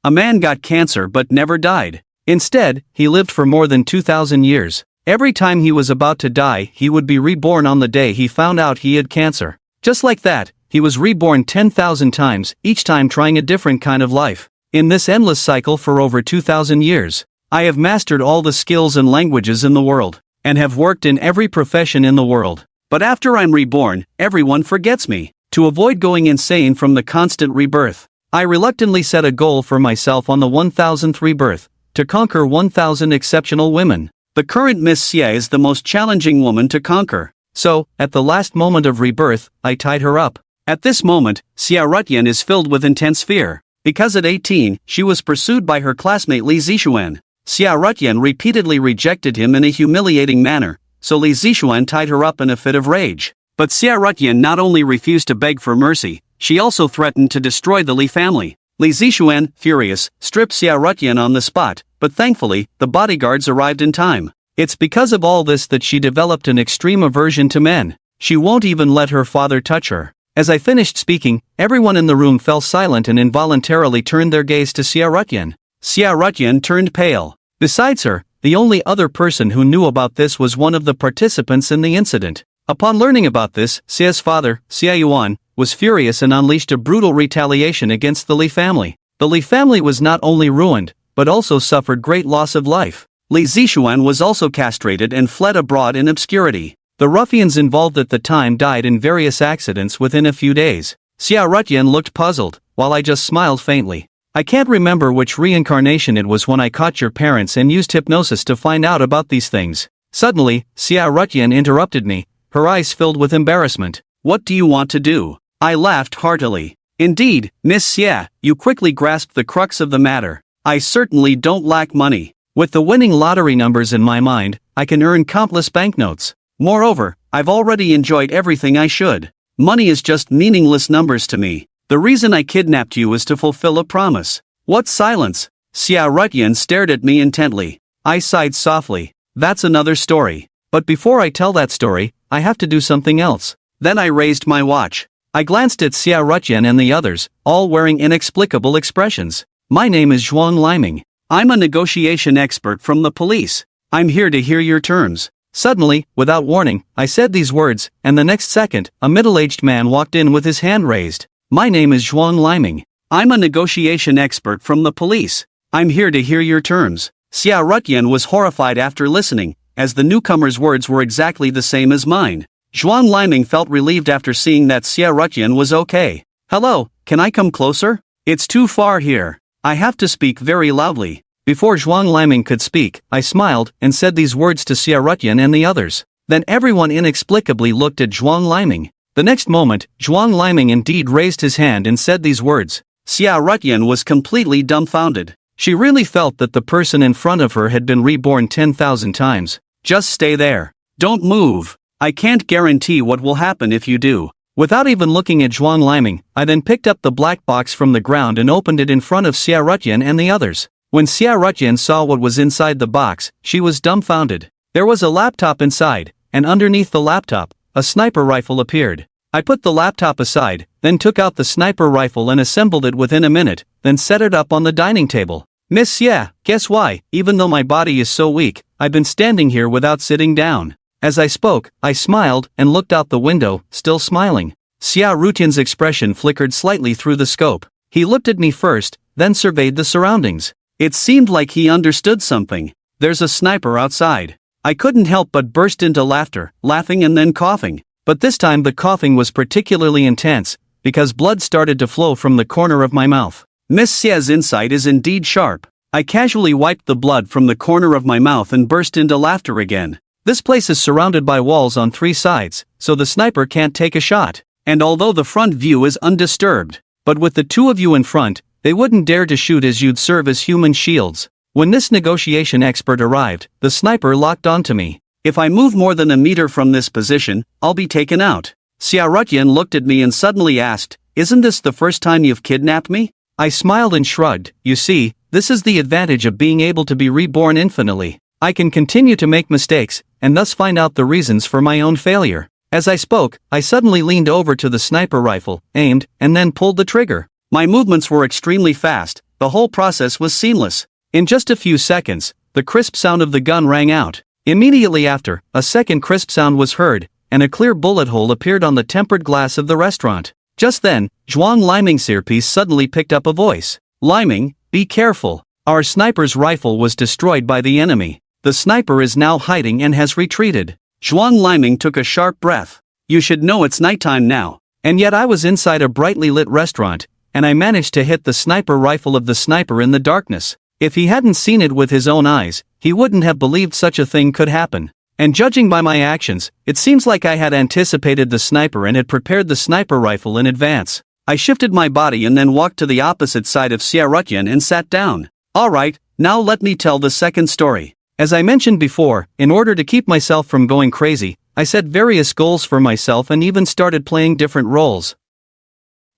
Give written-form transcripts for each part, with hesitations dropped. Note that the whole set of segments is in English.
A man got cancer but never died. Instead, he lived for more than 2,000 years. Every time he was about to die, he would be reborn on the day he found out he had cancer. Just like that, he was reborn 10,000 times, each time trying a different kind of life. In this endless cycle for over 2,000 years, I have mastered all the skills and languages in the world, and have worked in every profession in the world. But after I'm reborn, everyone forgets me. To avoid going insane from the constant rebirth, I reluctantly set a goal for myself on the 1,000th rebirth, to conquer 1,000 exceptional women. The current Miss Xie is the most challenging woman to conquer. So, at the last moment of rebirth, I tied her up. At this moment, Xia Rutian is filled with intense fear. Because at 18, she was pursued by her classmate Li Zixuan. Xia Rutian repeatedly rejected him in a humiliating manner, so Li Zixuan tied her up in a fit of rage. But Xia Rutian not only refused to beg for mercy, she also threatened to destroy the Li family. Li Zixuan, furious, stripped Xia Rutian on the spot, but thankfully, the bodyguards arrived in time. It's because of all this that she developed an extreme aversion to men. She won't even let her father touch her. As I finished speaking, everyone in the room fell silent and involuntarily turned their gaze to Xia Rutian. Xia Rutian turned pale. Besides her, the only other person who knew about this was one of the participants in the incident. Upon learning about this, Xia's father, Xia Yuan, was furious and unleashed a brutal retaliation against the Li family. The Li family was not only ruined, but also suffered great loss of life. Li Zixuan was also castrated and fled abroad in obscurity. The ruffians involved at the time died in various accidents within a few days. Xia Rutian looked puzzled, while I just smiled faintly. I can't remember which reincarnation it was when I caught your parents and used hypnosis to find out about these things. Suddenly, Xia Rutian interrupted me, her eyes filled with embarrassment. What do you want to do? I laughed heartily. Indeed, Miss Xia, you quickly grasped the crux of the matter. I certainly don't lack money. With the winning lottery numbers in my mind, I can earn countless banknotes. Moreover, I've already enjoyed everything I should. Money is just meaningless numbers to me. The reason I kidnapped you is to fulfill a promise. What silence? Xia Rutian stared at me intently. I sighed softly. That's another story. But before I tell that story, I have to do something else. Then I raised my watch. I glanced at Xia Rutian and the others, all wearing inexplicable expressions. My name is Zhuang Liming. I'm a negotiation expert from the police. I'm here to hear your terms. Suddenly, without warning, I said these words, and the next second, a middle-aged man walked in with his hand raised. My name is Zhuang Liming. I'm a negotiation expert from the police. I'm here to hear your terms. Xia Rutian was horrified after listening, as the newcomer's words were exactly the same as mine. Zhuang Liming felt relieved after seeing that Xia Rutian was okay. Hello, can I come closer? It's too far here. I have to speak very loudly. Before Zhuang Liming could speak, I smiled and said these words to Xia Rutian and the others. Then everyone inexplicably looked at Zhuang Liming. The next moment, Zhuang Liming indeed raised his hand and said these words. Xia Rutian was completely dumbfounded. She really felt that the person in front of her had been reborn 10,000 times. Just stay there. Don't move. I can't guarantee what will happen if you do. Without even looking at Zhuang Liming, I then picked up the black box from the ground and opened it in front of Xia Rutian and the others. When Xia Rutian saw what was inside the box, she was dumbfounded. There was a laptop inside, and underneath the laptop, a sniper rifle appeared. I put the laptop aside, then took out the sniper rifle and assembled it within a minute, then set it up on the dining table. Miss Xia, guess why, even though my body is so weak, I've been standing here without sitting down. As I spoke, I smiled and looked out the window, still smiling. Xia Rutian's expression flickered slightly through the scope. He looked at me first, then surveyed the surroundings. It seemed like he understood something. There's a sniper outside. I couldn't help but burst into laughter, laughing and then coughing. But this time the coughing was particularly intense, because blood started to flow from the corner of my mouth. Miss Xia's insight is indeed sharp. I casually wiped the blood from the corner of my mouth and burst into laughter again. This place is surrounded by walls on 3 sides, so the sniper can't take a shot. And although the front view is undisturbed, but with the 2 of you in front, they wouldn't dare to shoot as you'd serve as human shields. When this negotiation expert arrived, the sniper locked onto me. If I move more than a meter from this position, I'll be taken out. Xia Rutian looked at me and suddenly asked, "Isn't this the first time you've kidnapped me?" I smiled and shrugged. You see, this is the advantage of being able to be reborn infinitely. I can continue to make mistakes, and thus find out the reasons for my own failure. As I spoke, I suddenly leaned over to the sniper rifle, aimed, and then pulled the trigger. My movements were extremely fast, The whole process was seamless. In just a few seconds, the crisp sound of the gun rang out. Immediately after, a second crisp sound was heard, and a clear bullet hole appeared on the tempered glass of the restaurant. Just then, Zhuang Liming's earpiece suddenly picked up a voice. "Liming, be careful. Our sniper's rifle was destroyed by the enemy. The sniper is now hiding and has retreated." Zhuang Liming took a sharp breath. You should know it's nighttime now. And yet I was inside a brightly lit restaurant, and I managed to hit the sniper rifle of the sniper in the darkness. If he hadn't seen it with his own eyes, he wouldn't have believed such a thing could happen. And judging by my actions, it seems like I had anticipated the sniper and had prepared the sniper rifle in advance. I shifted my body and then walked to the opposite side of Xiarutyan and sat down. Alright, now let me tell the second story. As I mentioned before, in order to keep myself from going crazy, I set various goals for myself and even started playing different roles.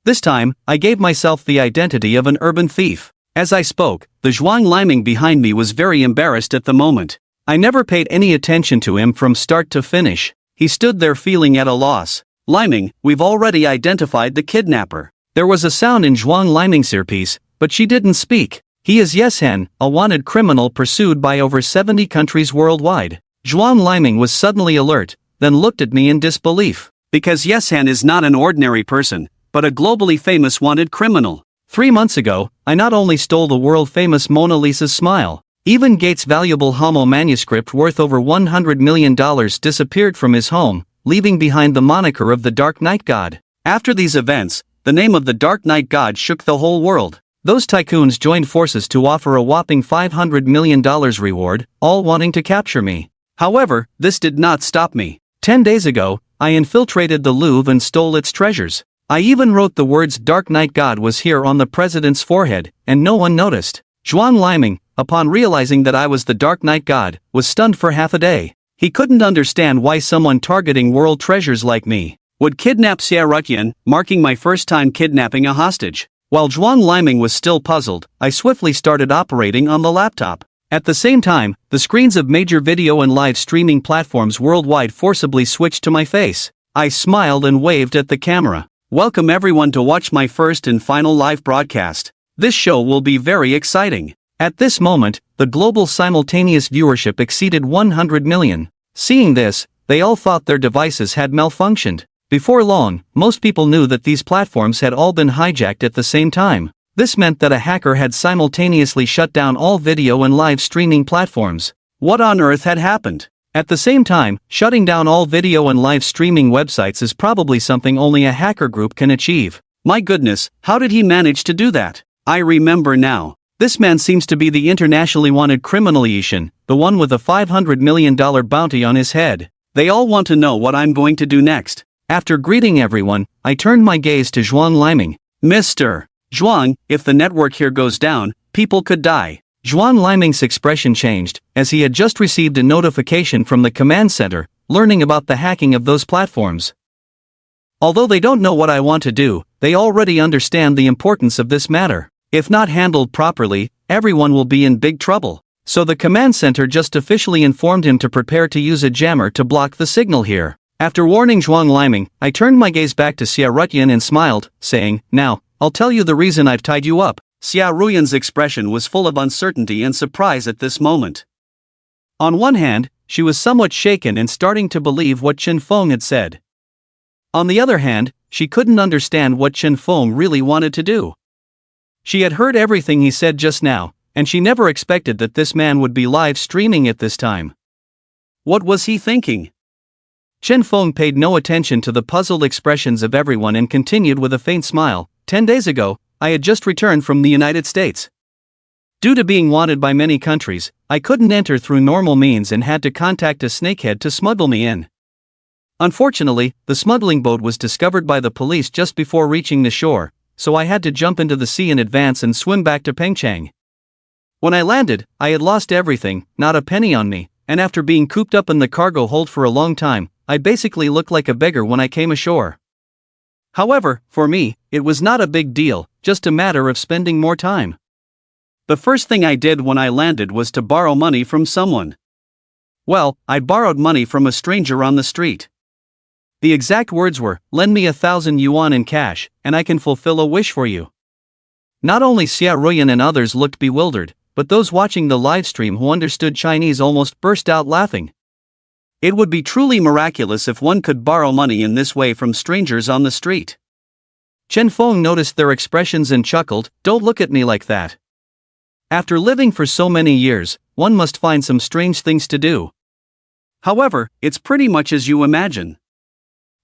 This time, I gave myself the identity of an urban thief. As I spoke, the Zhuang Liming behind me was very embarrassed at the moment. I never paid any attention to him from start to finish. He stood there feeling at a loss. "Liming, we've already identified the kidnapper." There was a sound in Zhuang Liming's earpiece, but she didn't speak. "He is Yeshen, a wanted criminal pursued by over 70 countries worldwide." Zhuang Liming was suddenly alert, then looked at me in disbelief. Because Yeshen is not an ordinary person, but a globally famous wanted criminal. 3 months ago, I not only stole the world-famous Mona Lisa's smile, even Gates' valuable Homo manuscript worth over $100 million disappeared from his home, leaving behind the moniker of the Dark Knight God. After these events, the name of the Dark Knight God shook the whole world. Those tycoons joined forces to offer a whopping $500 million reward, all wanting to capture me. However, this did not stop me. 10 days ago, I infiltrated the Louvre and stole its treasures. I even wrote the words "Dark Knight God" was here on the president's forehead, and no one noticed. Zhuang Liming, upon realizing that I was the Dark Knight God, was stunned for half a day. He couldn't understand why someone targeting world treasures like me would kidnap Xiarutyan, marking my first time kidnapping a hostage. While Zhuang Liming was still puzzled, I swiftly started operating on the laptop. At the same time, the screens of major video and live streaming platforms worldwide forcibly switched to my face. I smiled and waved at the camera. Welcome everyone to watch my first and final live broadcast. This show will be very exciting. At this moment, the global simultaneous viewership exceeded 100 million. Seeing this, they all thought their devices had malfunctioned. Before long, most people knew that these platforms had all been hijacked at the same time. This meant that a hacker had simultaneously shut down all video and live streaming platforms. What on earth had happened? At the same time, shutting down all video and live streaming websites is probably something only a hacker group can achieve. My goodness, how did he manage to do that? I remember now. This man seems to be the internationally wanted criminal Yeshen, the one with a $500 million bounty on his head. They all want to know what I'm going to do next. After greeting everyone, I turned my gaze to Zhuang Liming. "Mr. Zhuang, if the network here goes down, people could die." Zhuang Liming's expression changed, as he had just received a notification from the command center, learning about the hacking of those platforms. Although they don't know what I want to do, they already understand the importance of this matter. If not handled properly, everyone will be in big trouble. So the command center just officially informed him to prepare to use a jammer to block the signal here. After warning Zhuang Liming, I turned my gaze back to Xiarutyan and smiled, saying, "Now, I'll tell you the reason I've tied you up." Xiarutyan's expression was full of uncertainty and surprise at this moment. On one hand, she was somewhat shaken and starting to believe what Chen Feng had said. On the other hand, she couldn't understand what Chen Feng really wanted to do. She had heard everything he said just now, and she never expected that this man would be live streaming at this time. What was he thinking? Chen Feng paid no attention to the puzzled expressions of everyone and continued with a faint smile. 10 days ago, I had just returned from the United States. Due to being wanted by many countries, I couldn't enter through normal means and had to contact a snakehead to smuggle me in. Unfortunately, the smuggling boat was discovered by the police just before reaching the shore, so I had to jump into the sea in advance and swim back to Pengchang. When I landed, I had lost everything, not a penny on me, and after being cooped up in the cargo hold for a long time, I basically looked like a beggar when I came ashore. However, for me, it was not a big deal, just a matter of spending more time. The first thing I did when I landed was to borrow money from someone. Well, I borrowed money from a stranger on the street. The exact words were, "Lend me 1,000 yuan in cash, and I can fulfill a wish for you." Not only Xia Ruyan and others looked bewildered, but those watching the livestream who understood Chinese almost burst out laughing. It would be truly miraculous if one could borrow money in this way from strangers on the street. Chen Feng noticed their expressions and chuckled, "Don't look at me like that. After living for so many years, one must find some strange things to do. However, it's pretty much as you imagine.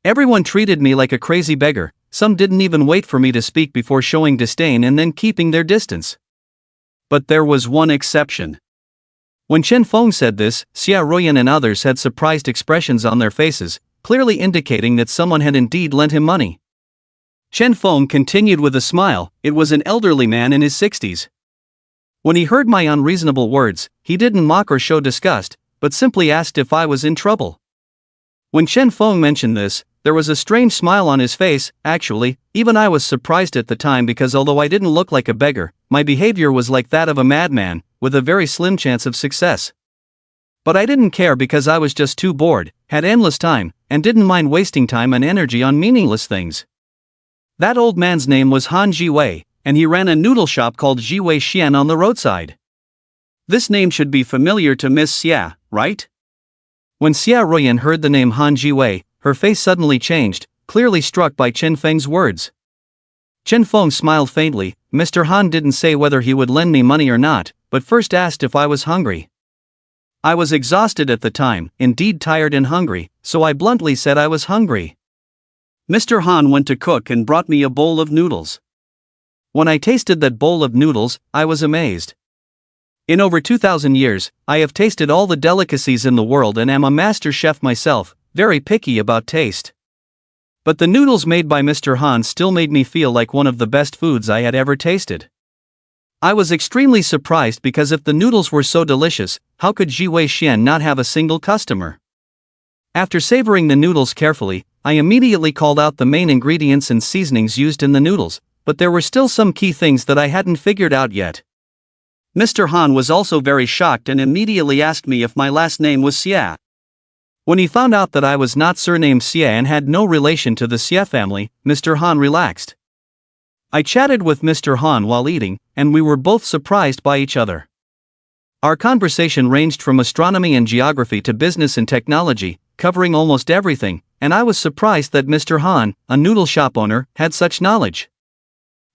Everyone treated me like a crazy beggar, some didn't even wait for me to speak before showing disdain and then keeping their distance. But there was one exception." When Chen Feng said this, Xia Ruyan and others had surprised expressions on their faces, clearly indicating that someone had indeed lent him money. Chen Feng continued with a smile. It was an elderly man in his 60s. When he heard my unreasonable words, he didn't mock or show disgust, but simply asked if I was in trouble. When Chen Feng mentioned this, there was a strange smile on his face. Actually, even I was surprised at the time because although I didn't look like a beggar, my behavior was like that of a madman, with a very slim chance of success. But I didn't care because I was just too bored, had endless time, and didn't mind wasting time and energy on meaningless things. That old man's name was Han Jiwei, and he ran a noodle shop called Jiwei Xian on the roadside. This name should be familiar to Miss Xia, right? When Xia Ruyan heard the name Han Jiwei, her face suddenly changed, clearly struck by Chen Feng's words. Chen Feng smiled faintly. Mr. Han didn't say whether he would lend me money or not, but first asked if I was hungry. I was exhausted at the time, indeed tired and hungry, so I bluntly said I was hungry. Mr. Han went to cook and brought me a bowl of noodles. When I tasted that bowl of noodles, I was amazed. In over 2,000 years, I have tasted all the delicacies in the world and am a master chef myself, very picky about taste. But the noodles made by Mr. Han still made me feel like one of the best foods I had ever tasted. I was extremely surprised because if the noodles were so delicious, how could Jiwei Xian not have a single customer? After savoring the noodles carefully, I immediately called out the main ingredients and seasonings used in the noodles, but there were still some key things that I hadn't figured out yet. Mr. Han was also very shocked and immediately asked me if my last name was Xia. When he found out that I was not surnamed Xia and had no relation to the Xia family, Mr. Han relaxed. I chatted with Mr. Han while eating, and we were both surprised by each other. Our conversation ranged from astronomy and geography to business and technology, covering almost everything, and I was surprised that Mr. Han, a noodle shop owner, had such knowledge.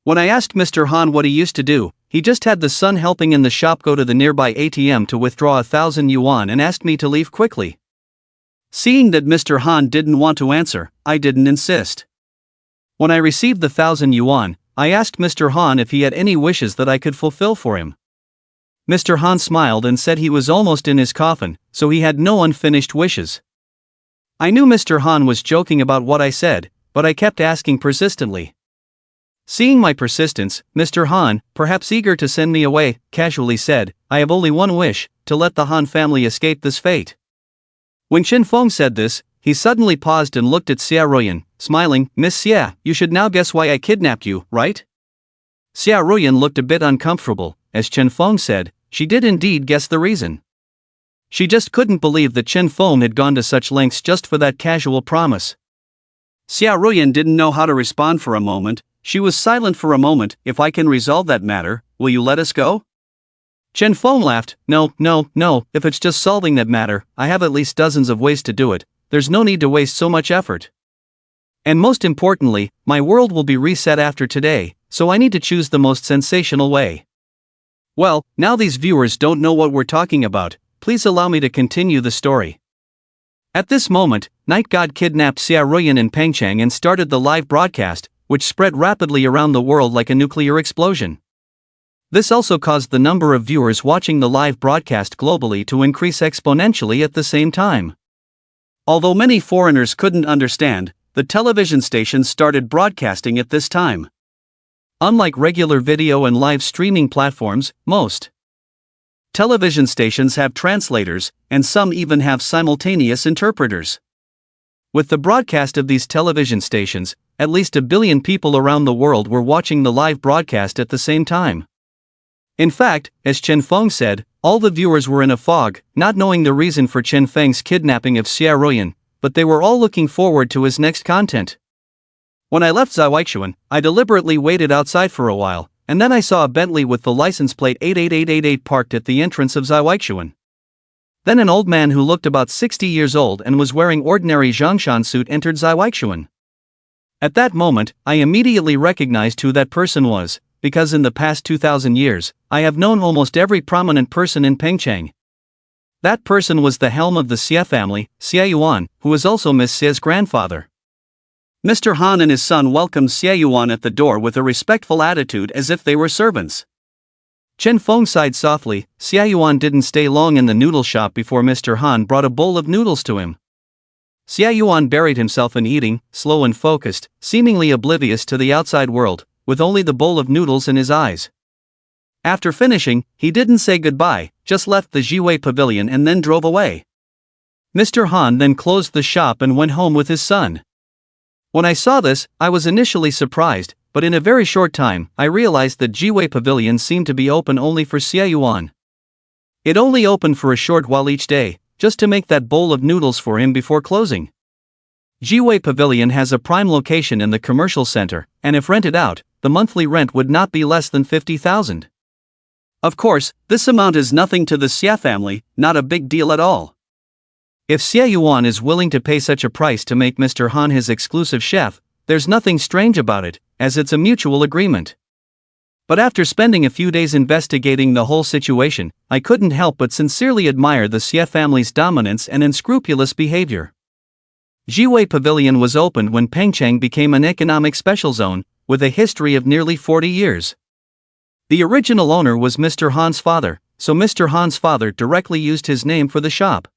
When I asked Mr. Han what he used to do, he just had the son helping in the shop go to the nearby ATM to withdraw 1,000 yuan and asked me to leave quickly. Seeing that Mr. Han didn't want to answer, I didn't insist. When I received the 1,000 yuan, I asked Mr. Han if he had any wishes that I could fulfill for him. Mr. Han smiled and said he was almost in his coffin, so he had no unfinished wishes. I knew Mr. Han was joking about what I said, but I kept asking persistently. Seeing my persistence, Mr. Han, perhaps eager to send me away, casually said, "I have only one wish, to let the Han family escape this fate." When Chen Feng said this, he suddenly paused and looked at Xia Ruyan, smiling. "Miss Xia, you should now guess why I kidnapped you, right?" Xia Ruyan looked a bit uncomfortable. As Chen Feng said, she did indeed guess the reason. She just couldn't believe that Chen Feng had gone to such lengths just for that casual promise. Xia Ruyan didn't know how to respond for a moment. She was silent for a moment. "If I can resolve that matter, will you let us go?" Chen Feng laughed. No, if it's just solving that matter, I have at least dozens of ways to do it, there's no need to waste so much effort. And most importantly, my world will be reset after today, so I need to choose the most sensational way. Well, now these viewers don't know what we're talking about, please allow me to continue the story. At this moment, Night God kidnapped Xia Ruyan and Pengchang and started the live broadcast, which spread rapidly around the world like a nuclear explosion. This also caused the number of viewers watching the live broadcast globally to increase exponentially at the same time. Although many foreigners couldn't understand, the television stations started broadcasting at this time. Unlike regular video and live streaming platforms, most television stations have translators, and some even have simultaneous interpreters. With the broadcast of these television stations, at least 1 billion people around the world were watching the live broadcast at the same time. In fact, as Chen Feng said, all the viewers were in a fog, not knowing the reason for Chen Feng's kidnapping of Xia Ruyan, but they were all looking forward to his next content. When I left Zawaichuan, I deliberately waited outside for a while, and then I saw a Bentley with the license plate 88888 parked at the entrance of Zaiweixuan. Then an old man who looked about 60 years old and was wearing ordinary Zhongshan suit entered Zaiweixuan. At that moment, I immediately recognized who that person was, because in the past 2,000 years, I have known almost every prominent person in Pengcheng. That person was the helm of the Xie family, Xie Yuan, who was also Miss Xie's grandfather. Mr. Han and his son welcomed Xie Yuan at the door with a respectful attitude as if they were servants. Chen Feng sighed softly. Xie Yuan didn't stay long in the noodle shop before Mr. Han brought a bowl of noodles to him. Xie Yuan buried himself in eating, slow and focused, seemingly oblivious to the outside world, with only the bowl of noodles in his eyes. After finishing, he didn't say goodbye, just left the Jiwei pavilion and then drove away. Mr. Han then closed the shop and went home with his son. When I saw this, I was initially surprised, but in a very short time, I realized that Jiwei Pavilion seemed to be open only for Xie Yuan. It only opened for a short while each day, just to make that bowl of noodles for him before closing. Jiwei Pavilion has a prime location in the commercial center, and if rented out, the monthly rent would not be less than 50,000. Of course, this amount is nothing to the Xie family, not a big deal at all. If Xie Yuan is willing to pay such a price to make Mr. Han his exclusive chef, there's nothing strange about it, as it's a mutual agreement. But after spending a few days investigating the whole situation, I couldn't help but sincerely admire the Xie family's dominance and unscrupulous behavior. Jiwei Pavilion was opened when Pengcheng became an economic special zone, with a history of nearly 40 years. The original owner was Mr. Han's father, so Mr. Han's father directly used his name for the shop.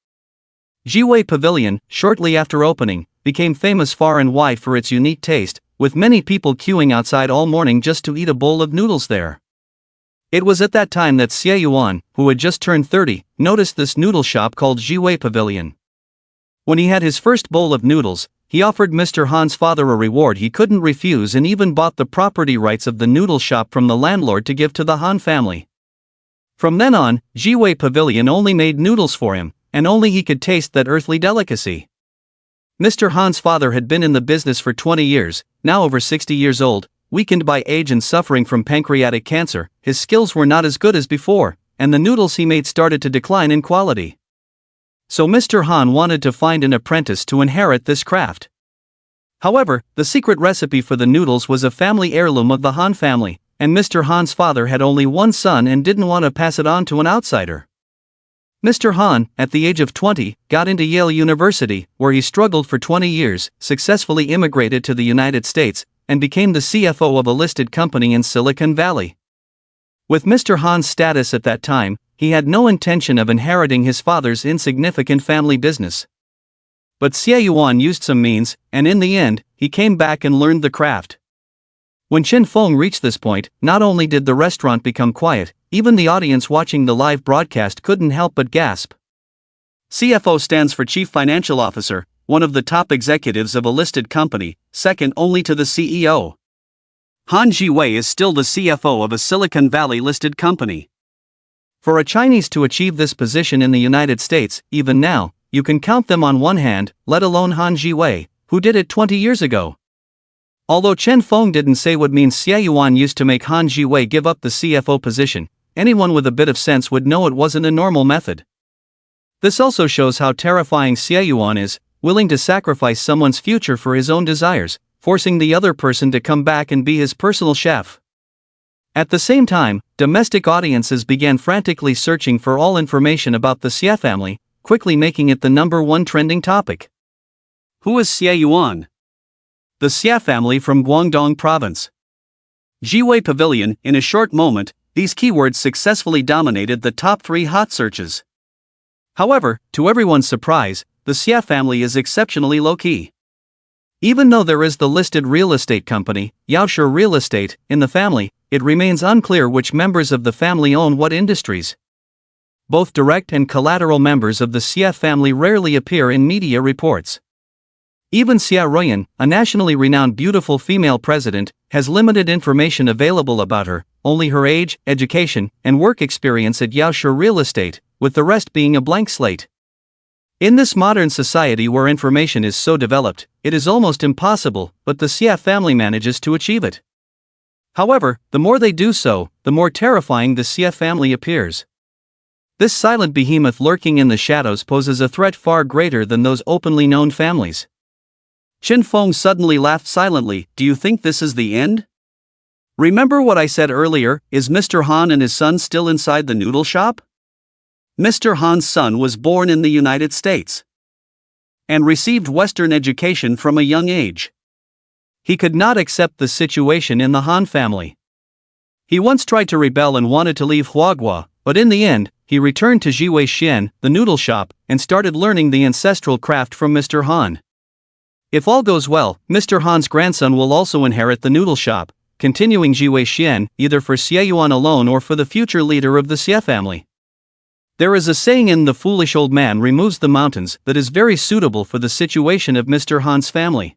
Jiwei Pavilion, shortly after opening, became famous far and wide for its unique taste, with many people queuing outside all morning just to eat a bowl of noodles there. It was at that time that Xie Yuan, who had just turned 30, noticed this noodle shop called Jiwei Pavilion. When he had his first bowl of noodles, he offered Mr. Han's father a reward he couldn't refuse and even bought the property rights of the noodle shop from the landlord to give to the Han family. From then on, Jiwei Pavilion only made noodles for him, and only he could taste that earthly delicacy. Mr. Han's father had been in the business for 20 years, now over 60 years old, weakened by age and suffering from pancreatic cancer. His skills were not as good as before, and the noodles he made started to decline in quality. So Mr. Han wanted to find an apprentice to inherit this craft. However, the secret recipe for the noodles was a family heirloom of the Han family, and Mr. Han's father had only one son and didn't want to pass it on to an outsider. Mr. Han, at the age of 20, got into Yale University, where he struggled for 20 years, successfully immigrated to the United States, and became the CFO of a listed company in Silicon Valley. With Mr. Han's status at that time, he had no intention of inheriting his father's insignificant family business. But Xie Yuan used some means, and in the end, he came back and learned the craft. When Chen Feng reached this point, not only did the restaurant become quiet, even the audience watching the live broadcast couldn't help but gasp. CFO stands for Chief Financial Officer, one of the top executives of a listed company, second only to the CEO. Han Jiwei is still the CFO of a Silicon Valley listed company. For a Chinese to achieve this position in the United States, even now, you can count them on one hand, let alone Han Jiwei, who did it 20 years ago. Although Chen Feng didn't say what means Xie Yuan used to make Han Jiwei give up the CFO position, anyone with a bit of sense would know it wasn't a normal method. This also shows how terrifying Xie Yuan is, willing to sacrifice someone's future for his own desires, forcing the other person to come back and be his personal chef. At the same time, domestic audiences began frantically searching for all information about the Xie family, quickly making it the #1 trending topic. Who is Xie Yuan? The Xie family from Guangdong province. Jiwei Pavilion. In a short moment, these keywords successfully dominated the top 3 hot searches. However, to everyone's surprise, the Xie family is exceptionally low-key. Even though there is the listed real estate company, Yaoshi Real Estate, in the family, it remains unclear which members of the family own what industries. Both direct and collateral members of the Xie family rarely appear in media reports. Even Xia Ruyan, a nationally renowned beautiful female president, has limited information available about her, only her age, education, and work experience at Yaoshi Real Estate, with the rest being a blank slate. In this modern society where information is so developed, it is almost impossible, but the Xia family manages to achieve it. However, the more they do so, the more terrifying the Xie family appears. This silent behemoth lurking in the shadows poses a threat far greater than those openly known families. Qin Feng suddenly laughed silently. Do you think this is the end? Remember what I said earlier, is Mr. Han and his son still inside the noodle shop? Mr. Han's son was born in the United States and received Western education from a young age. He could not accept the situation in the Han family. He once tried to rebel and wanted to leave Huaguo, but in the end, he returned to Jiwei Xian, the noodle shop, and started learning the ancestral craft from Mr. Han. If all goes well, Mr. Han's grandson will also inherit the noodle shop, continuing Jiwei Xian, either for Xie Yuan alone or for the future leader of the Xie family. There is a saying in The Foolish Old Man Removes the Mountains that is very suitable for the situation of Mr. Han's family.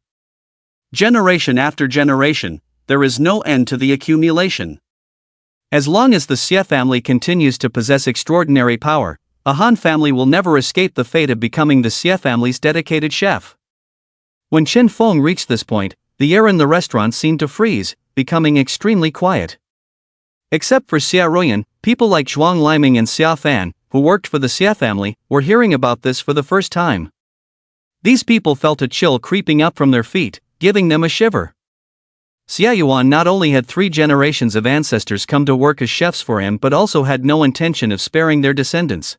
Generation after generation, there is no end to the accumulation. As long as the Xie family continues to possess extraordinary power, a Han family will never escape the fate of becoming the Xie family's dedicated chef. When Qin Feng reached this point, the air in the restaurant seemed to freeze, becoming extremely quiet. Except for Xia Ruyan, people like Zhuang Liming and Xia Fan, who worked for the Xie family, were hearing about this for the first time. These people felt a chill creeping up from their feet, giving them a shiver. Xie Yuan not only had 3 generations of ancestors come to work as chefs for him but also had no intention of sparing their descendants.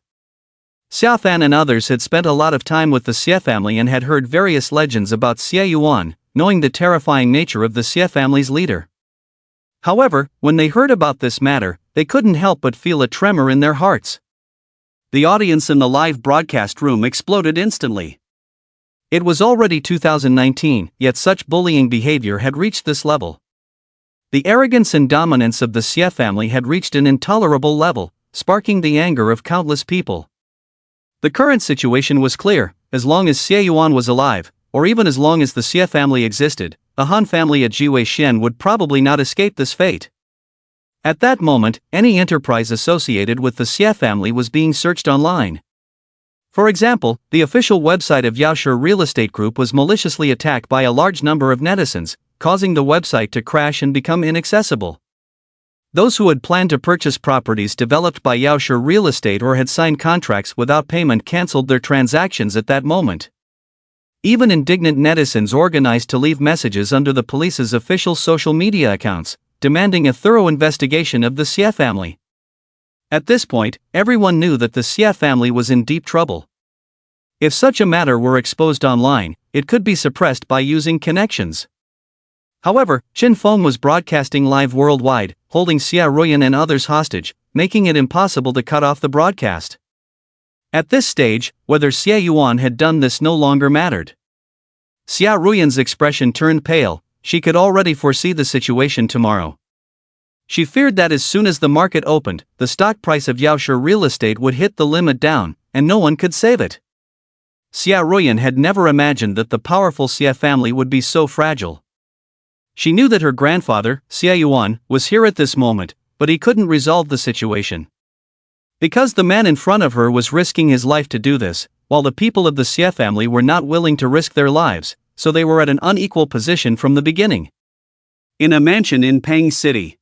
Xia Fan and others had spent a lot of time with the Xie family and had heard various legends about Xie Yuan, knowing the terrifying nature of the Xie family's leader. However, when they heard about this matter, they couldn't help but feel a tremor in their hearts. The audience in the live broadcast room exploded instantly. It was already 2019, yet such bullying behavior had reached this level. The arrogance and dominance of the Xie family had reached an intolerable level, sparking the anger of countless people. The current situation was clear: as long as Xie Yuan was alive, or even as long as the Xie family existed, the Han family at Jiwei Xian would probably not escape this fate. At that moment, any enterprise associated with the Xie family was being searched online. For example, the official website of Yaoshi Real Estate Group was maliciously attacked by a large number of netizens, causing the website to crash and become inaccessible. Those who had planned to purchase properties developed by Yaoshi Real Estate or had signed contracts without payment cancelled their transactions at that moment. Even indignant netizens organized to leave messages under the police's official social media accounts, demanding a thorough investigation of the Xie family. At this point, everyone knew that the Xie family was in deep trouble. If such a matter were exposed online, it could be suppressed by using connections. However, Qin Feng was broadcasting live worldwide, holding Xia Ruyan and others hostage, making it impossible to cut off the broadcast. At this stage, whether Xie Yuan had done this no longer mattered. Xia Ruyan's expression turned pale. She could already foresee the situation tomorrow. She feared that as soon as the market opened, the stock price of Yaoshi Real Estate would hit the limit down, and no one could save it. Xia Ruyan had never imagined that the powerful Xie family would be so fragile. She knew that her grandfather, Xie Yuan, was here at this moment, but he couldn't resolve the situation. Because the man in front of her was risking his life to do this, while the people of the Xie family were not willing to risk their lives, so they were at an unequal position from the beginning. In a mansion in Peng City.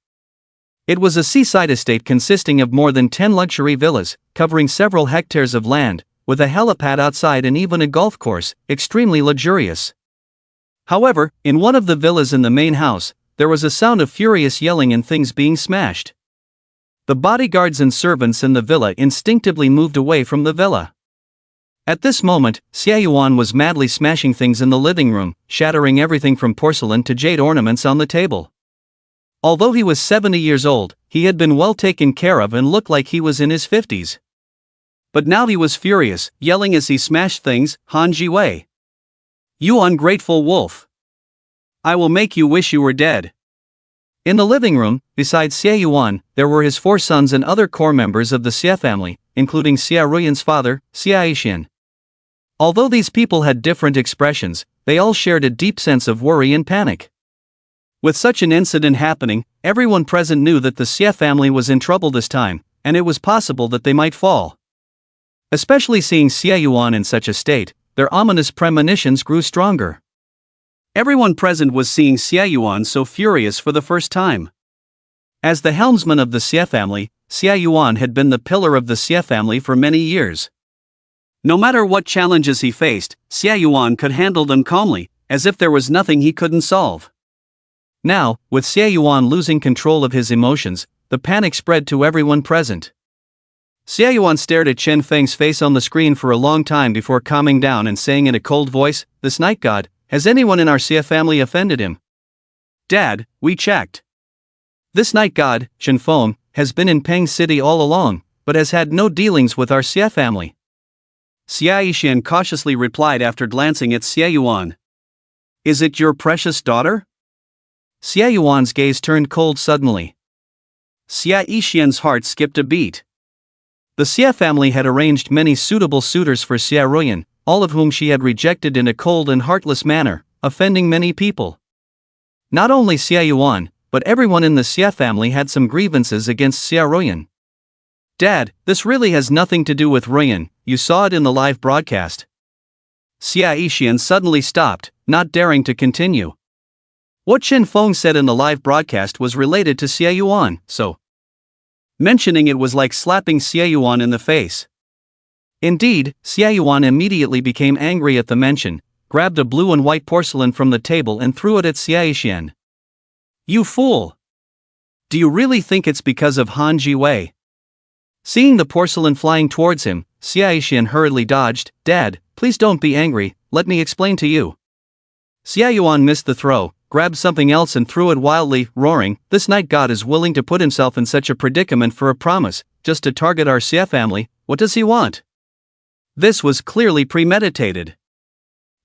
It was a seaside estate consisting of more than 10 luxury villas, covering several hectares of land, with a helipad outside and even a golf course, extremely luxurious. However, in one of the villas in the main house, there was a sound of furious yelling and things being smashed. The bodyguards and servants in the villa instinctively moved away from the villa. At this moment, Xie Yuan was madly smashing things in the living room, shattering everything from porcelain to jade ornaments on the table. Although he was 70 years old, he had been well taken care of and looked like he was in his 50s. But now he was furious, yelling as he smashed things, "Han Jiwei! You ungrateful wolf! I will make you wish you were dead!" In the living room, besides Xie Yuan, there were his 4 sons and other core members of the Xie family, including Xia Ruyan's father, Xia Yixian. Although these people had different expressions, they all shared a deep sense of worry and panic. With such an incident happening, everyone present knew that the Xie family was in trouble this time, and it was possible that they might fall. Especially seeing Xie Yuan in such a state, their ominous premonitions grew stronger. Everyone present was seeing Xie Yuan so furious for the first time. As the helmsman of the Xie family, Xie Yuan had been the pillar of the Xie family for many years. No matter what challenges he faced, Xie Yuan could handle them calmly, as if there was nothing he couldn't solve. Now, with Xie Yuan losing control of his emotions, the panic spread to everyone present. Xie Yuan stared at Chen Feng's face on the screen for a long time before calming down and saying in a cold voice, "This night god, has anyone in our Xie family offended him?" "Dad, we checked. This night god, Chen Feng, has been in Peng City all along, but has had no dealings with our Xie family." Xia Yixian cautiously replied after glancing at Xie Yuan. "Is it your precious daughter?" Xie Yuan's gaze turned cold suddenly. Xia Yixian's heart skipped a beat. The Xie family had arranged many suitable suitors for Xie Ruyan, all of whom she had rejected in a cold and heartless manner, offending many people. Not only Xie Yuan, but everyone in the Xie family had some grievances against Xie Ruyan. "Dad, this really has nothing to do with Ruyan, you saw it in the live broadcast." Xia Yixian suddenly stopped, not daring to continue. What Chen Feng said in the live broadcast was related to Xie Yuan, so mentioning it was like slapping Xie Yuan in the face. Indeed, Xie Yuan immediately became angry at the mention, grabbed a blue and white porcelain from the table and threw it at Xie Yixian. "You fool! Do you really think it's because of Han Jiwei?" Seeing the porcelain flying towards him, Xie Yixian hurriedly dodged. "Dad, please don't be angry, let me explain to you." Xie Yuan missed the throw, grabbed something else and threw it wildly, roaring, "This night god is willing to put himself in such a predicament for a promise, just to target our Xie family, what does he want?" This was clearly premeditated.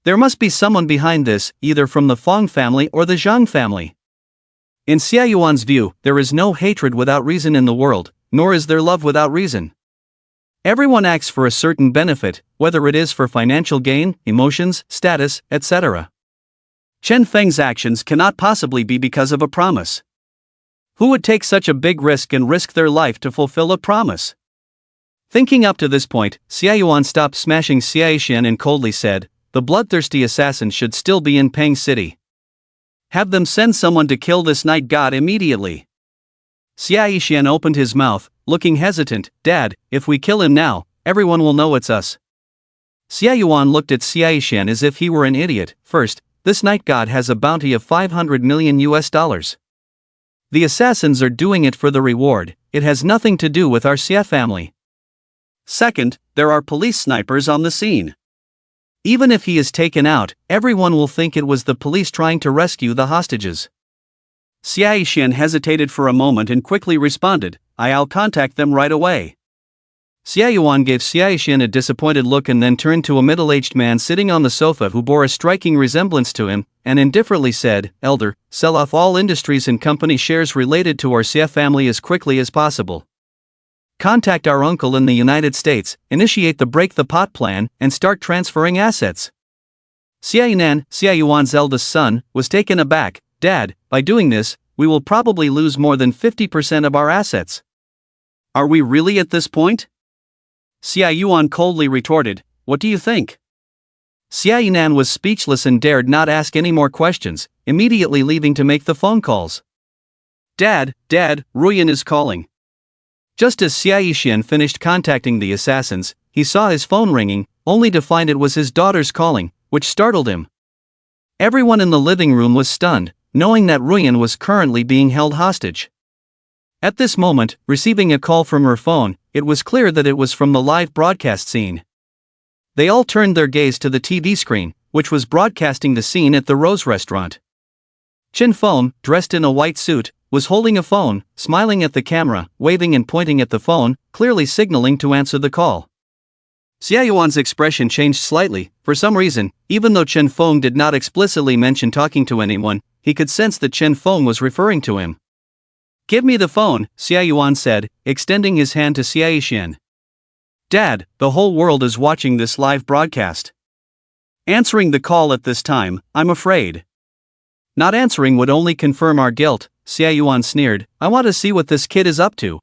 There must be someone behind this, either from the Fong family or the Zhang family. In Xie Yuan's view, there is no hatred without reason in the world, nor is there love without reason. Everyone acts for a certain benefit, whether it is for financial gain, emotions, status, etc. Chen Feng's actions cannot possibly be because of a promise. Who would take such a big risk and risk their life to fulfill a promise? Thinking up to this point, Xie Yuan stopped smashing Xie Yixian and coldly said, "The bloodthirsty assassin should still be in Peng City. Have them send someone to kill this night god immediately." Xie Yixian opened his mouth, looking hesitant. "Dad, if we kill him now, everyone will know it's us." Xie Yuan looked at Xie Yixian as if he were an idiot. "First, this night god has a bounty of $500 million. The assassins are doing it for the reward, it has nothing to do with our Xie family. Second, there are police snipers on the scene. Even if he is taken out, everyone will think it was the police trying to rescue the hostages." Xie Yixian hesitated for a moment and quickly responded, "I'll contact them right away." Xie Yuan gave Xie Yixian a disappointed look and then turned to a middle-aged man sitting on the sofa who bore a striking resemblance to him, and indifferently said, "Elder, sell off all industries and company shares related to our Xie family as quickly as possible. Contact our uncle in the United States, initiate the break-the-pot plan, and start transferring assets." Xie Yinan, Xie Yuan's eldest son, was taken aback. "Dad, by doing this, we will probably lose more than 50% of our assets." "Are we really at this point?" Xie Yuan coldly retorted, "What do you think?" Xie Yinan was speechless and dared not ask any more questions, immediately leaving to make the phone calls. Dad, Ruyan is calling." Just as Xie Yixian finished contacting the assassins, he saw his phone ringing, only to find it was his daughter's calling, which startled him. Everyone in the living room was stunned, knowing that Ruyan was currently being held hostage. At this moment, receiving a call from her phone, it was clear that it was from the live broadcast scene. They all turned their gaze to the TV screen, which was broadcasting the scene at the Rose restaurant. Chen Feng, dressed in a white suit, was holding a phone, smiling at the camera, waving and pointing at the phone, clearly signaling to answer the call. Xie Yuan's expression changed slightly. For some reason, even though Chen Feng did not explicitly mention talking to anyone, he could sense that Chen Feng was referring to him. "Give me the phone," Xie Yuan said, extending his hand to Xie Yixian. "Dad, the whole world is watching this live broadcast. Answering the call at this time, I'm afraid. Not answering would only confirm our guilt," Xie Yuan sneered. "I want to see what this kid is up to."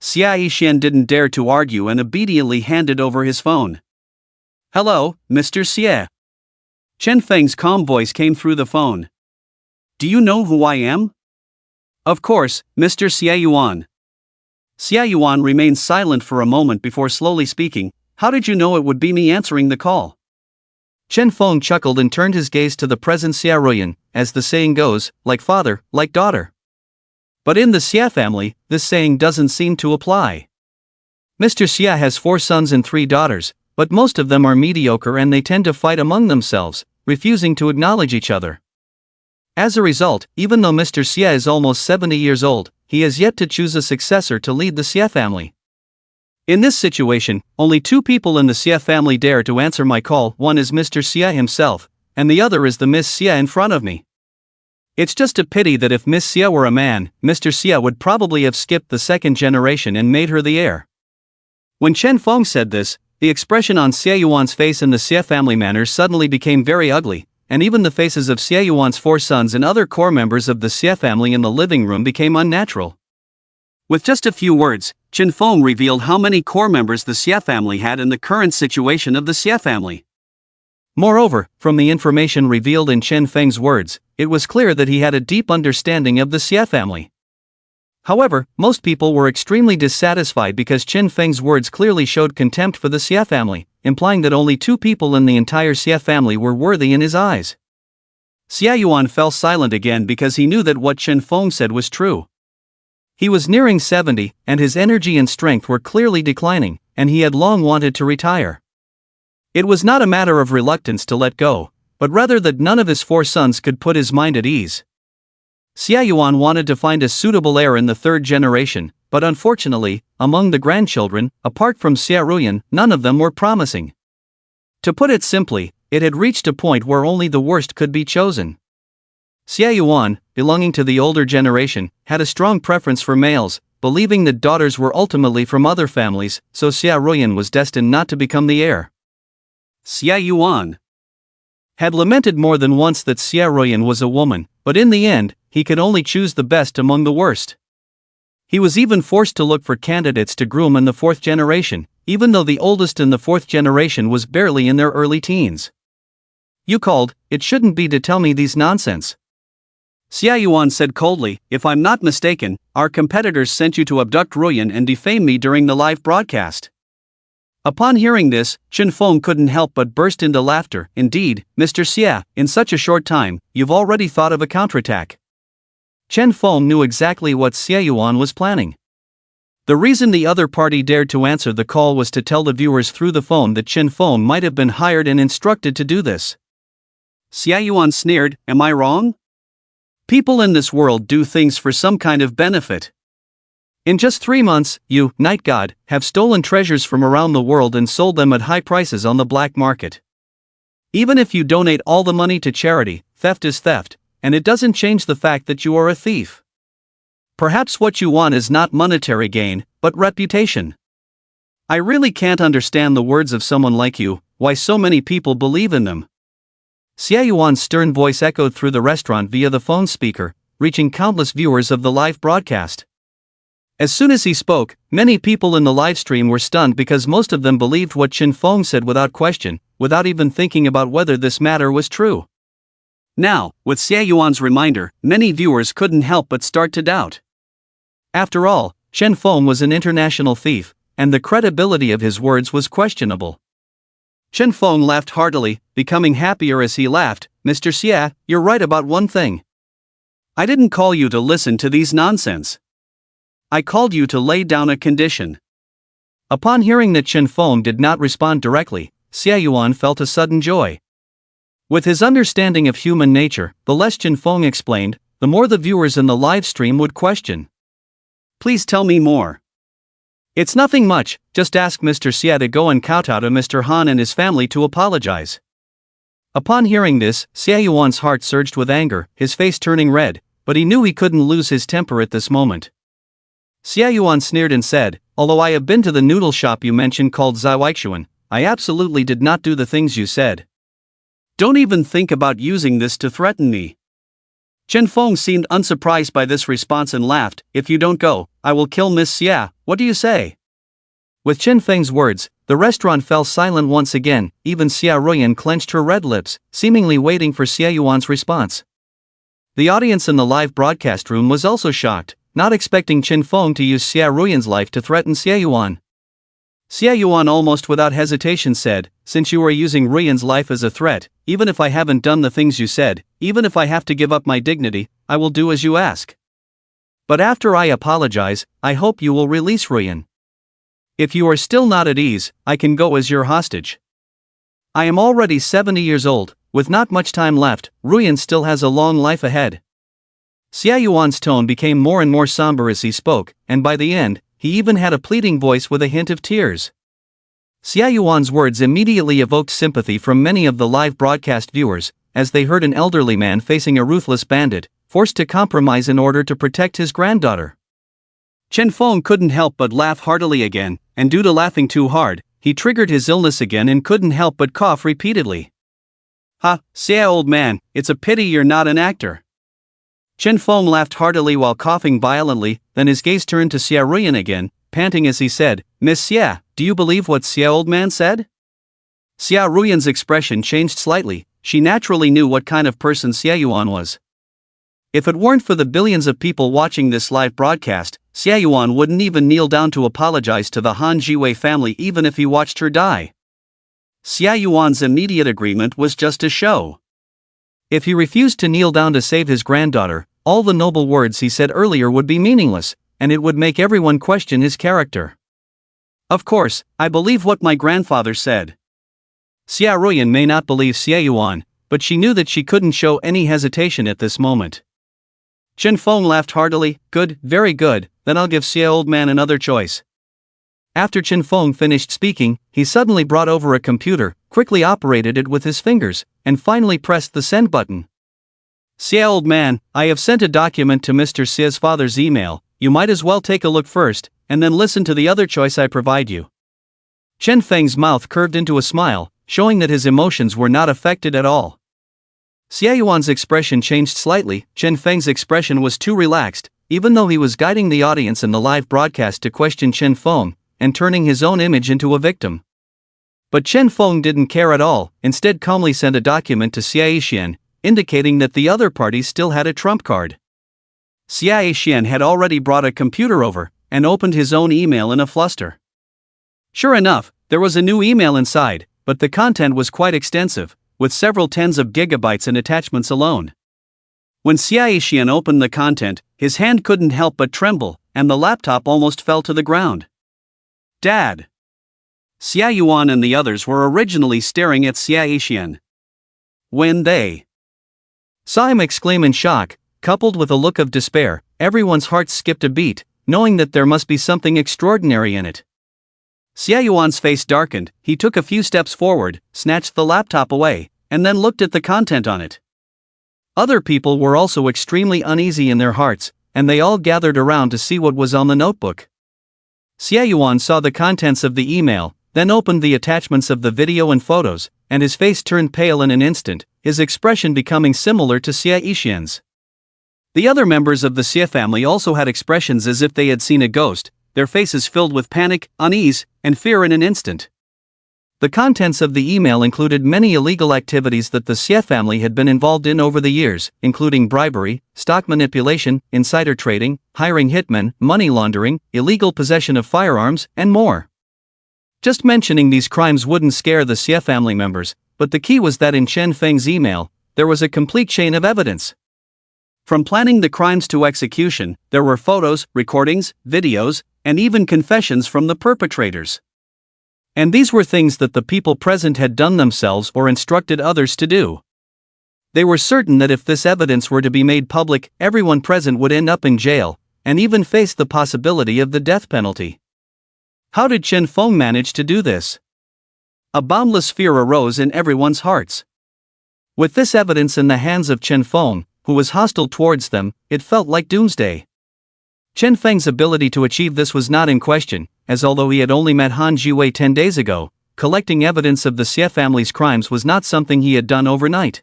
Xie Yixian didn't dare to argue and obediently handed over his phone. "Hello, Mr. Xie." Chen Feng's calm voice came through the phone. "Do you know who I am?" Of course, Mr. Xie Yuan. Xie Yuan remained silent for a moment before slowly speaking. How did you know it would be me answering the call? Chen Feng chuckled and turned his gaze to the present Xie Ruyan, as the saying goes, like father, like daughter. But in the Xie family, this saying doesn't seem to apply. Mr. Xie has 4 sons and 3 daughters, but most of them are mediocre and they tend to fight among themselves, refusing to acknowledge each other. As a result, even though Mr. Xie is almost 70 years old, he has yet to choose a successor to lead the Xie family. In this situation, only 2 people in the Xie family dare to answer my call. One is Mr. Xie himself, and the other is the Miss Xie in front of me. It's just a pity that if Miss Xie were a man, Mr. Xie would probably have skipped the 2nd generation and made her the heir. When Chen Feng said this, the expression on Xie Yuan's face in the Xie family manners suddenly became very ugly, and even the faces of Xie Yuan's 4 sons and other core members of the Xie family in the living room became unnatural. With just a few words, Chen Feng revealed how many core members the Xie family had in the current situation of the Xie family. Moreover, from the information revealed in Chen Feng's words, it was clear that he had a deep understanding of the Xie family. However, most people were extremely dissatisfied because Chen Feng's words clearly showed contempt for the Xie family, implying that only 2 people in the entire Xie family were worthy in his eyes. Xie Yuan fell silent again because he knew that what Chen Feng said was true. He was nearing 70, and his energy and strength were clearly declining, and he had long wanted to retire. It was not a matter of reluctance to let go, but rather that none of his 4 sons could put his mind at ease. Xie Yuan wanted to find a suitable heir in the 3rd generation, but unfortunately, among the grandchildren, apart from Xie Ruyan, none of them were promising. To put it simply, it had reached a point where only the worst could be chosen. Xie Yuan, belonging to the older generation, had a strong preference for males, believing that daughters were ultimately from other families, so Xie Ruyan was destined not to become the heir. Xie Yuan had lamented more than once that Xie Ruyan was a woman, but in the end, he could only choose the best among the worst. He was even forced to look for candidates to groom in the 4th generation, even though the oldest in the 4th generation was barely in their early teens. You called, it shouldn't be to tell me these nonsense. Xie Yuan said coldly, if I'm not mistaken, our competitors sent you to abduct Ruyan and defame me during the live broadcast. Upon hearing this, Chen Feng couldn't help but burst into laughter. Indeed, Mr. Xie, in such a short time, you've already thought of a counterattack. Chen Feng knew exactly what Xie Yuan was planning. The reason the other party dared to answer the call was to tell the viewers through the phone that Chen Feng might have been hired and instructed to do this. Xie Yuan sneered, am I wrong? People in this world do things for some kind of benefit. In just 3 months, you, Night God, have stolen treasures from around the world and sold them at high prices on the black market. Even if you donate all the money to charity, theft is theft, and it doesn't change the fact that you are a thief. Perhaps what you want is not monetary gain, but reputation. I really can't understand the words of someone like you, why so many people believe in them. Xie Yuan's stern voice echoed through the restaurant via the phone speaker, reaching countless viewers of the live broadcast. As soon as he spoke, many people in the live stream were stunned because most of them believed what Chen Feng said without question, without even thinking about whether this matter was true. Now, with Xie Yuan's reminder, many viewers couldn't help but start to doubt. After all, Chen Feng was an international thief, and the credibility of his words was questionable. Chen Feng laughed heartily, becoming happier as he laughed. Mr. Xie, you're right about one thing. I didn't call you to listen to these nonsense. I called you to lay down a condition. Upon hearing that Chen Feng did not respond directly, Xie Yuan felt a sudden joy. With his understanding of human nature, the less Chen Feng explained, the more the viewers in the live stream would question. Please tell me more. It's nothing much, just ask Mr. Xie to go and kowtow to Mr. Han and his family to apologize. Upon hearing this, Xie Yuan's heart surged with anger, his face turning red, but he knew he couldn't lose his temper at this moment. Xie Yuan sneered and said, although I have been to the noodle shop you mentioned called Zaiwaixuan, I absolutely did not do the things you said. Don't even think about using this to threaten me. Chen Feng seemed unsurprised by this response and laughed, if you don't go, I will kill Miss Xie, what do you say? With Chen Feng's words, the restaurant fell silent once again, even Xie Ruyan clenched her red lips, seemingly waiting for Xie Yuan's response. The audience in the live broadcast room was also shocked, not expecting Chen Feng to use Xia Ruyan's life to threaten Xia Yuan. Xia Yuan almost without hesitation said, "Since you are using Ruyan's life as a threat, even if I haven't done the things you said, even if I have to give up my dignity, I will do as you ask. But after I apologize, I hope you will release Ruyan. If you are still not at ease, I can go as your hostage. I am already 70 years old, with not much time left. Ruyan still has a long life ahead." Xia Yuan's tone became more and more somber as he spoke, and by the end, he even had a pleading voice with a hint of tears. Xia Yuan's words immediately evoked sympathy from many of the live broadcast viewers, as they heard an elderly man facing a ruthless bandit, forced to compromise in order to protect his granddaughter. Chen Feng couldn't help but laugh heartily again, and due to laughing too hard, he triggered his illness again and couldn't help but cough repeatedly. "Ha, Xia old man, it's a pity you're not an actor." Chen Feng laughed heartily while coughing violently, then his gaze turned to Xia Ruyan again, panting as he said, "Miss Xia, do you believe what Xia old man said?" Xia Ruyan's expression changed slightly. She naturally knew what kind of person Xia Yuan was. If it weren't for the billions of people watching this live broadcast, Xia Yuan wouldn't even kneel down to apologize to the Han Jiwei family even if he watched her die. Xia Yuan's immediate agreement was just a show. If he refused to kneel down to save his granddaughter, all the noble words he said earlier would be meaningless, and it would make everyone question his character. "Of course, I believe what my grandfather said." Xia Ruyan may not believe Xia Yuan, but she knew that she couldn't show any hesitation at this moment. Chen Feng laughed heartily. "Good, very good, then I'll give Xia old man another choice." After Chen Feng finished speaking, he suddenly brought over a computer, quickly operated it with his fingers, and finally pressed the send button. "Xia old man, I have sent a document to Mr. Xia's father's email. You might as well take a look first, and then listen to the other choice I provide you." Chen Feng's mouth curved into a smile, showing that his emotions were not affected at all. Xia Yuan's expression changed slightly. Chen Feng's expression was too relaxed, even though he was guiding the audience in the live broadcast to question Chen Feng, and turning his own image into a victim. But Chen Feng didn't care at all, instead calmly sent a document to Xia Yixian, indicating that the other party still had a trump card. Xia Yixian had already brought a computer over, and opened his own email in a fluster. Sure enough, there was a new email inside, but the content was quite extensive, with several tens of gigabytes and attachments alone. When Xia Yixian opened the content, his hand couldn't help but tremble, and the laptop almost fell to the ground. "Dad!" Xia Yuan and the others were originally staring at Xia Yixian. When they saw him exclaim in shock, coupled with a look of despair, everyone's hearts skipped a beat, knowing that there must be something extraordinary in it. Xia Yuan's face darkened. He took a few steps forward, snatched the laptop away, and then looked at the content on it. Other people were also extremely uneasy in their hearts, and they all gathered around to see what was on the notebook. Xia Yuan saw the contents of the email, then opened the attachments of the video and photos, and his face turned pale in an instant, his expression becoming similar to Xia Yixian's. The other members of the Xia family also had expressions as if they had seen a ghost, their faces filled with panic, unease, and fear in an instant. The contents of the email included many illegal activities that the Xia family had been involved in over the years, including bribery, stock manipulation, insider trading, hiring hitmen, money laundering, illegal possession of firearms, and more. Just mentioning these crimes wouldn't scare the Xia family members, but the key was that in Chen Feng's email, there was a complete chain of evidence. From planning the crimes to execution, there were photos, recordings, videos, and even confessions from the perpetrators. And these were things that the people present had done themselves or instructed others to do. They were certain that if this evidence were to be made public, everyone present would end up in jail, and even face the possibility of the death penalty. How did Chen Feng manage to do this? A boundless fear arose in everyone's hearts. With this evidence in the hands of Chen Feng, who was hostile towards them, it felt like doomsday. Chen Feng's ability to achieve this was not in question, as although he had only met Han Jiwei 10 days ago, collecting evidence of the Xia family's crimes was not something he had done overnight.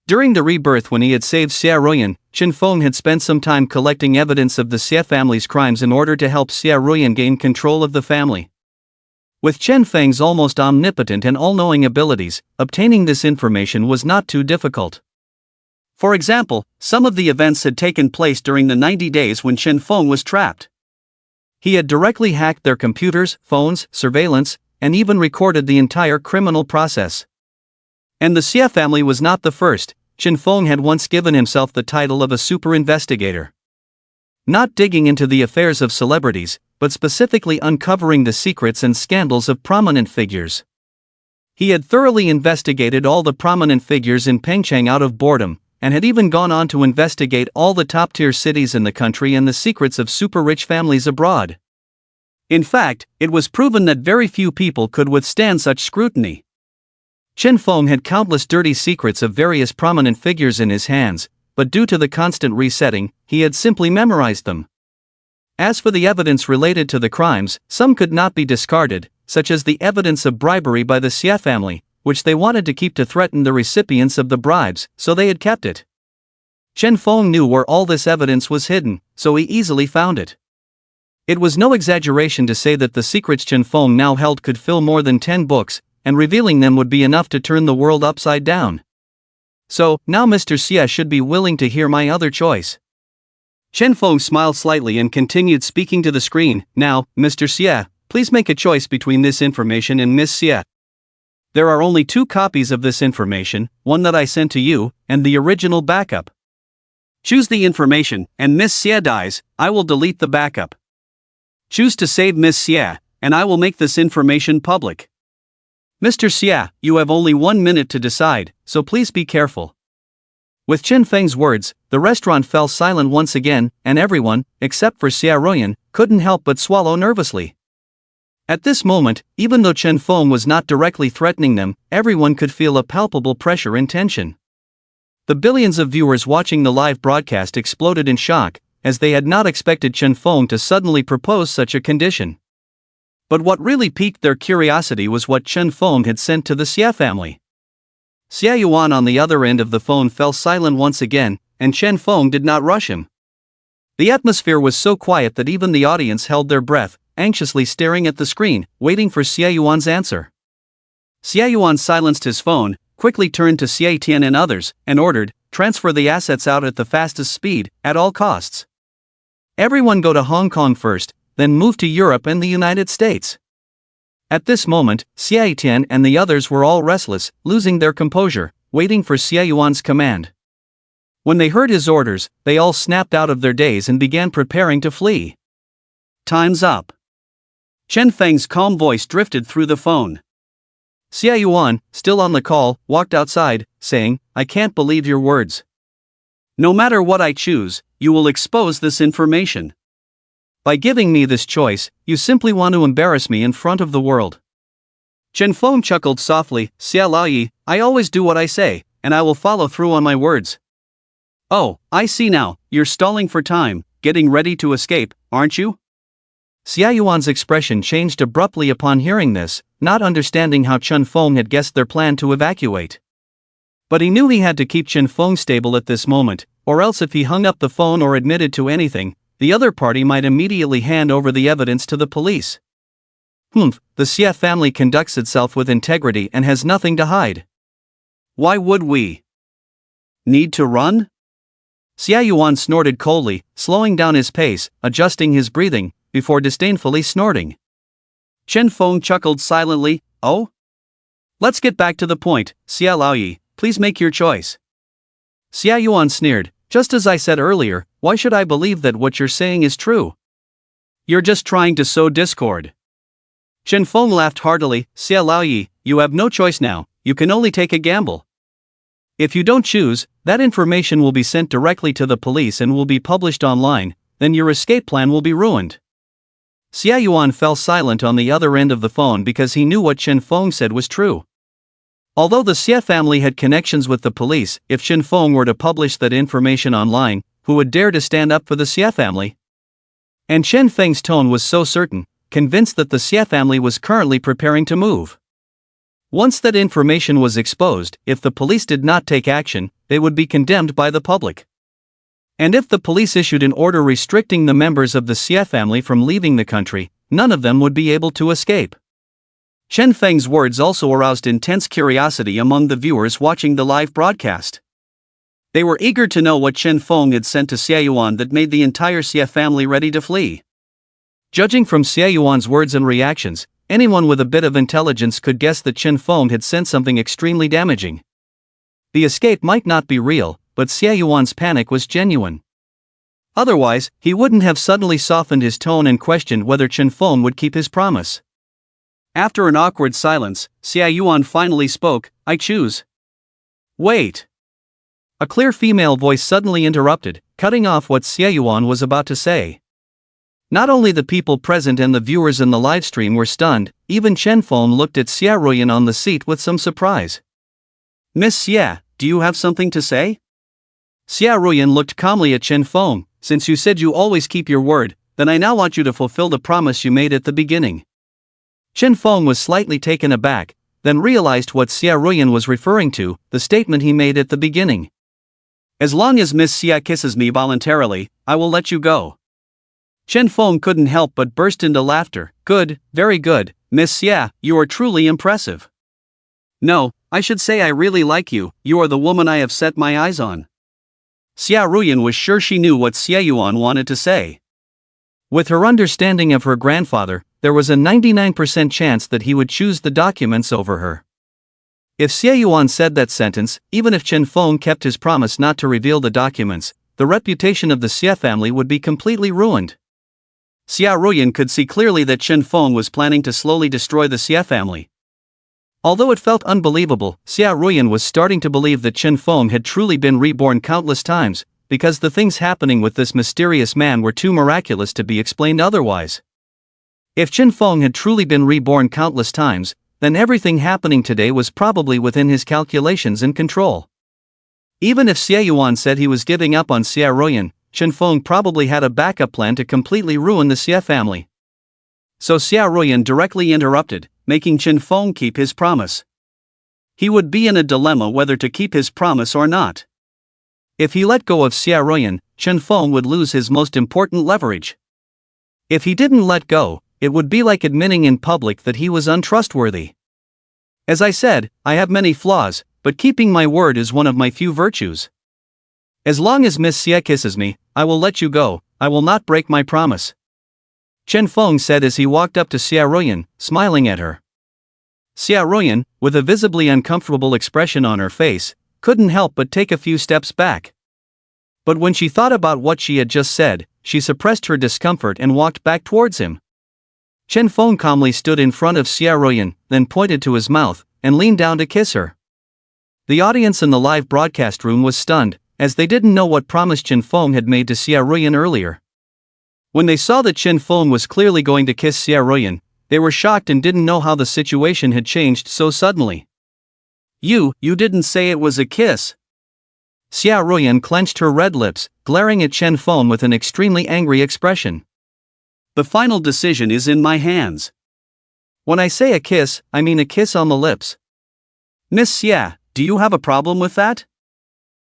During the rebirth when he had saved Xia Ruyan, Chen Feng had spent some time collecting evidence of the Xia family's crimes in order to help Xia Ruyan gain control of the family. With Chen Feng's almost omnipotent and all-knowing abilities, obtaining this information was not too difficult. For example, some of the events had taken place during the 90 days when Chen Feng was trapped. He had directly hacked their computers, phones, surveillance, and even recorded the entire criminal process. And the Xie family was not the first. Chen Feng had once given himself the title of a super investigator. Not digging into the affairs of celebrities, but specifically uncovering the secrets and scandals of prominent figures. He had thoroughly investigated all the prominent figures in Pengcheng out of boredom, and had even gone on to investigate all the top-tier cities in the country and the secrets of super-rich families abroad. In fact, it was proven that very few people could withstand such scrutiny. Chen Feng had countless dirty secrets of various prominent figures in his hands, but due to the constant resetting, he had simply memorized them. As for the evidence related to the crimes, some could not be discarded, such as the evidence of bribery by the Xie family, which they wanted to keep to threaten the recipients of the bribes, so they had kept it. Chen Feng knew where all this evidence was hidden, so he easily found it. It was no exaggeration to say that the secrets Chen Feng now held could fill more than 10 books, and revealing them would be enough to turn the world upside down. So, now Mr. Xie should be willing to hear my other choice. Chen Feng smiled slightly and continued speaking to the screen. Now, Mr. Xie, please make a choice between this information and Miss Xie. There are only 2 copies of this information, one that I sent to you, and the original backup. Choose the information, and Miss Xie dies, I will delete the backup. Choose to save Miss Xie, and I will make this information public. Mr. Xie, you have only 1 minute to decide, so please be careful. With Chen Feng's words, the restaurant fell silent once again, and everyone, except for Xie Ruoyan, couldn't help but swallow nervously. At this moment, even though Chen Feng was not directly threatening them, everyone could feel a palpable pressure and tension. The billions of viewers watching the live broadcast exploded in shock, as they had not expected Chen Feng to suddenly propose such a condition. But what really piqued their curiosity was what Chen Feng had sent to the Xie family. Xie Yuan on the other end of the phone fell silent once again, and Chen Feng did not rush him. The atmosphere was so quiet that even the audience held their breath, anxiously staring at the screen, waiting for Xie Yuan's answer. Xie Yuan silenced his phone, quickly turned to Xie Tian and others, and ordered, transfer the assets out at the fastest speed, at all costs. Everyone go to Hong Kong first, then move to Europe and the United States. At this moment, Xie Tian and the others were all restless, losing their composure, waiting for Xie Yuan's command. When they heard his orders, they all snapped out of their daze and began preparing to flee. Time's up. Chen Feng's calm voice drifted through the phone. Xie Yuan, still on the call, walked outside, saying, I can't believe your words. No matter what I choose, you will expose this information. By giving me this choice, you simply want to embarrass me in front of the world. Chen Feng chuckled softly, Xie Laoyi, I always do what I say, and I will follow through on my words. Oh, I see now, you're stalling for time, getting ready to escape, aren't you? Xie Yuan's expression changed abruptly upon hearing this, not understanding how Chen Feng had guessed their plan to evacuate. But he knew he had to keep Chen Feng stable at this moment, or else if he hung up the phone or admitted to anything, the other party might immediately hand over the evidence to the police. The Xie family conducts itself with integrity and has nothing to hide. Why would we need to run? Xie Yuan snorted coldly, slowing down his pace, adjusting his breathing, before disdainfully snorting. Chen Feng chuckled silently, oh? Let's get back to the point, Xie Laoyi, please make your choice. Xie Yuan sneered, just as I said earlier, why should I believe that what you're saying is true? You're just trying to sow discord. Chen Feng laughed heartily, Xie Laoyi, you have no choice now, you can only take a gamble. If you don't choose, that information will be sent directly to the police and will be published online, then your escape plan will be ruined. Xie Yuan fell silent on the other end of the phone because he knew what Chen Feng said was true. Although the Xie family had connections with the police, if Chen Feng were to publish that information online, who would dare to stand up for the Xie family? And Chen Feng's tone was so certain, convinced that the Xie family was currently preparing to move. Once that information was exposed, if the police did not take action, they would be condemned by the public. And if the police issued an order restricting the members of the Xie family from leaving the country, none of them would be able to escape. Chen Feng's words also aroused intense curiosity among the viewers watching the live broadcast. They were eager to know what Chen Feng had sent to Xie Yuan that made the entire Xie family ready to flee. Judging from Xie Yuan's words and reactions, anyone with a bit of intelligence could guess that Chen Feng had sent something extremely damaging. The escape might not be real, but Xie Yuan's panic was genuine. Otherwise, he wouldn't have suddenly softened his tone and questioned whether Chen Feng would keep his promise. After an awkward silence, Xie Yuan finally spoke, "I choose." "Wait." A clear female voice suddenly interrupted, cutting off what Xie Yuan was about to say. Not only the people present and the viewers in the livestream were stunned, even Chen Feng looked at Xie Ruyan on the seat with some surprise. "Miss Xie, do you have something to say?" Xie Ruyan looked calmly at Chen Feng. "Since you said you always keep your word, then I now want you to fulfill the promise you made at the beginning." Chen Feng was slightly taken aback, then realized what Xie Ruyan was referring to, the statement he made at the beginning. "As long as Miss Xie kisses me voluntarily, I will let you go." Chen Feng couldn't help but burst into laughter. "Good, very good, Miss Xie, you are truly impressive." "No, I should say I really like you, you are the woman I have set my eyes on." Xie Ruyan was sure she knew what Xie Yuan wanted to say. With her understanding of her grandfather, there was a 99% chance that he would choose the documents over her. If Xie Yuan said that sentence, even if Chen Feng kept his promise not to reveal the documents, the reputation of the Xie family would be completely ruined. Xie Ruyan could see clearly that Chen Feng was planning to slowly destroy the Xie family. Although it felt unbelievable, Xie Ruyan was starting to believe that Chen Feng had truly been reborn countless times, because the things happening with this mysterious man were too miraculous to be explained otherwise. If Chen Feng had truly been reborn countless times, then everything happening today was probably within his calculations and control. Even if Xie Yuan said he was giving up on Xie Ruyan, Chen Feng probably had a backup plan to completely ruin the Xie family. So Xie Ruyan directly interrupted, making Chen Feng keep his promise. He would be in a dilemma whether to keep his promise or not. If he let go of Xie Ruyan, Chen Feng would lose his most important leverage. If he didn't let go, it would be like admitting in public that he was untrustworthy. As I said, I have many flaws, but keeping my word is one of my few virtues. As long as Miss Xie kisses me, I will let you go, I will not break my promise. Chen Feng said as he walked up to Xie Ruyan, smiling at her. Xie Ruyan, with a visibly uncomfortable expression on her face, couldn't help but take a few steps back. But when she thought about what she had just said, she suppressed her discomfort and walked back towards him. Chen Feng calmly stood in front of Xie Ruyan, then pointed to his mouth, and leaned down to kiss her. The audience in the live broadcast room was stunned, as they didn't know what promise Chen Feng had made to Xie Ruyan earlier. When they saw that Chen Feng was clearly going to kiss Xie Ruyan, they were shocked and didn't know how the situation had changed so suddenly. You didn't say it was a kiss." Xie Ruyan clenched her red lips, glaring at Chen Feng with an extremely angry expression. "The final decision is in my hands. When I say a kiss, I mean a kiss on the lips. Miss Xie, do you have a problem with that?"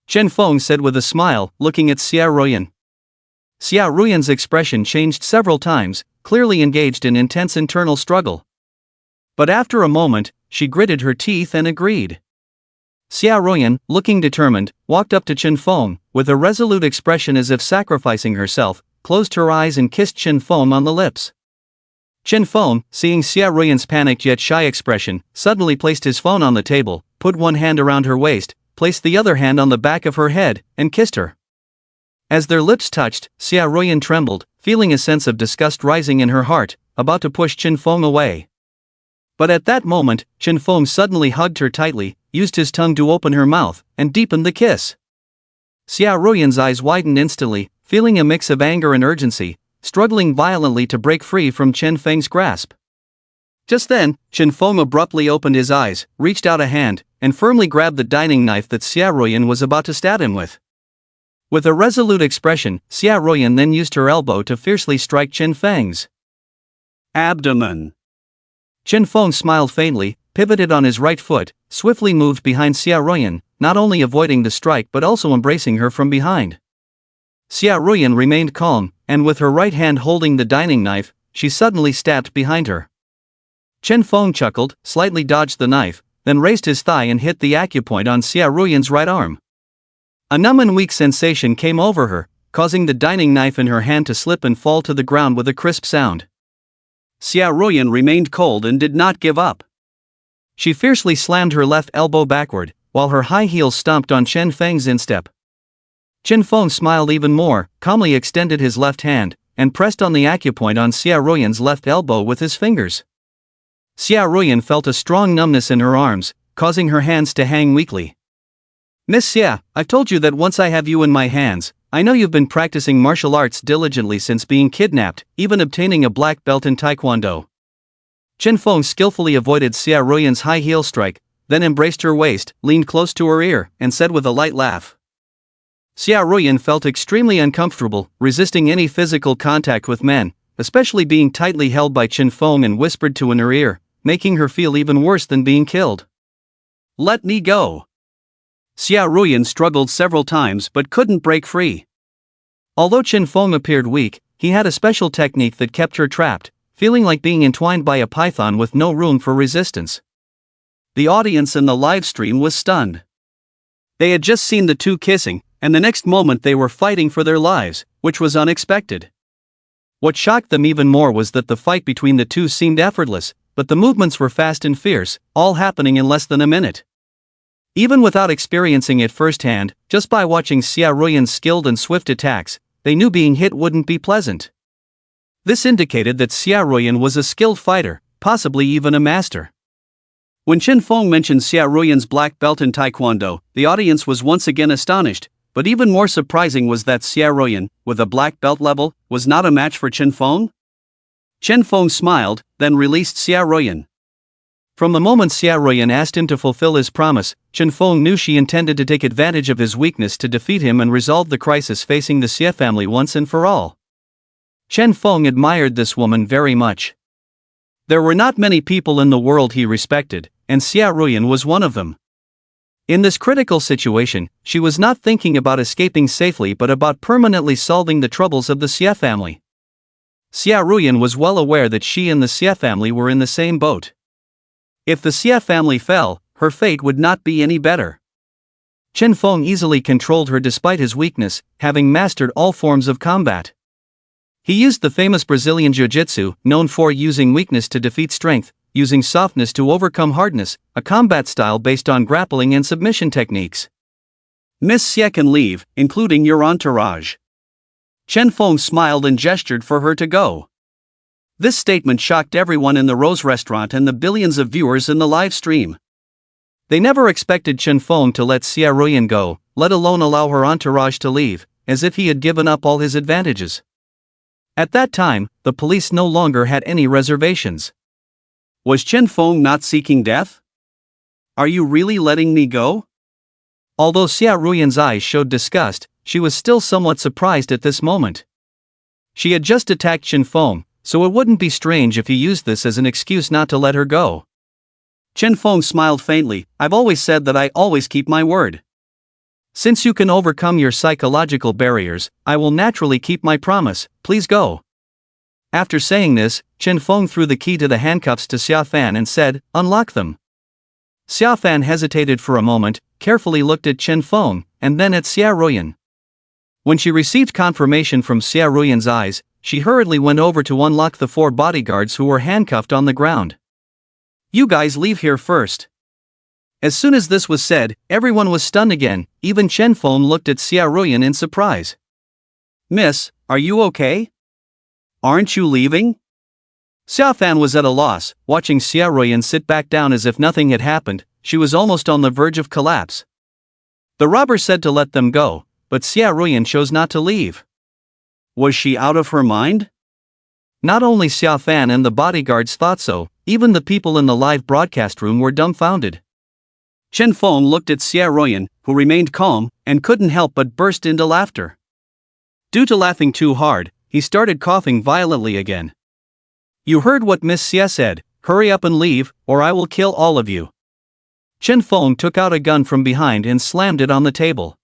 Chen Feng said with a smile, looking at Xie Ruyan. Xie Ruyan's expression changed several times, clearly engaged in intense internal struggle. But after a moment, she gritted her teeth and agreed. Xie Ruyan, looking determined, walked up to Chen Feng, with a resolute expression as if sacrificing herself, closed her eyes and kissed Chen Feng on the lips. Chen Feng, seeing Xie Ruyan's panicked yet shy expression, suddenly placed his phone on the table, put one hand around her waist, placed the other hand on the back of her head, and kissed her. As their lips touched, Xie Ruyan trembled, feeling a sense of disgust rising in her heart, about to push Chen Feng away. But at that moment, Chen Feng suddenly hugged her tightly, used his tongue to open her mouth, and deepened the kiss. Xie Ruyan's eyes widened instantly, feeling a mix of anger and urgency, struggling violently to break free from Chen Feng's grasp. Just then, Chen Feng abruptly opened his eyes, reached out a hand, and firmly grabbed the dining knife that Xie Ruyan was about to stab him with. With a resolute expression, Xie Ruyan then used her elbow to fiercely strike Chen Feng's abdomen. Chen Feng smiled faintly, pivoted on his right foot, swiftly moved behind Xie Ruyan, not only avoiding the strike but also embracing her from behind. Xie Ruyan remained calm, and with her right hand holding the dining knife, she suddenly stabbed behind her. Chen Feng chuckled, slightly dodged the knife, then raised his thigh and hit the acupoint on Xie Ruyan's right arm. A numb and weak sensation came over her, causing the dining knife in her hand to slip and fall to the ground with a crisp sound. Xia Ruoyan remained cold and did not give up. She fiercely slammed her left elbow backward, while her high heels stomped on Chen Feng's instep. Chen Feng smiled even more, calmly extended his left hand, and pressed on the acupoint on Xia Ruoyan's left elbow with his fingers. Xia Ruoyan felt a strong numbness in her arms, causing her hands to hang weakly. Miss Xia, I've told you that once I have you in my hands, I know you've been practicing martial arts diligently since being kidnapped, even obtaining a black belt in Taekwondo. Chen Feng skillfully avoided Xia Ruoyan's high heel strike, then embraced her waist, leaned close to her ear, and said with a light laugh. Xia Ruoyan felt extremely uncomfortable, resisting any physical contact with men, especially being tightly held by Chen Feng, and whispered to in her ear, making her feel even worse than being killed. Let me go. Xia Ruoyan struggled several times but couldn't break free. Although Chen Feng appeared weak, he had a special technique that kept her trapped, feeling like being entwined by a python with no room for resistance. The audience in the live stream was stunned. They had just seen the two kissing, and the next moment they were fighting for their lives, which was unexpected. What shocked them even more was that the fight between the two seemed effortless, but the movements were fast and fierce, all happening in less than a minute. Even without experiencing it firsthand, just by watching Xia Ruoyan's skilled and swift attacks, they knew being hit wouldn't be pleasant. This indicated that Xia Ruoyan was a skilled fighter, possibly even a master. When Chen Feng mentioned Xia Ruoyan's black belt in Taekwondo, the audience was once again astonished, but even more surprising was that Xia Ruoyan, with a black belt level, was not a match for Chen Feng. Chen Feng smiled, then released Xia Ruoyan. From the moment Xia Ruoyan asked him to fulfill his promise, Chen Feng knew she intended to take advantage of his weakness to defeat him and resolve the crisis facing the Xia family once and for all. Chen Feng admired this woman very much. There were not many people in the world he respected, and Xia Ruoyan was one of them. In this critical situation, she was not thinking about escaping safely but about permanently solving the troubles of the Xia family. Xia Ruoyan was well aware that she and the Xia family were in the same boat. If the Xia family fell, her fate would not be any better. Chen Feng easily controlled her despite his weakness, having mastered all forms of combat. He used the famous Brazilian jiu-jitsu, known for using weakness to defeat strength, using softness to overcome hardness, a combat style based on grappling and submission techniques. Miss Xie can leave, including your entourage. Chen Feng smiled and gestured for her to go. This statement shocked everyone in the Rose restaurant and the billions of viewers in the live stream. They never expected Chen Feng to let Xia Ruoyan go, let alone allow her entourage to leave, as if he had given up all his advantages. At that time, the police no longer had any reservations. Was Chen Feng not seeking death? Are you really letting me go? Although Xia Ruoyan's eyes showed disgust, she was still somewhat surprised at this moment. She had just attacked Chen Feng, so it wouldn't be strange if he used this as an excuse not to let her go. Chen Feng smiled faintly. I've always said that I always keep my word. Since you can overcome your psychological barriers, I will naturally keep my promise, please go. After saying this, Chen Feng threw the key to the handcuffs to Xia Fan and said, unlock them. Xia Fan hesitated for a moment, carefully looked at Chen Feng, and then at Xia Ruoyan. When she received confirmation from Xia Ruoyan's eyes, she hurriedly went over to unlock the 4 bodyguards who were handcuffed on the ground. You guys leave here first. As soon as this was said, everyone was stunned again, even Chen Feng looked at Xia Ruoyan in surprise. Miss, are you okay? Aren't you leaving? Xia Fan was at a loss, watching Xia Ruoyan sit back down as if nothing had happened. She was almost on the verge of collapse. The robber said to let them go, but Xia Ruoyan chose not to leave. Was she out of her mind? Not only Xia Fan and the bodyguards thought so, even the people in the live broadcast room were dumbfounded. Chen Feng looked at Xia Ruoyan, who remained calm, and couldn't help but burst into laughter. Due to laughing too hard, he started coughing violently again. You heard what Miss Xia said, hurry up and leave, or I will kill all of you. Chen Feng took out a gun from behind and slammed it on the table.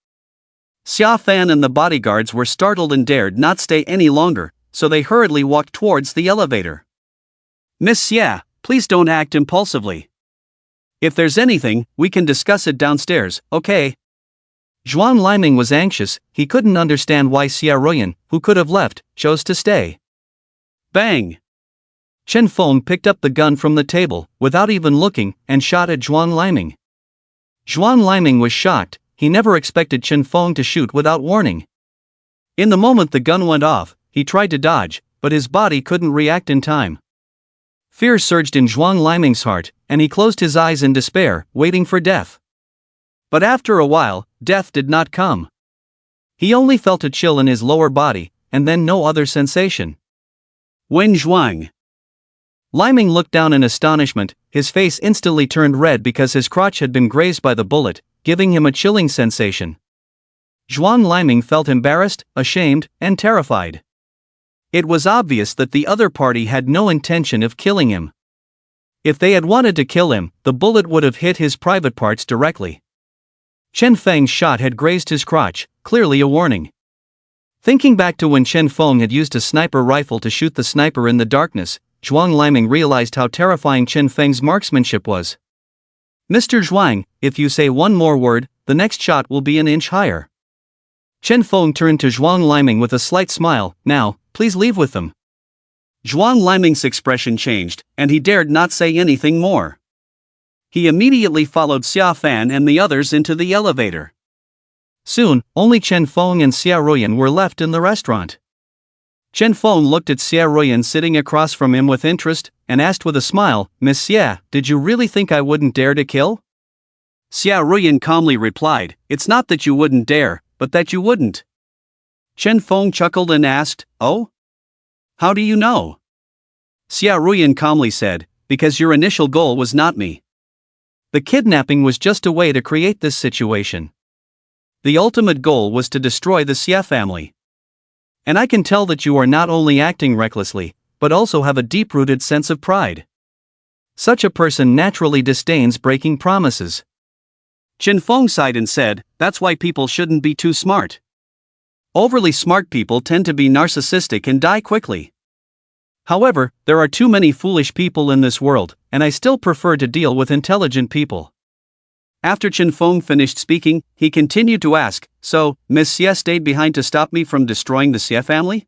Xia Fan and the bodyguards were startled and dared not stay any longer, so they hurriedly walked towards the elevator. Miss Xia, please don't act impulsively. If there's anything, we can discuss it downstairs, okay? Zhuang Liming was anxious. He couldn't understand why Xia Ruyan, who could have left, chose to stay. Bang! Chen Feng picked up the gun from the table, without even looking, and shot at Zhuang Liming. Zhuang Liming was shocked. He never expected Chen Feng to shoot without warning. In the moment the gun went off, he tried to dodge, but his body couldn't react in time. Fear surged in Zhuang Liming's heart, and he closed his eyes in despair, waiting for death. But after a while, death did not come. He only felt a chill in his lower body, and then no other sensation. Wen Zhuang. Liming looked down in astonishment. His face instantly turned red because his crotch had been grazed by the bullet, giving him a chilling sensation. Zhuang Liming felt embarrassed, ashamed, and terrified. It was obvious that the other party had no intention of killing him. If they had wanted to kill him, the bullet would have hit his private parts directly. Chen Feng's shot had grazed his crotch, clearly a warning. Thinking back to when Chen Feng had used a sniper rifle to shoot the sniper in the darkness, Zhuang Liming realized how terrifying Chen Feng's marksmanship was. "Mr. Zhuang, if you say one more word, the next shot will be an inch higher." Chen Feng turned to Zhuang Liming with a slight smile. "Now, please leave with them." Zhuang Liming's expression changed, and he dared not say anything more. He immediately followed Xia Fan and the others into the elevator. Soon, only Chen Feng and Xia Ruyan were left in the restaurant. Chen Feng looked at Xia Ruyan sitting across from him with interest, and asked with a smile, "Miss Xia, did you really think I wouldn't dare to kill?" Xia Ruyan calmly replied, "It's not that you wouldn't dare, but that you wouldn't." Chen Feng chuckled and asked, "Oh? How do you know?" Xia Ruyan calmly said, "Because your initial goal was not me. The kidnapping was just a way to create this situation. The ultimate goal was to destroy the Xia family. And I can tell that you are not only acting recklessly, but also have a deep-rooted sense of pride. Such a person naturally disdains breaking promises." Chen Feng sighed and said, "That's why people shouldn't be too smart. Overly smart people tend to be narcissistic and die quickly. However, there are too many foolish people in this world, and I still prefer to deal with intelligent people." After Chen Feng finished speaking, he continued to ask, "So, Miss Xia stayed behind to stop me from destroying the Xia family?"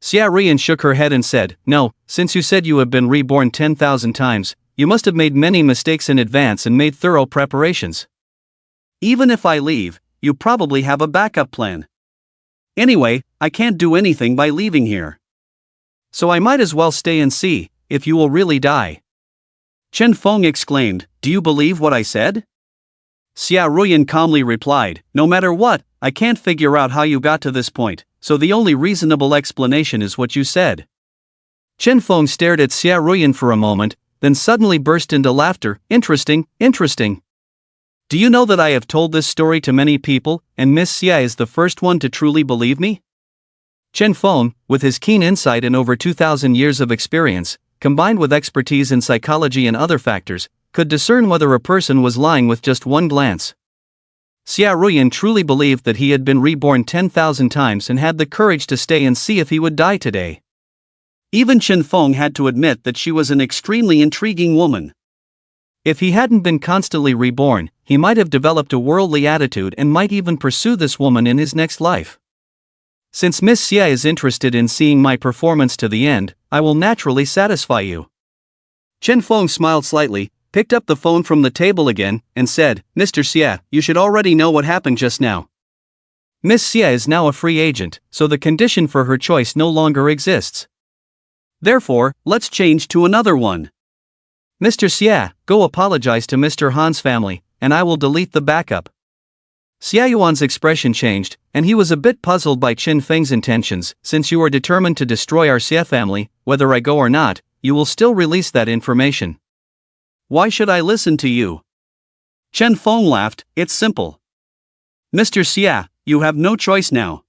Xia Ruyan shook her head and said, "No, since you said you have been reborn 10,000 times, you must have made many mistakes in advance and made thorough preparations. Even if I leave, you probably have a backup plan. Anyway, I can't do anything by leaving here. So I might as well stay and see if you will really die." Chen Feng exclaimed, "Do you believe what I said?" Xia Ruyan calmly replied, "No matter what, I can't figure out how you got to this point, so the only reasonable explanation is what you said." Chen Feng stared at Xia Ruyan for a moment, then suddenly burst into laughter. "Interesting, interesting. Do you know that I have told this story to many people, and Miss Xia is the first one to truly believe me?" Chen Feng, with his keen insight and over 2,000 years of experience, combined with expertise in psychology and other factors, could discern whether a person was lying with just one glance. Xia Ruyan truly believed that he had been reborn 10,000 times and had the courage to stay and see if he would die today. Even Chen Feng had to admit that she was an extremely intriguing woman. If he hadn't been constantly reborn, he might have developed a worldly attitude and might even pursue this woman in his next life. Since Miss Xia is interested in seeing my performance to the end, I will naturally satisfy you." Chen Feng smiled slightly, picked up the phone from the table again, and said, "Mr. Xia, you should already know what happened just now. Miss Xia is now a free agent, so the condition for her choice no longer exists. Therefore, let's change to another one. Mr. Xia, go apologize to Mr. Han's family, and I will delete the backup." Xia Yuan's expression changed, and he was a bit puzzled by Chen Feng's intentions. "Since you are determined to destroy our Xia family, whether I go or not, you will still release that information. Why should I listen to you?" Chen Feng laughed, "It's simple. Mr. Xia, you have no choice now.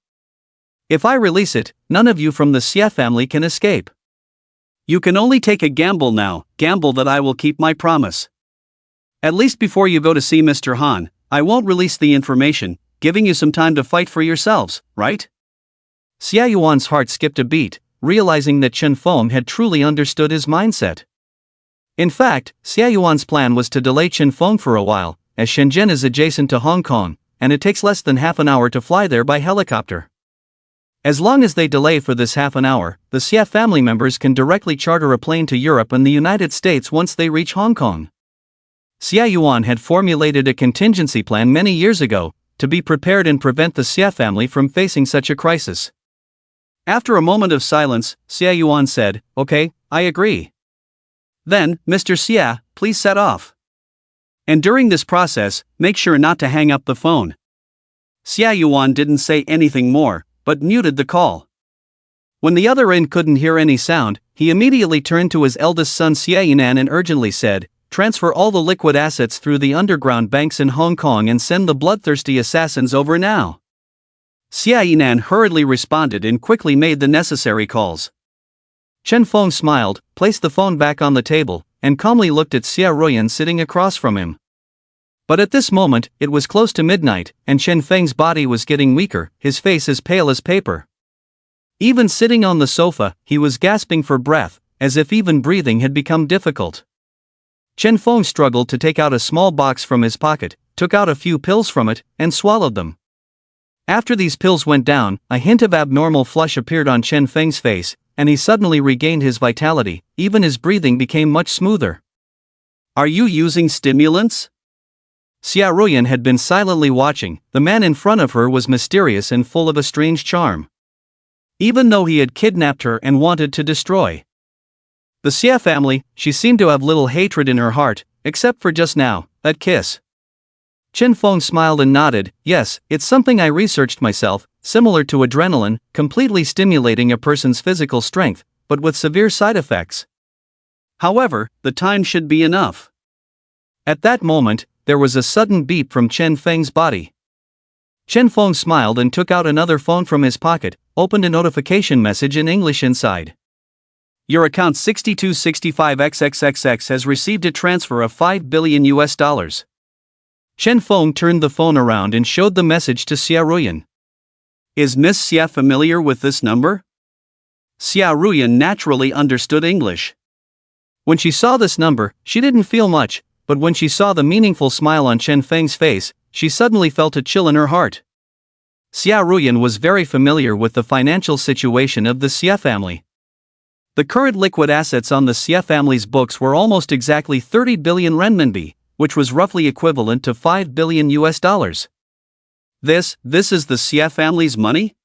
If I release it, none of you from the Xia family can escape. You can only take a gamble now, gamble that I will keep my promise. At least before you go to see Mr. Han, I won't release the information, giving you some time to fight for yourselves, right?" Xia Yuan's heart skipped a beat, realizing that Chen Feng had truly understood his mindset. In fact, Xia Yuan's plan was to delay Chen Feng for a while, as Shenzhen is adjacent to Hong Kong, and it takes less than half an hour to fly there by helicopter. As long as they delay for this half an hour, the Xia family members can directly charter a plane to Europe and the United States once they reach Hong Kong. Xia Yuan had formulated a contingency plan many years ago, to be prepared and prevent the Xia family from facing such a crisis. After a moment of silence, Xia Yuan said, "Okay, I agree. Then, Mr. Xia, please set off. And during this process, make sure not to hang up the phone." Xia Yuan didn't say anything more, but muted the call. When the other end couldn't hear any sound, he immediately turned to his eldest son Xia Yinan and urgently said, "Transfer all the liquid assets through the underground banks in Hong Kong and send the bloodthirsty assassins over now." Xia Yinan hurriedly responded and quickly made the necessary calls. Chen Feng smiled, placed the phone back on the table, and calmly looked at Xia Ruyan sitting across from him. But at this moment, it was close to midnight, and Chen Feng's body was getting weaker, his face as pale as paper. Even sitting on the sofa, he was gasping for breath, as if even breathing had become difficult. Chen Feng struggled to take out a small box from his pocket, took out a few pills from it, and swallowed them. After these pills went down, a hint of abnormal flush appeared on Chen Feng's face, and he suddenly regained his vitality, even his breathing became much smoother. "Are you using stimulants?" Xia Ruyan had been silently watching. The man in front of her was mysterious and full of a strange charm. Even though he had kidnapped her and wanted to destroy the Xia family, she seemed to have little hatred in her heart, except for just now, that kiss. Chen Feng smiled and nodded. "Yes, it's something I researched myself, similar to adrenaline, completely stimulating a person's physical strength, but with severe side effects. However, the time should be enough." At that moment, there was a sudden beep from Chen Feng's body. Chen Feng smiled and took out another phone from his pocket, opened a notification message in English inside. "Your account 6265XXXX has received a transfer of $5 billion US. Chen Feng turned the phone around and showed the message to Xia Ruyan. "Is Miss Xia familiar with this number?" Xia Ruyan naturally understood English. When she saw this number, she didn't feel much, but when she saw the meaningful smile on Chen Feng's face, she suddenly felt a chill in her heart. Xia Ruyan was very familiar with the financial situation of the Xia family. The current liquid assets on the Xia family's books were almost exactly 30 billion renminbi, which was roughly equivalent to $5 billion US. This is the Xia family's money?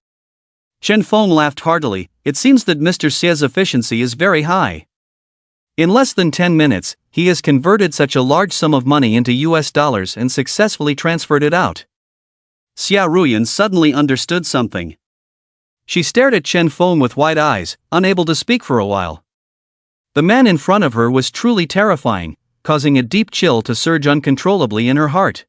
Chen Feng laughed heartily. "It seems that Mr. Xia's efficiency is very high. In less than 10 minutes, he has converted such a large sum of money into US dollars and successfully transferred it out." Xia Ruyan suddenly understood something. She stared at Chen Feng with wide eyes, unable to speak for a while. The man in front of her was truly terrifying, causing a deep chill to surge uncontrollably in her heart.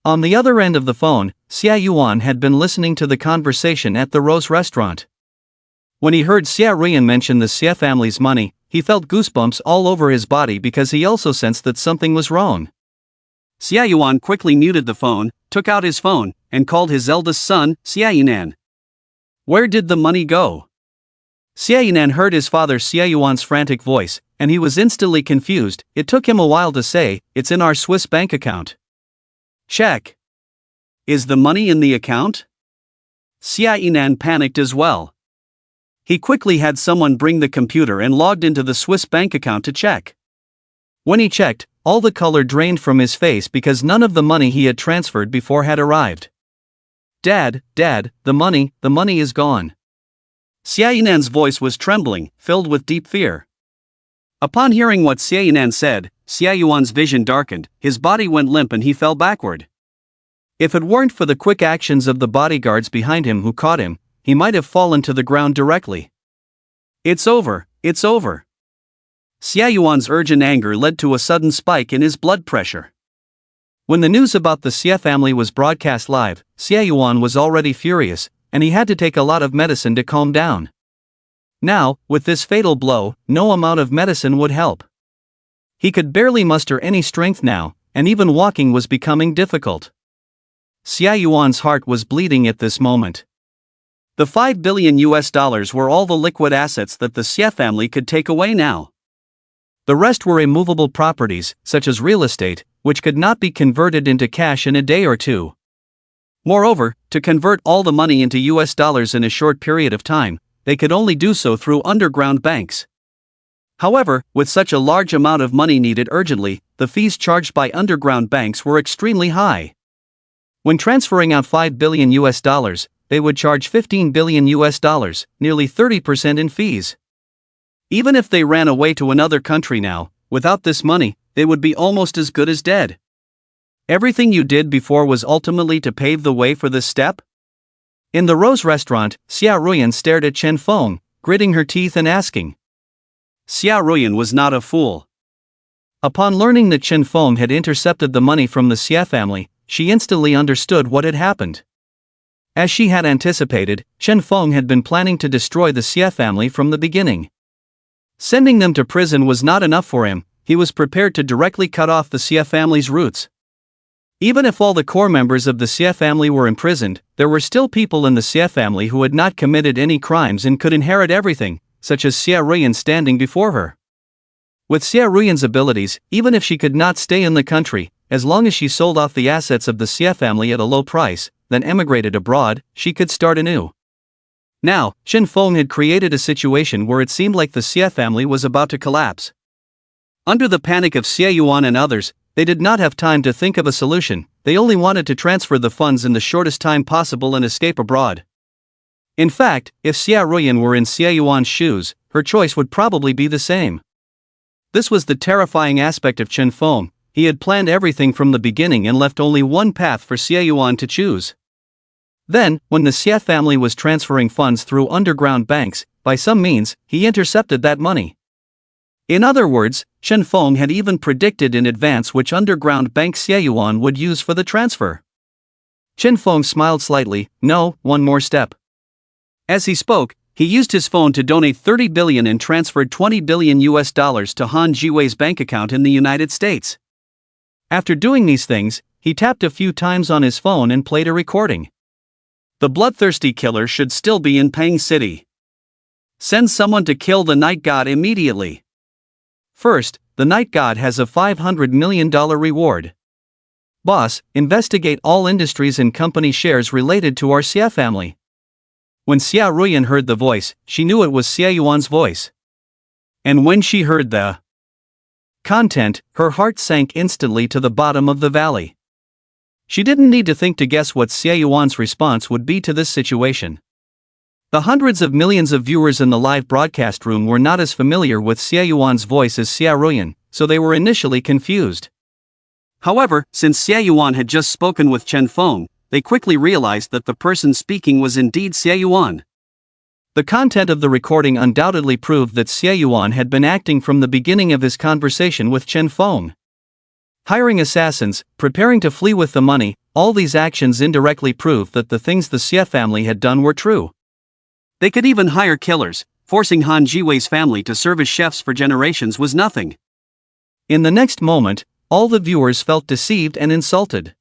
On the other end of the phone, Xia Yuan had been listening to the conversation at the Rose restaurant. When he heard Xia Ruyan mention the Xia family's money, he felt goosebumps all over his body because he also sensed that something was wrong. Xia Yuan quickly muted the phone, took out his phone, and called his eldest son, Xia Yinan. "Where did the money go?" Xia Yinan heard his father Xia Yuan's frantic voice, and he was instantly confused. It took him a while to say, "It's in our Swiss bank account." "Check. Is the money in the account?" Xia Yinan panicked as well. He quickly had someone bring the computer and logged into the Swiss bank account to check. When he checked, all the color drained from his face because none of the money he had transferred before had arrived. Dad, the money is gone." Xia Yinan's voice was trembling, filled with deep fear. Upon hearing what Xia Yinan said, Xia Yuan's vision darkened, his body went limp and he fell backward. If it weren't for the quick actions of the bodyguards behind him who caught him, he might have fallen to the ground directly. It's over. Xia Yuan's urgent anger led to a sudden spike in his blood pressure. When the news about the Xia family was broadcast live, Xia Yuan was already furious, and he had to take a lot of medicine to calm down. Now, with this fatal blow, no amount of medicine would help. He could barely muster any strength now, and even walking was becoming difficult. Xia Yuan's heart was bleeding at this moment. The $5 billion were all the liquid assets that the Xia family could take away now. The rest were immovable properties, such as real estate, which could not be converted into cash in a day or two. Moreover, to convert all the money into US dollars in a short period of time, they could only do so through underground banks. However, with such a large amount of money needed urgently, the fees charged by underground banks were extremely high. When transferring out 5 billion US dollars, they would charge 15 billion US dollars, nearly 30% in fees. Even if they ran away to another country now, without this money, they would be almost as good as dead. Everything you did before was ultimately to pave the way for this step? In the Rose restaurant, Xia Ruyan stared at Chen Feng, gritting her teeth and asking. Xia Ruyan was not a fool. Upon learning that Chen Feng had intercepted the money from the Xia family, she instantly understood what had happened. As she had anticipated, Chen Feng had been planning to destroy the Xia family from the beginning. Sending them to prison was not enough for him, he was prepared to directly cut off the Xia family's roots. Even if all the core members of the Xia family were imprisoned, there were still people in the Xia family who had not committed any crimes and could inherit everything, such as Xia Ruyan standing before her. With Xia Ruyan's abilities, even if she could not stay in the country, as long as she sold off the assets of the Xia family at a low price, then emigrated abroad, she could start anew. Now, Chen Feng had created a situation where it seemed like the Xia family was about to collapse. Under the panic of Xia Yuan and others, they did not have time to think of a solution, they only wanted to transfer the funds in the shortest time possible and escape abroad. In fact, if Xia Ruyan were in Xia Yuan's shoes, her choice would probably be the same. This was the terrifying aspect of Chen Feng, he had planned everything from the beginning and left only one path for Xia Yuan to choose. Then, when the Xia family was transferring funds through underground banks, by some means, he intercepted that money. In other words, Chen Feng had even predicted in advance which underground bank Xia Yuan would use for the transfer. Chen Feng smiled slightly. No, one more step. As he spoke, he used his phone to donate 30 billion and transferred 20 billion US dollars to Han Jiwei's bank account in the United States. After doing these things, he tapped a few times on his phone and played a recording. The bloodthirsty killer should still be in Pang City. Send someone to kill the night god immediately. First, the night god has a $500 million reward. Boss, investigate all industries and company shares related to our Xia family. When Xia Ruyan heard the voice, she knew it was Xia Yuan's voice. And when she heard the content, her heart sank instantly to the bottom of the valley. She didn't need to think to guess what Xia Yuan's response would be to this situation. The hundreds of millions of viewers in the live broadcast room were not as familiar with Xia Yuan's voice as Xia Ruyan, so they were initially confused. However, since Xia Yuan had just spoken with Chen Feng, they quickly realized that the person speaking was indeed Xia Yuan. The content of the recording undoubtedly proved that Xia Yuan had been acting from the beginning of his conversation with Chen Feng. Hiring assassins, preparing to flee with the money, all these actions indirectly proved that the things the Xia family had done were true. They could even hire killers, forcing Han Jiwei's family to serve as chefs for generations was nothing. In the next moment, all the viewers felt deceived and insulted.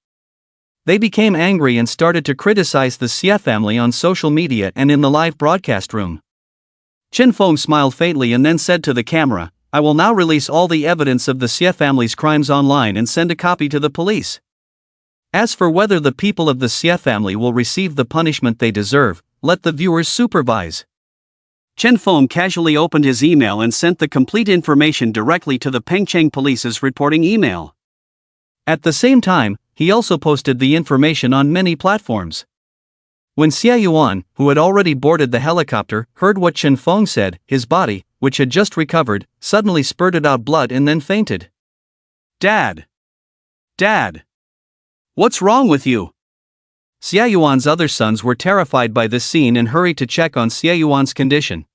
They became angry and started to criticize the Xia family on social media and in the live broadcast room. Chen Feng smiled faintly and then said to the camera, I will now release all the evidence of the Xia family's crimes online and send a copy to the police. As for whether the people of the Xia family will receive the punishment they deserve, let the viewers supervise. Chen Feng casually opened his email and sent the complete information directly to the Pengcheng police's reporting email. At the same time, he also posted the information on many platforms. When Xia Yuan, who had already boarded the helicopter, heard what Chen Feng said, his body, which had just recovered, suddenly spurted out blood and then fainted. Dad! Dad! What's wrong with you? Xia Yuan's other sons were terrified by this scene and hurried to check on Xia Yuan's condition.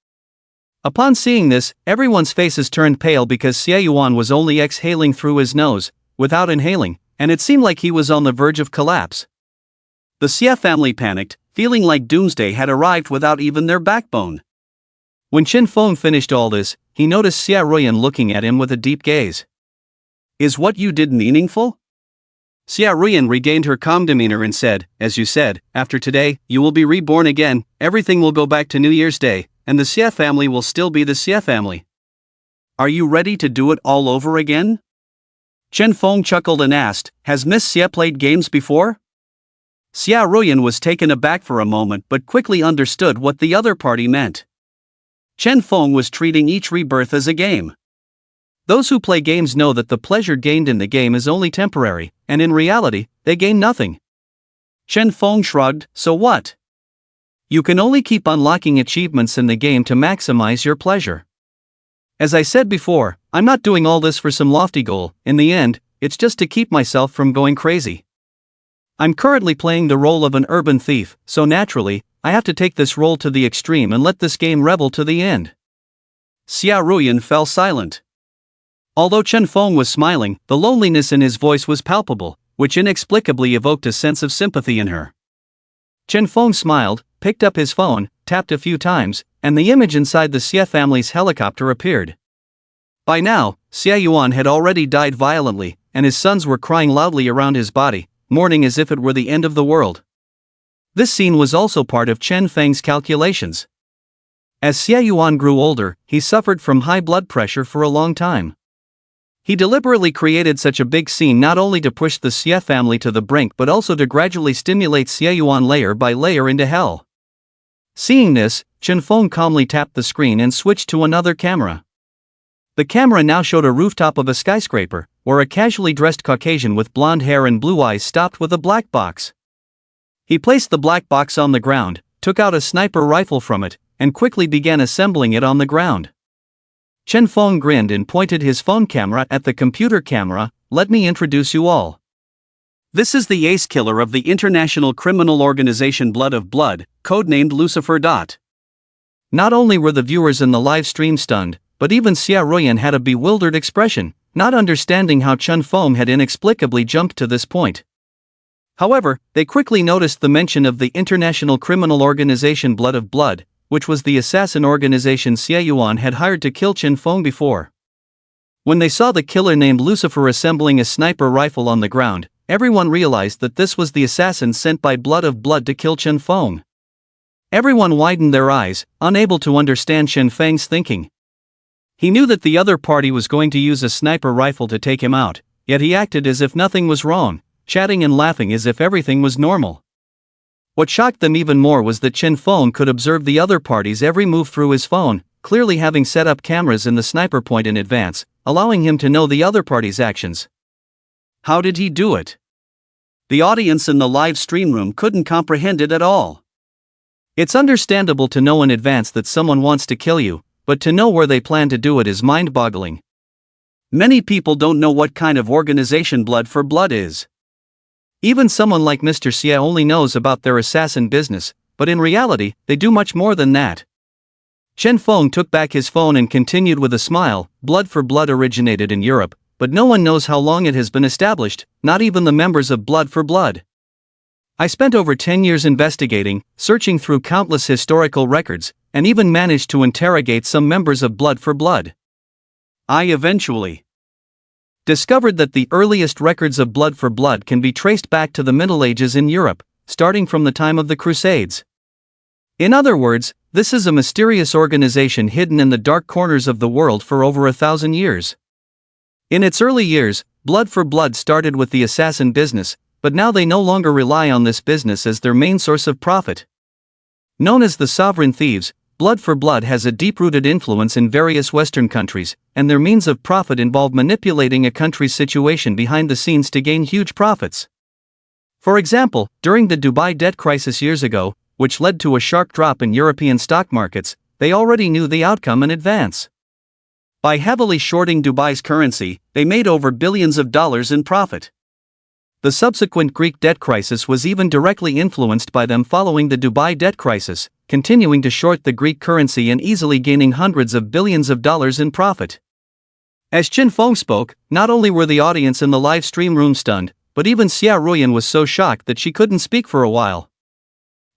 Upon seeing this, everyone's faces turned pale because Xia Yuan was only exhaling through his nose, without inhaling, and it seemed like he was on the verge of collapse. The Xia family panicked, feeling like doomsday had arrived without even their backbone. When Chen Feng finished all this, he noticed Xia Ruyan looking at him with a deep gaze. Is what you did meaningful? Xia Ruyan regained her calm demeanor and said, as you said, after today, you will be reborn again, everything will go back to New Year's Day, and the Xia family will still be the Xia family. Are you ready to do it all over again? Chen Feng chuckled and asked, has Miss Xia played games before? Xia Ruyan was taken aback for a moment but quickly understood what the other party meant. Chen Feng was treating each rebirth as a game. Those who play games know that the pleasure gained in the game is only temporary, and in reality, they gain nothing. Chen Feng shrugged, so what? You can only keep unlocking achievements in the game to maximize your pleasure. As I said before, I'm not doing all this for some lofty goal. In the end, it's just to keep myself from going crazy. I'm currently playing the role of an urban thief, so naturally, I have to take this role to the extreme and let this game revel to the end. Xia Ruyan fell silent. Although Chen Feng was smiling, the loneliness in his voice was palpable, which inexplicably evoked a sense of sympathy in her. Chen Feng smiled, picked up his phone, tapped a few times, and the image inside the Xie family's helicopter appeared. By now, Xie Yuan had already died violently, and his sons were crying loudly around his body, mourning as if it were the end of the world. This scene was also part of Chen Feng's calculations. As Xie Yuan grew older, he suffered from high blood pressure for a long time. He deliberately created such a big scene not only to push the Xie family to the brink but also to gradually stimulate Xie Yuan layer by layer into hell. Seeing this, Chen Feng calmly tapped the screen and switched to another camera. The camera now showed a rooftop of a skyscraper, where a casually dressed Caucasian with blonde hair and blue eyes stopped with a black box. He placed the black box on the ground, took out a sniper rifle from it, and quickly began assembling it on the ground. Chen Feng grinned and pointed his phone camera at the computer camera. Let me introduce you all. This is the ace killer of the international criminal organization Blood of Blood, codenamed Lucifer. Not only were the viewers in the live stream stunned, but even Xia Ruyan had a bewildered expression, not understanding how Chen Feng had inexplicably jumped to this point. However, they quickly noticed the mention of the international criminal organization Blood of Blood, which was the assassin organization Xie Yuan had hired to kill Chen Feng before. When they saw the killer named Lucifer assembling a sniper rifle on the ground, everyone realized that this was the assassin sent by Blood of Blood to kill Chen Feng. Everyone widened their eyes, unable to understand Chen Feng's thinking. He knew that the other party was going to use a sniper rifle to take him out, yet he acted as if nothing was wrong, chatting and laughing as if everything was normal. What shocked them even more was that Chen Feng could observe the other party's every move through his phone, clearly having set up cameras in the sniper point in advance, allowing him to know the other party's actions. How did he do it? The audience in the live stream room couldn't comprehend it at all. It's understandable to know in advance that someone wants to kill you, but to know where they plan to do it is mind-boggling. Many people don't know what kind of organization Blood for Blood is. Even someone like Mr. Xie only knows about their assassin business, but in reality, they do much more than that. Chen Feng took back his phone and continued with a smile. Blood for Blood originated in Europe, but no one knows how long it has been established, not even the members of Blood for Blood. I spent over 10 years investigating, searching through countless historical records, and even managed to interrogate some members of Blood for Blood. I eventually discovered that the earliest records of Blood for Blood can be traced back to the Middle Ages in Europe, starting from the time of the Crusades. In other words, this is a mysterious organization hidden in the dark corners of the world for over 1,000 years. In its early years, Blood for Blood started with the assassin business, but now they no longer rely on this business as their main source of profit. Known as the Sovereign Thieves, Blood for Blood has a deep-rooted influence in various Western countries, and their means of profit involve manipulating a country's situation behind the scenes to gain huge profits. For example, during the Dubai debt crisis years ago, which led to a sharp drop in European stock markets, they already knew the outcome in advance. By heavily shorting Dubai's currency, they made over billions of dollars in profit. The subsequent Greek debt crisis was even directly influenced by them following the Dubai debt crisis, continuing to short the Greek currency and easily gaining hundreds of billions of dollars in profit. As Chen Feng spoke, not only were the audience in the live stream room stunned, but even Xia Ruyan was so shocked that she couldn't speak for a while.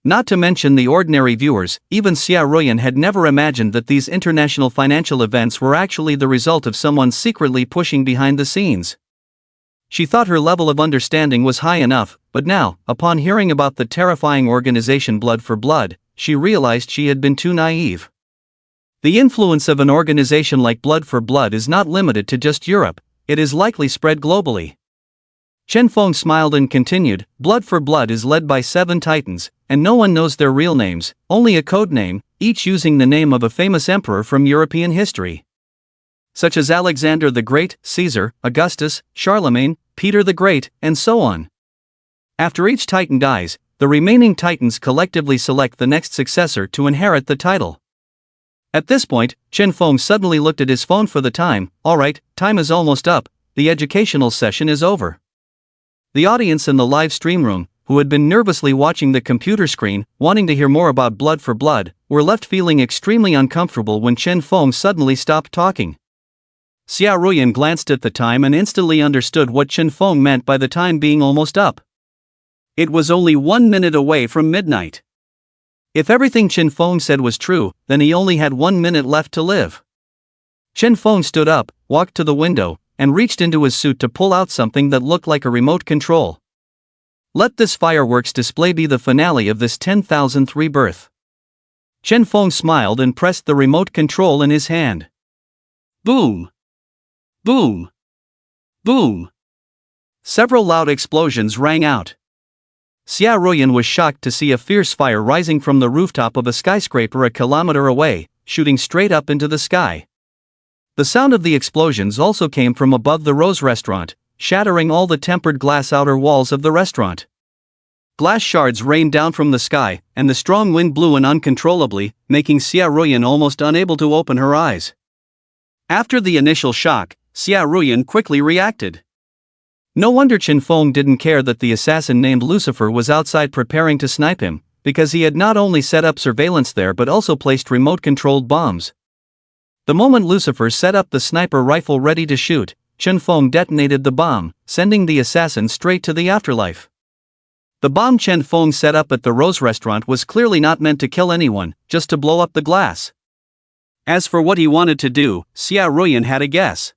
Not to mention the ordinary viewers, even Xia Ruyan had never imagined that these international financial events were actually the result of someone secretly pushing behind the scenes. She thought her level of understanding was high enough, but now, upon hearing about the terrifying organization Blood for Blood, she realized she had been too naive. The influence of an organization like Blood for Blood is not limited to just Europe, it is likely spread globally. Chen Feng smiled and continued, Blood for Blood is led by 7 titans, and no one knows their real names, only a code name, each using the name of a famous emperor from European history. Such as Alexander the Great, Caesar, Augustus, Charlemagne, Peter the Great, and so on. After each titan dies, the remaining titans collectively select the next successor to inherit the title. At this point, Chen Feng suddenly looked at his phone for the time. Alright, time is almost up, the educational session is over. The audience in the live stream room, who had been nervously watching the computer screen, wanting to hear more about Blood for Blood, were left feeling extremely uncomfortable when Chen Feng suddenly stopped talking. Xia Ruyan glanced at the time and instantly understood what Chen Feng meant by the time being almost up. It was only 1 minute away from midnight. If everything Chen Feng said was true, then he only had 1 minute left to live. Chen Feng stood up, walked to the window, and reached into his suit to pull out something that looked like a remote control. Let this fireworks display be the finale of this 10,000th rebirth. Chen Feng smiled and pressed the remote control in his hand. Boom! Boom! Boom! Several loud explosions rang out. Xia Ruyan was shocked to see a fierce fire rising from the rooftop of a skyscraper a kilometer away, shooting straight up into the sky. The sound of the explosions also came from above the Rose restaurant, shattering all the tempered glass outer walls of the restaurant. Glass shards rained down from the sky, and the strong wind blew in uncontrollably, making Xia Ruyan almost unable to open her eyes. After the initial shock, Xia Ruyan quickly reacted. No wonder Chen Feng didn't care that the assassin named Lucifer was outside preparing to snipe him, because he had not only set up surveillance there but also placed remote-controlled bombs. The moment Lucifer set up the sniper rifle ready to shoot, Chen Feng detonated the bomb, sending the assassin straight to the afterlife. The bomb Chen Feng set up at the Rose restaurant was clearly not meant to kill anyone, just to blow up the glass. As for what he wanted to do, Xia Ruyan had a guess.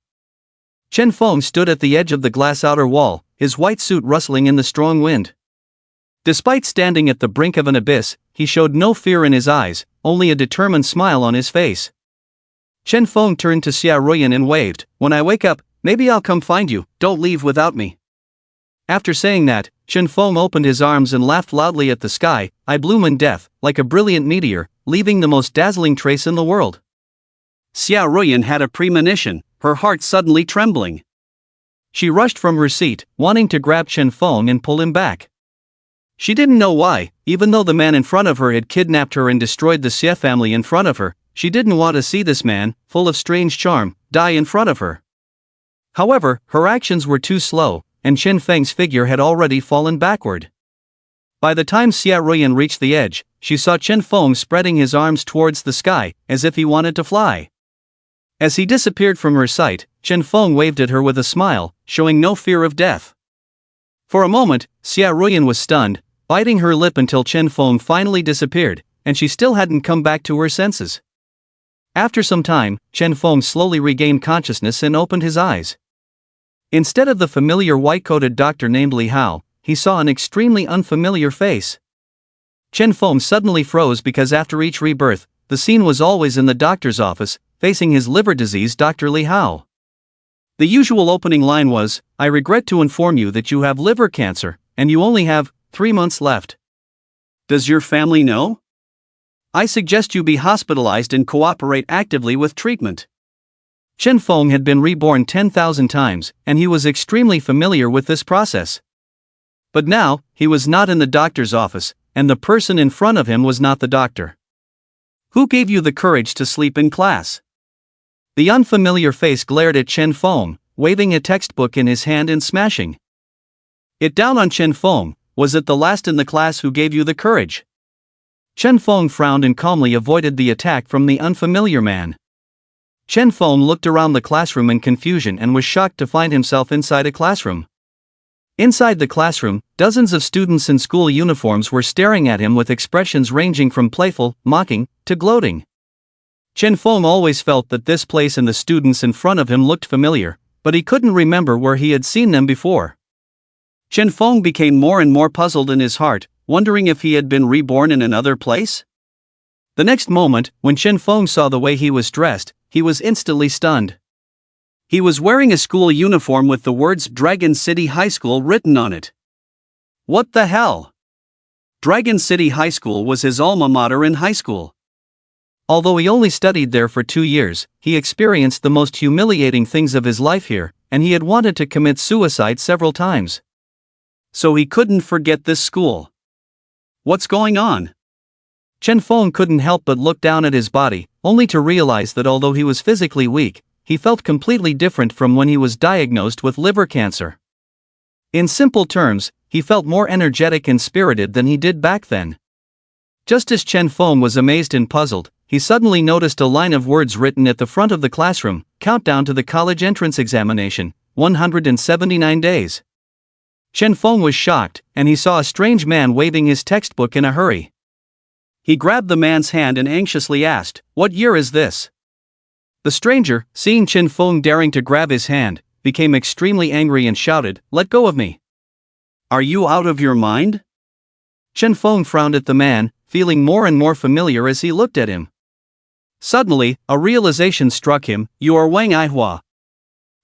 Chen Feng stood at the edge of the glass outer wall, his white suit rustling in the strong wind. Despite standing at the brink of an abyss, he showed no fear in his eyes, only a determined smile on his face. Chen Feng turned to Xia Ruyan and waved, When I wake up, maybe I'll come find you, don't leave without me. After saying that, Chen Feng opened his arms and laughed loudly at the sky. I bloom in death, like a brilliant meteor, leaving the most dazzling trace in the world. Xia Ruyan had a premonition, her heart suddenly trembling. She rushed from her seat, wanting to grab Chen Feng and pull him back. She didn't know why, even though the man in front of her had kidnapped her and destroyed the Xie family in front of her, she didn't want to see this man, full of strange charm, die in front of her. However, her actions were too slow, and Chen Feng's figure had already fallen backward. By the time Xia Ruyan reached the edge, she saw Chen Feng spreading his arms towards the sky, as if he wanted to fly. As he disappeared from her sight, Chen Feng waved at her with a smile, showing no fear of death. For a moment, Xia Ruyan was stunned, biting her lip until Chen Feng finally disappeared, and she still hadn't come back to her senses. After some time, Chen Feng slowly regained consciousness and opened his eyes. Instead of the familiar white-coated doctor named Li Hao, he saw an extremely unfamiliar face. Chen Feng suddenly froze because after each rebirth, the scene was always in the doctor's office, facing his liver disease Dr. Li Hao. The usual opening line was, I regret to inform you that you have liver cancer, and you only have 3 months left. Does your family know? I suggest you be hospitalized and cooperate actively with treatment. Chen Feng had been reborn 10,000 times, and he was extremely familiar with this process. But now, he was not in the doctor's office, and the person in front of him was not the doctor. Who gave you the courage to sleep in class? The unfamiliar face glared at Chen Feng, waving a textbook in his hand and smashing it down on Chen Feng. Was it the last in the class who gave you the courage? Chen Feng frowned and calmly avoided the attack from the unfamiliar man. Chen Feng looked around the classroom in confusion and was shocked to find himself inside a classroom. Inside the classroom, dozens of students in school uniforms were staring at him with expressions ranging from playful, mocking, to gloating. Chen Feng always felt that this place and the students in front of him looked familiar, but he couldn't remember where he had seen them before. Chen Feng became more and more puzzled in his heart, wondering if he had been reborn in another place. The next moment, when Chen Feng saw the way he was dressed, he was instantly stunned. He was wearing a school uniform with the words Dragon City High School written on it. What the hell? Dragon City High School was his alma mater in high school. Although he only studied there for 2 years, he experienced the most humiliating things of his life here, and he had wanted to commit suicide several times. So he couldn't forget this school. What's going on? Chen Feng couldn't help but look down at his body, only to realize that although he was physically weak, he felt completely different from when he was diagnosed with liver cancer. In simple terms, he felt more energetic and spirited than he did back then. Just as Chen Feng was amazed and puzzled, he suddenly noticed a line of words written at the front of the classroom: countdown to the college entrance examination, 179 days. Chen Feng was shocked, and he saw a strange man waving his textbook in a hurry. He grabbed the man's hand and anxiously asked, "What year is this?" The stranger, seeing Chen Feng daring to grab his hand, became extremely angry and shouted, "Let go of me! Are you out of your mind?" Chen Feng frowned at the man, feeling more and more familiar as he looked at him. Suddenly, a realization struck him: "You are Wang Aihua."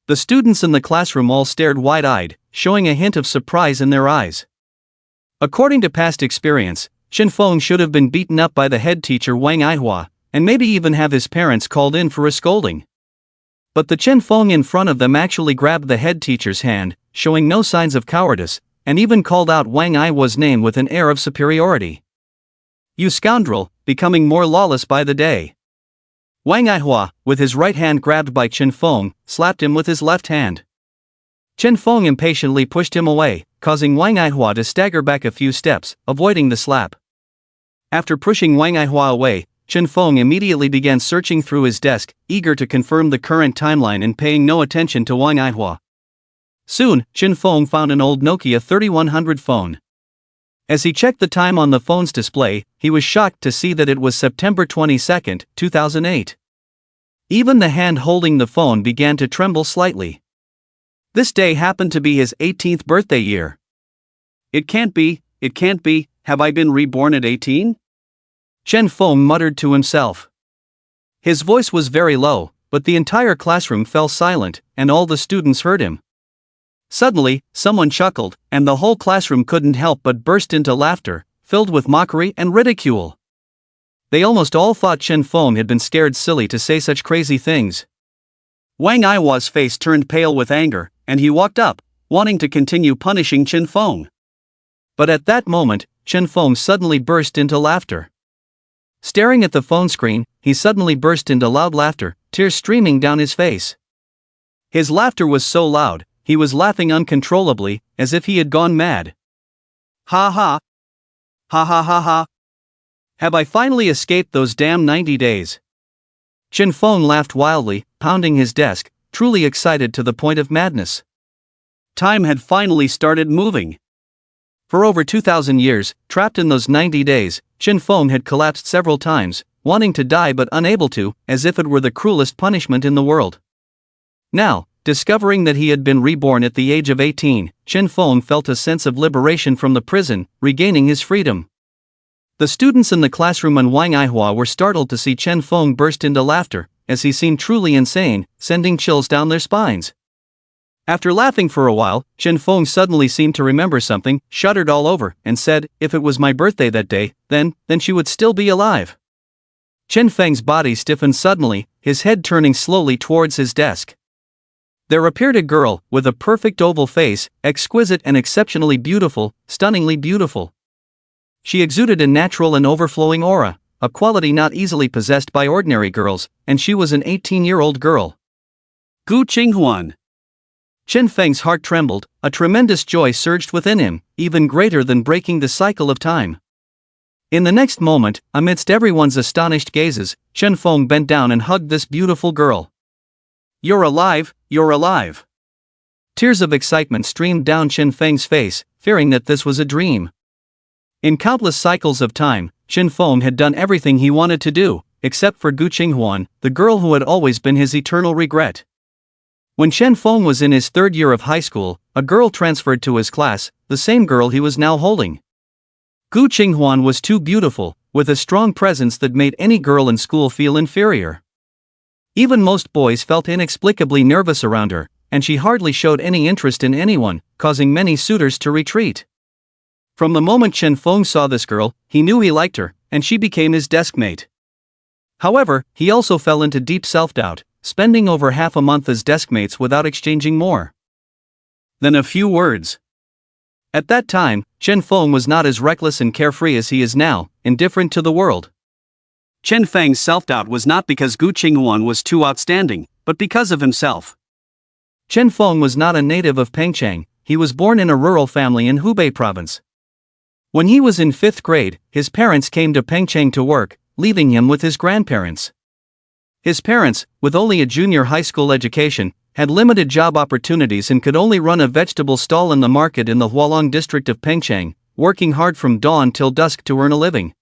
The students in the classroom all stared wide-eyed, showing a hint of surprise in their eyes. According to past experience, Chen Feng should have been beaten up by the head teacher Wang Aihua, and maybe even have his parents called in for a scolding. But the Chen Feng in front of them actually grabbed the head teacher's hand, showing no signs of cowardice, and even called out Wang Aihua's name with an air of superiority. "You scoundrel," becoming more lawless by the day. Wang Aihua, with his right hand grabbed by Chen Feng, slapped him with his left hand. Chen Feng impatiently pushed him away, causing Wang Aihua to stagger back a few steps, avoiding the slap. After pushing Wang Aihua away, Chen Feng immediately began searching through his desk, eager to confirm the current timeline and paying no attention to Wang Aihua. Soon, Chen Feng found an old Nokia 3100 phone. As he checked the time on the phone's display, he was shocked to see that it was September 22, 2008. Even the hand holding the phone began to tremble slightly. This day happened to be his 18th birthday year. It can't be, have I been reborn at 18? Chen Feng muttered to himself. His voice was very low, but the entire classroom fell silent, and all the students heard him. Suddenly, someone chuckled, and the whole classroom couldn't help but burst into laughter, filled with mockery and ridicule. They almost all thought Chen Feng had been scared silly to say such crazy things. Wang Aihua's face turned pale with anger, and he walked up, wanting to continue punishing Chen Feng. But at that moment, Chen Feng suddenly burst into laughter. Staring at the phone screen, he suddenly burst into loud laughter, tears streaming down his face. His laughter was so loud, he was laughing uncontrollably, as if he had gone mad. Ha ha! Ha ha ha ha! Have I finally escaped those damn 90 days? Chen Feng laughed wildly, pounding his desk, truly excited to the point of madness. Time had finally started moving. For over 2,000 years, trapped in those 90 days, Chen Feng had collapsed several times, wanting to die but unable to, as if it were the cruelest punishment in the world. Now, discovering that he had been reborn at the age of 18, Chen Feng felt a sense of liberation from the prison, regaining his freedom. The students in the classroom and Wang Aihua were startled to see Chen Feng burst into laughter, as he seemed truly insane, sending chills down their spines. After laughing for a while, Chen Feng suddenly seemed to remember something, shuddered all over, and said, "If it was my birthday that day, then she would still be alive." Chen Feng's body stiffened suddenly, his head turning slowly towards his desk. There appeared a girl, with a perfect oval face, exquisite and exceptionally beautiful, stunningly beautiful. She exuded a natural and overflowing aura, a quality not easily possessed by ordinary girls, and she was an 18-year-old girl. Gu Qinghuan. Chen Feng's heart trembled, a tremendous joy surged within him, even greater than breaking the cycle of time. In the next moment, amidst everyone's astonished gazes, Chen Feng bent down and hugged this beautiful girl. "You're alive, you're alive." Tears of excitement streamed down Chen Feng's face, fearing that this was a dream. In countless cycles of time, Chen Feng had done everything he wanted to do, except for Gu Qinghuan, the girl who had always been his eternal regret. When Chen Feng was in his third year of high school, a girl transferred to his class, the same girl he was now holding. Gu Qinghuan was too beautiful, with a strong presence that made any girl in school feel inferior. Even most boys felt inexplicably nervous around her, and she hardly showed any interest in anyone, causing many suitors to retreat. From the moment Chen Feng saw this girl, he knew he liked her, and she became his deskmate. However, he also fell into deep self-doubt, spending over half a month as deskmates without exchanging more than a few words. At that time, Chen Feng was not as reckless and carefree as he is now, indifferent to the world. Chen Feng's self-doubt was not because Gu Qinghuan was too outstanding, but because of himself. Chen Feng was not a native of Pengcheng. He was born in a rural family in Hubei province. When he was in 5th grade, his parents came to Pengcheng to work, leaving him with his grandparents. His parents, with only a junior high school education, had limited job opportunities and could only run a vegetable stall in the market in the Hualong district of Pengcheng, working hard from dawn till dusk to earn a living.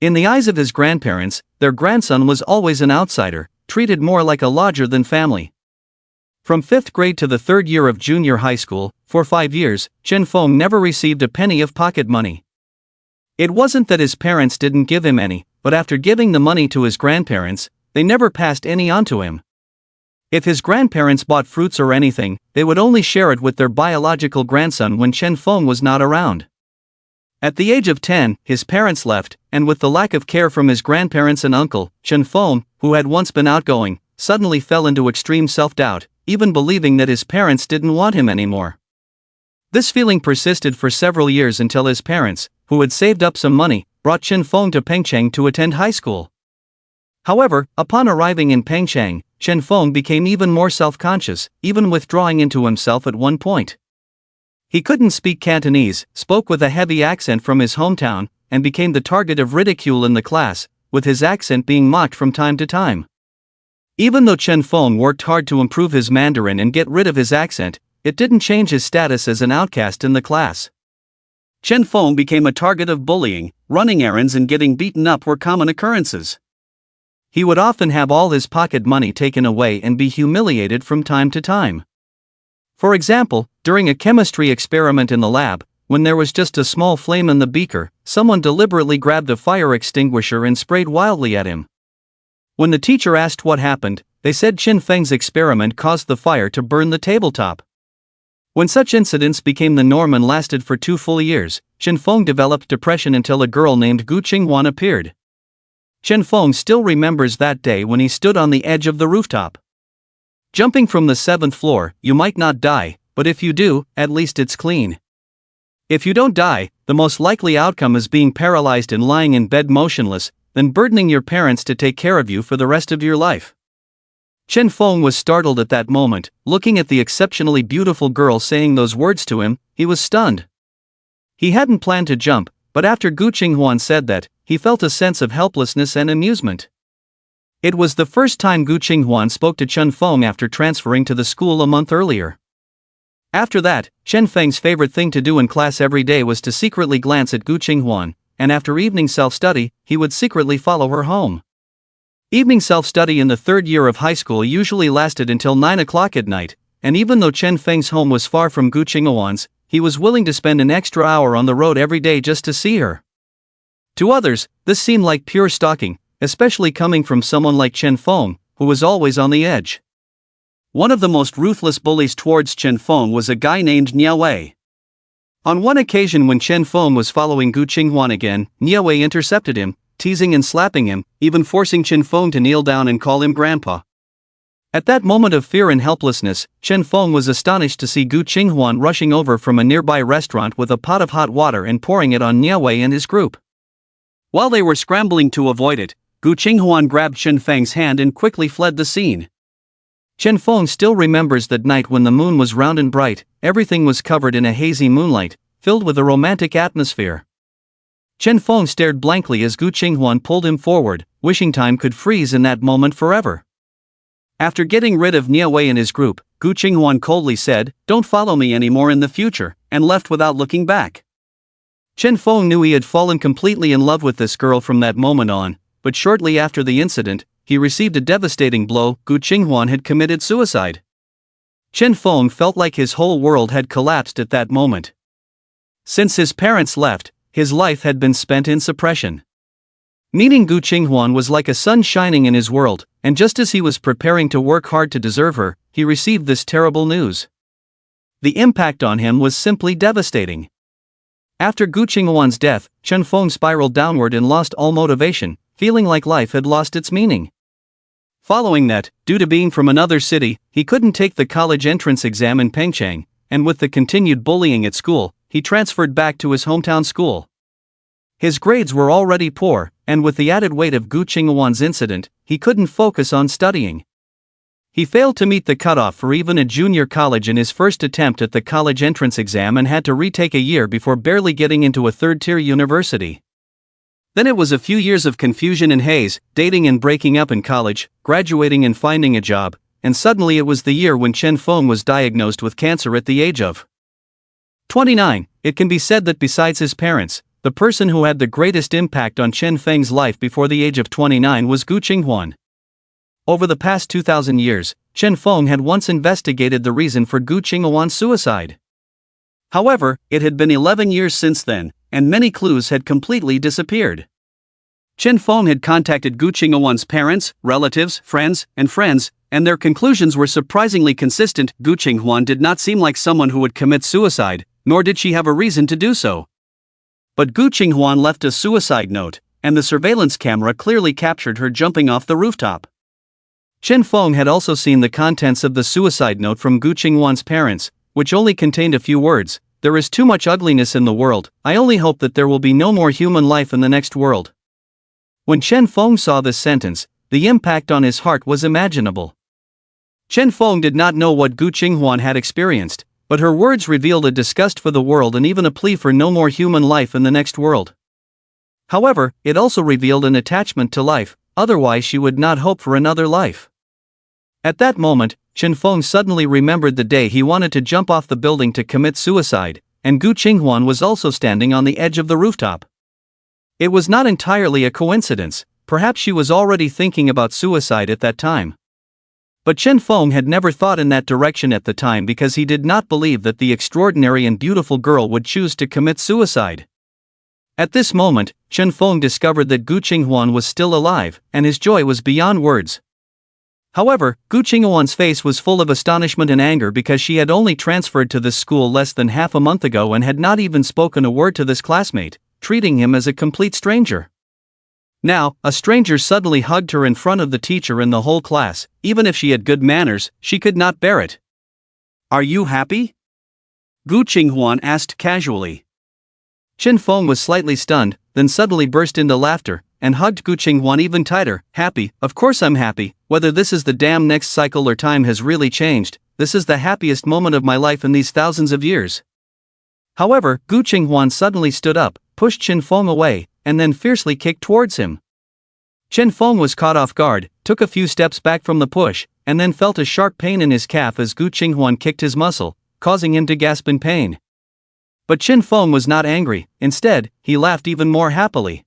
In the eyes of his grandparents, their grandson was always an outsider, treated more like a lodger than family. From 5th grade to the 3rd year of junior high school, for 5 years, Chen Feng never received a penny of pocket money. It wasn't that his parents didn't give him any, but after giving the money to his grandparents, they never passed any on to him. If his grandparents bought fruits or anything, they would only share it with their biological grandson when Chen Feng was not around. At the age of 10, his parents left, and with the lack of care from his grandparents and uncle, Chen Feng, who had once been outgoing, suddenly fell into extreme self-doubt, even believing that his parents didn't want him anymore. This feeling persisted for several years until his parents, who had saved up some money, brought Chen Feng to Pengcheng to attend high school. However, upon arriving in Pengcheng, Chen Feng became even more self-conscious, even withdrawing into himself at one point. He couldn't speak Cantonese, spoke with a heavy accent from his hometown, and became the target of ridicule in the class, with his accent being mocked from time to time. Even though Chen Feng worked hard to improve his Mandarin and get rid of his accent, it didn't change his status as an outcast in the class. Chen Feng became a target of bullying. Running errands and getting beaten up were common occurrences. He would often have all his pocket money taken away and be humiliated from time to time. For example, during a chemistry experiment in the lab, when there was just a small flame in the beaker, someone deliberately grabbed a fire extinguisher and sprayed wildly at him. When the teacher asked what happened, they said Chen Feng's experiment caused the fire to burn the tabletop. When such incidents became the norm and lasted for 2 full years, Chen Feng developed depression until a girl named Gu Qinghuan appeared. Chen Feng still remembers that day when he stood on the edge of the rooftop. Jumping from the 7th floor, you might not die, but if you do, at least it's clean. If you don't die, the most likely outcome is being paralyzed and lying in bed motionless, then burdening your parents to take care of you for the rest of your life. Chen Feng was startled at that moment. Looking at the exceptionally beautiful girl saying those words to him, he was stunned. He hadn't planned to jump, but after Gu Qinghuan said that, he felt a sense of helplessness and amusement. It was the first time Gu Qinghuan spoke to Chen Feng after transferring to the school a month earlier. After that, Chen Feng's favorite thing to do in class every day was to secretly glance at Gu Qinghuan, and after evening self-study, he would secretly follow her home. Evening self-study in the 3rd year of high school usually lasted until 9 o'clock at night, and even though Chen Feng's home was far from Gu Qinghuan's, he was willing to spend an extra hour on the road every day just to see her. To others, this seemed like pure stalking, especially coming from someone like Chen Feng, who was always on the edge. One of the most ruthless bullies towards Chen Feng was a guy named Niawei. On one occasion when Chen Feng was following Gu Qinghuan again, Niawei intercepted him, teasing and slapping him, even forcing Chen Feng to kneel down and call him grandpa. At that moment of fear and helplessness, Chen Feng was astonished to see Gu Qinghuan rushing over from a nearby restaurant with a pot of hot water and pouring it on Niawei and his group. While they were scrambling to avoid it, Gu Qinghuan grabbed Chen Feng's hand and quickly fled the scene. Chen Feng still remembers that night when the moon was round and bright, everything was covered in a hazy moonlight, filled with a romantic atmosphere. Chen Feng stared blankly as Gu Qinghuan pulled him forward, wishing time could freeze in that moment forever. After getting rid of Niawei and his group, Gu Qinghuan coldly said, "Don't follow me anymore in the future," and left without looking back. Chen Feng knew he had fallen completely in love with this girl from that moment on, but shortly after the incident, he received a devastating blow. Gu Qinghuan had committed suicide. Chen Feng felt like his whole world had collapsed at that moment. Since his parents left, his life had been spent in suppression. Meeting Gu Qinghuan was like a sun shining in his world, and just as he was preparing to work hard to deserve her, he received this terrible news. The impact on him was simply devastating. After Gu Qinghuan's death, Chen Feng spiraled downward and lost all motivation, feeling like life had lost its meaning. Following that, due to being from another city, he couldn't take the college entrance exam in Pengcheng, and with the continued bullying at school, he transferred back to his hometown school. His grades were already poor, and with the added weight of Gu Qinghuan's incident, he couldn't focus on studying. He failed to meet the cutoff for even a junior college in his first attempt at the college entrance exam and had to retake a year before barely getting into a third-tier university. Then it was a few years of confusion and haze, dating and breaking up in college, graduating and finding a job, and suddenly it was the year when Chen Feng was diagnosed with cancer at the age of 29. It can be said that besides his parents, the person who had the greatest impact on Chen Feng's life before the age of 29 was Gu Qinghuan. Over the past 2,000 years, Chen Feng had once investigated the reason for Gu Qinghuan's suicide. However, it had been 11 years since then, and many clues had completely disappeared. Chen Feng had contacted Gu Qinghuan's parents, relatives, and their conclusions were surprisingly consistent. Gu Qinghuan did not seem like someone who would commit suicide, nor did she have a reason to do so. But Gu Qinghuan left a suicide note, and the surveillance camera clearly captured her jumping off the rooftop. Chen Feng had also seen the contents of the suicide note from Gu Qinghuan's parents, which only contained a few words: "There is too much ugliness in the world, I only hope that there will be no more human life in the next world." When Chen Feng saw this sentence, the impact on his heart was imaginable. Chen Feng did not know what Gu Qinghuan had experienced, but her words revealed a disgust for the world and even a plea for no more human life in the next world. However, it also revealed an attachment to life, otherwise she would not hope for another life. At that moment, Chen Feng suddenly remembered the day he wanted to jump off the building to commit suicide, and Gu Qinghuan was also standing on the edge of the rooftop. It was not entirely a coincidence, perhaps she was already thinking about suicide at that time. But Chen Feng had never thought in that direction at the time because he did not believe that the extraordinary and beautiful girl would choose to commit suicide. At this moment, Chen Feng discovered that Gu Qinghuan was still alive, and his joy was beyond words. However, Gu Qinghuan's face was full of astonishment and anger because she had only transferred to this school less than half a month ago and had not even spoken a word to this classmate, treating him as a complete stranger. Now, a stranger suddenly hugged her in front of the teacher and the whole class. Even if she had good manners, she could not bear it. "Are you happy?" Gu Qinghuan asked casually. Chen Feng was slightly stunned, then suddenly burst into laughter, and hugged Gu Qinghuan even tighter. "Happy? Of course I'm happy. Whether this is the damn next cycle or time has really changed, this is the happiest moment of my life in these thousands of years." However, Gu Qinghuan suddenly stood up, pushed Chen Feng away, and then fiercely kicked towards him. Chen Feng was caught off guard, took a few steps back from the push, and then felt a sharp pain in his calf as Gu Qinghuan kicked his muscle, causing him to gasp in pain. But Chen Feng was not angry, instead, he laughed even more happily.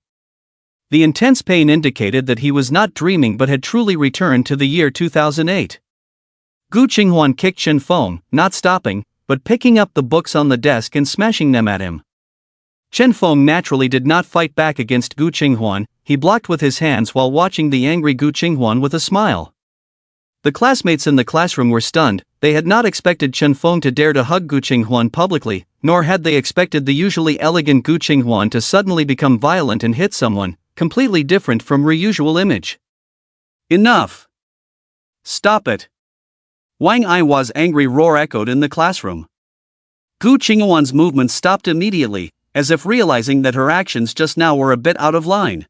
The intense pain indicated that he was not dreaming but had truly returned to the year 2008. Gu Qinghuan kicked Chen Feng, not stopping, but picking up the books on the desk and smashing them at him. Chen Feng naturally did not fight back against Gu Qinghuan, he blocked with his hands while watching the angry Gu Qinghuan with a smile. The classmates in the classroom were stunned. They had not expected Chen Feng to dare to hug Gu Qinghuan publicly, nor had they expected the usually elegant Gu Qinghuan to suddenly become violent and hit someone, completely different from her usual image. "Enough! Stop it!" Wang Aihua's angry roar echoed in the classroom. Gu Qinghuan's movements stopped immediately, as if realizing that her actions just now were a bit out of line.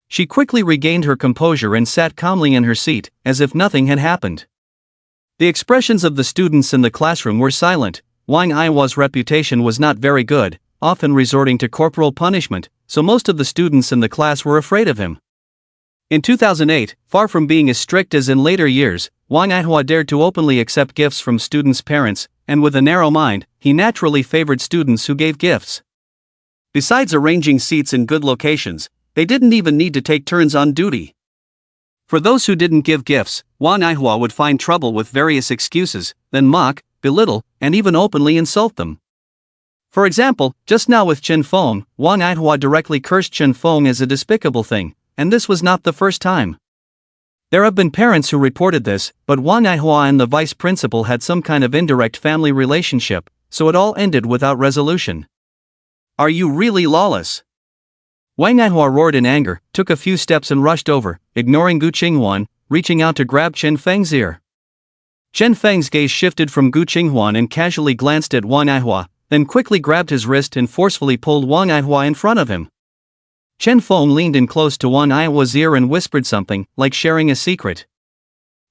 She quickly regained her composure and sat calmly in her seat, as if nothing had happened. The expressions of the students in the classroom were silent. Wang Aihua's reputation was not very good, often resorting to corporal punishment, so most of the students in the class were afraid of him. In 2008, far from being as strict as in later years, Wang Aihua dared to openly accept gifts from students' parents, and with a narrow mind, he naturally favored students who gave gifts. Besides arranging seats in good locations, they didn't even need to take turns on duty. For those who didn't give gifts, Wang Aihua would find trouble with various excuses, then mock, belittle, and even openly insult them. For example, just now with Chen Feng, Wang Aihua directly cursed Chen Feng as a despicable thing, and this was not the first time. There have been parents who reported this, but Wang Aihua and the vice principal had some kind of indirect family relationship, so it all ended without resolution. Are you really lawless? Wang Aihua roared in anger, took a few steps and rushed over, ignoring Gu Qinghuan, reaching out to grab Chen Feng's ear. Chen Feng's gaze shifted from Gu Qinghuan and casually glanced at Wang Aihua, then quickly grabbed his wrist and forcefully pulled Wang Aihua in front of him. Chen Feng leaned in close to Wang Aihua's ear and whispered something, like sharing a secret.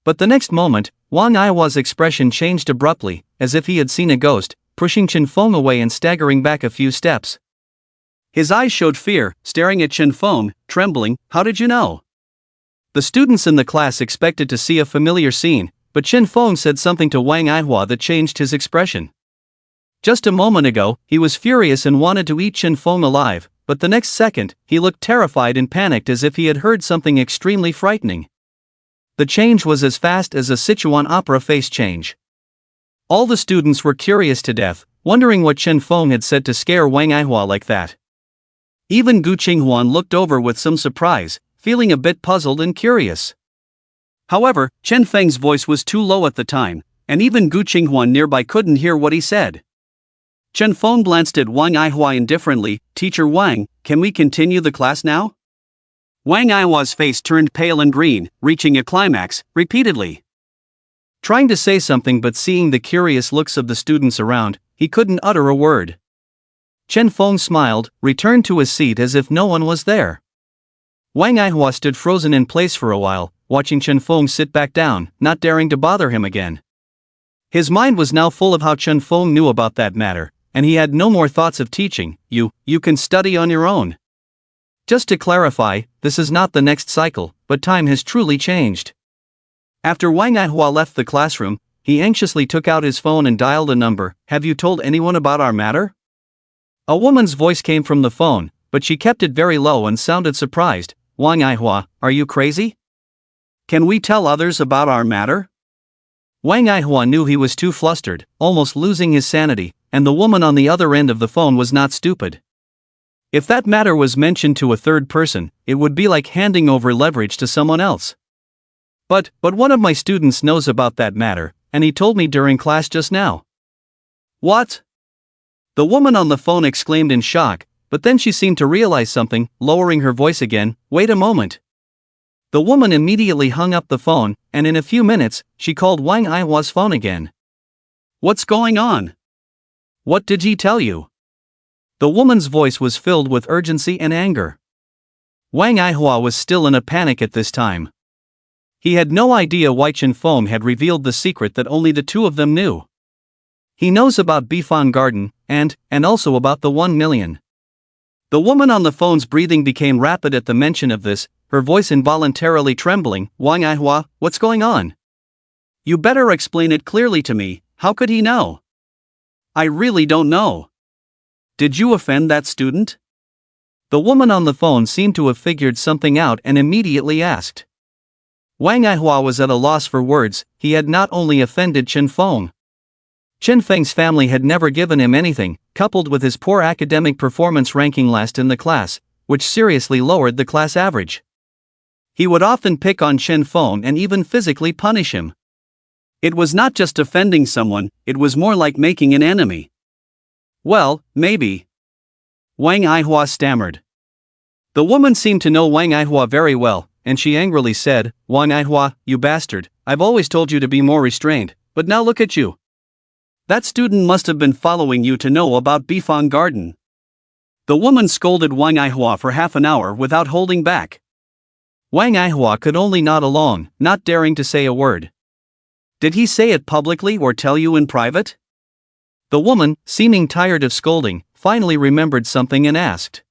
But the next moment, Wang Aihua's expression changed abruptly, as if he had seen a ghost, pushing Chen Feng away and staggering back a few steps. His eyes showed fear, staring at Chen Feng, trembling. How did you know? The students in the class expected to see a familiar scene, but Chen Feng said something to Wang Aihua that changed his expression. Just a moment ago, he was furious and wanted to eat Chen Feng alive, but the next second, he looked terrified and panicked as if he had heard something extremely frightening. The change was as fast as a Sichuan opera face change. All the students were curious to death, wondering what Chen Feng had said to scare Wang Aihua like that. Even Gu Qinghuan looked over with some surprise, feeling a bit puzzled and curious. However, Chen Feng's voice was too low at the time, and even Gu Qinghuan nearby couldn't hear what he said. Chen Feng glanced at Wang Aihua indifferently. Teacher Wang, can we continue the class now? Wang Aihua's face turned pale and green, reaching a climax, repeatedly. Trying to say something but seeing the curious looks of the students around, he couldn't utter a word. Chen Feng smiled, returned to his seat as if no one was there. Wang Aihua stood frozen in place for a while, watching Chen Feng sit back down, not daring to bother him again. His mind was now full of how Chen Feng knew about that matter, and he had no more thoughts of teaching. You can study on your own. Just to clarify, this is not the next cycle, but time has truly changed. After Wang Aihua left the classroom, he anxiously took out his phone and dialed a number. Have you told anyone about our matter? A woman's voice came from the phone, but she kept it very low and sounded surprised. Wang Aihua, are you crazy? Can we tell others about our matter? Wang Aihua knew he was too flustered, almost losing his sanity, and the woman on the other end of the phone was not stupid. If that matter was mentioned to a third person, it would be like handing over leverage to someone else. But one of my students knows about that matter, and he told me during class just now. What? The woman on the phone exclaimed in shock, but then she seemed to realize something, lowering her voice again. Wait a moment. The woman immediately hung up the phone, and in a few minutes, she called Wang Aihua's phone again. What's going on? What did he tell you? The woman's voice was filled with urgency and anger. Wang Aihua was still in a panic at this time. He had no idea why Chen Feng had revealed the secret that only the two of them knew. He knows about Bifan Garden, and also about the 1 million. The woman on the phone's breathing became rapid at the mention of this, her voice involuntarily trembling. Wang Aihua, what's going on? You better explain it clearly to me. How could he know? I really don't know. Did you offend that student? The woman on the phone seemed to have figured something out and immediately asked. Wang Aihua was at a loss for words. He had not only offended Chen Feng. Chen Feng's family had never given him anything, coupled with his poor academic performance ranking last in the class, which seriously lowered the class average. He would often pick on Chen Feng and even physically punish him. It was not just offending someone, it was more like making an enemy. Well, maybe. Wang Aihua stammered. The woman seemed to know Wang Aihua very well, and she angrily said, Wang Aihua, you bastard, I've always told you to be more restrained, but now look at you. That student must have been following you to know about Bifan Garden. The woman scolded Wang Aihua for half an hour without holding back. Wang Aihua could only nod along, not daring to say a word. Did he say it publicly or tell you in private? The woman, seeming tired of scolding, finally remembered something and asked.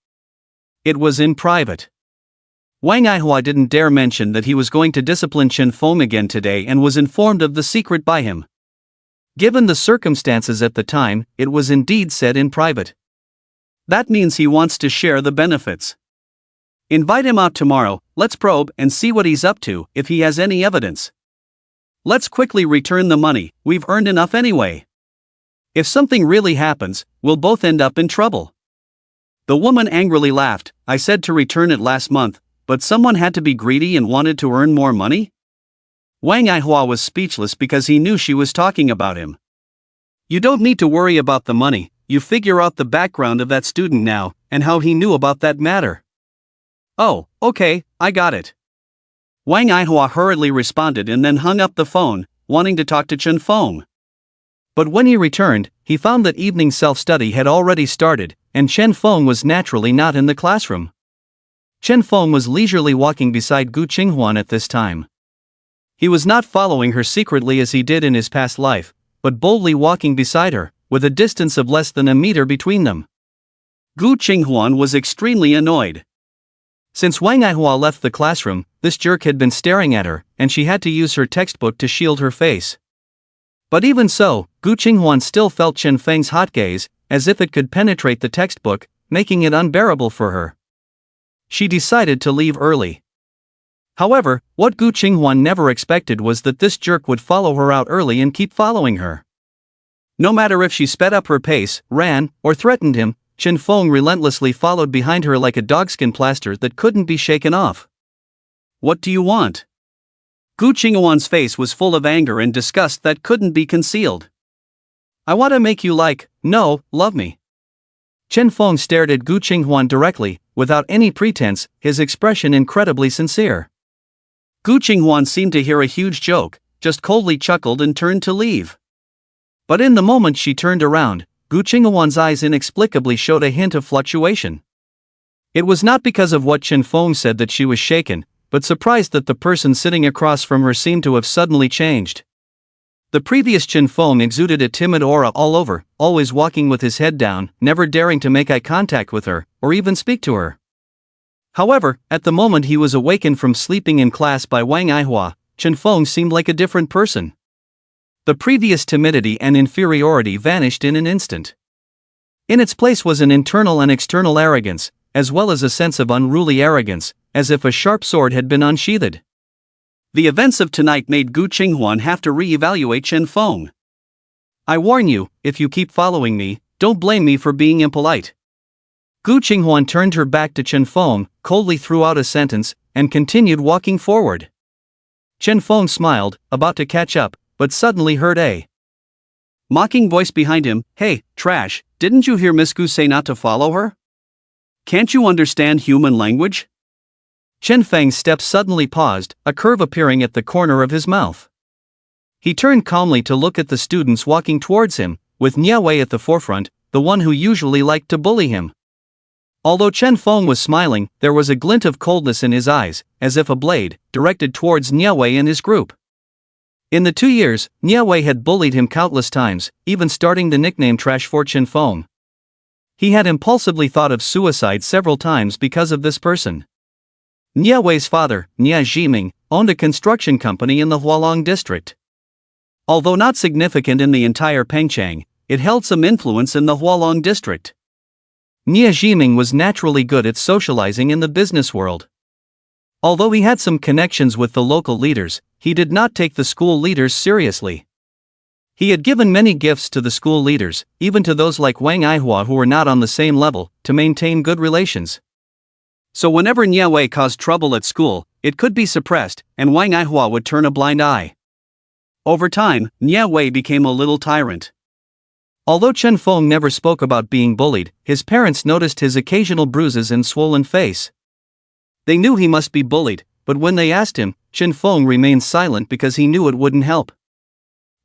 It was in private. Wang Aihua didn't dare mention that he was going to discipline Chen Feng again today and was informed of the secret by him. Given the circumstances at the time, it was indeed said in private. That means he wants to share the benefits. Invite him out tomorrow, let's probe and see what he's up to, if he has any evidence. Let's quickly return the money, we've earned enough anyway. If something really happens, we'll both end up in trouble. The woman angrily laughed. I said to return it last month, but someone had to be greedy and wanted to earn more money? Wang Aihua was speechless because he knew she was talking about him. You don't need to worry about the money, you figure out the background of that student now, and how he knew about that matter. Oh, okay, I got it. Wang Aihua hurriedly responded and then hung up the phone, wanting to talk to Chen Feng. But when he returned, he found that evening self-study had already started, and Chen Feng was naturally not in the classroom. Chen Feng was leisurely walking beside Gu Qinghuan at this time. He was not following her secretly as he did in his past life, but boldly walking beside her, with a distance of less than a meter between them. Gu Qinghuan was extremely annoyed. Since Wang Aihua left the classroom, this jerk had been staring at her, and she had to use her textbook to shield her face. But even so, Gu Qinghuan still felt Chen Feng's hot gaze, as if it could penetrate the textbook, making it unbearable for her. She decided to leave early. However, what Gu Qinghuan never expected was that this jerk would follow her out early and keep following her. No matter if she sped up her pace, ran, or threatened him, Chen Feng relentlessly followed behind her like a dogskin plaster that couldn't be shaken off. What do you want? Gu Qinghuan's face was full of anger and disgust that couldn't be concealed. I want to make you love me. Chen Feng stared at Gu Qinghuan directly, without any pretense, his expression incredibly sincere. Gu Qinghuan seemed to hear a huge joke, just coldly chuckled and turned to leave. But in the moment she turned around, Gu Qinghuan's eyes inexplicably showed a hint of fluctuation. It was not because of what Chen Feng said that she was shaken, but surprised that the person sitting across from her seemed to have suddenly changed. The previous Chen Feng exuded a timid aura all over, always walking with his head down, never daring to make eye contact with her, or even speak to her. However, at the moment he was awakened from sleeping in class by Wang Aihua, Chen Feng seemed like a different person. The previous timidity and inferiority vanished in an instant. In its place was an internal and external arrogance, as well as a sense of unruly arrogance, as if a sharp sword had been unsheathed. The events of tonight made Gu Qinghuan have to re-evaluate Chen Feng. I warn you, if you keep following me, don't blame me for being impolite. Gu Qinghuan turned her back to Chen Feng, coldly threw out a sentence, and continued walking forward. Chen Feng smiled, about to catch up, but suddenly heard a mocking voice behind him. Hey, trash, didn't you hear Miss Gu say not to follow her? Can't you understand human language? Chen Feng's steps suddenly paused, a curve appearing at the corner of his mouth. He turned calmly to look at the students walking towards him, with Nia Wei at the forefront, the one who usually liked to bully him. Although Chen Feng was smiling, there was a glint of coldness in his eyes, as if a blade, directed towards Nia Wei and his group. In the 2 years, Nia Wei had bullied him countless times, even starting the nickname Trash for Chen Feng. He had impulsively thought of suicide several times because of this person. Nia Wei's father, Nia Zhiming, owned a construction company in the Hualong district. Although not significant in the entire Pengchang, it held some influence in the Hualong district. Nia Zhiming was naturally good at socializing in the business world. Although he had some connections with the local leaders, he did not take the school leaders seriously. He had given many gifts to the school leaders, even to those like Wang Aihua who were not on the same level, to maintain good relations. So whenever Nia Wei caused trouble at school, it could be suppressed, and Wang Aihua would turn a blind eye. Over time, Nia Wei became a little tyrant. Although Chen Feng never spoke about being bullied, his parents noticed his occasional bruises and swollen face. They knew he must be bullied, but when they asked him, Chen Feng remained silent because he knew it wouldn't help.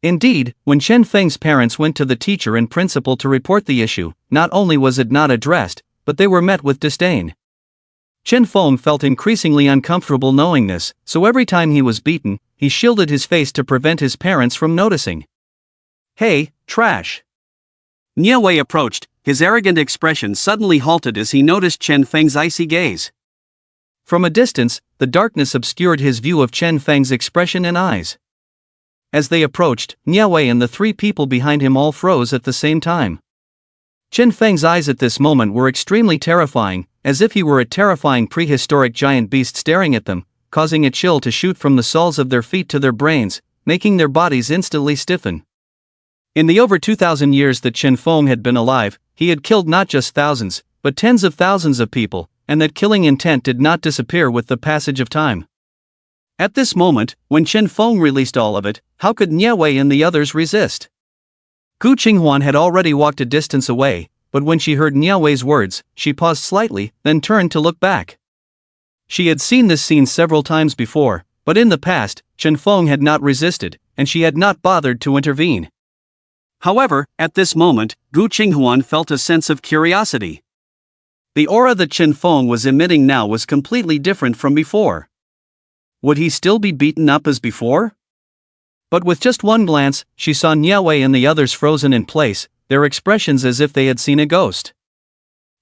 Indeed, when Chen Feng's parents went to the teacher and principal to report the issue, not only was it not addressed, but they were met with disdain. Chen Feng felt increasingly uncomfortable knowing this, so every time he was beaten, he shielded his face to prevent his parents from noticing. Hey, trash! Nia Wei approached, his arrogant expression suddenly halted as he noticed Chen Feng's icy gaze. From a distance, the darkness obscured his view of Chen Feng's expression and eyes. As they approached, Nia Wei and the 3 people behind him all froze at the same time. Chen Feng's eyes at this moment were extremely terrifying, as if he were a terrifying prehistoric giant beast staring at them, causing a chill to shoot from the soles of their feet to their brains, making their bodies instantly stiffen. In the over 2,000 years that Chen Feng had been alive, he had killed not just thousands, but tens of thousands of people, and that killing intent did not disappear with the passage of time. At this moment, when Chen Feng released all of it, how could Nye Wei and the others resist? Gu Qinghuan had already walked a distance away, but when she heard Nye Wei's words, she paused slightly, then turned to look back. She had seen this scene several times before, but in the past, Chen Feng had not resisted, and she had not bothered to intervene. However, at this moment, Gu Qinghuan felt a sense of curiosity. The aura that Chen Feng was emitting now was completely different from before. Would he still be beaten up as before? But with just one glance, she saw Nye Wei and the others frozen in place, their expressions as if they had seen a ghost.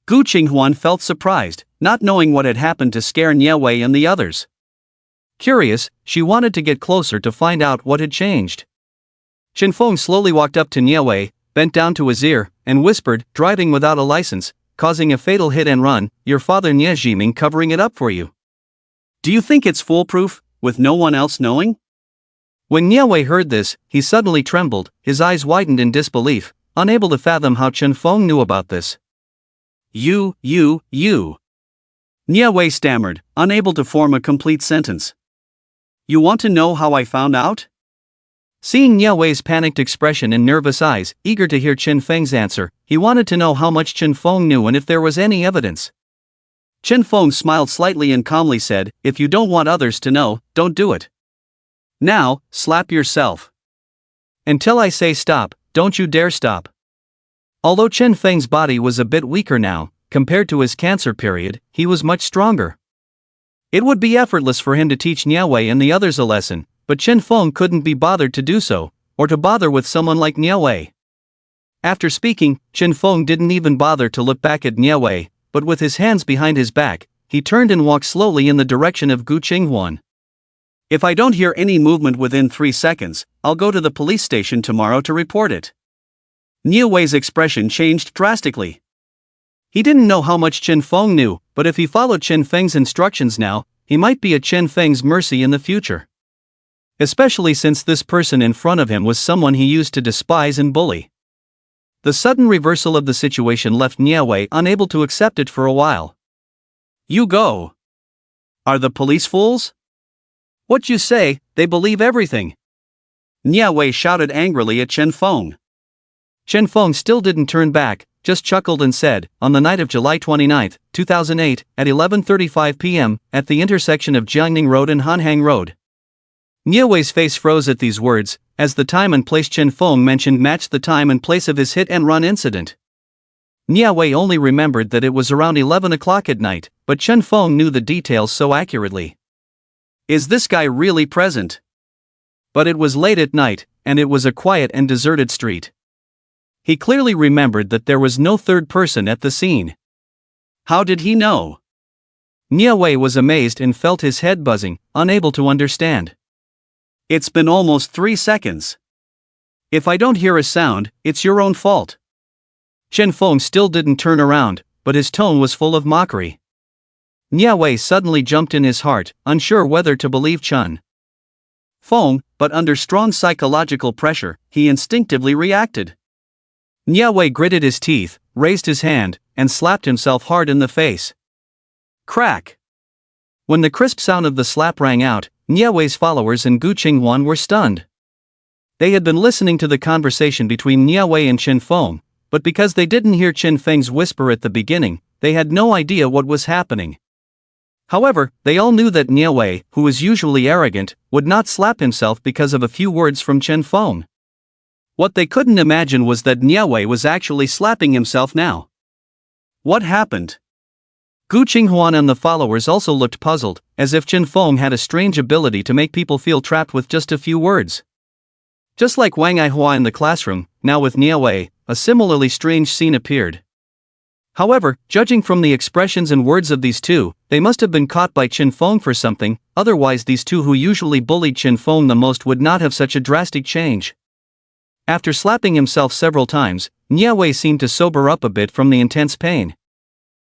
Gu Qinghuan felt surprised, not knowing what had happened to scare Nye Wei and the others. Curious, she wanted to get closer to find out what had changed. Chen Feng slowly walked up to Nye Wei, bent down to his ear, and whispered, "Driving without a license, causing a fatal hit and run, your father Nye Jiming covering it up for you. Do you think it's foolproof, with no one else knowing?" When Nye Wei heard this, he suddenly trembled, his eyes widened in disbelief, unable to fathom how Chen Feng knew about this. You. Nye Wei stammered, unable to form a complete sentence. "You want to know how I found out?" Seeing Nye Wei's panicked expression and nervous eyes, eager to hear Chen Feng's answer, he wanted to know how much Chen Feng knew and if there was any evidence. Chen Feng smiled slightly and calmly said, "If you don't want others to know, don't do it. Now, slap yourself. Until I say stop, don't you dare stop." Although Chen Feng's body was a bit weaker now, compared to his cancer period, he was much stronger. It would be effortless for him to teach Nye Wei and the others a lesson, but Chen Feng couldn't be bothered to do so, or to bother with someone like Nye Wei. After speaking, Chen Feng didn't even bother to look back at Nye Wei, but with his hands behind his back, he turned and walked slowly in the direction of Gu Qinghuan. "If I don't hear any movement within 3 seconds, I'll go to the police station tomorrow to report it." Nye Wei's expression changed drastically. He didn't know how much Chen Feng knew, but if he followed Chen Feng's instructions now, he might be at Chen Feng's mercy in the future. Especially since this person in front of him was someone he used to despise and bully. The sudden reversal of the situation left Nye Wei unable to accept it for a while. "You go. Are the police fools? What you say, they believe everything." Nye Wei shouted angrily at Chen Feng. Chen Feng still didn't turn back, just chuckled and said, "On the night of July 29, 2008, at 11:35 p.m., at the intersection of Jiangning Road and Hanhang Road." Nye Wei's face froze at these words, as the time and place Chen Feng mentioned matched the time and place of his hit-and-run incident. Nye Wei only remembered that it was around 11 o'clock at night, but Chen Feng knew the details so accurately. Is this guy really present? But it was late at night, and it was a quiet and deserted street. He clearly remembered that there was no third person at the scene. How did he know? Nye Wei was amazed and felt his head buzzing, unable to understand. "It's been almost 3 seconds. If I don't hear a sound, it's your own fault." Chen Feng still didn't turn around, but his tone was full of mockery. Nye Wei suddenly jumped in his heart, unsure whether to believe Chen Feng, but under strong psychological pressure, he instinctively reacted. Nye Wei gritted his teeth, raised his hand, and slapped himself hard in the face. Crack! When the crisp sound of the slap rang out, Nye Wei's followers and Gu Qinghuan were stunned. They had been listening to the conversation between Nye Wei and Chen Feng, but because they didn't hear Chen Feng's whisper at the beginning, they had no idea what was happening. However, they all knew that Nye Wei, who was usually arrogant, would not slap himself because of a few words from Chen Feng. What they couldn't imagine was that Nye Wei was actually slapping himself now. What happened? Gu Qinghuan and the followers also looked puzzled, as if Chen Feng had a strange ability to make people feel trapped with just a few words. Just like Wang Aihua in the classroom, now with Nye Wei, a similarly strange scene appeared. However, judging from the expressions and words of these two, they must have been caught by Chen Feng for something, otherwise these two who usually bullied Chen Feng the most would not have such a drastic change. After slapping himself several times, Nye Wei seemed to sober up a bit from the intense pain.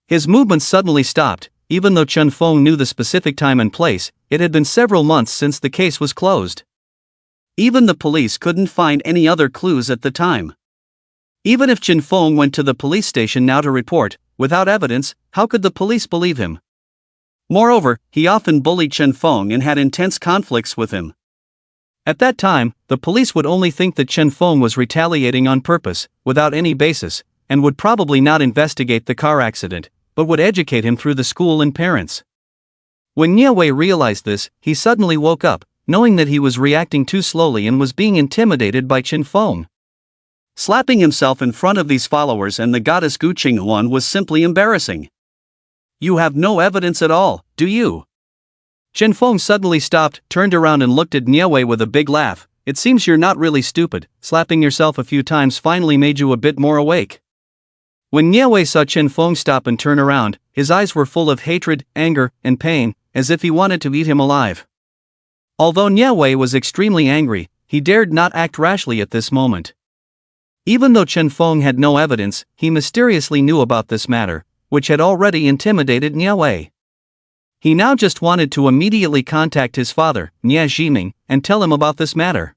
His movements suddenly stopped, even though Chen Feng knew the specific time and place. It had been several months since the case was closed. Even the police couldn't find any other clues at the time. Even if Chen Feng went to the police station now to report, without evidence, how could the police believe him? Moreover, he often bullied Chen Feng and had intense conflicts with him. At that time, the police would only think that Chen Feng was retaliating on purpose, without any basis, and would probably not investigate the car accident, but would educate him through the school and parents. When Nie Wei realized this, he suddenly woke up, knowing that he was reacting too slowly and was being intimidated by Chen Feng. Slapping himself in front of these followers and the goddess Gu Qinghuan was simply embarrassing. "You have no evidence at all, do you?" Chen Feng suddenly stopped, turned around and looked at Nie Wei with a big laugh. "It seems you're not really stupid. Slapping yourself a few times finally made you a bit more awake." When Nie Wei saw Chen Feng stop and turn around, his eyes were full of hatred, anger, and pain, as if he wanted to eat him alive. Although Nie Wei was extremely angry, he dared not act rashly at this moment. Even though Chen Feng had no evidence, he mysteriously knew about this matter, which had already intimidated Nie Wei. He now just wanted to immediately contact his father, Nie Zhiming, and tell him about this matter.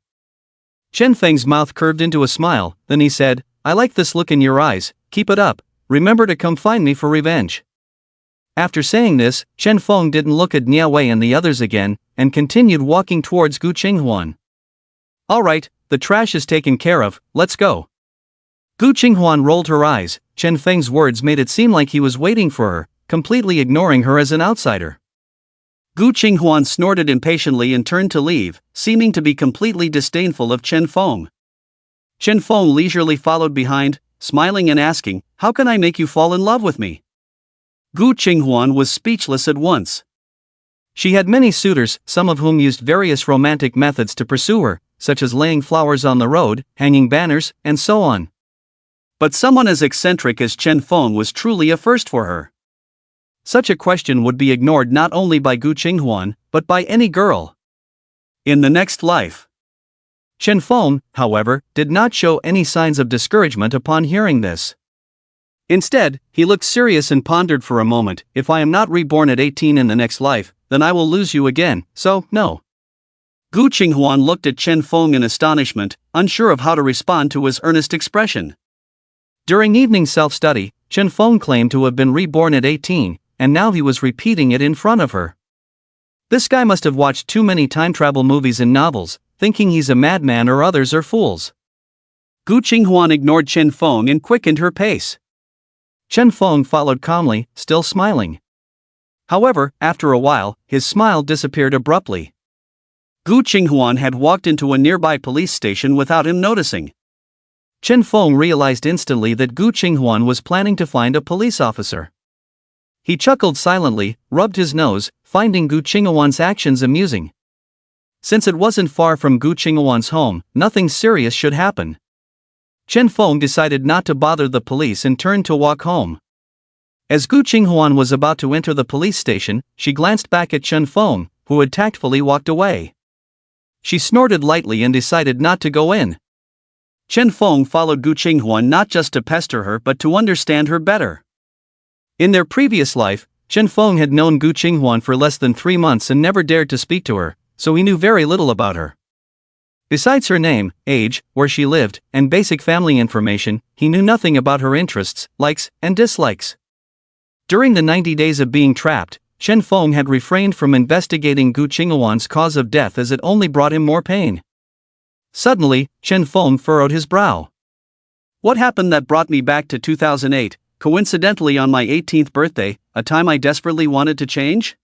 Chen Feng's mouth curved into a smile, then he said, "I like this look in your eyes, keep it up, remember to come find me for revenge." After saying this, Chen Feng didn't look at Nie Wei and the others again, and continued walking towards Gu Qinghuan. "Alright, the trash is taken care of, let's go." Gu Qinghuan rolled her eyes. Chen Feng's words made it seem like he was waiting for her, completely ignoring her as an outsider. Gu Qinghuan snorted impatiently and turned to leave, seeming to be completely disdainful of Chen Feng. Chen Feng leisurely followed behind, smiling and asking, "How can I make you fall in love with me?" Gu Qinghuan was speechless at once. She had many suitors, some of whom used various romantic methods to pursue her, such as laying flowers on the road, hanging banners, and so on. But someone as eccentric as Chen Feng was truly a first for her. Such a question would be ignored not only by Gu Qinghuan, but by any girl. In the next life. Chen Feng, however, did not show any signs of discouragement upon hearing this. Instead, he looked serious and pondered for a moment. "If I am not reborn at 18 in the next life, then I will lose you again, so, no." Gu Qinghuan looked at Chen Feng in astonishment, unsure of how to respond to his earnest expression. During evening self-study, Chen Feng claimed to have been reborn at 18, and now he was repeating it in front of her. This guy must have watched too many time travel movies and novels, thinking he's a madman or others are fools. Gu Qinghuan ignored Chen Feng and quickened her pace. Chen Feng followed calmly, still smiling. However, after a while, his smile disappeared abruptly. Gu Qinghuan had walked into a nearby police station without him noticing. Chen Feng realized instantly that Gu Qinghuan was planning to find a police officer. He chuckled silently, rubbed his nose, finding Gu Qinghuan's actions amusing. Since it wasn't far from Gu Qinghuan's home, nothing serious should happen. Chen Feng decided not to bother the police and turned to walk home. As Gu Qinghuan was about to enter the police station, she glanced back at Chen Feng, who had tactfully walked away. She snorted lightly and decided not to go in. Chen Feng followed Gu Qinghuan not just to pester her but to understand her better. In their previous life, Chen Feng had known Gu Qinghuan for less than 3 months and never dared to speak to her, so he knew very little about her. Besides her name, age, where she lived, and basic family information, he knew nothing about her interests, likes, and dislikes. During the 90 days of being trapped, Chen Feng had refrained from investigating Gu Qinghuan's cause of death as it only brought him more pain. Suddenly, Chen Feng furrowed his brow. "What happened that brought me back to 2008, coincidentally on my 18th birthday, a time I desperately wanted to change?"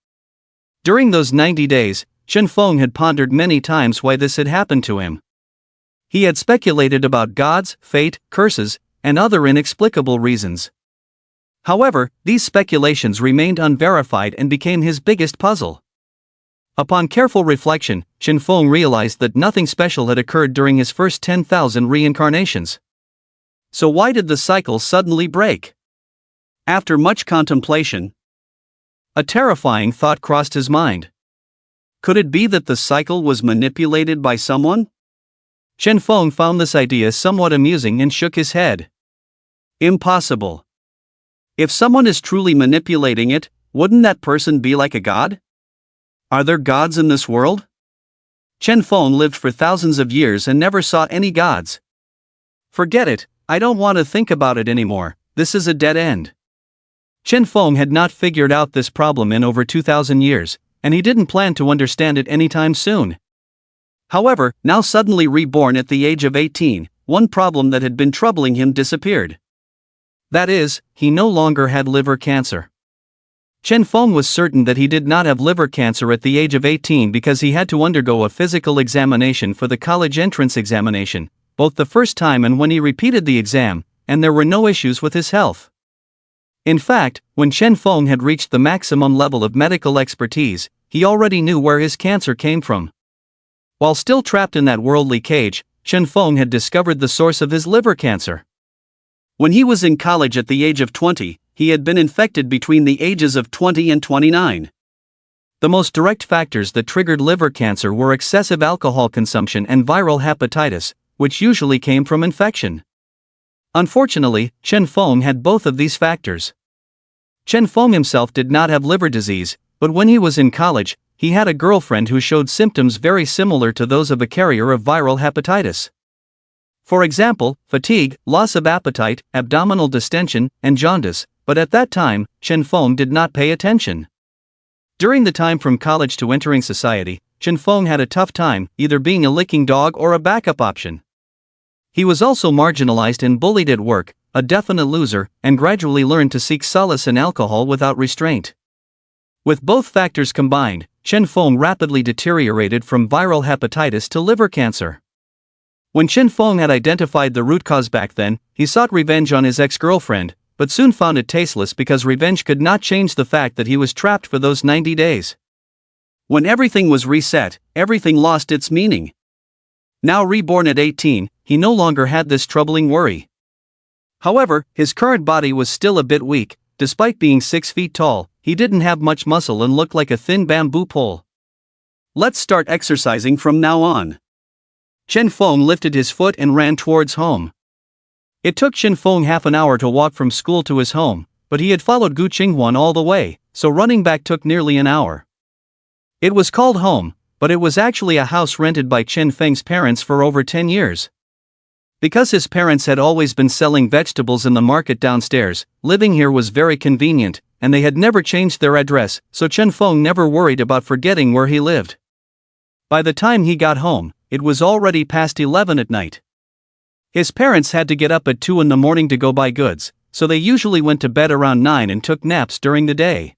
During those 90 days, Chen Feng had pondered many times why this had happened to him. He had speculated about gods, fate, curses, and other inexplicable reasons. However, these speculations remained unverified and became his biggest puzzle. Upon careful reflection, Chen Feng realized that nothing special had occurred during his first 10,000 reincarnations. So why did the cycle suddenly break? After much contemplation, a terrifying thought crossed his mind. Could it be that the cycle was manipulated by someone? Chen Feng found this idea somewhat amusing and shook his head. Impossible. If someone is truly manipulating it, wouldn't that person be like a god? Are there gods in this world? Chen Feng lived for thousands of years and never saw any gods. Forget it, I don't want to think about it anymore, this is a dead end. Chen Feng had not figured out this problem in over 2,000 years, and he didn't plan to understand it anytime soon. However, now suddenly reborn at the age of 18, one problem that had been troubling him disappeared. That is, he no longer had liver cancer. Chen Feng was certain that he did not have liver cancer at the age of 18 because he had to undergo a physical examination for the college entrance examination, both the first time and when he repeated the exam, and there were no issues with his health. In fact, when Chen Feng had reached the maximum level of medical expertise, he already knew where his cancer came from. While still trapped in that worldly cage, Chen Feng had discovered the source of his liver cancer. When he was in college at the age of 20, he had been infected between the ages of 20 and 29. The most direct factors that triggered liver cancer were excessive alcohol consumption and viral hepatitis, which usually came from infection. Unfortunately, Chen Feng had both of these factors. Chen Feng himself did not have liver disease, but when he was in college, he had a girlfriend who showed symptoms very similar to those of a carrier of viral hepatitis. For example, fatigue, loss of appetite, abdominal distension, and jaundice, but at that time, Chen Feng did not pay attention. During the time from college to entering society, Chen Feng had a tough time, either being a licking dog or a backup option. He was also marginalized and bullied at work, a definite loser, and gradually learned to seek solace in alcohol without restraint. With both factors combined, Chen Feng rapidly deteriorated from viral hepatitis to liver cancer. When Chen Feng had identified the root cause back then, he sought revenge on his ex-girlfriend, but soon found it tasteless because revenge could not change the fact that he was trapped for those 90 days. When everything was reset, everything lost its meaning. Now reborn at 18, he no longer had this troubling worry. However, his current body was still a bit weak. Despite being 6 feet tall, he didn't have much muscle and looked like a thin bamboo pole. Let's start exercising from now on. Chen Feng lifted his foot and ran towards home. It took Chen Feng half an hour to walk from school to his home, but he had followed Gu Qinghuan all the way, so running back took nearly an hour. It was called home, but it was actually a house rented by Chen Feng's parents for over 10 years. Because his parents had always been selling vegetables in the market downstairs, living here was very convenient, and they had never changed their address, so Chen Feng never worried about forgetting where he lived. By the time he got home, it was already past 11 at night. His parents had to get up at 2 in the morning to go buy goods, so they usually went to bed around 9 and took naps during the day.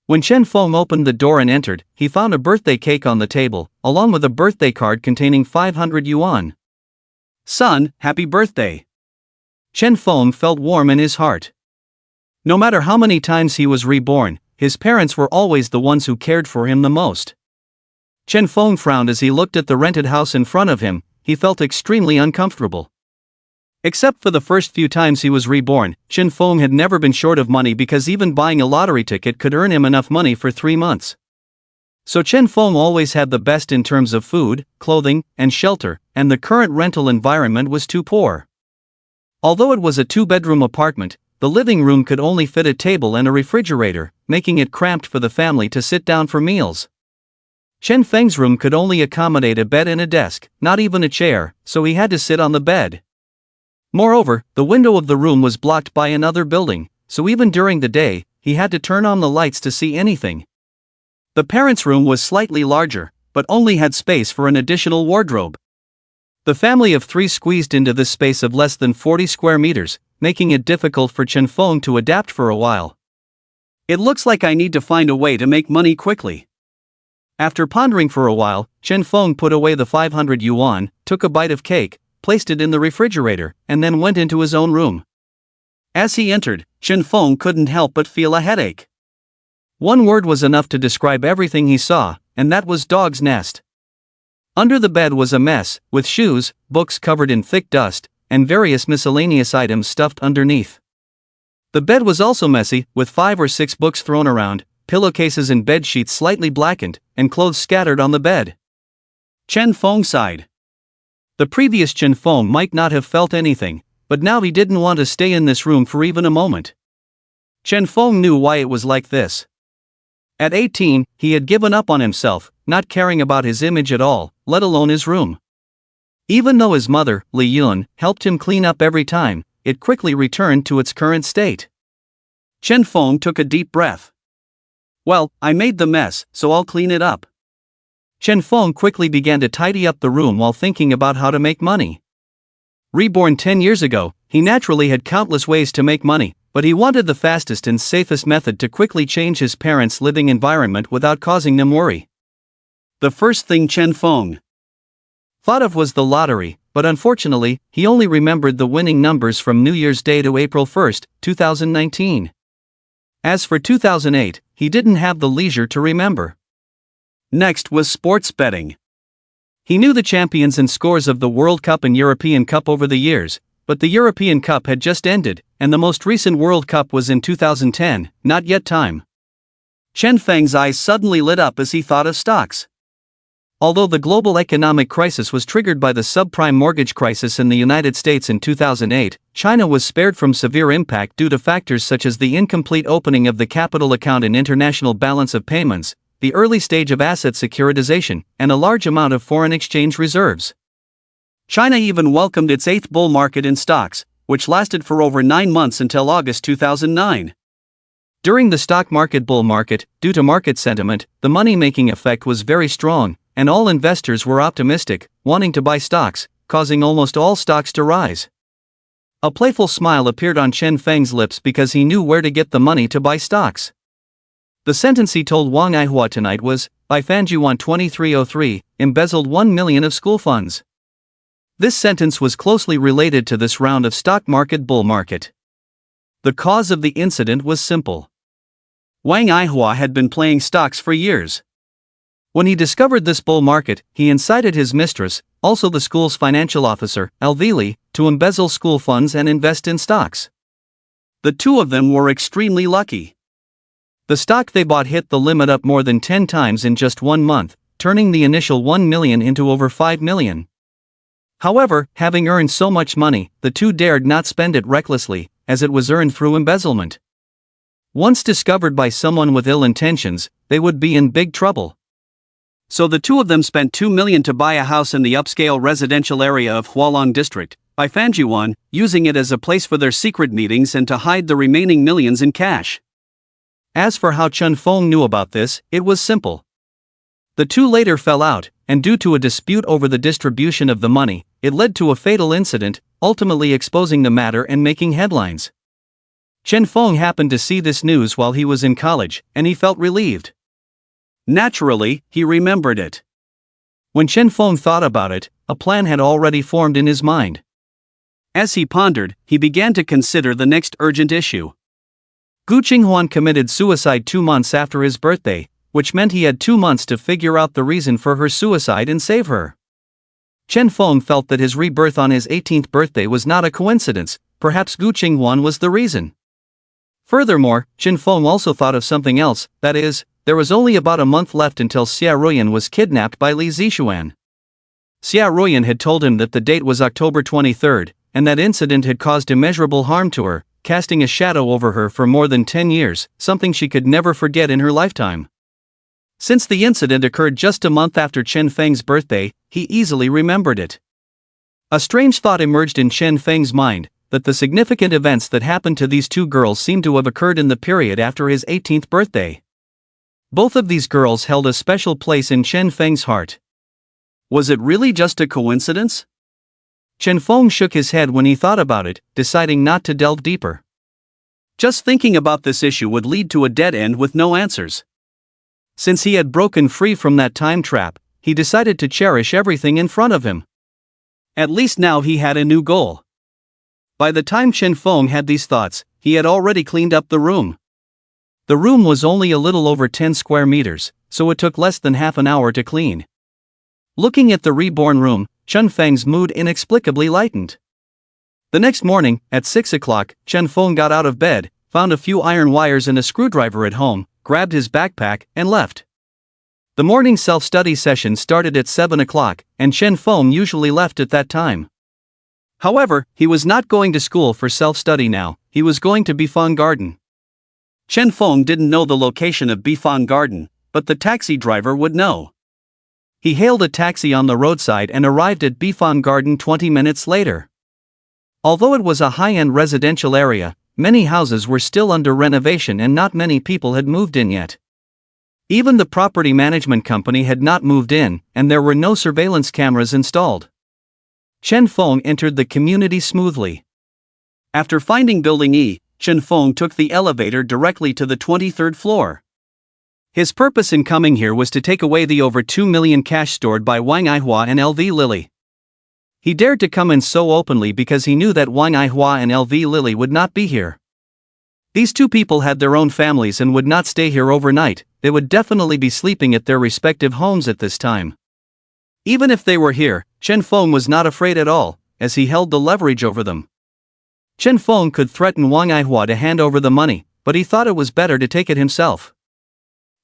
When Chen Feng opened the door and entered, he found a birthday cake on the table, along with a birthday card containing 500 yuan. "Son, happy birthday." Chen Feng felt warm in his heart. No matter how many times he was reborn, his parents were always the ones who cared for him the most. Chen Feng frowned as he looked at the rented house in front of him. He felt extremely uncomfortable. Except for the first few times he was reborn, Chen Feng had never been short of money because even buying a lottery ticket could earn him enough money for 3 months. So Chen Feng always had the best in terms of food, clothing, and shelter, and the current rental environment was too poor. Although it was a 2-bedroom apartment, the living room could only fit a table and a refrigerator, making it cramped for the family to sit down for meals. Chen Feng's room could only accommodate a bed and a desk, not even a chair, so he had to sit on the bed. Moreover, the window of the room was blocked by another building, so even during the day, he had to turn on the lights to see anything. The parents' room was slightly larger, but only had space for an additional wardrobe. The family of 3 squeezed into this space of less than 40 square meters, making it difficult for Chen Feng to adapt for a while. It looks like I need to find a way to make money quickly. After pondering for a while, Chen Feng put away the 500 yuan, took a bite of cake, placed it in the refrigerator, and then went into his own room. As he entered, Chen Feng couldn't help but feel a headache. One word was enough to describe everything he saw, and that was dog's nest. Under the bed was a mess, with shoes, books covered in thick dust, and various miscellaneous items stuffed underneath. The bed was also messy, with 5 or 6 books thrown around, pillowcases and bed sheets slightly blackened, and clothes scattered on the bed. Chen Feng sighed. The previous Chen Feng might not have felt anything, but now he didn't want to stay in this room for even a moment. Chen Feng knew why it was like this. At 18, he had given up on himself, not caring about his image at all, let alone his room. Even though his mother, Li Yun, helped him clean up every time, it quickly returned to its current state. Chen Feng took a deep breath. Well, I made the mess, so I'll clean it up. Chen Feng quickly began to tidy up the room while thinking about how to make money. Reborn 10 years ago, he naturally had countless ways to make money, but he wanted the fastest and safest method to quickly change his parents' living environment without causing them worry. The first thing Chen Feng thought of was the lottery, but unfortunately, he only remembered the winning numbers from New Year's Day to April 1, 2019. As for 2008, he didn't have the leisure to remember. Next was sports betting. He knew the champions and scores of the World Cup and European Cup over the years, but the European Cup had just ended, and the most recent World Cup was in 2010, not yet time. Chen Feng's eyes suddenly lit up as he thought of stocks. Although the global economic crisis was triggered by the subprime mortgage crisis in the United States in 2008, China was spared from severe impact due to factors such as the incomplete opening of the capital account and international balance of payments, the early stage of asset securitization, and a large amount of foreign exchange reserves. China even welcomed its eighth bull market in stocks, which lasted for over 9 months until August 2009. During the stock market bull market, due to market sentiment, the money-making effect was very strong, and all investors were optimistic, wanting to buy stocks, causing almost all stocks to rise. A playful smile appeared on Chen Feng's lips because he knew where to get the money to buy stocks. The sentence he told Wang Aihua tonight was, "By Fanjuan 2303, embezzled 1 million of school funds." This sentence was closely related to this round of stock market bull market. The cause of the incident was simple. Wang Aihua had been playing stocks for years. When he discovered this bull market, he incited his mistress, also the school's financial officer, Alvili, to embezzle school funds and invest in stocks. The two of them were extremely lucky. The stock they bought hit the limit up more than 10 times in just 1 month, turning the initial 1 million into over 5 million. However, having earned so much money, the two dared not spend it recklessly, as it was earned through embezzlement. Once discovered by someone with ill intentions, they would be in big trouble. So the two of them spent 2 million to buy a house in the upscale residential area of Hualong District, by Fanjuan, using it as a place for their secret meetings and to hide the remaining millions in cash. As for how Chen Feng knew about this, it was simple. The two later fell out, and due to a dispute over the distribution of the money, it led to a fatal incident, ultimately exposing the matter and making headlines. Chen Feng happened to see this news while he was in college, and he felt relieved. Naturally, he remembered it. When Chen Feng thought about it, a plan had already formed in his mind. As he pondered, he began to consider the next urgent issue. Gu Qinghuan committed suicide 2 months after his birthday, which meant he had 2 months to figure out the reason for her suicide and save her. Chen Feng felt that his rebirth on his 18th birthday was not a coincidence, perhaps Gu Qinghuan was the reason. Furthermore, Chen Feng also thought of something else, that is, there was only about a month left until Xia Ruyan was kidnapped by Li Zixuan. Xia Ruyan had told him that the date was October 23rd, and that incident had caused immeasurable harm to her, casting a shadow over her for more than 10 years, something she could never forget in her lifetime. Since the incident occurred just a month after Chen Feng's birthday, he easily remembered it. A strange thought emerged in Chen Feng's mind, that the significant events that happened to these two girls seemed to have occurred in the period after his 18th birthday. Both of these girls held a special place in Chen Feng's heart. Was it really just a coincidence? Chen Feng shook his head when he thought about it, deciding not to delve deeper. Just thinking about this issue would lead to a dead end with no answers. Since he had broken free from that time trap, he decided to cherish everything in front of him. At least now he had a new goal. By the time Chen Feng had these thoughts, he had already cleaned up the room. The room was only a little over 10 square meters, so it took less than half an hour to clean. Looking at the reborn room, Chen Feng's mood inexplicably lightened. The next morning, at 6 o'clock, Chen Feng got out of bed, found a few iron wires and a screwdriver at home, grabbed his backpack, and left. The morning self-study session started at 7 o'clock, and Chen Feng usually left at that time. However, he was not going to school for self-study now, he was going to Bifang Garden. Chen Feng didn't know the location of Bifang Garden, but the taxi driver would know. He hailed a taxi on the roadside and arrived at Bifang Garden 20 minutes later. Although it was a high-end residential area, many houses were still under renovation and not many people had moved in yet. Even the property management company had not moved in, and there were no surveillance cameras installed. Chen Feng entered the community smoothly. After finding Building E, Chen Feng took the elevator directly to the 23rd floor. His purpose in coming here was to take away the over 2 million cash stored by Wang Aihua and LV Lily. He dared to come in so openly because he knew that Wang Aihua and LV Lily would not be here. These two people had their own families and would not stay here overnight. They would definitely be sleeping at their respective homes at this time. Even if they were here, Chen Feng was not afraid at all, as he held the leverage over them. Chen Feng could threaten Wang Aihua to hand over the money, but he thought it was better to take it himself.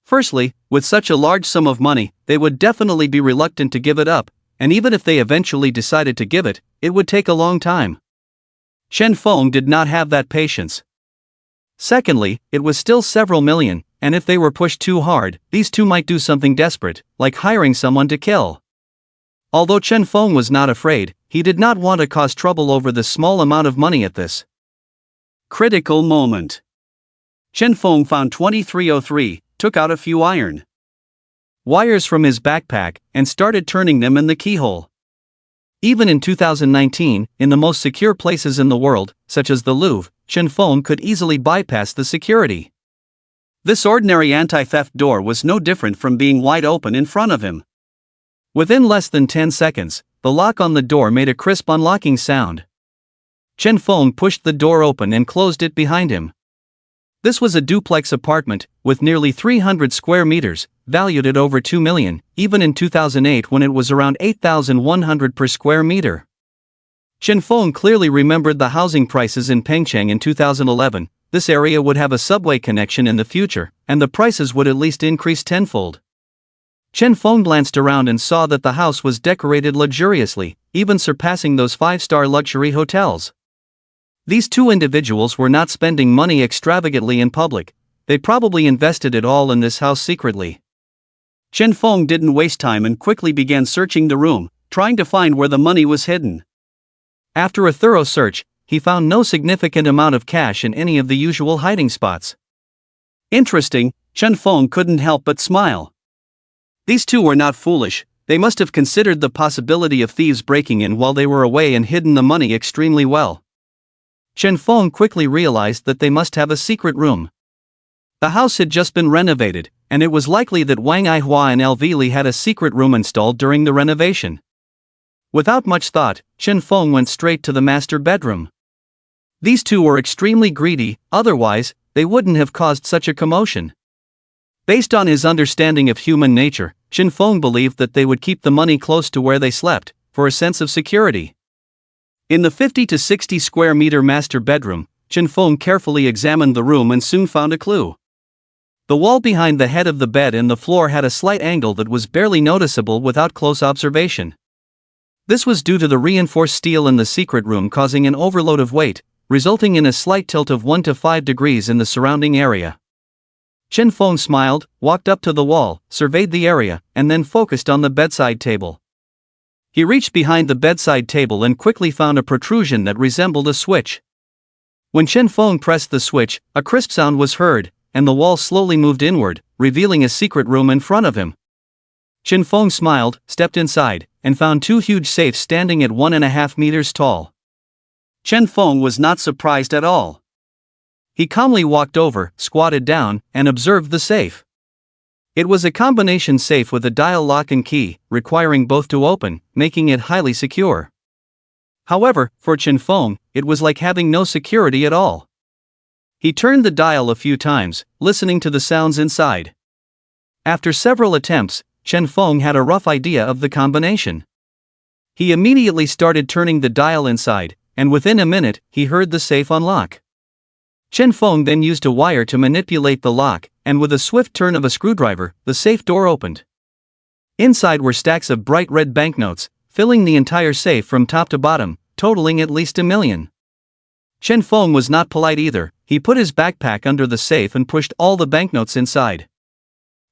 Firstly, with such a large sum of money, they would definitely be reluctant to give it up, and even if they eventually decided to give it, it would take a long time. Chen Feng did not have that patience. Secondly, it was still several million, and if they were pushed too hard, these two might do something desperate, like hiring someone to kill. Although Chen Feng was not afraid, he did not want to cause trouble over the small amount of money at this critical moment. Chen Feng found 2303, took out a few iron wires from his backpack, and started turning them in the keyhole. Even in 2019, in the most secure places in the world, such as the Louvre, Chen Feng could easily bypass the security. This ordinary anti-theft door was no different from being wide open in front of him. Within less than 10 seconds, the lock on the door made a crisp unlocking sound. Chen Feng pushed the door open and closed it behind him. This was a duplex apartment, with nearly 300 square meters, valued at over 2 million, even in 2008 when it was around 8,100 per square meter. Chen Feng clearly remembered the housing prices in Pengcheng in 2011. This area would have a subway connection in the future, and the prices would at least increase tenfold. Chen Feng glanced around and saw that the house was decorated luxuriously, even surpassing those 5-star luxury hotels. These two individuals were not spending money extravagantly in public. They probably invested it all in this house secretly. Chen Feng didn't waste time and quickly began searching the room, trying to find where the money was hidden. After a thorough search, he found no significant amount of cash in any of the usual hiding spots. Interesting, Chen Feng couldn't help but smile. These two were not foolish. They must have considered the possibility of thieves breaking in while they were away and hidden the money extremely well. Chen Feng quickly realized that they must have a secret room. The house had just been renovated, and it was likely that Wang Aihua and LV Li had a secret room installed during the renovation. Without much thought, Chen Feng went straight to the master bedroom. These two were extremely greedy, otherwise, they wouldn't have caused such a commotion. Based on his understanding of human nature, Chen Feng believed that they would keep the money close to where they slept, for a sense of security. In the 50 to 60 square meter master bedroom, Chen Feng carefully examined the room and soon found a clue. The wall behind the head of the bed and the floor had a slight angle that was barely noticeable without close observation. This was due to the reinforced steel in the secret room causing an overload of weight, resulting in a slight tilt of 1 to 5 degrees in the surrounding area. Chen Feng smiled, walked up to the wall, surveyed the area, and then focused on the bedside table. He reached behind the bedside table and quickly found a protrusion that resembled a switch. When Chen Feng pressed the switch, a crisp sound was heard, and the wall slowly moved inward, revealing a secret room in front of him. Chen Feng smiled, stepped inside, and found two huge safes standing at 1.5 meters tall. Chen Feng was not surprised at all. He calmly walked over, squatted down, and observed the safe. It was a combination safe with a dial lock and key, requiring both to open, making it highly secure. However, for Chen Feng, it was like having no security at all. He turned the dial a few times, listening to the sounds inside. After several attempts, Chen Feng had a rough idea of the combination. He immediately started turning the dial inside, and within a minute, he heard the safe unlock. Chen Feng then used a wire to manipulate the lock, and with a swift turn of a screwdriver, the safe door opened. Inside were stacks of bright red banknotes, filling the entire safe from top to bottom, totaling at least 1 million. Chen Feng was not polite either. He put his backpack under the safe and pushed all the banknotes inside.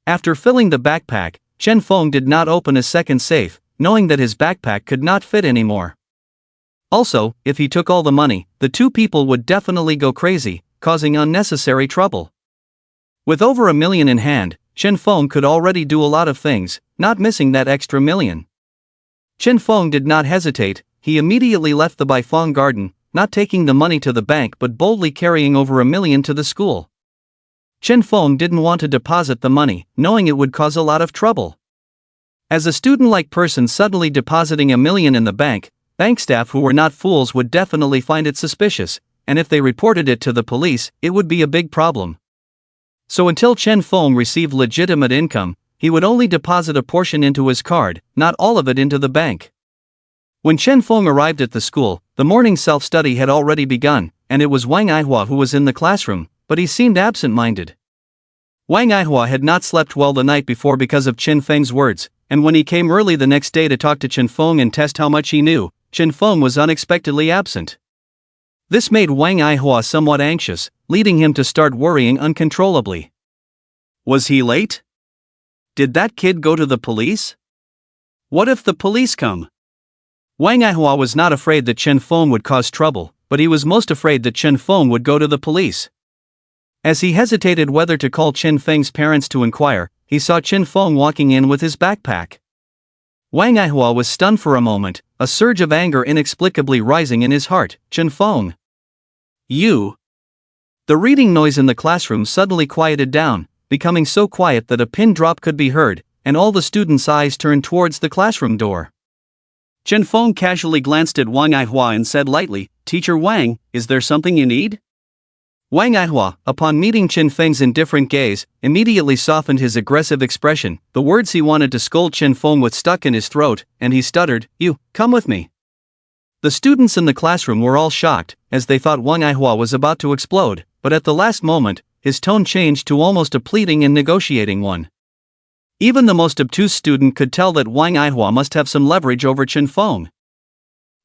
After filling the backpack, Chen Feng did not open a second safe, knowing that his backpack could not fit anymore. Also, if he took all the money, the two people would definitely go crazy, causing unnecessary trouble. With over $1 million in hand, Chen Feng could already do a lot of things, not missing that extra $1 million. Chen Feng did not hesitate. He immediately left the Baifeng garden, not taking the money to the bank but boldly carrying over $1 million to the school. Chen Feng didn't want to deposit the money, knowing it would cause a lot of trouble. As a student-like person suddenly depositing $1 million in the bank staff who were not fools would definitely find it suspicious, and if they reported it to the police, it would be a big problem. So until Chen Feng received legitimate income, he would only deposit a portion into his card, not all of it into the bank. When Chen Feng arrived at the school, the morning self-study had already begun, and it was Wang Aihua who was in the classroom, but he seemed absent-minded. Wang Aihua had not slept well the night before because of Chen Feng's words, and when he came early the next day to talk to Chen Feng and test how much he knew, Chen Feng was unexpectedly absent. This made Wang Aihua somewhat anxious, leading him to start worrying uncontrollably. Was he late? Did that kid go to the police? What if the police come? Wang Aihua was not afraid that Chen Feng would cause trouble, but he was most afraid that Chen Feng would go to the police. As he hesitated whether to call Chen Feng's parents to inquire, he saw Chen Feng walking in with his backpack. Wang Aihua was stunned for a moment, a surge of anger inexplicably rising in his heart. Chen Feng. You. The reading noise in the classroom suddenly quieted down, becoming so quiet that a pin drop could be heard, and all the students' eyes turned towards the classroom door. Chen Feng casually glanced at Wang Aihua and said lightly, "Teacher Wang, is there something you need?" Wang Aihua, upon meeting Chen Feng's indifferent gaze, immediately softened his aggressive expression. The words he wanted to scold Chen Feng with stuck in his throat, and he stuttered, "You, come with me." The students in the classroom were all shocked, as they thought Wang Aihua was about to explode, but at the last moment, his tone changed to almost a pleading and negotiating one. Even the most obtuse student could tell that Wang Aihua must have some leverage over Chen Feng.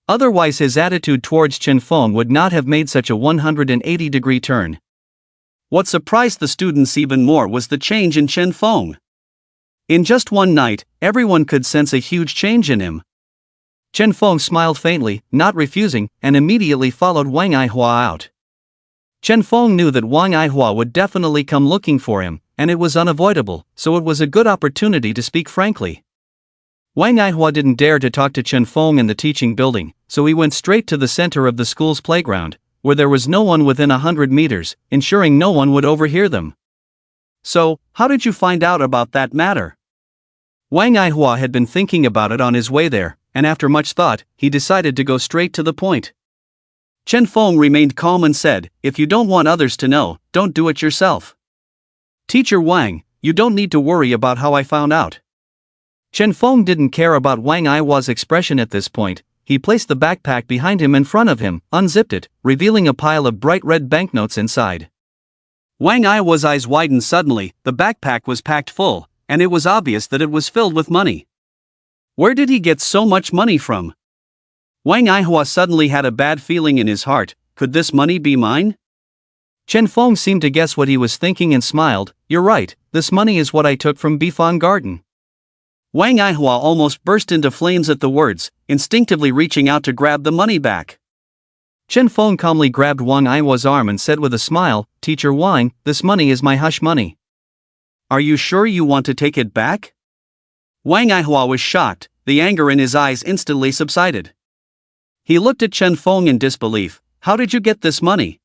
Otherwise his attitude towards Chen Feng would not have made such a 180-degree turn. What surprised the students even more was the change in Chen Feng. In just one night, everyone could sense a huge change in him. Chen Feng smiled faintly, not refusing, and immediately followed Wang Aihua out. Chen Feng knew that Wang Aihua would definitely come looking for him, and it was unavoidable, so it was a good opportunity to speak frankly. Wang Aihua didn't dare to talk to Chen Feng in the teaching building, so he went straight to the center of the school's playground, where there was no one within 100 meters, ensuring no one would overhear them. "So, how did you find out about that matter?" Wang Aihua had been thinking about it on his way there, and after much thought, he decided to go straight to the point. Chen Feng remained calm and said, "If you don't want others to know, don't do it yourself. Teacher Wang, you don't need to worry about how I found out." Chen Feng didn't care about Wang Aihua's expression at this point. He placed the backpack behind him in front of him, unzipped it, revealing a pile of bright red banknotes inside. Wang Aihua's eyes widened suddenly. The backpack was packed full, and it was obvious that it was filled with money. Where did he get so much money from? Wang Aihua suddenly had a bad feeling in his heart. Could this money be mine? Chen Feng seemed to guess what he was thinking and smiled. "You're right, this money is what I took from Bifan Garden." Wang Aihua almost burst into flames at the words, instinctively reaching out to grab the money back. Chen Feng calmly grabbed Wang Aihua's arm and said with a smile, "Teacher Wang, this money is my hush money. Are you sure you want to take it back?" Wang Aihua was shocked. The anger in his eyes instantly subsided. He looked at Chen Feng in disbelief. "How did you get this money?"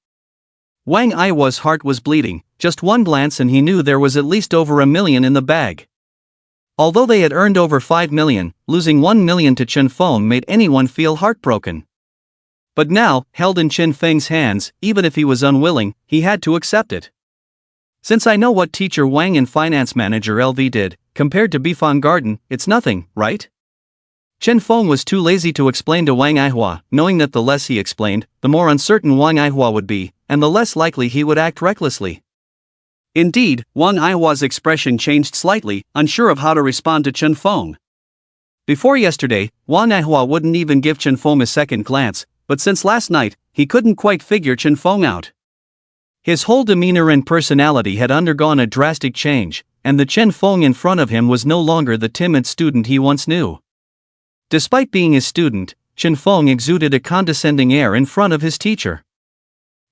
Wang Aihua's heart was bleeding. Just one glance and he knew there was at least over $1 million in the bag. Although they had earned over $5 million, losing $1 million to Chen Feng made anyone feel heartbroken. But now, held in Chen Feng's hands, even if he was unwilling, he had to accept it. "Since I know what Teacher Wang and Finance Manager LV did, compared to Bifan Garden, it's nothing, right?" Chen Feng was too lazy to explain to Wang Aihua, knowing that the less he explained, the more uncertain Wang Aihua would be, and the less likely he would act recklessly. Indeed, Wang Aihua's expression changed slightly, unsure of how to respond to Chen Feng. Before yesterday, Wang Aihua wouldn't even give Chen Feng a second glance, but since last night, he couldn't quite figure Chen Feng out. His whole demeanor and personality had undergone a drastic change, and the Chen Feng in front of him was no longer the timid student he once knew. Despite being his student, Chen Feng exuded a condescending air in front of his teacher.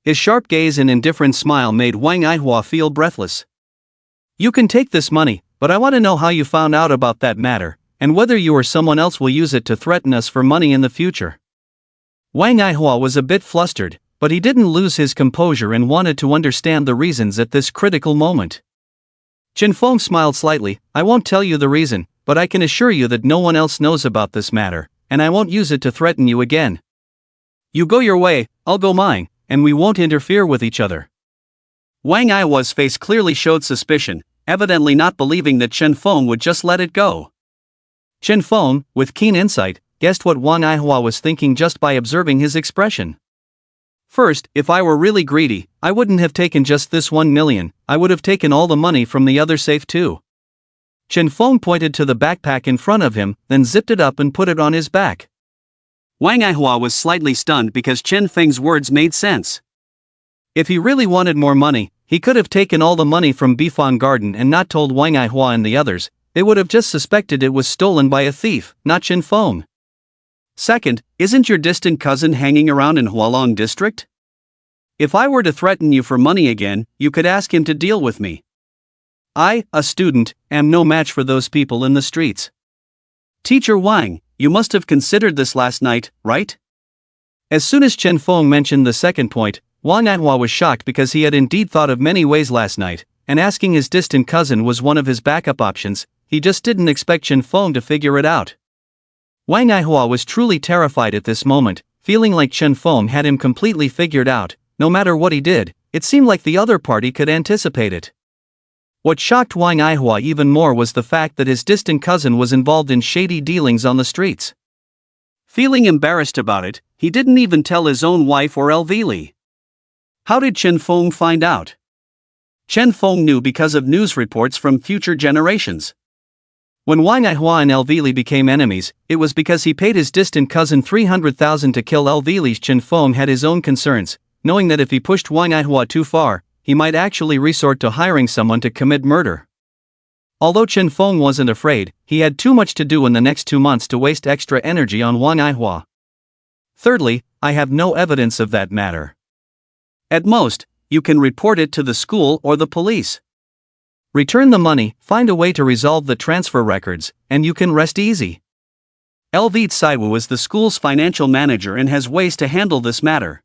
His sharp gaze and indifferent smile made Wang Aihua feel breathless. You can take this money, but I want to know how you found out about that matter, and whether you or someone else will use it to threaten us for money in the future. Wang Aihua was a bit flustered, but he didn't lose his composure and wanted to understand the reasons at this critical moment. Chen Feng smiled slightly. I won't tell you the reason, but I can assure you that no one else knows about this matter, and I won't use it to threaten you again. You go your way, I'll go mine, and we won't interfere with each other. Wang Aihua's face clearly showed suspicion, evidently not believing that Chen Feng would just let it go. Chen Feng, with keen insight, guessed what Wang Aihua was thinking just by observing his expression. First, if I were really greedy, I wouldn't have taken just this 1 million, I would have taken all the money from the other safe too. Chen Feng pointed to the backpack in front of him, then zipped it up and put it on his back. Wang Aihua was slightly stunned because Chen Feng's words made sense. If he really wanted more money, he could have taken all the money from Bifan Garden and not told Wang Aihua and the others. They would have just suspected it was stolen by a thief, not Chen Feng. Second, isn't your distant cousin hanging around in Hualong district? If I were to threaten you for money again, you could ask him to deal with me. I, a student, am no match for those people in the streets. Teacher Wang, you must have considered this last night, right? As soon as Chen Feng mentioned the second point, Wang Aihua was shocked because he had indeed thought of many ways last night, and asking his distant cousin was one of his backup options. He just didn't expect Chen Feng to figure it out. Wang Aihua was truly terrified at this moment, feeling like Chen Feng had him completely figured out. No matter what he did, it seemed like the other party could anticipate it. What shocked Wang Aihua even more was the fact that his distant cousin was involved in shady dealings on the streets. Feeling embarrassed about it, he didn't even tell his own wife or Elvili. How did Chen Feng find out? Chen Feng knew because of news reports from future generations. When Wang Aihua and Elvili became enemies, it was because he paid his distant cousin 300,000 to kill Elvili. Chen Feng had his own concerns, knowing that if he pushed Wang Aihua too far, he might actually resort to hiring someone to commit murder. Although Chen Feng wasn't afraid, he had too much to do in the next 2 months to waste extra energy on Wang Aihua. Thirdly, I have no evidence of that matter. At most, you can report it to the school or the police. Return the money, find a way to resolve the transfer records, and you can rest easy. Elvit Saiwu is the school's financial manager and has ways to handle this matter.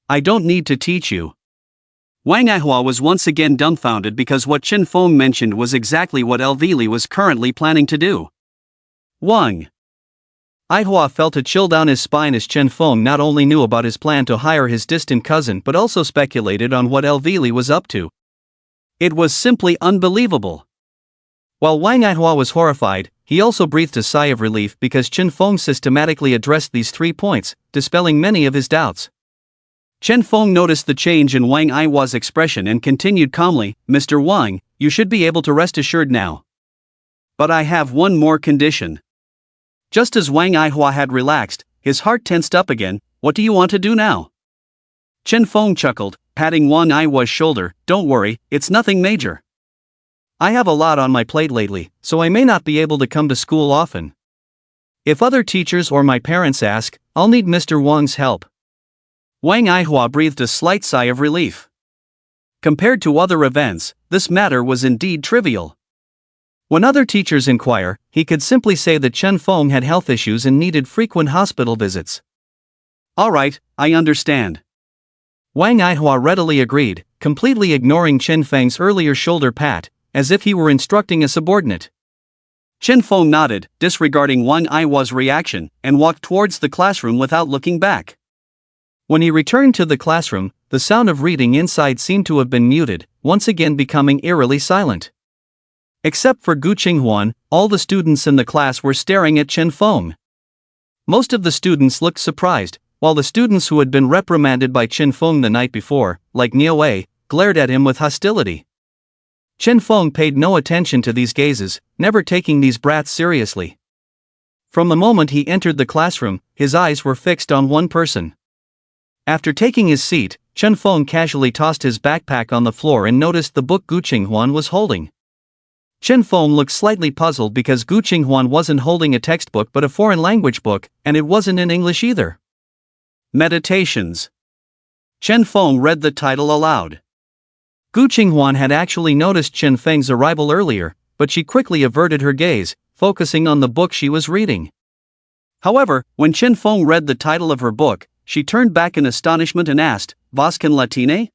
I don't need to teach you. Wang Aihua was once again dumbfounded because what Chen Feng mentioned was exactly what Elvili was currently planning to do. Wang Aihua felt a chill down his spine as Chen Feng not only knew about his plan to hire his distant cousin but also speculated on what Elvili was up to. It was simply unbelievable. While Wang Aihua was horrified, he also breathed a sigh of relief because Chen Feng systematically addressed these 3 points, dispelling many of his doubts. Chen Feng noticed the change in Wang Aihua's expression and continued calmly, Mr. Wang, you should be able to rest assured now. But I have one more condition. Just as Wang Aihua had relaxed, his heart tensed up again. What do you want to do now? Chen Feng chuckled, patting Wang Aihua's shoulder. Don't worry, it's nothing major. I have a lot on my plate lately, so I may not be able to come to school often. If other teachers or my parents ask, I'll need Mr. Wang's help. Wang Aihua breathed a slight sigh of relief. Compared to other events, this matter was indeed trivial. When other teachers inquire, he could simply say that Chen Feng had health issues and needed frequent hospital visits. Alright, I understand. Wang Aihua readily agreed, completely ignoring Chen Feng's earlier shoulder pat, as if he were instructing a subordinate. Chen Feng nodded, disregarding Wang Aihua's reaction, and walked towards the classroom without looking back. When he returned to the classroom, the sound of reading inside seemed to have been muted, once again becoming eerily silent. Except for Gu Qinghuan, all the students in the class were staring at Chen Feng. Most of the students looked surprised, while the students who had been reprimanded by Chen Feng the night before, like Niu Wei, glared at him with hostility. Chen Feng paid no attention to these gazes, never taking these brats seriously. From the moment he entered the classroom, his eyes were fixed on one person. After taking his seat, Chen Feng casually tossed his backpack on the floor and noticed the book Gu Qinghuan was holding. Chen Feng looked slightly puzzled because Gu Qinghuan wasn't holding a textbook but a foreign language book, and it wasn't in English either. Meditations. Chen Feng read the title aloud. Gu Qinghuan had actually noticed Chen Feng's arrival earlier, but she quickly averted her gaze, focusing on the book she was reading. However, when Chen Feng read the title of her book, she turned back in astonishment and asked, "Vos con latine?"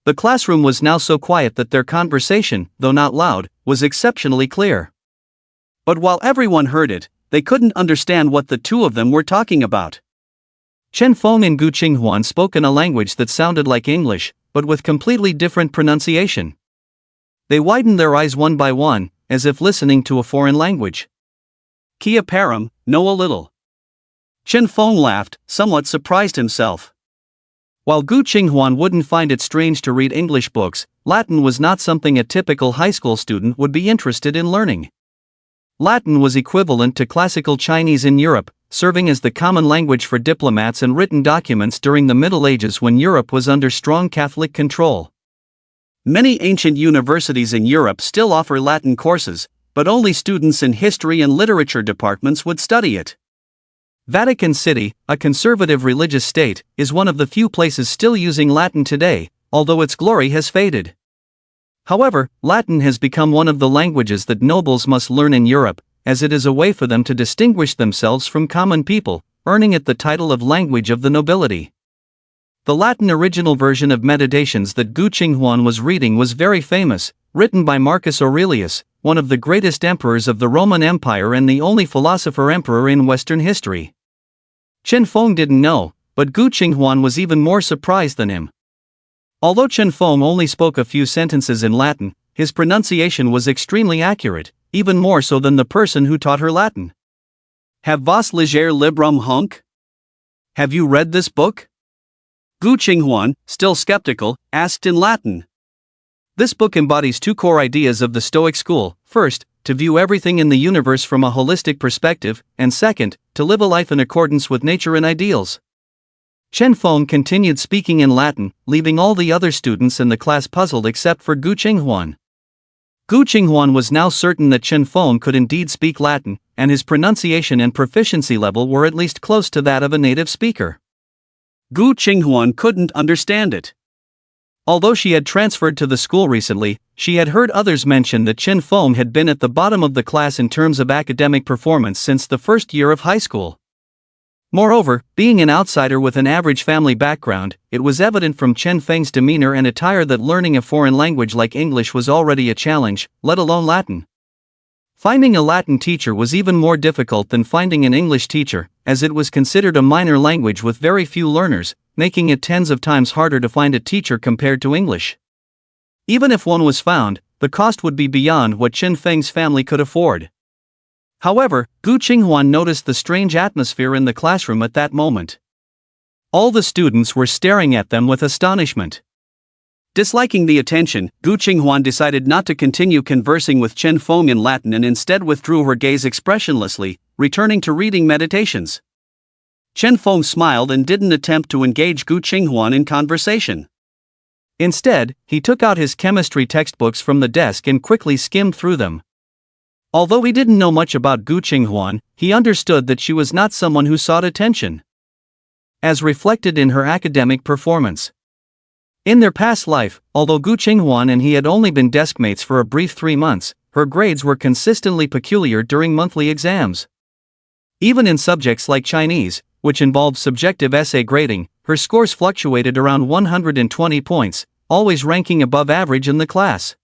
The classroom was now so quiet that their conversation, though not loud, was exceptionally clear. But while everyone heard it, they couldn't understand what the two of them were talking about. Chen Feng and Gu Qinghuan spoke in a language that sounded like English, but with completely different pronunciation. They widened their eyes one by one, as if listening to a foreign language. Kia param, know a little. Chen Feng laughed, somewhat surprised himself. While Gu Qinghuan wouldn't find it strange to read English books, Latin was not something a typical high school student would be interested in learning. Latin was equivalent to classical Chinese in Europe, serving as the common language for diplomats and written documents during the Middle Ages when Europe was under strong Catholic control. Many ancient universities in Europe still offer Latin courses, but only students in history and literature departments would study it. Vatican City, a conservative religious state, is one of the few places still using Latin today, although its glory has faded. However, Latin has become one of the languages that nobles must learn in Europe, as it is a way for them to distinguish themselves from common people, earning it the title of language of the nobility. The Latin original version of Meditations that Gu Qinghuan was reading was very famous, written by Marcus Aurelius, one of the greatest emperors of the Roman Empire and the only philosopher-emperor in Western history. Chen Feng didn't know, but Gu Qinghuan was even more surprised than him. Although Chen Feng only spoke a few sentences in Latin, his pronunciation was extremely accurate, even more so than the person who taught her Latin. Have vos leger librum hunc? Have you read this book? Gu Qinghuan, still skeptical, asked in Latin. This book embodies two core ideas of the Stoic school: first, to view everything in the universe from a holistic perspective, and second, to live a life in accordance with nature and ideals. Chen Feng continued speaking in Latin, leaving all the other students in the class puzzled except for Gu Qinghuan. Gu Qinghuan was now certain that Chen Feng could indeed speak Latin, and his pronunciation and proficiency level were at least close to that of a native speaker. Gu Qinghuan couldn't understand it. Although she had transferred to the school recently, she had heard others mention that Chen Feng had been at the bottom of the class in terms of academic performance since the first year of high school. Moreover, being an outsider with an average family background, it was evident from Chen Feng's demeanor and attire that learning a foreign language like English was already a challenge, let alone Latin. Finding a Latin teacher was even more difficult than finding an English teacher, as it was considered a minor language with very few learners, making it tens of times harder to find a teacher compared to English. Even if one was found, the cost would be beyond what Chen Feng's family could afford. However, Gu Qinghuan noticed the strange atmosphere in the classroom at that moment. All the students were staring at them with astonishment. Disliking the attention, Gu Qinghuan decided not to continue conversing with Chen Feng in Latin and instead withdrew her gaze expressionlessly, returning to reading Meditations. Chen Feng smiled and didn't attempt to engage Gu Qinghuan in conversation. Instead, he took out his chemistry textbooks from the desk and quickly skimmed through them. Although he didn't know much about Gu Qinghuan, he understood that she was not someone who sought attention, as reflected in her academic performance. In their past life, although Gu Qinghuan and he had only been deskmates for a brief 3 months, her grades were consistently peculiar during monthly exams. Even in subjects like Chinese, which involved subjective essay grading, her scores fluctuated around 120 points, always ranking above average in the class.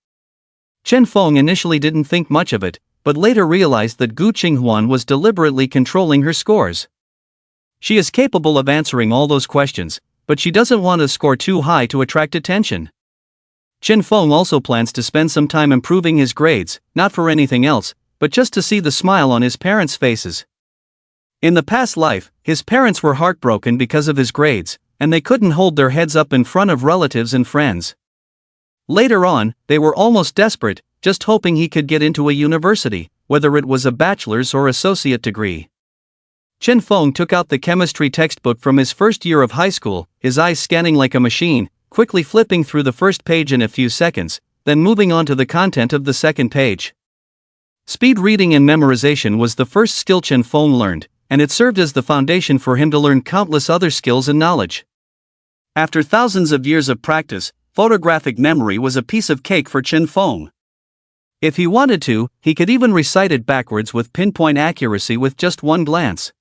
Chen Feng initially didn't think much of it, but later realized that Gu Qinghuan was deliberately controlling her scores. She is capable of answering all those questions, but she doesn't want to score too high to attract attention. Chen Feng also plans to spend some time improving his grades, not for anything else, but just to see the smile on his parents' faces. In the past life, his parents were heartbroken because of his grades, and they couldn't hold their heads up in front of relatives and friends. Later on, they were almost desperate, just hoping he could get into a university, whether it was a bachelor's or associate degree. Chen Feng took out the chemistry textbook from his first year of high school, his eyes scanning like a machine, quickly flipping through the first page in a few seconds, then moving on to the content of the second page. Speed reading and memorization was the first skill Chen Feng learned, and it served as the foundation for him to learn countless other skills and knowledge. After thousands of years of practice, photographic memory was a piece of cake for Chen Feng. If he wanted to, he could even recite it backwards with pinpoint accuracy with just one glance.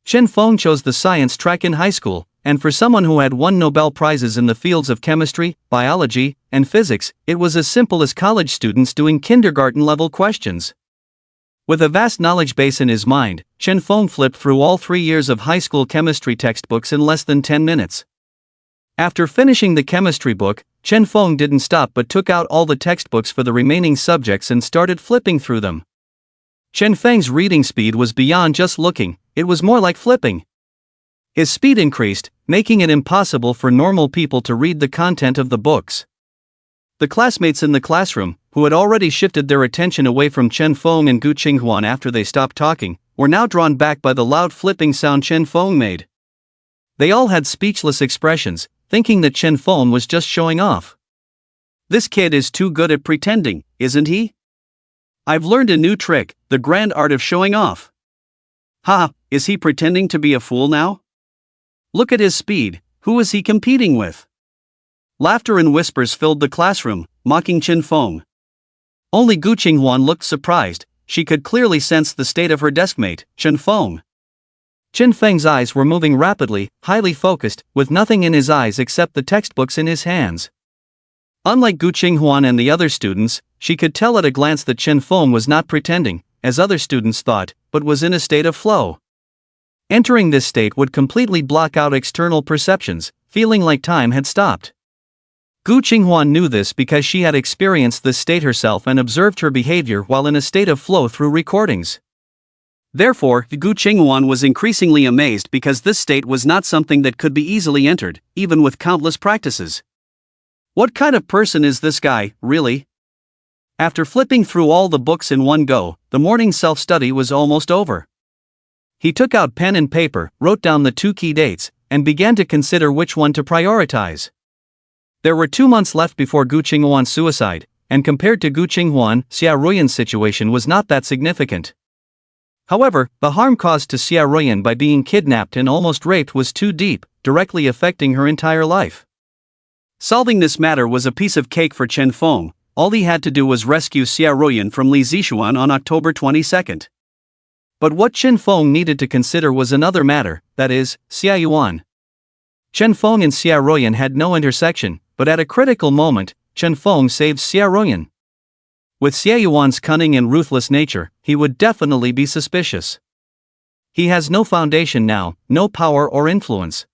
Chen Feng chose the science track in high school, and for someone who had won Nobel Prizes in the fields of chemistry, biology, and physics, it was as simple as college students doing kindergarten-level questions. With a vast knowledge base in his mind, Chen Feng flipped through all 3 years of high school chemistry textbooks in less than 10 minutes. After finishing the chemistry book, Chen Feng didn't stop but took out all the textbooks for the remaining subjects and started flipping through them. Chen Feng's reading speed was beyond just looking, it was more like flipping. His speed increased, making it impossible for normal people to read the content of the books. The classmates in the classroom, who had already shifted their attention away from Chen Feng and Gu Qinghuan after they stopped talking, were now drawn back by the loud flipping sound Chen Feng made. They all had speechless expressions, thinking that Chen Feng was just showing off. "This kid is too good at pretending, isn't he? I've learned a new trick, the grand art of showing off. Ha, is he pretending to be a fool now? Look at his speed, who is he competing with?" Laughter and whispers filled the classroom, mocking Chen Feng. Only Gu Qinghuan looked surprised, she could clearly sense the state of her deskmate, Chen Feng. Chen Feng's eyes were moving rapidly, highly focused, with nothing in his eyes except the textbooks in his hands. Unlike Gu Qinghuan and the other students, she could tell at a glance that Chen Feng was not pretending, as other students thought, but was in a state of flow. Entering this state would completely block out external perceptions, feeling like time had stopped. Gu Qinghuan knew this because she had experienced this state herself and observed her behavior while in a state of flow through recordings. Therefore, Gu Qinghuan was increasingly amazed because this state was not something that could be easily entered, even with countless practices. What kind of person is this guy, really? After flipping through all the books in one go, the morning self-study was almost over. He took out pen and paper, wrote down the 2 key dates, and began to consider which one to prioritize. There were 2 months left before Gu Qinghuan's suicide, and compared to Gu Qinghuan, Xia Ruyan's situation was not that significant. However, the harm caused to Xia Ruyan by being kidnapped and almost raped was too deep, directly affecting her entire life. Solving this matter was a piece of cake for Chen Feng. All he had to do was rescue Xia Ruyan from Li Zixuan on October 22. But what Chen Feng needed to consider was another matter, that is, Xia Yuan. Chen Feng and Xia Ruyan had no intersection, but at a critical moment, Chen Feng saved Xia Ruyan. With Xia Yuan's cunning and ruthless nature, he would definitely be suspicious. He has no foundation now, no power or influence.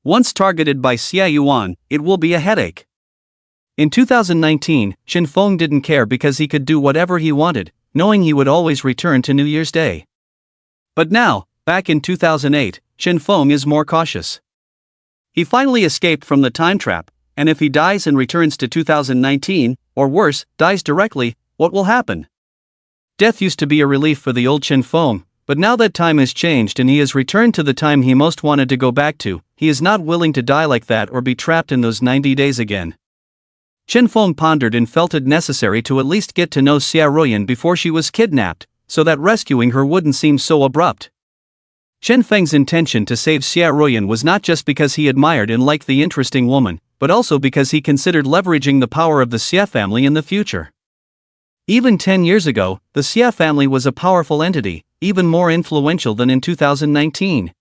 Once targeted by Xia Yuan, it will be a headache. In 2019, Chen Feng didn't care because he could do whatever he wanted, knowing he would always return to New Year's Day. But now, back in 2008, Chen Feng is more cautious. He finally escaped from the time trap, and if he dies and returns to 2019, or worse, dies directly, what will happen? Death used to be a relief for the old Chen Feng, but now that time has changed and he has returned to the time he most wanted to go back to, he is not willing to die like that or be trapped in those 90 days again. Chen Feng pondered and felt it necessary to at least get to know Xia Ruyan before she was kidnapped, so that rescuing her wouldn't seem so abrupt. Chen Feng's intention to save Xia Ruyan was not just because he admired and liked the interesting woman, but also because he considered leveraging the power of the Xia family in the future. Even 10 years ago, the Xia family was a powerful entity, even more influential than in 2019.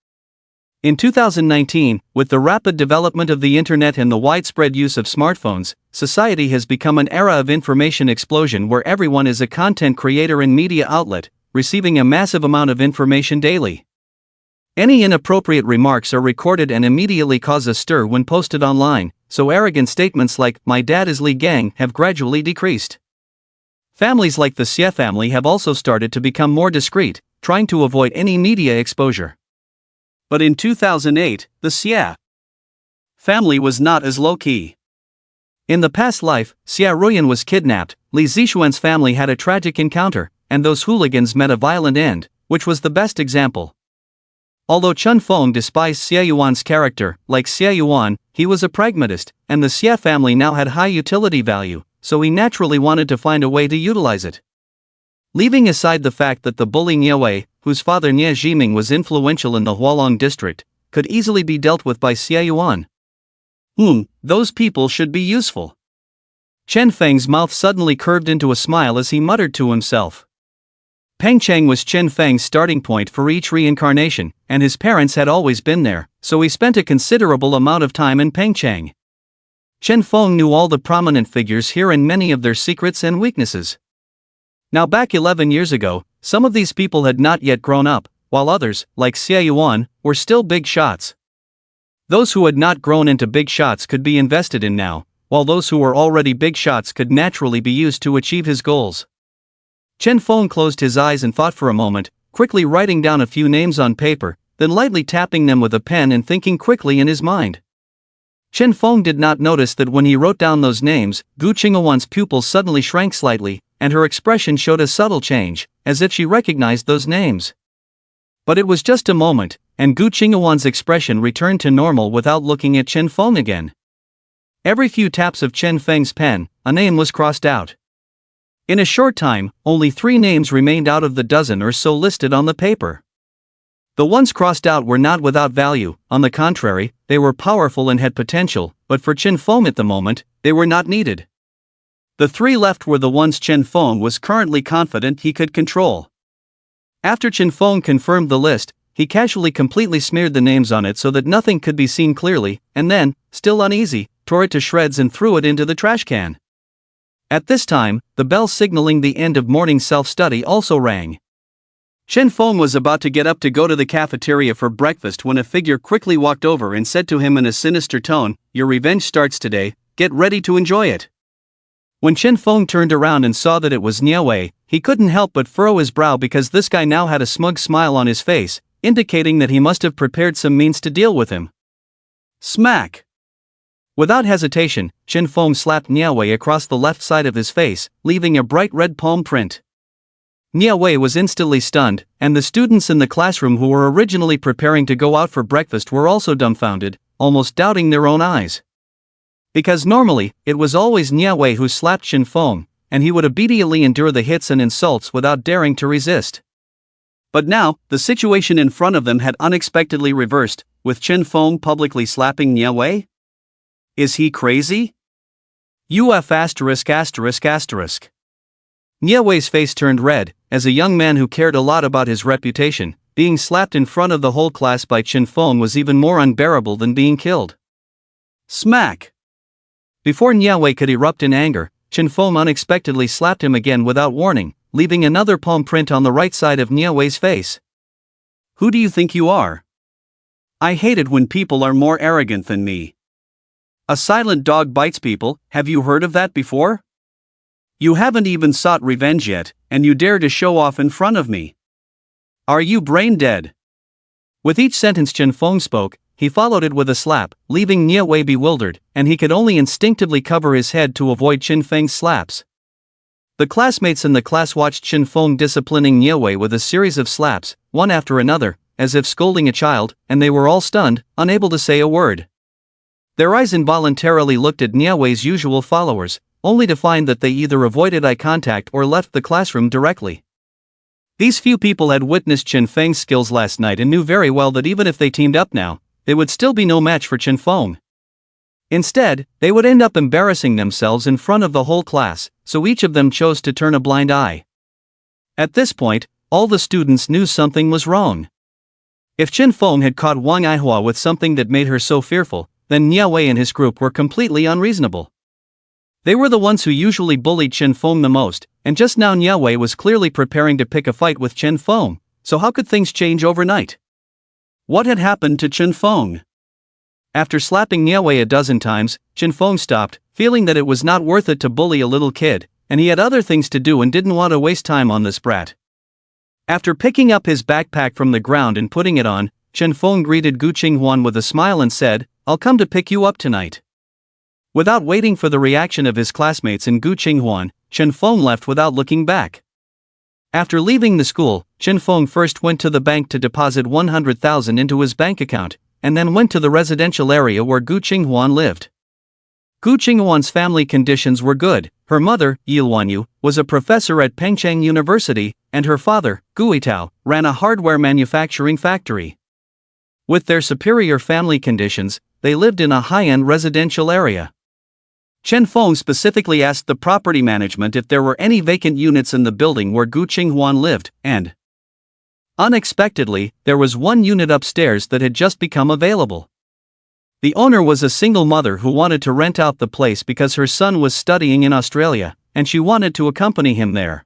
In 2019, with the rapid development of the internet and the widespread use of smartphones, society has become an era of information explosion where everyone is a content creator and media outlet, receiving a massive amount of information daily. Any inappropriate remarks are recorded and immediately cause a stir when posted online, so arrogant statements like, "My dad is Li Gang," have gradually decreased. Families like the Xie family have also started to become more discreet, trying to avoid any media exposure. But in 2008, the Xie family was not as low-key. In the past life, Xia Ruyan was kidnapped, Li Zixuan's family had a tragic encounter, and those hooligans met a violent end, which was the best example. Although Chen Feng despised Xia Yuan's character, like Xia Yuan, he was a pragmatist, and the Xia family now had high utility value, so he naturally wanted to find a way to utilize it. Leaving aside the fact that the bully Nie Wei, whose father Nie Jiming was influential in the Hualong district, could easily be dealt with by Xie Yuan. Those people should be useful. Chen Feng's mouth suddenly curved into a smile as he muttered to himself. Pengcheng was Chen Feng's starting point for each reincarnation, and his parents had always been there, so he spent a considerable amount of time in Pengcheng. Chen Feng knew all the prominent figures here and many of their secrets and weaknesses. Now back 11 years ago, some of these people had not yet grown up, while others, like Xie Yuan, were still big shots. Those who had not grown into big shots could be invested in now, while those who were already big shots could naturally be used to achieve his goals. Chen Feng closed his eyes and thought for a moment, quickly writing down a few names on paper, then lightly tapping them with a pen and thinking quickly in his mind. Chen Feng did not notice that when he wrote down those names, Gu Qinghuan's pupils suddenly shrank slightly, and her expression showed a subtle change, as if she recognized those names. But it was just a moment, and Gu Qinghuan's expression returned to normal without looking at Chen Feng again. Every few taps of Chen Feng's pen, a name was crossed out. In a short time, only 3 names remained out of the dozen or so listed on the paper. The ones crossed out were not without value, on the contrary, they were powerful and had potential, but for Chen Feng at the moment, they were not needed. The 3 left were the ones Chen Feng was currently confident he could control. After Chen Feng confirmed the list, he casually completely smeared the names on it so that nothing could be seen clearly, and then, still uneasy, tore it to shreds and threw it into the trash can. At this time, the bell signaling the end of morning self-study also rang. Chen Feng was about to get up to go to the cafeteria for breakfast when a figure quickly walked over and said to him in a sinister tone, "Your revenge starts today, get ready to enjoy it." When Chen Feng turned around and saw that it was Nie Wei, he couldn't help but furrow his brow because this guy now had a smug smile on his face, indicating that he must have prepared some means to deal with him. Smack! Without hesitation, Chen Feng slapped Nie Wei across the left side of his face, leaving a bright red palm print. Nie Wei was instantly stunned, and the students in the classroom who were originally preparing to go out for breakfast were also dumbfounded, almost doubting their own eyes. Because normally, it was always Nie Wei who slapped Chen Feng, and he would obediently endure the hits and insults without daring to resist. But now, the situation in front of them had unexpectedly reversed, with Chen Feng publicly slapping Nie Wei? Is he crazy? UF*****. Nie Wei's face turned red, as a young man who cared a lot about his reputation, being slapped in front of the whole class by Chen Feng was even more unbearable than being killed. Smack! Before Nie Wei could erupt in anger, Chen Feng unexpectedly slapped him again without warning, leaving another palm print on the right side of Nie Wei's face. Who do you think you are? I hate it when people are more arrogant than me. A silent dog bites people, have you heard of that before? You haven't even sought revenge yet, and you dare to show off in front of me. Are you brain dead? With each sentence Chen Feng spoke, he followed it with a slap, leaving Nie Wei bewildered, and he could only instinctively cover his head to avoid Chen Feng's slaps. The classmates in the class watched Chen Feng disciplining Nie Wei with a series of slaps, one after another, as if scolding a child, and they were all stunned, unable to say a word. Their eyes involuntarily looked at Nie Wei's usual followers, only to find that they either avoided eye contact or left the classroom directly. These few people had witnessed Chen Feng's skills last night and knew very well that even if they teamed up now, they would still be no match for Chen Feng. Instead, they would end up embarrassing themselves in front of the whole class, so each of them chose to turn a blind eye. At this point, all the students knew something was wrong. If Chen Feng had caught Wang Aihua with something that made her so fearful, then Nie Wei and his group were completely unreasonable. They were the ones who usually bullied Chen Feng the most, and just now Nie Wei was clearly preparing to pick a fight with Chen Feng, so how could things change overnight? What had happened to Chen Feng? After slapping Nie Wei a dozen times, Chen Feng stopped, feeling that it was not worth it to bully a little kid, and he had other things to do and didn't want to waste time on this brat. After picking up his backpack from the ground and putting it on, Chen Feng greeted Gu Qinghuan with a smile and said, "I'll come to pick you up tonight." Without waiting for the reaction of his classmates and Gu Qinghuan, Chen Feng left without looking back. After leaving the school, Chen Feng first went to the bank to deposit 100,000 into his bank account, and then went to the residential area where Gu Qinghuan lived. Gu Qinghuan's family conditions were good. Her mother, Yilwanyu, was a professor at Pengcheng University, and her father, Gu Itao, ran a hardware manufacturing factory. With their superior family conditions, they lived in a high-end residential area. Chen Feng specifically asked the property management if there were any vacant units in the building where Gu Qinghuan lived, and unexpectedly, there was one unit upstairs that had just become available. The owner was a single mother who wanted to rent out the place because her son was studying in Australia, and she wanted to accompany him there.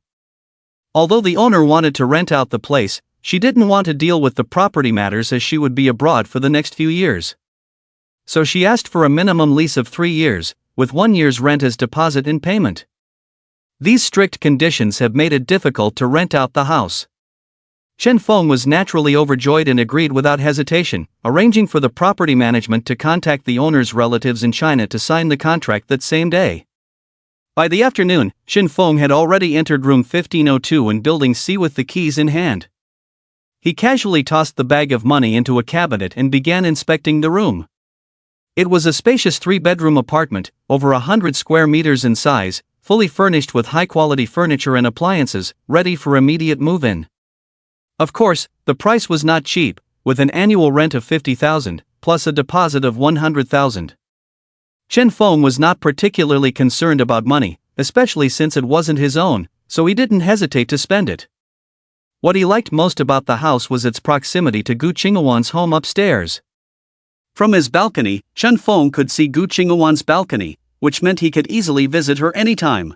Although the owner wanted to rent out the place, she didn't want to deal with the property matters as she would be abroad for the next few years. So she asked for a minimum lease of 3 years, with 1 year's rent as deposit in payment. These strict conditions have made it difficult to rent out the house. Chen Feng was naturally overjoyed and agreed without hesitation, arranging for the property management to contact the owner's relatives in China to sign the contract that same day. By the afternoon, Chen Feng had already entered room 1502 in building C with the keys in hand. He casually tossed the bag of money into a cabinet and began inspecting the room. It was a spacious 3-bedroom apartment, over 100 square meters in size, fully furnished with high-quality furniture and appliances, ready for immediate move-in. Of course, the price was not cheap, with an annual rent of 50,000, plus a deposit of 100,000. Chen Feng was not particularly concerned about money, especially since it wasn't his own, so he didn't hesitate to spend it. What he liked most about the house was its proximity to Gu Qinghuan's home upstairs. From his balcony, Chen Feng could see Gu Qinghuan's balcony, which meant he could easily visit her anytime.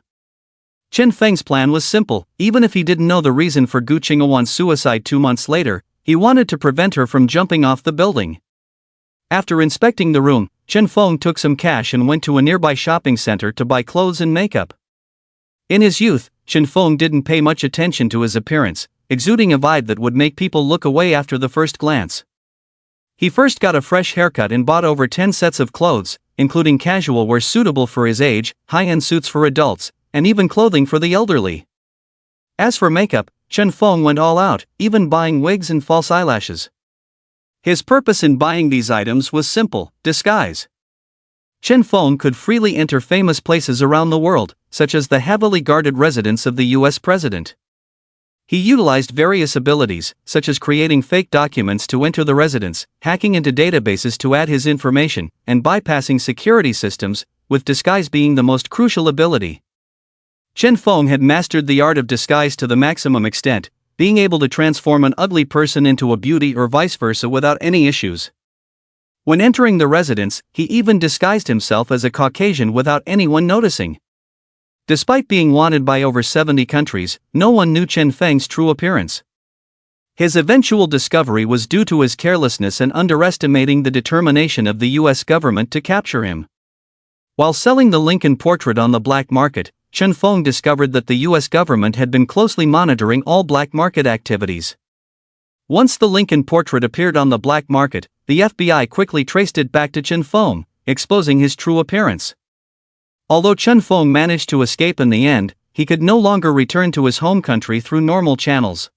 Chen Feng's plan was simple. Even if he didn't know the reason for Gu Qinghuan's suicide 2 months later, he wanted to prevent her from jumping off the building. After inspecting the room, Chen Feng took some cash and went to a nearby shopping center to buy clothes and makeup. In his youth, Chen Feng didn't pay much attention to his appearance, exuding a vibe that would make people look away after the first glance. He first got a fresh haircut and bought over 10 sets of clothes, including casual wear suitable for his age, high-end suits for adults, and even clothing for the elderly. As for makeup, Chen Feng went all out, even buying wigs and false eyelashes. His purpose in buying these items was simple: disguise. Chen Feng could freely enter famous places around the world, such as the heavily guarded residence of the US president. He utilized various abilities, such as creating fake documents to enter the residence, hacking into databases to add his information, and bypassing security systems, with disguise being the most crucial ability. Chen Feng had mastered the art of disguise to the maximum extent, being able to transform an ugly person into a beauty or vice versa without any issues. When entering the residence, he even disguised himself as a Caucasian without anyone noticing. Despite being wanted by over 70 countries, no one knew Chen Feng's true appearance. His eventual discovery was due to his carelessness and underestimating the determination of the US government to capture him. While selling the Lincoln portrait on the black market, Chen Feng discovered that the US government had been closely monitoring all black market activities. Once the Lincoln portrait appeared on the black market, the FBI quickly traced it back to Chen Feng, exposing his true appearance. Although Chen Feng managed to escape in the end, he could no longer return to his home country through normal channels.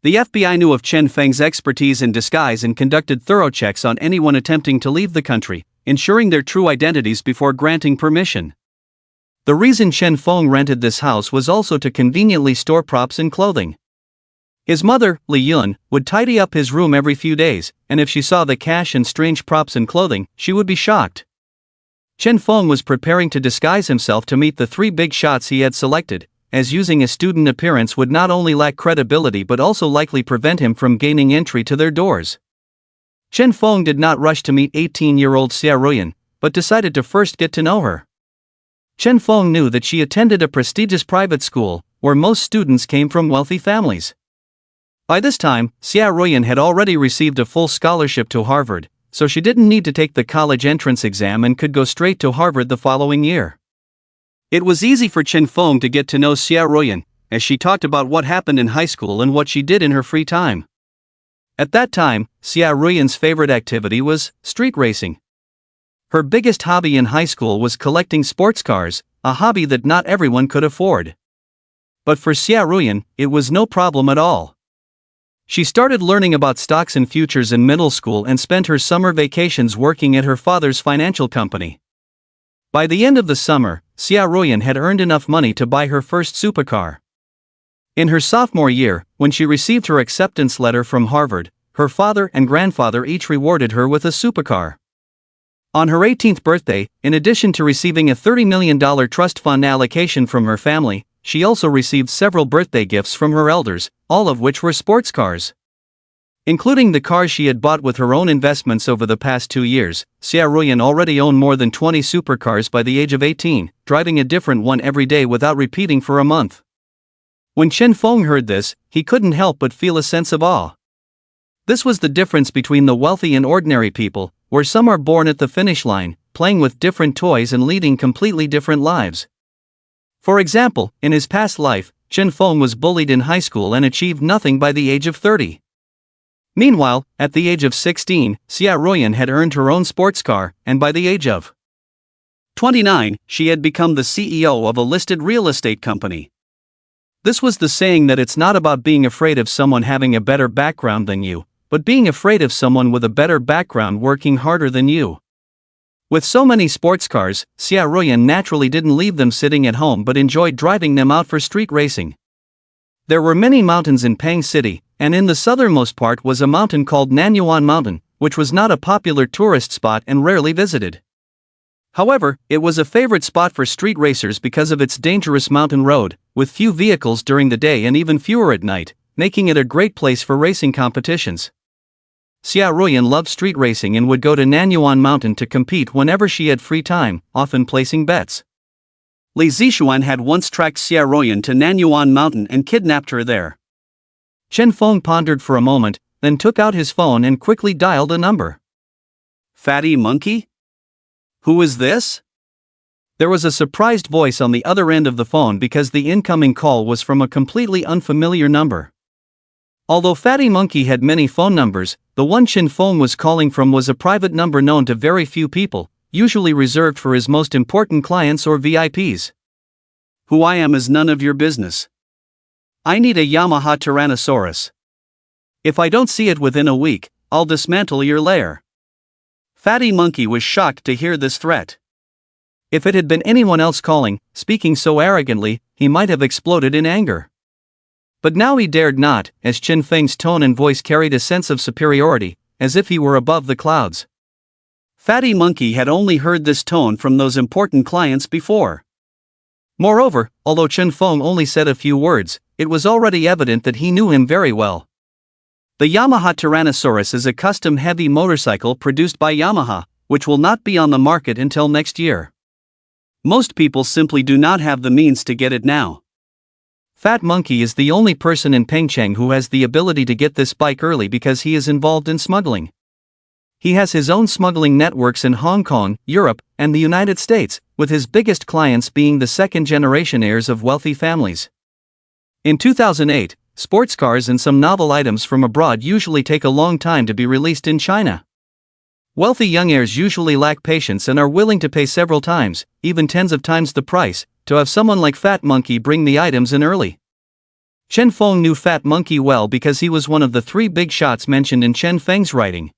The FBI knew of Chen Feng's expertise in disguise and conducted thorough checks on anyone attempting to leave the country, ensuring their true identities before granting permission. The reason Chen Feng rented this house was also to conveniently store props and clothing. His mother, Li Yun, would tidy up his room every few days, and if she saw the cash and strange props and clothing, she would be shocked. Chen Feng was preparing to disguise himself to meet the 3 big shots he had selected, as using a student appearance would not only lack credibility but also likely prevent him from gaining entry to their doors. Chen Feng did not rush to meet 18-year-old Xia Ruyan, but decided to first get to know her. Chen Feng knew that she attended a prestigious private school, where most students came from wealthy families. By this time, Xia Ruyan had already received a full scholarship to Harvard, so she didn't need to take the college entrance exam and could go straight to Harvard the following year. It was easy for Chen Feng to get to know Xia Ruyan, as she talked about what happened in high school and what she did in her free time. At that time, Xia Ruyan's favorite activity was street racing. Her biggest hobby in high school was collecting sports cars, a hobby that not everyone could afford. But for Xia Ruyan, it was no problem at all. She started learning about stocks and futures in middle school and spent her summer vacations working at her father's financial company. By the end of the summer, Xia Ruoyan had earned enough money to buy her first supercar. In her sophomore year, when she received her acceptance letter from Harvard, her father and grandfather each rewarded her with a supercar. On her 18th birthday, in addition to receiving a $30 million trust fund allocation from her family, she also received several birthday gifts from her elders, all of which were sports cars. Including the cars she had bought with her own investments over the past 2 years, Xia Ruoyan already owned more than 20 supercars by the age of 18, driving a different one every day without repeating for a month. When Chen Feng heard this, he couldn't help but feel a sense of awe. This was the difference between the wealthy and ordinary people, where some are born at the finish line, playing with different toys and leading completely different lives. For example, in his past life, Chen Feng was bullied in high school and achieved nothing by the age of 30. Meanwhile, at the age of 16, Xia Ruoyan had earned her own sports car, and by the age of 29, she had become the CEO of a listed real estate company. This was the saying that it's not about being afraid of someone having a better background than you, but being afraid of someone with a better background working harder than you. With so many sports cars, Xia Ruoyan naturally didn't leave them sitting at home but enjoyed driving them out for street racing. There were many mountains in Peng City, and in the southernmost part was a mountain called Nanyuan Mountain, which was not a popular tourist spot and rarely visited. However, it was a favorite spot for street racers because of its dangerous mountain road, with few vehicles during the day and even fewer at night, making it a great place for racing competitions. Xia Ruoyan loved street racing and would go to Nanyuan Mountain to compete whenever she had free time, often placing bets. Li Zixuan had once tracked Xia Ruoyan to Nanyuan Mountain and kidnapped her there. Chen Feng pondered for a moment, then took out his phone and quickly dialed a number. Fatty Monkey? Who is this? There was a surprised voice on the other end of the phone because the incoming call was from a completely unfamiliar number. Although Fatty Monkey had many phone numbers, the one Chen Feng was calling from was a private number known to very few people, usually reserved for his most important clients or VIPs. Who I am is none of your business. I need a Yamaha Tyrannosaurus. If I don't see it within a week, I'll dismantle your lair. Fatty Monkey was shocked to hear this threat. If it had been anyone else calling, speaking so arrogantly, he might have exploded in anger. But now he dared not, as Chen Feng's tone and voice carried a sense of superiority, as if he were above the clouds. Fatty Monkey had only heard this tone from those important clients before. Moreover, although Chen Feng only said a few words, it was already evident that he knew him very well. The Yamaha Tyrannosaurus is a custom heavy motorcycle produced by Yamaha, which will not be on the market until next year. Most people simply do not have the means to get it now. Fat Monkey is the only person in Pengcheng who has the ability to get this bike early because he is involved in smuggling. He has his own smuggling networks in Hong Kong, Europe, and the United States, with his biggest clients being the second-generation heirs of wealthy families. In 2008, sports cars and some novel items from abroad usually take a long time to be released in China. Wealthy young heirs usually lack patience and are willing to pay several times, even tens of times the price, to have someone like Fat Monkey bring the items in early. Chen Feng knew Fat Monkey well because he was one of the 3 big shots mentioned in Chen Feng's writing.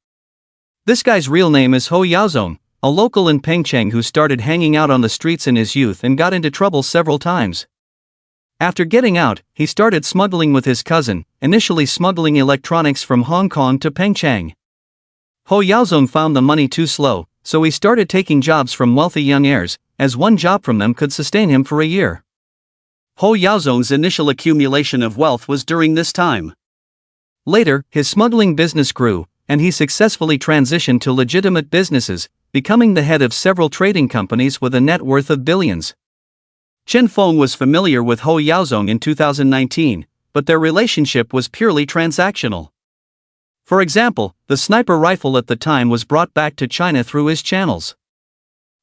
This guy's real name is Ho Yaozong, a local in Pengcheng who started hanging out on the streets in his youth and got into trouble several times. After getting out, he started smuggling with his cousin, initially smuggling electronics from Hong Kong to Pengcheng. Ho Yaozong found the money too slow, so he started taking jobs from wealthy young heirs, as one job from them could sustain him for a year. Ho Yaozong's initial accumulation of wealth was during this time. Later, his smuggling business grew, and he successfully transitioned to legitimate businesses, becoming the head of several trading companies with a net worth of billions. Chen Feng was familiar with Ho Yaozong in 2019, but their relationship was purely transactional. For example, the sniper rifle at the time was brought back to China through his channels.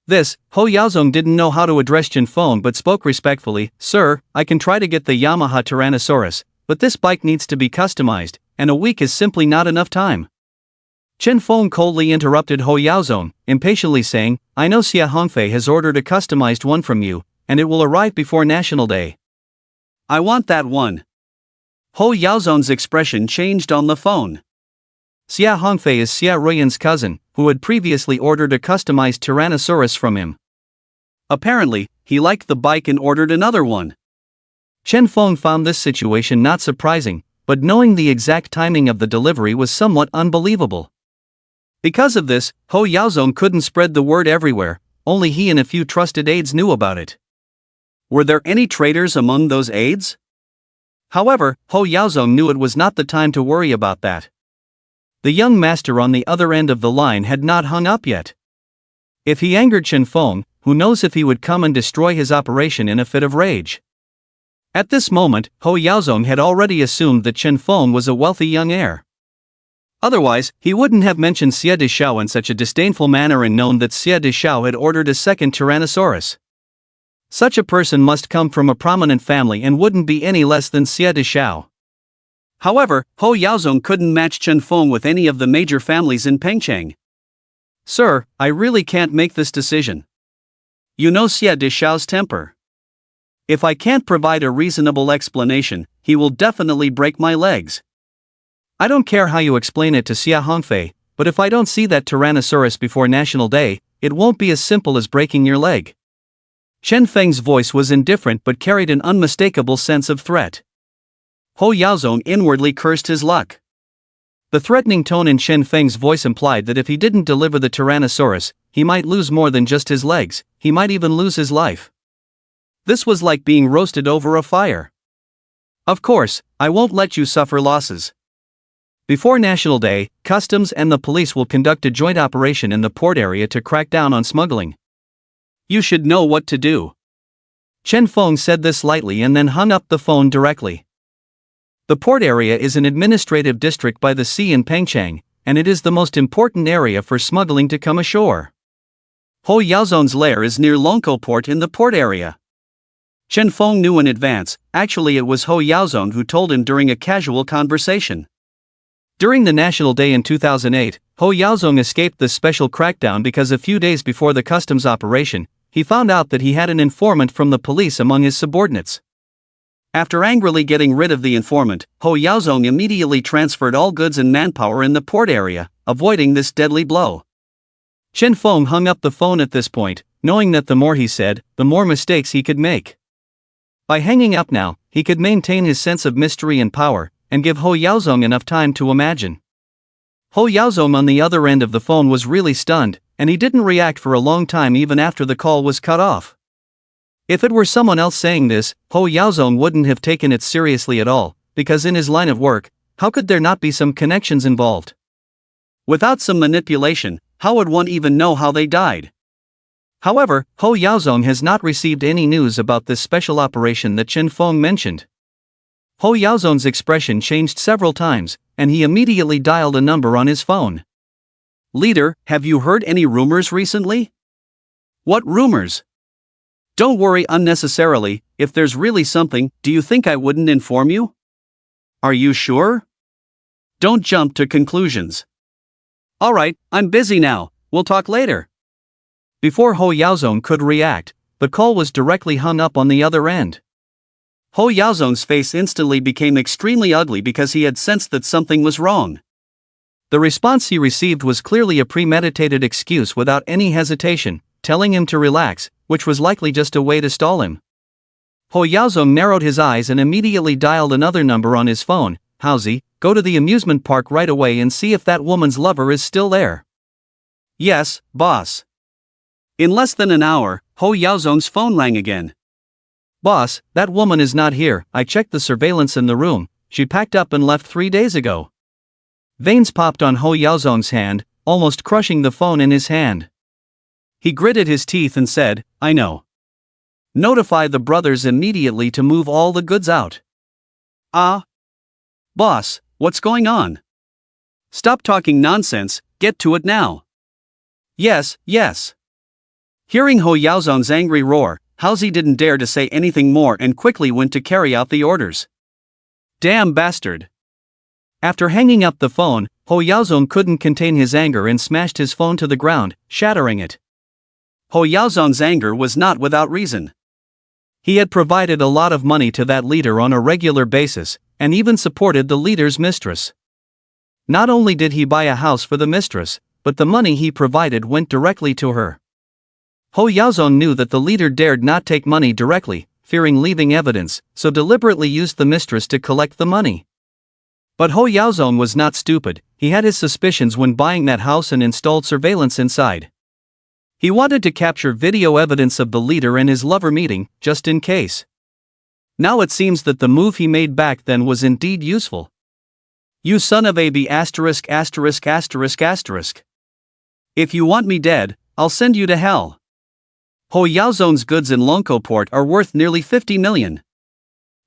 This, Ho Yaozong didn't know how to address Chen Feng but spoke respectfully. Sir, I can try to get the Yamaha Tyrannosaurus, but this bike needs to be customized, and a week is simply not enough time. Chen Feng coldly interrupted Ho Yaozong, impatiently saying, I know Xia Hongfei has ordered a customized one from you, and it will arrive before National Day. I want that one. Ho Yaozong's expression changed on the phone. Xia Hongfei is Xia Ruoyan's cousin, who had previously ordered a customized Tyrannosaurus from him. Apparently, he liked the bike and ordered another one. Chen Feng found this situation not surprising, but knowing the exact timing of the delivery was somewhat unbelievable. Because of this, Ho Yaozong couldn't spread the word everywhere, only he and a few trusted aides knew about it. Were there any traitors among those aides? However, Ho Yaozong knew it was not the time to worry about that. The young master on the other end of the line had not hung up yet. If he angered Chen Feng, who knows if he would come and destroy his operation in a fit of rage. At this moment, Ho Yaozong had already assumed that Chen Feng was a wealthy young heir. Otherwise, he wouldn't have mentioned Xie de Xiao in such a disdainful manner and known that Xie de Xiao had ordered a second Tyrannosaurus. Such a person must come from a prominent family and wouldn't be any less than Xie de Xiao. However, Ho Yaozong couldn't match Chen Feng with any of the major families in Pengcheng. Sir, I really can't make this decision. You know Xie de Xiao's temper. If I can't provide a reasonable explanation, he will definitely break my legs. I don't care how you explain it to Xia Hongfei, but if I don't see that Tyrannosaurus before National Day, it won't be as simple as breaking your leg. Chen Feng's voice was indifferent but carried an unmistakable sense of threat. Ho Yaozong inwardly cursed his luck. The threatening tone in Chen Feng's voice implied that if he didn't deliver the Tyrannosaurus, he might lose more than just his legs, he might even lose his life. This was like being roasted over a fire. Of course, I won't let you suffer losses. Before National Day, Customs and the police will conduct a joint operation in the port area to crack down on smuggling. You should know what to do. Chen Feng said this lightly and then hung up the phone directly. The port area is an administrative district by the sea in Pengcheng, and it is the most important area for smuggling to come ashore. Ho Yaozong's lair is near Longkou Port in the port area. Chen Feng knew in advance, actually it was Ho Yaozong who told him during a casual conversation. During the National Day in 2008, Ho Yaozong escaped this special crackdown because a few days before the customs operation, he found out that he had an informant from the police among his subordinates. After angrily getting rid of the informant, Ho Yaozong immediately transferred all goods and manpower in the port area, avoiding this deadly blow. Chen Feng hung up the phone at this point, knowing that the more he said, the more mistakes he could make. By hanging up now, he could maintain his sense of mystery and power, and give Ho Yaozong enough time to imagine. Ho Yaozong on the other end of the phone was really stunned, and he didn't react for a long time even after the call was cut off. If it were someone else saying this, Ho Yaozong wouldn't have taken it seriously at all, because in his line of work, how could there not be some connections involved? Without some manipulation, how would one even know how they died? However, Ho Yaozong has not received any news about this special operation that Chen Feng mentioned. Ho Yaozong's expression changed several times, and he immediately dialed a number on his phone. Leader, have you heard any rumors recently? What rumors? Don't worry unnecessarily, if there's really something, do you think I wouldn't inform you? Are you sure? Don't jump to conclusions. Alright, I'm busy now, we'll talk later. Before Ho Yaozong could react, the call was directly hung up on the other end. Ho Yaozong's face instantly became extremely ugly because he had sensed that something was wrong. The response he received was clearly a premeditated excuse without any hesitation, telling him to relax, which was likely just a way to stall him. Ho Yaozong narrowed his eyes and immediately dialed another number on his phone. Haozi, go to the amusement park right away and see if that woman's lover is still there. Yes, boss. In less than an hour, Ho Yaozong's phone rang again. Boss, that woman is not here, I checked the surveillance in the room, she packed up and left 3 days ago. Veins popped on Ho Yaozong's hand, almost crushing the phone in his hand. He gritted his teeth and said, I know. Notify the brothers immediately to move all the goods out. Ah? Boss, what's going on? Stop talking nonsense, get to it now. Yes, yes. Hearing Ho Yaozong's angry roar, Haozi didn't dare to say anything more and quickly went to carry out the orders. Damn bastard. After hanging up the phone, Ho Yaozong couldn't contain his anger and smashed his phone to the ground, shattering it. Ho Yaozong's anger was not without reason. He had provided a lot of money to that leader on a regular basis, and even supported the leader's mistress. Not only did he buy a house for the mistress, but the money he provided went directly to her. Ho Yaozong knew that the leader dared not take money directly, fearing leaving evidence, so deliberately used the mistress to collect the money. But Ho Yaozong was not stupid. He had his suspicions when buying that house and installed surveillance inside. He wanted to capture video evidence of the leader and his lover meeting, just in case. Now it seems that the move he made back then was indeed useful. You son of a b***********. If you want me dead, I'll send you to hell. Ho Yaozong's goods in Longko port are worth nearly 50 million.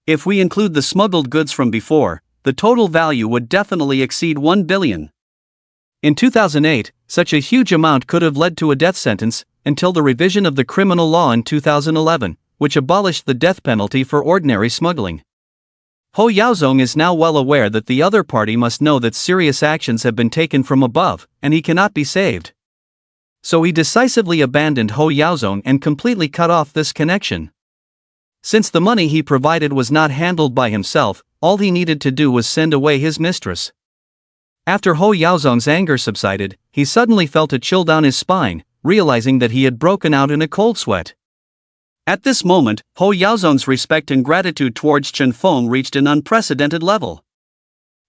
If we include the smuggled goods from before, the total value would definitely exceed 1 billion. In 2008, such a huge amount could have led to a death sentence, until the revision of the criminal law in 2011, which abolished the death penalty for ordinary smuggling. Ho Yaozong is now well aware that the other party must know that serious actions have been taken from above, and he cannot be saved. So he decisively abandoned Ho Yaozong and completely cut off this connection. Since the money he provided was not handled by himself, all he needed to do was send away his mistress. After Ho Yaozong's anger subsided, he suddenly felt a chill down his spine, realizing that he had broken out in a cold sweat. At this moment, Ho Yaozong's respect and gratitude towards Chen Feng reached an unprecedented level.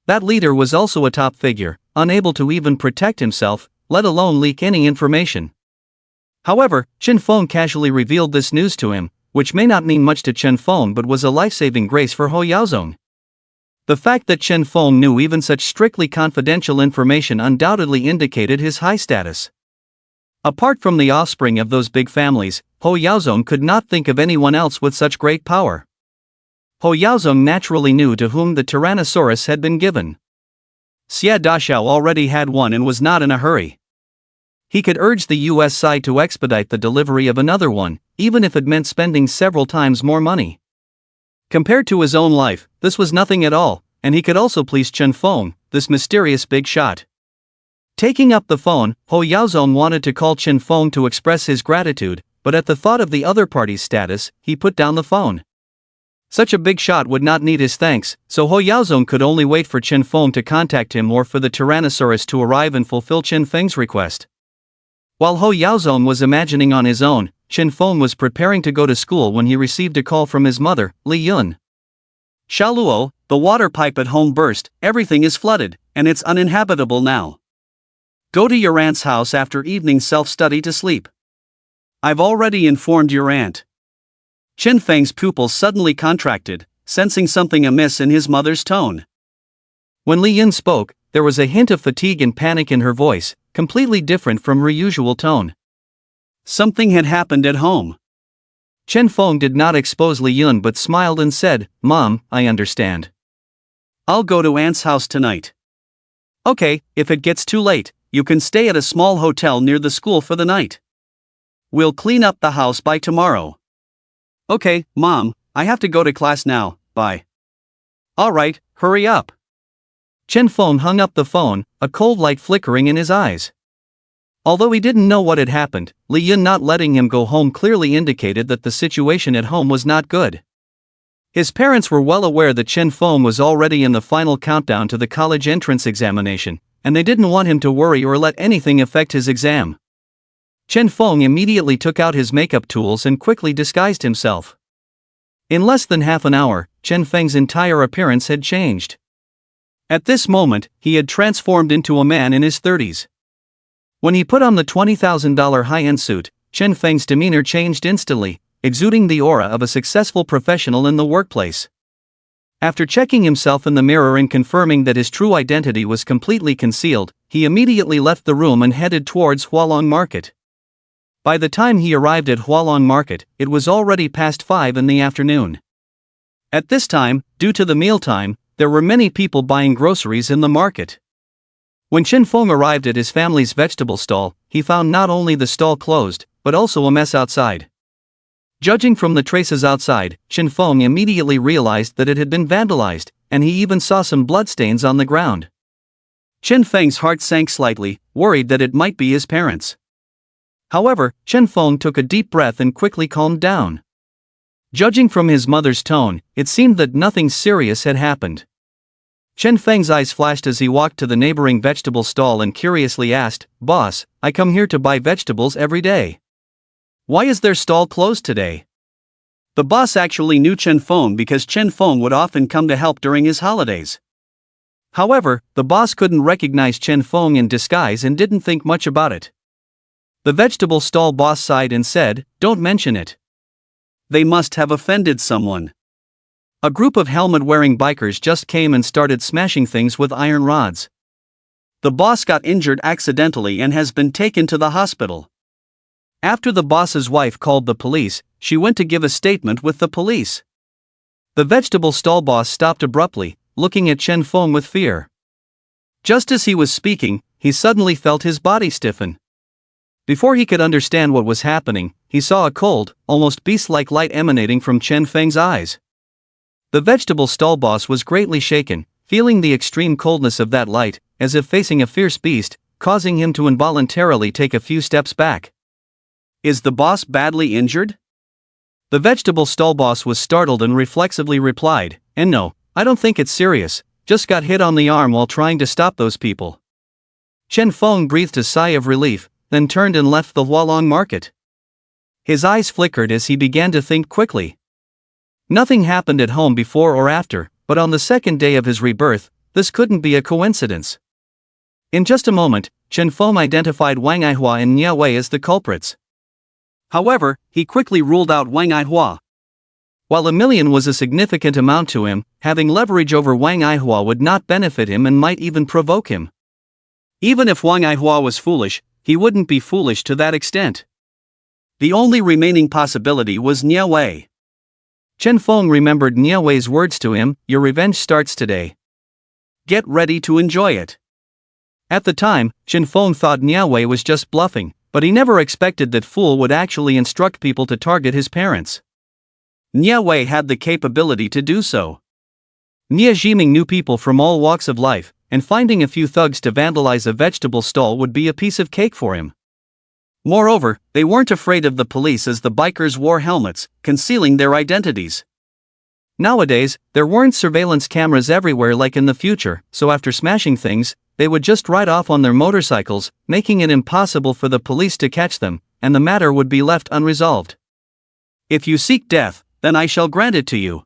That leader was also a top figure, unable to even protect himself, let alone leak any information. However, Chen Feng casually revealed this news to him, which may not mean much to Chen Feng but was a life-saving grace for Ho Yaozong. The fact that Chen Feng knew even such strictly confidential information undoubtedly indicated his high status. Apart from the offspring of those big families, Ho Yaozong could not think of anyone else with such great power. Ho Yaozong naturally knew to whom the Tyrannosaurus had been given. Xia Dashao already had one and was not in a hurry. He could urge the US side to expedite the delivery of another one, even if it meant spending several times more money. Compared to his own life, this was nothing at all, and he could also please Chen Feng, this mysterious big shot. Taking up the phone, Ho Yaozong wanted to call Chen Feng to express his gratitude, but at the thought of the other party's status, he put down the phone. Such a big shot would not need his thanks, so Ho Yaozong could only wait for Chen Feng to contact him or for the Tyrannosaurus to arrive and fulfill Chen Feng's request. While Ho Yaozong was imagining on his own, Chen Feng was preparing to go to school when he received a call from his mother, Li Yun. Shaluo, the water pipe at home burst, everything is flooded, and it's uninhabitable now. Go to your aunt's house after evening self-study to sleep. I've already informed your aunt. Chen Feng's pupils suddenly contracted, sensing something amiss in his mother's tone. When Li Yun spoke, there was a hint of fatigue and panic in her voice, completely different from her usual tone. Something had happened at home. Chen Feng did not expose Li Yun but smiled and said, "Mom, I understand. I'll go to Aunt's house tonight." "Okay, if it gets too late, you can stay at a small hotel near the school for the night. We'll clean up the house by tomorrow." "Okay, Mom, I have to go to class now, bye." "Alright, hurry up." Chen Feng hung up the phone, a cold light flickering in his eyes. Although he didn't know what had happened, Li Yun not letting him go home clearly indicated that the situation at home was not good. His parents were well aware that Chen Feng was already in the final countdown to the college entrance examination, and they didn't want him to worry or let anything affect his exam. Chen Feng immediately took out his makeup tools and quickly disguised himself. In less than half an hour, Chen Feng's entire appearance had changed. At this moment, he had transformed into a man in his 30s. When he put on the $20,000 high-end suit, Chen Feng's demeanor changed instantly, exuding the aura of a successful professional in the workplace. After checking himself in the mirror and confirming that his true identity was completely concealed, he immediately left the room and headed towards Hualong Market. By the time he arrived at Hualong Market, it was already past 5 in the afternoon. At this time, due to the mealtime, there were many people buying groceries in the market. When Chen Feng arrived at his family's vegetable stall, he found not only the stall closed, but also a mess outside. Judging from the traces outside, Chen Feng immediately realized that it had been vandalized, and he even saw some bloodstains on the ground. Chen Feng's heart sank slightly, worried that it might be his parents. However, Chen Feng took a deep breath and quickly calmed down. Judging from his mother's tone, it seemed that nothing serious had happened. Chen Feng's eyes flashed as he walked to the neighboring vegetable stall and curiously asked, "Boss, I come here to buy vegetables every day. Why is their stall closed today? The boss actually knew Chen Feng because Chen Feng would often come to help during his holidays. However, the boss couldn't recognize Chen Feng in disguise and didn't think much about it. The vegetable stall boss sighed and said, "Don't mention it. They must have offended someone." A group of helmet-wearing bikers just came and started smashing things with iron rods. The boss got injured accidentally and has been taken to the hospital. After the boss's wife called the police, she went to give a statement with the police. The vegetable stall boss stopped abruptly, looking at Chen Feng with fear. Just as he was speaking, he suddenly felt his body stiffen. Before he could understand what was happening, he saw a cold, almost beast-like light emanating from Chen Feng's eyes. The vegetable stall boss was greatly shaken, feeling the extreme coldness of that light, as if facing a fierce beast, causing him to involuntarily take a few steps back. Is the boss badly injured? The vegetable stall boss was startled and reflexively replied, "And no, I don't think it's serious, just got hit on the arm while trying to stop those people." Chen Feng breathed a sigh of relief, then turned and left the Hualong market. His eyes flickered as he began to think quickly. Nothing happened at home before or after, but on the second day of his rebirth, this couldn't be a coincidence. In just a moment, Chen Feng identified Wang Aihua and Nia Wei as the culprits. However, he quickly ruled out Wang Aihua. While $1 million was a significant amount to him, having leverage over Wang Aihua would not benefit him and might even provoke him. Even if Wang Aihua was foolish, he wouldn't be foolish to that extent. The only remaining possibility was Nia Wei. Chen Feng remembered Nia Wei's words to him, "Your revenge starts today. Get ready to enjoy it." At the time, Chen Feng thought Nia Wei was just bluffing, but he never expected that fool would actually instruct people to target his parents. Nia Wei had the capability to do so. Nia Jiming knew people from all walks of life, and finding a few thugs to vandalize a vegetable stall would be a piece of cake for him. Moreover, they weren't afraid of the police as the bikers wore helmets, concealing their identities. Nowadays, there weren't surveillance cameras everywhere like in the future, so after smashing things, they would just ride off on their motorcycles, making it impossible for the police to catch them, and the matter would be left unresolved. "If you seek death, then I shall grant it to you."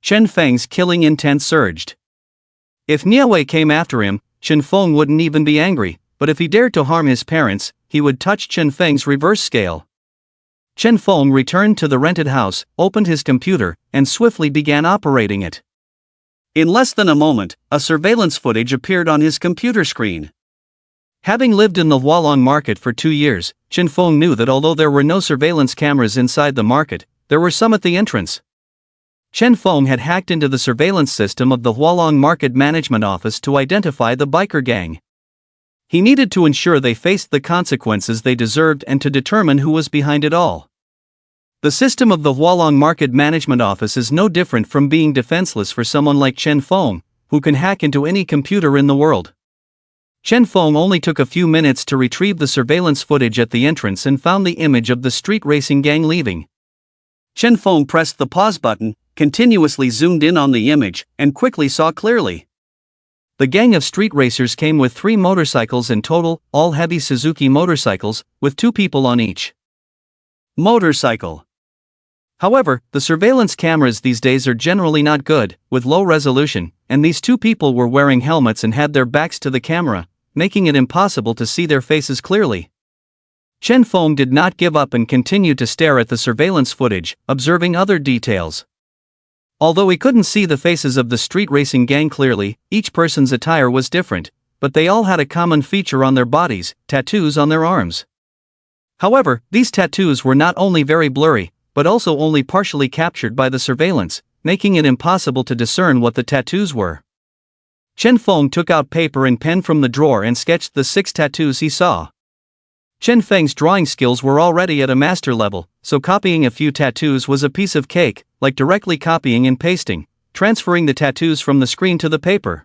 Chen Feng's killing intent surged. If Nia Wei came after him, Chen Feng wouldn't even be angry, but if he dared to harm his parents, he would touch Chen Feng's reverse scale. Chen Feng returned to the rented house, opened his computer, and swiftly began operating it. In less than a moment, a surveillance footage appeared on his computer screen. Having lived in the Hualong market for 2 years, Chen Feng knew that although there were no surveillance cameras inside the market, there were some at the entrance. Chen Feng had hacked into the surveillance system of the Hualong Market Management Office to identify the biker gang. He needed to ensure they faced the consequences they deserved and to determine who was behind it all. The system of the Hualong Market Management Office is no different from being defenseless for someone like Chen Feng, who can hack into any computer in the world. Chen Feng only took a few minutes to retrieve the surveillance footage at the entrance and found the image of the street racing gang leaving. Chen Feng pressed the pause button, continuously zoomed in on the image, and quickly saw clearly. The gang of street racers came with 3 motorcycles in total, all heavy Suzuki motorcycles, with 2 people on each motorcycle. However, the surveillance cameras these days are generally not good, with low resolution, and these 2 people were wearing helmets and had their backs to the camera, making it impossible to see their faces clearly. Chen Feng did not give up and continued to stare at the surveillance footage, observing other details. Although he couldn't see the faces of the street racing gang clearly, each person's attire was different, but they all had a common feature on their bodies: tattoos on their arms. However, these tattoos were not only very blurry, but also only partially captured by the surveillance, making it impossible to discern what the tattoos were. Chen Feng took out paper and pen from the drawer and sketched the 6 tattoos he saw. Chen Feng's drawing skills were already at a master level, so copying a few tattoos was a piece of cake, like directly copying and pasting, transferring the tattoos from the screen to the paper.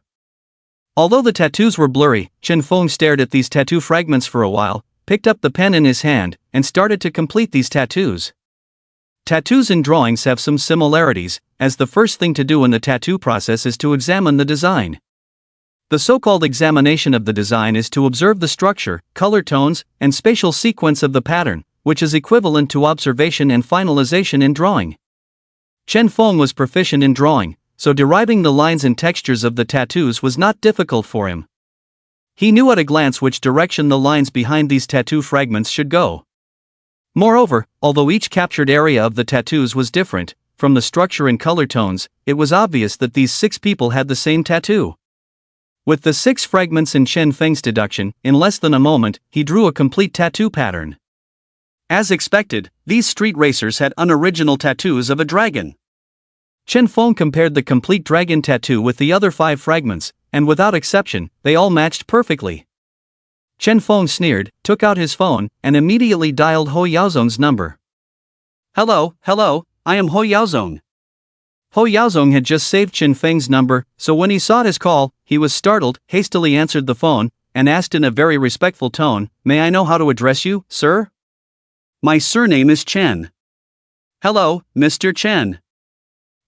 Although the tattoos were blurry, Chen Feng stared at these tattoo fragments for a while, picked up the pen in his hand, and started to complete these tattoos. Tattoos and drawings have some similarities, as the first thing to do in the tattoo process is to examine the design. The so-called examination of the design is to observe the structure, color tones, and spatial sequence of the pattern, which is equivalent to observation and finalization in drawing. Chen Feng was proficient in drawing, so deriving the lines and textures of the tattoos was not difficult for him. He knew at a glance which direction the lines behind these tattoo fragments should go. Moreover, although each captured area of the tattoos was different, from the structure and color tones, it was obvious that these 6 people had the same tattoo. With the 6 fragments in Chen Feng's deduction, in less than a moment, he drew a complete tattoo pattern. As expected, these street racers had unoriginal tattoos of a dragon. Chen Feng compared the complete dragon tattoo with the other 5 fragments, and without exception, they all matched perfectly. Chen Feng sneered, took out his phone, and immediately dialed Ho Yaozong's number. Hello, I am Ho Yaozong. Ho Yaozong had just saved Chen Feng's number, so when he saw his call, he was startled, hastily answered the phone, and asked in a very respectful tone, "May I know how to address you, sir?" "My surname is Chen." "Hello, Mr. Chen."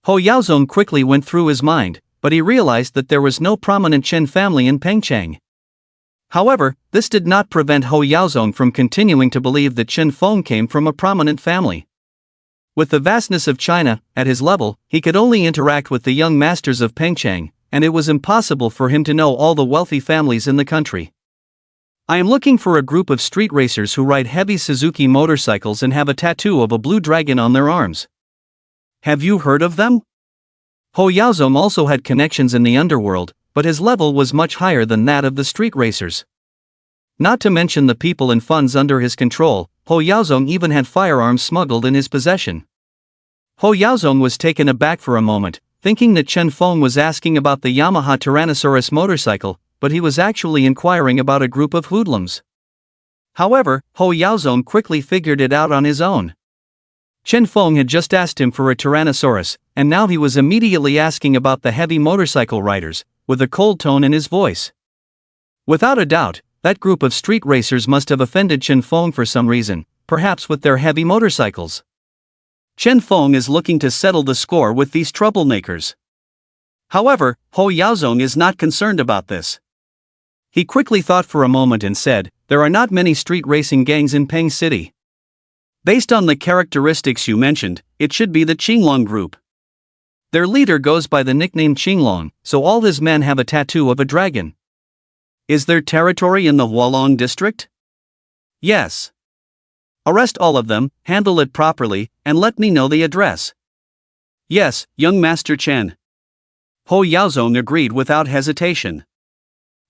Ho Yaozong quickly went through his mind, but he realized that there was no prominent Chen family in Pengcheng. However, this did not prevent Ho Yaozong from continuing to believe that Chen Feng came from a prominent family. With the vastness of China, at his level, he could only interact with the young masters of Pengcheng, and it was impossible for him to know all the wealthy families in the country. "I am looking for a group of street racers who ride heavy Suzuki motorcycles and have a tattoo of a blue dragon on their arms. Have you heard of them?" Ho Yaozong also had connections in the underworld, but his level was much higher than that of the street racers. Not to mention the people and funds under his control, Ho Yaozong even had firearms smuggled in his possession. Ho Yaozong was taken aback for a moment, thinking that Chen Feng was asking about the Yamaha Tyrannosaurus motorcycle, but he was actually inquiring about a group of hoodlums. However, Ho Yaozong quickly figured it out on his own. Chen Feng had just asked him for a Tyrannosaurus, and now he was immediately asking about the heavy motorcycle riders, with a cold tone in his voice. Without a doubt, that group of street racers must have offended Chen Feng for some reason, perhaps with their heavy motorcycles. Chen Feng is looking to settle the score with these troublemakers. However, Ho Yaozong is not concerned about this. He quickly thought for a moment and said, "There are not many street racing gangs in Peng City. Based on the characteristics you mentioned, it should be the Qinglong group. Their leader goes by the nickname Qinglong, so all his men have a tattoo of a dragon. Is there territory in the Hualong district?" "Yes." "Arrest all of them, handle it properly, and let me know the address." "Yes, young Master Chen." Ho Yaozong agreed without hesitation.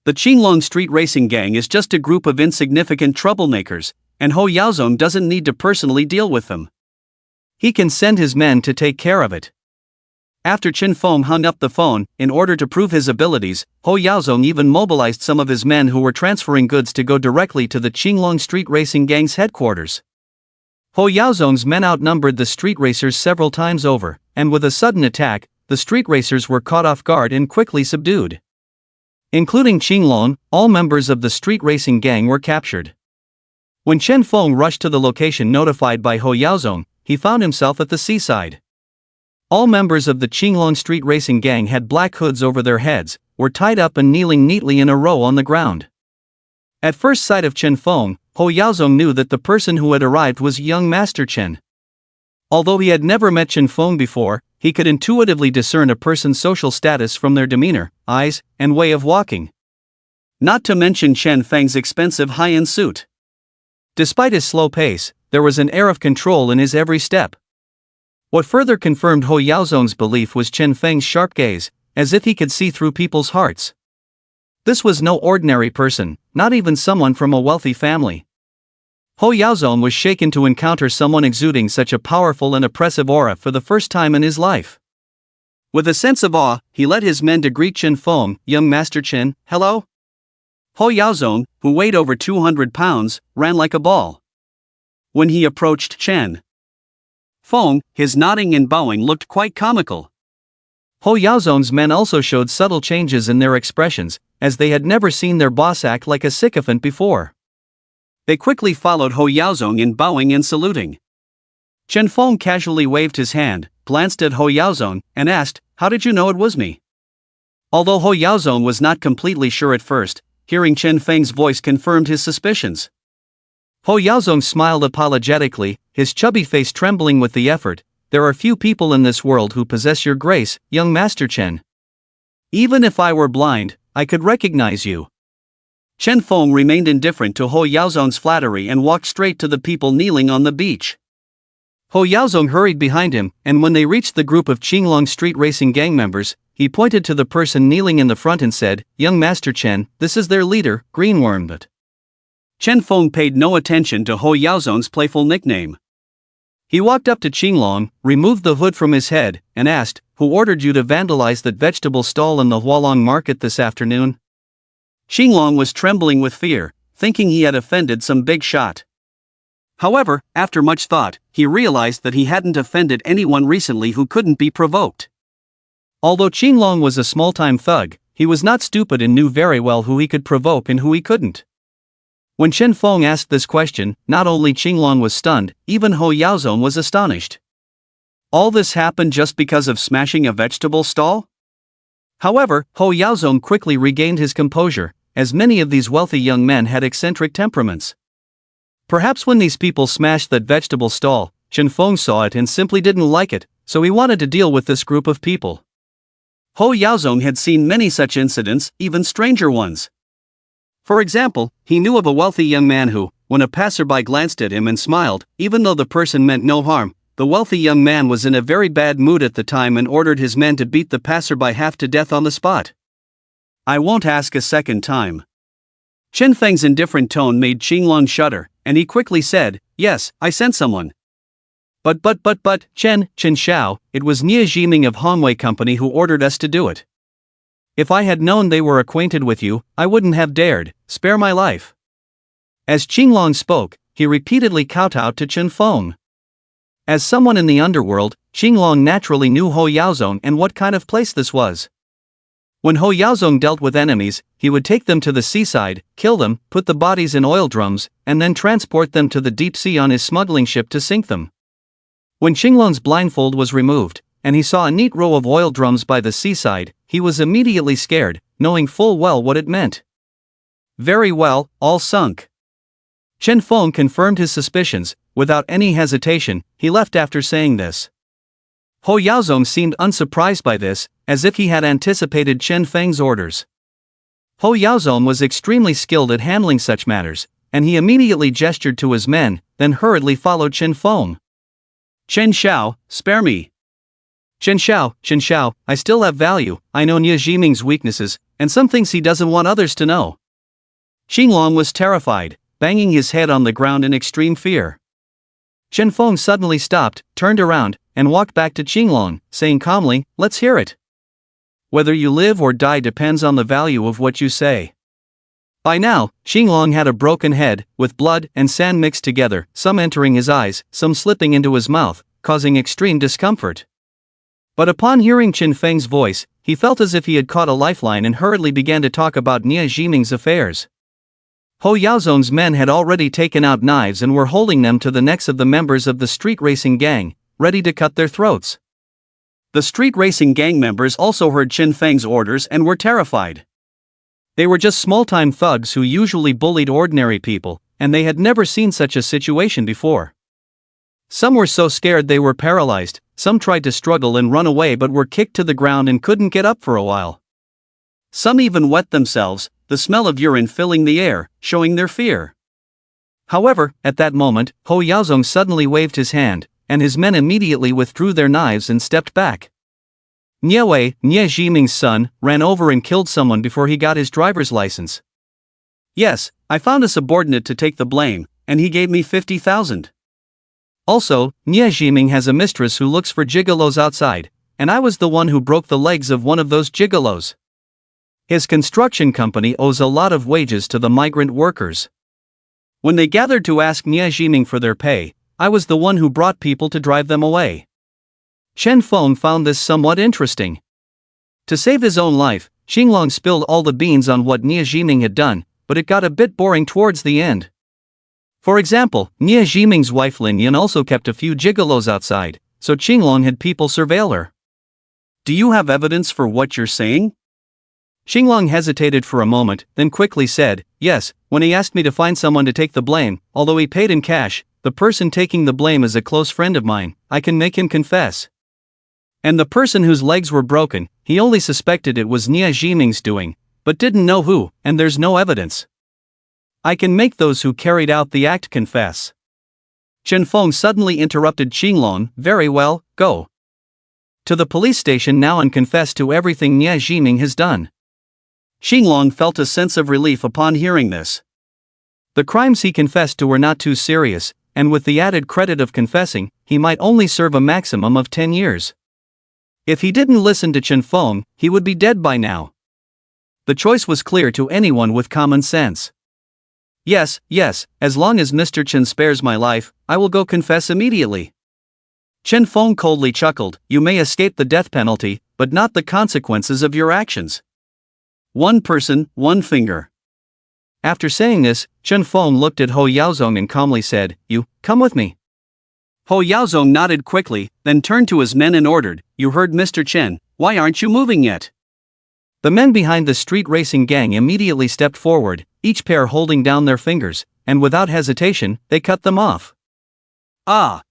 The Qinglong street racing gang is just a group of insignificant troublemakers, and Ho Yaozong doesn't need to personally deal with them. He can send his men to take care of it. After Chen Feng hung up the phone, in order to prove his abilities, Ho Yaozong even mobilized some of his men who were transferring goods to go directly to the Qinglong street racing gang's headquarters. Ho Yaozong's men outnumbered the street racers several times over, and with a sudden attack, the street racers were caught off guard and quickly subdued. Including Qinglong, all members of the street racing gang were captured. When Chen Feng rushed to the location notified by Ho Yaozong, he found himself at the seaside. All members of the Qinglong street racing gang had black hoods over their heads, were tied up and kneeling neatly in a row on the ground. At first sight of Chen Feng, Ho Yaozong knew that the person who had arrived was young Master Chen. Although he had never met Chen Feng before, he could intuitively discern a person's social status from their demeanor, eyes, and way of walking. Not to mention Chen Feng's expensive high-end suit. Despite his slow pace, there was an air of control in his every step. What further confirmed Ho Yaozong's belief was Chen Feng's sharp gaze, as if he could see through people's hearts. This was no ordinary person, not even someone from a wealthy family. Ho Yaozong was shaken to encounter someone exuding such a powerful and oppressive aura for the first time in his life. With a sense of awe, he led his men to greet Chen Feng. "Young Master Chen, hello?" Ho Yaozong, who weighed over 200 pounds, ran like a ball. When he approached Chen Feng, his nodding and bowing looked quite comical. Ho Yaozong's men also showed subtle changes in their expressions, as they had never seen their boss act like a sycophant before. They quickly followed Ho Yaozong in bowing and saluting. Chen Feng casually waved his hand, glanced at Ho Yaozong, and asked, "How did you know it was me?" Although Ho Yaozong was not completely sure at first, hearing Chen Feng's voice confirmed his suspicions. Ho Yaozong smiled apologetically, his chubby face trembling with the effort. There are few people in this world who possess your grace, young Master Chen. Even if I were blind, I could recognize you. Chen Feng remained indifferent to Ho Yaozong's flattery and walked straight to the people kneeling on the beach. Ho Yaozong hurried behind him, and when they reached the group of Qinglong street racing gang members, he pointed to the person kneeling in the front and said, "Young Master Chen, this is their leader, Greenworm." But Chen Feng paid no attention to Ho Yaozong's playful nickname. He walked up to Qinglong, removed the hood from his head, and asked, "Who ordered you to vandalize that vegetable stall in the Hualong market this afternoon?" Qinglong was trembling with fear, thinking he had offended some big shot. However, after much thought, he realized that he hadn't offended anyone recently who couldn't be provoked. Although Qinglong was a small-time thug, he was not stupid and knew very well who he could provoke and who he couldn't. When Chen Feng asked this question, not only Qinglong was stunned, even Ho Yaozong was astonished. All this happened just because of smashing a vegetable stall? However, Ho Yaozong quickly regained his composure, as many of these wealthy young men had eccentric temperaments. Perhaps when these people smashed that vegetable stall, Chen Feng saw it and simply didn't like it, so he wanted to deal with this group of people. Ho Yaozong had seen many such incidents, even stranger ones. For example, he knew of a wealthy young man who, when a passerby glanced at him and smiled, even though the person meant no harm, the wealthy young man was in a very bad mood at the time and ordered his men to beat the passerby half to death on the spot. "I won't ask a second time." Chen Feng's indifferent tone made Qinglong shudder, and he quickly said, "Yes, I sent someone." But, Chen Xiao, it was Nie Jiming of Hongwei Company who ordered us to do it. If I had known they were acquainted with you, I wouldn't have dared, spare my life." As Qinglong spoke, he repeatedly kowtowed to Chen Feng. As someone in the underworld, Qinglong naturally knew Ho Yaozong and what kind of place this was. When Ho Yaozong dealt with enemies, he would take them to the seaside, kill them, put the bodies in oil drums, and then transport them to the deep sea on his smuggling ship to sink them. When Qinglong's blindfold was removed, and he saw a neat row of oil drums by the seaside, he was immediately scared, knowing full well what it meant. Very well, all sunk. Chen Feng confirmed his suspicions. Without any hesitation, he left after saying this. Ho Yaozong seemed unsurprised by this, as if he had anticipated Chen Feng's orders. Ho Yaozong was extremely skilled at handling such matters, and he immediately gestured to his men, then hurriedly followed Chen Feng. "Chen Xiao, spare me." Chen Xiao, I still have value, I know Nie Jiming's weaknesses, and some things he doesn't want others to know." Qinglong was terrified, banging his head on the ground in extreme fear. Chen Feng suddenly stopped, turned around, and walked back to Qinglong, saying calmly, "Let's hear it. Whether you live or die depends on the value of what you say." By now, Qinglong had a broken head, with blood and sand mixed together, some entering his eyes, some slipping into his mouth, causing extreme discomfort. But upon hearing Chen Feng's voice, he felt as if he had caught a lifeline and hurriedly began to talk about Nie Jiming's affairs. Ho Yaozong's men had already taken out knives and were holding them to the necks of the members of the street racing gang, ready to cut their throats. The street racing gang members also heard Chen Feng's orders and were terrified. They were just small-time thugs who usually bullied ordinary people, and they had never seen such a situation before. Some were so scared they were paralyzed, some tried to struggle and run away but were kicked to the ground and couldn't get up for a while. Some even wet themselves, the smell of urine filling the air, showing their fear. However, at that moment, Ho Yaozong suddenly waved his hand, and his men immediately withdrew their knives and stepped back. Nie Jiming's son, ran over and killed someone before he got his driver's license. Yes, I found a subordinate to take the blame, and he gave me 50,000. Also, Nie Jiming has a mistress who looks for gigolos outside, and I was the one who broke the legs of one of those gigolos. His construction company owes a lot of wages to the migrant workers. When they gathered to ask Nie Jiming for their pay, I was the one who brought people to drive them away. Chen Feng found this somewhat interesting. To save his own life, Qinglong spilled all the beans on what Nie Jiming had done, but it got a bit boring towards the end. For example, Nie Jiming's wife Lin Yan also kept a few gigolos outside, so Qinglong had people surveil her. "Do you have evidence for what you're saying?" Xinglong hesitated for a moment, then quickly said, yes, when he asked me to find someone to take the blame, although he paid in cash, the person taking the blame is a close friend of mine, I can make him confess. And the person whose legs were broken, he only suspected it was Nie Jiming's doing, but didn't know who, and there's no evidence. I can make those who carried out the act confess. Chen Feng suddenly interrupted Xinglong, very well, go to the police station now and confess to everything Nie Jiming has done. Xinglong felt a sense of relief upon hearing this. The crimes he confessed to were not too serious, and with the added credit of confessing, he might only serve a maximum of 10 years. If he didn't listen to Chen Feng, he would be dead by now. The choice was clear to anyone with common sense. Yes, as long as Mr. Chen spares my life, I will go confess immediately. Chen Feng coldly chuckled, you may escape the death penalty, but not the consequences of your actions. One person, one finger. After saying this, Chen Feng looked at Ho Yaozong and calmly said, you, come with me. Ho Yaozong nodded quickly, then turned to his men and ordered, you heard Mr. Chen, why aren't you moving yet? The men behind the street racing gang immediately stepped forward, each pair holding down their fingers, and without hesitation, they cut them off. Ah!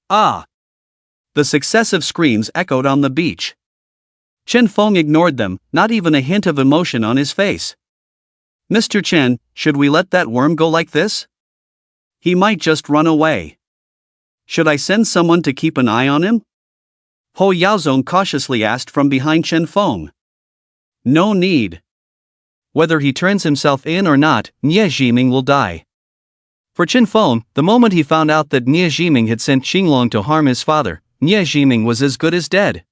Ah! The successive screams echoed on the beach. Chen Feng ignored them, not even a hint of emotion on his face. Mr. Chen, should we let that worm go like this? He might just run away. Should I send someone to keep an eye on him? Ho Yaozong cautiously asked from behind Chen Feng. No need. Whether he turns himself in or not, Nie Jiming will die. For Chen Feng, the moment he found out that Nie Jiming had sent Xinglong to harm his father, Nie Jiming was as good as dead.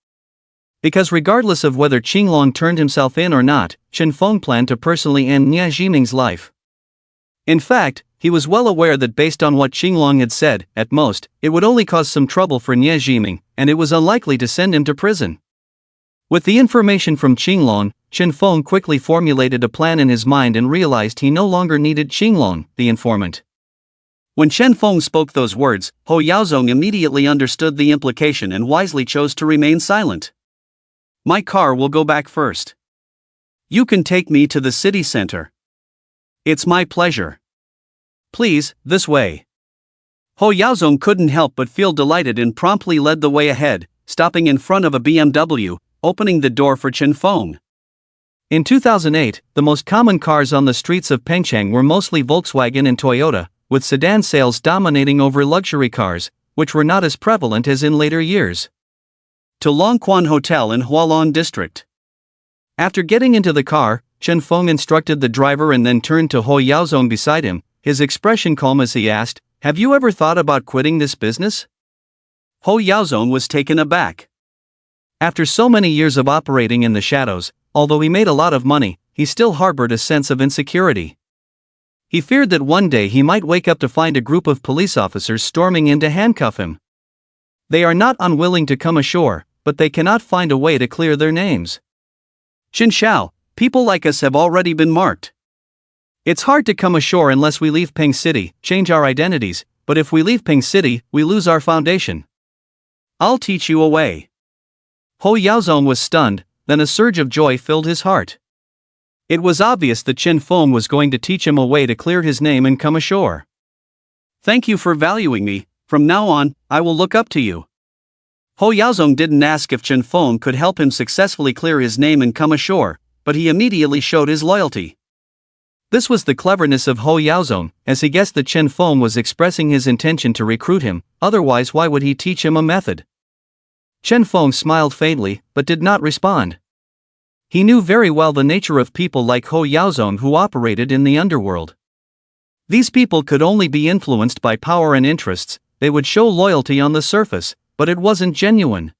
Because regardless of whether Xinglong turned himself in or not, Chen Feng planned to personally end Nie Jiming's life. In fact, he was well aware that based on what Xinglong had said, at most, it would only cause some trouble for Nie Jiming, and it was unlikely to send him to prison. With the information from Xinglong, Chen Feng quickly formulated a plan in his mind and realized he no longer needed Xinglong, the informant. When Chen Feng spoke those words, Ho Yaozong immediately understood the implication and wisely chose to remain silent. My car will go back first. You can take me to the city center. It's my pleasure. Please, this way. Ho Yaozong couldn't help but feel delighted and promptly led the way ahead, stopping in front of a BMW, opening the door for Chen Feng. In 2008, the most common cars on the streets of Pengcheng were mostly Volkswagen and Toyota, with sedan sales dominating over luxury cars, which were not as prevalent as in later years. To Longquan Hotel in Hualong District. After getting into the car, Chen Feng instructed the driver and then turned to Ho Yaozong beside him, his expression calm as he asked, have you ever thought about quitting this business? Ho Yaozong was taken aback. After so many years of operating in the shadows, although he made a lot of money, he still harbored a sense of insecurity. He feared that one day he might wake up to find a group of police officers storming in to handcuff him. They are not unwilling to come ashore, but they cannot find a way to clear their names. Xin Xiao, people like us have already been marked. It's hard to come ashore unless we leave Peng City, change our identities, but if we leave Peng City, we lose our foundation. I'll teach you a way. Ho Yaozong was stunned, then a surge of joy filled his heart. It was obvious that Chen Feng was going to teach him a way to clear his name and come ashore. Thank you for valuing me, from now on, I will look up to you. Ho Yaozong didn't ask if Chen Feng could help him successfully clear his name and come ashore, but he immediately showed his loyalty. This was the cleverness of Ho Yaozong, as he guessed that Chen Feng was expressing his intention to recruit him, otherwise why would he teach him a method? Chen Feng smiled faintly, but did not respond. He knew very well the nature of people like Ho Yaozong who operated in the underworld. These people could only be influenced by power and interests, they would show loyalty on the surface, but it wasn't genuine.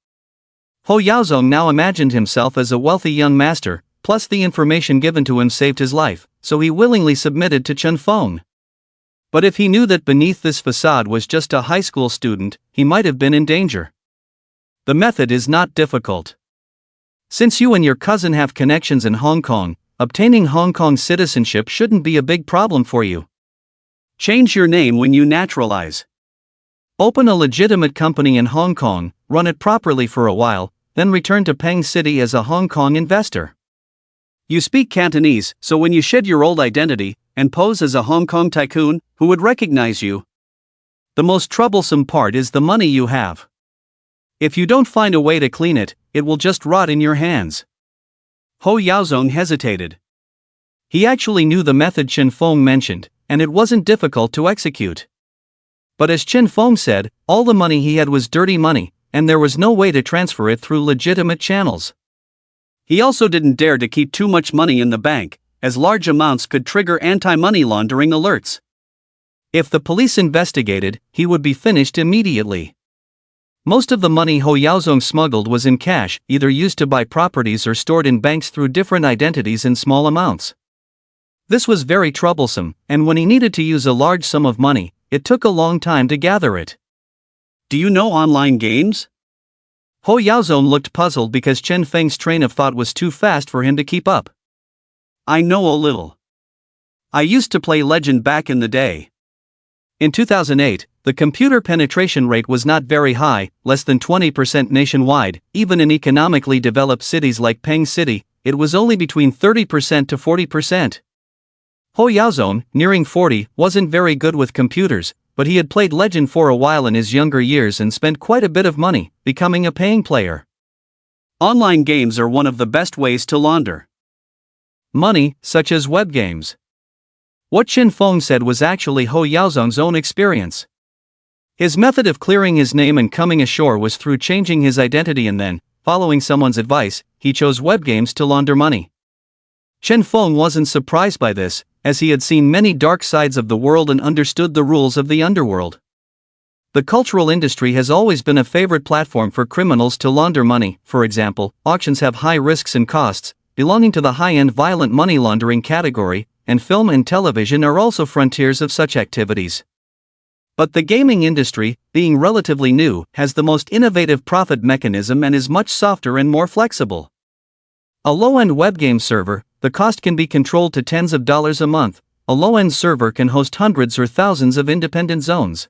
Ho Yaozong now imagined himself as a wealthy young master, plus the information given to him saved his life, so he willingly submitted to Chen Feng. But if he knew that beneath this facade was just a high school student, he might have been in danger. The method is not difficult. Since you and your cousin have connections in Hong Kong, obtaining Hong Kong citizenship shouldn't be a big problem for you. Change your name when you naturalize. Open a legitimate company in Hong Kong, run it properly for a while, then return to Peng City as a Hong Kong investor. You speak Cantonese, so when you shed your old identity and pose as a Hong Kong tycoon, who would recognize you? The most troublesome part is the money you have. If you don't find a way to clean it, it will just rot in your hands. Ho Yaozong hesitated. He actually knew the method Chen Feng mentioned, and it wasn't difficult to execute. But as Chen Feng said, all the money he had was dirty money, and there was no way to transfer it through legitimate channels. He also didn't dare to keep too much money in the bank, as large amounts could trigger anti-money laundering alerts. If the police investigated, he would be finished immediately. Most of the money Ho Yaozong smuggled was in cash, either used to buy properties or stored in banks through different identities in small amounts. This was very troublesome, and when he needed to use a large sum of money, it took a long time to gather it. Do you know online games? Ho Yaozong looked puzzled because Chen Feng's train of thought was too fast for him to keep up. I know a little. I used to play Legend back in the day. In 2008, the computer penetration rate was not very high, less than 20% nationwide. Even in economically developed cities like Peng City, it was only between 30% to 40%. Ho Yaozong, nearing 40, wasn't very good with computers, but he had played Legend for a while in his younger years and spent quite a bit of money, becoming a paying player. Online games are one of the best ways to launder money, such as web games. What Chen Feng said was actually Ho Yaozong's own experience. His method of clearing his name and coming ashore was through changing his identity, and then, following someone's advice, he chose web games to launder money. Chen Feng wasn't surprised by this, as he had seen many dark sides of the world and understood the rules of the underworld. The cultural industry has always been a favorite platform for criminals to launder money. For example, auctions have high risks and costs, belonging to the high-end violent money laundering category, and film and television are also frontiers of such activities. But the gaming industry, being relatively new, has the most innovative profit mechanism and is much softer and more flexible. A low-end web game server, the cost can be controlled to tens of dollars a month. A low-end server can host hundreds or thousands of independent zones.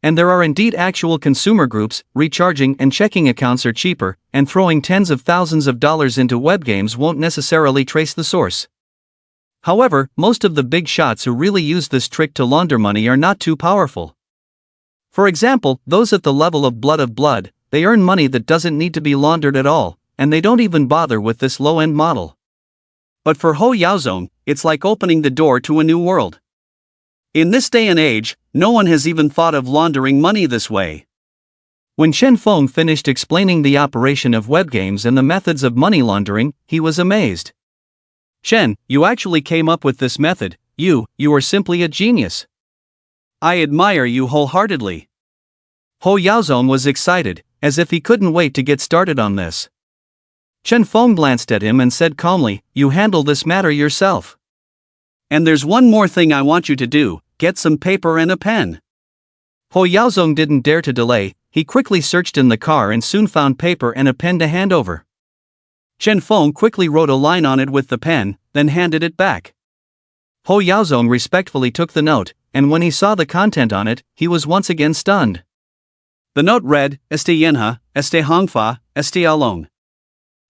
And there are indeed actual consumer groups. Recharging and checking accounts are cheaper, and throwing tens of thousands of dollars into web games won't necessarily trace the source. However, most of the big shots who really use this trick to launder money are not too powerful. For example, those at the level of blood, they earn money that doesn't need to be laundered at all, and they don't even bother with this low-end model. But for Ho Yaozong, it's like opening the door to a new world. In this day and age, no one has even thought of laundering money this way. When Chen Feng finished explaining the operation of web games and the methods of money laundering, he was amazed. Chen, you actually came up with this method. You are simply a genius. I admire you wholeheartedly. Ho Yaozong was excited, as if he couldn't wait to get started on this. Chen Feng glanced at him and said calmly, "You handle this matter yourself. And there's one more thing I want you to do, get some paper and a pen." Ho Yaozong didn't dare to delay. He quickly searched in the car and soon found paper and a pen to hand over. Chen Feng quickly wrote a line on it with the pen, then handed it back. Ho Yaozong respectfully took the note, and when he saw the content on it, he was once again stunned. The note read, "Este Yenha, Este Hongfa, Este Along.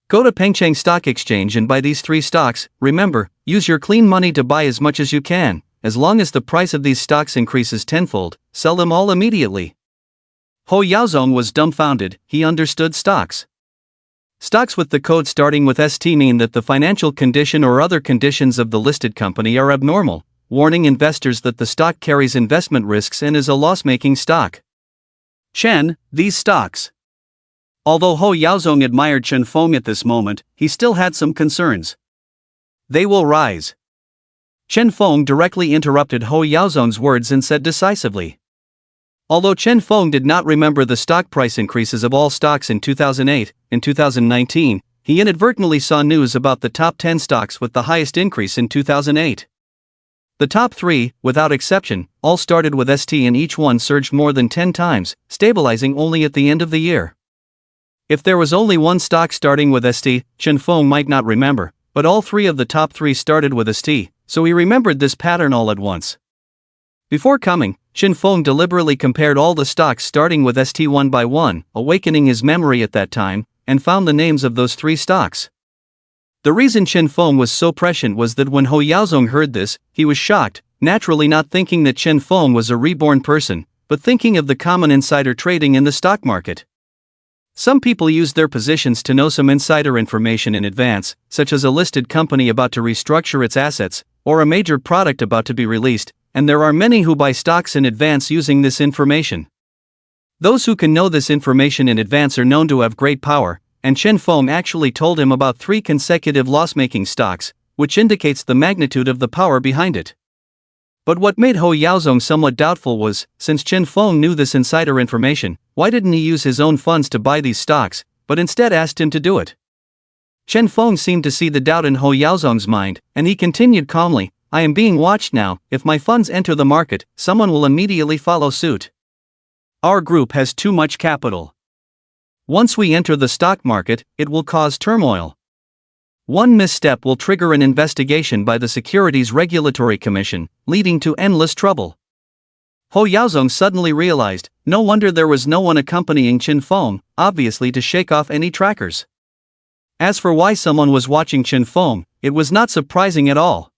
Go to Pengcheng Stock Exchange and buy these 3 stocks. Remember, use your clean money to buy as much as you can. As long as the price of these stocks increases tenfold, sell them all immediately." Ho Yaozong was dumbfounded. He understood stocks. Stocks with the code starting with ST mean that the financial condition or other conditions of the listed company are abnormal, warning investors that the stock carries investment risks and is a loss-making stock. Chen, these stocks. Although Ho Yaozong admired Chen Feng at this moment, he still had some concerns. They will rise. Chen Feng directly interrupted Ho Yaozong's words and said decisively. Although Chen Feng did not remember the stock price increases of all stocks in 2008, in 2019, he inadvertently saw news about the top 10 stocks with the highest increase in 2008. The top 3, without exception, all started with ST and each one surged more than 10 times, stabilizing only at the end of the year. If there was only one stock starting with ST, Chen Feng might not remember, but all 3 of the top 3 started with ST, so he remembered this pattern all at once. Before coming, Chen Feng deliberately compared all the stocks starting with ST one by one, awakening his memory at that time, and found the names of those 3 stocks. The reason Chen Feng was so prescient was that when Ho Yaozong heard this, he was shocked, naturally not thinking that Chen Feng was a reborn person, but thinking of the common insider trading in the stock market. Some people use their positions to know some insider information in advance, such as a listed company about to restructure its assets, or a major product about to be released, and there are many who buy stocks in advance using this information. Those who can know this information in advance are known to have great power, and Chen Feng actually told him about 3 consecutive loss-making stocks, which indicates the magnitude of the power behind it. But what made Ho Yaozong somewhat doubtful was, since Chen Feng knew this insider information, why didn't he use his own funds to buy these stocks, but instead asked him to do it? Chen Feng seemed to see the doubt in Ho Yaozong's mind, and he continued calmly, I am being watched now. If my funds enter the market, someone will immediately follow suit. Our group has too much capital. Once we enter the stock market, it will cause turmoil. One misstep will trigger an investigation by the Securities Regulatory Commission, leading to endless trouble. Ho Yaozong suddenly realized, no wonder there was no one accompanying Chen Feng, obviously to shake off any trackers. As for why someone was watching Chen Feng, it was not surprising at all.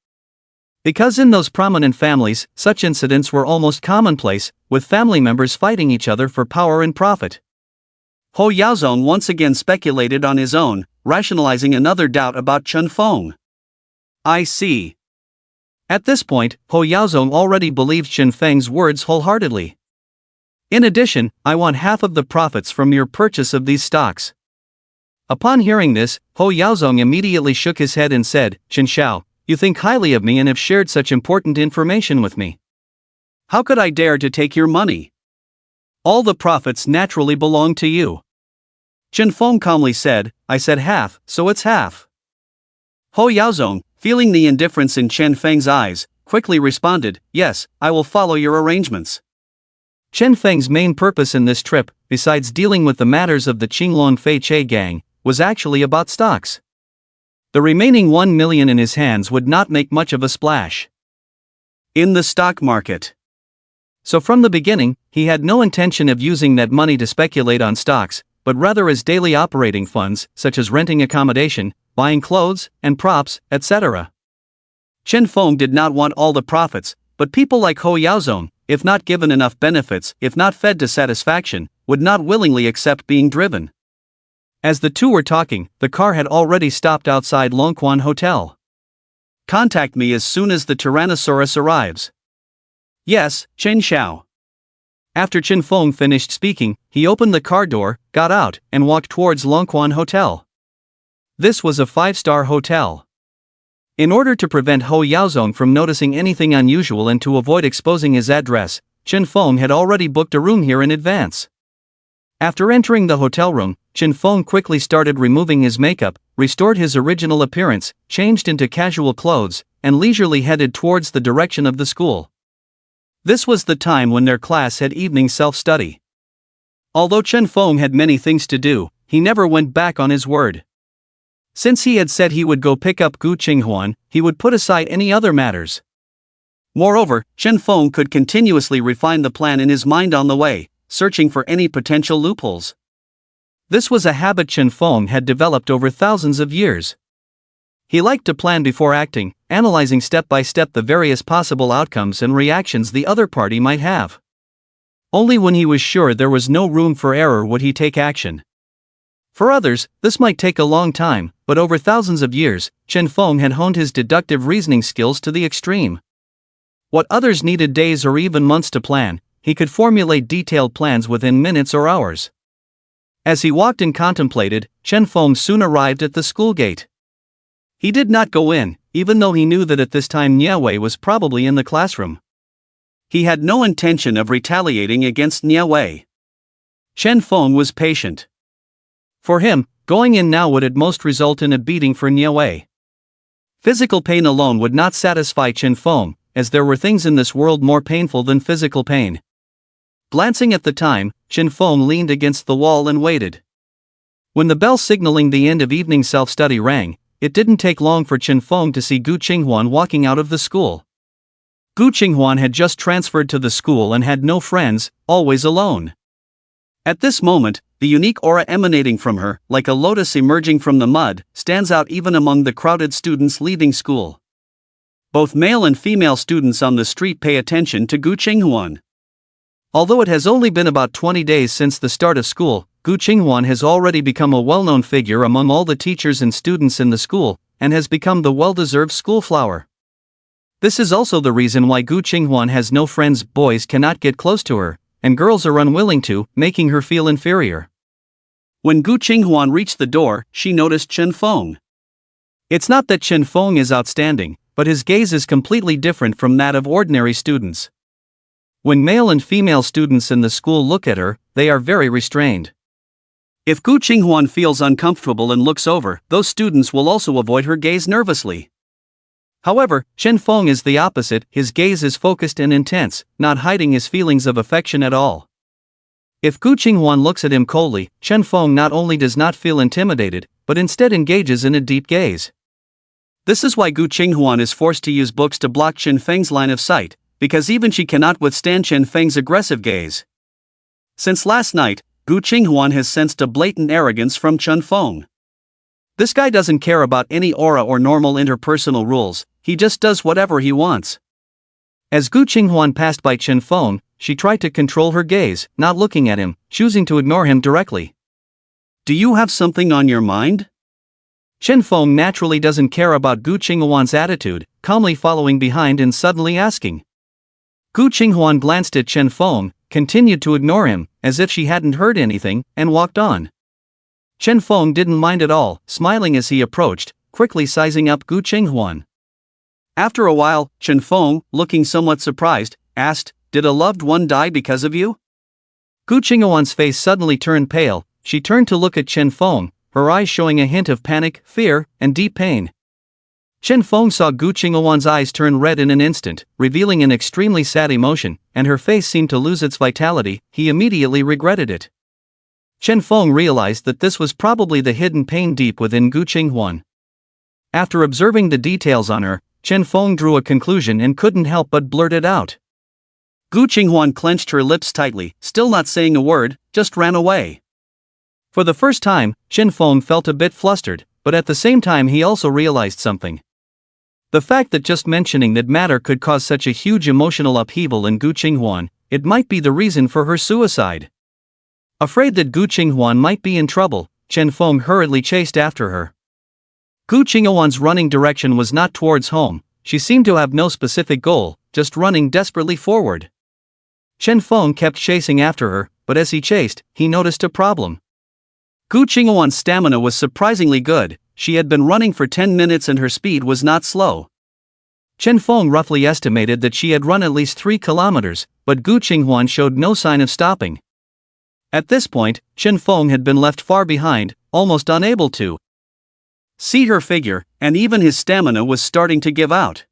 Because in those prominent families, such incidents were almost commonplace, with family members fighting each other for power and profit. Ho Yaozong once again speculated on his own, rationalizing another doubt about Chen Feng. I see. At this point, Ho Yaozong already believed Chen Feng's words wholeheartedly. In addition, I want half of the profits from your purchase of these stocks. Upon hearing this, Ho Yaozong immediately shook his head and said, Chen Xiao, you think highly of me and have shared such important information with me. How could I dare to take your money? All the profits naturally belong to you. Chen Feng calmly said, I said half, so it's half. Ho Yaozong, feeling the indifference in Chen Feng's eyes, quickly responded, yes, I will follow your arrangements. Chen Feng's main purpose in this trip, besides dealing with the matters of the Qinglong Fei Che gang, was actually about stocks. The remaining 1 million in his hands would not make much of a splash in the stock market. So from the beginning, he had no intention of using that money to speculate on stocks, but rather as daily operating funds, such as renting accommodation, buying clothes, and props, etc. Chen Feng did not want all the profits, but people like Ho Yaozong, if not given enough benefits, if not fed to satisfaction, would not willingly accept being driven. As the two were talking, the car had already stopped outside Longquan Hotel. Contact me as soon as the Tyrannosaurus arrives. Yes, Chen Xiao. After Chen Feng finished speaking, he opened the car door, got out, and walked towards Longquan Hotel. This was a 5-star hotel. In order to prevent Ho Yaozong from noticing anything unusual and to avoid exposing his address, Chen Feng had already booked a room here in advance. After entering the hotel room, Chen Feng quickly started removing his makeup, restored his original appearance, changed into casual clothes, and leisurely headed towards the direction of the school. This was the time when their class had evening self-study. Although Chen Feng had many things to do, he never went back on his word. Since he had said he would go pick up Gu Qinghuan, he would put aside any other matters. Moreover, Chen Feng could continuously refine the plan in his mind on the way, searching for any potential loopholes. This was a habit Chen Feng had developed over thousands of years. He liked to plan before acting, analyzing step by step the various possible outcomes and reactions the other party might have. Only when he was sure there was no room for error would he take action. For others, this might take a long time, but over thousands of years, Chen Feng had honed his deductive reasoning skills to the extreme. What others needed days or even months to plan, he could formulate detailed plans within minutes or hours. As he walked and contemplated, Chen Feng soon arrived at the school gate. He did not go in, even though he knew that at this time Niawei was probably in the classroom. He had no intention of retaliating against Niawei. Chen Feng was patient. For him, going in now would at most result in a beating for Niawei. Physical pain alone would not satisfy Chen Feng, as there were things in this world more painful than physical pain. Glancing at the time, Chen Feng leaned against the wall and waited. When the bell signaling the end of evening self-study rang, it didn't take long for Chen Feng to see Gu Qinghuan walking out of the school. Gu Qinghuan had just transferred to the school and had no friends, always alone. At this moment, The unique aura emanating from her, like a lotus emerging from the mud, stands out even among the crowded students leaving school. Both male and female students on the street pay attention to Gu Qinghuan. Although it has only been about 20 days since the start of school, Gu Qinghuan has already become a well-known figure among all the teachers and students in the school, and has become the well-deserved school flower. This is also the reason why Gu Qinghuan has no friends. Boys cannot get close to her, and girls are unwilling to, making her feel inferior. When Gu Qinghuan reached the door, she noticed Chen Feng. It's not that Chen Feng is outstanding, but his gaze is completely different from that of ordinary students. When male and female students in the school look at her, they are very restrained. If Gu Qinghuan feels uncomfortable and looks over, those students will also avoid her gaze nervously. However, Chen Feng is the opposite. His gaze is focused and intense, not hiding his feelings of affection at all. If Gu Qinghuan looks at him coldly, Chen Feng not only does not feel intimidated, but instead engages in a deep gaze. This is why Gu Qinghuan is forced to use books to block Chen Feng's line of sight, because even she cannot withstand Chen Feng's aggressive gaze. Since last night, Gu Qinghuan has sensed a blatant arrogance from Chen Feng. This guy doesn't care about any aura or normal interpersonal rules, he just does whatever he wants. As Gu Qinghuan passed by Chen Feng, she tried to control her gaze, not looking at him, choosing to ignore him directly. Do you have something on your mind? Chen Feng naturally doesn't care about Gu Qinghuan's attitude, calmly following behind and suddenly asking. Gu Qinghuan glanced at Chen Feng, continued to ignore him, as if she hadn't heard anything, and walked on. Chen Feng didn't mind at all, smiling as he approached, quickly sizing up Gu Qinghuan. After a while, Chen Feng, looking somewhat surprised, asked, "Did a loved one die because of you?" Gu Qinghuan's face suddenly turned pale. She turned to look at Chen Feng, her eyes showing a hint of panic, fear, and deep pain. Chen Feng saw Gu Qinghuan's eyes turn red in an instant, revealing an extremely sad emotion, and her face seemed to lose its vitality. He immediately regretted it. Chen Feng realized that this was probably the hidden pain deep within Gu Qinghuan. After observing the details on her, Chen Feng drew a conclusion and couldn't help but blurt it out. Gu Qinghuan clenched her lips tightly, still not saying a word, just ran away. For the first time, Chen Feng felt a bit flustered, but at the same time he also realized something. The fact that just mentioning that matter could cause such a huge emotional upheaval in Gu Qinghuan, it might be the reason for her suicide. Afraid that Gu Qinghuan might be in trouble, Chen Feng hurriedly chased after her. Gu Qinghuan's running direction was not towards home. She seemed to have no specific goal, just running desperately forward. Chen Feng kept chasing after her, but as he chased, he noticed a problem. Gu Qinghuan's stamina was surprisingly good. She had been running for 10 minutes and her speed was not slow. Chen Feng roughly estimated that she had run at least 3 kilometers, but Gu Qinghuan showed no sign of stopping. At this point, Chen Feng had been left far behind, almost unable to see her figure, and even his stamina was starting to give out.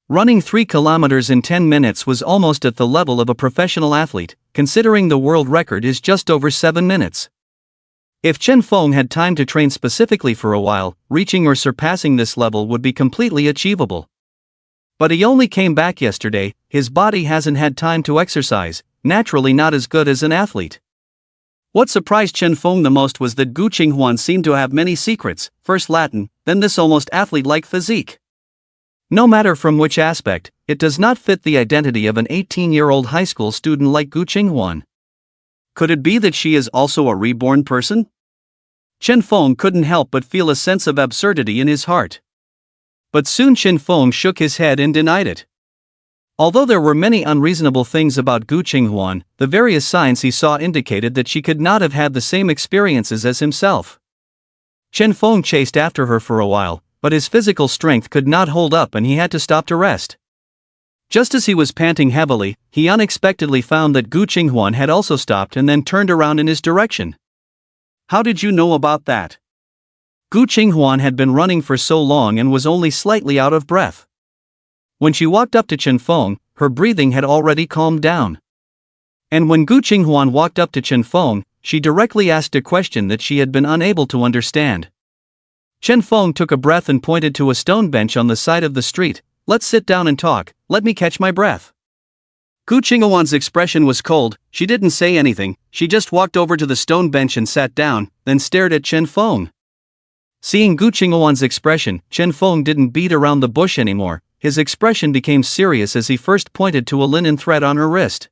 Running 3 kilometers in 10 minutes was almost at the level of a professional athlete, considering the world record is just over 7 minutes. If Chen Feng had time to train specifically for a while, reaching or surpassing this level would be completely achievable. But he only came back yesterday, his body hasn't had time to exercise, naturally not as good as an athlete. What surprised Chen Feng the most was that Gu Qinghuan seemed to have many secrets, first Latin, then this almost athlete-like physique. No matter from which aspect, it does not fit the identity of an 18-year-old high school student like Gu Qinghuan. Could it be that she is also a reborn person? Chen Feng couldn't help but feel a sense of absurdity in his heart. But soon Chen Feng shook his head and denied it. Although there were many unreasonable things about Gu Qinghuan, the various signs he saw indicated that she could not have had the same experiences as himself. Chen Feng chased after her for a while, but his physical strength could not hold up and he had to stop to rest. Just as he was panting heavily, he unexpectedly found that Gu Qinghuan had also stopped and then turned around in his direction. "How did you know about that?" Gu Qinghuan had been running for so long and was only slightly out of breath. When she walked up to Chen Feng, her breathing had already calmed down. And when Gu Qinghuan walked up to Chen Feng, she directly asked a question that she had been unable to understand. Chen Feng took a breath and pointed to a stone bench on the side of the street. "Let's sit down and talk, let me catch my breath." Gu Qinghuan's expression was cold. She didn't say anything, she just walked over to the stone bench and sat down, then stared at Chen Feng. Seeing Gu Qinghuan's expression, Chen Feng didn't beat around the bush anymore. His expression became serious as he first pointed to a linen thread on her wrist.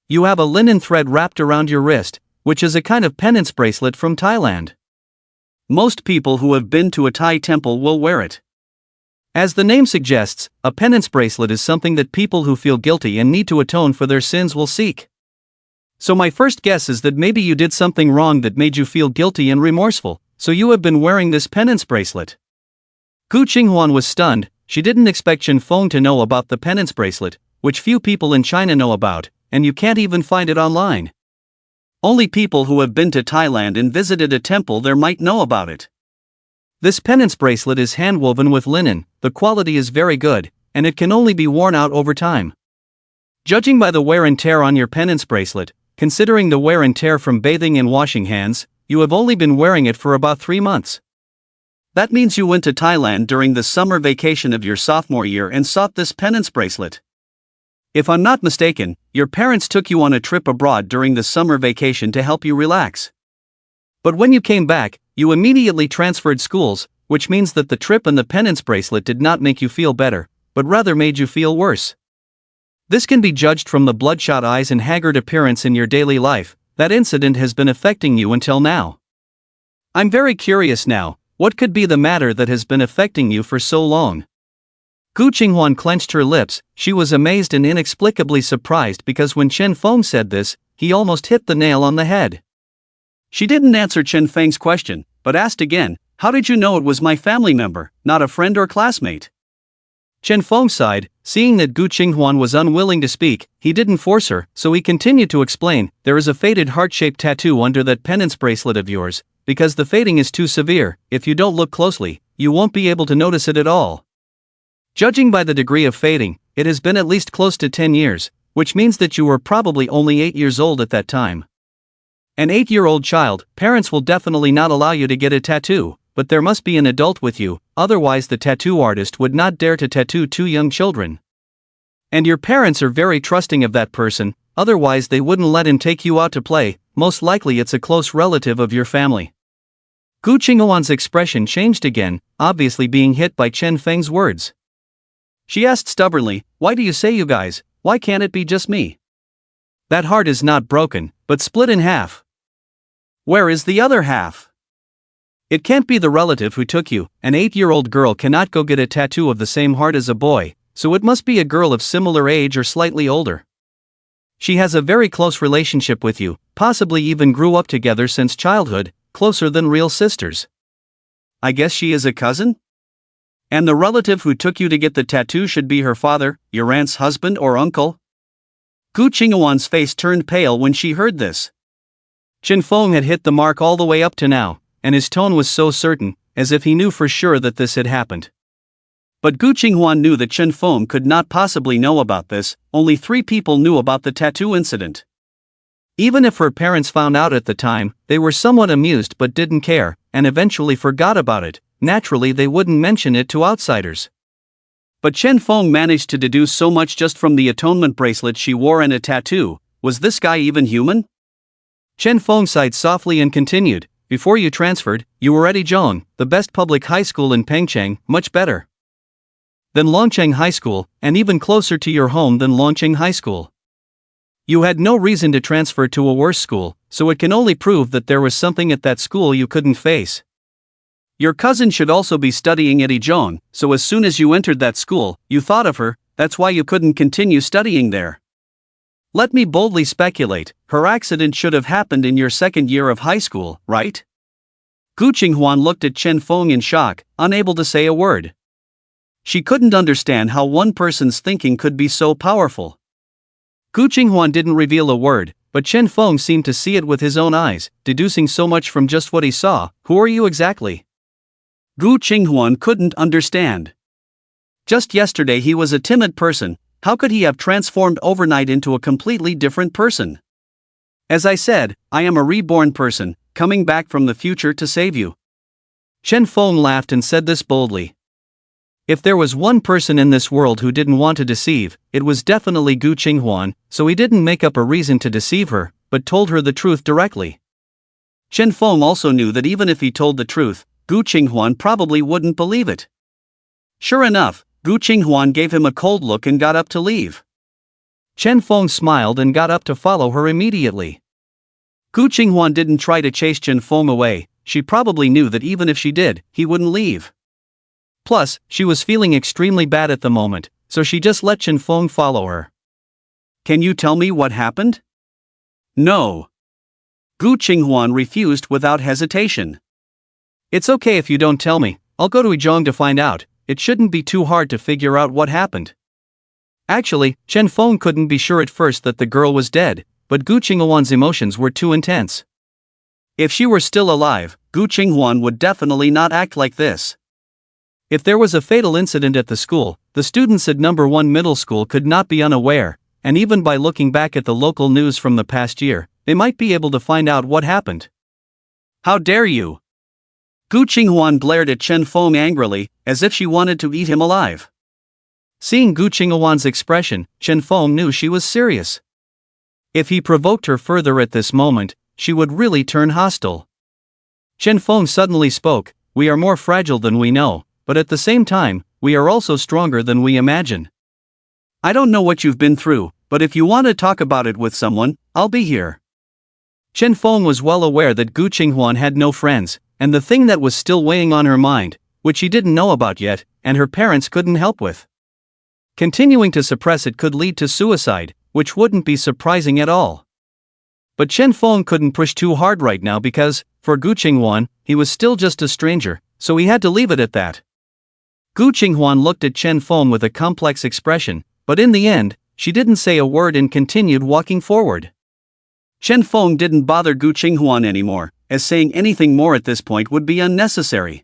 You have a linen thread wrapped around your wrist, which is a kind of penance bracelet from Thailand. Most people who have been to a Thai temple will wear it. As the name suggests, a penance bracelet is something that people who feel guilty and need to atone for their sins will seek. So my first guess is that maybe you did something wrong that made you feel guilty and remorseful, so you have been wearing this penance bracelet. Gu Qinghuan was stunned. She didn't expect Chen Feng to know about the penance bracelet, which few people in China know about, and you can't even find it online. Only people who have been to Thailand and visited a temple there might know about it. This penance bracelet is hand-woven with linen, the quality is very good, and it can only be worn out over time. Judging by the wear and tear on your penance bracelet, considering the wear and tear from bathing and washing hands, you have only been wearing it for about 3 months. That means you went to Thailand during the summer vacation of your sophomore year and sought this penance bracelet. If I'm not mistaken, your parents took you on a trip abroad during the summer vacation to help you relax. But when you came back, you immediately transferred schools, which means that the trip and the penance bracelet did not make you feel better, but rather made you feel worse. This can be judged from the bloodshot eyes and haggard appearance in your daily life. That incident has been affecting you until now. I'm very curious now, what could be the matter that has been affecting you for so long? Gu Qinghuan clenched her lips. She was amazed and inexplicably surprised because when Chen Feng said this, he almost hit the nail on the head. She didn't answer Chen Feng's question, but asked again, "How did you know it was my family member, not a friend or classmate?" Chen Feng sighed. Seeing that Gu Qinghuan was unwilling to speak, he didn't force her, so he continued to explain, "There is a faded heart-shaped tattoo under that penance bracelet of yours. Because the fading is too severe, if you don't look closely, you won't be able to notice it at all. Judging by the degree of fading, it has been at least close to 10 years, which means that you were probably only 8 years old at that time. An 8-year-old child, parents will definitely not allow you to get a tattoo, but there must be an adult with you, otherwise the tattoo artist would not dare to tattoo 2 young children. And your parents are very trusting of that person, otherwise they wouldn't let him take you out to play, most likely it's a close relative of your family." Gu Qinghuan's expression changed again, obviously being hit by Chen Feng's words. She asked stubbornly, "Why do you say you guys? Why can't it be just me? That heart is not broken, but split in half. Where is the other half? It can't be the relative who took you. An 8-year-old girl cannot go get a tattoo of the same heart as a boy, so it must be a girl of similar age or slightly older. She has a very close relationship with you, possibly even grew up together since childhood, closer than real sisters. I guess she is a cousin? And the relative who took you to get the tattoo should be her father, your aunt's husband or uncle?" Gu Qinghuan's face turned pale when she heard this. Chen Feng had hit the mark all the way up to now, and his tone was so certain, as if he knew for sure that this had happened. But Gu Qinghuan knew that Chen Feng could not possibly know about this. Only 3 people knew about the tattoo incident. Even if her parents found out at the time, they were somewhat amused but didn't care, and eventually forgot about it. Naturally they wouldn't mention it to outsiders. But Chen Feng managed to deduce so much just from the atonement bracelet she wore and a tattoo. Was this guy even human? Chen Feng sighed softly and continued, "Before you transferred, you were at Yizhong, the best public high school in Pengcheng, much better than Longcheng High School, and even closer to your home than Longcheng High School. You had no reason to transfer to a worse school, so it can only prove that there was something at that school you couldn't face. Your cousin should also be studying at Yizhong, so as soon as you entered that school, you thought of her. That's why you couldn't continue studying there. Let me boldly speculate, her accident should have happened in your 2nd year of high school, right?" Gu Qinghuan looked at Chen Feng in shock, unable to say a word. She couldn't understand how one person's thinking could be so powerful. Gu Qinghuan didn't reveal a word, but Chen Feng seemed to see it with his own eyes, deducing so much from just what he saw. "Who are you exactly?" Gu Qinghuan couldn't understand. Just yesterday he was a timid person. How could he have transformed overnight into a completely different person? "As I said, I am a reborn person, coming back from the future to save you." Chen Feng laughed and said this boldly. If there was one person in this world who didn't want to deceive, it was definitely Gu Qinghuan, so he didn't make up a reason to deceive her, but told her the truth directly. Chen Feng also knew that even if he told the truth, Gu Qinghuan probably wouldn't believe it. Sure enough, Gu Qinghuan gave him a cold look and got up to leave. Chen Feng smiled and got up to follow her immediately. Gu Qinghuan didn't try to chase Chen Feng away, she probably knew that even if she did, he wouldn't leave. Plus, she was feeling extremely bad at the moment, so she just let Chen Feng follow her. Can you tell me what happened? No. Gu Qinghuan refused without hesitation. It's okay if you don't tell me, I'll go to Yizhong to find out, it shouldn't be too hard to figure out what happened. Actually, Chen Feng couldn't be sure at first that the girl was dead, but Gu Qinghuan's emotions were too intense. If she were still alive, Gu Qinghuan would definitely not act like this. If there was a fatal incident at the school, the students at number 1 middle school could not be unaware, and even by looking back at the local news from the past year, they might be able to find out what happened. How dare you! Gu Qinghuan glared at Chen Feng angrily, as if she wanted to eat him alive. Seeing Gu Qinghuan's expression, Chen Feng knew she was serious. If he provoked her further at this moment, she would really turn hostile. Chen Feng suddenly spoke, "We are more fragile than we know, but at the same time, we are also stronger than we imagine. I don't know what you've been through, but if you want to talk about it with someone, I'll be here." Chen Feng was well aware that Gu Qinghuan had no friends, and the thing that was still weighing on her mind, which she didn't know about yet, and her parents couldn't help with. Continuing to suppress it could lead to suicide, which wouldn't be surprising at all. But Chen Feng couldn't push too hard right now because, for Gu Qinghuan, he was still just a stranger, so he had to leave it at that. Gu Qinghuan looked at Chen Feng with a complex expression, but in the end, she didn't say a word and continued walking forward. Chen Feng didn't bother Gu Qinghuan anymore, as saying anything more at this point would be unnecessary.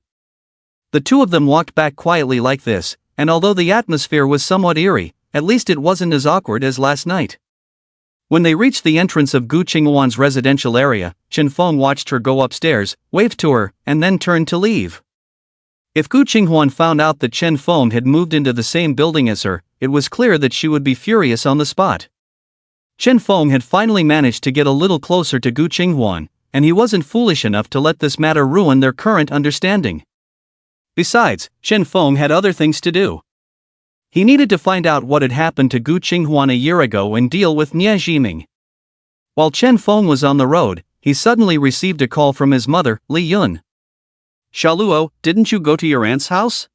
The two of them walked back quietly like this, and although the atmosphere was somewhat eerie, at least it wasn't as awkward as last night. When they reached the entrance of Gu Qinghuan's residential area, Chen Feng watched her go upstairs, waved to her, and then turned to leave. If Gu Qinghuan found out that Chen Feng had moved into the same building as her, it was clear that she would be furious on the spot. Chen Feng had finally managed to get a little closer to Gu Qinghuan, and he wasn't foolish enough to let this matter ruin their current understanding. Besides, Chen Feng had other things to do. He needed to find out what had happened to Gu Qinghuan a year ago and deal with Nie Jiming. While Chen Feng was on the road, he suddenly received a call from his mother, Li Yun. "Shaluo, didn't you go to your aunt's house?"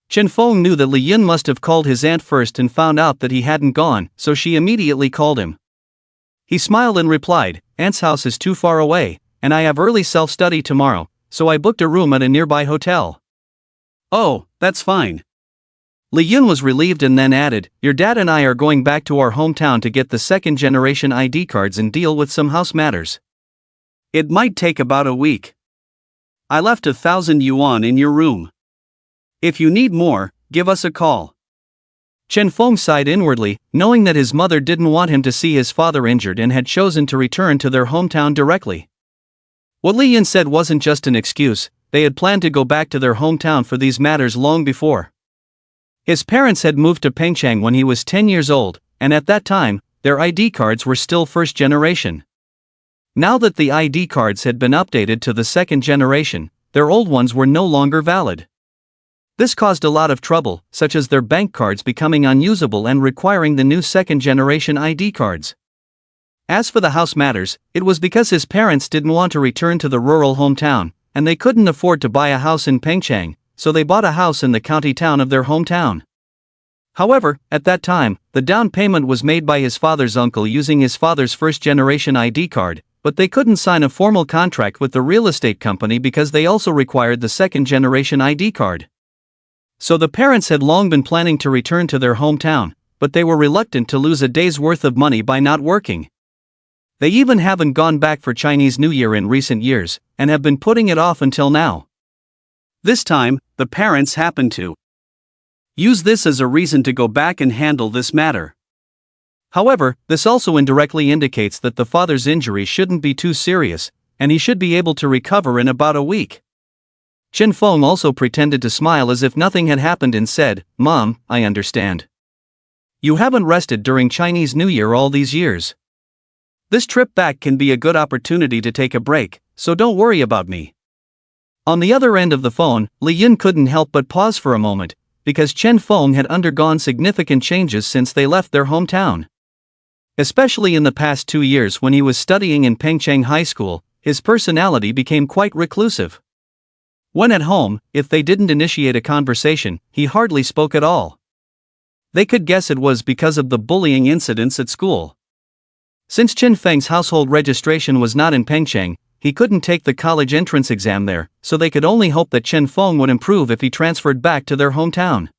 Chen Feng knew that Li Yun must have called his aunt first and found out that he hadn't gone, so she immediately called him. He smiled and replied, "Aunt's house is too far away, and I have early self-study tomorrow, so I booked a room at a nearby hotel." "Oh, that's fine." Li Yun was relieved and then added, "Your dad and I are going back to our hometown to get the second-generation ID cards and deal with some house matters. It might take about a week. I left 1,000 yuan in your room. If you need more, give us a call." Chen Feng sighed inwardly, knowing that his mother didn't want him to see his father injured and had chosen to return to their hometown directly. What Li Yun said wasn't just an excuse, they had planned to go back to their hometown for these matters long before. His parents had moved to Pengcheng when he was 10 years old, and at that time, their ID cards were still first generation. Now that the ID cards had been updated to the second generation, their old ones were no longer valid. This caused a lot of trouble, such as their bank cards becoming unusable and requiring the new second-generation ID cards. As for the house matters, it was because his parents didn't want to return to the rural hometown, and they couldn't afford to buy a house in Pengcheng, so they bought a house in the county town of their hometown. However, at that time, the down payment was made by his father's uncle using his father's first-generation ID card, but they couldn't sign a formal contract with the real estate company because they also required the second-generation ID card. So the parents had long been planning to return to their hometown, but they were reluctant to lose a day's worth of money by not working. They even haven't gone back for Chinese New Year in recent years, and have been putting it off until now. This time, the parents happened to use this as a reason to go back and handle this matter. However, this also indirectly indicates that the father's injury shouldn't be too serious, and he should be able to recover in about a week. Chen Feng also pretended to smile as if nothing had happened and said, "Mom, I understand. You haven't rested during Chinese New Year all these years. This trip back can be a good opportunity to take a break, so don't worry about me." On the other end of the phone, Li Yun couldn't help but pause for a moment, because Chen Feng had undergone significant changes since they left their hometown. Especially in the past 2 years when he was studying in Pengcheng High School, his personality became quite reclusive. When at home, if they didn't initiate a conversation, he hardly spoke at all. They could guess it was because of the bullying incidents at school. Since Chen Feng's household registration was not in Pengcheng, he couldn't take the college entrance exam there, so they could only hope that Chen Feng would improve if he transferred back to their hometown.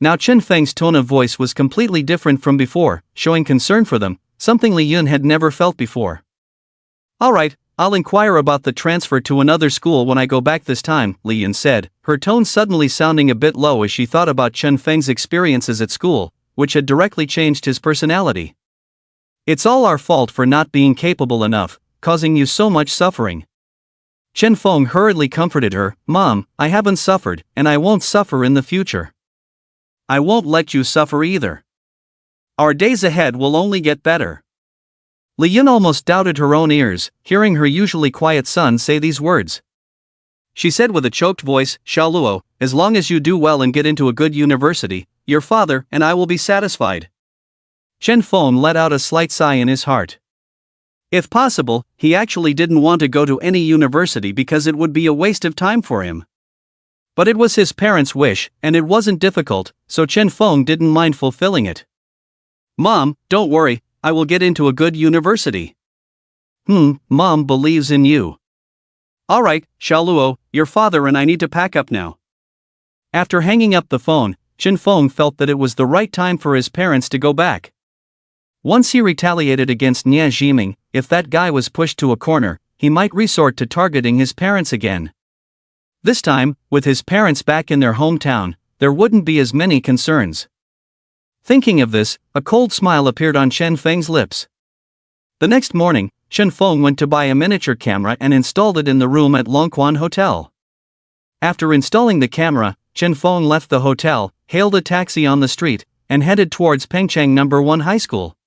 Now Chen Feng's tone of voice was completely different from before, showing concern for them, something Li Yun had never felt before. "Alright, I'll inquire about the transfer to another school when I go back this time," Li Yun said, her tone suddenly sounding a bit low as she thought about Chen Feng's experiences at school, which had directly changed his personality. "It's all our fault for not being capable enough, causing you so much suffering." Chen Feng hurriedly comforted her, "Mom, I haven't suffered, and I won't suffer in the future. I won't let you suffer either. Our days ahead will only get better." Li Yun almost doubted her own ears, hearing her usually quiet son say these words. She said with a choked voice, "Xiaoluo, as long as you do well and get into a good university, your father and I will be satisfied." Chen Feng let out a slight sigh in his heart. If possible, he actually didn't want to go to any university because it would be a waste of time for him. But it was his parents' wish, and it wasn't difficult, so Chen Feng didn't mind fulfilling it. "Mom, don't worry, I will get into a good university." Mom believes in you." "Alright, Xiaoluo, your father and I need to pack up now." After hanging up the phone, Chen Feng felt that it was the right time for his parents to go back. Once he retaliated against Nie Jiming, if that guy was pushed to a corner, he might resort to targeting his parents again. This time, with his parents back in their hometown, there wouldn't be as many concerns. Thinking of this, a cold smile appeared on Chen Feng's lips. The next morning, Chen Feng went to buy a miniature camera and installed it in the room at Longquan Hotel. After installing the camera, Chen Feng left the hotel, hailed a taxi on the street, and headed towards Pengcheng No. 1 High School.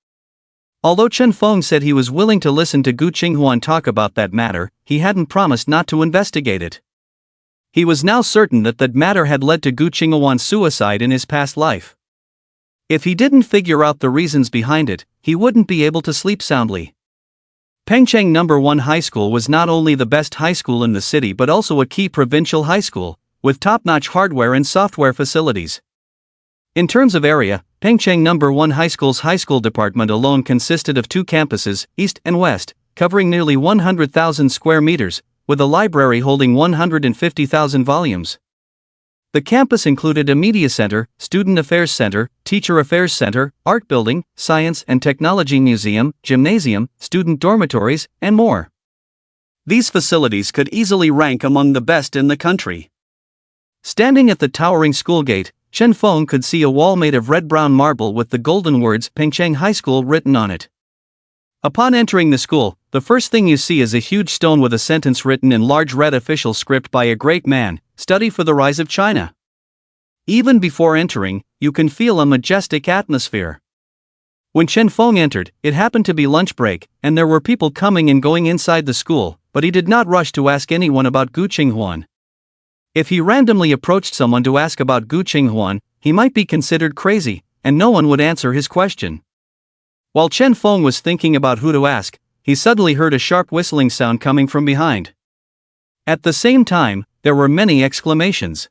Although Chen Feng said he was willing to listen to Gu Qinghuan talk about that matter, he hadn't promised not to investigate it. He was now certain that that matter had led to Gu Qinghuan's suicide in his past life. If he didn't figure out the reasons behind it, he wouldn't be able to sleep soundly. Pengcheng No. 1 High School was not only the best high school in the city but also a key provincial high school, with top-notch hardware and software facilities. In terms of area, Pengcheng No. 1 High School's high school department alone consisted of 2 campuses, east and west, covering nearly 100,000 square meters, with a library holding 150,000 volumes. The campus included a media center, student affairs center, teacher affairs center, art building, science and technology museum, gymnasium, student dormitories, and more. These facilities could easily rank among the best in the country. Standing at the towering school gate, Chen Feng could see a wall made of red-brown marble with the golden words Pengcheng High School written on it. Upon entering the school, the first thing you see is a huge stone with a sentence written in large red official script by a great man, "Study for the rise of China." Even before entering, you can feel a majestic atmosphere. When Chen Feng entered, it happened to be lunch break, and there were people coming and going inside the school, but he did not rush to ask anyone about Gu Qinghuan. If he randomly approached someone to ask about Gu Qinghuan, he might be considered crazy, and no one would answer his question. While Chen Feng was thinking about who to ask, he suddenly heard a sharp whistling sound coming from behind. At the same time, there were many exclamations.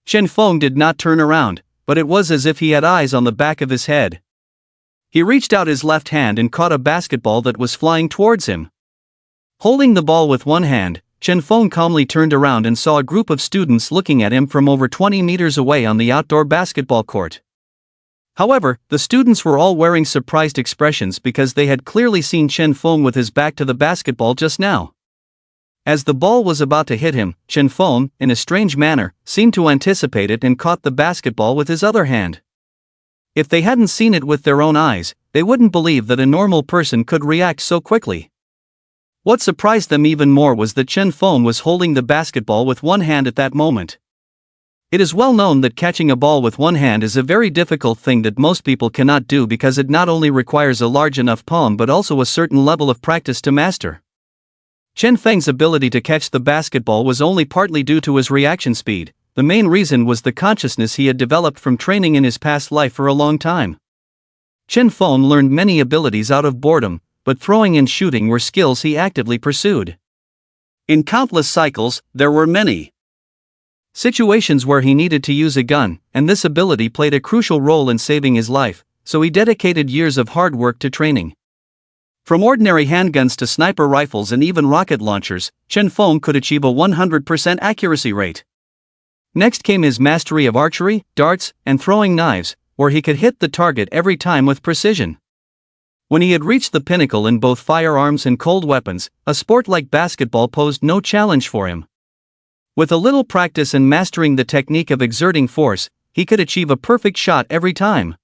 Chen Feng did not turn around, but it was as if he had eyes on the back of his head. He reached out his left hand and caught a basketball that was flying towards him. Holding the ball with one hand, Chen Feng calmly turned around and saw a group of students looking at him from over 20 meters away on the outdoor basketball court. However, the students were all wearing surprised expressions because they had clearly seen Chen Feng with his back to the basketball just now. As the ball was about to hit him, Chen Feng, in a strange manner, seemed to anticipate it and caught the basketball with his other hand. If they hadn't seen it with their own eyes, they wouldn't believe that a normal person could react so quickly. What surprised them even more was that Chen Feng was holding the basketball with one hand at that moment. It is well known that catching a ball with one hand is a very difficult thing that most people cannot do because it not only requires a large enough palm but also a certain level of practice to master. Chen Feng's ability to catch the basketball was only partly due to his reaction speed. The main reason was the consciousness he had developed from training in his past life for a long time. Chen Feng learned many abilities out of boredom, but throwing and shooting were skills he actively pursued. In countless cycles, there were many situations where he needed to use a gun, and this ability played a crucial role in saving his life, so he dedicated years of hard work to training. From ordinary handguns to sniper rifles and even rocket launchers, Chen Feng could achieve a 100% accuracy rate. Next came his mastery of archery, darts, and throwing knives, where he could hit the target every time with precision. When he had reached the pinnacle in both firearms and cold weapons, a sport like basketball posed no challenge for him. With a little practice and mastering the technique of exerting force, he could achieve a perfect shot every time.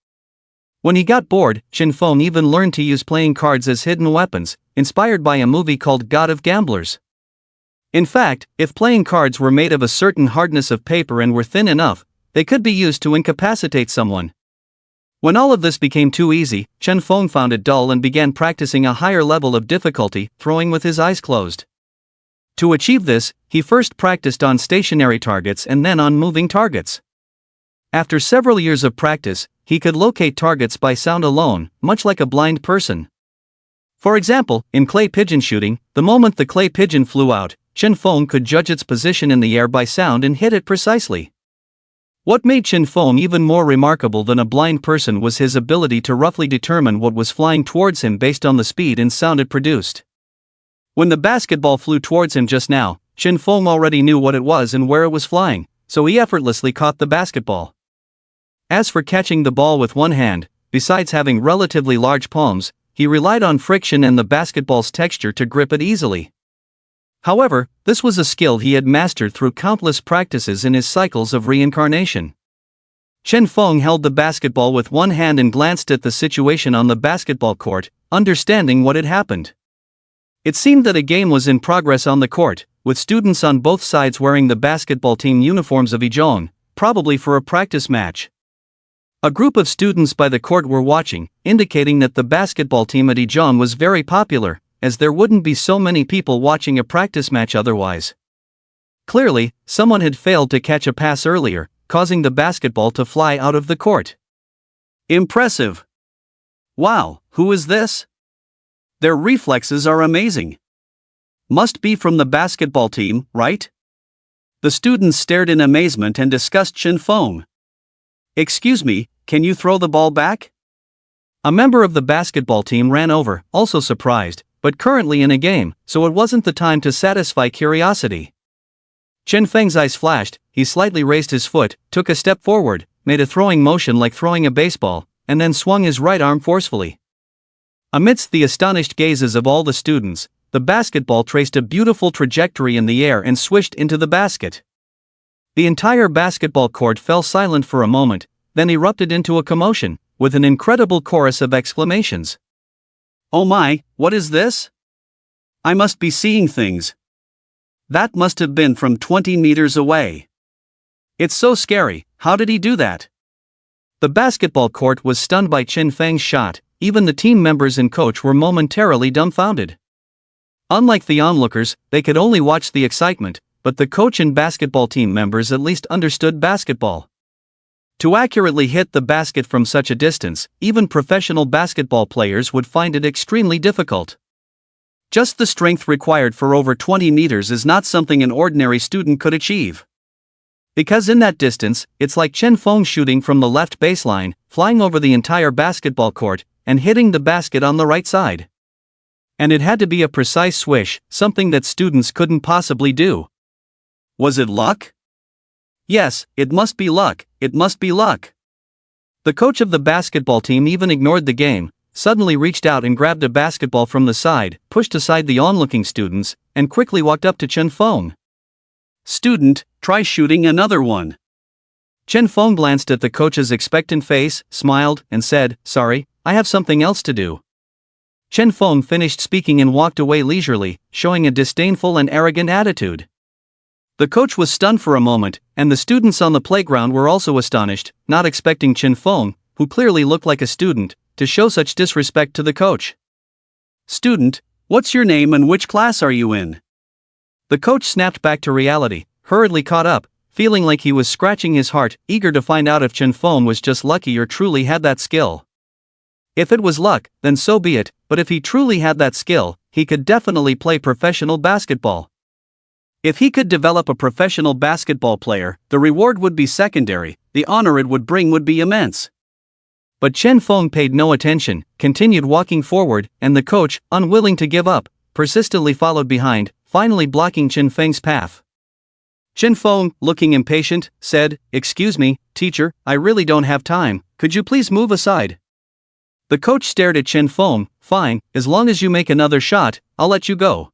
When he got bored, Chen Feng even learned to use playing cards as hidden weapons, inspired by a movie called God of Gamblers. In fact, if playing cards were made of a certain hardness of paper and were thin enough, they could be used to incapacitate someone. When all of this became too easy, Chen Feng found it dull and began practicing a higher level of difficulty, throwing with his eyes closed. To achieve this, he first practiced on stationary targets and then on moving targets. After several years of practice, he could locate targets by sound alone, much like a blind person. For example, in clay pigeon shooting, the moment the clay pigeon flew out, Chen Feng could judge its position in the air by sound and hit it precisely. What made Chen Feng even more remarkable than a blind person was his ability to roughly determine what was flying towards him based on the speed and sound it produced. When the basketball flew towards him just now, Chen Feng already knew what it was and where it was flying, so he effortlessly caught the basketball. As for catching the ball with one hand, besides having relatively large palms, he relied on friction and the basketball's texture to grip it easily. However, this was a skill he had mastered through countless practices in his cycles of reincarnation. Chen Feng held the basketball with one hand and glanced at the situation on the basketball court, understanding what had happened. It seemed that a game was in progress on the court, with students on both sides wearing the basketball team uniforms of Ijeong, probably for a practice match. A group of students by the court were watching, indicating that the basketball team at Ijeong was very popular, as there wouldn't be so many people watching a practice match otherwise. Clearly, someone had failed to catch a pass earlier, causing the basketball to fly out of the court. Impressive! Wow, who is this? Their reflexes are amazing. Must be from the basketball team, right? The students stared in amazement and discussed Chen Feng. Excuse me, can you throw the ball back? A member of the basketball team ran over, also surprised, but currently in a game, so it wasn't the time to satisfy curiosity. Chen Feng's eyes flashed, he slightly raised his foot, took a step forward, made a throwing motion like throwing a baseball, and then swung his right arm forcefully. Amidst the astonished gazes of all the students, the basketball traced a beautiful trajectory in the air and swished into the basket. The entire basketball court fell silent for a moment, then erupted into a commotion, with an incredible chorus of exclamations. Oh my, what is this? I must be seeing things. That must have been from 20 meters away. It's so scary, how did he do that? The basketball court was stunned by Chen Feng's shot, even the team members and coach were momentarily dumbfounded. Unlike the onlookers, they could only watch the excitement, but the coach and basketball team members at least understood basketball. To accurately hit the basket from such a distance, even professional basketball players would find it extremely difficult. Just the strength required for over 20 meters is not something an ordinary student could achieve. Because in that distance, it's like Chen Feng shooting from the left baseline, flying over the entire basketball court, and hitting the basket on the right side. And it had to be a precise swish, something that students couldn't possibly do. Was it luck? Yes, it must be luck, it must be luck. The coach of the basketball team even ignored the game, suddenly reached out and grabbed a basketball from the side, pushed aside the onlooking students, and quickly walked up to Chen Feng. Student, try shooting another one. Chen Feng glanced at the coach's expectant face, smiled, and said, Sorry, I have something else to do. Chen Feng finished speaking and walked away leisurely, showing a disdainful and arrogant attitude. The coach was stunned for a moment, and the students on the playground were also astonished, not expecting Chen Feng, who clearly looked like a student, to show such disrespect to the coach. "Student, what's your name and which class are you in?" The coach snapped back to reality, hurriedly caught up, feeling like he was scratching his heart, eager to find out if Chen Feng was just lucky or truly had that skill. If it was luck, then so be it, but if he truly had that skill, he could definitely play professional basketball. If he could develop a professional basketball player, the reward would be secondary, the honor it would bring would be immense. But Chen Feng paid no attention, continued walking forward, and the coach, unwilling to give up, persistently followed behind, finally blocking Chen Feng's path. Chen Feng, looking impatient, said, "Excuse me, teacher, I really don't have time, could you please move aside?" The coach stared at Chen Feng. "Fine, as long as you make another shot, I'll let you go."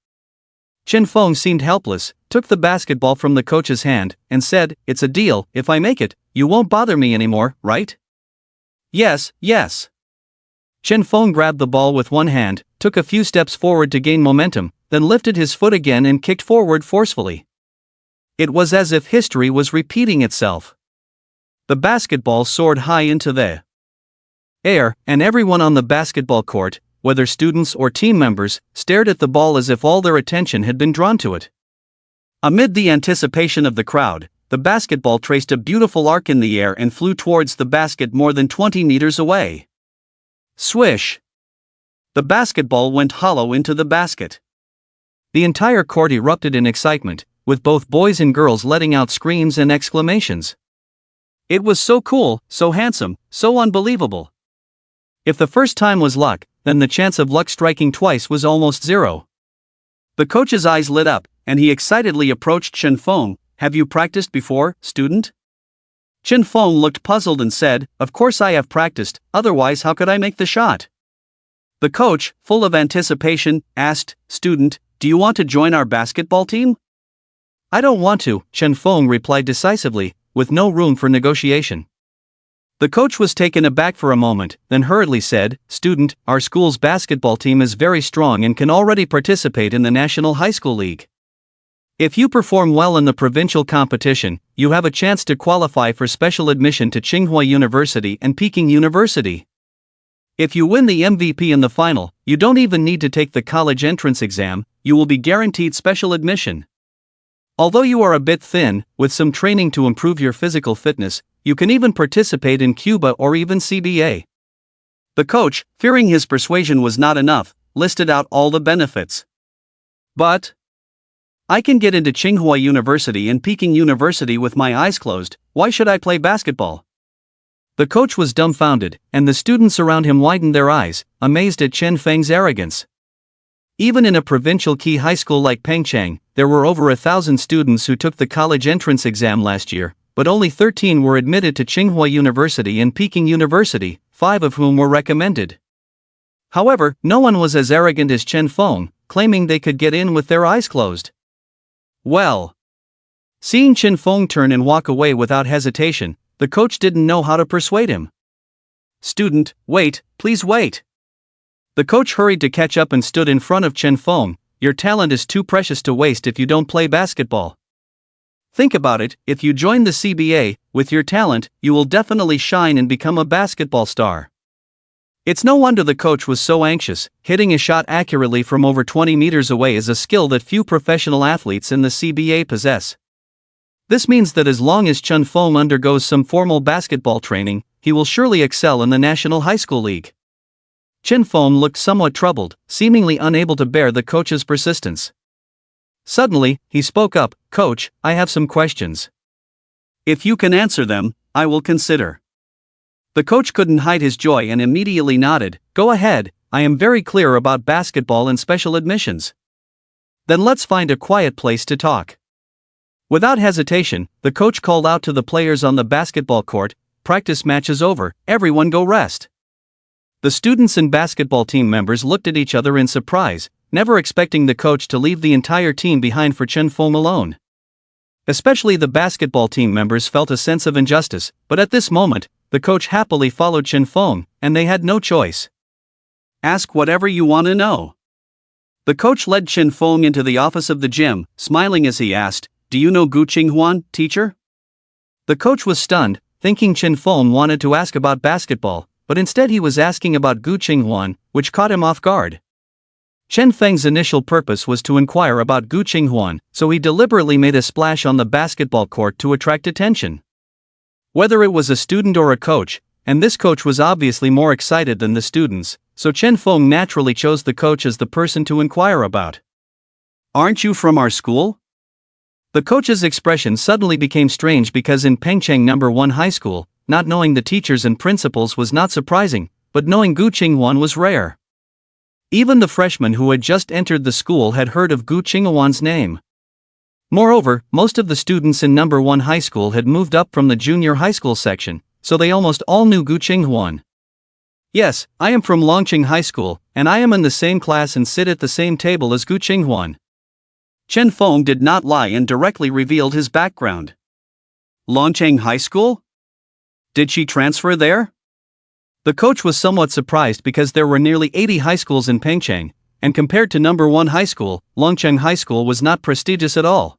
Chen Feng seemed helpless, took the basketball from the coach's hand, and said, "It's a deal, if I make it, you won't bother me anymore, right?" "Yes, yes." Chen Feng grabbed the ball with one hand, took a few steps forward to gain momentum, then lifted his foot again and kicked forward forcefully. It was as if history was repeating itself. The basketball soared high into the air, and everyone on the basketball court, whether students or team members, stared at the ball as if all their attention had been drawn to it. Amid the anticipation of the crowd, the basketball traced a beautiful arc in the air and flew towards the basket more than 20 meters away. Swish! The basketball went hollow into the basket. The entire court erupted in excitement, with both boys and girls letting out screams and exclamations. It was so cool, so handsome, so unbelievable. If the first time was luck, then the chance of luck striking twice was almost zero. The coach's eyes lit up, and he excitedly approached Chen Feng. "Have you practiced before, student?" Chen Feng looked puzzled and said, "Of course I have practiced, otherwise how could I make the shot?" The coach, full of anticipation, asked, "Student, do you want to join our basketball team?" "I don't want to," Chen Feng replied decisively, with no room for negotiation. The coach was taken aback for a moment, then hurriedly said, "Student, our school's basketball team is very strong and can already participate in the National High School League. If you perform well in the provincial competition, you have a chance to qualify for special admission to Tsinghua University and Peking University. If you win the MVP in the final, you don't even need to take the college entrance exam, you will be guaranteed special admission. Although you are a bit thin, with some training to improve your physical fitness, you can even participate in Cuba or even CBA." The coach, fearing his persuasion was not enough, listed out all the benefits. "But I can get into Tsinghua University and Peking University with my eyes closed, why should I play basketball?" The coach was dumbfounded, and the students around him widened their eyes, amazed at Chen Feng's arrogance. Even in a provincial key high school like Pengcheng, there were over 1,000 students who took the college entrance exam last year, but only 13 were admitted to Tsinghua University and Peking University, 5 of whom were recommended. However, no one was as arrogant as Chen Feng, claiming they could get in with their eyes closed. Well, seeing Chen Feng turn and walk away without hesitation, the coach didn't know how to persuade him. "Student, wait, please wait." The coach hurried to catch up and stood in front of Chen Feng. "Your talent is too precious to waste if you don't play basketball. Think about it, if you join the CBA, with your talent, you will definitely shine and become a basketball star." It's no wonder the coach was so anxious. Hitting a shot accurately from over 20 meters away is a skill that few professional athletes in the CBA possess. This means that as long as Chen Feng undergoes some formal basketball training, he will surely excel in the National High School League. Chen Feng looked somewhat troubled, seemingly unable to bear the coach's persistence. Suddenly, he spoke up, "Coach, I have some questions. If you can answer them, I will consider." The coach couldn't hide his joy and immediately nodded, "Go ahead, I am very clear about basketball and special admissions." "Then let's find a quiet place to talk." Without hesitation, the coach called out to the players on the basketball court, "Practice match is over, everyone go rest." The students and basketball team members looked at each other in surprise, never expecting the coach to leave the entire team behind for Chen Feng alone. Especially the basketball team members felt a sense of injustice, but at this moment, the coach happily followed Chen Feng, and they had no choice. Ask whatever you want to know. The coach led Chen Feng into the office of the gym, smiling as he asked, "Do you know Gu Qinghuan, teacher?" The coach was stunned, thinking Chen Feng wanted to ask about basketball, but instead he was asking about Gu Qinghuan, which caught him off guard. Chen Feng's initial purpose was to inquire about Gu Qinghuan, so he deliberately made a splash on the basketball court to attract attention. Whether it was a student or a coach, and this coach was obviously more excited than the students, so Chen Feng naturally chose the coach as the person to inquire about. "Aren't you from our school?" The coach's expression suddenly became strange because in Pengcheng No. 1 High School, not knowing the teachers and principals was not surprising, but knowing Gu Qinghuan was rare. Even the freshmen who had just entered the school had heard of Gu Qinghuan's name. Moreover, most of the students in No. 1 High School had moved up from the junior high school section, so they almost all knew Gu Qinghuan. "Yes, I am from Longqing High School, and I am in the same class and sit at the same table as Gu Qinghuan." Chen Feng did not lie and directly revealed his background. "Longqing High School? Did she transfer there?" The coach was somewhat surprised because there were nearly 80 high schools in Pengcheng, and compared to No. 1 High School, Longqing High School was not prestigious at all.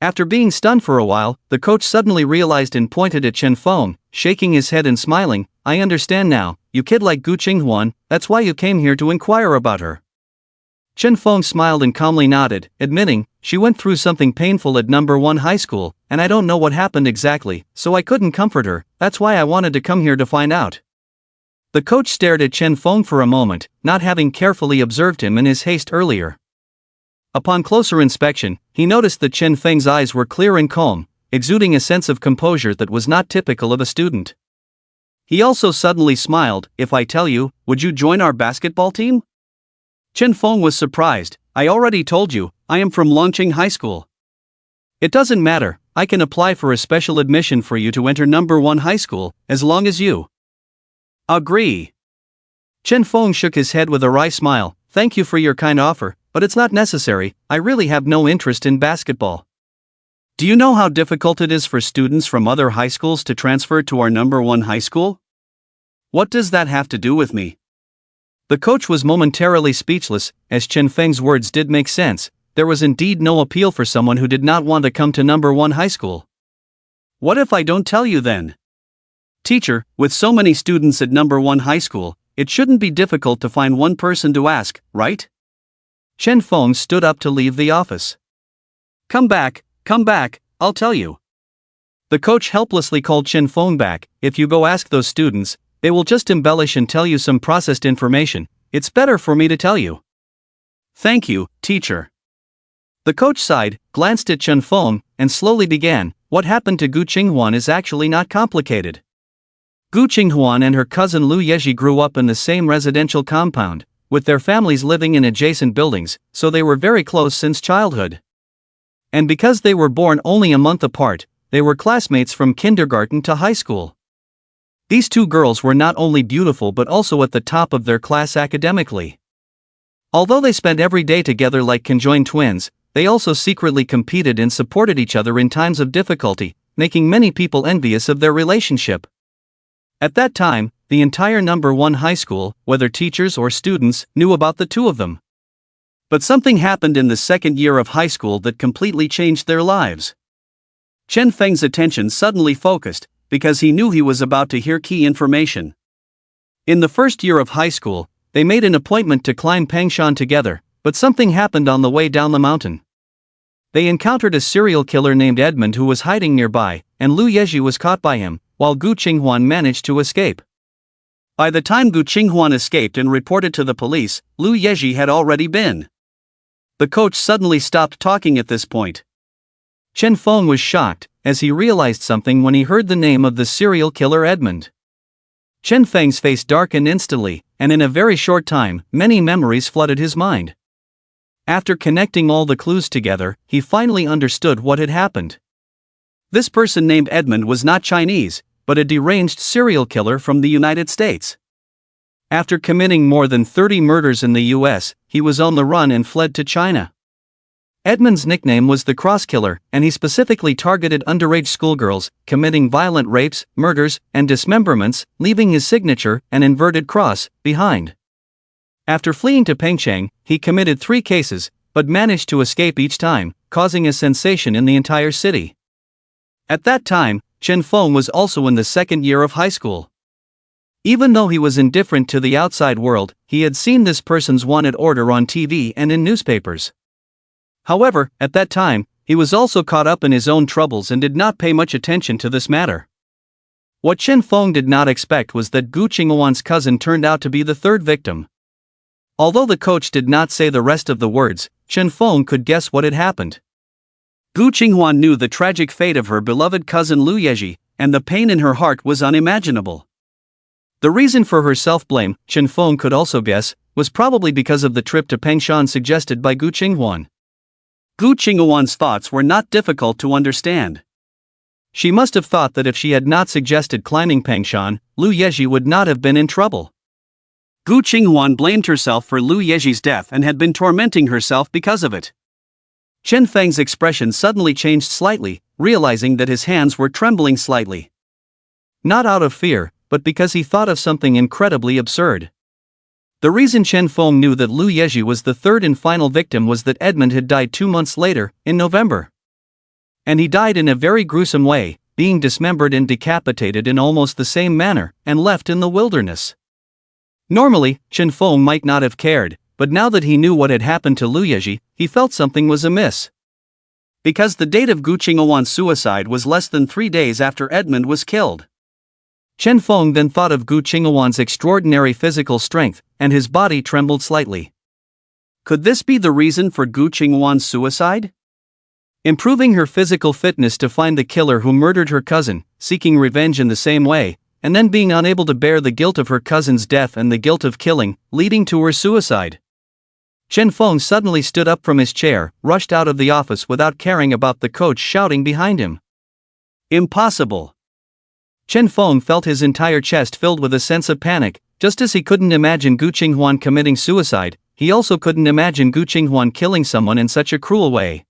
After being stunned for a while, the coach suddenly realized and pointed at Chen Feng, shaking his head and smiling, "I understand now, you kid like Gu Qinghuan, that's why you came here to inquire about her." Chen Feng smiled and calmly nodded, admitting, "She went through something painful at No. 1 High School, and I don't know what happened exactly, so I couldn't comfort her, that's why I wanted to come here to find out." The coach stared at Chen Feng for a moment, not having carefully observed him in his haste earlier. Upon closer inspection, he noticed that Chen Feng's eyes were clear and calm, exuding a sense of composure that was not typical of a student. He also suddenly smiled, "If I tell you, would you join our basketball team?" Chen Feng was surprised, "I already told you, I am from Longqing High School." "It doesn't matter, I can apply for a special admission for you to enter No. 1 High School, as long as you agree." Chen Feng shook his head with a wry smile, "Thank you for your kind offer, but it's not necessary, I really have no interest in basketball." "Do you know how difficult it is for students from other high schools to transfer to our No. 1 High School?" "What does that have to do with me?" The coach was momentarily speechless, as Chen Feng's words did make sense. There was indeed no appeal for someone who did not want to come to No. 1 High School. "What if I don't tell you then?" "Teacher, with so many students at No. 1 High School, it shouldn't be difficult to find one person to ask, right?" Chen Feng stood up to leave the office. Come back, I'll tell you." The coach helplessly called Chen Feng back. "If you go ask those students, they will just embellish and tell you some processed information, it's better for me to tell you." "Thank you, teacher." The coach sighed, glanced at Chen Feng, and slowly began, "What happened to Gu Qinghuan is actually not complicated. Gu Qinghuan and her cousin Lu Yeji grew up in the same residential compound, with their families living in adjacent buildings, so they were very close since childhood. And because they were born only a month apart, they were classmates from kindergarten to high school. These two girls were not only beautiful but also at the top of their class academically. Although they spent every day together like conjoined twins, they also secretly competed and supported each other in times of difficulty, making many people envious of their relationship. At that time, the entire No. 1 High School, whether teachers or students, knew about the two of them. But something happened in the second year of high school that completely changed their lives. Chen Feng's attention suddenly focused, because he knew he was about to hear key information. In the first year of high school, they made an appointment to climb Pangshan together, but something happened on the way down the mountain. They encountered a serial killer named Edmund who was hiding nearby, and Lu Yeji was caught by him, while Gu Qinghuan managed to escape. By the time Gu Qinghuan escaped and reported to the police, Lu Yeji had already been. The coach suddenly stopped talking at this point. Chen Feng was shocked, as he realized something when he heard the name of the serial killer Edmund. Chen Feng's face darkened instantly, and in a very short time, many memories flooded his mind. After connecting all the clues together, he finally understood what had happened. This person named Edmund was not Chinese, but a deranged serial killer from the United States. After committing more than 30 murders in the US, he was on the run and fled to China. Edmund's nickname was the Cross Killer, and he specifically targeted underage schoolgirls, committing violent rapes, murders, and dismemberments, leaving his signature, an inverted cross, behind. After fleeing to Pengcheng, he committed 3 cases, but managed to escape each time, causing a sensation in the entire city. At that time, Chen Feng was also in the 2nd year of high school. Even though he was indifferent to the outside world, he had seen this person's wanted order on TV and in newspapers. However, at that time, he was also caught up in his own troubles and did not pay much attention to this matter. What Chen Feng did not expect was that Gu Qinghuan's cousin turned out to be the 3rd victim. Although the coach did not say the rest of the words, Chen Feng could guess what had happened. Gu Qinghuan knew the tragic fate of her beloved cousin Lu Yeji, and the pain in her heart was unimaginable. The reason for her self-blame, Chen Feng could also guess, was probably because of the trip to Pengshan suggested by Gu Qinghuan. Gu Qinghuan's thoughts were not difficult to understand. She must have thought that if she had not suggested climbing Pengshan, Lu Yeji would not have been in trouble. Gu Qinghuan blamed herself for Lu Yeji's death and had been tormenting herself because of it. Chen Feng's expression suddenly changed slightly, realizing that his hands were trembling slightly. Not out of fear, but because he thought of something incredibly absurd. The reason Chen Feng knew that Lu Yeji was the 3rd and final victim was that Edmund had died 2 months later, in November. And he died in a very gruesome way, being dismembered and decapitated in almost the same manner, and left in the wilderness. Normally, Chen Feng might not have cared, but now that he knew what had happened to Lu Yeji, he felt something was amiss. Because the date of Gu Qinghuan's suicide was less than 3 days after Edmund was killed. Chen Feng then thought of Gu Qinghuan's extraordinary physical strength, and his body trembled slightly. Could this be the reason for Gu Qinghuan's suicide? Improving her physical fitness to find the killer who murdered her cousin, seeking revenge in the same way, and then being unable to bear the guilt of her cousin's death and the guilt of killing, leading to her suicide. Chen Feng suddenly stood up from his chair, rushed out of the office without caring about the coach shouting behind him. Impossible! Chen Feng felt his entire chest filled with a sense of panic. Just as he couldn't imagine Gu Qinghuan committing suicide, he also couldn't imagine Gu Qinghuan killing someone in such a cruel way.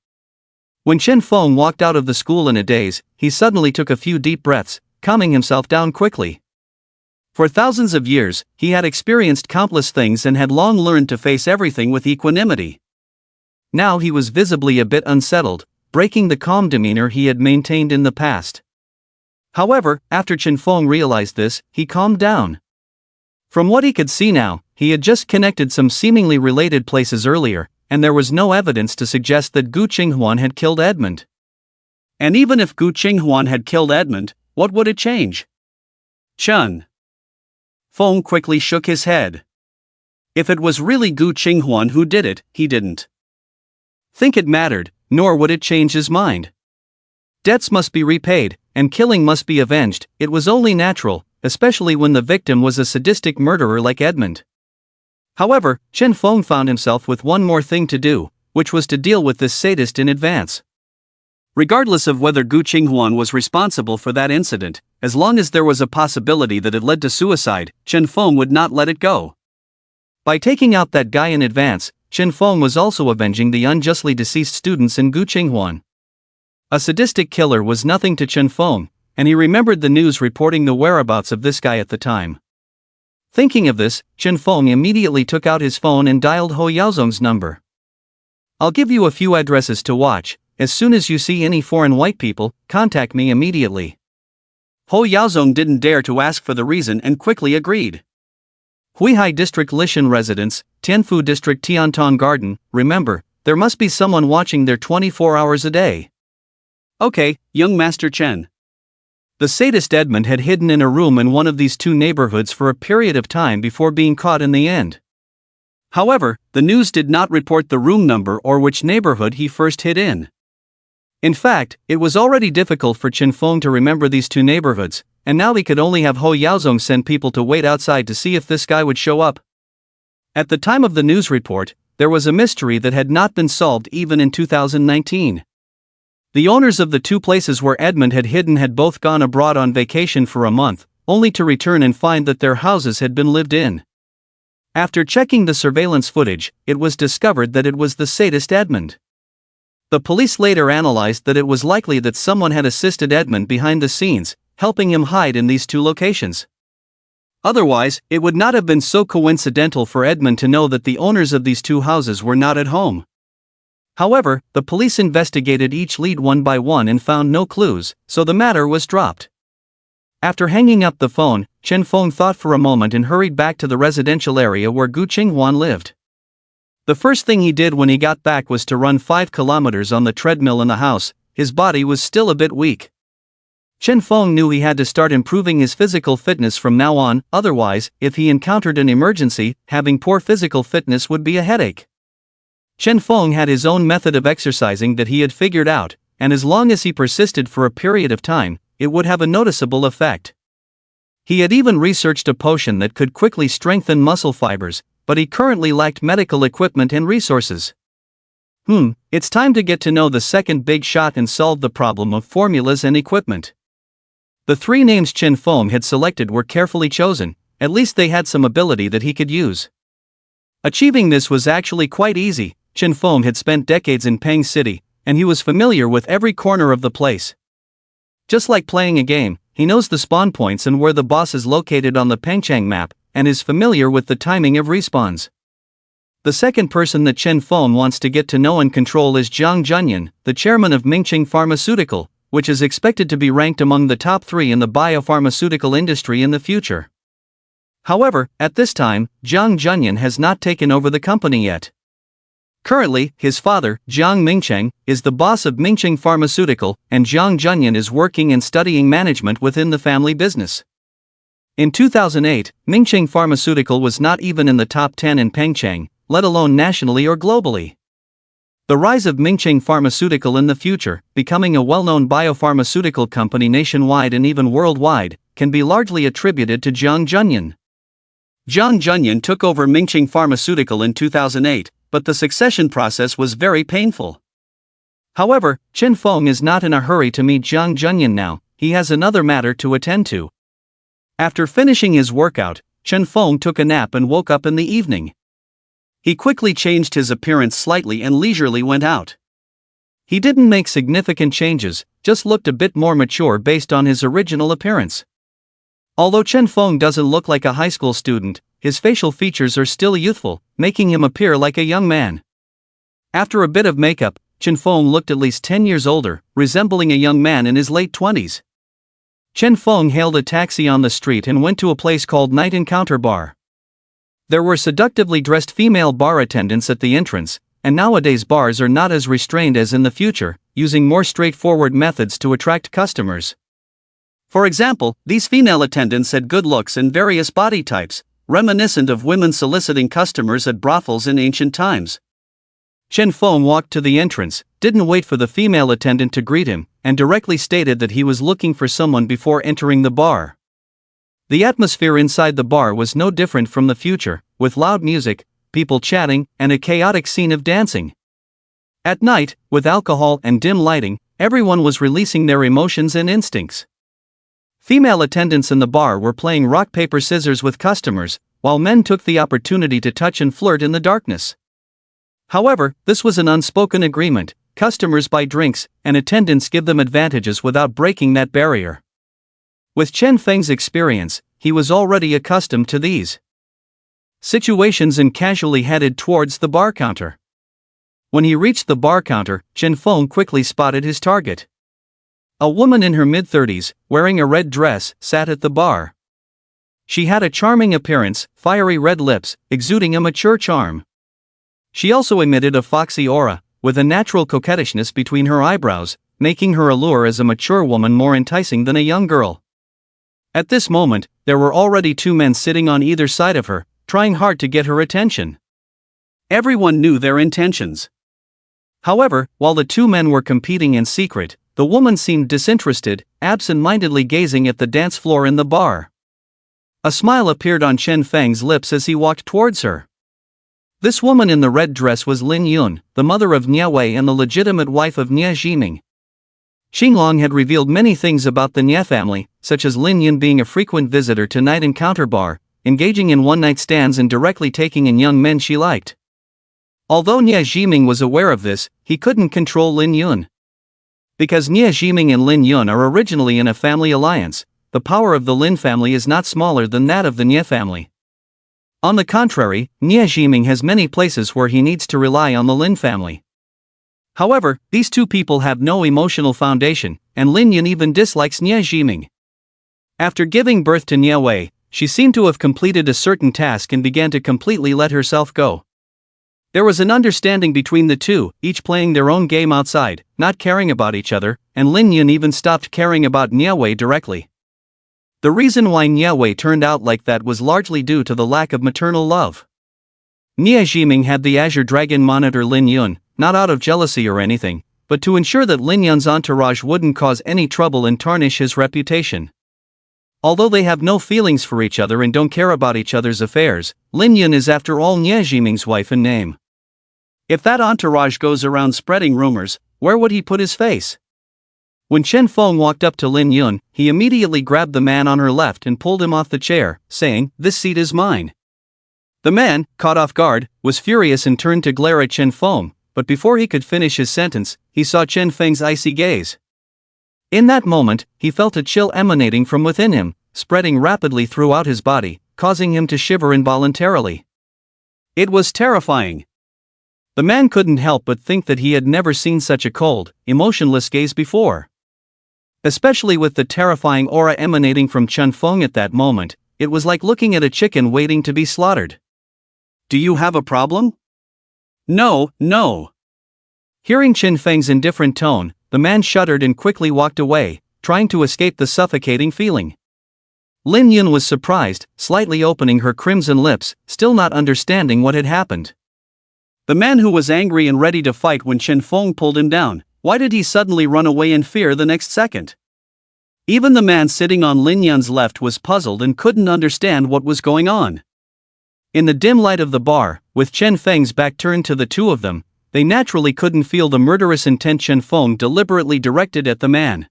When Chen Feng walked out of the school in a daze, he suddenly took a few deep breaths, calming himself down quickly. For thousands of years, he had experienced countless things and had long learned to face everything with equanimity. Now he was visibly a bit unsettled, breaking the calm demeanor he had maintained in the past. However, after Chen Feng realized this, he calmed down. From what he could see now, he had just connected some seemingly related places earlier, and there was no evidence to suggest that Gu Qinghuan had killed Edmund. And even if Gu Qinghuan had killed Edmund, what would it change? Chen Feng quickly shook his head. If it was really Gu Qinghuan who did it, he didn't think it mattered, nor would it change his mind. Debts must be repaid, and killing must be avenged. It was only natural, especially when the victim was a sadistic murderer like Edmund. However, Chen Feng found himself with one more thing to do, which was to deal with this sadist in advance. Regardless of whether Gu Qinghuan was responsible for that incident, as long as there was a possibility that it led to suicide, Chen Feng would not let it go. By taking out that guy in advance, Chen Feng was also avenging the unjustly deceased students in Gu Qinghuan. A sadistic killer was nothing to Chen Feng, and he remembered the news reporting the whereabouts of this guy at the time. Thinking of this, Chen Feng immediately took out his phone and dialed Ho Yaozong's number. "I'll give you a few addresses to watch. As soon as you see any foreign white people, contact me immediately." Ho Yaozong didn't dare to ask for the reason and quickly agreed. Huihai District Lishan residence, Tianfu District Tiantong Garden. Remember, there must be someone watching there 24 hours a day. Okay, young Master Chen. The sadist Edmund had hidden in a room in one of these 2 neighborhoods for a period of time before being caught in the end. However, the news did not report the room number or which neighborhood he first hid in. In fact, it was already difficult for Chen Feng to remember these 2 neighborhoods, and now he could only have Ho Yaozong send people to wait outside to see if this guy would show up. At the time of the news report, there was a mystery that had not been solved even in 2019. The owners of the 2 places where Edmund had hidden had both gone abroad on vacation for a month, only to return and find that their houses had been lived in. After checking the surveillance footage, it was discovered that it was the sadist Edmund. The police later analyzed that it was likely that someone had assisted Edmund behind the scenes, helping him hide in these 2 locations. Otherwise, it would not have been so coincidental for Edmund to know that the owners of these two houses were not at home. However, the police investigated each lead one by one and found no clues, so the matter was dropped. After hanging up the phone, Chen Feng thought for a moment and hurried back to the residential area where Gu Qinghuan lived. The first thing he did when he got back was to run 5 kilometers on the treadmill in the house. His body was still a bit weak. Chen Feng knew he had to start improving his physical fitness from now on, otherwise, if he encountered an emergency, having poor physical fitness would be a headache. Chen Feng had his own method of exercising that he had figured out, and as long as he persisted for a period of time, it would have a noticeable effect. He had even researched a potion that could quickly strengthen muscle fibers, but he currently lacked medical equipment and resources. It's time to get to know the second big shot and solve the problem of formulas and equipment. The 3 names Chen Feng had selected were carefully chosen, at least they had some ability that he could use. Achieving this was actually quite easy. Chen Feng had spent decades in Peng City, and he was familiar with every corner of the place. Just like playing a game, he knows the spawn points and where the boss is located on the Pengchang map, and is familiar with the timing of respawns. The second person that Chen Feng wants to get to know and control is Jiang Junyan, the chairman of Mingqing Pharmaceutical, which is expected to be ranked among the top 3 in the biopharmaceutical industry in the future. However, at this time, Jiang Junyan has not taken over the company yet. Currently, his father, Jiang Mingcheng, is the boss of Mingqing Pharmaceutical, and Jiang Junyan is working and studying management within the family business. In 2008, Mingqing Pharmaceutical was not even in the top 10 in Pengchang, let alone nationally or globally. The rise of Mingqing Pharmaceutical in the future, becoming a well-known biopharmaceutical company nationwide and even worldwide, can be largely attributed to Jiang Junyan. Jiang Junyan took over Mingqing Pharmaceutical in 2008, but the succession process was very painful. However, Chen Feng is not in a hurry to meet Jiang Junyan now, he has another matter to attend to. After finishing his workout, Chen Feng took a nap and woke up in the evening. He quickly changed his appearance slightly and leisurely went out. He didn't make significant changes, just looked a bit more mature based on his original appearance. Although Chen Feng doesn't look like a high school student, his facial features are still youthful, making him appear like a young man. After a bit of makeup, Chen Feng looked at least 10 years older, resembling a young man in his late 20s. Chen Feng hailed a taxi on the street and went to a place called Night Encounter Bar. There were seductively dressed female bar attendants at the entrance, and nowadays bars are not as restrained as in the future, using more straightforward methods to attract customers. For example, these female attendants had good looks and various body types, reminiscent of women soliciting customers at brothels in ancient times. Chen Feng walked to the entrance, didn't wait for the female attendant to greet him, and directly stated that he was looking for someone before entering the bar. The atmosphere inside the bar was no different from the future, with loud music, people chatting, and a chaotic scene of dancing. At night, with alcohol and dim lighting, everyone was releasing their emotions and instincts. Female attendants in the bar were playing rock paper scissors with customers, while men took the opportunity to touch and flirt in the darkness. However, this was an unspoken agreement: customers buy drinks, and attendants give them advantages without breaking that barrier. With Chen Feng's experience, he was already accustomed to these situations and casually headed towards the bar counter. When he reached the bar counter, Chen Feng quickly spotted his target. A woman in her mid-30s, wearing a red dress, sat at the bar. She had a charming appearance, fiery red lips, exuding a mature charm. She also emitted a foxy aura, with a natural coquettishness between her eyebrows, making her allure as a mature woman more enticing than a young girl. At this moment, there were already 2 men sitting on either side of her, trying hard to get her attention. Everyone knew their intentions. However, while the 2 men were competing in secret, the woman seemed disinterested, absent-mindedly gazing at the dance floor in the bar. A smile appeared on Chen Feng's lips as he walked towards her. This woman in the red dress was Lin Yun, the mother of Nie Wei and the legitimate wife of Nie Zhiming. Xinglong had revealed many things about the Nie family, such as Lin Yun being a frequent visitor to Night Encounter Bar, engaging in one-night stands and directly taking in young men she liked. Although Nie Zhiming was aware of this, he couldn't control Lin Yun. Because Nie Zhiming and Lin Yun are originally in a family alliance, the power of the Lin family is not smaller than that of the Nie family. On the contrary, Nie Jiming has many places where he needs to rely on the Lin family. However, these two people have no emotional foundation, and Lin Yun even dislikes Nie Jiming. After giving birth to Nie Wei, she seemed to have completed a certain task and began to completely let herself go. There was an understanding between the two, each playing their own game outside, not caring about each other, and Lin Yun even stopped caring about Nie Wei directly. The reason why Nie Wei turned out like that was largely due to the lack of maternal love. Nie Jiming had the Azure Dragon monitor Lin Yun, not out of jealousy or anything, but to ensure that Lin Yun's entourage wouldn't cause any trouble and tarnish his reputation. Although they have no feelings for each other and don't care about each other's affairs, Lin Yun is after all Nie Jiming's wife in name. If that entourage goes around spreading rumors, where would he put his face? When Chen Feng walked up to Lin Yun, he immediately grabbed the man on her left and pulled him off the chair, saying, "This seat is mine." The man, caught off guard, was furious and turned to glare at Chen Feng, but before he could finish his sentence, he saw Chen Feng's icy gaze. In that moment, he felt a chill emanating from within him, spreading rapidly throughout his body, causing him to shiver involuntarily. It was terrifying. The man couldn't help but think that he had never seen such a cold, emotionless gaze before. Especially with the terrifying aura emanating from Chen Feng at that moment, it was like looking at a chicken waiting to be slaughtered. "Do you have a problem?" "No, no." Hearing Chen Feng's indifferent tone, the man shuddered and quickly walked away, trying to escape the suffocating feeling. Lin Yun was surprised, slightly opening her crimson lips, still not understanding what had happened. The man who was angry and ready to fight when Chen Feng pulled him down, why did he suddenly run away in fear the next second? Even the man sitting on Lin Yun's left was puzzled and couldn't understand what was going on. In the dim light of the bar, with Chen Feng's back turned to the two of them, they naturally couldn't feel the murderous intent Chen Feng deliberately directed at the man.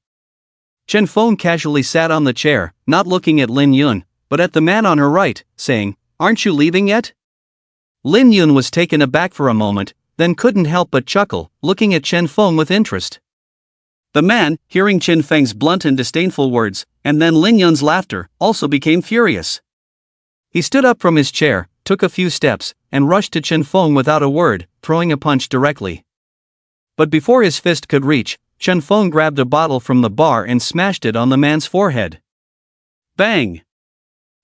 Chen Feng casually sat on the chair, not looking at Lin Yun, but at the man on her right, saying, "Aren't you leaving yet?" Lin Yun was taken aback for a moment, then couldn't help but chuckle, looking at Chen Feng with interest. The man, hearing Chen Feng's blunt and disdainful words, and then Lin Yun's laughter, also became furious. He stood up from his chair, took a few steps, and rushed to Chen Feng without a word, throwing a punch directly. But before his fist could reach, Chen Feng grabbed a bottle from the bar and smashed it on the man's forehead. Bang!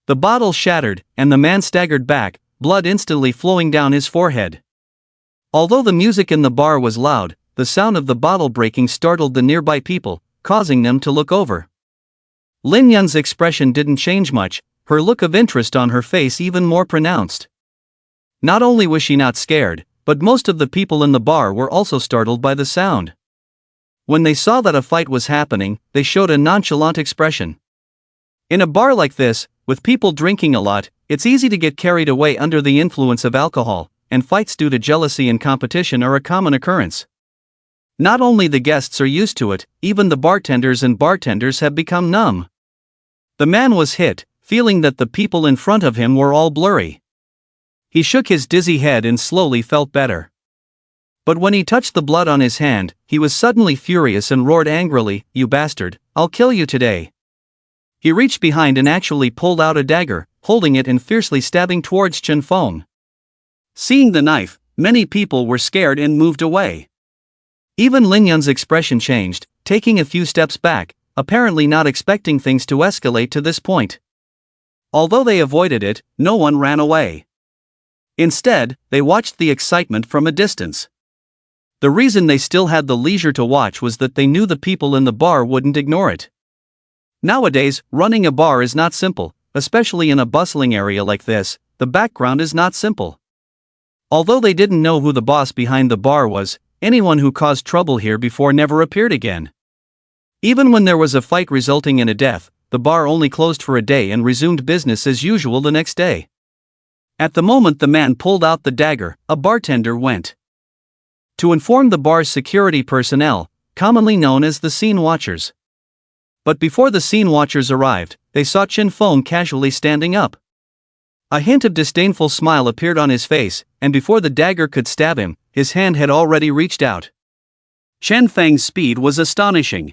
The bottle shattered, and the man staggered back, blood instantly flowing down his forehead. Although the music in the bar was loud, the sound of the bottle breaking startled the nearby people, causing them to look over. Lin Yun's expression didn't change much, her look of interest on her face even more pronounced. Not only was she not scared, but most of the people in the bar were also startled by the sound. When they saw that a fight was happening, they showed a nonchalant expression. In a bar like this, with people drinking a lot, it's easy to get carried away under the influence of alcohol, and fights due to jealousy and competition are a common occurrence. Not only the guests are used to it, even the bartenders have become numb. The man was hit, feeling that the people in front of him were all blurry. He shook his dizzy head and slowly felt better. But when he touched the blood on his hand, he was suddenly furious and roared angrily, "You bastard, I'll kill you today." He reached behind and actually pulled out a dagger, holding it and fiercely stabbing towards Chen Feng. Seeing the knife, many people were scared and moved away. Even Lin Yun's expression changed, taking a few steps back, apparently not expecting things to escalate to this point. Although they avoided it, no one ran away. Instead, they watched the excitement from a distance. The reason they still had the leisure to watch was that they knew the people in the bar wouldn't ignore it. Nowadays, running a bar is not simple, especially in a bustling area like this. The background is not simple. Although they didn't know who the boss behind the bar was, anyone who caused trouble here before never appeared again. Even when there was a fight resulting in a death, the bar only closed for a day and resumed business as usual the next day. At the moment the man pulled out the dagger, a bartender went to inform the bar's security personnel, commonly known as the scene watchers. But before the scene watchers arrived, they saw Chen Feng casually standing up. A hint of disdainful smile appeared on his face, and before the dagger could stab him, his hand had already reached out. Chen Feng's speed was astonishing.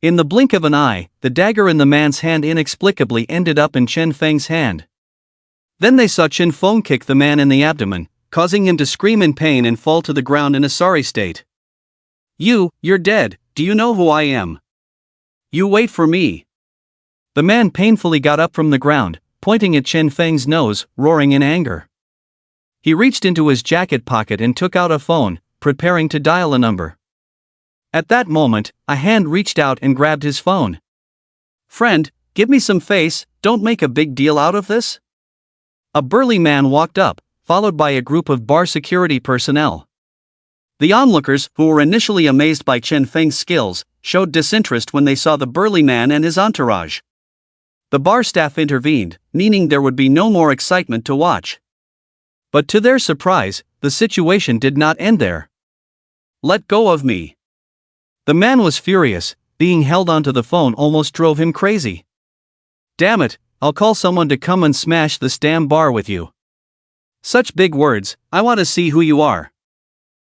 In the blink of an eye, the dagger in the man's hand inexplicably ended up in Chen Feng's hand. Then they saw Chen Feng kick the man in the abdomen, causing him to scream in pain and fall to the ground in a sorry state. You're dead. Do you know who I am? You wait for me. The man painfully got up from the ground, pointing at Chen Feng's nose, roaring in anger. He reached into his jacket pocket and took out a phone, preparing to dial a number. At that moment, a hand reached out and grabbed his phone. Friend, give me some face, don't make a big deal out of this. A burly man walked up, followed by a group of bar security personnel. The onlookers, who were initially amazed by Chen Feng's skills, showed disinterest when they saw the burly man and his entourage. The bar staff intervened, meaning there would be no more excitement to watch. But to their surprise, the situation did not end there. Let go of me. The man was furious, being held onto the phone almost drove him crazy. Damn it, I'll call someone to come and smash this damn bar with you. Such big words, I want to see who you are.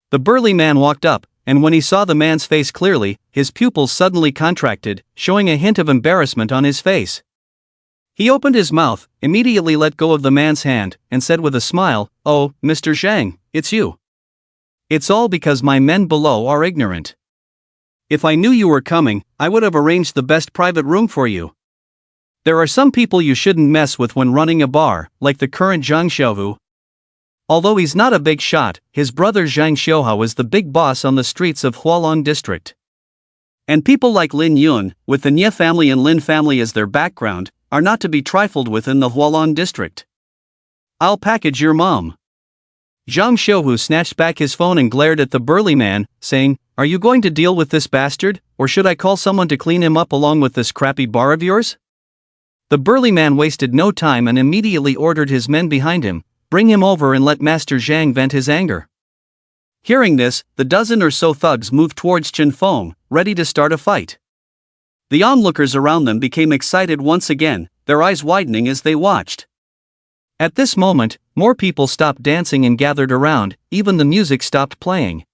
The burly man walked up, and when he saw the man's face clearly, his pupils suddenly contracted, showing a hint of embarrassment on his face. He opened his mouth, immediately let go of the man's hand, and said with a smile, "Oh, Mr. Zhang, it's you. It's all because my men below are ignorant. If I knew you were coming, I would have arranged the best private room for you. There are some people you shouldn't mess with when running a bar, like the current Zhang Xiaohu. Although he's not a big shot, his brother Zhang Xiaohao is the big boss on the streets of Hualong district. And people like Lin Yun, with the Nye family and Lin family as their background, are not to be trifled with in the Hualong district. I'll package your mom." Zhang Xiaohu snatched back his phone and glared at the burly man, saying, "Are you going to deal with this bastard, or should I call someone to clean him up along with this crappy bar of yours?" The burly man wasted no time and immediately ordered his men behind him, "Bring him over and let Master Zhang vent his anger." Hearing this, the dozen or so thugs moved towards Chen Feng, ready to start a fight. The onlookers around them became excited once again, their eyes widening as they watched. At this moment, more people stopped dancing and gathered around, even the music stopped playing.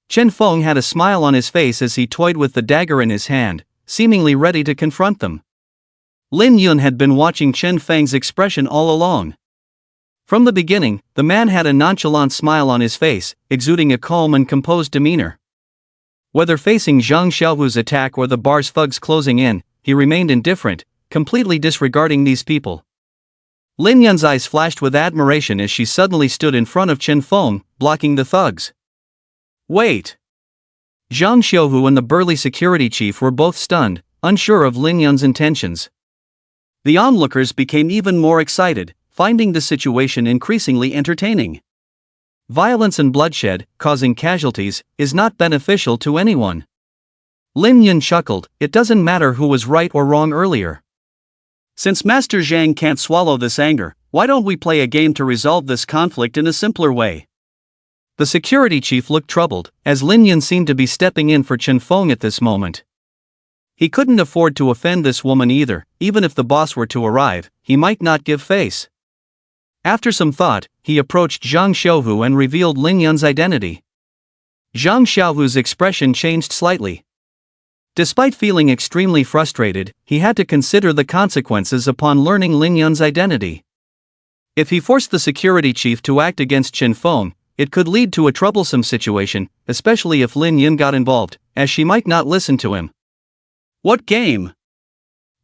Chen Feng had a smile on his face as he toyed with the dagger in his hand, seemingly ready to confront them. Lin Yun had been watching Chen Feng's expression all along. From the beginning, the man had a nonchalant smile on his face, exuding a calm and composed demeanor. Whether facing Zhang Xiaohu's attack or the bar's thugs closing in, he remained indifferent, completely disregarding these people. Lin Yun's eyes flashed with admiration as she suddenly stood in front of Chen Feng, blocking the thugs. Wait! Zhang Xiaohu and the burly security chief were both stunned, unsure of Lin Yun's intentions. The onlookers became even more excited, finding the situation increasingly entertaining. Violence and bloodshed, causing casualties, is not beneficial to anyone. Lin Yun chuckled, "It doesn't matter who was right or wrong earlier. Since Master Zhang can't swallow this anger, why don't we play a game to resolve this conflict in a simpler way?" The security chief looked troubled, as Lin Yun seemed to be stepping in for Chen Feng at this moment. He couldn't afford to offend this woman either, even if the boss were to arrive, he might not give face. After some thought, he approached Zhang Xiaohu and revealed Lin Yun's identity. Zhang Xiaohu's expression changed slightly. Despite feeling extremely frustrated, he had to consider the consequences upon learning Lin Yun's identity. If he forced the security chief to act against Chen Feng, it could lead to a troublesome situation, especially if Lin Yun got involved, as she might not listen to him. What game?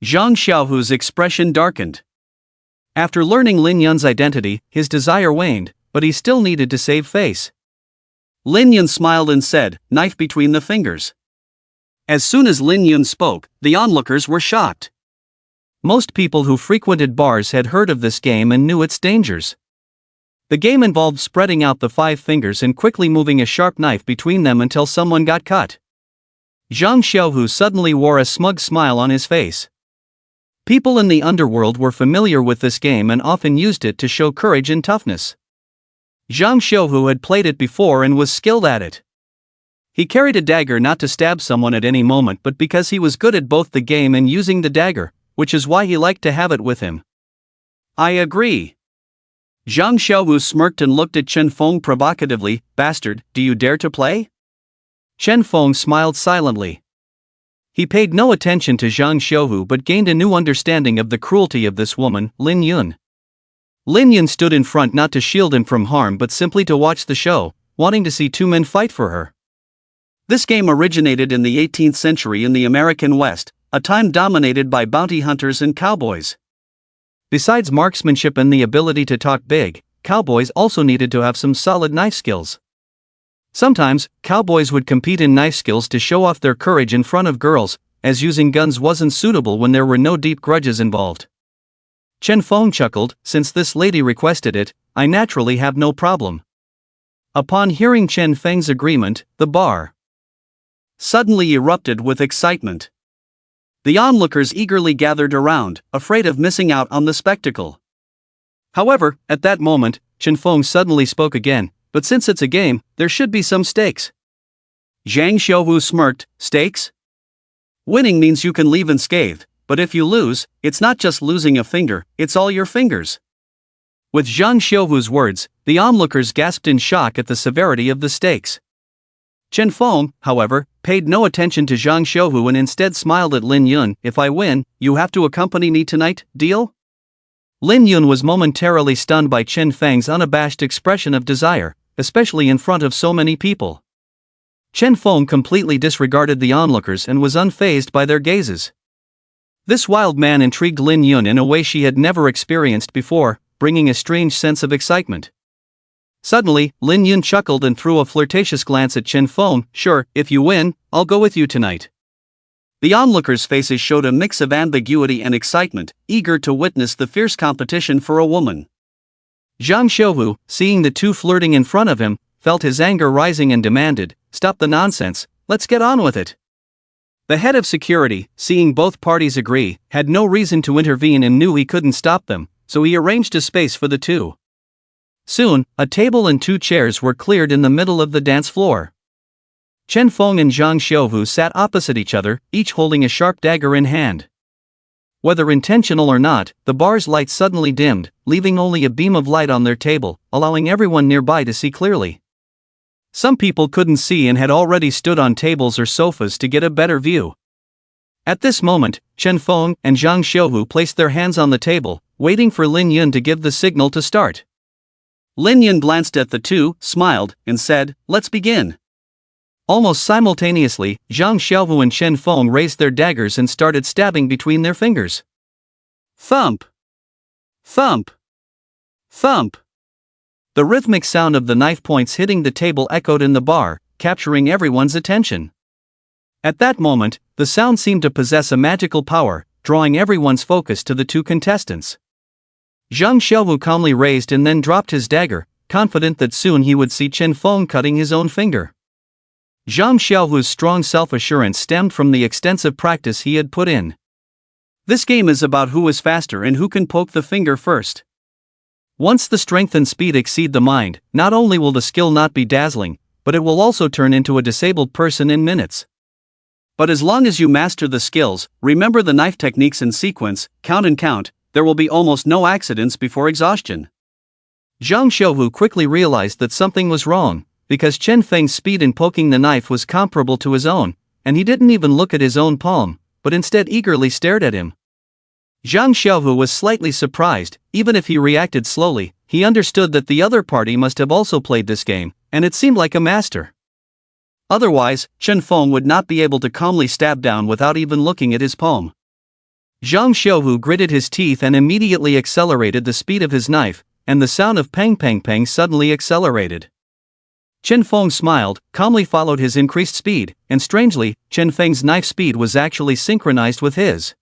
Zhang Xiaohu's expression darkened. After learning Lin Yun's identity, his desire waned, but he still needed to save face. Lin Yun smiled and said, "Knife between the fingers." As soon as Lin Yun spoke, the onlookers were shocked. Most people who frequented bars had heard of this game and knew its dangers. The game involved spreading out the 5 fingers and quickly moving a sharp knife between them until someone got cut. Zhang Xiaohu suddenly wore a smug smile on his face. People in the underworld were familiar with this game and often used it to show courage and toughness. Zhang Xiaohu had played it before and was skilled at it. He carried a dagger not to stab someone at any moment but because he was good at both the game and using the dagger, which is why he liked to have it with him. I agree. Zhang Xiaohu smirked and looked at Chen Feng provocatively. Bastard, do you dare to play? Chen Feng smiled silently. He paid no attention to Zhang Xiuhu but gained a new understanding of the cruelty of this woman, Lin Yun. Lin Yun stood in front not to shield him from harm but simply to watch the show, wanting to see two men fight for her. This game originated in the 18th century in the American West, a time dominated by bounty hunters and cowboys. Besides marksmanship and the ability to talk big, cowboys also needed to have some solid knife skills. Sometimes, cowboys would compete in knife skills to show off their courage in front of girls, as using guns wasn't suitable when there were no deep grudges involved. Chen Feng chuckled, since this lady requested it, I naturally have no problem. Upon hearing Chen Feng's agreement, the bar suddenly erupted with excitement. The onlookers eagerly gathered around, afraid of missing out on the spectacle. However, at that moment, Chen Feng suddenly spoke again, but since it's a game, there should be some stakes. Zhang Xiuhu smirked, stakes? Winning means you can leave unscathed, but if you lose, it's not just losing a finger, it's all your fingers. With Zhang Xiuhu's words, the onlookers gasped in shock at the severity of the stakes. Chen Feng, however, paid no attention to Zhang Xiuhu and instead smiled at Lin Yun. If I win, you have to accompany me tonight, deal? Lin Yun was momentarily stunned by Chen Feng's unabashed expression of desire, especially in front of so many people. Chen Feng completely disregarded the onlookers and was unfazed by their gazes. This wild man intrigued Lin Yun in a way she had never experienced before, bringing a strange sense of excitement. Suddenly, Lin Yun chuckled and threw a flirtatious glance at Chen Feng. Sure, if you win, I'll go with you tonight. The onlookers' faces showed a mix of ambiguity and excitement, eager to witness the fierce competition for a woman. Zhang Xiuhu, seeing the two flirting in front of him, felt his anger rising and demanded, stop the nonsense, let's get on with it. The head of security, seeing both parties agree, had no reason to intervene and knew he couldn't stop them, so he arranged a space for the two. Soon, a table and two chairs were cleared in the middle of the dance floor. Chen Feng and Zhang Xiuhu sat opposite each other, each holding a sharp dagger in hand. Whether intentional or not, the bar's light suddenly dimmed, leaving only a beam of light on their table, allowing everyone nearby to see clearly. Some people couldn't see and had already stood on tables or sofas to get a better view. At this moment, Chen Feng and Zhang Xiuhu placed their hands on the table, waiting for Lin Yun to give the signal to start. Lin Yun glanced at the two, smiled, and said, let's begin. Almost simultaneously, Zhang Xiuhu and Chen Feng raised their daggers and started stabbing between their fingers. Thump! Thump! Thump! The rhythmic sound of the knife points hitting the table echoed in the bar, capturing everyone's attention. At that moment, the sound seemed to possess a magical power, drawing everyone's focus to the two contestants. Zhang Xiuhu calmly raised and then dropped his dagger, confident that soon he would see Chen Feng cutting his own finger. Zhang Xiuhu's strong self-assurance stemmed from the extensive practice he had put in. This game is about who is faster and who can poke the finger first. Once the strength and speed exceed the mind, not only will the skill not be dazzling, but it will also turn into a disabled person in minutes. But as long as you master the skills, remember the knife techniques in sequence, count and count, there will be almost no accidents before exhaustion. Zhang Xiuhu quickly realized that something was wrong, because Chen Feng's speed in poking the knife was comparable to his own, and he didn't even look at his own palm, but instead eagerly stared at him. Zhang Xiuhu was slightly surprised. Even if he reacted slowly, he understood that the other party must have also played this game, and it seemed like a master. Otherwise, Chen Feng would not be able to calmly stab down without even looking at his palm. Zhang Xiuhu gritted his teeth and immediately accelerated the speed of his knife, and the sound of pang pang pang suddenly accelerated. Chen Feng smiled, calmly followed his increased speed, and strangely, Chen Feng's knife speed was actually synchronized with his.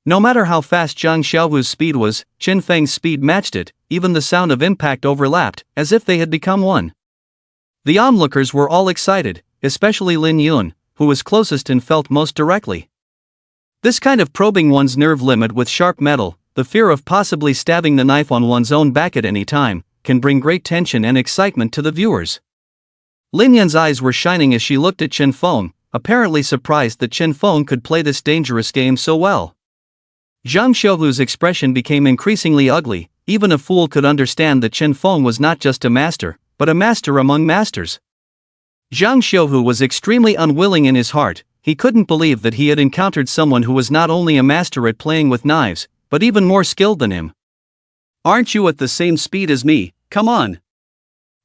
No matter how fast Zhang Xiuhu's speed was, Chen Feng's speed matched it, even the sound of impact overlapped, as if they had become one. The onlookers were all excited, especially Lin Yun, who was closest and felt most directly. This kind of probing one's nerve limit with sharp metal, the fear of possibly stabbing the knife on one's own back at any time, can bring great tension and excitement to the viewers. Lin Yun's eyes were shining as she looked at Chen Feng, apparently surprised that Chen Feng could play this dangerous game so well. Zhang Xiuhu's expression became increasingly ugly. Even a fool could understand that Chen Feng was not just a master, but a master among masters. Zhang Xiuhu was extremely unwilling in his heart. he couldn't believe that he had encountered someone who was not only a master at playing with knives, but even more skilled than him. "Aren't you at the same speed as me? Come on!"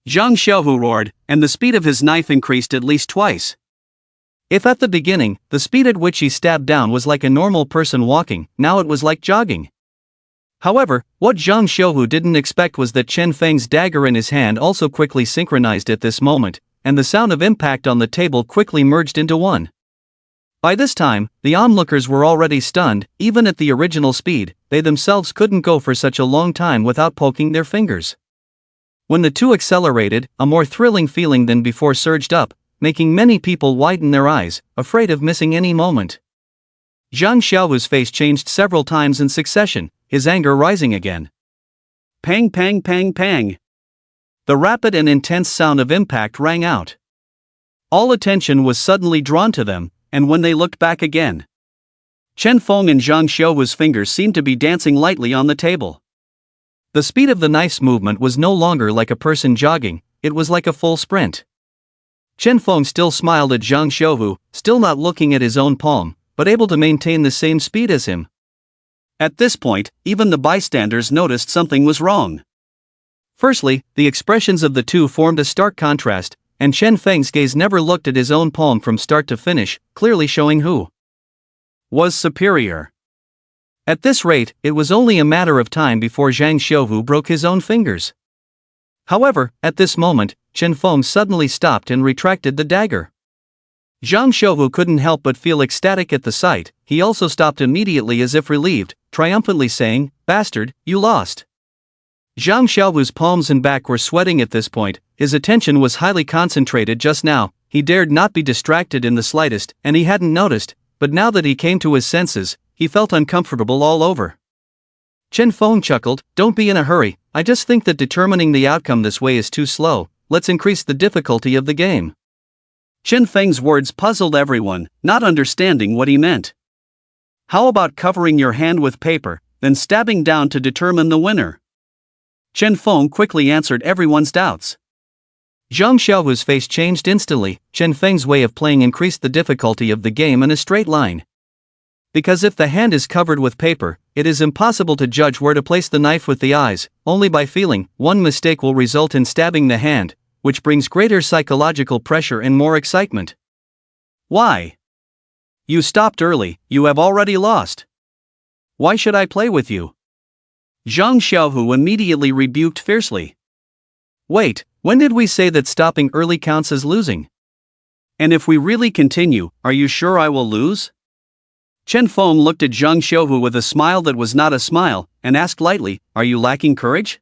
Zhang Xiaohu roared, and the speed of his knife increased at least twice. If at the beginning, the speed at which he stabbed down was like a normal person walking, now it was like jogging. However, what Zhang Xiaohu didn't expect was that Chen Feng's dagger in his hand also quickly synchronized at this moment, and the sound of impact on the table quickly merged into one. By this time, the onlookers were already stunned. Even at the original speed, they themselves couldn't go for such a long time without poking their fingers. When the two accelerated, a more thrilling feeling than before surged up, making many people widen their eyes, afraid of missing any moment. Zhang Xiaohu's face changed several times in succession, his anger rising again. Pang pang pang pang. The rapid and intense sound of impact rang out. All attention was suddenly drawn to them, and when they looked back again, Chen Feng and Zhang Xiaohu's fingers seemed to be dancing lightly on the table. The speed of the knife's movement was no longer like a person jogging, it was like a full sprint. Chen Feng still smiled at Zhang Xiaohu, still not looking at his own palm, but able to maintain the same speed as him. At this point, even the bystanders noticed something was wrong. Firstly, the expressions of the two formed a stark contrast, and Chen Feng's gaze never looked at his own palm from start to finish, clearly showing who was superior. At this rate, it was only a matter of time before Zhang Xiaohu broke his own fingers. However, at this moment, Chen Feng suddenly stopped and retracted the dagger. Zhang Xiaohu couldn't help but feel ecstatic at the sight. He also stopped immediately as if relieved, triumphantly saying, "Bastard, you lost." Zhang Xiaohu's palms and back were sweating at this point, his attention was highly concentrated just now, he dared not be distracted in the slightest, and he hadn't noticed, but now that he came to his senses, he felt uncomfortable all over. Chen Feng chuckled, "Don't be in a hurry, I just think that determining the outcome this way is too slow, let's increase the difficulty of the game." Chen Feng's words puzzled everyone, not understanding what he meant. "How about covering your hand with paper, then stabbing down to determine the winner?" Chen Feng quickly answered everyone's doubts. Zhang Xiaohu's face changed instantly. Chen Feng's way of playing increased the difficulty of the game in a straight line. Because if the hand is covered with paper, it is impossible to judge where to place the knife with the eyes, only by feeling. One mistake will result in stabbing the hand, which brings greater psychological pressure and more excitement. "Why? You stopped early, you have already lost. Why should I play with you?" Zhang Xiaohu immediately rebuked fiercely. "Wait, when did we say that stopping early counts as losing? And if we really continue, are you sure I will lose?" Chen Feng looked at Zhang Xiaohu with a smile that was not a smile, and asked lightly, "Are you lacking courage?"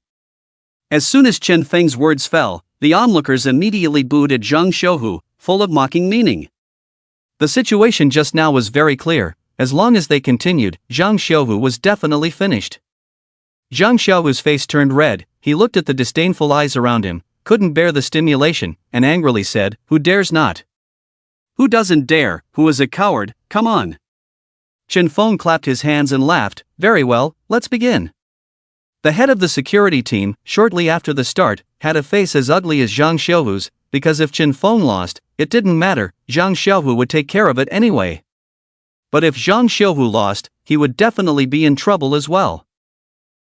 As soon as Chen Feng's words fell, the onlookers immediately booed at Zhang Xiaohu, full of mocking meaning. The situation just now was very clear. As long as they continued, Zhang Xiaohu was definitely finished. Zhang Xiaohu's face turned red, he looked at the disdainful eyes around him, couldn't bear the stimulation, and angrily said, "Who dares not? Who doesn't dare, who is a coward, come on." Chen Feng clapped his hands and laughed, "Very well, let's begin." The head of the security team, shortly after the start, had a face as ugly as Zhang Xiaohu's, because if Chen Feng lost, it didn't matter, Zhang Xiaohu would take care of it anyway. But if Zhang Xiaohu lost, he would definitely be in trouble as well.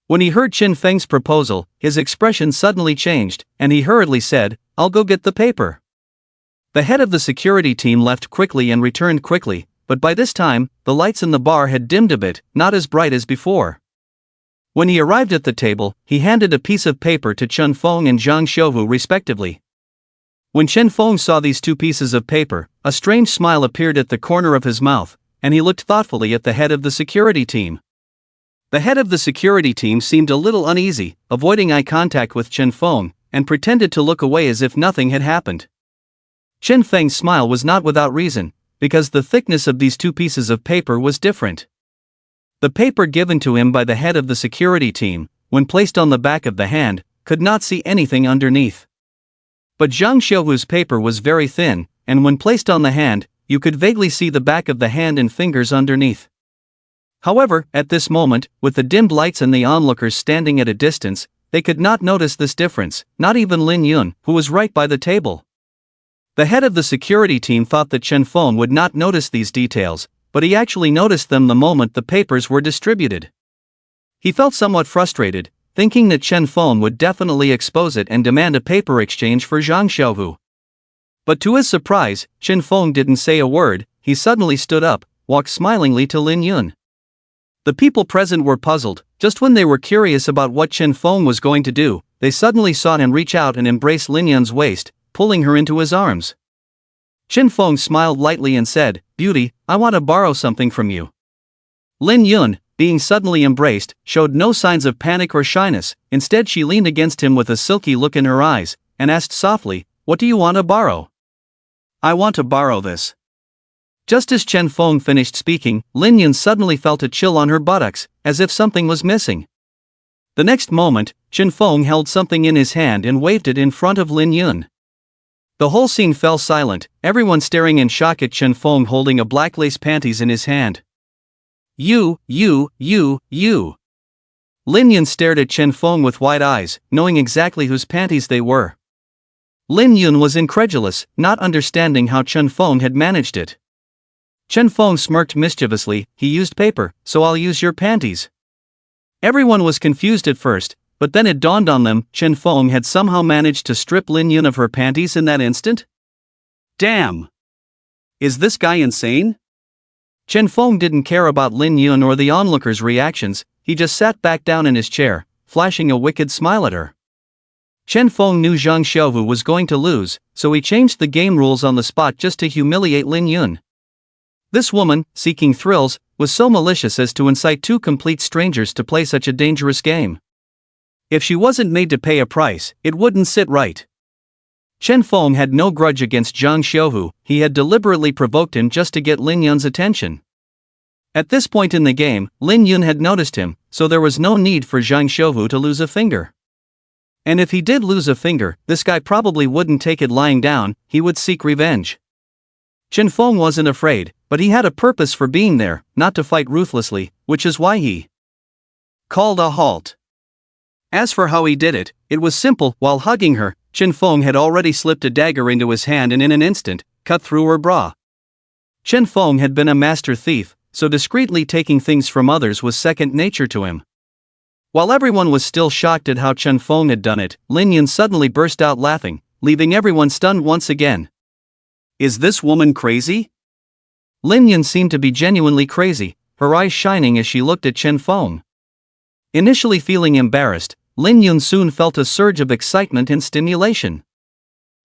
When he heard Chen Feng's proposal, his expression suddenly changed, and he hurriedly said, "I'll go get the paper." The head of the security team left quickly and returned quickly, but by this time, the lights in the bar had dimmed a bit, not as bright as before. When he arrived at the table, he handed a piece of paper to Chen Feng and Zhang Xiaohu respectively. When Chen Feng saw these two pieces of paper, a strange smile appeared at the corner of his mouth, and he looked thoughtfully at the head of the security team. The head of the security team seemed a little uneasy, avoiding eye contact with Chen Feng, and pretended to look away as if nothing had happened. Chen Feng's smile was not without reason, because the thickness of these two pieces of paper was different. The paper given to him by the head of the security team, when placed on the back of the hand, could not see anything underneath. But Zhang Xiaohu's paper was very thin, and when placed on the hand, you could vaguely see the back of the hand and fingers underneath. However, at this moment, with the dimmed lights and the onlookers standing at a distance, they could not notice this difference, not even Lin Yun, who was right by the table. The head of the security team thought that Chen Feng would not notice these details, but he actually noticed them the moment the papers were distributed. He felt somewhat frustrated, thinking that Chen Feng would definitely expose it and demand a paper exchange for Zhang Xiaohu. But to his surprise, Chen Feng didn't say a word. He suddenly stood up, walked smilingly to Lin Yun. The people present were puzzled. Just when they were curious about what Chen Feng was going to do, they suddenly saw him reach out and embrace Lin Yun's waist, pulling her into his arms. Chen Feng smiled lightly and said, "Beauty, I want to borrow something from you." Lin Yun, being suddenly embraced, showed no signs of panic or shyness. Instead, she leaned against him with a silky look in her eyes, and asked softly, "What do you want to borrow?" "I want to borrow this." Just as Chen Feng finished speaking, Lin Yun suddenly felt a chill on her buttocks, as if something was missing. The next moment, Chen Feng held something in his hand and waved it in front of Lin Yun. The whole scene fell silent, everyone staring in shock at Chen Feng holding a black lace panties in his hand. You. Lin Yun stared at Chen Feng with wide eyes, knowing exactly whose panties they were. Lin Yun was incredulous, not understanding how Chen Feng had managed it. Chen Feng smirked mischievously. "He used paper, so I'll use your panties." Everyone was confused at first, but then it dawned on them, Chen Feng had somehow managed to strip Lin Yun of her panties in that instant? Damn! Is this guy insane? Chen Feng didn't care about Lin Yun or the onlookers' reactions. He just sat back down in his chair, flashing a wicked smile at her. Chen Feng knew Zhang Xiaohu was going to lose, so he changed the game rules on the spot just to humiliate Lin Yun. This woman, seeking thrills, was so malicious as to incite two complete strangers to play such a dangerous game. If she wasn't made to pay a price, it wouldn't sit right. Chen Feng had no grudge against Zhang Xiaohu. He had deliberately provoked him just to get Lin Yun's attention. At this point in the game, Lin Yun had noticed him, so there was no need for Zhang Xiaohu to lose a finger. And if he did lose a finger, this guy probably wouldn't take it lying down. He would seek revenge. Chen Feng wasn't afraid, but he had a purpose for being there, not to fight ruthlessly, which is why he called a halt. As for how he did it, it was simple. While hugging her, Chen Feng had already slipped a dagger into his hand and in an instant, cut through her bra. Chen Feng had been a master thief, so discreetly taking things from others was second nature to him. While everyone was still shocked at how Chen Feng had done it, Lin Yun suddenly burst out laughing, leaving everyone stunned once again. Is this woman crazy? Lin Yun seemed to be genuinely crazy, her eyes shining as she looked at Chen Feng. Initially feeling embarrassed, Lin Yun soon felt a surge of excitement and stimulation.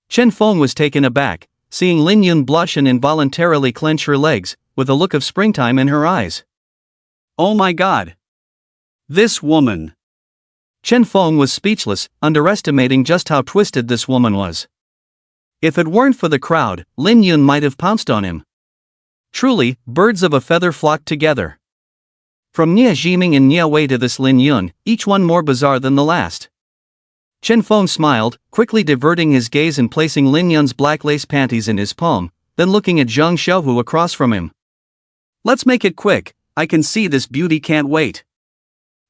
Chen Feng was taken aback, seeing Lin Yun blush and involuntarily clench her legs, with a look of springtime in her eyes. Oh my god! This woman! Chen Feng was speechless, underestimating just how twisted this woman was. If it weren't for the crowd, Lin Yun might have pounced on him. Truly, birds of a feather flocked together. From Nia Jiming and Nia Wei to this Lin Yun, each one more bizarre than the last. Chen Feng smiled, quickly diverting his gaze and placing Lin Yun's black lace panties in his palm, then looking at Zhang Xiaohu across from him. Let's make it quick, I can see this beauty can't wait.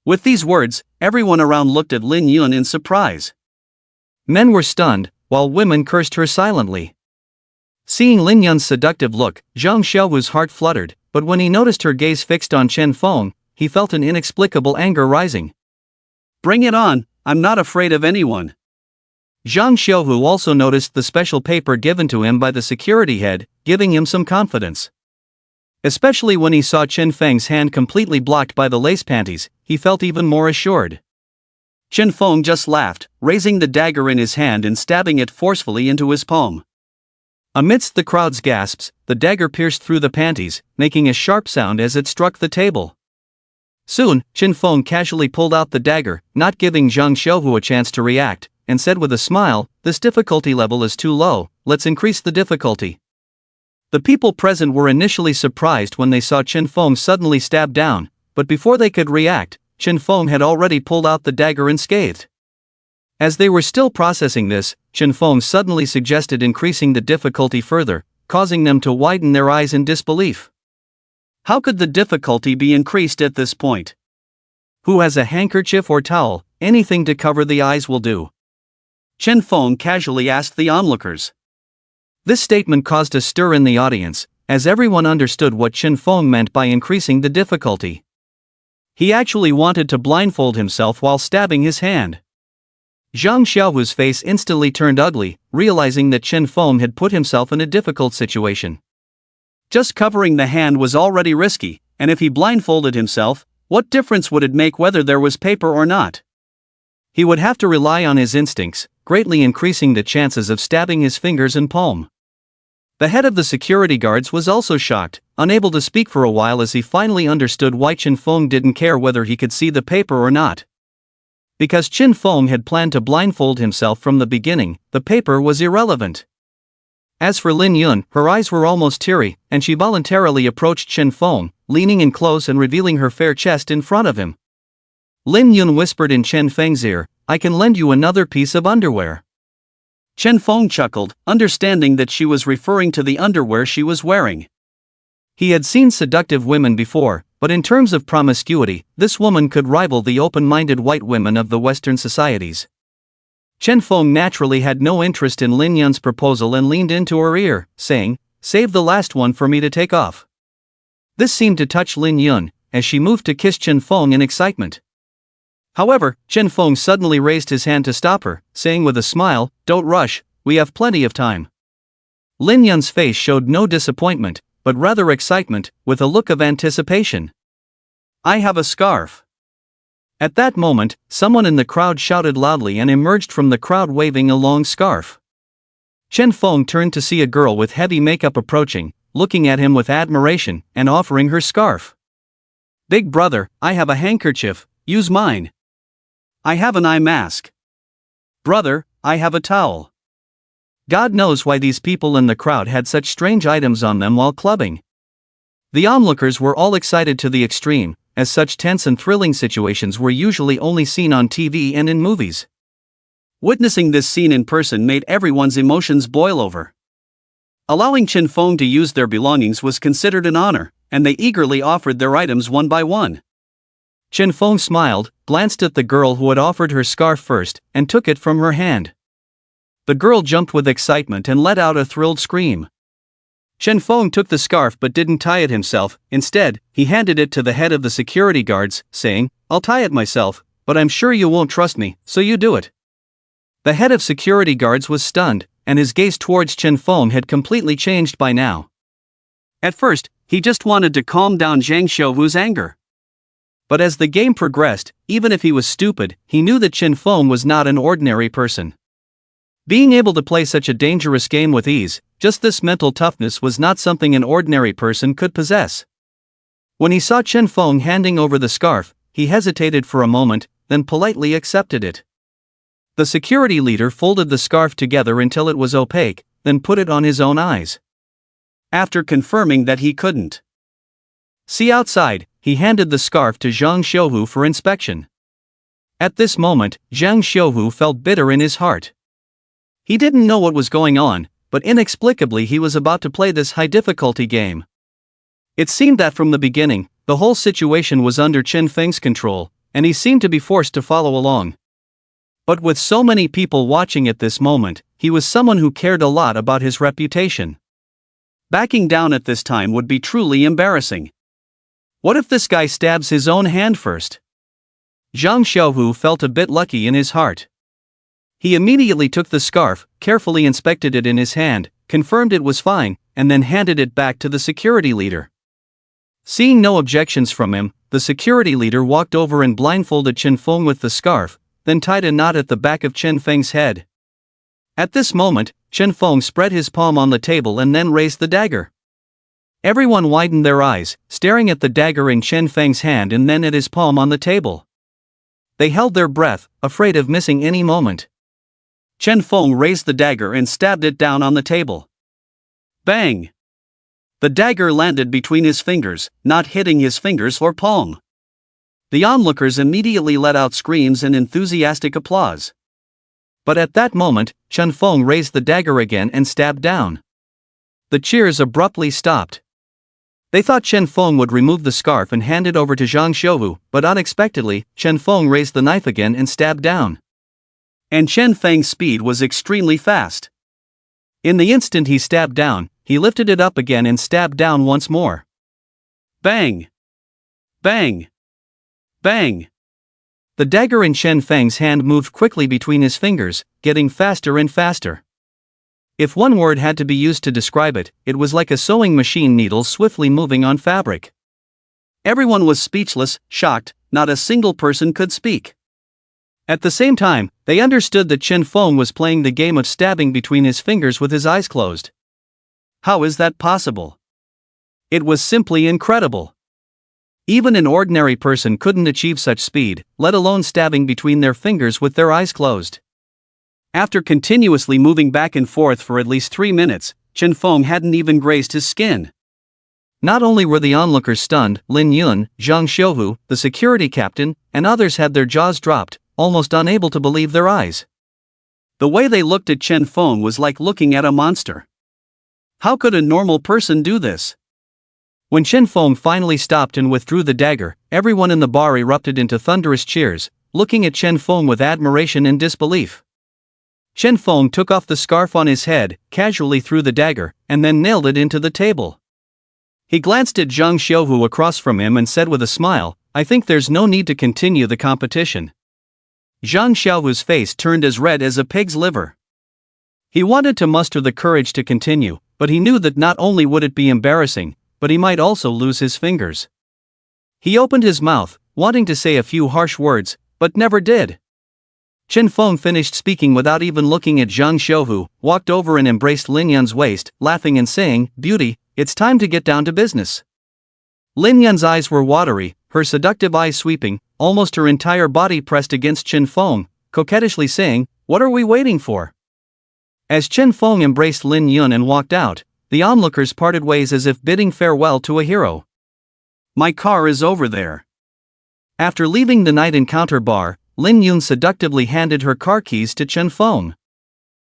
With these words, everyone around looked at Lin Yun in surprise. Men were stunned, while women cursed her silently. Seeing Lin Yun's seductive look, Zhang Xiaohu's heart fluttered, but when he noticed her gaze fixed on Chen Feng, he felt an inexplicable anger rising. Bring it on, I'm not afraid of anyone. Zhang Xiaohu also noticed the special paper given to him by the security head, giving him some confidence. Especially when he saw Chen Feng's hand completely blocked by the lace panties, he felt even more assured. Chen Feng just laughed, raising the dagger in his hand and stabbing it forcefully into his palm. Amidst the crowd's gasps, the dagger pierced through the panties, making a sharp sound as it struck the table. Soon, Chen Feng casually pulled out the dagger, not giving Zhang Xiaohu a chance to react, and said with a smile, "This difficulty level is too low, let's increase the difficulty." The people present were initially surprised when they saw Chen Feng suddenly stab down, but before they could react, Chen Feng had already pulled out the dagger unscathed. As they were still processing this, Chen Feng suddenly suggested increasing the difficulty further, causing them to widen their eyes in disbelief. How could the difficulty be increased at this point? Who has a handkerchief or towel? Anything to cover the eyes will do. Chen Feng casually asked the onlookers. This statement caused a stir in the audience, as everyone understood what Chen Feng meant by increasing the difficulty. He actually wanted to blindfold himself while stabbing his hand. Zhang Xiaohu's face instantly turned ugly, realizing that Chen Feng had put himself in a difficult situation. Just covering the hand was already risky, and if he blindfolded himself, what difference would it make whether there was paper or not? He would have to rely on his instincts, greatly increasing the chances of stabbing his fingers and palm. The head of the security guards was also shocked, unable to speak for a while as he finally understood why Chen Feng didn't care whether he could see the paper or not. Because Chen Feng had planned to blindfold himself from the beginning, the paper was irrelevant. As for Lin Yun, her eyes were almost teary, and she voluntarily approached Chen Feng, leaning in close and revealing her fair chest in front of him. Lin Yun whispered in Chen Feng's ear, "I can lend you another piece of underwear." Chen Feng chuckled, understanding that she was referring to the underwear she was wearing. He had seen seductive women before, but in terms of promiscuity, this woman could rival the open-minded white women of the Western societies. Chen Feng naturally had no interest in Lin Yun's proposal and leaned into her ear, saying, "Save the last one for me to take off." This seemed to touch Lin Yun, as she moved to kiss Chen Feng in excitement. However, Chen Feng suddenly raised his hand to stop her, saying with a smile, "Don't rush, we have plenty of time." Lin Yun's face showed no disappointment, but rather excitement, with a look of anticipation. "I have a scarf." At that moment, someone in the crowd shouted loudly and emerged from the crowd waving a long scarf. Chen Feng turned to see a girl with heavy makeup approaching, looking at him with admiration, and offering her scarf. "Big brother, I have a handkerchief, use mine." "I have an eye mask." "Brother, I have a towel." God knows why these people in the crowd had such strange items on them while clubbing. The onlookers were all excited to the extreme, as such tense and thrilling situations were usually only seen on TV and in movies. Witnessing this scene in person made everyone's emotions boil over. Allowing Chen Feng to use their belongings was considered an honor, and they eagerly offered their items one by one. Chen Feng smiled, glanced at the girl who had offered her scarf first, and took it from her hand. The girl jumped with excitement and let out a thrilled scream. Chen Feng took the scarf but didn't tie it himself. Instead, he handed it to the head of the security guards, saying, "I'll tie it myself, but I'm sure you won't trust me, so you do it." The head of security guards was stunned, and his gaze towards Chen Feng had completely changed by now. At first, he just wanted to calm down Zhang Xiaohu's anger. But as the game progressed, even if he was stupid, he knew that Chen Feng was not an ordinary person. Being able to play such a dangerous game with ease, just this mental toughness was not something an ordinary person could possess. When he saw Chen Feng handing over the scarf, he hesitated for a moment, then politely accepted it. The security leader folded the scarf together until it was opaque, then put it on his own eyes. After confirming that he couldn't see outside, he handed the scarf to Zhang Xiaohu for inspection. At this moment, Zhang Xiaohu felt bitter in his heart. He didn't know what was going on, but inexplicably he was about to play this high-difficulty game. It seemed that from the beginning, the whole situation was under Chen Feng's control, and he seemed to be forced to follow along. But with so many people watching at this moment, he was someone who cared a lot about his reputation. Backing down at this time would be truly embarrassing. What if this guy stabs his own hand first? Zhang Xiaohu felt a bit lucky in his heart. He immediately took the scarf, carefully inspected it in his hand, confirmed it was fine, and then handed it back to the security leader. Seeing no objections from him, the security leader walked over and blindfolded Chen Feng with the scarf, then tied a knot at the back of Chen Feng's head. At this moment, Chen Feng spread his palm on the table and then raised the dagger. Everyone widened their eyes, staring at the dagger in Chen Feng's hand and then at his palm on the table. They held their breath, afraid of missing any moment. Chen Feng raised the dagger and stabbed it down on the table. Bang! The dagger landed between his fingers, not hitting his fingers or palm. The onlookers immediately let out screams and enthusiastic applause. But at that moment, Chen Feng raised the dagger again and stabbed down. The cheers abruptly stopped. They thought Chen Feng would remove the scarf and hand it over to Zhang Xiaohu, but unexpectedly, Chen Feng raised the knife again and stabbed down. And Chen Feng's speed was extremely fast. In the instant he stabbed down, he lifted it up again and stabbed down once more. Bang! Bang! Bang! The dagger in Chen Feng's hand moved quickly between his fingers, getting faster and faster. If one word had to be used to describe it, it was like a sewing machine needles swiftly moving on fabric. Everyone was speechless, shocked, not a single person could speak. At the same time, they understood that Chen Feng was playing the game of stabbing between his fingers with his eyes closed. How is that possible? It was simply incredible. Even an ordinary person couldn't achieve such speed, let alone stabbing between their fingers with their eyes closed. After continuously moving back and forth for at least 3 minutes, Chen Feng hadn't even grazed his skin. Not only were the onlookers stunned, Lin Yun, Zhang Xiuhu, the security captain, and others had their jaws dropped, almost unable to believe their eyes. The way they looked at Chen Feng was like looking at a monster. How could a normal person do this? When Chen Feng finally stopped and withdrew the dagger, everyone in the bar erupted into thunderous cheers, looking at Chen Feng with admiration and disbelief. Chen Feng took off the scarf on his head, casually threw the dagger, and then nailed it into the table. He glanced at Zhang Xiuhu across from him and said with a smile, "I think there's no need to continue the competition." Zhang Xiaohu's face turned as red as a pig's liver. He wanted to muster the courage to continue, but he knew that not only would it be embarrassing, but he might also lose his fingers. He opened his mouth, wanting to say a few harsh words, but never did. Chen Feng finished speaking without even looking at Zhang Xiuhu, walked over and embraced Lin Yun's waist, laughing and saying, "Beauty, it's time to get down to business." Lin Yun's eyes were watery, her seductive eyes sweeping, almost her entire body pressed against Chen Feng, coquettishly saying, "What are we waiting for?" As Chen Feng embraced Lin Yun and walked out, the onlookers parted ways as if bidding farewell to a hero. "My car is over there." After leaving the night encounter bar, Lin Yun seductively handed her car keys to Chen Feng.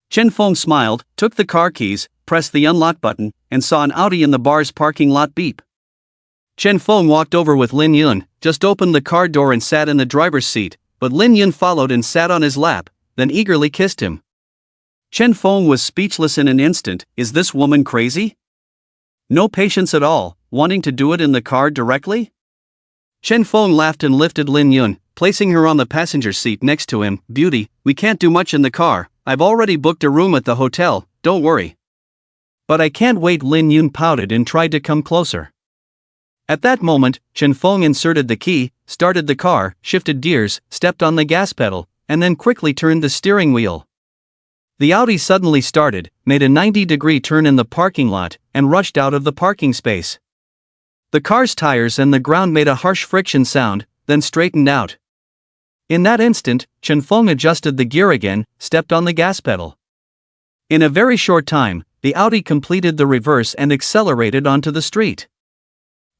Chen Feng smiled, took the car keys, pressed the unlock button, and saw an Audi in the bar's parking lot beep. Chen Feng walked over with Lin Yun, just opened the car door and sat in the driver's seat, but Lin Yun followed and sat on his lap, then eagerly kissed him. Chen Feng was speechless in an instant. Is this woman crazy? No patience at all, wanting to do it in the car directly? Chen Feng laughed and lifted Lin Yun, placing her on the passenger seat next to him. "Beauty, we can't do much in the car, I've already booked a room at the hotel, don't worry." "But I can't wait." Lin Yun pouted and tried to come closer. At that moment, Chen Feng inserted the key, started the car, shifted gears, stepped on the gas pedal, and then quickly turned the steering wheel. The Audi suddenly started, made a 90-degree turn in the parking lot, and rushed out of the parking space. The car's tires and the ground made a harsh friction sound, then straightened out. In that instant, Chen Feng adjusted the gear again, stepped on the gas pedal. In a very short time, the Audi completed the reverse and accelerated onto the street.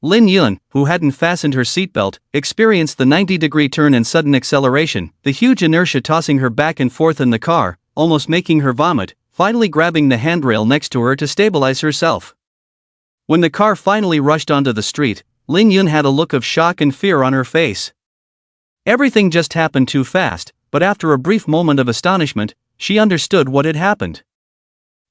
Lin Yun, who hadn't fastened her seatbelt, experienced the 90-degree turn and sudden acceleration, the huge inertia tossing her back and forth in the car, almost making her vomit, finally grabbing the handrail next to her to stabilize herself. When the car finally rushed onto the street, Lin Yun had a look of shock and fear on her face. Everything just happened too fast, but after a brief moment of astonishment, she understood what had happened.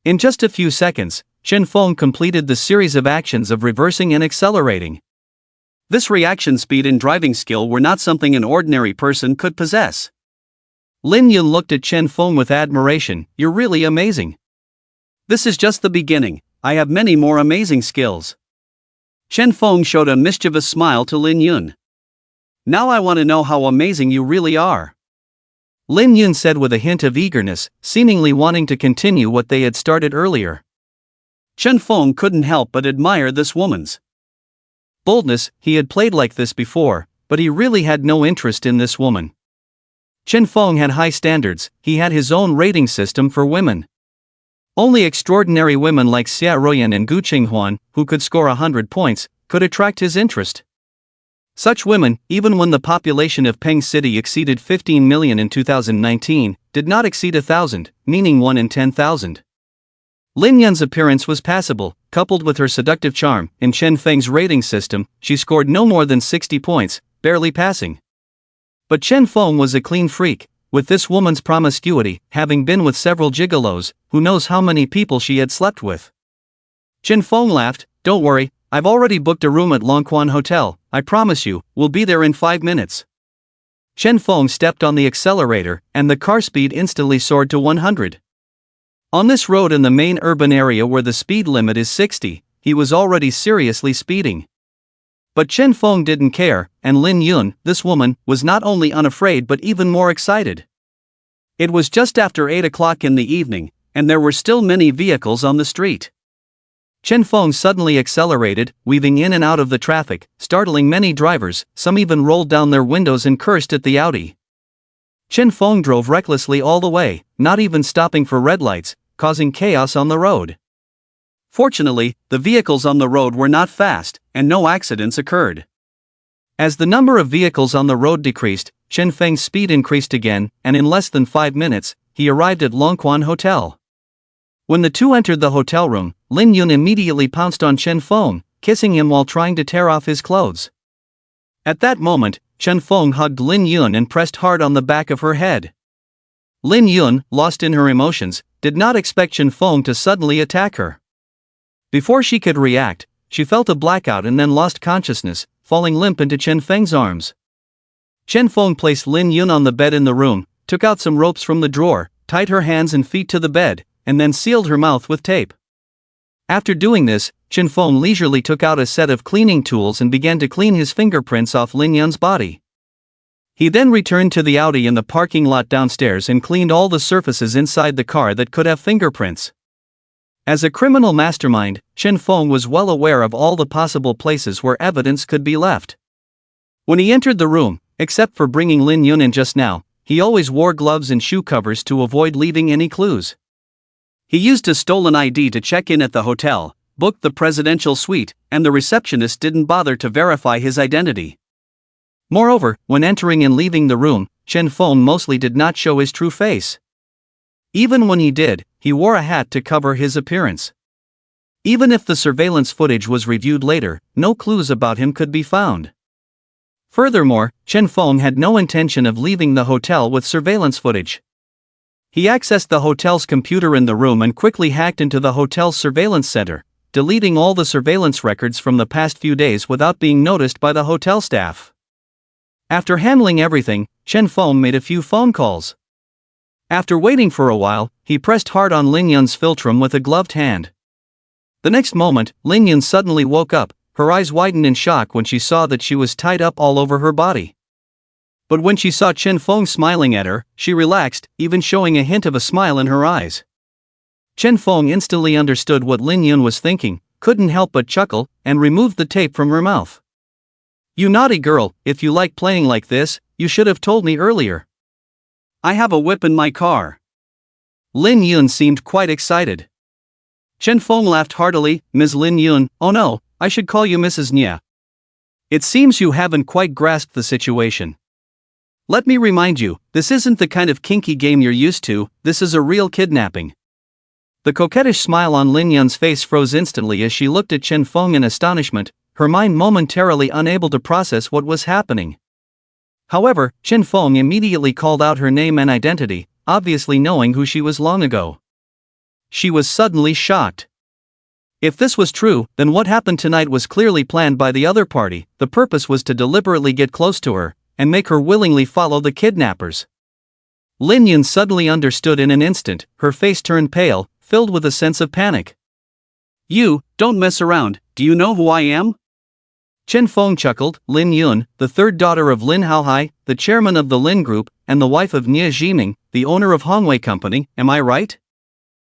In just a few seconds, Chen Feng completed the series of actions of reversing and accelerating. This reaction speed and driving skill were not something an ordinary person could possess. Lin Yun looked at Chen Feng with admiration. "You're really amazing. This is just the beginning, I have many more amazing skills." Chen Feng showed a mischievous smile to Lin Yun. "Now I want to know how amazing you really are." Lin Yun said with a hint of eagerness, seemingly wanting to continue what they had started earlier. Chen Feng couldn't help but admire this woman's boldness. He had played like this before, but he really had no interest in this woman. Chen Feng had high standards. He had his own rating system for women. Only extraordinary women like Xia Ruoyan and Gu Qinghuan, who could score 100 points, could attract his interest. Such women, even when the population of Peng City exceeded 15 million in 2019, did not exceed 1,000, meaning 1 in 10,000. Lin Yun's appearance was passable, coupled with her seductive charm. In Chen Feng's rating system, she scored no more than 60 points, barely passing. But Chen Feng was a clean freak, with this woman's promiscuity, having been with several gigolos, who knows how many people she had slept with. Chen Feng laughed, "Don't worry, I've already booked a room at Longquan Hotel, I promise you, we'll be there in 5 minutes." Chen Feng stepped on the accelerator, and the car speed instantly soared to 100. On this road in the main urban area where the speed limit is 60, he was already seriously speeding. But Chen Feng didn't care, and Lin Yun, this woman, was not only unafraid but even more excited. It was just after 8 o'clock in the evening, and there were still many vehicles on the street. Chen Feng suddenly accelerated, weaving in and out of the traffic, startling many drivers. Some even rolled down their windows and cursed at the Audi. Chen Feng drove recklessly all the way, not even stopping for red lights, causing chaos on the road. Fortunately, the vehicles on the road were not fast, and no accidents occurred. As the number of vehicles on the road decreased, Chen Feng's speed increased again, and in less than 5 minutes, he arrived at Longquan Hotel. When the two entered the hotel room, Lin Yun immediately pounced on Chen Feng, kissing him while trying to tear off his clothes. At that moment, Chen Feng hugged Lin Yun and pressed hard on the back of her head. Lin Yun, lost in her emotions, did not expect Chen Feng to suddenly attack her. Before she could react, she felt a blackout and then lost consciousness, falling limp into Chen Feng's arms. Chen Feng placed Lin Yun on the bed in the room, took out some ropes from the drawer, tied her hands and feet to the bed, and then sealed her mouth with tape. After doing this, Chen Feng leisurely took out a set of cleaning tools and began to clean his fingerprints off Lin Yun's body. He then returned to the Audi in the parking lot downstairs and cleaned all the surfaces inside the car that could have fingerprints. As a criminal mastermind, Chen Feng was well aware of all the possible places where evidence could be left. When he entered the room, except for bringing Lin Yun in just now, he always wore gloves and shoe covers to avoid leaving any clues. He used a stolen ID to check in at the hotel, booked the presidential suite, and the receptionist didn't bother to verify his identity. Moreover, when entering and leaving the room, Chen Feng mostly did not show his true face. Even when he did, he wore a hat to cover his appearance. Even if the surveillance footage was reviewed later, no clues about him could be found. Furthermore, Chen Feng had no intention of leaving the hotel with surveillance footage. He accessed the hotel's computer in the room and quickly hacked into the hotel's surveillance center, deleting all the surveillance records from the past few days without being noticed by the hotel staff. After handling everything, Chen Feng made a few phone calls. After waiting for a while, he pressed hard on Lin Yun's philtrum with a gloved hand. The next moment, Lin Yun suddenly woke up, her eyes widened in shock when she saw that she was tied up all over her body. But when she saw Chen Feng smiling at her, she relaxed, even showing a hint of a smile in her eyes. Chen Feng instantly understood what Lin Yun was thinking, couldn't help but chuckle, and removed the tape from her mouth. "You naughty girl, if you like playing like this, you should have told me earlier. I have a whip in my car." Lin Yun seemed quite excited. Chen Feng laughed heartily. "Ms. Lin Yun, oh no, I should call you Mrs. Nya. It seems you haven't quite grasped the situation. Let me remind you, this isn't the kind of kinky game you're used to, this is a real kidnapping." The coquettish smile on Lin Yun's face froze instantly as she looked at Chen Feng in astonishment, her mind momentarily unable to process what was happening. However, Chen Feng immediately called out her name and identity, obviously knowing who she was long ago. She was suddenly shocked. If this was true, then what happened tonight was clearly planned by the other party. The purpose was to deliberately get close to her, and make her willingly follow the kidnappers. Lin Yun suddenly understood in an instant, her face turned pale, filled with a sense of panic. "You, don't mess around, do you know who I am?" Chen Feng chuckled. "Lin Yun, the third daughter of Lin Haohai, the chairman of the Lin Group, and the wife of Nia Jiming, the owner of Hongwei Company, am I right?"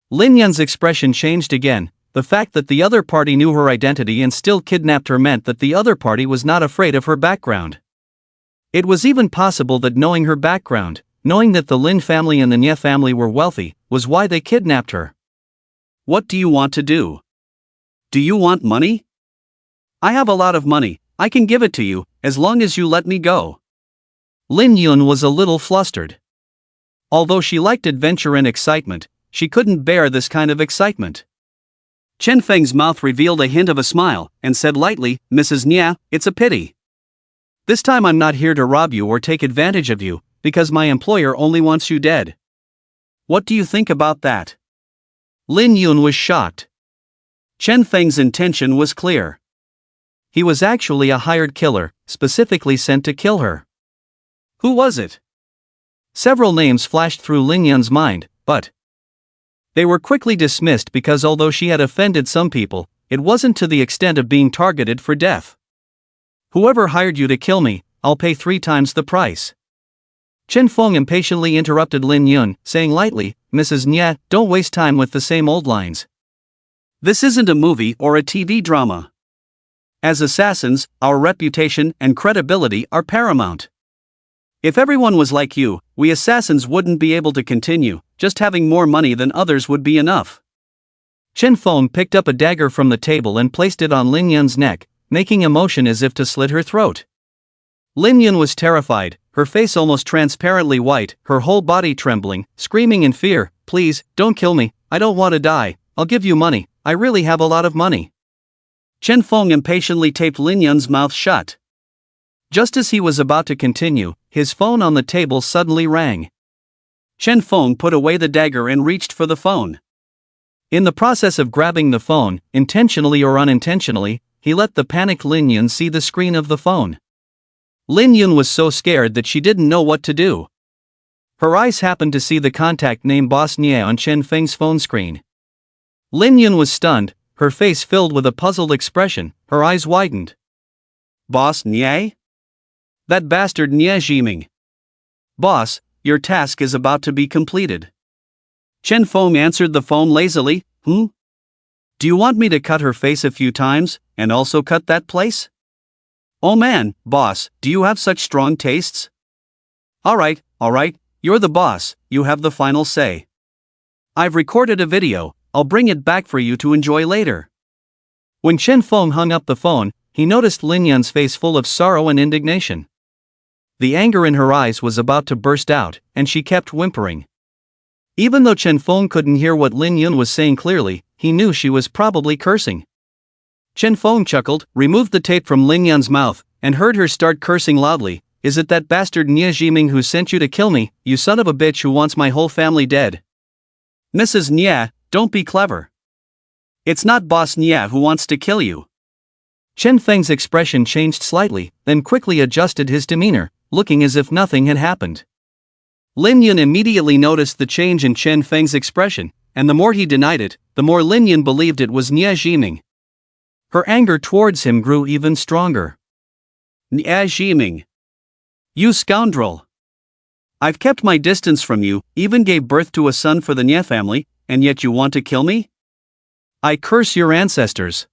Lin Yun's expression changed again. The fact that the other party knew her identity and still kidnapped her meant that the other party was not afraid of her background. It was even possible that knowing her background, knowing that the Lin family and the Nia family were wealthy, was why they kidnapped her. "What do you want to do? Do you want money?" "I have a lot of money, I can give it to you, as long as you let me go." Lin Yun was a little flustered. Although she liked adventure and excitement, she couldn't bear this kind of excitement. Chen Feng's mouth revealed a hint of a smile, and said lightly, "Mrs. Nia, it's a pity. This time I'm not here to rob you or take advantage of you, because my employer only wants you dead. What do you think about that? Lin Yun was shocked. Chen Feng's intention was clear. He was actually a hired killer, specifically sent to kill her. Who was it? Several names flashed through Lin Yun's mind, but they were quickly dismissed because although she had offended some people, it wasn't to the extent of being targeted for death. Whoever hired you to kill me, I'll pay 3 times the price. Chen Feng impatiently interrupted Lin Yun, saying lightly, Mrs. Nye, don't waste time with the same old lines. This isn't a movie or a TV drama. As assassins, our reputation and credibility are paramount. If everyone was like you, we assassins wouldn't be able to continue, just having more money than others would be enough. Chen Feng picked up a dagger from the table and placed it on Lin Yun's neck, making a motion as if to slit her throat. Lin Yun was terrified, her face almost transparently white, her whole body trembling, screaming in fear, please, don't kill me, I don't want to die, I'll give you money, I really have a lot of money. Chen Feng impatiently taped Lin Yun's mouth shut. Just as he was about to continue, his phone on the table suddenly rang. Chen Feng put away the dagger and reached for the phone. In the process of grabbing the phone, intentionally or unintentionally, he let the panicked Lin Yun see the screen of the phone. Lin Yun was so scared that she didn't know what to do. Her eyes happened to see the contact name Boss Nye on Chen Feng's phone screen. Lin Yun was stunned, her face filled with a puzzled expression, her eyes widened. Boss Nye? That bastard Nye Jiming. Boss, your task is about to be completed. Chen Feng answered the phone lazily, Do you want me to cut her face a few times, and also cut that place? Oh man, boss, do you have such strong tastes? Alright, you're the boss, you have the final say. I've recorded a video, I'll bring it back for you to enjoy later. When Chen Feng hung up the phone, he noticed Lin Yun's face full of sorrow and indignation. The anger in her eyes was about to burst out, and she kept whimpering. Even though Chen Feng couldn't hear what Lin Yun was saying clearly, he knew she was probably cursing. Chen Feng chuckled, removed the tape from Lin Yun's mouth, and heard her start cursing loudly. Is it that bastard Nye Jiming who sent you to kill me, you son of a bitch who wants my whole family dead? Mrs. Nye, don't be clever. It's not Boss Nye who wants to kill you. Chen Feng's expression changed slightly, then quickly adjusted his demeanor, looking as if nothing had happened. Lin Yun immediately noticed the change in Chen Feng's expression, and the more he denied it, the more Lin Yun believed it was Nye Jiming. Her anger towards him grew even stronger. Nye Jiming. You scoundrel. I've kept my distance from you, even gave birth to a son for the Nye family, and yet you want to kill me? I curse your ancestors.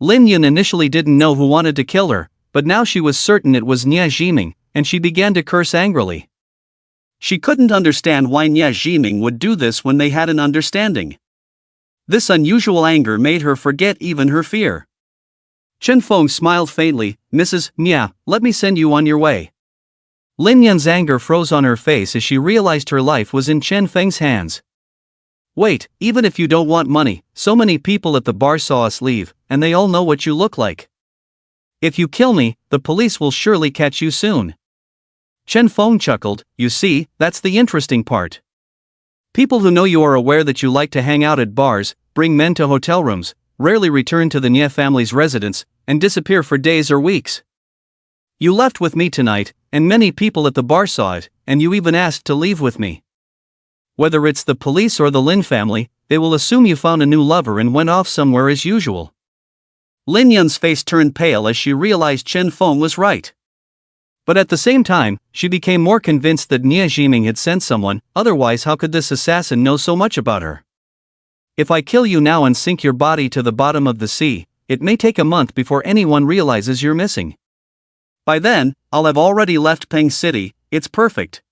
Lin Yun initially didn't know who wanted to kill her, but now she was certain it was Nye Jiming, and she began to curse angrily. She couldn't understand why Nye Jiming would do this when they had an understanding. This unusual anger made her forget even her fear. Chen Feng smiled faintly, Mrs. Nye, let me send you on your way. Lin Yun's anger froze on her face as she realized her life was in Chen Feng's hands. Wait, even if you don't want money, so many people at the bar saw us leave, and they all know what you look like. If you kill me, the police will surely catch you soon. Chen Feng chuckled, you see, that's the interesting part. People who know you are aware that you like to hang out at bars, bring men to hotel rooms, rarely return to the Nye family's residence, and disappear for days or weeks. You left with me tonight, and many people at the bar saw it, and you even asked to leave with me. Whether it's the police or the Lin family, they will assume you found a new lover and went off somewhere as usual. Lin Yun's face turned pale as she realized Chen Feng was right. But at the same time, she became more convinced that Nye Jiming had sent someone, otherwise how could this assassin know so much about her? If I kill you now and sink your body to the bottom of the sea, it may take a month before anyone realizes you're missing. By then, I'll have already left Peng City, it's perfect.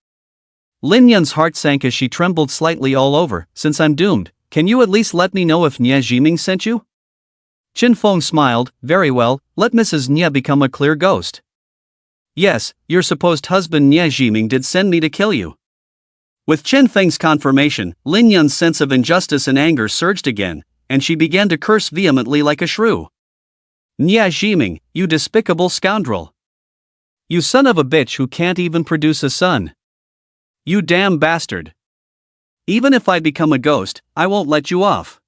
Lin Yun's heart sank as she trembled slightly all over, since I'm doomed, can you at least let me know if Nye Jiming sent you? Chen Feng smiled, very well, let Mrs. Nye become a clear ghost. Yes, your supposed husband Nye Jiming did send me to kill you. With Chen Feng's confirmation, Lin Yun's sense of injustice and anger surged again, and she began to curse vehemently like a shrew. Nye Jiming, you despicable scoundrel. You son of a bitch who can't even produce a son. You damn bastard. Even if I become a ghost, I won't let you off.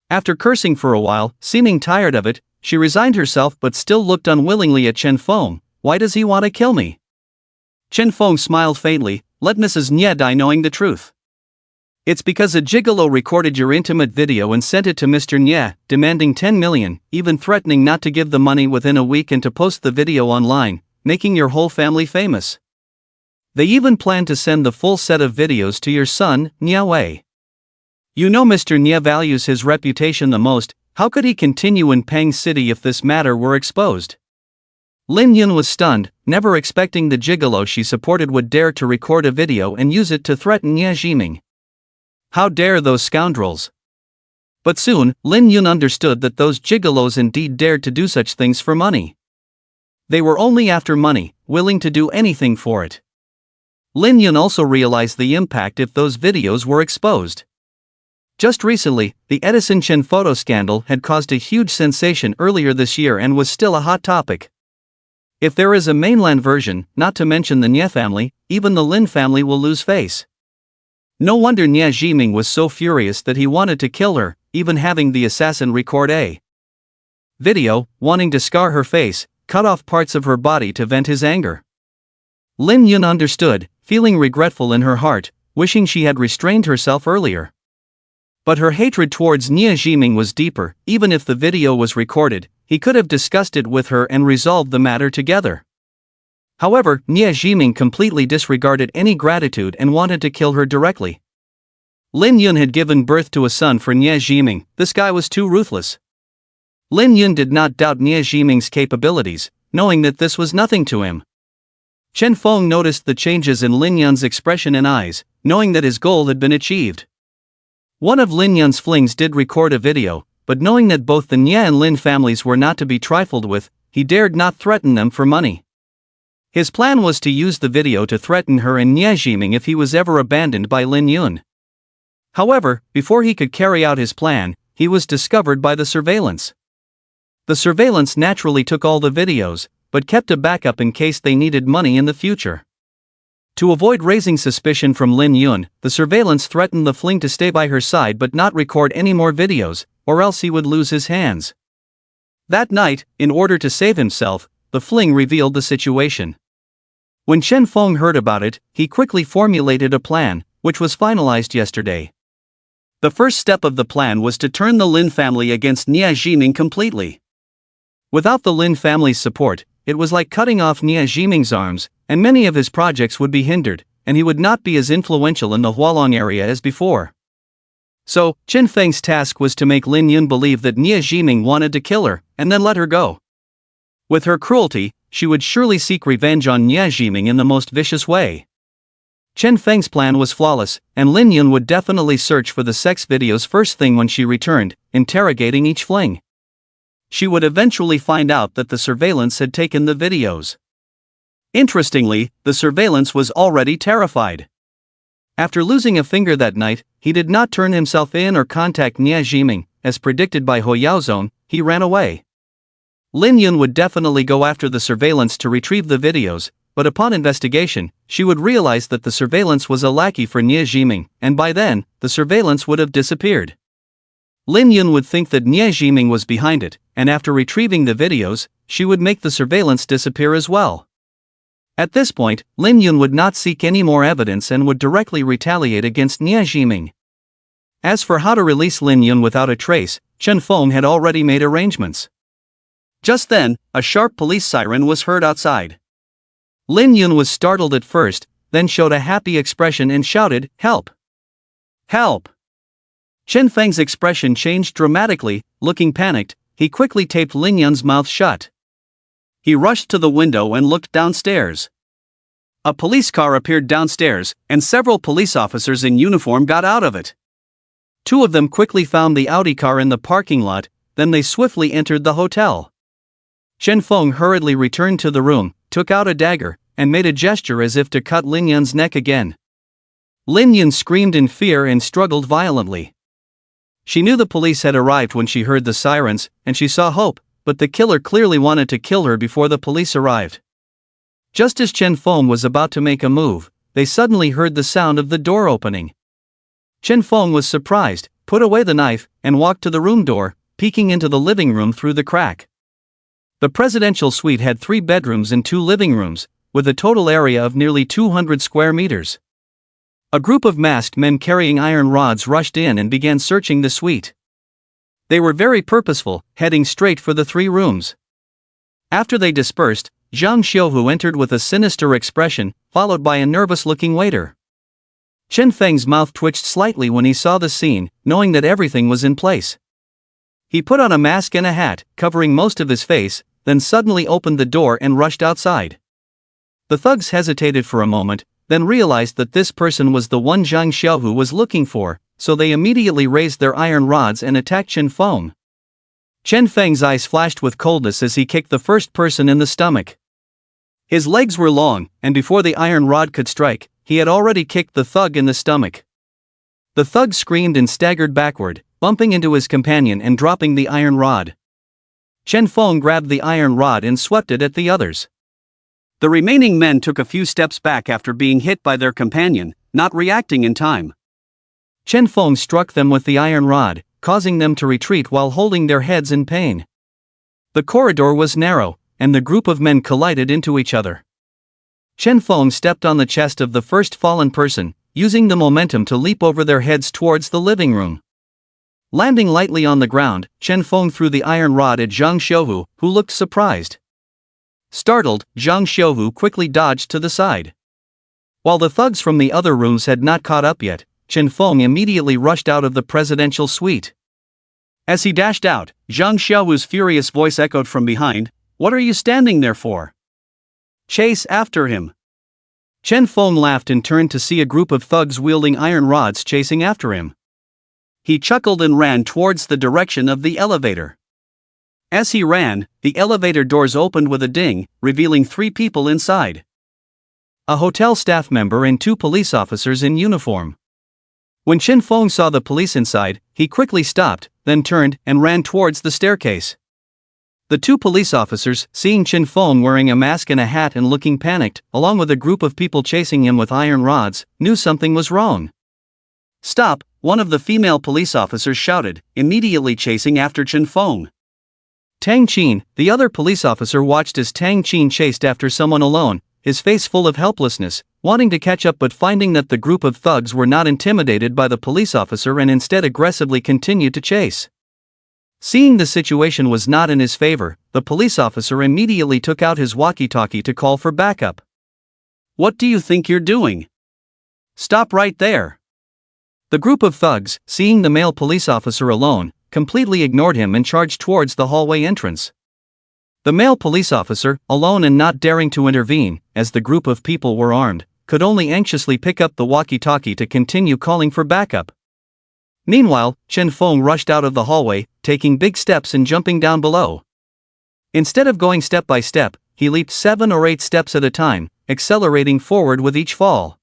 After cursing for a while, seeming tired of it, she resigned herself but still looked unwillingly at Chen Feng. Why does he want to kill me? Chen Feng smiled faintly. Let Mrs. Nye die knowing the truth. It's because a gigolo recorded your intimate video and sent it to Mr. Nye, demanding 10 million, even threatening not to give the money within a week and to post the video online, making your whole family famous. They even plan to send the full set of videos to your son, Nye Wei. You know Mr. Nye values his reputation the most. How could he continue in Peng City if this matter were exposed? Lin Yun was stunned, never expecting the gigolo she supported would dare to record a video and use it to threaten Nye Jiming. How dare those scoundrels? But soon, Lin Yun understood that those gigolos indeed dared to do such things for money. They were only after money, willing to do anything for it. Lin Yun also realized the impact if those videos were exposed. Just recently, the Edison Chen photo scandal had caused a huge sensation earlier this year and was still a hot topic. If there is a mainland version, not to mention the Nye family, even the Lin family will lose face. No wonder Nye Jiming was so furious that he wanted to kill her, even having the assassin record a video, wanting to scar her face, cut off parts of her body to vent his anger. Lin Yun understood, feeling regretful in her heart, wishing she had restrained herself earlier. But her hatred towards Nye Jiming was deeper. Even if the video was recorded, he could have discussed it with her and resolved the matter together. However, Nye Jiming completely disregarded any gratitude and wanted to kill her directly. Lin Yun had given birth to a son for Nye Jiming. This guy was too ruthless. Lin Yun did not doubt Nye Jiming's capabilities, knowing that this was nothing to him. Chen Feng noticed the changes in Lin Yun's expression and eyes, knowing that his goal had been achieved. One of Lin Yun's flings did record a video, but knowing that both the Nye and Lin families were not to be trifled with, he dared not threaten them for money. His plan was to use the video to threaten her and Nye Jiming if he was ever abandoned by Lin Yun. However, before he could carry out his plan, he was discovered by the surveillance. The surveillance naturally took all the videos, but kept a backup in case they needed money in the future. To avoid raising suspicion from Lin Yun, the surveillance threatened the fling to stay by her side but not record any more videos, or else he would lose his hands. That night, in order to save himself, the fling revealed the situation. When Chen Feng heard about it, he quickly formulated a plan, which was finalized yesterday. The first step of the plan was to turn the Lin family against Nye Jiming completely. Without the Lin family's support, it was like cutting off Nye Jiming's arms, and many of his projects would be hindered, and he would not be as influential in the Hualong area as before. So, Chen Feng's task was to make Lin Yun believe that Nye Jiming wanted to kill her, and then let her go. With her cruelty, she would surely seek revenge on Nye Jiming in the most vicious way. Chen Feng's plan was flawless, and Lin Yun would definitely search for the sex videos first thing when she returned, interrogating each fling. She would eventually find out that the surveillance had taken the videos. Interestingly, the surveillance was already terrified. After losing a finger that night, he did not turn himself in or contact Nye Jiming. As predicted by Ho Yaozong, he ran away. Lin Yun would definitely go after the surveillance to retrieve the videos, but upon investigation, she would realize that the surveillance was a lackey for Nye Jiming, and by then, the surveillance would have disappeared. Lin Yun would think that Nye Jiming was behind it, and after retrieving the videos, she would make the surveillance disappear as well. At this point, Lin Yun would not seek any more evidence and would directly retaliate against Nye Jiming. As for how to release Lin Yun without a trace, Chen Feng had already made arrangements. Just then, a sharp police siren was heard outside. Lin Yun was startled at first, then showed a happy expression and shouted, "Help! Help!" Chen Feng's expression changed dramatically. Looking panicked, he quickly taped Lin Yun's mouth shut. He rushed to the window and looked downstairs. A police car appeared downstairs, and several police officers in uniform got out of it. Two of them quickly found the Audi car in the parking lot, then they swiftly entered the hotel. Chen Feng hurriedly returned to the room, took out a dagger, and made a gesture as if to cut Lin Yun's neck again. Lin Yun screamed in fear and struggled violently. She knew the police had arrived when she heard the sirens, and she saw hope, but the killer clearly wanted to kill her before the police arrived. Just as Chen Feng was about to make a move, they suddenly heard the sound of the door opening. Chen Feng was surprised, put away the knife, and walked to the room door, peeking into the living room through the crack. The presidential suite had 3 bedrooms and 2 living rooms, with a total area of nearly 200 square meters. A group of masked men carrying iron rods rushed in and began searching the suite. They were very purposeful, heading straight for the 3 rooms. After they dispersed, Zhang Xiuhu entered with a sinister expression, followed by a nervous-looking waiter. Chen Feng's mouth twitched slightly when he saw the scene, knowing that everything was in place. He put on a mask and a hat, covering most of his face, then suddenly opened the door and rushed outside. The thugs hesitated for a moment, then realized that this person was the one Zhang Xiuhu was looking for, so they immediately raised their iron rods and attacked Chen Feng. Chen Feng's eyes flashed with coldness as he kicked the first person in the stomach. His legs were long, and before the iron rod could strike, he had already kicked the thug in the stomach. The thug screamed and staggered backward, bumping into his companion and dropping the iron rod. Chen Feng grabbed the iron rod and swept it at the others. The remaining men took a few steps back after being hit by their companion, not reacting in time. Chen Feng struck them with the iron rod, causing them to retreat while holding their heads in pain. The corridor was narrow, and the group of men collided into each other. Chen Feng stepped on the chest of the first fallen person, using the momentum to leap over their heads towards the living room. Landing lightly on the ground, Chen Feng threw the iron rod at Zhang Xiuhu, who looked surprised. Startled, Zhang Xiuhu quickly dodged to the side. While the thugs from the other rooms had not caught up yet, Chen Feng immediately rushed out of the presidential suite. As he dashed out, Zhang Xiuhu's furious voice echoed from behind, "What are you standing there for? Chase after him!" Chen Feng laughed and turned to see a group of thugs wielding iron rods chasing after him. He chuckled and ran towards the direction of the elevator. As he ran, the elevator doors opened with a ding, revealing 3 people inside. A hotel staff member and 2 police officers in uniform. When Chen Feng saw the police inside, he quickly stopped, then turned and ran towards the staircase. The 2 police officers, seeing Chen Feng wearing a mask and a hat and looking panicked, along with a group of people chasing him with iron rods, knew something was wrong. "Stop!" one of the female police officers shouted, immediately chasing after Chen Feng. Tang Qin, the other police officer, watched as Tang Qin chased after someone alone, his face full of helplessness, wanting to catch up but finding that the group of thugs were not intimidated by the police officer and instead aggressively continued to chase. Seeing the situation was not in his favor, the police officer immediately took out his walkie-talkie to call for backup. "What do you think you're doing? Stop right there!" The group of thugs, seeing the male police officer alone, completely ignored him and charged towards the hallway entrance. The male police officer, alone and not daring to intervene, as the group of people were armed, could only anxiously pick up the walkie-talkie to continue calling for backup. Meanwhile, Chen Feng rushed out of the hallway, taking big steps and jumping down below. Instead of going step by step, he leaped 7 or 8 steps at a time, accelerating forward with each fall.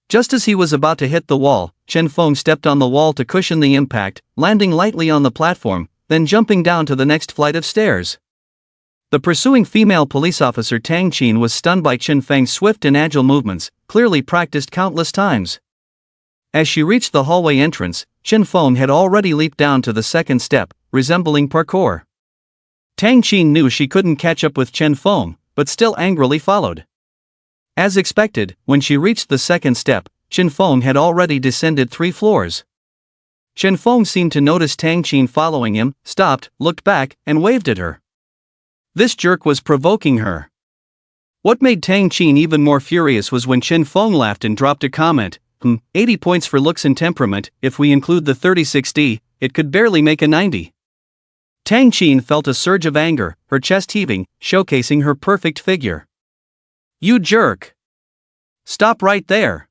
Just as he was about to hit the wall, Chen Feng stepped on the wall to cushion the impact, landing lightly on the platform, then jumping down to the next flight of stairs. The pursuing female police officer Tang Qin was stunned by Chen Feng's swift and agile movements, clearly practiced countless times. As she reached the hallway entrance, Chen Feng had already leaped down to the second step, resembling parkour. Tang Qin knew she couldn't catch up with Chen Feng, but still angrily followed. As expected, when she reached the second step, Chen Feng had already descended 3 floors. Chen Feng seemed to notice Tang Qin following him, stopped, looked back, and waved at her. This jerk was provoking her. What made Tang Qin even more furious was when Chen Feng laughed and dropped a comment, 80 points for looks and temperament, if we include the 30-60, it could barely make a 90. Tang Qin felt a surge of anger, her chest heaving, showcasing her perfect figure. "You jerk! Stop right there!"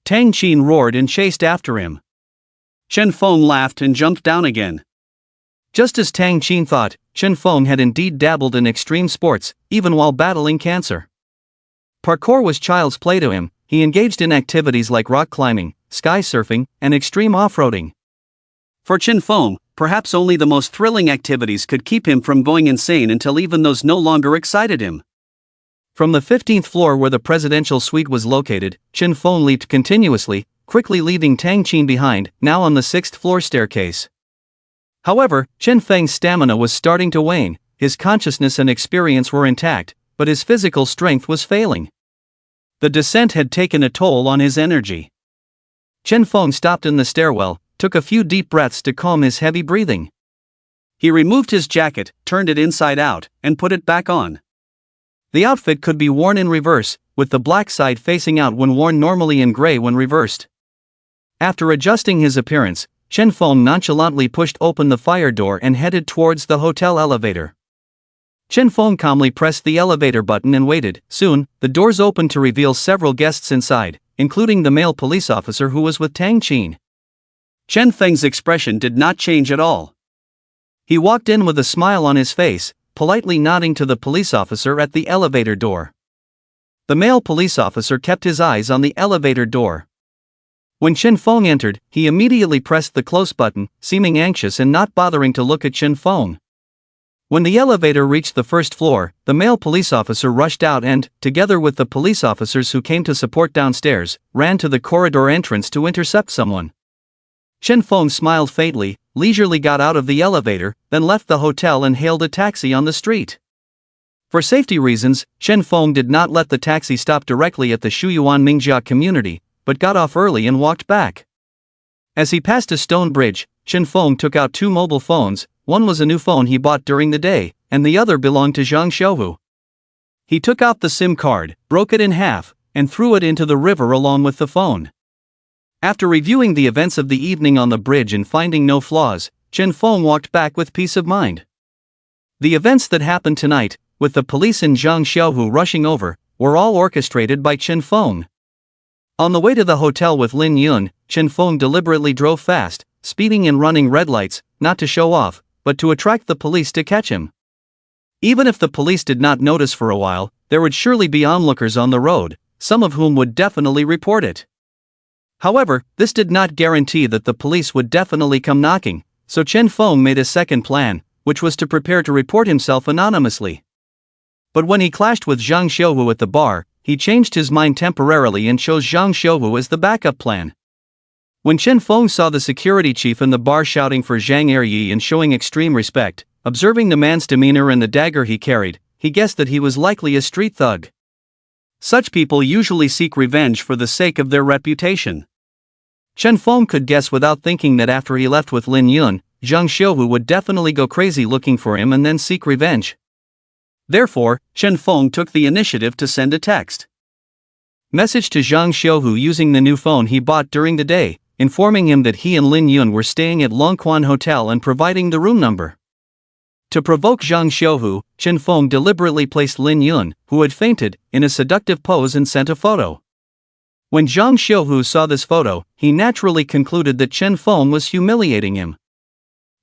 Tang Qin roared and chased after him. Chen Feng laughed and jumped down again. Just as Tang Qin thought, Chen Feng had indeed dabbled in extreme sports, even while battling cancer. Parkour was child's play to him. He engaged in activities like rock climbing, sky surfing, and extreme off-roading. For Chen Feng, perhaps only the most thrilling activities could keep him from going insane until even those no longer excited him. From the 15th floor where the presidential suite was located, Chen Feng leaped continuously, quickly leaving Tang Qin behind, now on the 6th floor staircase. However, Chen Feng's stamina was starting to wane, his consciousness and experience were intact, but his physical strength was failing. The descent had taken a toll on his energy. Chen Feng stopped in the stairwell, took a few deep breaths to calm his heavy breathing. He removed his jacket, turned it inside out, and put it back on. The outfit could be worn in reverse, with the black side facing out when worn normally and gray when reversed. After adjusting his appearance, Chen Feng nonchalantly pushed open the fire door and headed towards the hotel elevator. Chen Feng calmly pressed the elevator button and waited. Soon, the doors opened to reveal several guests inside, including the male police officer who was with Tang Qin. Chen Feng's expression did not change at all. He walked in with a smile on his face, politely nodding to the police officer at the elevator door. The male police officer kept his eyes on the elevator door. When Chen Feng entered, he immediately pressed the close button, seeming anxious and not bothering to look at Chen Feng. When the elevator reached the first floor, the male police officer rushed out and, together with the police officers who came to support downstairs, ran to the corridor entrance to intercept someone. Chen Feng smiled faintly, leisurely got out of the elevator, then left the hotel and hailed a taxi on the street. For safety reasons, Chen Feng did not let the taxi stop directly at the Shuyuan Mingjia community, but got off early and walked back. As he passed a stone bridge, Chen Feng took out 2 mobile phones. One was a new phone he bought during the day, and the other belonged to Zhang Xiaohu. He took out the SIM card, broke it in half, and threw it into the river along with the phone. After reviewing the events of the evening on the bridge and finding no flaws, Chen Feng walked back with peace of mind. The events that happened tonight, with the police and Zhang Xiaohu rushing over, were all orchestrated by Chen Feng. On the way to the hotel with Lin Yun, Chen Feng deliberately drove fast, speeding and running red lights, not to show off, but to attract the police to catch him. Even if the police did not notice for a while, there would surely be onlookers on the road, some of whom would definitely report it. However, this did not guarantee that the police would definitely come knocking, so Chen Feng made a second plan, which was to prepare to report himself anonymously. But when he clashed with Zhang Xiaohu at the bar, he changed his mind temporarily and chose Zhang Xiaohu as the backup plan. When Chen Feng saw the security chief in the bar shouting for Zhang Eryi and showing extreme respect, observing the man's demeanor and the dagger he carried, he guessed that he was likely a street thug. Such people usually seek revenge for the sake of their reputation. Chen Feng could guess without thinking that after he left with Lin Yun, Zhang Xiaohu would definitely go crazy looking for him and then seek revenge. Therefore, Chen Feng took the initiative to send a text message to Zhang Xiaohu using the new phone he bought during the day, informing him that he and Lin Yun were staying at Longquan Hotel and providing the room number. To provoke Zhang Xiaohu, Chen Feng deliberately placed Lin Yun, who had fainted, in a seductive pose and sent a photo. When Zhang Xiaohu saw this photo, he naturally concluded that Chen Feng was humiliating him.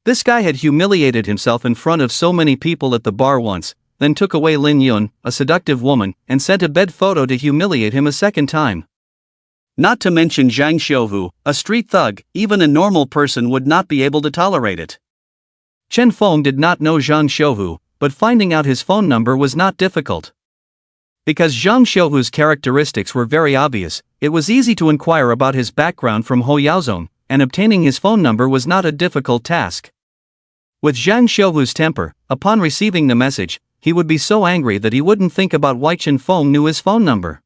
This guy had humiliated himself in front of so many people at the bar once, then took away Lin Yun, a seductive woman, and sent a bed photo to humiliate him a second time. Not to mention Zhang Xiaohu, a street thug, even a normal person would not be able to tolerate it. Chen Feng did not know Zhang Xiaohu, but finding out his phone number was not difficult. Because Zhang Xiaohu's characteristics were very obvious, it was easy to inquire about his background from Ho Yaozong, and obtaining his phone number was not a difficult task. With Zhang Xiaohu's temper, upon receiving the message, he would be so angry that he wouldn't think about why Chen Feng knew his phone number.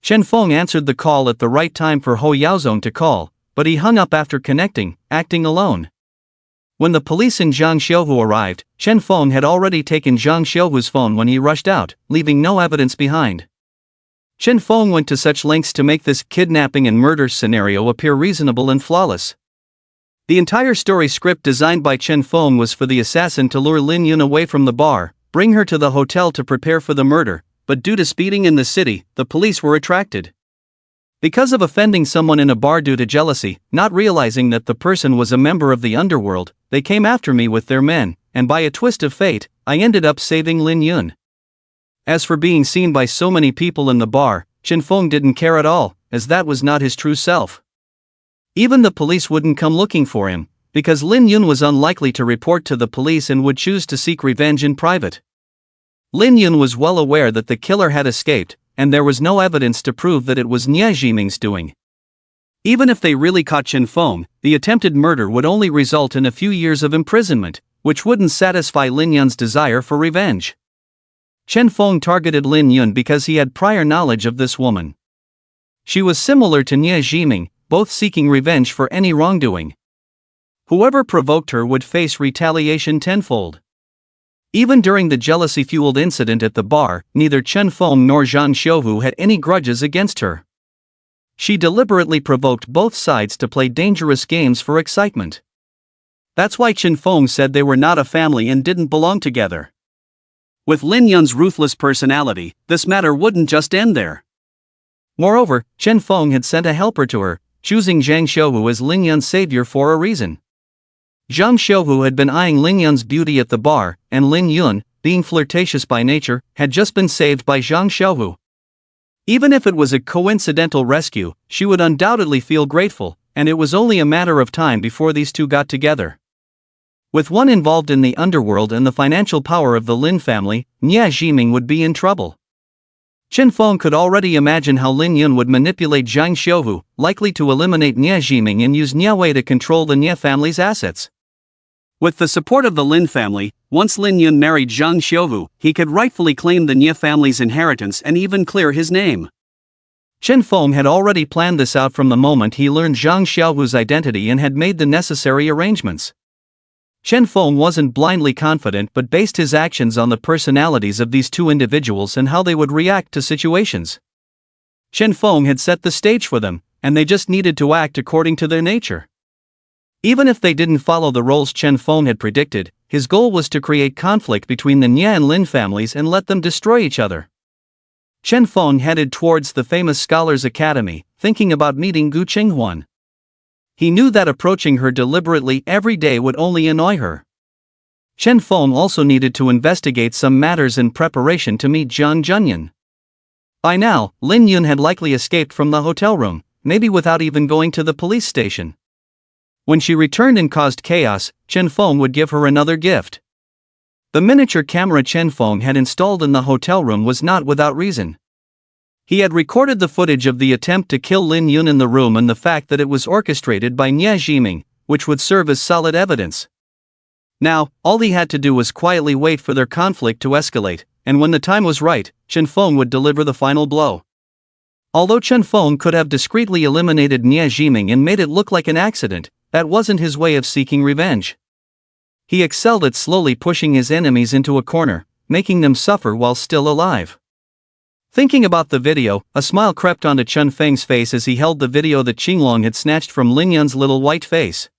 Chen Feng answered the call at the right time for Ho Yaozong to call, but he hung up after connecting, acting alone. When the police and Zhang Xiaohu arrived, Chen Feng had already taken Zhang Xiaohu's phone when he rushed out, leaving no evidence behind. Chen Feng went to such lengths to make this kidnapping and murder scenario appear reasonable and flawless. The entire story script designed by Chen Feng was for the assassin to lure Lin Yun away from the bar, bring her to the hotel to prepare for the murder, but due to speeding in the city, the police were attracted. Because of offending someone in a bar due to jealousy, not realizing that the person was a member of the underworld, they came after me with their men, and by a twist of fate, I ended up saving Lin Yun. As for being seen by so many people in the bar, Chen Feng didn't care at all, as that was not his true self. Even the police wouldn't come looking for him, because Lin Yun was unlikely to report to the police and would choose to seek revenge in private. Lin Yun was well aware that the killer had escaped, and there was no evidence to prove that it was Nie Jiming's doing. Even if they really caught Chen Feng, the attempted murder would only result in a few years of imprisonment, which wouldn't satisfy Lin Yun's desire for revenge. Chen Feng targeted Lin Yun because he had prior knowledge of this woman. She was similar to Nie Jiming, both seeking revenge for any wrongdoing. Whoever provoked her would face retaliation tenfold. Even during the jealousy-fueled incident at the bar, neither Chen Feng nor Zhang Xiuhu had any grudges against her. She deliberately provoked both sides to play dangerous games for excitement. That's why Chen Feng said they were not a family and didn't belong together. With Lin Yun's ruthless personality, this matter wouldn't just end there. Moreover, Chen Feng had sent a helper to her, choosing Zhang Xiuhu as Lin Yun's savior for a reason. Zhang Xiuhu had been eyeing Lin Yun's beauty at the bar, and Lin Yun, being flirtatious by nature, had just been saved by Zhang Xiuhu. Even if it was a coincidental rescue, she would undoubtedly feel grateful, and it was only a matter of time before these two got together. With one involved in the underworld and the financial power of the Lin family, Nie Jiming would be in trouble. Chen Feng could already imagine how Lin Yun would manipulate Zhang Xiuhu, likely to eliminate Nie Jiming and use Nie Wei to control the Nie family's assets. With the support of the Lin family, once Lin Yun married Zhang Xiuhu, he could rightfully claim the Nie family's inheritance and even clear his name. Chen Feng had already planned this out from the moment he learned Zhang Xiuhu's identity and had made the necessary arrangements. Chen Feng wasn't blindly confident but based his actions on the personalities of these two individuals and how they would react to situations. Chen Feng had set the stage for them, and they just needed to act according to their nature. Even if they didn't follow the roles Chen Feng had predicted, his goal was to create conflict between the Nie and Lin families and let them destroy each other. Chen Feng headed towards the famous Scholars Academy, thinking about meeting Gu Qinghuan. He knew that approaching her deliberately every day would only annoy her. Chen Feng also needed to investigate some matters in preparation to meet Jiang Junyan. By now, Lin Yun had likely escaped from the hotel room, maybe without even going to the police station. When she returned and caused chaos, Chen Feng would give her another gift. The miniature camera Chen Feng had installed in the hotel room was not without reason. He had recorded the footage of the attempt to kill Lin Yun in the room and the fact that it was orchestrated by Nie Jiming, which would serve as solid evidence. Now, all he had to do was quietly wait for their conflict to escalate, and when the time was right, Chen Feng would deliver the final blow. Although Chen Feng could have discreetly eliminated Nie Jiming and made it look like an accident, that wasn't his way of seeking revenge. He excelled at slowly pushing his enemies into a corner, making them suffer while still alive. Thinking about the video, a smile crept onto Chen Feng's face as he held the video that Qinglong had snatched from Lin Yun's little white face.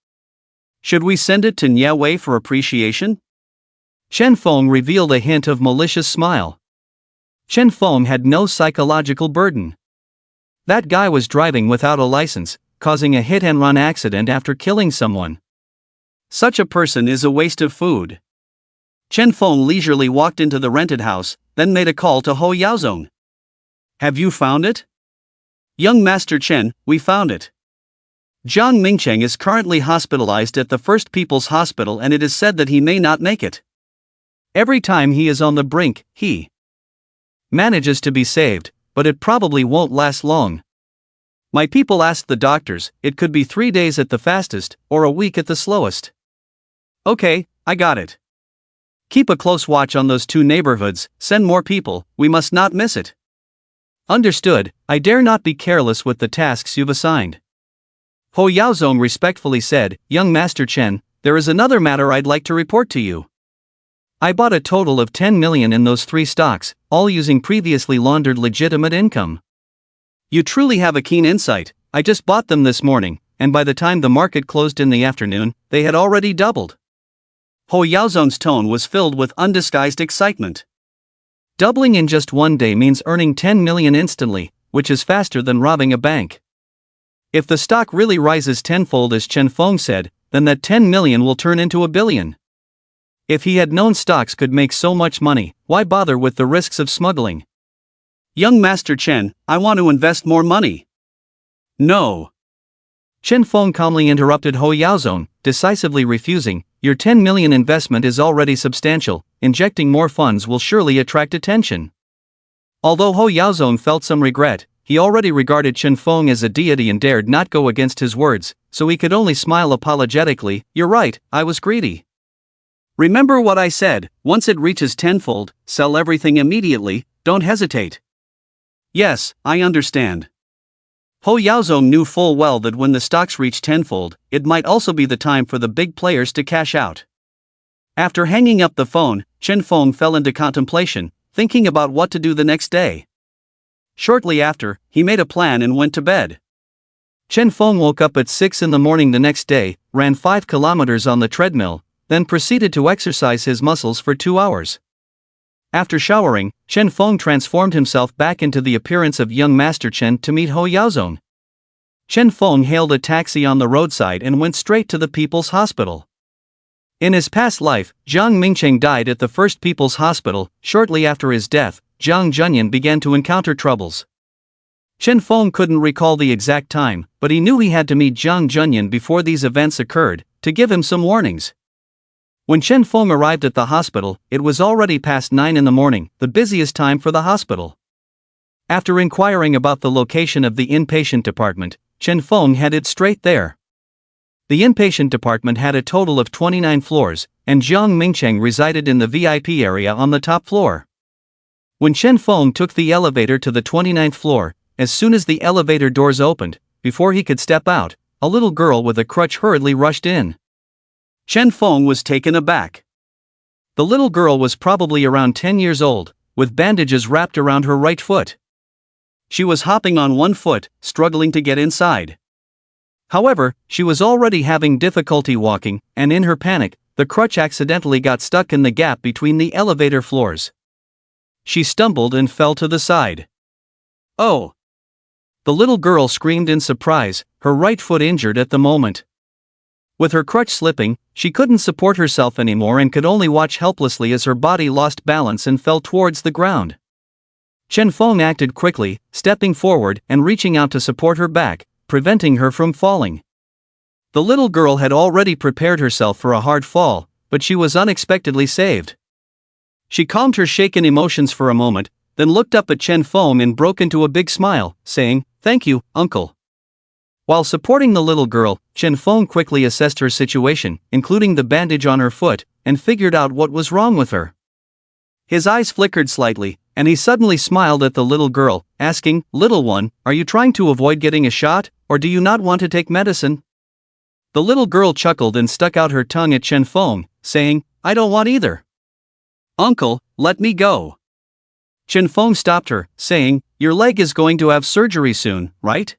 Should we send it to Nie Wei for appreciation? Chen Feng revealed a hint of malicious smile. Chen Feng had no psychological burden. That guy was driving without a license, causing a hit-and-run accident after killing someone. Such a person is a waste of food. Chen Feng leisurely walked into the rented house, then made a call to Ho Yaozong. Have you found it? Young Master Chen, we found it. Jiang Mingcheng is currently hospitalized at the First People's Hospital and it is said that he may not make it. Every time he is on the brink, he manages to be saved, but it probably won't last long. My people asked the doctors, it could be 3 days at the fastest, or a week at the slowest. Okay, I got it. Keep a close watch on those two neighborhoods, send more people, we must not miss it. Understood, I dare not be careless with the tasks you've assigned. Ho Yaozong respectfully said, Young Master Chen, there is another matter I'd like to report to you. I bought a total of 10 million in those 3 stocks, all using previously laundered legitimate income. You truly have a keen insight. I just bought them this morning, and by the time the market closed in the afternoon, they had already doubled. Ho Yaozong's tone was filled with undisguised excitement. Doubling in just one day means earning 10 million instantly, which is faster than robbing a bank. If the stock really rises tenfold as Chen Feng said, then that 10 million will turn into a billion. If he had known stocks could make so much money, why bother with the risks of smuggling? Young Master Chen, I want to invest more money. No. Chen Feng calmly interrupted Ho Yaozong, decisively refusing. Your 10 million investment is already substantial, injecting more funds will surely attract attention. Although Ho Yaozong felt some regret, he already regarded Chen Feng as a deity and dared not go against his words, so he could only smile apologetically. You're right, I was greedy. Remember what I said, once it reaches tenfold, sell everything immediately, don't hesitate. Yes, I understand. Ho Yaozong knew full well that when the stocks reach tenfold, it might also be the time for the big players to cash out. After hanging up the phone, Chen Feng fell into contemplation, thinking about what to do the next day. Shortly after, he made a plan and went to bed. Chen Feng woke up at 6 in the morning the next day, ran 5 kilometers on the treadmill, then proceeded to exercise his muscles for 2 hours. After showering, Chen Feng transformed himself back into the appearance of young Master Chen to meet Ho Yaozong. Chen Feng hailed a taxi on the roadside and went straight to the People's Hospital. In his past life, Jiang Mingcheng died at the First People's Hospital. Shortly after his death, Jiang Junyan began to encounter troubles. Chen Feng couldn't recall the exact time, but he knew he had to meet Jiang Junyan before these events occurred, to give him some warnings. When Chen Feng arrived at the hospital, it was already past 9 in the morning, the busiest time for the hospital. After inquiring about the location of the inpatient department, Chen Feng headed straight there. The inpatient department had a total of 29 floors, and Jiang Mingcheng resided in the VIP area on the top floor. When Chen Feng took the elevator to the 29th floor, as soon as the elevator doors opened, before he could step out, a little girl with a crutch hurriedly rushed in. Chen Feng was taken aback. The little girl was probably around 10 years old, with bandages wrapped around her right foot. She was hopping on one foot, struggling to get inside. However, she was already having difficulty walking, and in her panic, the crutch accidentally got stuck in the gap between the elevator floors. She stumbled and fell to the side. Oh! The little girl screamed in surprise, her right foot injured at the moment. With her crutch slipping, she couldn't support herself anymore and could only watch helplessly as her body lost balance and fell towards the ground. Chen Feng acted quickly, stepping forward and reaching out to support her back, preventing her from falling. The little girl had already prepared herself for a hard fall, but she was unexpectedly saved. She calmed her shaken emotions for a moment, then looked up at Chen Feng and broke into a big smile, saying, "Thank you, uncle." While supporting the little girl, Chen Feng quickly assessed her situation, including the bandage on her foot, and figured out what was wrong with her. His eyes flickered slightly, and he suddenly smiled at the little girl, asking, "Little one, are you trying to avoid getting a shot, or do you not want to take medicine?" The little girl chuckled and stuck out her tongue at Chen Feng, saying, "I don't want either." "Uncle, let me go." Chen Feng stopped her, saying, "Your leg is going to have surgery soon, right?"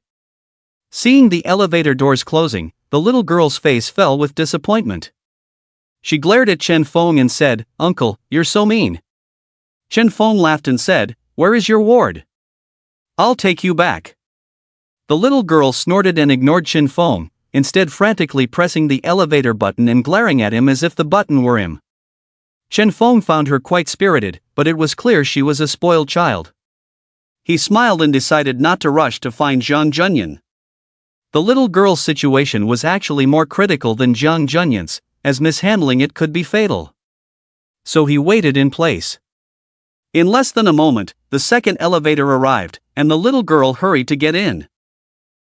Seeing the elevator doors closing, the little girl's face fell with disappointment. She glared at Chen Feng and said, "Uncle, you're so mean." Chen Feng laughed and said, "Where is your ward? I'll take you back." The little girl snorted and ignored Chen Feng, instead frantically pressing the elevator button and glaring at him as if the button were him. Chen Feng found her quite spirited, but it was clear she was a spoiled child. He smiled and decided not to rush to find Jiang Junyan. The little girl's situation was actually more critical than Jiang Junyan's, as mishandling it could be fatal. So he waited in place. In less than a moment, the second elevator arrived, and the little girl hurried to get in.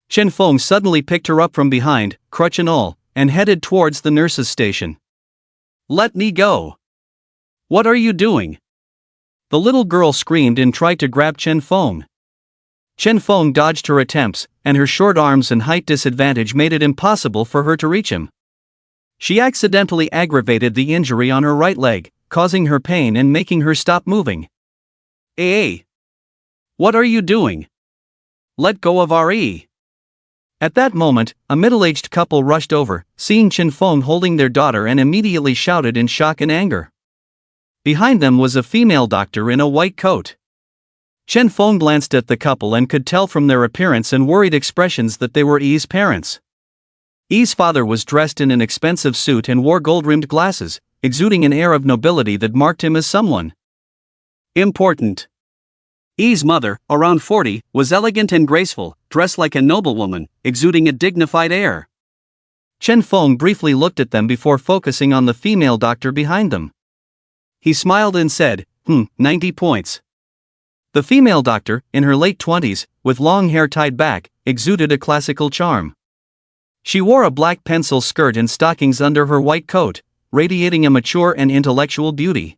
Chen Feng suddenly picked her up from behind, crutch and all, and headed towards the nurse's station. "Let me go! What are you doing?" The little girl screamed and tried to grab Chen Feng. Chen Feng dodged her attempts, and her short arms and height disadvantage made it impossible for her to reach him. She accidentally aggravated the injury on her right leg, causing her pain and making her stop moving. Hey! What are you doing? Let go of RE! At that moment, a middle-aged couple rushed over, seeing Chen Feng holding their daughter, and immediately shouted in shock and anger. Behind them was a female doctor in a white coat. Chen Feng glanced at the couple and could tell from their appearance and worried expressions that they were Yi's parents. Yi's father was dressed in an expensive suit and wore gold-rimmed glasses, exuding an air of nobility that marked him as someone important. Yi's mother, around 40, was elegant and graceful, dressed like a noblewoman, exuding a dignified air. Chen Feng briefly looked at them before focusing on the female doctor behind them. He smiled and said, 90 points. The female doctor, in her late 20s, with long hair tied back, exuded a classical charm. She wore a black pencil skirt and stockings under her white coat, radiating a mature and intellectual beauty.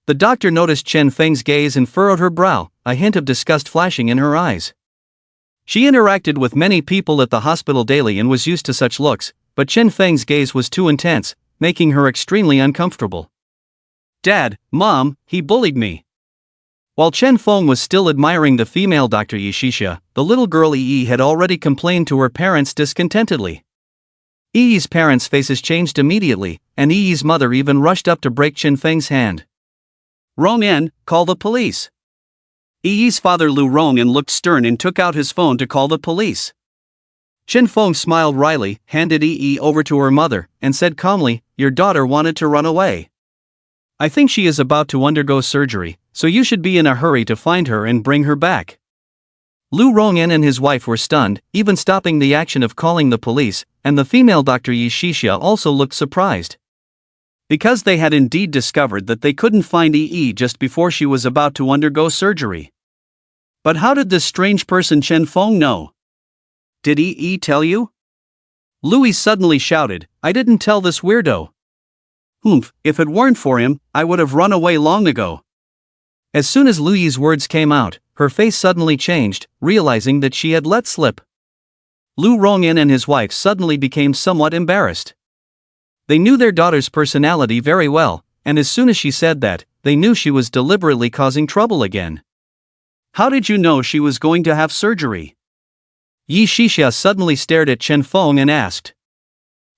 The doctor noticed Chen Feng's gaze and furrowed her brow, a hint of disgust flashing in her eyes. She interacted with many people at the hospital daily and was used to such looks, but Chen Feng's gaze was too intense, making her extremely uncomfortable. "Dad, Mom, he bullied me." While Chen Feng was still admiring the female Dr. Yi Shixia, the little girl Yi had already complained to her parents discontentedly. Yi's parents' faces changed immediately, and Yi's mother even rushed up to break Chen Feng's hand. "Rongyan, call the police." Yi's father Lu Rongyan looked stern and took out his phone to call the police. Chen Feng smiled wryly, handed Yi over to her mother, and said calmly, "Your daughter wanted to run away. I think she is about to undergo surgery, so you should be in a hurry to find her and bring her back." Lu Rongyan and his wife were stunned, even stopping the action of calling the police, and the female Dr. Yi Shixia also looked surprised. Because they had indeed discovered that they couldn't find Yi just before she was about to undergo surgery. But how did this strange person Chen Feng know? "Did Yi tell you?" Louis suddenly shouted, "I didn't tell this weirdo." If it weren't for him, I would have run away long ago." As soon as Louis's words came out, her face suddenly changed, realizing that she had let slip. Lu Rongyan and his wife suddenly became somewhat embarrassed. They knew their daughter's personality very well, and as soon as she said that, they knew she was deliberately causing trouble again. "How did you know she was going to have surgery?" Yi Shixia suddenly stared at Chen Feng and asked.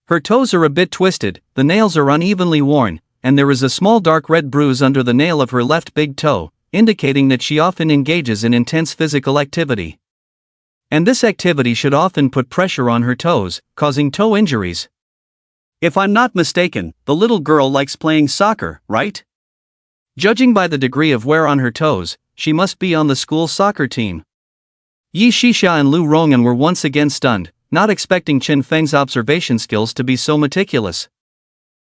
"Her toes are a bit twisted, the nails are unevenly worn, and there is a small dark red bruise under the nail of her left big toe, indicating that she often engages in intense physical activity. And this activity should often put pressure on her toes, causing toe injuries. If I'm not mistaken, the little girl likes playing soccer, right? Judging by the degree of wear on her toes, she must be on the school soccer team." Yi Shixia and Lu Rongyan were once again stunned, not expecting Chen Feng's observation skills to be so meticulous.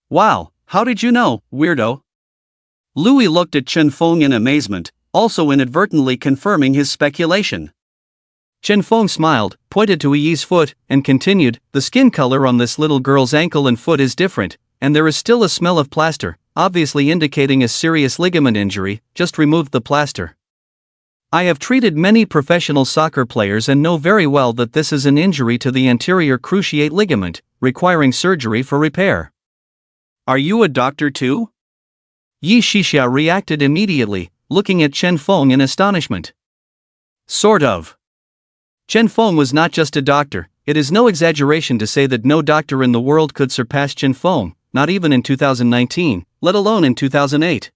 "Wow, how did you know, weirdo?" Louis looked at Chen Feng in amazement, also inadvertently confirming his speculation. Chen Feng smiled, pointed to Yi's foot, and continued, "The skin color on this little girl's ankle and foot is different, and there is still a smell of plaster, obviously indicating a serious ligament injury. Just remove the plaster. I have treated many professional soccer players and know very well that this is an injury to the anterior cruciate ligament, requiring surgery for repair." "Are you a doctor too?" Yi Shixia reacted immediately, looking at Chen Feng in astonishment. "Sort of." Chen Feng was not just a doctor. It is no exaggeration to say that no doctor in the world could surpass Chen Feng, not even in 2019, let alone in 2008.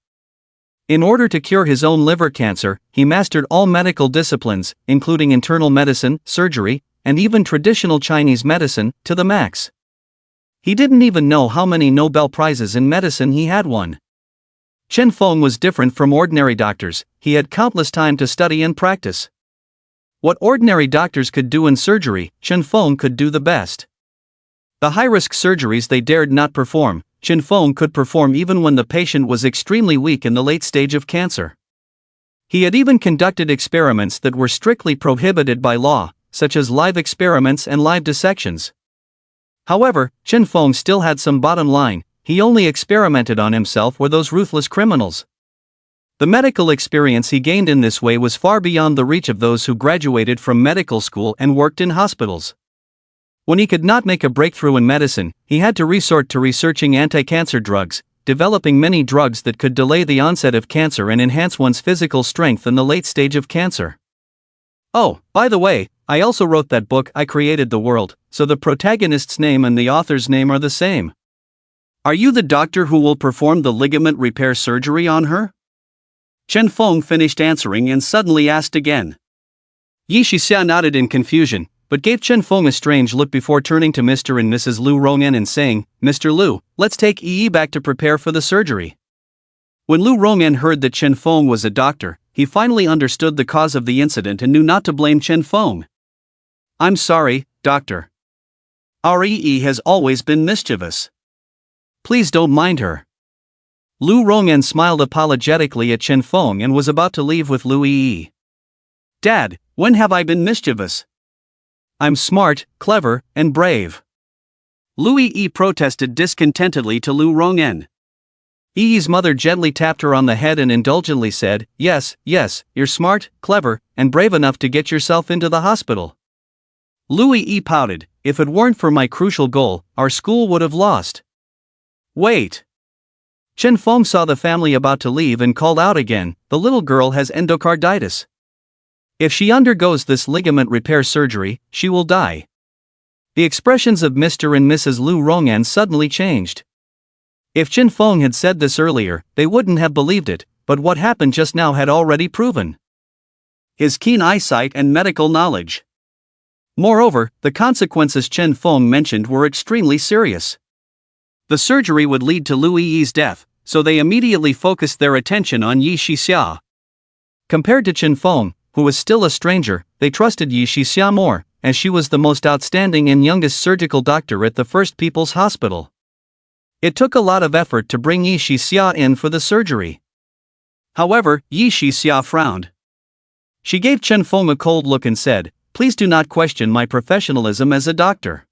In order to cure his own liver cancer, he mastered all medical disciplines, including internal medicine, surgery, and even traditional Chinese medicine, to the max. He didn't even know how many Nobel Prizes in medicine he had won. Chen Feng was different from ordinary doctors. He had countless time to study and practice. What ordinary doctors could do in surgery, Chen Feng could do the best. The high-risk surgeries they dared not perform, Chen Feng could perform even when the patient was extremely weak in the late stage of cancer. He had even conducted experiments that were strictly prohibited by law, such as live experiments and live dissections. However, Chen Feng still had some bottom line. He only experimented on himself or those ruthless criminals. The medical experience he gained in this way was far beyond the reach of those who graduated from medical school and worked in hospitals. When he could not make a breakthrough in medicine, he had to resort to researching anti-cancer drugs, developing many drugs that could delay the onset of cancer and enhance one's physical strength in the late stage of cancer. "Oh, by the way, I also wrote that book, I Created the World, so the protagonist's name and the author's name are the same." "Are you the doctor who will perform the ligament repair surgery on her?" Chen Feng finished answering and suddenly asked again. Yi Shixia nodded in confusion, but gave Chen Feng a strange look before turning to Mr. and Mrs. Lu Rongyan and saying, "Mr. Lu, let's take Yi back to prepare for the surgery." When Lu Rongyan heard that Chen Feng was a doctor, he finally understood the cause of the incident and knew not to blame Chen Feng. "I'm sorry, doctor. Our Yi has always been mischievous. Please don't mind her." Lu Rong'an smiled apologetically at Chen Feng and was about to leave with Lu Yi. "Dad, when have I been mischievous? I'm smart, clever, and brave." Lu Yi protested discontentedly to Lu Rong'an. Yi's mother gently tapped her on the head and indulgently said, yes, you're smart, clever, and brave enough to get yourself into the hospital." Lu Yi pouted, "If it weren't for my crucial goal, our school would have lost." "Wait." Chen Feng saw the family about to leave and called out again, "The little girl has endocarditis. If she undergoes this ligament repair surgery, she will die." The expressions of Mr. and Mrs. Lu Rong'an suddenly changed. If Chen Feng had said this earlier, they wouldn't have believed it, but what happened just now had already proven his keen eyesight and medical knowledge. Moreover, the consequences Chen Feng mentioned were extremely serious. The surgery would lead to Lu Yi's death, so they immediately focused their attention on Yi Shixia. Compared to Chen Feng, who was still a stranger, they trusted Yi Shixia more, as she was the most outstanding and youngest surgical doctor at the First People's Hospital. It took a lot of effort to bring Yi Shixia in for the surgery. However, Yi Shixia frowned. She gave Chen Feng a cold look and said, "Please do not question my professionalism as a doctor.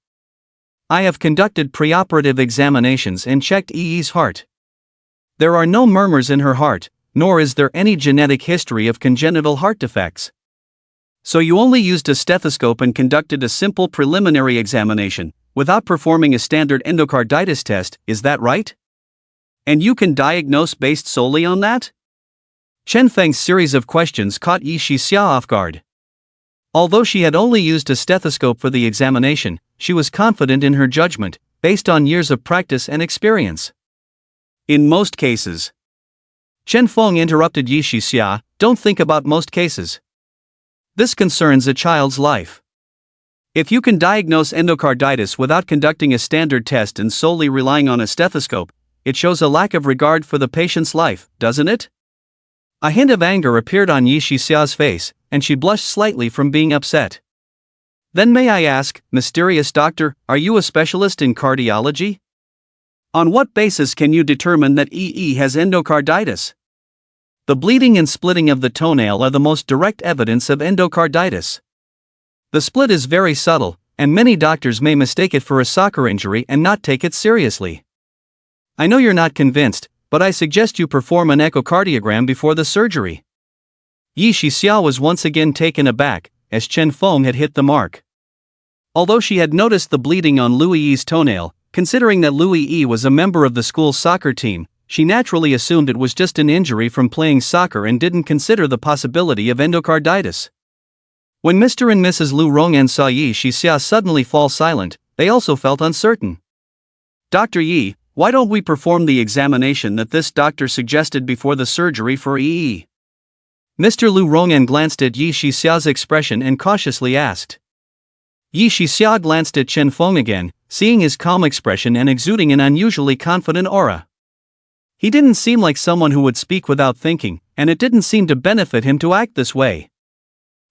I have conducted preoperative examinations and checked Yi's heart. There are no murmurs in her heart, nor is there any genetic history of congenital heart defects. So you only used a stethoscope and conducted a simple preliminary examination, without performing a standard endocarditis test, is that right? And you can diagnose based solely on that?" Chen Feng's series of questions caught Yi Shixia off guard. Although she had only used a stethoscope for the examination, she was confident in her judgment, based on years of practice and experience. "In most cases." Chen Feng interrupted Yi Shixia, "Don't think about most cases. This concerns a child's life. If you can diagnose endocarditis without conducting a standard test and solely relying on a stethoscope, it shows a lack of regard for the patient's life, doesn't it?" A hint of anger appeared on Yi Shixia's face, and she blushed slightly from being upset. "Then may I ask, mysterious doctor, are you a specialist in cardiology? On what basis can you determine that EE has endocarditis? The bleeding and splitting of the toenail are the most direct evidence of endocarditis. The split is very subtle, and many doctors may mistake it for a soccer injury and not take it seriously. I know you're not convinced, but I suggest you perform an echocardiogram before the surgery." Yi Shixia was once again taken aback, as Chen Feng had hit the mark. Although she had noticed the bleeding on Lu Yi's toenail, considering that Lu Yi was a member of the school's soccer team, she naturally assumed it was just an injury from playing soccer and didn't consider the possibility of endocarditis. When Mr. and Mrs. Lu Rong'an saw Yi Shixia suddenly fall silent, they also felt uncertain. "Dr. Yi, why don't we perform the examination that this doctor suggested before the surgery for EE?" Mr. Lu Rong'an glanced at Yi Shixia's expression and cautiously asked. Yi Shixia glanced at Chen Feng again, seeing his calm expression and exuding an unusually confident aura. He didn't seem like someone who would speak without thinking, and it didn't seem to benefit him to act this way.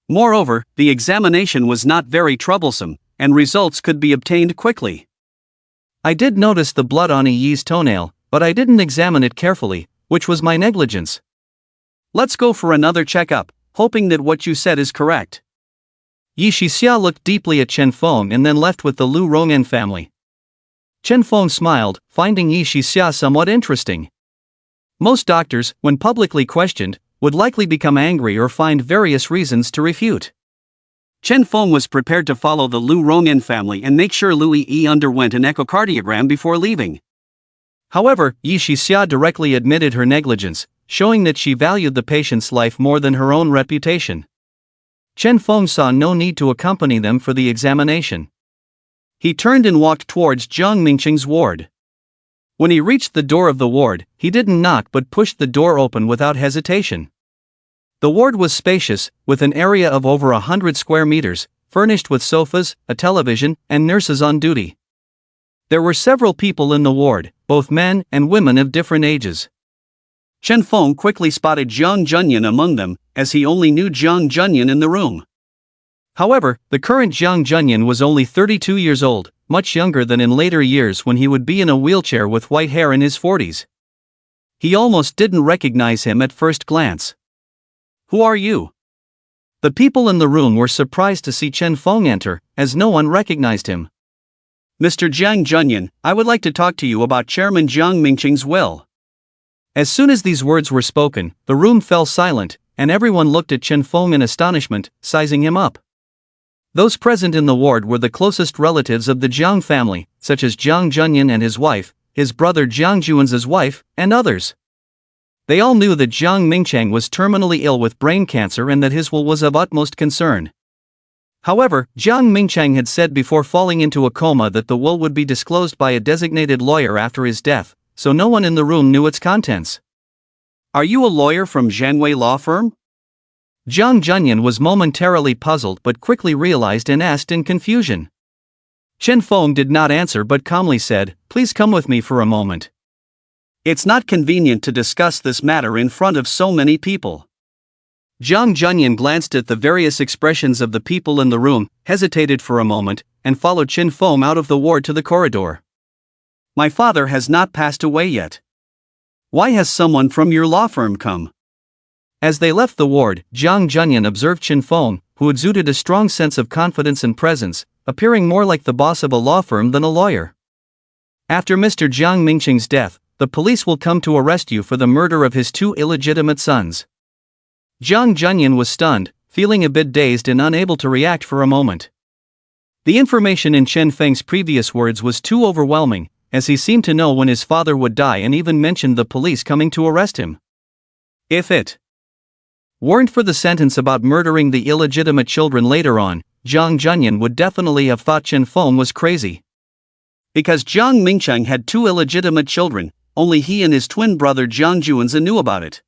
Moreover, the examination was not very troublesome, and results could be obtained quickly. "I did notice the blood on Yi's toenail, but I didn't examine it carefully, which was my negligence. Let's go for another checkup, hoping that what you said is correct." Yi Shixia looked deeply at Chen Feng and then left with the Lu Rong'an family. Chen Feng smiled, finding Yi Shixia somewhat interesting. Most doctors, when publicly questioned, would likely become angry or find various reasons to refute. Chen Feng was prepared to follow the Lu Rong'an family and make sure Lu Yi underwent an echocardiogram before leaving. However, Yi Shixia directly admitted her negligence, showing that she valued the patient's life more than her own reputation. Chen Feng saw no need to accompany them for the examination. He turned and walked towards Jiang Mingqing's ward. When he reached the door of the ward, he didn't knock but pushed the door open without hesitation. The ward was spacious, with an area of over 100 square meters, furnished with sofas, a television, and nurses on duty. There were several people in the ward, both men and women of different ages. Chen Feng quickly spotted Jiang Junyan among them, as he only knew Jiang Junyan in the room. However, the current Jiang Junyan was only 32 years old, much younger than in later years when he would be in a wheelchair with white hair in his 40s. He almost didn't recognize him at first glance. "Who are you?" The people in the room were surprised to see Chen Feng enter, as no one recognized him. "Mr. Jiang Junyan, I would like to talk to you about Chairman Jiang Mingqing's will." As soon as these words were spoken, the room fell silent, and everyone looked at Chen Feng in astonishment, sizing him up. Those present in the ward were the closest relatives of the Jiang family, such as Jiang Junyan and his wife, his brother Jiang Juan's wife, and others. They all knew that Jiang Mingqiang was terminally ill with brain cancer and that his will was of utmost concern. However, Jiang Mingqiang had said before falling into a coma that the will would be disclosed by a designated lawyer after his death, so no one in the room knew its contents. "Are you a lawyer from Zhanwei law firm?" Jiang Junyan was momentarily puzzled but quickly realized and asked in confusion. Chen Feng did not answer but calmly said, "Please come with me for a moment. It's not convenient to discuss this matter in front of so many people." Jiang Junyan glanced at the various expressions of the people in the room, hesitated for a moment, and followed Chen Feng out of the ward to the corridor. "My father has not passed away yet. Why has someone from your law firm come?" As they left the ward, Jiang Junyan observed Chen Feng, who exuded a strong sense of confidence and presence, appearing more like the boss of a law firm than a lawyer. "After Mr. Jiang Mingqing's death, the police will come to arrest you for the murder of his two illegitimate sons." Jiang Junyan was stunned, feeling a bit dazed and unable to react for a moment. The information in Chen Feng's previous words was too overwhelming, as he seemed to know when his father would die and even mentioned the police coming to arrest him. If it weren't for the sentence about murdering the illegitimate children later on, Jiang Junyan would definitely have thought Chen Feng was crazy. Because Jiang Mingqiang had two illegitimate children, only he and his twin brother Jiang Juanza knew about it.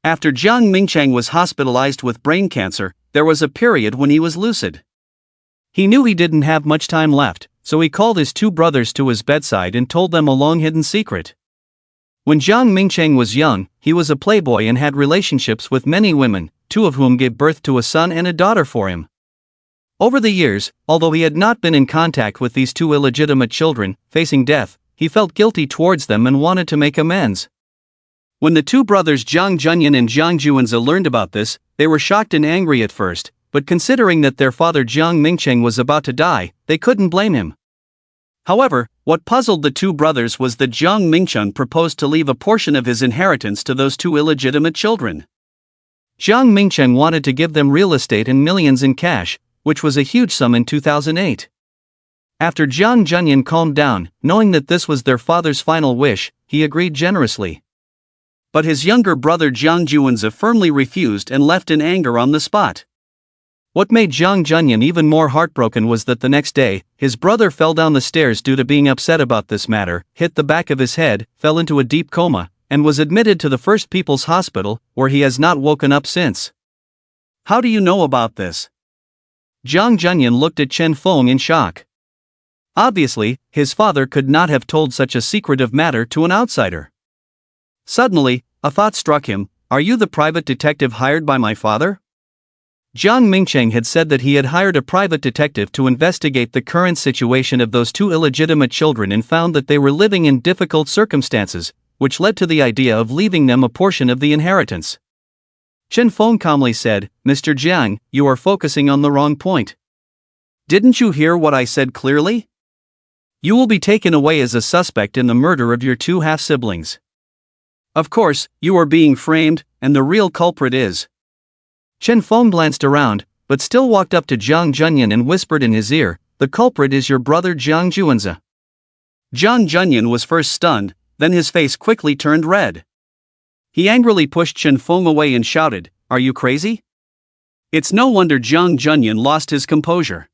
After Jiang Mingqiang was hospitalized with brain cancer, there was a period when he was lucid. He knew he didn't have much time left, so he called his two brothers to his bedside and told them a long-hidden secret. When Jiang Mingqiang was young, he was a playboy and had relationships with many women, two of whom gave birth to a son and a daughter for him. Over the years, although he had not been in contact with these two illegitimate children, facing death, he felt guilty towards them and wanted to make amends. When the two brothers Jiang Junyan and Jiang Juanza learned about this, they were shocked and angry at first, but considering that their father Jiang Mingqiang was about to die, they couldn't blame him. However, what puzzled the two brothers was that Jiang Mingqiang proposed to leave a portion of his inheritance to those two illegitimate children. Jiang Mingqiang wanted to give them real estate and millions in cash, which was a huge sum in 2008. After Jiang Junyan calmed down, knowing that this was their father's final wish, he agreed generously. But his younger brother Jiang Juanza firmly refused and left in anger on the spot. What made Jiang Junyan even more heartbroken was that the next day, his brother fell down the stairs due to being upset about this matter, hit the back of his head, fell into a deep coma, and was admitted to the First People's Hospital, where he has not woken up since. "How do you know about this?" Jiang Junyan looked at Chen Feng in shock. Obviously, his father could not have told such a secretive matter to an outsider. Suddenly, a thought struck him. "Are you the private detective hired by my father?" Jiang Mingqiang had said that he had hired a private detective to investigate the current situation of those two illegitimate children and found that they were living in difficult circumstances, which led to the idea of leaving them a portion of the inheritance. Chen Feng calmly said, "Mr. Jiang, you are focusing on the wrong point. Didn't you hear what I said clearly? You will be taken away as a suspect in the murder of your two half-siblings. Of course, you are being framed, and the real culprit is..." Chen Feng glanced around, but still walked up to Jiang Junyan and whispered in his ear, "The culprit is your brother Jiang Juanza." Jiang Junyan was first stunned, then his face quickly turned red. He angrily pushed Chen Feng away and shouted, "Are you crazy?" It's no wonder Jiang Junyan lost his composure.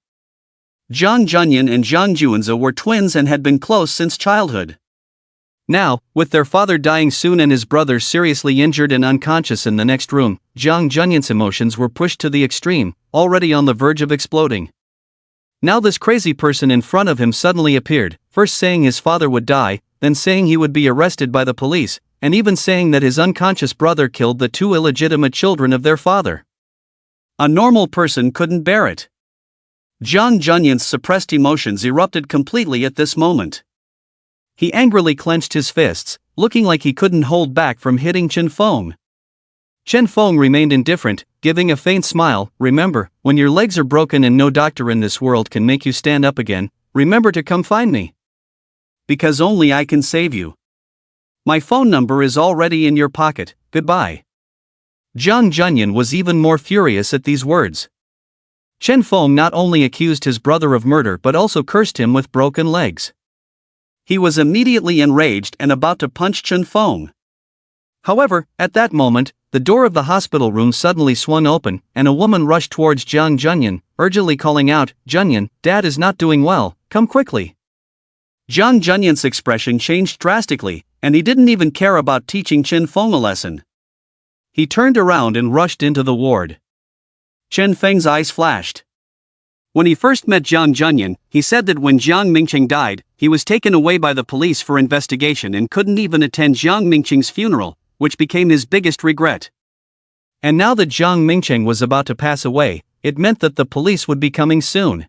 Jiang Junyan and Jiang Juanza were twins and had been close since childhood. Now, with their father dying soon and his brother seriously injured and unconscious in the next room, Jiang Junyan's emotions were pushed to the extreme, already on the verge of exploding. Now this crazy person in front of him suddenly appeared, first saying his father would die, then saying he would be arrested by the police, and even saying that his unconscious brother killed the two illegitimate children of their father. A normal person couldn't bear it. Jiang Junyan's suppressed emotions erupted completely at this moment. He angrily clenched his fists, looking like he couldn't hold back from hitting Chen Feng. Chen Feng remained indifferent, giving a faint smile. "Remember, when your legs are broken and no doctor in this world can make you stand up again, remember to come find me. Because only I can save you. My phone number is already in your pocket, goodbye." Jiang Junyan was even more furious at these words. Chen Feng not only accused his brother of murder but also cursed him with broken legs. He was immediately enraged and about to punch Chen Feng. However, at that moment, the door of the hospital room suddenly swung open, and a woman rushed towards Jiang Junyan, urgently calling out, "Junyan, Dad is not doing well, come quickly." Jiang Junyan's expression changed drastically, and he didn't even care about teaching Chen Feng a lesson. He turned around and rushed into the ward. Chen Feng's eyes flashed. When he first met Jiang Junyan, he said that when Jiang Mingqing died, he was taken away by the police for investigation and couldn't even attend Jiang Mingqing's funeral, which became his biggest regret. And now that Jiang Mingqing was about to pass away, it meant that the police would be coming soon.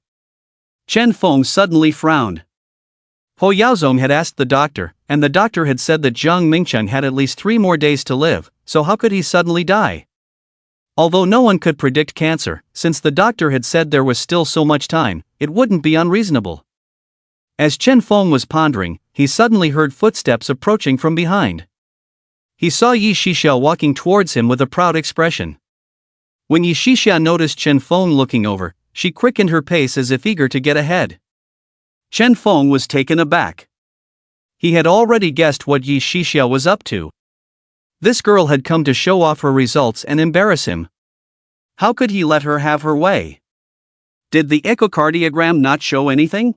Chen Feng suddenly frowned. Ho Yaozong had asked the doctor, and the doctor had said that Jiang Mingqing had at least 3 more days to live, so how could he suddenly die? Although no one could predict cancer, since the doctor had said there was still so much time, it wouldn't be unreasonable. As Chen Feng was pondering, he suddenly heard footsteps approaching from behind. He saw Yi Shixia walking towards him with a proud expression. When Yi Shixia noticed Chen Feng looking over, she quickened her pace as if eager to get ahead. Chen Feng was taken aback. He had already guessed what Yi Shixia was up to. This girl had come to show off her results and embarrass him. How could he let her have her way? Did the echocardiogram not show anything?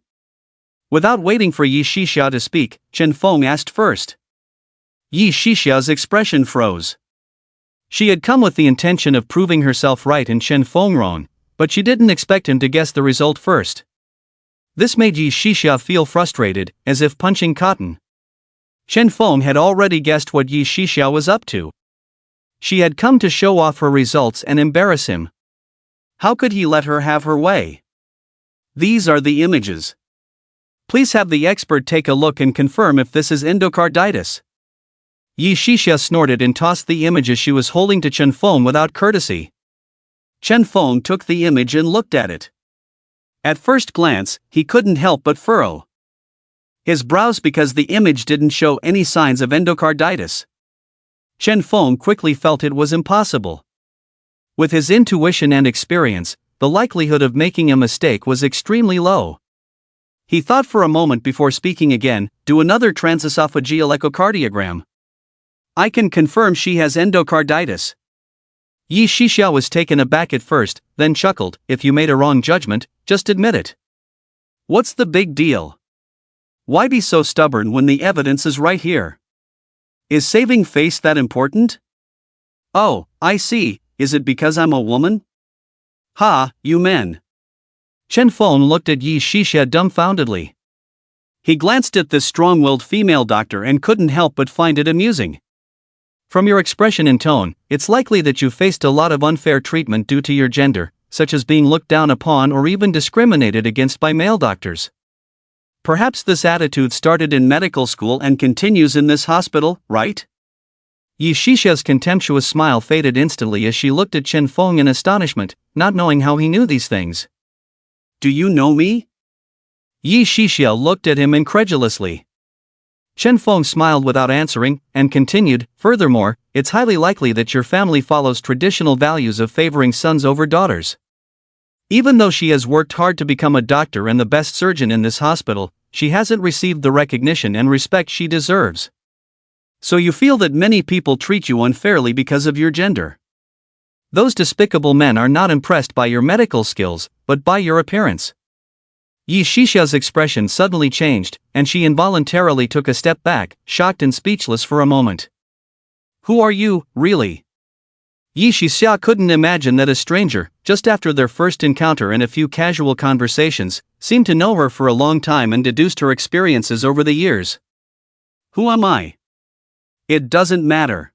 Without waiting for Yi Shixia to speak, Chen Feng asked first. Yi Shixia's expression froze. She had come with the intention of proving herself right in Chen Feng wrong, but she didn't expect him to guess the result first. This made Yi Shixia feel frustrated, as if punching cotton. Chen Feng had already guessed what Yi Shixia was up to. She had come to show off her results and embarrass him. How could he let her have her way? These are the images. Please have the expert take a look and confirm if this is endocarditis. Yi Shixia snorted and tossed the images she was holding to Chen Feng without courtesy. Chen Feng took the image and looked at it. At first glance, he couldn't help but furrow his brows because the image didn't show any signs of endocarditis. Chen Feng quickly felt it was impossible. With his intuition and experience, the likelihood of making a mistake was extremely low. He thought for a moment before speaking again. Do another transesophageal echocardiogram. I can confirm she has endocarditis. Yi Shixia was taken aback at first, then chuckled. If you made a wrong judgment, just admit it. What's the big deal? Why be so stubborn when the evidence is right here? Is saving face that important? Oh, I see. Is it because I'm a woman? Ha, you men. Chen Feng looked at Yi Shixia dumbfoundedly. He glanced at this strong-willed female doctor and couldn't help but find it amusing. From your expression and tone, it's likely that you faced a lot of unfair treatment due to your gender, such as being looked down upon or even discriminated against by male doctors. Perhaps this attitude started in medical school and continues in this hospital, right? Yi Shixia's contemptuous smile faded instantly as she looked at Chen Feng in astonishment, not knowing how he knew these things. Do you know me? Yi Shixia looked at him incredulously. Chen Feng smiled without answering, and continued, furthermore, it's highly likely that your family follows traditional values of favoring sons over daughters. Even though she has worked hard to become a doctor and the best surgeon in this hospital, she hasn't received the recognition and respect she deserves. So you feel that many people treat you unfairly because of your gender. Those despicable men are not impressed by your medical skills, but by your appearance. Yi Shixia's expression suddenly changed, and she involuntarily took a step back, shocked and speechless for a moment. Who are you, really? Yi Shixia couldn't imagine that a stranger, just after their first encounter and a few casual conversations, seemed to know her for a long time and deduced her experiences over the years. Who am I? It doesn't matter.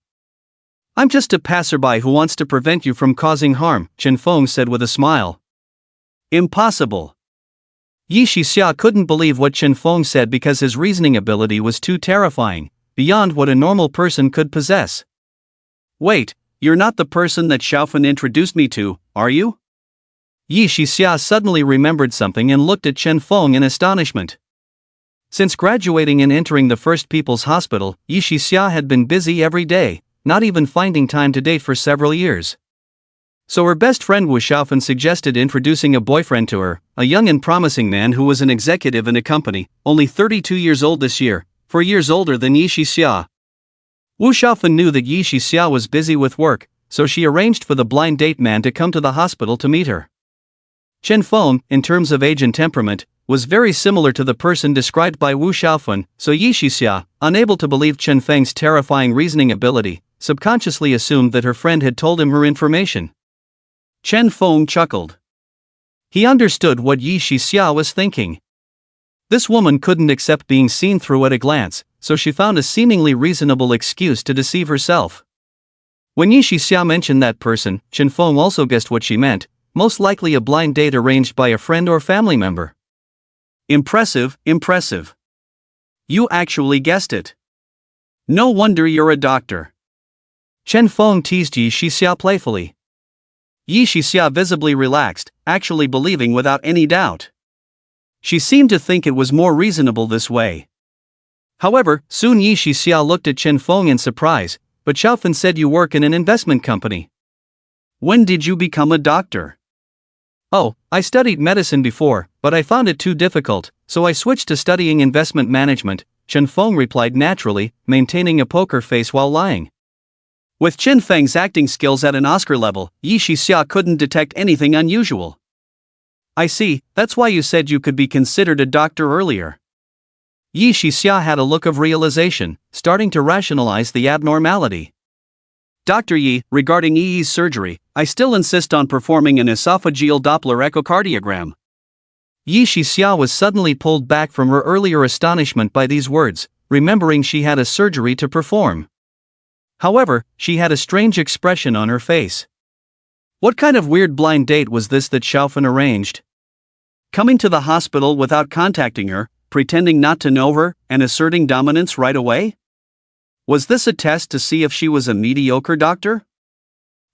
I'm just a passerby who wants to prevent you from causing harm, Chen Feng said with a smile. Impossible. Yi Shixia couldn't believe what Chen Feng said because his reasoning ability was too terrifying, beyond what a normal person could possess. Wait, you're not the person that Xiaofan introduced me to, are you? Yi Shixia suddenly remembered something and looked at Chen Feng in astonishment. Since graduating and entering the First People's Hospital, Yi Shixia had been busy every day, not even finding time to date for several years. So her best friend Wu Xiaofan suggested introducing a boyfriend to her, a young and promising man who was an executive in a company, only 32 years old this year, 4 years older than Yi Shixia. Wu Xiaofan knew that Yi Shixia was busy with work, so she arranged for the blind date man to come to the hospital to meet her. Chen Feng, in terms of age and temperament, was very similar to the person described by Wu Xiaofan, so Yi Shixia, unable to believe Chen Feng's terrifying reasoning ability, subconsciously assumed that her friend had told him her information. Chen Feng chuckled. He understood what Yi Shixia was thinking. This woman couldn't accept being seen through at a glance, so she found a seemingly reasonable excuse to deceive herself. When Yi Shixia mentioned that person, Chen Feng also guessed what she meant, most likely a blind date arranged by a friend or family member. Impressive, impressive. You actually guessed it. No wonder you're a doctor. Chen Feng teased Yi Shixia playfully. Yi Shixia visibly relaxed, actually believing without any doubt. She seemed to think it was more reasonable this way. However, soon Yi Shixia looked at Chen Feng in surprise, but Xiaofan said you work in an investment company. When did you become a doctor? Oh, I studied medicine before, but I found it too difficult, so I switched to studying investment management, Chen Feng replied naturally, maintaining a poker face while lying. With Chen Feng's acting skills at an Oscar level, Yi Shixia couldn't detect anything unusual. I see, that's why you said you could be considered a doctor earlier. Yi Shixia had a look of realization, starting to rationalize the abnormality. Dr. Yi, regarding Yi's surgery, I still insist on performing an esophageal Doppler echocardiogram. Yi Shixia was suddenly pulled back from her earlier astonishment by these words, remembering she had a surgery to perform. However, she had a strange expression on her face. What kind of weird blind date was this that Xiaofan arranged? Coming to the hospital without contacting her, pretending not to know her, and asserting dominance right away? Was this a test to see if she was a mediocre doctor?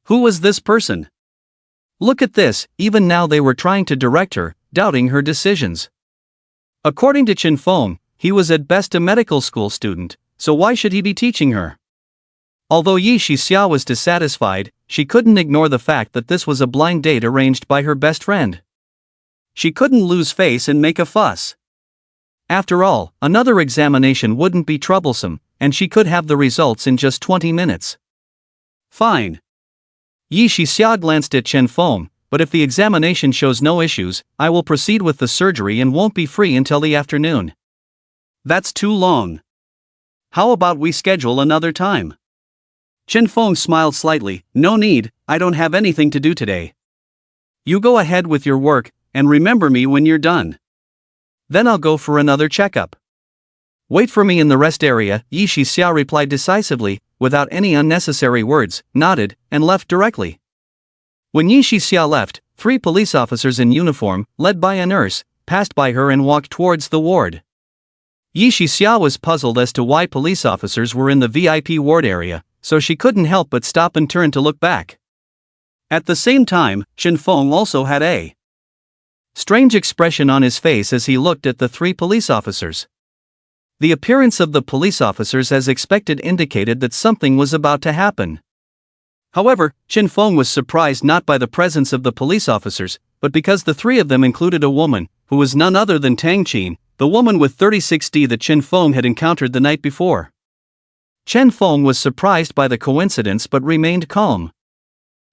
Who was this person? Look at this, even now they were trying to direct her, doubting her decisions. According to Chen Feng, he was at best a medical school student, so why should he be teaching her? Although Yi Shixia was dissatisfied, she couldn't ignore the fact that this was a blind date arranged by her best friend. She couldn't lose face and make a fuss. After all, another examination wouldn't be troublesome, and she could have the results in just 20 minutes. Fine. Yi Shixia glanced at Chen Feng, but if the examination shows no issues, I will proceed with the surgery and won't be free until the afternoon. That's too long. How about we schedule another time? Chen Feng smiled slightly. No need, I don't have anything to do today. You go ahead with your work, and remember me when you're done. Then I'll go for another checkup. Wait for me in the rest area, Yi Shixia replied decisively, without any unnecessary words, nodded, and left directly. When Yi Shixia left, 3 police officers in uniform, led by a nurse, passed by her and walked towards the ward. Yi Shixia was puzzled as to why police officers were in the VIP ward area, so she couldn't help but stop and turn to look back. At the same time, Chen Feng also had a strange expression on his face as he looked at the 3 police officers. The appearance of the police officers as expected indicated that something was about to happen. However, Chen Feng was surprised not by the presence of the police officers, but because the 3 of them included a woman, who was none other than Tang Qin, the woman with 36D that Chen Feng had encountered the night before. Chen Feng was surprised by the coincidence but remained calm.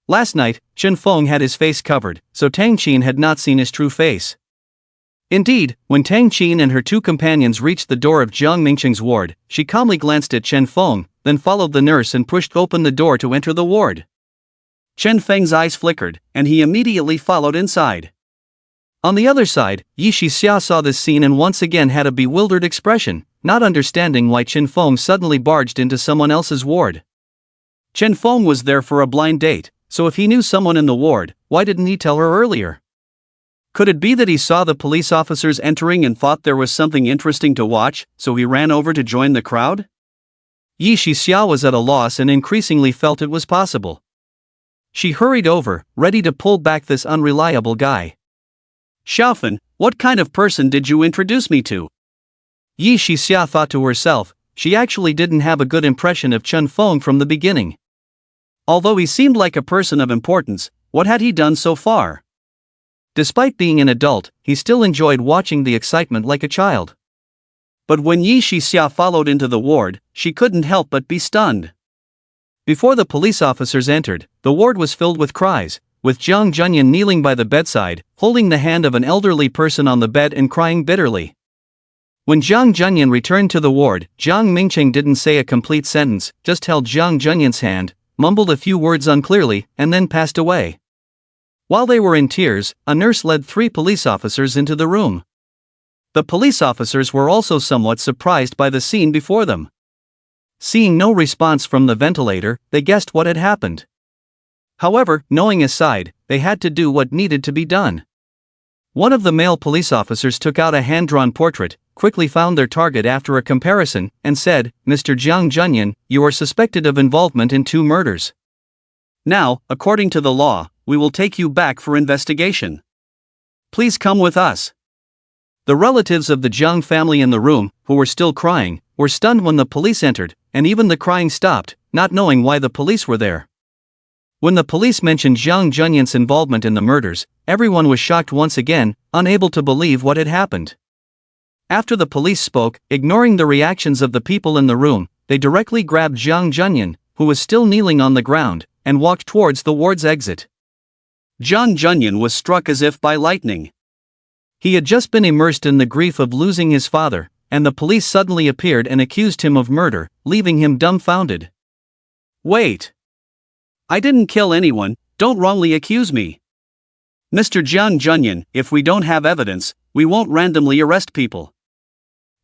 Last night, Chen Feng had his face covered, so Tang Qin had not seen his true face. Indeed, when Tang Qin and her 2 companions reached the door of Jiang Mingqing's ward, she calmly glanced at Chen Feng, then followed the nurse and pushed open the door to enter the ward. Chen Feng's eyes flickered, and he immediately followed inside. On the other side, Yi Shixia saw this scene and once again had a bewildered expression, not understanding why Chen Feng suddenly barged into someone else's ward. Chen Feng was there for a blind date, so if he knew someone in the ward, why didn't he tell her earlier? Could it be that he saw the police officers entering and thought there was something interesting to watch, so he ran over to join the crowd? Yi Shixia was at a loss and increasingly felt it was possible. She hurried over, ready to pull back this unreliable guy. Xiaofan, what kind of person did you introduce me to? Yi Shixia thought to herself, she actually didn't have a good impression of Chen Feng from the beginning. Although he seemed like a person of importance, what had he done so far? Despite being an adult, he still enjoyed watching the excitement like a child. But when Yi Shixia followed into the ward, she couldn't help but be stunned. Before the police officers entered, the ward was filled with cries, with Jiang Junyan kneeling by the bedside, holding the hand of an elderly person on the bed and crying bitterly. When Jiang Junyan returned to the ward, Jiang Mingcheng didn't say a complete sentence, just held Jiang Junyan's hand, mumbled a few words unclearly, and then passed away. While they were in tears, a nurse led 3 police officers into the room. The police officers were also somewhat surprised by the scene before them. Seeing no response from the ventilator, they guessed what had happened. However, knowing aside, they had to do what needed to be done. One of the male police officers took out a hand-drawn portrait, quickly found their target after a comparison, and said, "Mr. Jiang Junyan, you are suspected of involvement in 2 murders. Now, according to the law, we will take you back for investigation. Please come with us." The relatives of the Jiang family in the room, who were still crying, were stunned when the police entered, and even the crying stopped, not knowing why the police were there. When the police mentioned Jiang Junyan's involvement in the murders, everyone was shocked once again, unable to believe what had happened. After the police spoke, ignoring the reactions of the people in the room, they directly grabbed Jiang Junyan, who was still kneeling on the ground, and walked towards the ward's exit. Jiang Junyan was struck as if by lightning. He had just been immersed in the grief of losing his father, and the police suddenly appeared and accused him of murder, leaving him dumbfounded. "Wait! I didn't kill anyone, don't wrongly accuse me. Mr. Jiang Junyan, if we don't have evidence, we won't randomly arrest people."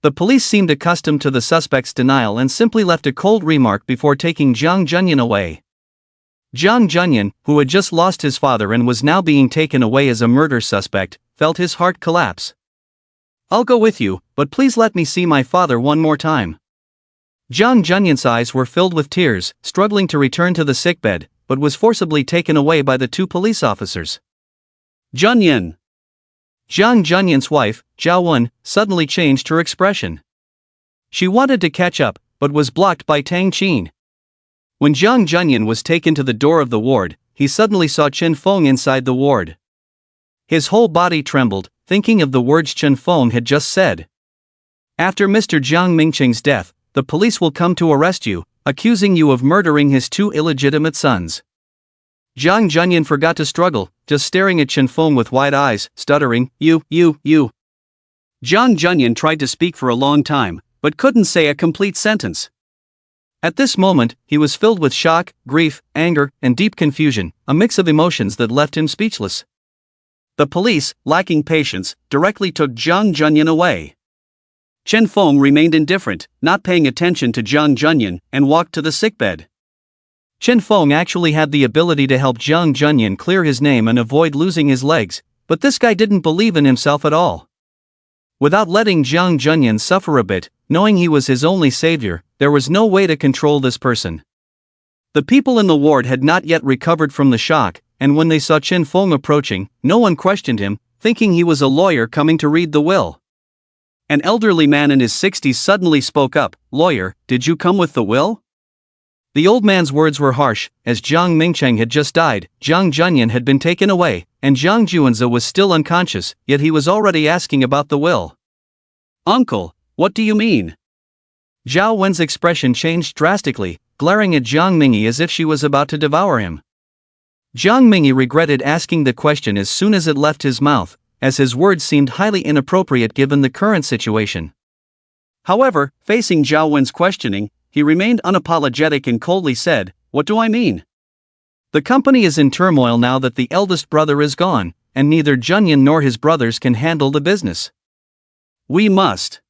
The police seemed accustomed to the suspect's denial and simply left a cold remark before taking Jiang Junyan away. Jiang Junyan, who had just lost his father and was now being taken away as a murder suspect, felt his heart collapse. "I'll go with you, but please let me see my father one more time." Jiang Junyan's eyes were filled with tears, struggling to return to the sickbed, but was forcibly taken away by the 2 police officers. "Junyan!" Jiang Junyan's wife, Zhao Wen, suddenly changed her expression. She wanted to catch up, but was blocked by Tang Qin. When Jiang Junyan was taken to the door of the ward, he suddenly saw Chen Feng inside the ward. His whole body trembled, thinking of the words Chen Feng had just said. "After Mr. Jiang Mingcheng's death, the police will come to arrest you, accusing you of murdering his 2 illegitimate sons." Jiang Junyan forgot to struggle, just staring at Chen Feng with wide eyes, stuttering, you. Jiang Junyan tried to speak for a long time, but couldn't say a complete sentence. At this moment, he was filled with shock, grief, anger, and deep confusion, a mix of emotions that left him speechless. The police, lacking patience, directly took Jiang Junyan away. Chen Feng remained indifferent, not paying attention to Jiang Junyan, and walked to the sickbed. Chen Feng actually had the ability to help Jiang Junyan clear his name and avoid losing his legs, but this guy didn't believe in himself at all. Without letting Jiang Junyan suffer a bit, knowing he was his only savior, there was no way to control this person. The people in the ward had not yet recovered from the shock, and when they saw Chen Feng approaching, no one questioned him, thinking he was a lawyer coming to read the will. An elderly man in his 60s suddenly spoke up, "Lawyer, did you come with the will?" The old man's words were harsh, as Jiang Mingcheng had just died, Jiang Junyan had been taken away, and Jiang Juanzi was still unconscious, yet he was already asking about the will. "Uncle, what do you mean?" Zhao Wen's expression changed drastically, glaring at Jiang Mingi as if she was about to devour him. Jiang Mingi regretted asking the question as soon as it left his mouth, as his words seemed highly inappropriate given the current situation. However, facing Zhao Wen's questioning, he remained unapologetic and coldly said, "What do I mean? The company is in turmoil now that the eldest brother is gone, and neither Junyan nor his brothers can handle the business. We must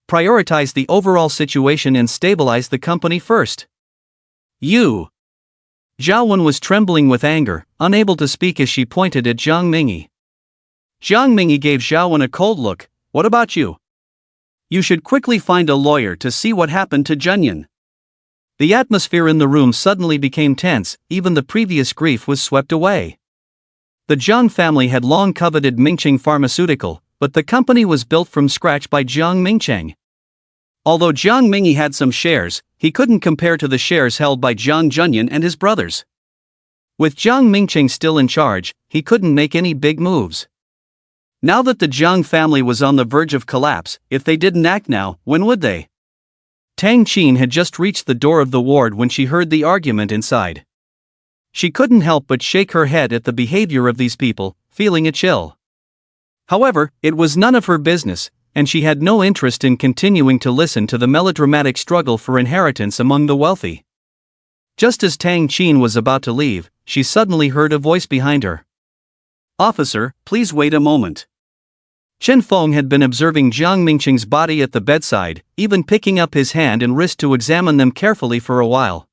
prioritize the overall situation and stabilize the company first. You. Zhao Wen was trembling with anger, unable to speak as she pointed at Jiang Mingi. Jiang Mingi gave Zhao Wen a cold look. What about you? You should quickly find a lawyer to see what happened to Junyan. The atmosphere in the room suddenly became tense, even the previous grief was swept away. The Jiang family had long coveted Mingcheng Pharmaceutical, but the company was built from scratch by Jiang Mingcheng. Although Jiang Mingi had some shares, he couldn't compare to the shares held by Jiang Junyan and his brothers. With Jiang Mingcheng still in charge, he couldn't make any big moves. Now that the Jiang family was on the verge of collapse, if they didn't act now, when would they? Tang Qin had just reached the door of the ward when she heard the argument inside. She couldn't help but shake her head at the behavior of these people, feeling a chill. However, it was none of her business, and she had no interest in continuing to listen to the melodramatic struggle for inheritance among the wealthy. Just as Tang Qin was about to leave, she suddenly heard a voice behind her. Officer, please wait a moment. Chen Feng had been observing Jiang Mingcheng's body at the bedside, even picking up his hand and wrist to examine them carefully for a while.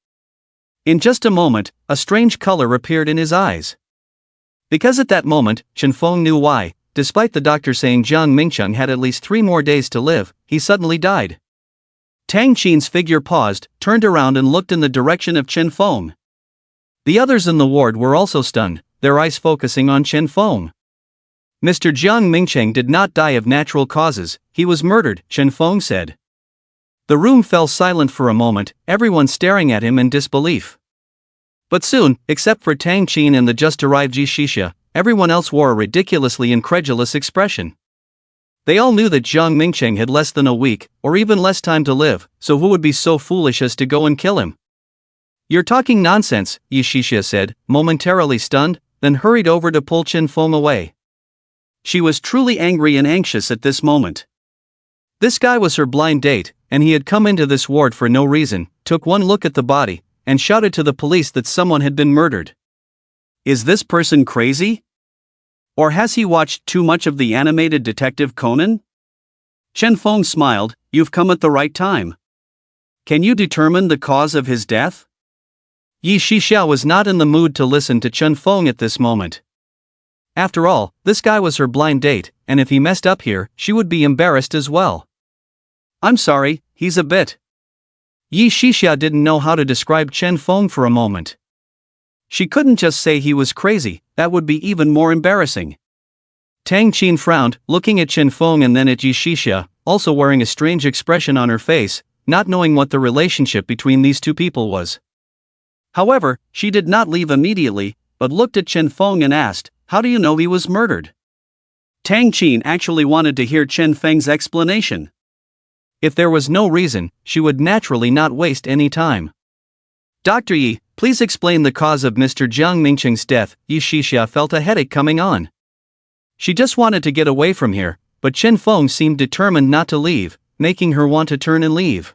In just a moment, a strange color appeared in his eyes. Because at that moment, Chen Feng knew why. Despite the doctor saying Jiang Mingcheng had at least 3 more days to live, he suddenly died. Tang Qin's figure paused, turned around and looked in the direction of Chen Feng. The others in the ward were also stunned, their eyes focusing on Chen Feng. Mr. Jiang Mingcheng did not die of natural causes, he was murdered, Chen Feng said. The room fell silent for a moment, everyone staring at him in disbelief. But soon, except for Tang Qin and the just-arrived Yi Shixia, everyone else wore a ridiculously incredulous expression. They all knew that Jiang Mingcheng had less than a week, or even less time to live, so who would be so foolish as to go and kill him? You're talking nonsense, Yi Shixia said, momentarily stunned, then hurried over to pull Chen Feng away. She was truly angry and anxious at this moment. This guy was her blind date, and he had come into this ward for no reason, took one look at the body, and shouted to the police that someone had been murdered. Is this person crazy? Or has he watched too much of the animated Detective Conan? Chen Feng smiled, you've come at the right time. Can you determine the cause of his death? Yi Shixia was not in the mood to listen to Chen Feng at this moment. After all, this guy was her blind date, and if he messed up here, she would be embarrassed as well. I'm sorry, he's a bit. Yi Shixia didn't know how to describe Chen Feng for a moment. She couldn't just say he was crazy, that would be even more embarrassing. Tang Qin frowned, looking at Chen Feng and then at Yi Shixia, also wearing a strange expression on her face, not knowing what the relationship between these two people was. However, she did not leave immediately, but looked at Chen Feng and asked, how do you know he was murdered? Tang Qin actually wanted to hear Chen Feng's explanation. If there was no reason, she would naturally not waste any time. Dr. Yi, please explain the cause of Mr. Jiang Mingcheng's death. Yi Shixia felt a headache coming on. She just wanted to get away from here, but Chen Feng seemed determined not to leave, making her want to turn and leave.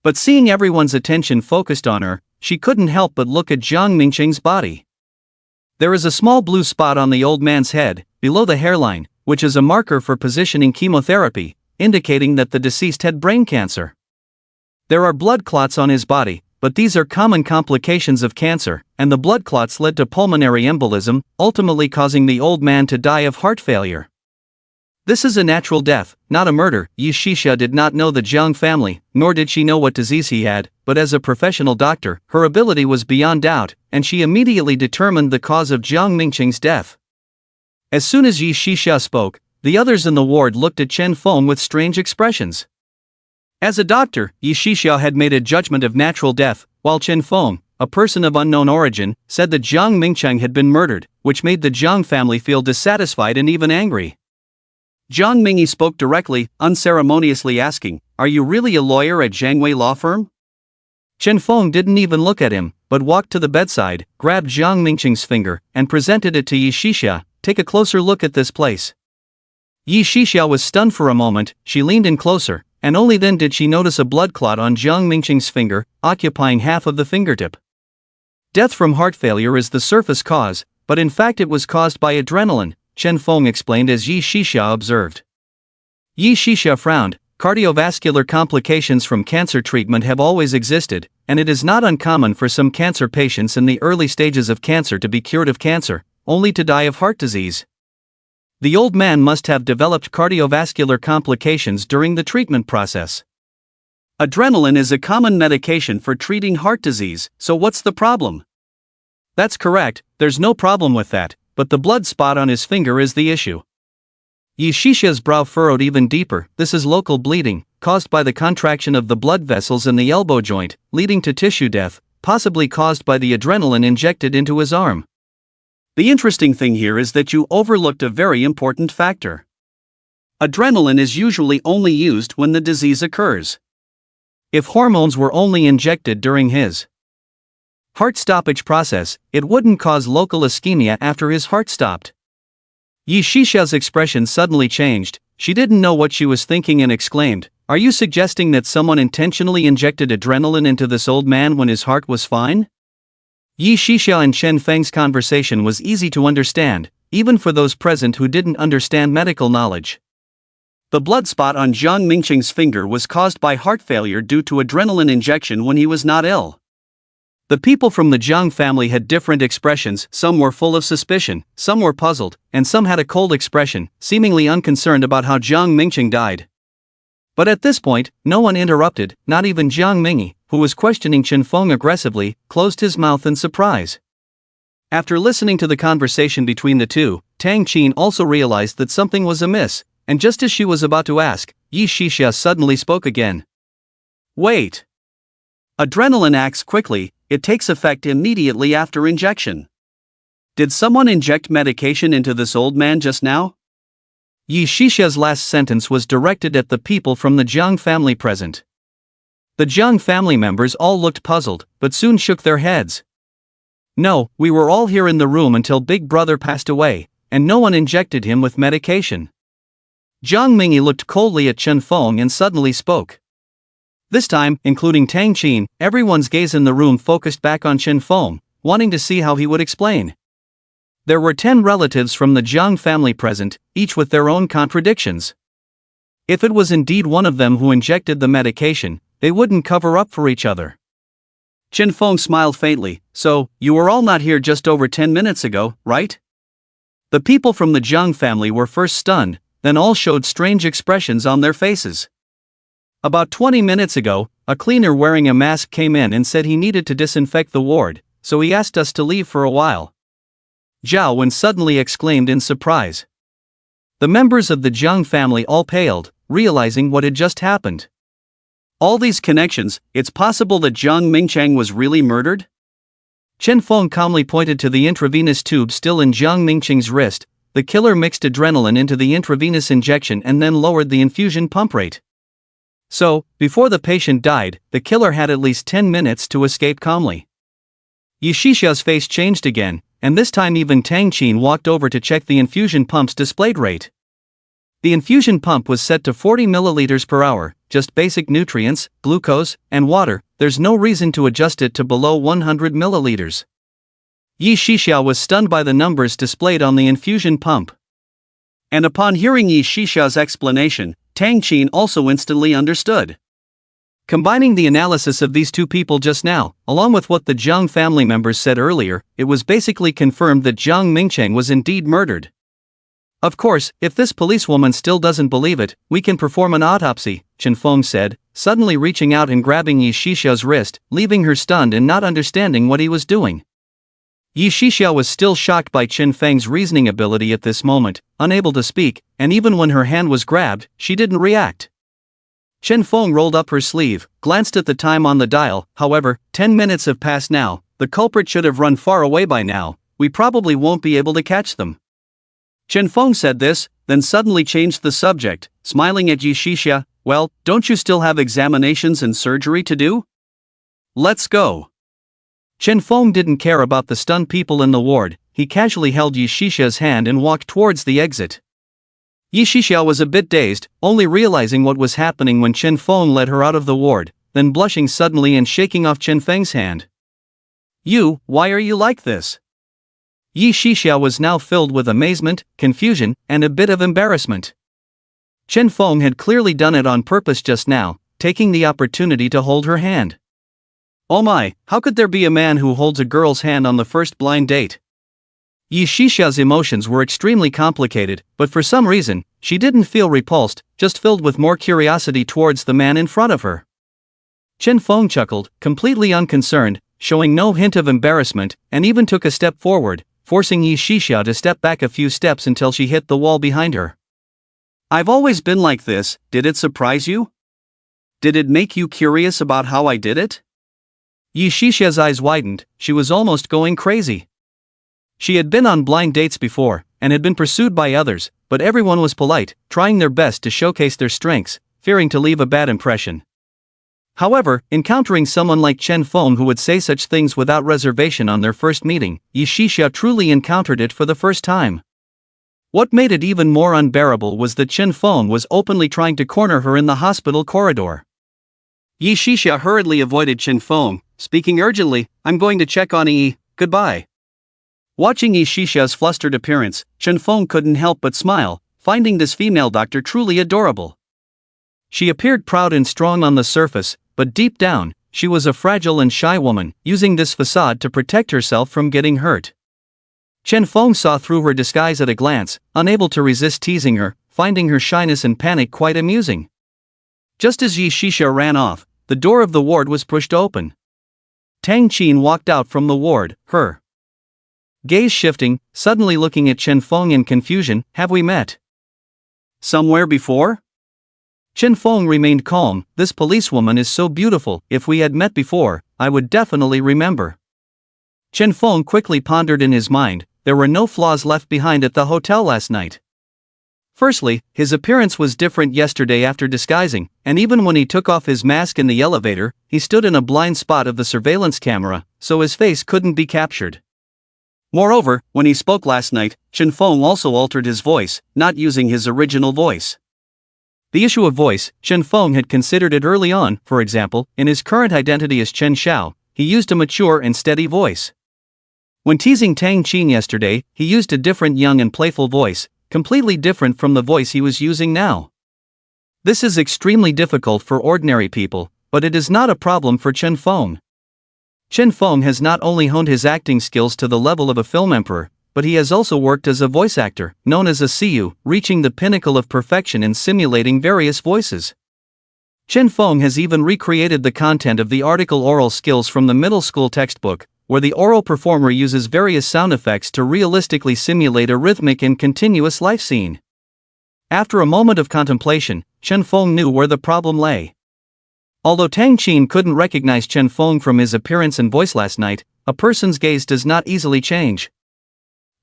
But seeing everyone's attention focused on her, she couldn't help but look at Jiang Mingcheng's body. There is a small blue spot on the old man's head, below the hairline, which is a marker for positioning chemotherapy, indicating that the deceased had brain cancer. There are blood clots on his body, but these are common complications of cancer, and the blood clots led to pulmonary embolism, ultimately causing the old man to die of heart failure. This is a natural death, not a murder. Yi Shixia did not know the Jiang family, nor did she know what disease he had, but as a professional doctor, her ability was beyond doubt, and she immediately determined the cause of Jiang Mingcheng's death. As soon as Yi Shixia spoke, the others in the ward looked at Chen Feng with strange expressions. As a doctor, Yi Shixia had made a judgment of natural death, while Chen Feng, a person of unknown origin, said that Jiang Mingcheng had been murdered, which made the Jiang family feel dissatisfied and even angry. Jiang Mingi spoke directly, unceremoniously asking, are you really a lawyer at Zhangwei law firm? Chen Feng didn't even look at him, but walked to the bedside, grabbed Jiang Mingcheng's finger, and presented it to Yi Shixia. Take a closer look at this place. Yi Shixia was stunned for a moment, she leaned in closer, and only then did she notice a blood clot on Jiang Mingcheng's finger, occupying half of the fingertip. Death from heart failure is the surface cause, but in fact it was caused by adrenaline, Chen Feng explained as Yi Shixia observed. Yi Shixia frowned. Cardiovascular complications from cancer treatment have always existed, and it is not uncommon for some cancer patients in the early stages of cancer to be cured of cancer, only to die of heart disease. The old man must have developed cardiovascular complications during the treatment process. Adrenaline is a common medication for treating heart disease, so what's the problem? That's correct, there's no problem with that, but the blood spot on his finger is the issue. Yi Shixia's brow furrowed even deeper. This is local bleeding, caused by the contraction of the blood vessels in the elbow joint, leading to tissue death, possibly caused by the adrenaline injected into his arm. The interesting thing here is that you overlooked a very important factor. Adrenaline is usually only used when the disease occurs. If hormones were only injected during his heart stoppage process, it wouldn't cause local ischemia after his heart stopped. Yi Shixia's expression suddenly changed. She didn't know what she was thinking and exclaimed, "Are you suggesting that someone intentionally injected adrenaline into this old man when his heart was fine?" Yi Shixia and Chen Feng's conversation was easy to understand, even for those present who didn't understand medical knowledge. The blood spot on Jiang Mingqing's finger was caused by heart failure due to adrenaline injection when he was not ill. The people from the Jiang family had different expressions. Some were full of suspicion, some were puzzled, and some had a cold expression, seemingly unconcerned about how Jiang Mingqing died. But at this point, no one interrupted, not even Jiang Mingi, who was questioning Chen Feng aggressively, closed his mouth in surprise. After listening to the conversation between the two, Tang Qin also realized that something was amiss, and just as she was about to ask, Yi Shixia suddenly spoke again. "Wait. Adrenaline acts quickly, it takes effect immediately after injection. Did someone inject medication into this old man just now?" Yi Shixia's last sentence was directed at the people from the Jiang family present. The Jiang family members all looked puzzled, but soon shook their heads. "No, we were all here in the room until Big Brother passed away, and no one injected him with medication." Jiang Mingi looked coldly at Chen Feng and suddenly spoke. This time, including Tang Qin, everyone's gaze in the room focused back on Chen Feng, wanting to see how he would explain. There were 10 relatives from the Jiang family present, each with their own contradictions. If it was indeed one of them who injected the medication, they wouldn't cover up for each other. Chen Feng smiled faintly. "So, you were all not here just over 10 minutes ago, right?" The people from the Jiang family were first stunned, then all showed strange expressions on their faces. "About 20 minutes ago, a cleaner wearing a mask came in and said he needed to disinfect the ward, so he asked us to leave for a while." Zhao Wen suddenly exclaimed in surprise. The members of the Jiang family all paled, realizing what had just happened. All these connections, it's possible that Jiang Mingqiang was really murdered? Chen Feng calmly pointed to the intravenous tube still in Jiang Mingqing's wrist. The killer mixed adrenaline into the intravenous injection and then lowered the infusion pump rate. So, before the patient died, the killer had at least 10 minutes to escape calmly. Yi Shixia's face changed again, and this time even Tang Qin walked over to check the infusion pump's displayed rate. The infusion pump was set to 40 milliliters per hour, just basic nutrients, glucose, and water. There's no reason to adjust it to below 100 milliliters. Yi Shixia was stunned by the numbers displayed on the infusion pump. And upon hearing Yi Shixia's explanation, Tang Qin also instantly understood. Combining the analysis of these two people just now, along with what the Jiang family members said earlier, it was basically confirmed that Jiang Mingqiang was indeed murdered. "Of course, if this policewoman still doesn't believe it, we can perform an autopsy," Chen Feng said, suddenly reaching out and grabbing Yi Shixia's wrist, leaving her stunned and not understanding what he was doing. Yi Shixia was still shocked by Chen Feng's reasoning ability at this moment, unable to speak, and even when her hand was grabbed, she didn't react. Chen Feng rolled up her sleeve, glanced at the time on the dial. "However, 10 minutes have passed now, the culprit should have run far away by now, we probably won't be able to catch them." Chen Feng said this, then suddenly changed the subject, smiling at Yi Shixia. "Well, don't you still have examinations and surgery to do? Let's go." Chen Feng didn't care about the stunned people in the ward. He casually held Yi Shixia's hand and walked towards the exit. Yi Shixia was a bit dazed, only realizing what was happening when Chen Feng led her out of the ward, then blushing suddenly and shaking off Chen Feng's hand. Why are you like this?" Yi Shixia was now filled with amazement, confusion, and a bit of embarrassment. Chen Feng had clearly done it on purpose just now, taking the opportunity to hold her hand. Oh my, how could there be a man who holds a girl's hand on the first blind date? Yi Shixia's emotions were extremely complicated, but for some reason, she didn't feel repulsed, just filled with more curiosity towards the man in front of her. Chen Feng chuckled, completely unconcerned, showing no hint of embarrassment, and even took a step forward, forcing Yi Shixia to step back a few steps until she hit the wall behind her. I've always been like this, did it surprise you? Did it make you curious about how I did it? Yi Shixia's eyes widened, she was almost going crazy. She had been on blind dates before, and had been pursued by others, but everyone was polite, trying their best to showcase their strengths, fearing to leave a bad impression. However, encountering someone like Chen Feng who would say such things without reservation on their first meeting, Yi Shixia truly encountered it for the first time. What made it even more unbearable was that Chen Feng was openly trying to corner her in the hospital corridor. Yi Shixia hurriedly avoided Chen Feng, speaking urgently, I'm going to check on Yi, goodbye. Watching Yi Shixia's flustered appearance, Chen Feng couldn't help but smile, finding this female doctor truly adorable. She appeared proud and strong on the surface, but deep down, she was a fragile and shy woman, using this facade to protect herself from getting hurt. Chen Feng saw through her disguise at a glance, unable to resist teasing her, finding her shyness and panic quite amusing. Just as Yi Shixia ran off, the door of the ward was pushed open. Tang Qin walked out from the ward, her gaze shifting, suddenly looking at Chen Feng in confusion. Have we met somewhere before? Chen Feng remained calm. This policewoman is so beautiful, if we had met before, I would definitely remember. Chen Feng quickly pondered in his mind, there were no flaws left behind at the hotel last night. Firstly, his appearance was different yesterday after disguising, and even when he took off his mask in the elevator, he stood in a blind spot of the surveillance camera, so his face couldn't be captured. Moreover, when he spoke last night, Chen Feng also altered his voice, not using his original voice. The issue of voice, Chen Feng had considered it early on. For example, in his current identity as Chen Xiao, he used a mature and steady voice. When teasing Tang Qin yesterday, he used a different young and playful voice, completely different from the voice he was using now. This is extremely difficult for ordinary people, but it is not a problem for Chen Feng. Chen Feng has not only honed his acting skills to the level of a film emperor, but he has also worked as a voice actor, known as a Siyu, reaching the pinnacle of perfection in simulating various voices. Chen Feng has even recreated the content of the article Oral Skills from the middle school textbook, where the oral performer uses various sound effects to realistically simulate a rhythmic and continuous life scene. After a moment of contemplation, Chen Feng knew where the problem lay. Although Tang Qin couldn't recognize Chen Feng from his appearance and voice last night, a person's gaze does not easily change.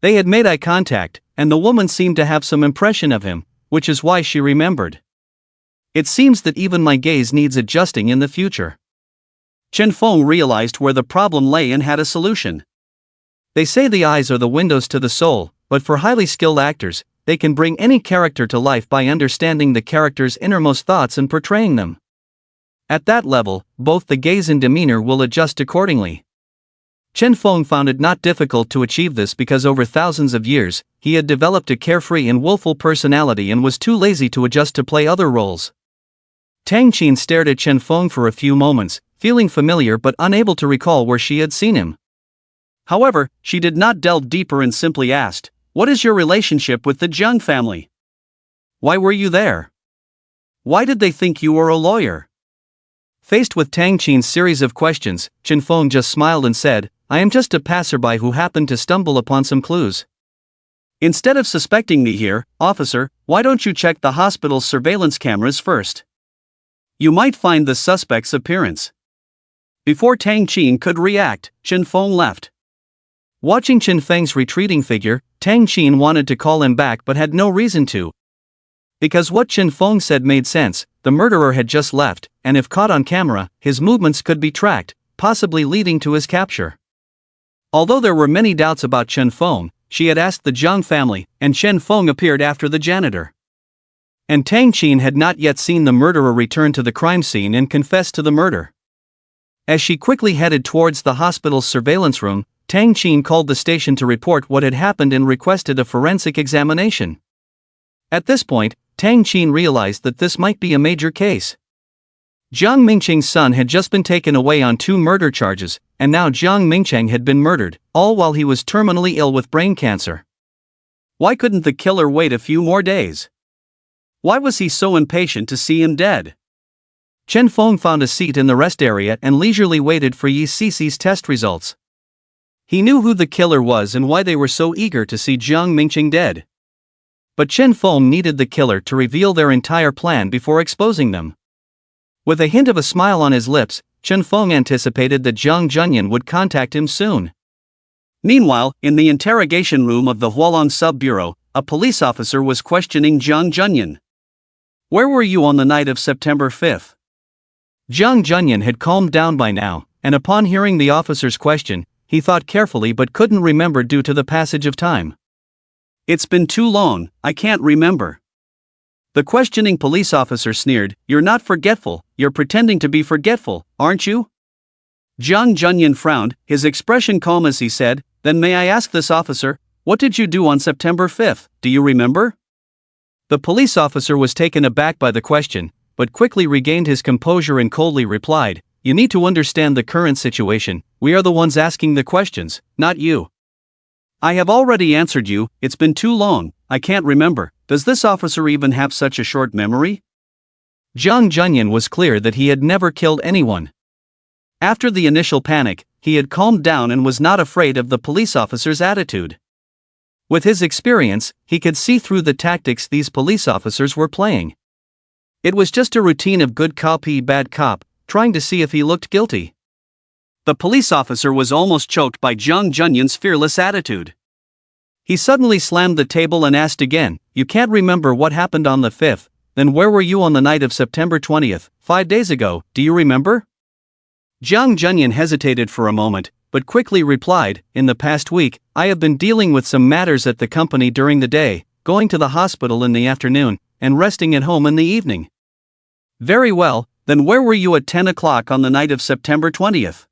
They had made eye contact, and the woman seemed to have some impression of him, which is why she remembered. It seems that even my gaze needs adjusting in the future. Chen Feng realized where the problem lay and had a solution. They say the eyes are the windows to the soul, but for highly skilled actors, they can bring any character to life by understanding the character's innermost thoughts and portraying them. At that level, both the gaze and demeanor will adjust accordingly. Chen Feng found it not difficult to achieve this because over thousands of years, he had developed a carefree and willful personality and was too lazy to adjust to play other roles. Tang Qin stared at Chen Feng for a few moments, feeling familiar but unable to recall where she had seen him. However, she did not delve deeper and simply asked, "What is your relationship with the Zheng family? Why were you there? Why did they think you were a lawyer?" Faced with Tang Qin's series of questions, Chen Feng just smiled and said, "I am just a passerby who happened to stumble upon some clues. Instead of suspecting me here, officer, why don't you check the hospital's surveillance cameras first? You might find the suspect's appearance." Before Tang Qin could react, Chen Feng left. Watching Chen Feng's retreating figure, Tang Qin wanted to call him back but had no reason to. Because what Chen Feng said made sense, the murderer had just left, and if caught on camera, his movements could be tracked, possibly leading to his capture. Although there were many doubts about Chen Feng, she had asked the Zhang family, and Chen Feng appeared after the janitor. And Tang Qin had not yet seen the murderer return to the crime scene and confess to the murder. As she quickly headed towards the hospital's surveillance room, Tang Qin called the station to report what had happened and requested a forensic examination. At this point, Tang Qin realized that this might be a major case. Jiang Mingcheng's son had just been taken away on 2 murder charges, and now Jiang Mingcheng had been murdered, all while he was terminally ill with brain cancer. Why couldn't the killer wait a few more days? Why was he so impatient to see him dead? Chen Feng found a seat in the rest area and leisurely waited for Yi Cici's test results. He knew who the killer was and why they were so eager to see Jiang Mingcheng dead. But Chen Feng needed the killer to reveal their entire plan before exposing them. With a hint of a smile on his lips, Chen Feng anticipated that Jiang Junyan would contact him soon. Meanwhile, in the interrogation room of the Hualong Sub-Bureau, a police officer was questioning Jiang Junyan. "Where were you on the night of September 5th? Jiang Junyan had calmed down by now, and upon hearing the officer's question, he thought carefully but couldn't remember due to the passage of time. "It's been too long, I can't remember." The questioning police officer sneered, "You're not forgetful, you're pretending to be forgetful, aren't you?" Jiang Junyan frowned, his expression calm as he said, "Then may I ask this officer, what did you do on September 5th, do you remember?" The police officer was taken aback by the question, but quickly regained his composure and coldly replied, "You need to understand the current situation, we are the ones asking the questions, not you. I have already answered you, it's been too long, I can't remember. Does this officer even have such a short memory?" Jiang Junyan was clear that he had never killed anyone. After the initial panic, he had calmed down and was not afraid of the police officer's attitude. With his experience, he could see through the tactics these police officers were playing. It was just a routine of good cop bad cop, trying to see if he looked guilty. The police officer was almost choked by Jiang Junyan's fearless attitude. He suddenly slammed the table and asked again, "You can't remember what happened on the 5th, then where were you on the night of September 20th, 5 days ago, do you remember?" Jiang Junyan hesitated for a moment, but quickly replied, "In the past week, I have been dealing with some matters at the company during the day, going to the hospital in the afternoon, and resting at home in the evening." "Very well, then where were you at 10 o'clock on the night of September 20th?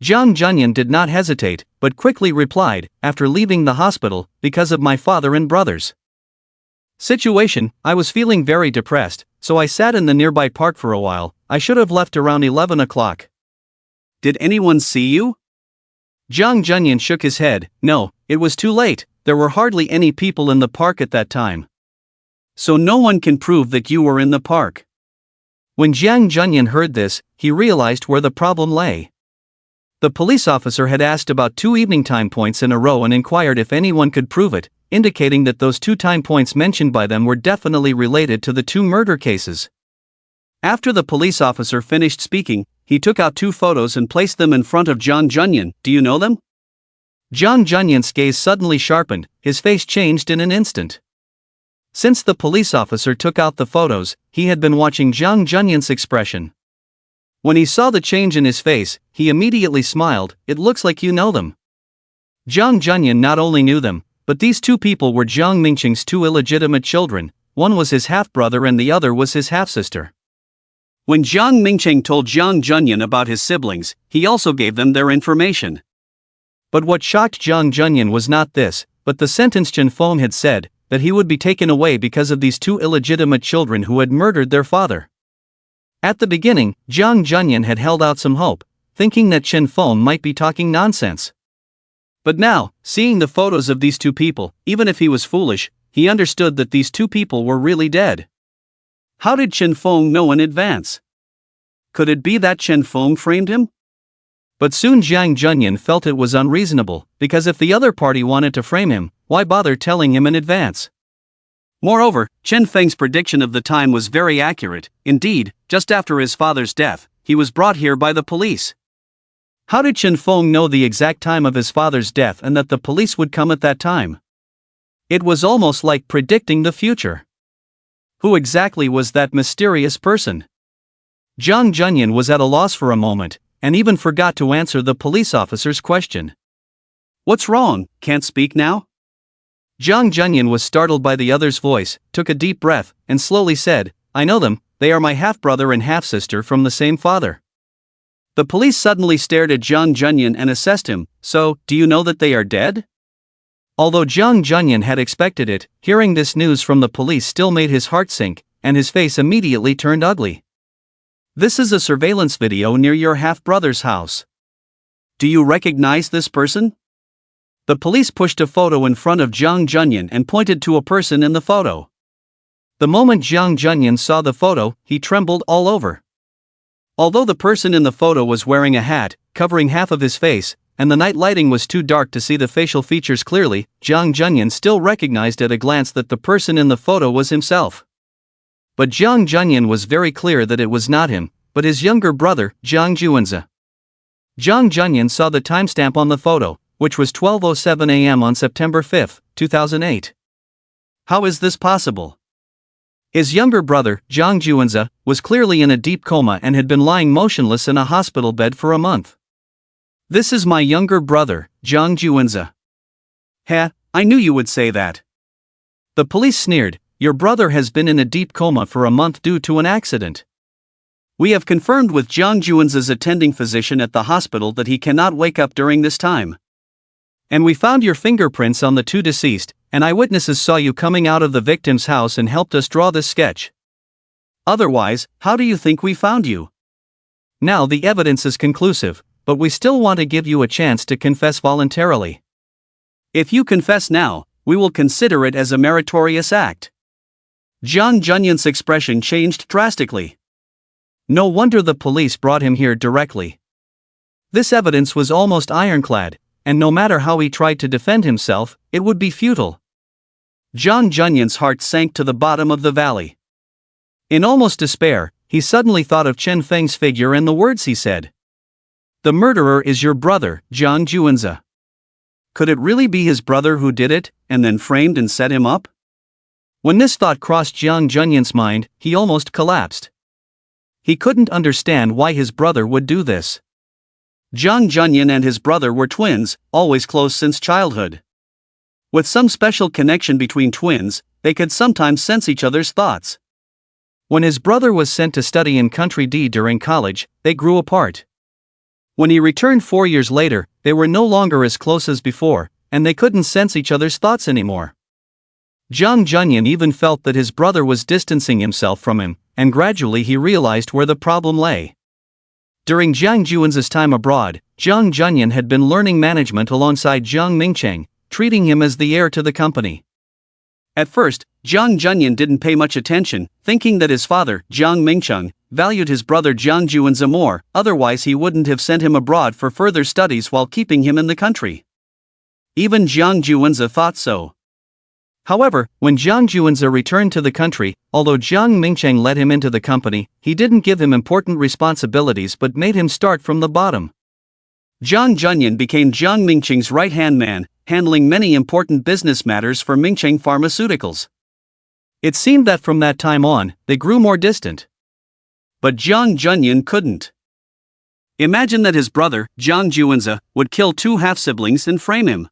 Jiang Junyan did not hesitate, but quickly replied, "After leaving the hospital, because of my father and brothers. Situation, I was feeling very depressed, so I sat in the nearby park for a while. I should have left around 11 o'clock. Did anyone see you?" Jiang Junyan shook his head, "No, it was too late, there were hardly any people in the park at that time." "So no one can prove that you were in the park?" When Jiang Junyan heard this, he realized where the problem lay. The police officer had asked about 2 evening time points in a row and inquired if anyone could prove it, indicating that those 2 time points mentioned by them were definitely related to the 2 murder cases. After the police officer finished speaking, he took out 2 photos and placed them in front of Jiang Junyan. "Do you know them?" Jiang Junyan's gaze suddenly sharpened, his face changed in an instant. Since the police officer took out the photos, he had been watching Jiang Junyan's expression. When he saw the change in his face, he immediately smiled, "It looks like you know them." Jiang Junyan not only knew them, but these 2 people were Jiang Mingcheng's 2 illegitimate children, one was his half-brother and the other was his half-sister. When Jiang Mingcheng told Jiang Junyan about his siblings, he also gave them their information. But what shocked Jiang Junyan was not this, but the sentence Chen Feng had said, that he would be taken away because of these 2 illegitimate children who had murdered their father. At the beginning, Jiang Junyan had held out some hope, thinking that Chen Feng might be talking nonsense. But now, seeing the photos of these 2 people, even if he was foolish, he understood that these 2 people were really dead. How did Chen Feng know in advance? Could it be that Chen Feng framed him? But soon Jiang Junyan felt it was unreasonable, because if the other party wanted to frame him, why bother telling him in advance? Moreover, Chen Feng's prediction of the time was very accurate. Indeed, just after his father's death, he was brought here by the police. How did Chen Feng know the exact time of his father's death and that the police would come at that time? It was almost like predicting the future. Who exactly was that mysterious person? Jiang Junyan was at a loss for a moment, and even forgot to answer the police officer's question. "What's wrong, can't speak now?" Jiang Junyan was startled by the other's voice, took a deep breath, and slowly said, "I know them, they are my half-brother and half-sister from the same father." The police suddenly stared at Jiang Junyan and assessed him. So, do you know that they are dead? Although Jiang Junyan had expected it, hearing this news from the police still made his heart sink, and his face immediately turned ugly. This is a surveillance video near your half-brother's house. Do you recognize this person? The police pushed a photo in front of Jiang Junyan and pointed to a person in the photo. The moment Jiang Junyan saw the photo, he trembled all over. Although the person in the photo was wearing a hat, covering half of his face, and the night lighting was too dark to see the facial features clearly, Jiang Junyan still recognized at a glance that the person in the photo was himself. But Jiang Junyan was very clear that it was not him, but his younger brother, Jiang Juanza. Jiang Junyan saw the timestamp on the photo, which was 12:07 a.m. on September 5, 2008. How is this possible? His younger brother, Jiang Juanza, was clearly in a deep coma and had been lying motionless in a hospital bed for a month. This is my younger brother, Jiang Juanza. Heh, I knew you would say that. The police sneered. Your brother has been in a deep coma for a month due to an accident. We have confirmed with Jiang Juanza's attending physician at the hospital that he cannot wake up during this time. And we found your fingerprints on the two deceased, and eyewitnesses saw you coming out of the victim's house and helped us draw this sketch. Otherwise, how do you think we found you? Now the evidence is conclusive, but we still want to give you a chance to confess voluntarily. If you confess now, we will consider it as a meritorious act. Jiang Junyan's expression changed drastically. No wonder the police brought him here directly. This evidence was almost ironclad, and no matter how he tried to defend himself, it would be futile. Jiang Junyan's heart sank to the bottom of the valley. In almost despair, he suddenly thought of Chen Feng's figure and the words he said. The murderer is your brother, Jiang Juanza. Could it really be his brother who did it, and then framed and set him up? When this thought crossed Jiang Junyan's mind, he almost collapsed. He couldn't understand why his brother would do this. Jiang Junyan and his brother were twins, always close since childhood. With some special connection between twins, they could sometimes sense each other's thoughts. When his brother was sent to study in Country D during college, they grew apart. When he returned 4 years later, they were no longer as close as before, and they couldn't sense each other's thoughts anymore. Jiang Junyan even felt that his brother was distancing himself from him, and gradually he realized where the problem lay. During Jiang Juanza's time abroad, Jiang Junyan had been learning management alongside Jiang Mingcheng, treating him as the heir to the company. At first, Jiang Junyan didn't pay much attention, thinking that his father, Jiang Mingcheng, valued his brother Jiang Juanza more, otherwise he wouldn't have sent him abroad for further studies while keeping him in the country. Even Jiang Juanza thought so. However, when Jiang Juanza returned to the country, although Jiang Mingcheng let him into the company, he didn't give him important responsibilities but made him start from the bottom. Jiang Junyan became Jiang Mingcheng's right-hand man, handling many important business matters for Mingcheng Pharmaceuticals. It seemed that from that time on, they grew more distant. But Jiang Junyan couldn't. Imagine that his brother, Jiang Juanza, would kill two half-siblings and frame him.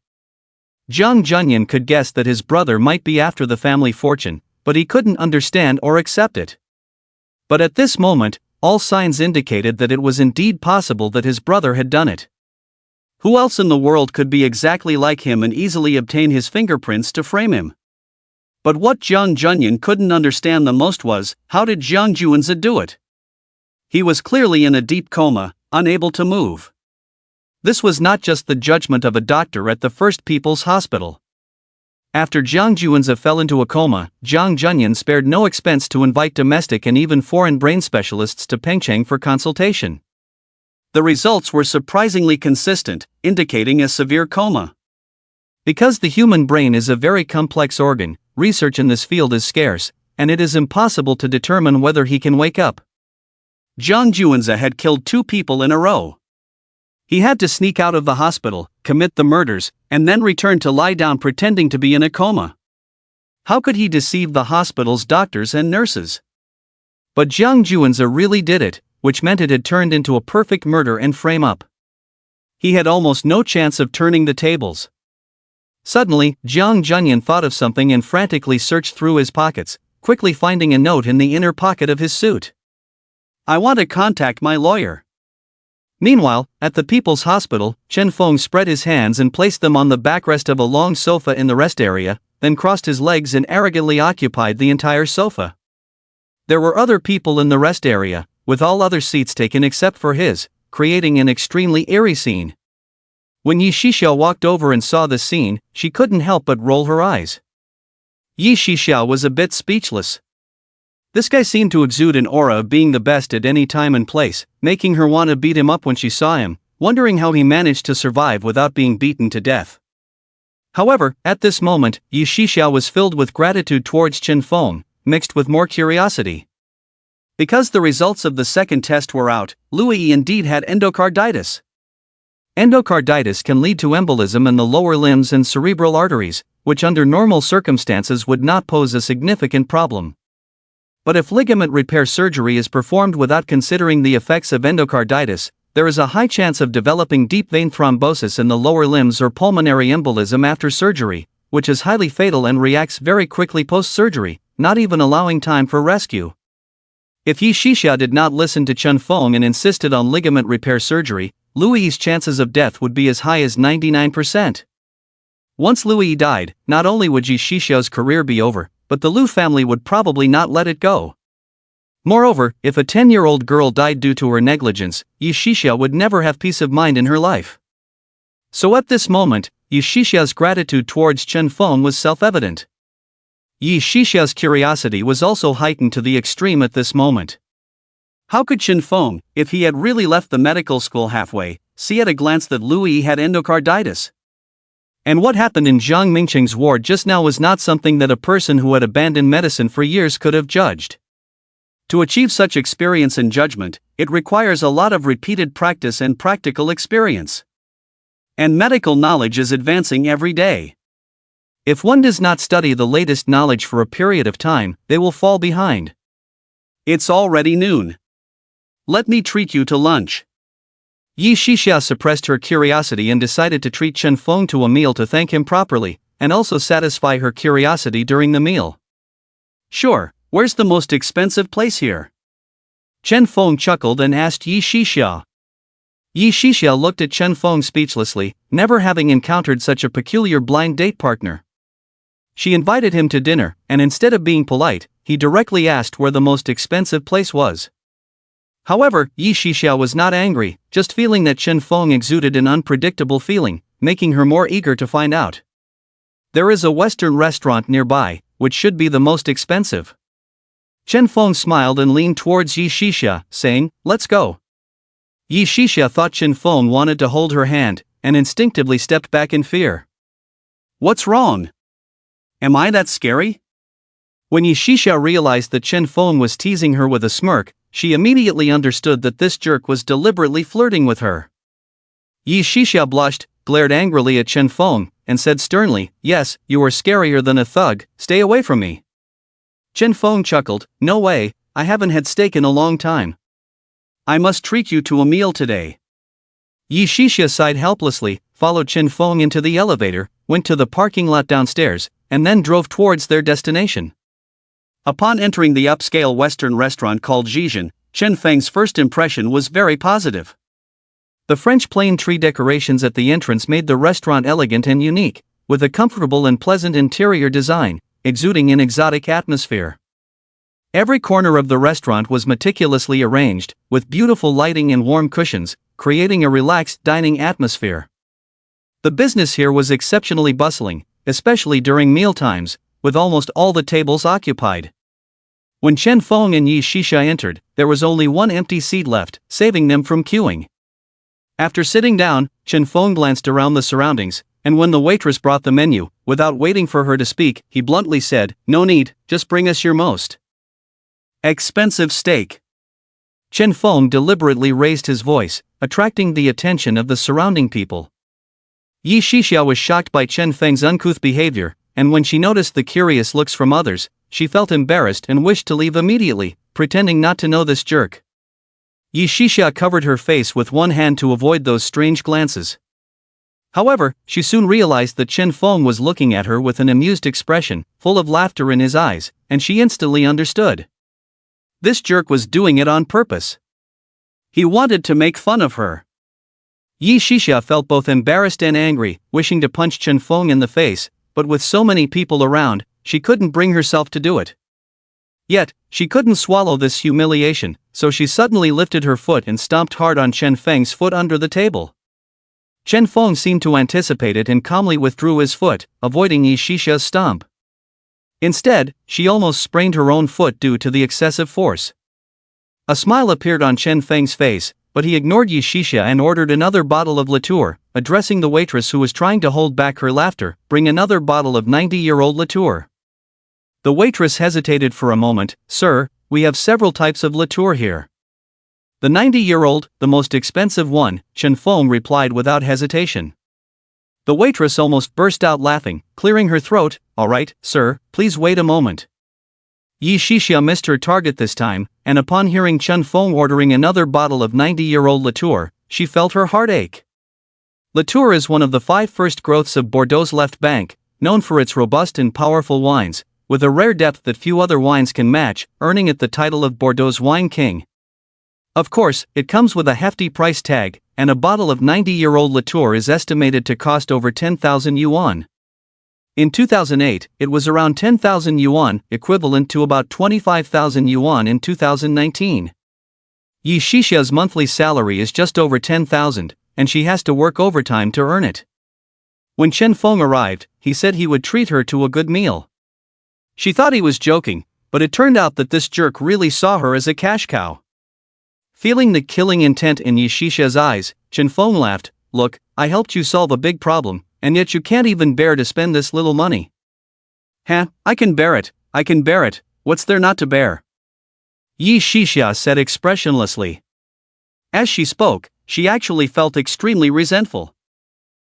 Jiang Junyan could guess that his brother might be after the family fortune, but he couldn't understand or accept it. But at this moment, all signs indicated that it was indeed possible that his brother had done it. Who else in the world could be exactly like him and easily obtain his fingerprints to frame him? But what Jiang Junyan couldn't understand the most was, how did Jiang Juanza do it? He was clearly in a deep coma, unable to move. This was not just the judgment of a doctor at the First People's Hospital. After Jiang Juanza fell into a coma, Jiang Junyan spared no expense to invite domestic and even foreign brain specialists to Pengcheng for consultation. The results were surprisingly consistent, indicating a severe coma. Because the human brain is a very complex organ, research in this field is scarce, and it is impossible to determine whether he can wake up. Jiang Juanza had killed 2 people in a row. He had to sneak out of the hospital, commit the murders, and then return to lie down pretending to be in a coma. How could he deceive the hospital's doctors and nurses? But Jiang Juanza really did it, which meant it had turned into a perfect murder and frame up. He had almost no chance of turning the tables. Suddenly, Jiang Junyan thought of something and frantically searched through his pockets, quickly finding a note in the inner pocket of his suit. I want to contact my lawyer. Meanwhile, at the People's Hospital, Chen Feng spread his hands and placed them on the backrest of a long sofa in the rest area, then crossed his legs and arrogantly occupied the entire sofa. There were other people in the rest area, with all other seats taken except for his, creating an extremely eerie scene. When Yi Shixiao walked over and saw the scene, she couldn't help but roll her eyes. Yi Shixiao was a bit speechless. This guy seemed to exude an aura of being the best at any time and place, making her want to beat him up when she saw him, wondering how he managed to survive without being beaten to death. However, at this moment, Yi Shixiao was filled with gratitude towards Chen Feng, mixed with more curiosity. Because the results of the second test were out, Lu Yi indeed had endocarditis. Endocarditis can lead to embolism in the lower limbs and cerebral arteries, which under normal circumstances would not pose a significant problem. But if ligament repair surgery is performed without considering the effects of endocarditis, there is a high chance of developing deep vein thrombosis in the lower limbs or pulmonary embolism after surgery, which is highly fatal and reacts very quickly post-surgery, not even allowing time for rescue. If Yi Shixiao did not listen to Chen Feng and insisted on ligament repair surgery, Lu Yi's chances of death would be as high as 99%. Once Lu Yi died, not only would Yi Shixiao's career be over, but the Lu family would probably not let it go. Moreover, if a 10-year-old girl died due to her negligence, Yi Shixiao would never have peace of mind in her life. So at this moment, Yi Shixiao's gratitude towards Chen Feng was self-evident. Yi Shixiao's curiosity was also heightened to the extreme at this moment. How could Chen Feng, if he had really left the medical school halfway, see at a glance that Lu Yi had endocarditis? And what happened in Zhang Mingcheng's ward just now was not something that a person who had abandoned medicine for years could have judged. To achieve such experience and judgment, it requires a lot of repeated practice and practical experience. And medical knowledge is advancing every day. If one does not study the latest knowledge for a period of time, they will fall behind. It's already noon. Let me treat you to lunch. Yi Shixiao suppressed her curiosity and decided to treat Chen Feng to a meal to thank him properly, and also satisfy her curiosity during the meal. Sure, where's the most expensive place here? Chen Feng chuckled and asked Yi Shixiao. Yi Shixiao looked at Chen Feng speechlessly, never having encountered such a peculiar blind date partner. She invited him to dinner, and instead of being polite, he directly asked where the most expensive place was. However, Yi Shixiao was not angry, just feeling that Chen Feng exuded an unpredictable feeling, making her more eager to find out. There is a Western restaurant nearby, which should be the most expensive. Chen Feng smiled and leaned towards Yi Shixiao, saying, "Let's go." Yi Shixiao thought Chen Feng wanted to hold her hand, and instinctively stepped back in fear. What's wrong? Am I that scary? When Yi Shixiao realized that Chen Feng was teasing her with a smirk, she immediately understood that this jerk was deliberately flirting with her. Yi Shixiao blushed, glared angrily at Chen Feng, and said sternly, "Yes, you are scarier than a thug, stay away from me." Chen Feng chuckled, "No way, I haven't had steak in a long time. I must treat you to a meal today." Yi Shixiao sighed helplessly, followed Chen Feng into the elevator, went to the parking lot downstairs, and then drove towards their destination. Upon entering the upscale Western restaurant called Zhizhen, Chen Feng's first impression was very positive. The French plane tree decorations at the entrance made the restaurant elegant and unique, with a comfortable and pleasant interior design, exuding an exotic atmosphere. Every corner of the restaurant was meticulously arranged, with beautiful lighting and warm cushions, creating a relaxed dining atmosphere. The business here was exceptionally bustling, especially during mealtimes, with almost all the tables occupied. When Chen Feng and Yi Shixiao entered, there was only one empty seat left, saving them from queuing. After sitting down, Chen Feng glanced around the surroundings, and when the waitress brought the menu, without waiting for her to speak, he bluntly said, "No need, just bring us your most expensive steak." Chen Feng deliberately raised his voice, attracting the attention of the surrounding people. Yi Shixiao was shocked by Chen Feng's uncouth behavior, and when she noticed the curious looks from others, she felt embarrassed and wished to leave immediately, pretending not to know this jerk. Yi Shixiao covered her face with one hand to avoid those strange glances. However, she soon realized that Chen Feng was looking at her with an amused expression, full of laughter in his eyes, and she instantly understood. This jerk was doing it on purpose. He wanted to make fun of her. Yi Shixia felt both embarrassed and angry, wishing to punch Chen Feng in the face, but with so many people around, she couldn't bring herself to do it. Yet, she couldn't swallow this humiliation, so she suddenly lifted her foot and stomped hard on Chen Feng's foot under the table. Chen Feng seemed to anticipate it and calmly withdrew his foot, avoiding Yi Shixia's stomp. Instead, she almost sprained her own foot due to the excessive force. A smile appeared on Chen Feng's face, but he ignored Yi Shixia and ordered another bottle of liqueur, addressing the waitress who was trying to hold back her laughter. "Bring another bottle of 90-year-old liqueur." The waitress hesitated for a moment. "Sir, we have several types of liqueur here." "The 90-year-old, the most expensive one," Chen Feng replied without hesitation. The waitress almost burst out laughing, clearing her throat. "All right, sir, please wait a moment." Yi Shixia missed her target this time, and upon hearing Chen Feng ordering another bottle of 90-year-old liqueur, she felt her heart ache. Liqueur is one of the 5 first growths of Bordeaux's left bank, known for its robust and powerful wines, with a rare depth that few other wines can match, earning it the title of Bordeaux's Wine King. Of course, it comes with a hefty price tag, and a bottle of 90-year-old liqueur is estimated to cost over 10,000 yuan. In 2008, it was around 10,000 yuan, equivalent to about 25,000 yuan in 2019. Yi Shixia's monthly salary is just over 10,000, and she has to work overtime to earn it. When Chen Feng arrived, he said he would treat her to a good meal. She thought he was joking, but it turned out that this jerk really saw her as a cash cow. Feeling the killing intent in Yi Shixia's eyes, Chen Feng laughed. "Look, I helped you solve a big problem, and yet you can't even bear to spend this little money." "Huh, I can bear it, what's there not to bear?" Yi Shixia said expressionlessly. As she spoke, she actually felt extremely resentful.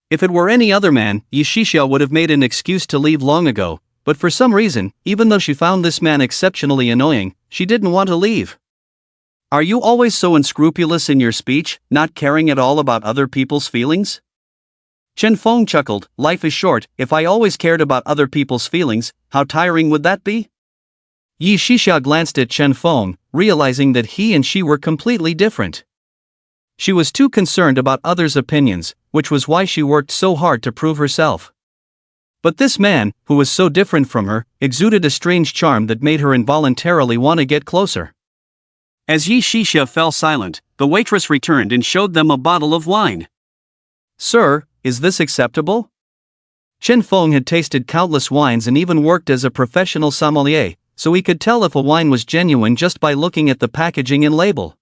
If it were any other man, Yi Shixia would have made an excuse to leave long ago, but for some reason, even though she found this man exceptionally annoying, she didn't want to leave. "Are you always so unscrupulous in your speech, not caring at all about other people's feelings?" Chen Feng chuckled. "Life is short. If I always cared about other people's feelings, how tiring would that be?" Yi Shixia glanced at Chen Feng, realizing that he and she were completely different. She was too concerned about others' opinions, which was why she worked so hard to prove herself. But this man, who was so different from her, exuded a strange charm that made her involuntarily want to get closer. As Yi Shixia fell silent, the waitress returned and showed them a bottle of wine. "Sir, is this acceptable?" Chen Feng had tasted countless wines and even worked as a professional sommelier, so he could tell if a wine was genuine just by looking at the packaging and label.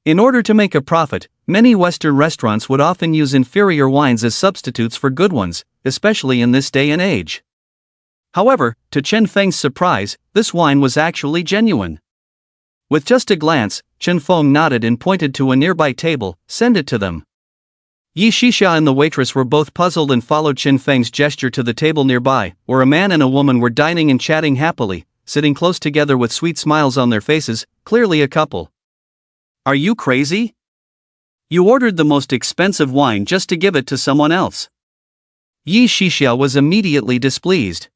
In order to make a profit, many Western restaurants would often use inferior wines as substitutes for good ones, especially in this day and age. However, to Chen Feng's surprise, this wine was actually genuine. With just a glance, Chen Feng nodded and pointed to a nearby table. "Send it to them." Yi Shixia and the waitress were both puzzled and followed Chen Feng's gesture to the table nearby, where a man and a woman were dining and chatting happily, sitting close together with sweet smiles on their faces, clearly a couple. "Are you crazy? You ordered the most expensive wine just to give it to someone else." Yi Shixia was immediately displeased.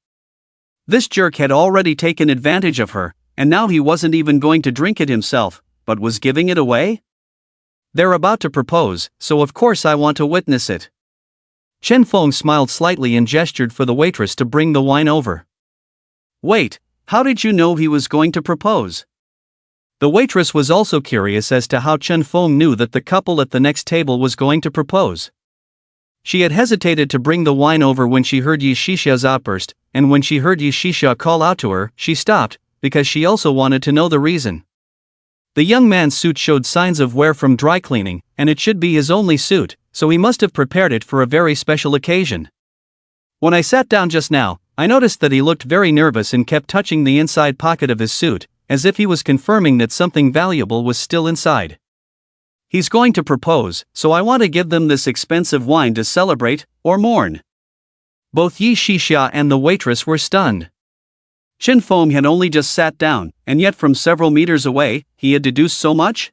This jerk had already taken advantage of her, and now he wasn't even going to drink it himself, but was giving it away? "They're about to propose, so of course I want to witness it." Chen Feng smiled slightly and gestured for the waitress to bring the wine over. "Wait, how did you know he was going to propose?" The waitress was also curious as to how Chen Feng knew that the couple at the next table was going to propose. She had hesitated to bring the wine over when she heard Yi Shixia's outburst, and when she heard Yi Shixia call out to her, she stopped, because she also wanted to know the reason. The young man's suit showed signs of wear from dry cleaning, and it should be his only suit, so he must have prepared it for a very special occasion. "When I sat down just now, I noticed that he looked very nervous and kept touching the inside pocket of his suit, as if he was confirming that something valuable was still inside. He's going to propose, so I want to give them this expensive wine to celebrate, or mourn." Both Yi Shixia and the waitress were stunned. Chen Feng had only just sat down, and yet from several meters away, he had deduced so much?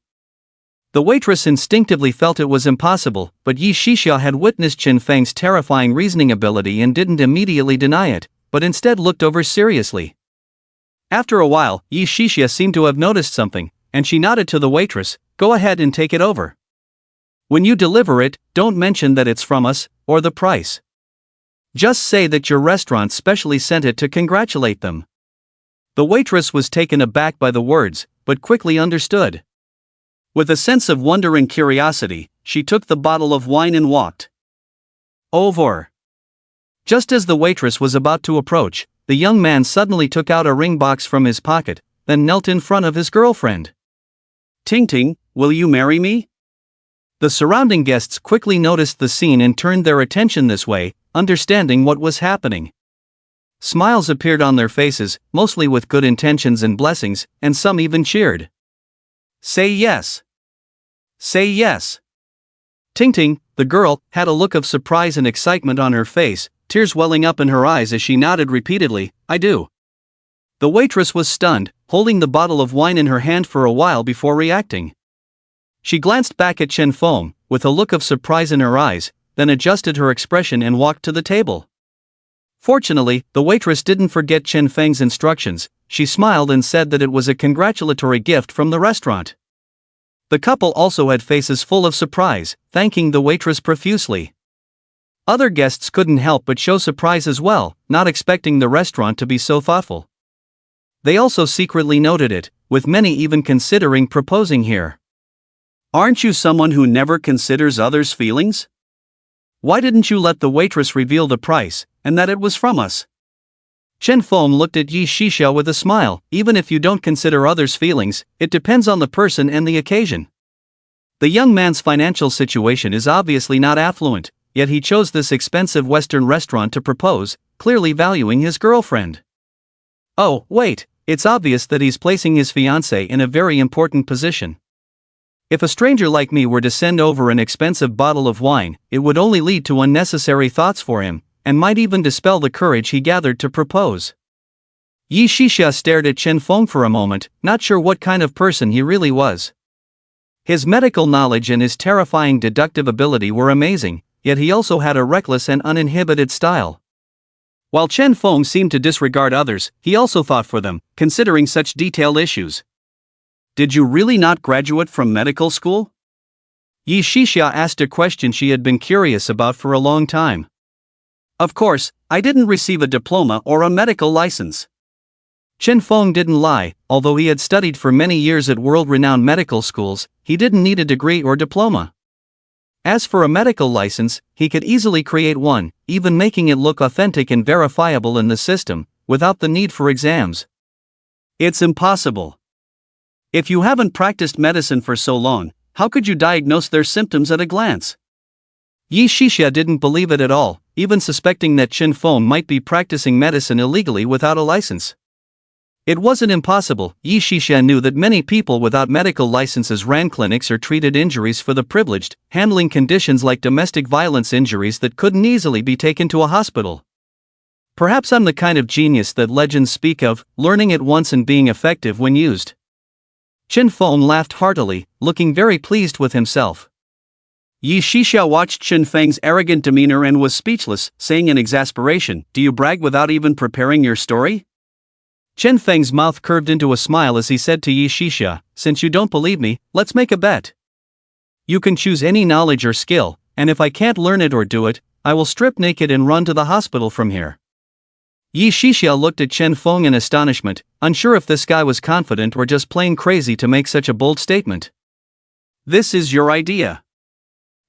The waitress instinctively felt it was impossible, but Yi Shixia had witnessed Chen Feng's terrifying reasoning ability and didn't immediately deny it, but instead looked over seriously. After a while, Yi Shixia seemed to have noticed something, and she nodded to the waitress. "Go ahead and take it over." When you deliver it, don't mention that it's from us, or the price. Just say that your restaurant specially sent it to congratulate them. The waitress was taken aback by the words, but quickly understood. With a sense of wonder and curiosity, she took the bottle of wine and walked over. Just as the waitress was about to approach, the young man suddenly took out a ring box from his pocket, then knelt in front of his girlfriend. Ting Ting, will you marry me? The surrounding guests quickly noticed the scene and turned their attention this way, understanding what was happening. Smiles appeared on their faces, mostly with good intentions and blessings, and some even cheered. Say yes. Say yes. Ting Ting, the girl, had a look of surprise and excitement on her face, tears welling up in her eyes as she nodded repeatedly, I do. The waitress was stunned, holding the bottle of wine in her hand for a while before reacting. She glanced back at Chen Feng, with a look of surprise in her eyes, then adjusted her expression and walked to the table. Fortunately, the waitress didn't forget Chen Feng's instructions. She smiled and said that it was a congratulatory gift from the restaurant. The couple also had faces full of surprise, thanking the waitress profusely. Other guests couldn't help but show surprise as well, not expecting the restaurant to be so thoughtful. They also secretly noted it, with many even considering proposing here. Aren't you someone who never considers others' feelings? Why didn't you let the waitress reveal the price, and that it was from us? Chen Feng looked at Yi Shisha with a smile. Even if you don't consider others' feelings, it depends on the person and the occasion. The young man's financial situation is obviously not affluent, yet he chose this expensive Western restaurant to propose, clearly valuing his girlfriend. Oh, wait, it's obvious that he's placing his fiancée in a very important position. If a stranger like me were to send over an expensive bottle of wine, it would only lead to unnecessary thoughts for him, and might even dispel the courage he gathered to propose. Yi Shisha stared at Chen Feng for a moment, not sure what kind of person he really was. His medical knowledge and his terrifying deductive ability were amazing, yet he also had a reckless and uninhibited style. While Chen Feng seemed to disregard others, he also thought for them, considering such detailed issues. Did you really not graduate from medical school? Yi Shisha asked a question she had been curious about for a long time. Of course, I didn't receive a diploma or a medical license. Chen Feng didn't lie. Although he had studied for many years at world-renowned medical schools, he didn't need a degree or diploma. As for a medical license, he could easily create one, even making it look authentic and verifiable in the system, without the need for exams. It's impossible. If you haven't practiced medicine for so long, how could you diagnose their symptoms at a glance? Yi Shisha didn't believe it at all, even suspecting that Chen Feng might be practicing medicine illegally without a license. It wasn't impossible. Yi Shisha knew that many people without medical licenses ran clinics or treated injuries for the privileged, handling conditions like domestic violence injuries that couldn't easily be taken to a hospital. Perhaps I'm the kind of genius that legends speak of, learning at once and being effective when used. Chen Feng laughed heartily, looking very pleased with himself. Yi Shisha watched Chen Feng's arrogant demeanor and was speechless, saying in exasperation, "Do you brag without even preparing your story?" Chen Feng's mouth curved into a smile as he said to Yi Shisha, "Since you don't believe me, let's make a bet. You can choose any knowledge or skill, and if I can't learn it or do it, I will strip naked and run to the hospital from here." Yi Shisha looked at Chen Feng in astonishment, unsure if this guy was confident or just plain crazy to make such a bold statement. "This is your idea.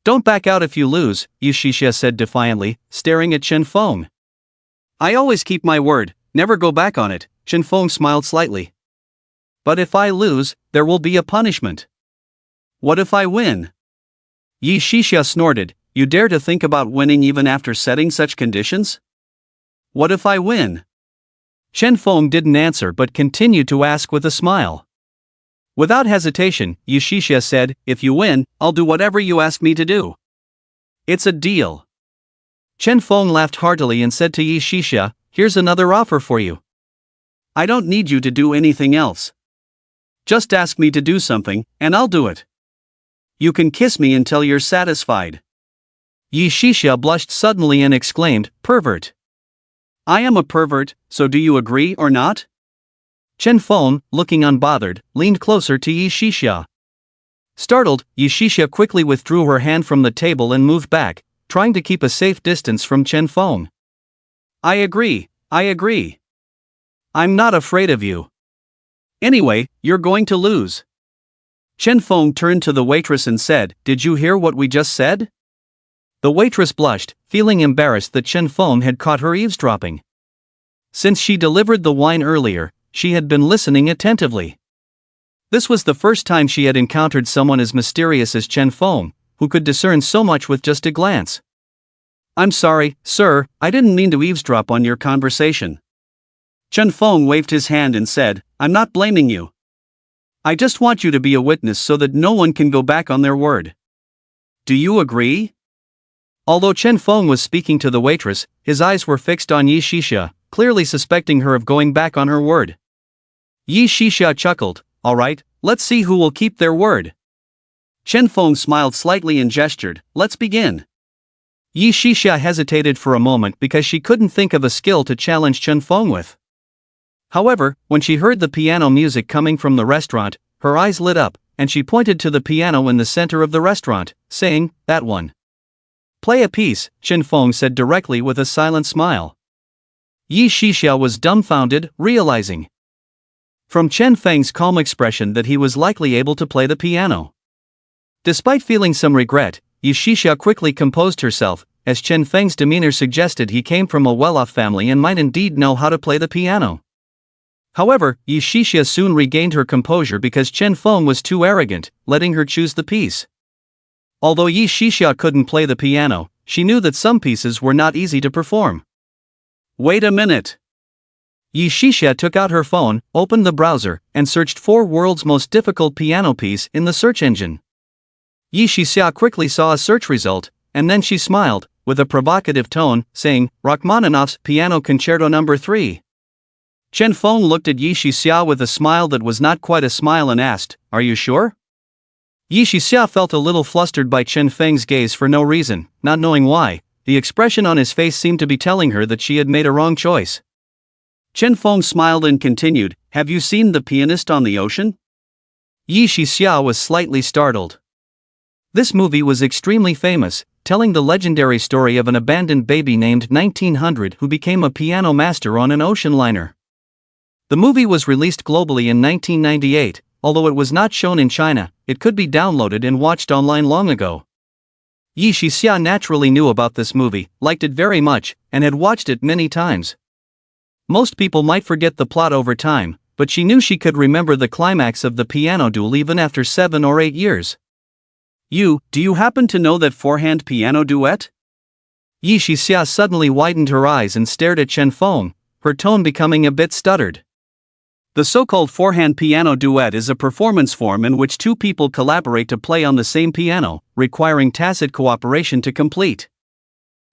Don't back out if you lose," Yi Shisha said defiantly, staring at Chen Feng. "I always keep my word, never go back on it," Chen Feng smiled slightly. "But if I lose, there will be a punishment." "What if I win?" Yi Shisha snorted, "You dare to think about winning even after setting such conditions? What if I win?" Chen Feng didn't answer but continued to ask with a smile. Without hesitation, Yi Shisha said, "If you win, I'll do whatever you ask me to do. It's a deal." Chen Feng laughed heartily and said to Yi Shisha, "Here's another offer for you. I don't need you to do anything else. Just ask me to do something, and I'll do it. You can kiss me until you're satisfied." Yi Shisha blushed suddenly and exclaimed, "Pervert. I am a pervert, so do you agree or not?" Chen Feng, looking unbothered, leaned closer to Yi Shisha. Startled, Yishisha quickly withdrew her hand from the table and moved back, trying to keep a safe distance from Chen Feng. I agree. I'm not afraid of you. Anyway, you're going to lose. Chen Feng turned to the waitress and said, Did you hear what we just said? The waitress blushed, feeling embarrassed that Chen Feng had caught her eavesdropping. Since she delivered the wine earlier, she had been listening attentively. This was the first time she had encountered someone as mysterious as Chen Feng, who could discern so much with just a glance. I'm sorry, sir, I didn't mean to eavesdrop on your conversation. Chen Feng waved his hand and said, I'm not blaming you. I just want you to be a witness so that no one can go back on their word. Do you agree? Although Chen Feng was speaking to the waitress, his eyes were fixed on Yishisha, clearly suspecting her of going back on her word. Yishisha chuckled, All right, let's see who will keep their word. Chen Feng smiled slightly and gestured, Let's begin. Yishisha hesitated for a moment because she couldn't think of a skill to challenge Chen Feng with. However, when she heard the piano music coming from the restaurant, her eyes lit up, and she pointed to the piano in the center of the restaurant, saying, That one. Play a piece, Chen Feng said directly with a silent smile. Yishisha was dumbfounded, realizing from Chen Feng's calm expression that he was likely able to play the piano. Despite feeling some regret, Yishisha quickly composed herself, as Chen Feng's demeanor suggested he came from a well-off family and might indeed know how to play the piano. However, Yishisha soon regained her composure because Chen Feng was too arrogant, letting her choose the piece. Although Yishisha couldn't play the piano, she knew that some pieces were not easy to perform. Wait a minute. Yishisha took out her phone, opened the browser, and searched for world's most difficult piano piece in the search engine. Yishisha quickly saw a search result, and then she smiled, with a provocative tone, saying, Rachmaninoff's Piano Concerto No. 3. Chen Feng looked at Yishisha with a smile that was not quite a smile and asked, Are you sure? Yishisha felt a little flustered by Chen Feng's gaze for no reason, not knowing why. The expression on his face seemed to be telling her that she had made a wrong choice. Chen Feng smiled and continued, Have you seen The Pianist on the Ocean? Yishisha was slightly startled. This movie was extremely famous, telling the legendary story of an abandoned baby named 1900 who became a piano master on an ocean liner. The movie was released globally in 1998, although it was not shown in China, it could be downloaded and watched online long ago. Yishisha naturally knew about this movie, liked it very much, and had watched it many times. Most people might forget the plot over time, but she knew she could remember the climax of the piano duel even after 7 or 8 years. Do you happen to know that four-hand piano duet? Yishisha suddenly widened her eyes and stared at Chen Feng, her tone becoming a bit stuttered. The so-called four-hand piano duet is a performance form in which two people collaborate to play on the same piano, requiring tacit cooperation to complete.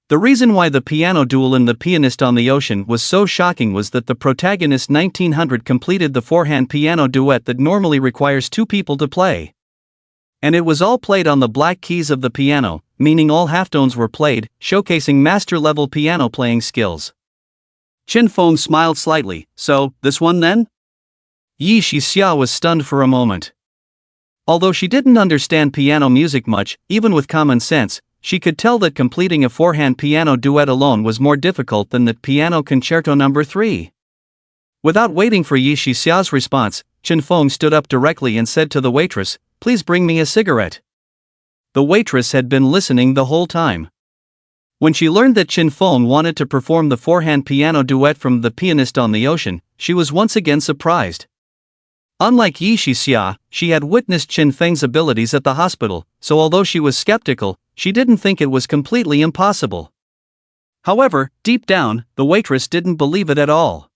The reason why the piano duel in The Pianist on the Ocean was so shocking was that the protagonist 1900 completed the four-hand piano duet that normally requires two people to play. And it was all played on the black keys of the piano, meaning all halftones were played, showcasing master-level piano playing skills. Chen Feng smiled slightly, So, this one then? Yishisha was stunned for a moment. Although she didn't understand piano music much, even with common sense, she could tell that completing a four-hand piano duet alone was more difficult than the Piano Concerto No. 3. Without waiting for Yishisha's response, Chen Feng stood up directly and said to the waitress, Please bring me a cigarette. The waitress had been listening the whole time. When she learned that Chen Feng wanted to perform the four-hand piano duet from The Pianist on the Ocean, she was once again surprised. Unlike Yishisha, she had witnessed Chen Feng's abilities at the hospital, so although she was skeptical, she didn't think it was completely impossible. However, deep down, the waitress didn't believe it at all.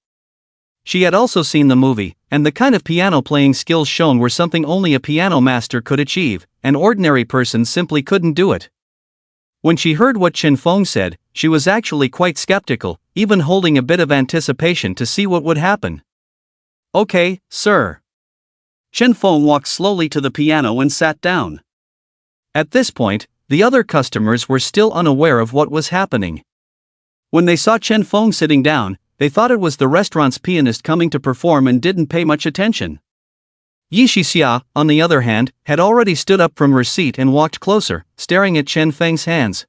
She had also seen the movie, and the kind of piano playing skills shown were something only a piano master could achieve, an ordinary person simply couldn't do it. When she heard what Chen Feng said, she was actually quite skeptical, even holding a bit of anticipation to see what would happen. Okay, sir. Chen Feng walked slowly to the piano and sat down. At this point, the other customers were still unaware of what was happening. When they saw Chen Feng sitting down, they thought it was the restaurant's pianist coming to perform and didn't pay much attention. Yi Shixia, on the other hand, had already stood up from her seat and walked closer, staring at Chen Feng's hands.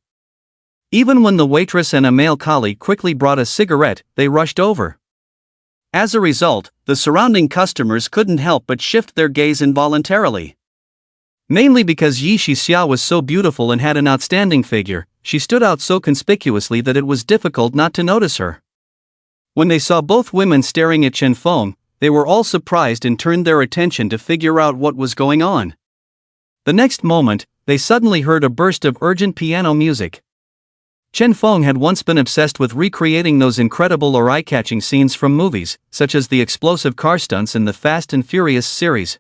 Even when the waitress and a male colleague quickly brought a cigarette, they rushed over. As a result, the surrounding customers couldn't help but shift their gaze involuntarily. Mainly because Yi Shixia was so beautiful and had an outstanding figure, she stood out so conspicuously that it was difficult not to notice her. When they saw both women staring at Chen Feng, they were all surprised and turned their attention to figure out what was going on. The next moment, they suddenly heard a burst of urgent piano music. Chen Feng had once been obsessed with recreating those incredible or eye-catching scenes from movies, such as the explosive car stunts in the Fast and Furious series.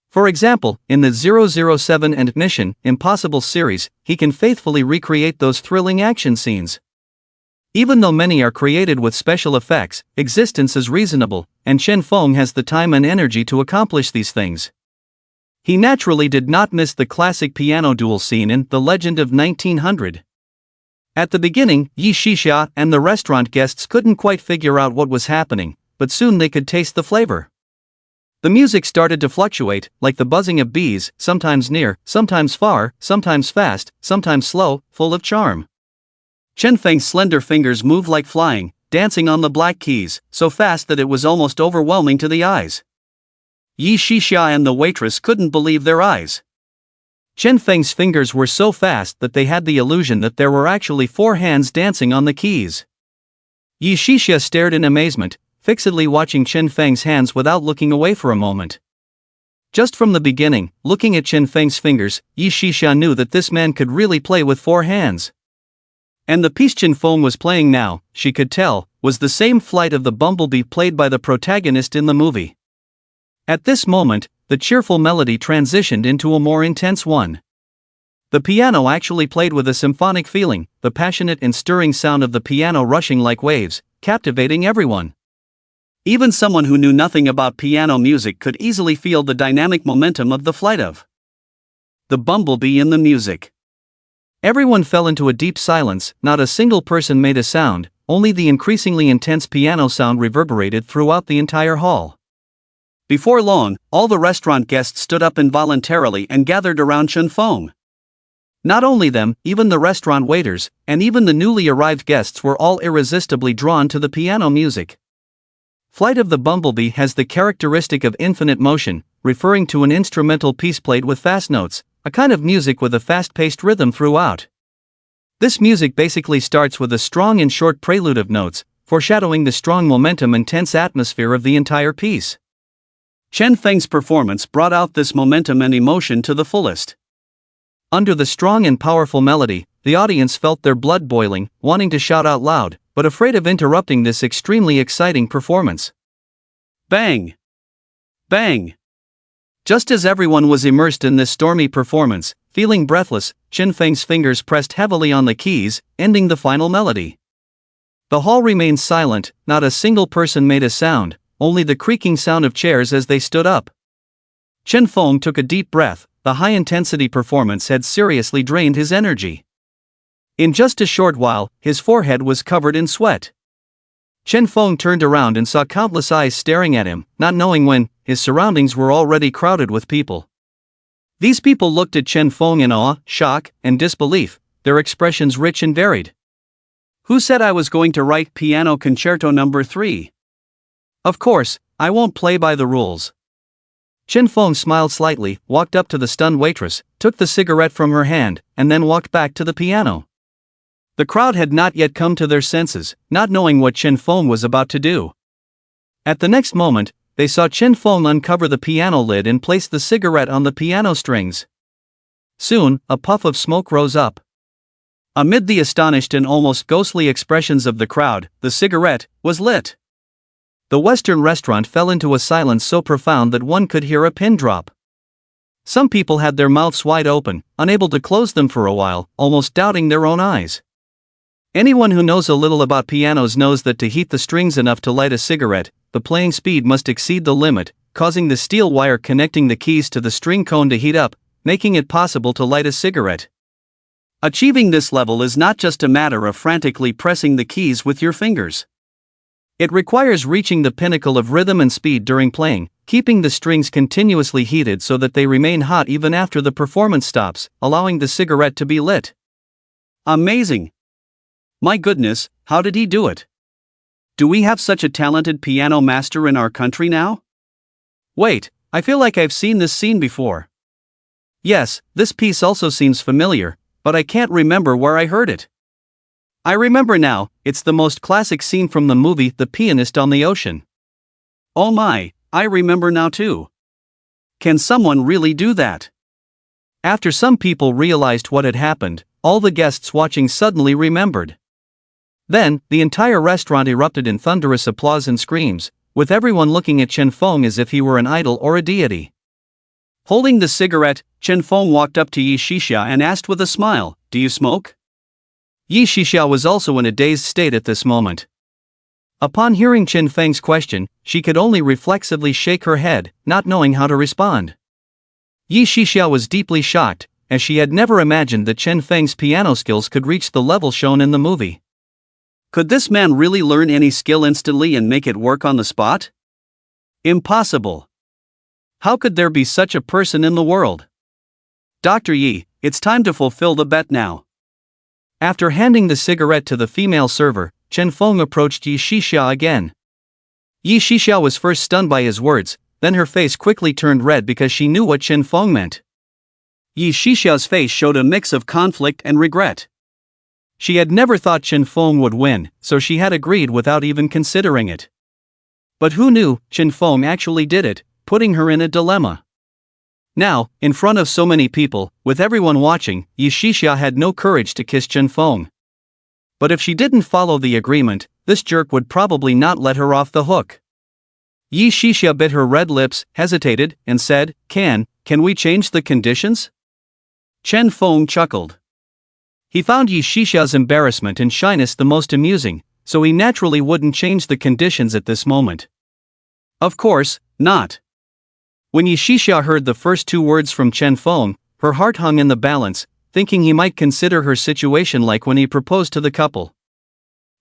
For example, in the 007 and Mission Impossible series, he can faithfully recreate those thrilling action scenes. Even though many are created with special effects, existence is reasonable, and Chen Feng has the time and energy to accomplish these things. He naturally did not miss the classic piano duel scene in The Legend of 1900. At the beginning, Yi Shixia and the restaurant guests couldn't quite figure out what was happening, but soon they could taste the flavor. The music started to fluctuate, like the buzzing of bees, sometimes near, sometimes far, sometimes fast, sometimes slow, full of charm. Chen Feng's slender fingers moved like flying, dancing on the black keys, so fast that it was almost overwhelming to the eyes. Yi Shixia and the waitress couldn't believe their eyes. Chen Feng's fingers were so fast that they had the illusion that there were actually 4 hands dancing on the keys. Yi Shixia stared in amazement, fixedly watching Chen Feng's hands without looking away for a moment. Just from the beginning, looking at Chen Feng's fingers, Yi Shixia knew that this man could really play with 4 hands. And the piece Chen Feng was playing now, she could tell, was the same flight of the bumblebee played by the protagonist in the movie. At this moment, the cheerful melody transitioned into a more intense one. The piano actually played with a symphonic feeling, the passionate and stirring sound of the piano rushing like waves, captivating everyone. Even someone who knew nothing about piano music could easily feel the dynamic momentum of the flight of the bumblebee in the music. Everyone fell into a deep silence, not a single person made a sound, only the increasingly intense piano sound reverberated throughout the entire hall. Before long, all the restaurant guests stood up involuntarily and gathered around Chen Feng. Not only them, even the restaurant waiters, and even the newly arrived guests were all irresistibly drawn to the piano music. Flight of the Bumblebee has the characteristic of infinite motion, referring to an instrumental piece played with fast notes, a kind of music with a fast-paced rhythm throughout. This music basically starts with a strong and short prelude of notes, foreshadowing the strong momentum and tense atmosphere of the entire piece. Chen Feng's performance brought out this momentum and emotion to the fullest. Under the strong and powerful melody, the audience felt their blood boiling, wanting to shout out loud, but afraid of interrupting this extremely exciting performance. Bang! Bang! Just as everyone was immersed in this stormy performance, feeling breathless, Chen Feng's fingers pressed heavily on the keys, ending the final melody. The hall remained silent, not a single person made a sound, only the creaking sound of chairs as they stood up. Chen Feng took a deep breath. The high-intensity performance had seriously drained his energy. In just a short while, his forehead was covered in sweat. Chen Feng turned around and saw countless eyes staring at him, not knowing when, his surroundings were already crowded with people. These people looked at Chen Feng in awe, shock, and disbelief, their expressions rich and varied. Who said I was going to write Piano Concerto No. 3? Of course, I won't play by the rules. Chen Feng smiled slightly, walked up to the stunned waitress, took the cigarette from her hand, and then walked back to the piano. The crowd had not yet come to their senses, not knowing what Chen Feng was about to do. At the next moment, they saw Chen Feng uncover the piano lid and place the cigarette on the piano strings. Soon, a puff of smoke rose up. Amid the astonished and almost ghostly expressions of the crowd, the cigarette was lit. The Western restaurant fell into a silence so profound that one could hear a pin drop. Some people had their mouths wide open, unable to close them for a while, almost doubting their own eyes. Anyone who knows a little about pianos knows that to heat the strings enough to light a cigarette, the playing speed must exceed the limit, causing the steel wire connecting the keys to the string cone to heat up, making it possible to light a cigarette. Achieving this level is not just a matter of frantically pressing the keys with your fingers. It requires reaching the pinnacle of rhythm and speed during playing, keeping the strings continuously heated so that they remain hot even after the performance stops, allowing the cigarette to be lit. Amazing! My goodness, how did he do it? Do we have such a talented piano master in our country now? Wait, I feel like I've seen this scene before. Yes, this piece also seems familiar, but I can't remember where I heard it. I remember now, it's the most classic scene from the movie The Pianist on the Ocean. Oh my, I remember now too. Can someone really do that? After some people realized what had happened, all the guests watching suddenly remembered. Then, the entire restaurant erupted in thunderous applause and screams, with everyone looking at Chen Feng as if he were an idol or a deity. Holding the cigarette, Chen Feng walked up to Yi Shixia and asked with a smile, "Do you smoke?" Yi Shixia was also in a dazed state at this moment. Upon hearing Chen Feng's question, she could only reflexively shake her head, not knowing how to respond. Yi Shixia was deeply shocked, as she had never imagined that Chen Feng's piano skills could reach the level shown in the movie. Could this man really learn any skill instantly and make it work on the spot? Impossible. How could there be such a person in the world? Dr. Yi, it's time to fulfill the bet now. After handing the cigarette to the female server, Chen Feng approached Yi Shixia again. Yi Shixia was first stunned by his words, then her face quickly turned red because she knew what Chen Feng meant. Yi Shixia's face showed a mix of conflict and regret. She had never thought Chen Feng would win, so she had agreed without even considering it. But who knew, Chen Feng actually did it, putting her in a dilemma. Now, in front of so many people, with everyone watching, Yi Shixia had no courage to kiss Chen Feng. But if she didn't follow the agreement, this jerk would probably not let her off the hook. Yi Shixia bit her red lips, hesitated, and said, Can we change the conditions?" Chen Feng chuckled. He found Yi Shixia's embarrassment and shyness the most amusing, so he naturally wouldn't change the conditions at this moment. Of course, not. When Yi Shixia heard the first two words from Chen Feng, her heart hung in the balance, thinking he might consider her situation like when he proposed to the couple.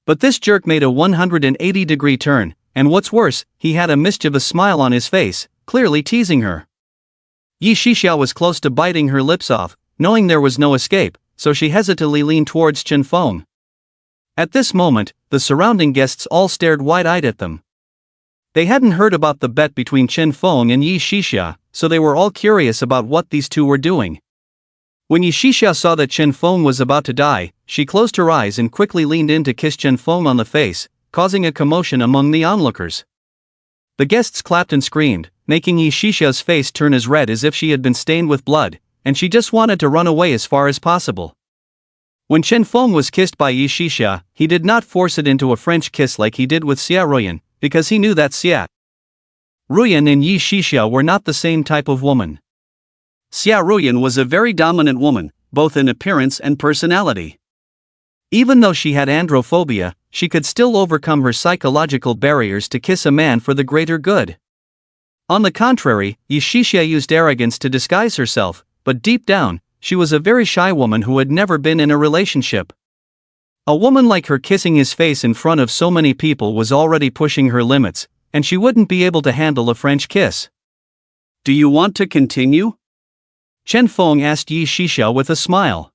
But this jerk made a 180-degree turn, and what's worse, he had a mischievous smile on his face, clearly teasing her. Yi Shixia was close to biting her lips off, knowing there was no escape, so she hesitantly leaned towards Chen Feng. At this moment, the surrounding guests all stared wide-eyed at them. They hadn't heard about the bet between Chen Feng and Yi Shixia, so they were all curious about what these two were doing. When Yi Shixia saw that Chen Feng was about to die, she closed her eyes and quickly leaned in to kiss Chen Feng on the face, causing a commotion among the onlookers. The guests clapped and screamed, making Yi Shixia's face turn as red as if she had been stained with blood, and she just wanted to run away as far as possible. When Chen Feng was kissed by Yi Shixia, he did not force it into a French kiss like he did with Xia Ruyan, because he knew that Xia Ruyan and Yi Shixia were not the same type of woman. Xia Ruyan was a very dominant woman, both in appearance and personality. Even though she had androphobia, she could still overcome her psychological barriers to kiss a man for the greater good. On the contrary, Yi Shixia used arrogance to disguise herself, but deep down, she was a very shy woman who had never been in a relationship. A woman like her kissing his face in front of so many people was already pushing her limits, and she wouldn't be able to handle a French kiss. "Do you want to continue?" Chen Feng asked Yi Shixia with a smile.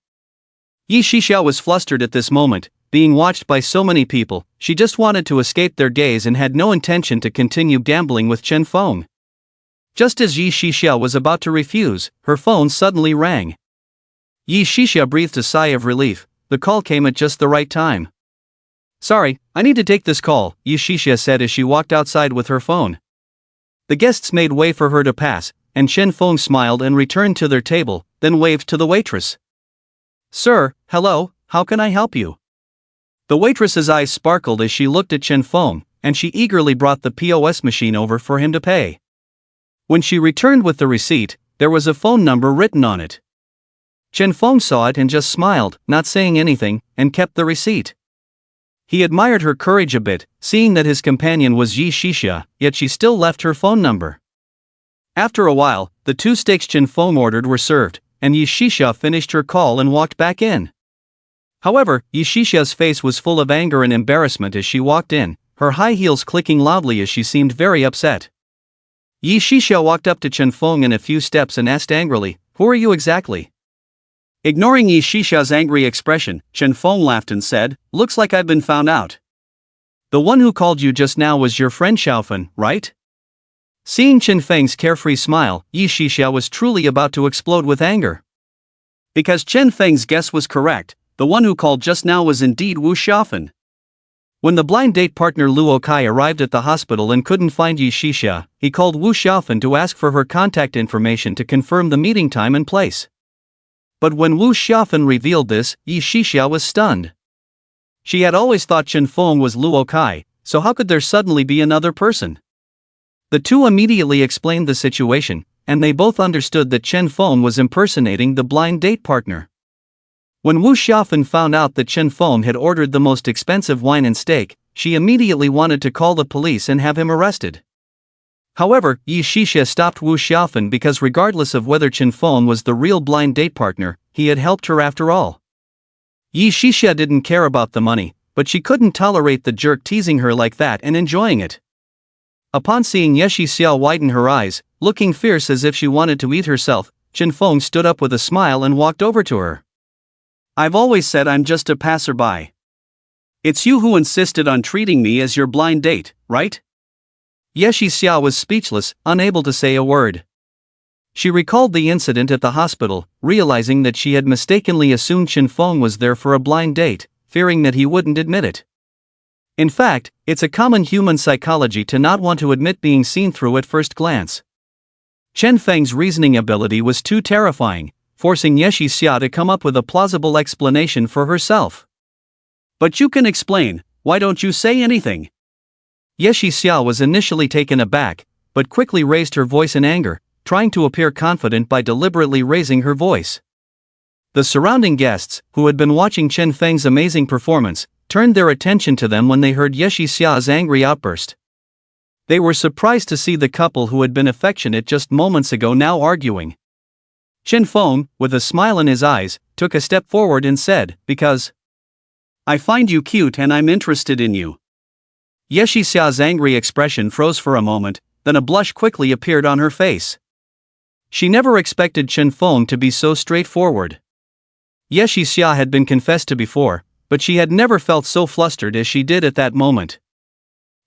Yi Shixia was flustered at this moment, being watched by so many people. She just wanted to escape their gaze and had no intention to continue gambling with Chen Feng. Just as Yi Shixia was about to refuse, her phone suddenly rang. Yi Shixia breathed a sigh of relief. The call came at just the right time. "Sorry, I need to take this call," Yi Shixia said as she walked outside with her phone. The guests made way for her to pass, and Chen Feng smiled and returned to their table, then waved to the waitress. "Sir, hello, how can I help you?" The waitress's eyes sparkled as she looked at Chen Feng, and she eagerly brought the POS machine over for him to pay. When she returned with the receipt, there was a phone number written on it. Chen Feng saw it and just smiled, not saying anything, and kept the receipt. He admired her courage a bit, seeing that his companion was Yi Shixia, yet she still left her phone number. After a while, the 2 steaks Chen Feng ordered were served, and Yi Shixia finished her call and walked back in. However, Yi Shixia's face was full of anger and embarrassment as she walked in, her high heels clicking loudly as she seemed very upset. Yi Shixia walked up to Chen Feng in a few steps and asked angrily, "Who are you exactly?" Ignoring Yi Shixia's angry expression, Chen Feng laughed and said, "Looks like I've been found out. The one who called you just now was your friend Xiaofan, right?" Seeing Chen Feng's carefree smile, Yi Shixia was truly about to explode with anger. Because Chen Feng's guess was correct, the one who called just now was indeed Wu Xiaofan. When the blind date partner Luo Kai arrived at the hospital and couldn't find Yi Shixia, he called Wu Xiaofan to ask for her contact information to confirm the meeting time and place. But when Wu Xiaofan revealed this, Yi Shixia was stunned. She had always thought Chen Feng was Luo Kai, so how could there suddenly be another person? The two immediately explained the situation, and they both understood that Chen Feng was impersonating the blind date partner. When Wu Xiaofan found out that Chen Feng had ordered the most expensive wine and steak, she immediately wanted to call the police and have him arrested. However, Yi Shixia stopped Wu Xiaofan because regardless of whether Chen Feng was the real blind date partner, he had helped her after all. Yi Shixia didn't care about the money, but she couldn't tolerate the jerk teasing her like that and enjoying it. Upon seeing Yi Shixia widen her eyes, looking fierce as if she wanted to eat herself, Chen Feng stood up with a smile and walked over to her. "I've always said I'm just a passerby. It's you who insisted on treating me as your blind date, right?" Yi Shixia was speechless, unable to say a word. She recalled the incident at the hospital, realizing that she had mistakenly assumed Chen Feng was there for a blind date, fearing that he wouldn't admit it. In fact, it's a common human psychology to not want to admit being seen through at first glance. Chen Feng's reasoning ability was too terrifying, forcing Yi Shixia to come up with a plausible explanation for herself. "But you can explain, why don't you say anything?" Yi Shixia was initially taken aback, but quickly raised her voice in anger, trying to appear confident by deliberately raising her voice. The surrounding guests, who had been watching Chen Feng's amazing performance, turned their attention to them when they heard Yi Shixia's angry outburst. They were surprised to see the couple who had been affectionate just moments ago now arguing. Chen Feng, with a smile in his eyes, took a step forward and said, "Because I find you cute and I'm interested in you." Yi Shixia's angry expression froze for a moment, then a blush quickly appeared on her face. She never expected Chen Feng to be so straightforward. Yi Shixia had been confessed to before, but she had never felt so flustered as she did at that moment.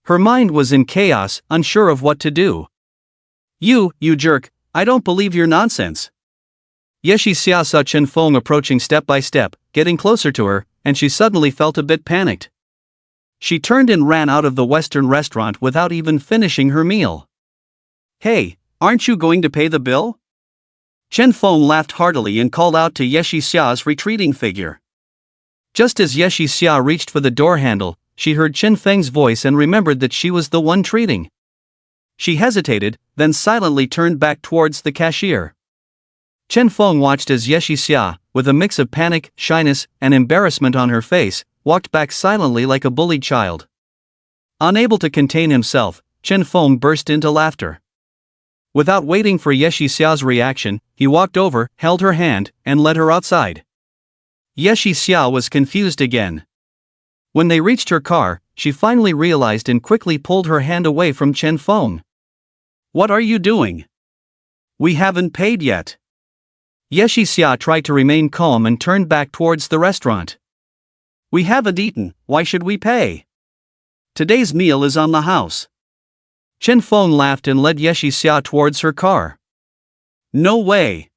Her mind was in chaos, unsure of what to do. You jerk, I don't believe your nonsense." Yi Shixia saw Chen Feng approaching step by step, getting closer to her, and she suddenly felt a bit panicked. She turned and ran out of the Western restaurant without even finishing her meal. "Hey, aren't you going to pay the bill?" Chen Feng laughed heartily and called out to Yi Shixia's retreating figure. Just as Yi Shixia reached for the door handle, she heard Chen Feng's voice and remembered that she was the one treating. She hesitated, then silently turned back towards the cashier. Chen Feng watched as Yi Shixia, with a mix of panic, shyness, and embarrassment on her face, walked back silently like a bullied child. Unable to contain himself, Chen Feng burst into laughter. Without waiting for Yi Shixia's reaction, he walked over, held her hand, and led her outside. Yi Shixia was confused again. When they reached her car, she finally realized and quickly pulled her hand away from Chen Feng. "What are you doing? We haven't paid yet." Yi Shixia tried to remain calm and turned back towards the restaurant. "We haven't eaten, why should we pay? Today's meal is on the house." Chen Feng laughed and led Yi Shixia towards her car. "No way.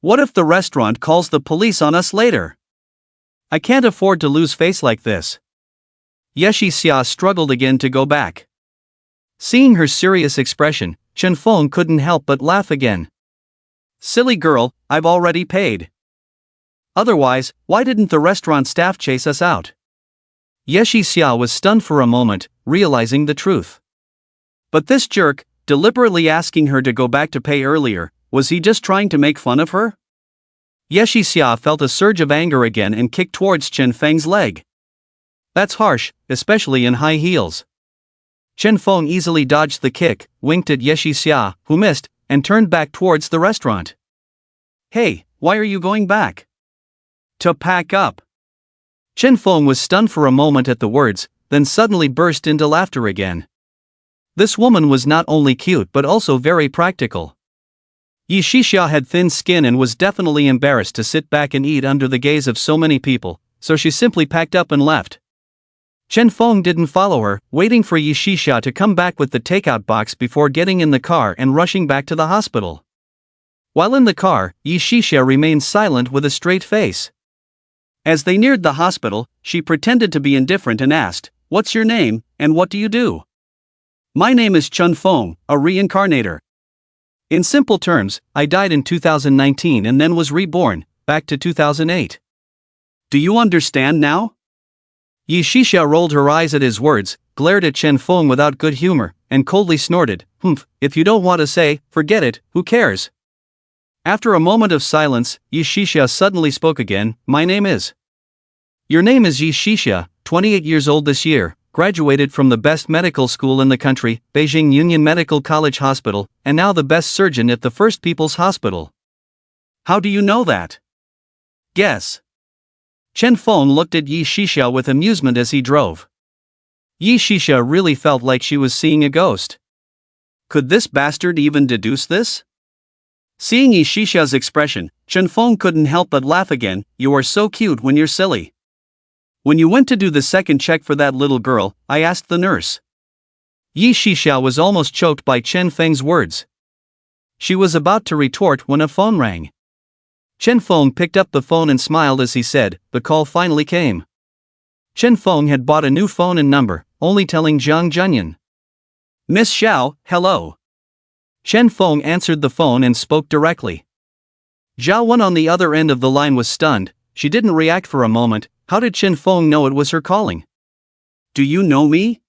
What if the restaurant calls the police on us later? I can't afford to lose face like this." Yi Shixia struggled again to go back. Seeing her serious expression, Chen Feng couldn't help but laugh again. "Silly girl, I've already paid. Otherwise, why didn't the restaurant staff chase us out?" Yi Shixia was stunned for a moment, realizing the truth. But this jerk, deliberately asking her to go back to pay earlier, was he just trying to make fun of her? Yi Shixia felt a surge of anger again and kicked towards Chen Feng's leg. That's harsh, especially in high heels. Chen Feng easily dodged the kick, winked at Yi Shixia, who missed, and turned back towards the restaurant. "Hey, why are you going back?" "To pack up." Chen Feng was stunned for a moment at the words, then suddenly burst into laughter again. This woman was not only cute but also very practical. Yi Shixia had thin skin and was definitely embarrassed to sit back and eat under the gaze of so many people, so she simply packed up and left. Chen Feng didn't follow her, waiting for Yi Shixia to come back with the takeout box before getting in the car and rushing back to the hospital. While in the car, Yi Shixia remained silent with a straight face. As they neared the hospital, she pretended to be indifferent and asked, "What's your name, and what do you do?" "My name is Chen Feng, a reincarnator. In simple terms, I died in 2019 and then was reborn, back to 2008. Do you understand now?" Yi Shixia rolled her eyes at his words, glared at Chen Feng without good humor, and coldly snorted, "Humph, if you don't want to say, forget it, who cares?" After a moment of silence, Yi Shixia suddenly spoke again, "My name is." "Your name is Yi Shixia, 28 years old this year, graduated from the best medical school in the country, Beijing Union Medical College Hospital, and now the best surgeon at the First People's Hospital." "How do you know that?" "Guess." Chen Feng looked at Yi Shixia with amusement as he drove. Yi Shixia really felt like she was seeing a ghost. Could this bastard even deduce this? Seeing Yi Shixia's expression, Chen Feng couldn't help but laugh again. "You are so cute when you're silly. When you went to do the second check for that little girl, I asked the nurse." Yi Shixia was almost choked by Chen Feng's words. She was about to retort when a phone rang. Chen Feng picked up the phone and smiled as he said, "The call finally came." Chen Feng had bought a new phone and number, only telling Zhang Junyan. "Miss Xiao, hello." Chen Feng answered the phone and spoke directly. Zhao Wen on the other end of the line was stunned. She didn't react for a moment. How did Chen Feng know it was her calling? "Do you know me?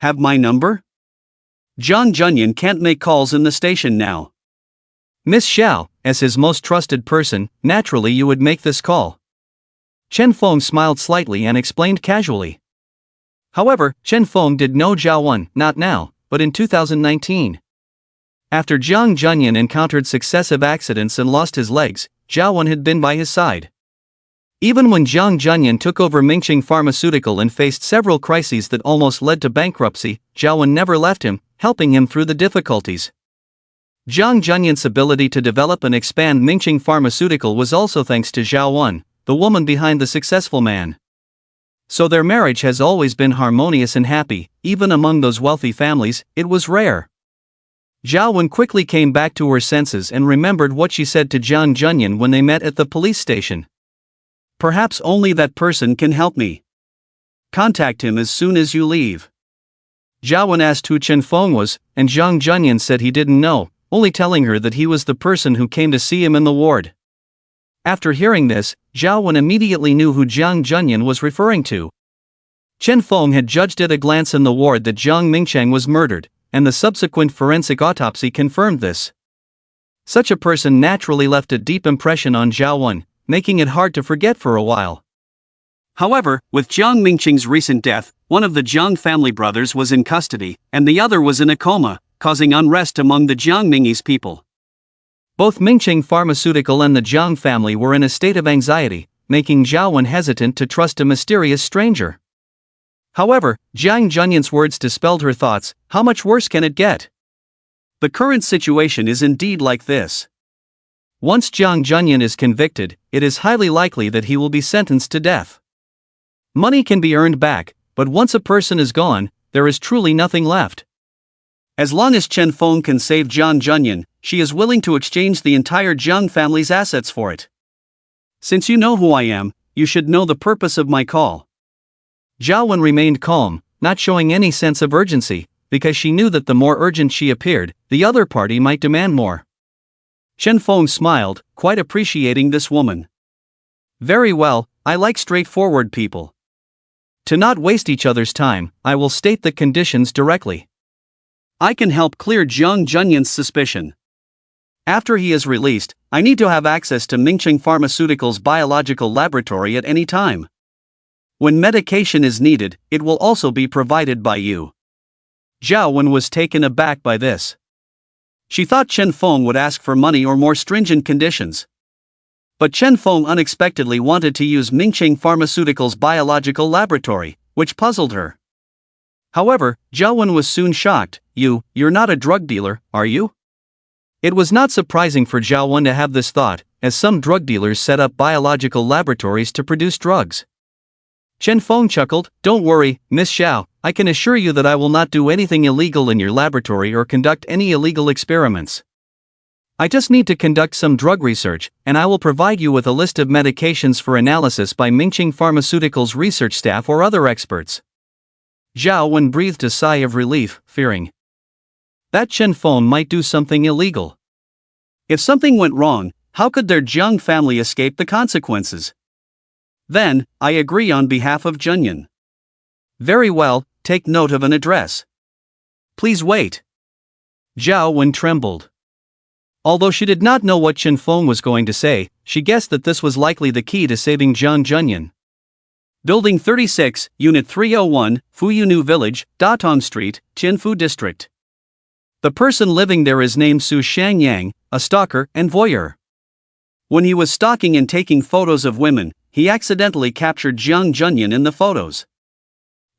Have my number? Zhang Junyan can't make calls in the station now." "Miss Xiao, as his most trusted person, naturally you would make this call." Chen Feng smiled slightly and explained casually. However, Chen Feng did know Zhao Wen, not now, but in 2019. After Zhang Junyan encountered successive accidents and lost his legs, Zhao Wen had been by his side. Even when Zhang Junyan took over Mingqing Pharmaceutical and faced several crises that almost led to bankruptcy, Zhao Wen never left him, helping him through the difficulties. Zhang Junyan's ability to develop and expand Mingqing Pharmaceutical was also thanks to Zhao Wen, the woman behind the successful man. So their marriage has always been harmonious and happy. Even among those wealthy families, it was rare. Zhao Wen quickly came back to her senses and remembered what she said to Zhang Junyan when they met at the police station. "Perhaps only that person can help me. Contact him as soon as you leave." Zhao Wen asked who Chen Feng was, and Zhang Junyan said he didn't know, only telling her that he was the person who came to see him in the ward. After hearing this, Zhao Wen immediately knew who Zhang Junyan was referring to. Chen Feng had judged at a glance in the ward that Zhang Mingcheng was murdered, and the subsequent forensic autopsy confirmed this. Such a person naturally left a deep impression on Zhao Wen, making it hard to forget for a while. However, with Jiang Mingqing's recent death, one of the Jiang family brothers was in custody, and the other was in a coma, causing unrest among the Jiang Mingese people. Both Mingqing Pharmaceutical and the Jiang family were in a state of anxiety, making Zhao Wen hesitant to trust a mysterious stranger. However, Zhang Junyan's words dispelled her thoughts. How much worse can it get? The current situation is indeed like this. Once Zhang Junyan is convicted, it is highly likely that he will be sentenced to death. Money can be earned back, but once a person is gone, there is truly nothing left. As long as Chen Feng can save Zhang Junyan, she is willing to exchange the entire Zhang family's assets for it. Since you know who I am, you should know the purpose of my call. Zhao Wen remained calm, not showing any sense of urgency, because she knew that the more urgent she appeared, the other party might demand more. Chen Feng smiled, quite appreciating this woman. Very well, I like straightforward people. To not waste each other's time, I will state the conditions directly. I can help clear Zhang Junyan's suspicion. After he is released, I need to have access to Mingqing Pharmaceutical's biological laboratory at any time. When medication is needed, it will also be provided by you. Zhao Wen was taken aback by this. She thought Chen Feng would ask for money or more stringent conditions. But Chen Feng unexpectedly wanted to use Mingqing Pharmaceutical's biological laboratory, which puzzled her. However, Zhao Wen was soon shocked. You're not a drug dealer, are you? It was not surprising for Zhao Wen to have this thought, as some drug dealers set up biological laboratories to produce drugs. Chen Feng chuckled, "Don't worry, Miss Xiao, I can assure you that I will not do anything illegal in your laboratory or conduct any illegal experiments. I just need to conduct some drug research, and I will provide you with a list of medications for analysis by Mingqing Pharmaceuticals research staff or other experts." Zhao Wen breathed a sigh of relief, fearing that Chen Feng might do something illegal. If something went wrong, how could their Jiang family escape the consequences? Then, I agree on behalf of Junyan. Very well, take note of an address. Please wait. Zhao Wen trembled. Although she did not know what Chen Feng was going to say, she guessed that this was likely the key to saving Jiang Junyan. Building 36, Unit 301, Fuyunu Village, Datong Street, Tianfu District. The person living there is named Su Shangyang, a stalker and voyeur. When he was stalking and taking photos of women, he accidentally captured Jiang Junyan in the photos.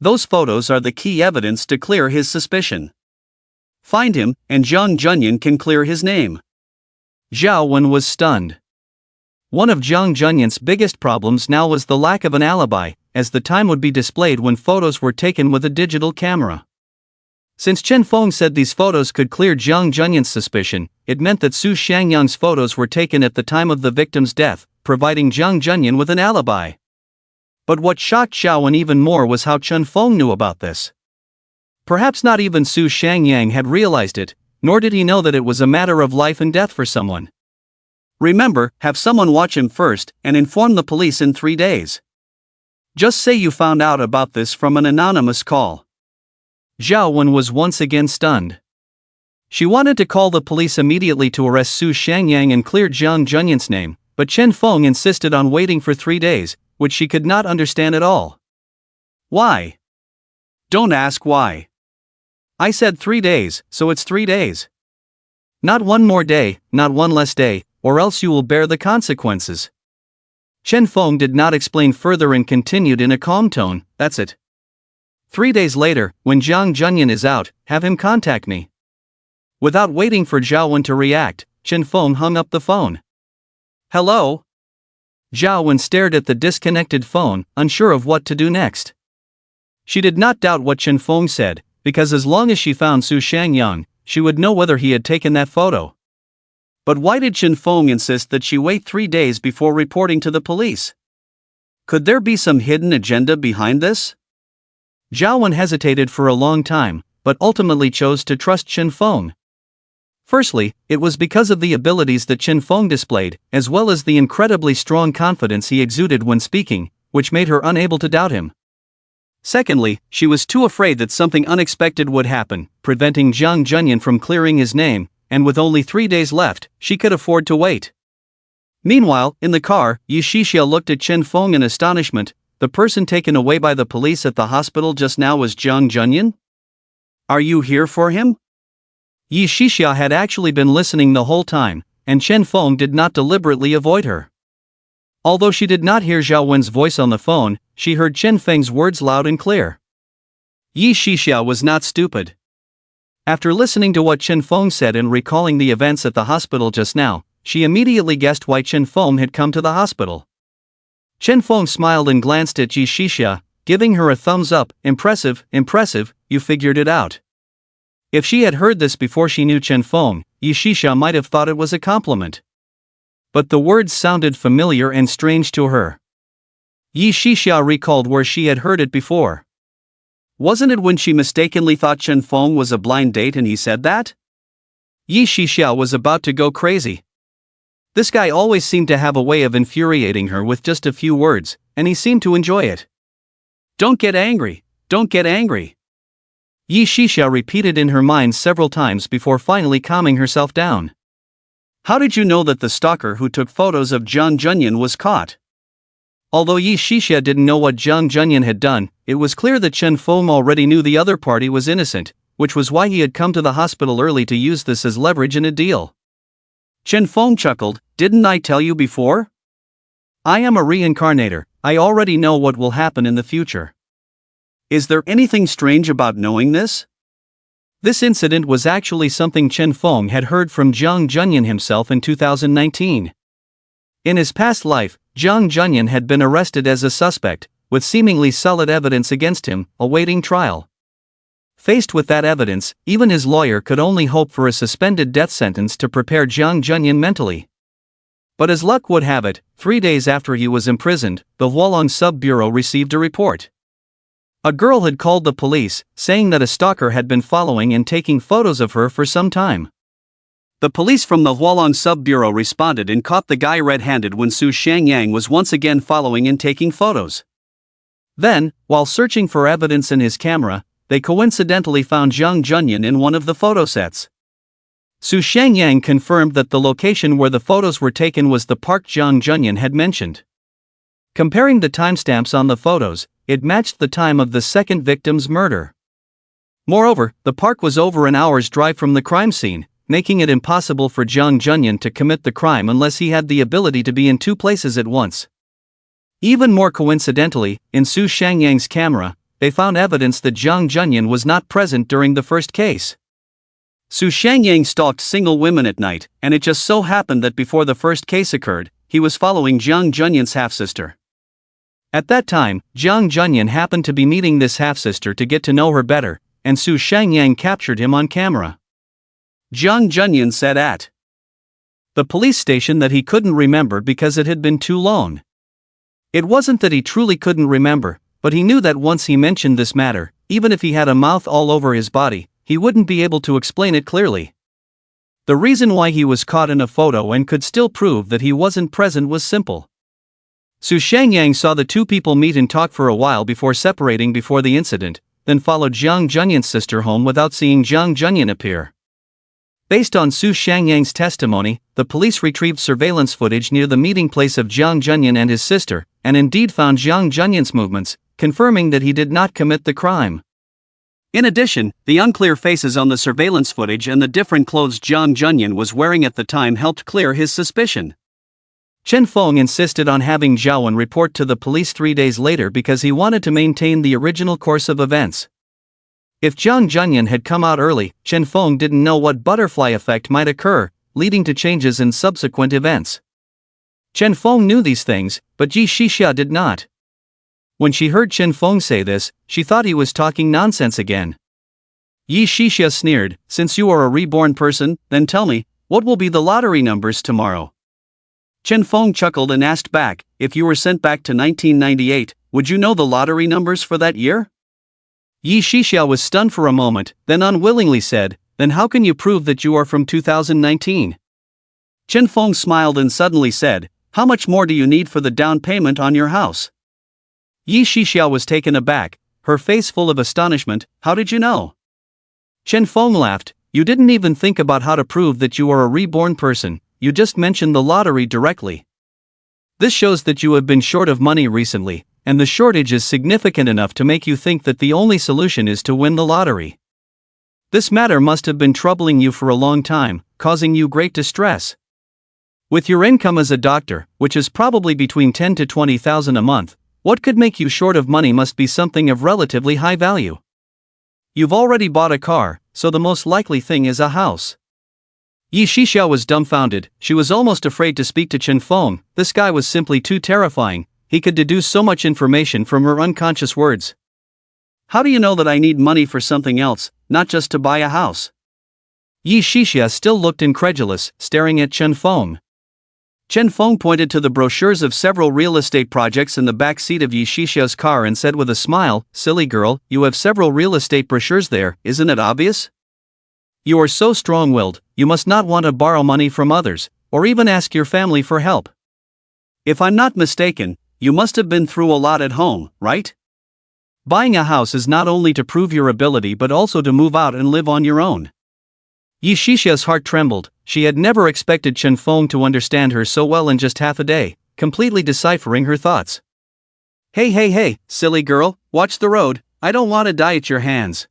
Those photos are the key evidence to clear his suspicion. Find him, and Jiang Junyan can clear his name. Zhao Wen was stunned. One of Jiang Junyan's biggest problems now was the lack of an alibi, as the time would be displayed when photos were taken with a digital camera. Since Chen Feng said these photos could clear Jiang Junyan's suspicion, it meant that Su Shangyang's photos were taken at the time of the victim's death, providing Jiang Junyan with an alibi. But what shocked Zhao Wen even more was how Chen Feng knew about this. Perhaps not even Su Shangyang had realized it, nor did he know that it was a matter of life and death for someone. Remember, have someone watch him first, and inform the police in 3 days. Just say you found out about this from an anonymous call. Zhao Wen was once again stunned. She wanted to call the police immediately to arrest Su Shangyang and clear Jiang Junyan's name, but Chen Feng insisted on waiting for 3 days, which she could not understand at all. Why? Don't ask why. I said 3 days, so it's 3 days. Not one more day, not one less day, or else you will bear the consequences. Chen Feng did not explain further and continued in a calm tone, "That's it. 3 days later, when Jiang Junyan is out, have him contact me." Without waiting for Zhao Wen to react, Chen Feng hung up the phone. "Hello?" Zhao Wen stared at the disconnected phone, unsure of what to do next. She did not doubt what Chen Feng said, because as long as she found Su Shangyang, she would know whether he had taken that photo. But why did Chen Feng insist that she wait 3 days before reporting to the police? Could there be some hidden agenda behind this? Zhao Wen hesitated for a long time, but ultimately chose to trust Chen Feng. Firstly, it was because of the abilities that Chen Feng displayed, as well as the incredibly strong confidence he exuded when speaking, which made her unable to doubt him. Secondly, she was too afraid that something unexpected would happen, preventing Jiang Junyan from clearing his name, and with only 3 days left, she could afford to wait. Meanwhile, in the car, Yi Shixia looked at Chen Feng in astonishment. The person taken away by the police at the hospital just now was Jiang Junyan? Are you here for him? Yi Shixia had actually been listening the whole time, and Chen Feng did not deliberately avoid her. Although she did not hear Zhao Wen's voice on the phone, she heard Chen Feng's words loud and clear. Yi Shixia was not stupid. After listening to what Chen Feng said and recalling the events at the hospital just now, she immediately guessed why Chen Feng had come to the hospital. Chen Feng smiled and glanced at Yi Shixia, giving her a thumbs up. Impressive, impressive, you figured it out. If she had heard this before she knew Chen Feng, Yi Shixia might have thought it was a compliment. But the words sounded familiar and strange to her. Yi Shixia recalled where she had heard it before. Wasn't it when she mistakenly thought Chen Feng was a blind date and he said that? Yi Shixia was about to go crazy. This guy always seemed to have a way of infuriating her with just a few words, and he seemed to enjoy it. Don't get angry, don't get angry. Yi Shixia repeated in her mind several times before finally calming herself down. How did you know that the stalker who took photos of Jiang Junyan was caught? Although Yi Shixia didn't know what Jiang Junyan had done, it was clear that Chen Feng already knew the other party was innocent, which was why he had come to the hospital early to use this as leverage in a deal. Chen Feng chuckled, didn't I tell you before? I am a reincarnator, I already know what will happen in the future. Is there anything strange about knowing this? This incident was actually something Chen Feng had heard from Jiang Junyan himself in 2019. In his past life, Jiang Junyan had been arrested as a suspect, with seemingly solid evidence against him, awaiting trial. Faced with that evidence, even his lawyer could only hope for a suspended death sentence to prepare Jiang Junyan mentally. But as luck would have it, 3 days after he was imprisoned, the Hualong Sub-Bureau received a report. A girl had called the police, saying that a stalker had been following and taking photos of her for some time. The police from the Hualong Sub-Bureau responded and caught the guy red-handed when Su Shangyang was once again following and taking photos. Then, while searching for evidence in his camera, they coincidentally found Jiang Junyan in one of the photo sets. Su Shangyang confirmed that the location where the photos were taken was the park Jiang Junyan had mentioned. Comparing the timestamps on the photos, it matched the time of the second victim's murder. Moreover, the park was over an hour's drive from the crime scene, making it impossible for Jiang Junyan to commit the crime unless he had the ability to be in two places at once. Even more coincidentally, in Su Shangyang's camera, they found evidence that Jiang Junyan was not present during the first case. Su Shangyang stalked single women at night, and it just so happened that before the first case occurred, he was following Jiang Junyan's half-sister. At that time, Jiang Junyan happened to be meeting this half-sister to get to know her better, and Su Shangyang captured him on camera. Jiang Junyan said at the police station that he couldn't remember because it had been too long. It wasn't that he truly couldn't remember, but he knew that once he mentioned this matter, even if he had a mouth all over his body, he wouldn't be able to explain it clearly. The reason why he was caught in a photo and could still prove that he wasn't present was simple. Su Shangyang saw the two people meet and talk for a while before separating before the incident, then followed Jiang Junyan's sister home without seeing Jiang Junyan appear. Based on Su Shangyang's testimony, the police retrieved surveillance footage near the meeting place of Jiang Junyan and his sister, and indeed found Jiang Junyan's movements, confirming that he did not commit the crime. In addition, the unclear faces on the surveillance footage and the different clothes Jiang Junyan was wearing at the time helped clear his suspicion. Chen Feng insisted on having Zhaowen report to the police 3 days later because he wanted to maintain the original course of events. If Jiang Junyan had come out early, Chen Feng didn't know what butterfly effect might occur, leading to changes in subsequent events. Chen Feng knew these things, but Yi Shixia did not. When she heard Chen Feng say this, she thought he was talking nonsense again. Yi Shixia sneered, "Since you are a reborn person, then tell me, what will be the lottery numbers tomorrow?" Chen Feng chuckled and asked back, "If you were sent back to 1998, would you know the lottery numbers for that year?" Yi Shixia was stunned for a moment, then unwillingly said, "Then how can you prove that you are from 2019? Chen Feng smiled and suddenly said, "How much more do you need for the down payment on your house?" Yi Shixia was taken aback, her face full of astonishment. "How did you know?" Chen Feng laughed, "You didn't even think about how to prove that you are a reborn person, you just mentioned the lottery directly. This shows that you have been short of money recently, and the shortage is significant enough to make you think that the only solution is to win the lottery. This matter must have been troubling you for a long time, causing you great distress. With your income as a doctor, which is probably between 10 to 20,000 a month, what could make you short of money must be something of relatively high value. You've already bought a car, so the most likely thing is a house." Yi Shixia was dumbfounded. She was almost afraid to speak to Chen Feng. This guy was simply too terrifying. He could deduce so much information from her unconscious words. "How do you know that I need money for something else, not just to buy a house?" Yi Shixia still looked incredulous, staring at Chen Feng. Chen Feng pointed to the brochures of several real estate projects in the back seat of Yi Shixia's car and said with a smile, "Silly girl, you have several real estate brochures there, isn't it obvious? You are so strong-willed, you must not want to borrow money from others, or even ask your family for help. If I'm not mistaken, you must have been through a lot at home, right? Buying a house is not only to prove your ability but also to move out and live on your own." Yi Shixia's heart trembled. She had never expected Chen Feng to understand her so well in just half a day, completely deciphering her thoughts. Hey, silly girl, watch the road, I don't want to die at your hands."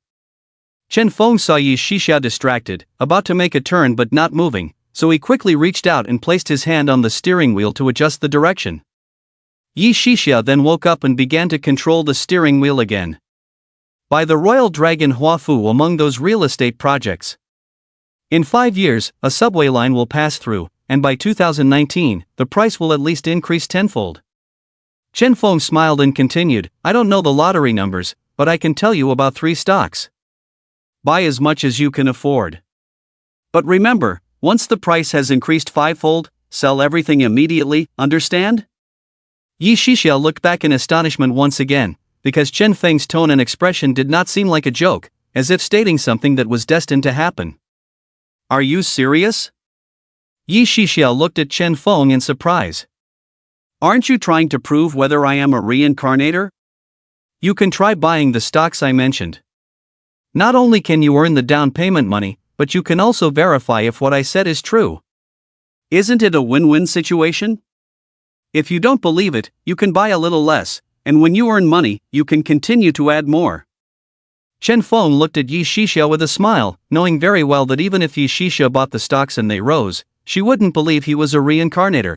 Chen Feng saw Yi Shixia distracted, about to make a turn but not moving, so he quickly reached out and placed his hand on the steering wheel to adjust the direction. Yi Shixia then woke up and began to control the steering wheel again. Buy the Royal Dragon Huafu among those real estate projects. In 5 years, a subway line will pass through, and by 2019, the price will at least increase tenfold. Chen Feng smiled and continued, I don't know the lottery numbers, but I can tell you about 3 stocks. Buy as much as you can afford. But remember, once the price has increased 5-fold, sell everything immediately, understand? Yi Shixia looked back in astonishment once again, because Chen Feng's tone and expression did not seem like a joke, as if stating something that was destined to happen. Are you serious? Yi Shixia looked at Chen Feng in surprise. Aren't you trying to prove whether I am a reincarnator? You can try buying the stocks I mentioned. Not only can you earn the down payment money, but you can also verify if what I said is true. Isn't it a win-win situation? If you don't believe it, you can buy a little less, and when you earn money, you can continue to add more. Chen Feng looked at Yi Shixia with a smile, knowing very well that even if Yi Shixia bought the stocks and they rose, she wouldn't believe he was a reincarnator.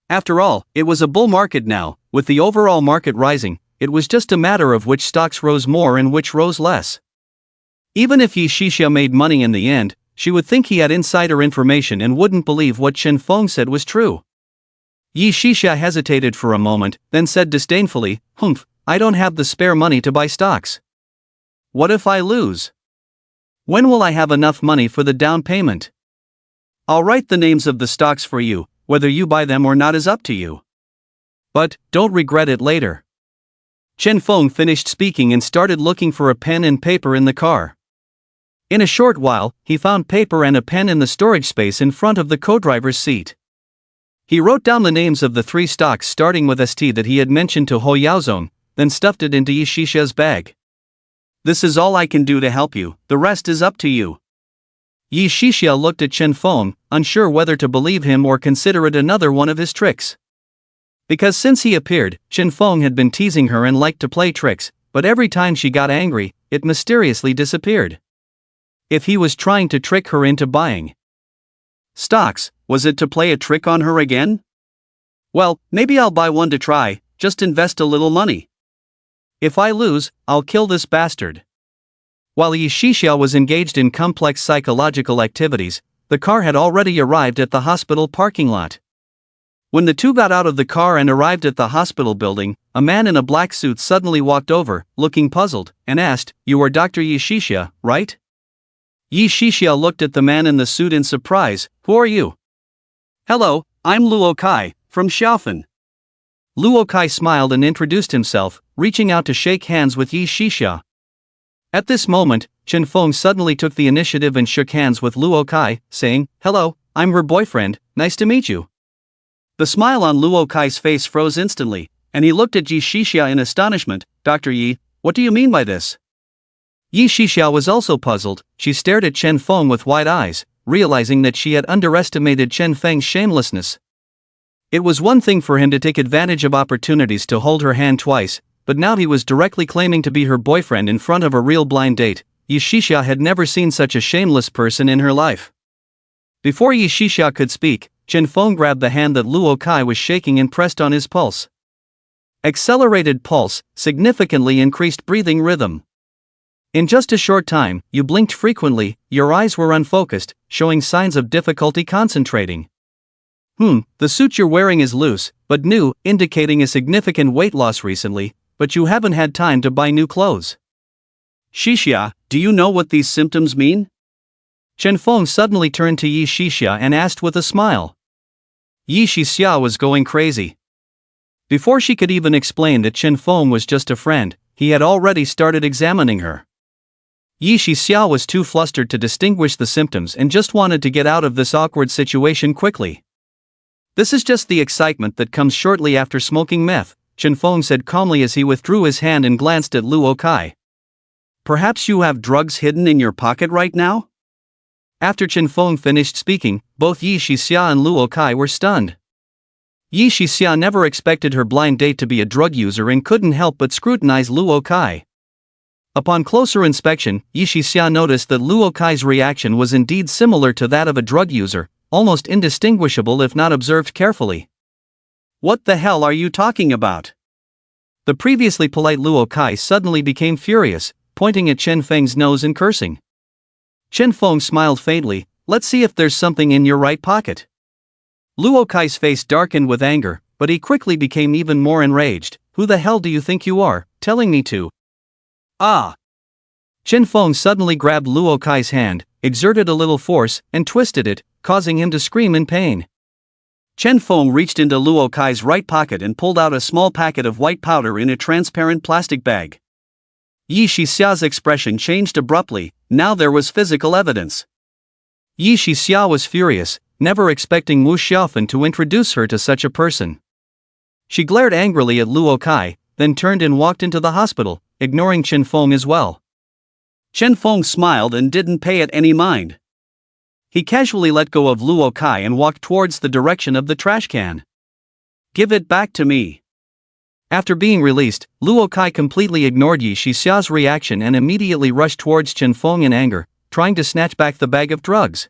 After all, it was a bull market now, with the overall market rising, it was just a matter of which stocks rose more and which rose less. Even if Yi Shixia made money in the end, she would think he had insider information and wouldn't believe what Chen Feng said was true. Yi Shixia hesitated for a moment, then said disdainfully, Humph, I don't have the spare money to buy stocks. What if I lose? When will I have enough money for the down payment? I'll write the names of the stocks for you, whether you buy them or not is up to you. But, don't regret it later. Chen Feng finished speaking and started looking for a pen and paper in the car. In a short while, he found paper and a pen in the storage space in front of the co-driver's seat. He wrote down the names of the 3 stocks starting with ST that he had mentioned to Ho Yaozong, then stuffed it into Yi Shixia's bag. This is all I can do to help you, the rest is up to you. Yi Shixia looked at Chen Feng, unsure whether to believe him or consider it another one of his tricks. Because since he appeared, Chen Feng had been teasing her and liked to play tricks, but every time she got angry, it mysteriously disappeared. If he was trying to trick her into buying stocks, was it to play a trick on her again? Well, maybe I'll buy one to try, just invest a little money. If I lose, I'll kill this bastard. While Yi Shixia was engaged in complex psychological activities, the car had already arrived at the hospital parking lot. When the two got out of the car and arrived at the hospital building, a man in a black suit suddenly walked over, looking puzzled, and asked, You are Dr. Yi Shixia, right? Yi Shixia looked at the man in the suit in surprise, Who are you? Hello, I'm Luo Kai, from Xiaofan. Luo Kai smiled and introduced himself, reaching out to shake hands with Yi Shixia. At this moment, Chen Feng suddenly took the initiative and shook hands with Luo Kai, saying, Hello, I'm her boyfriend, nice to meet you. The smile on Luo Kai's face froze instantly, and he looked at Yi Shixia in astonishment. Dr. Yi, what do you mean by this? Yi Shixia was also puzzled. She stared at Chen Feng with wide eyes, realizing that she had underestimated Chen Feng's shamelessness. It was one thing for him to take advantage of opportunities to hold her hand twice, but now he was directly claiming to be her boyfriend in front of a real blind date. Yi Shixia had never seen such a shameless person in her life. Before Yi Shixia could speak, Chen Feng grabbed the hand that Luo Kai was shaking and pressed on his pulse. Accelerated pulse, significantly increased breathing rhythm. In just a short time, you blinked frequently, your eyes were unfocused, showing signs of difficulty concentrating. The suit you're wearing is loose, but new, indicating a significant weight loss recently, but you haven't had time to buy new clothes. Shixia, do you know what these symptoms mean? Chen Feng suddenly turned to Yi Shixia and asked with a smile. Yi Shixia was going crazy. Before she could even explain that Chen Feng was just a friend, he had already started examining her. Yi Shixia was too flustered to distinguish the symptoms and just wanted to get out of this awkward situation quickly. This is just the excitement that comes shortly after smoking meth, Chen Feng said calmly as he withdrew his hand and glanced at Luo Kai. Perhaps you have drugs hidden in your pocket right now? After Chen Feng finished speaking, both Yi Shixia and Luo Kai were stunned. Yi Shixia never expected her blind date to be a drug user and couldn't help but scrutinize Luo Kai. Upon closer inspection, Yi Shixia noticed that Luo Kai's reaction was indeed similar to that of a drug user, almost indistinguishable if not observed carefully. What the hell are you talking about? The previously polite Luo Kai suddenly became furious, pointing at Chen Feng's nose and cursing. Chen Feng smiled faintly. Let's see if there's something in your right pocket. Luo Kai's face darkened with anger, but he quickly became even more enraged. Who the hell do you think you are, telling me to? Ah! Chen Feng suddenly grabbed Luo Kai's hand, exerted a little force, and twisted it, causing him to scream in pain. Chen Feng reached into Luo Kai's right pocket and pulled out a small packet of white powder in a transparent plastic bag. Yi Shixia's expression changed abruptly. Now there was physical evidence. Yi Shixia was furious, never expecting Wu Xiaofan to introduce her to such a person. She glared angrily at Luo Kai, then turned and walked into the hospital, ignoring Chen Feng as well. Chen Feng smiled and didn't pay it any mind. He casually let go of Luo Kai and walked towards the direction of the trash can. Give it back to me. After being released, Luo Kai completely ignored Yi Shixia's reaction and immediately rushed towards Chen Feng in anger, trying to snatch back the bag of drugs.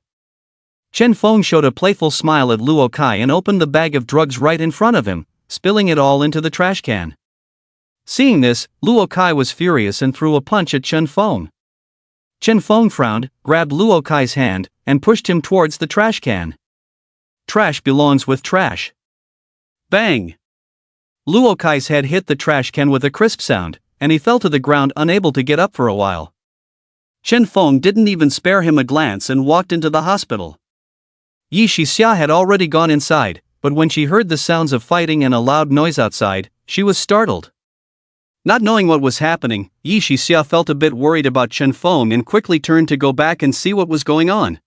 Chen Feng showed a playful smile at Luo Kai and opened the bag of drugs right in front of him, spilling it all into the trash can. Seeing this, Luo Kai was furious and threw a punch at Chen Feng. Chen Feng frowned, grabbed Luo Kai's hand, and pushed him towards the trash can. Trash belongs with trash. Bang! Luo Kai's head hit the trash can with a crisp sound, and he fell to the ground unable to get up for a while. Chen Feng didn't even spare him a glance and walked into the hospital. Yi Shixia had already gone inside, but when she heard the sounds of fighting and a loud noise outside, she was startled. Not knowing what was happening, Yi Shixia felt a bit worried about Chen Feng and quickly turned to go back and see what was going on.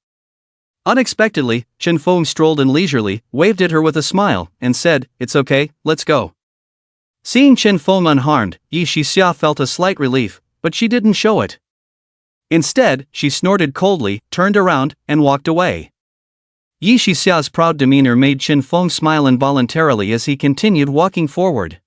Unexpectedly, Chen Feng strolled in leisurely, waved at her with a smile, and said, "It's okay, let's go." Seeing Chen Feng unharmed, Yi Shixia felt a slight relief, but she didn't show it. Instead, she snorted coldly, turned around, and walked away. Yi Shixia's proud demeanor made Chen Feng smile involuntarily as he continued walking forward.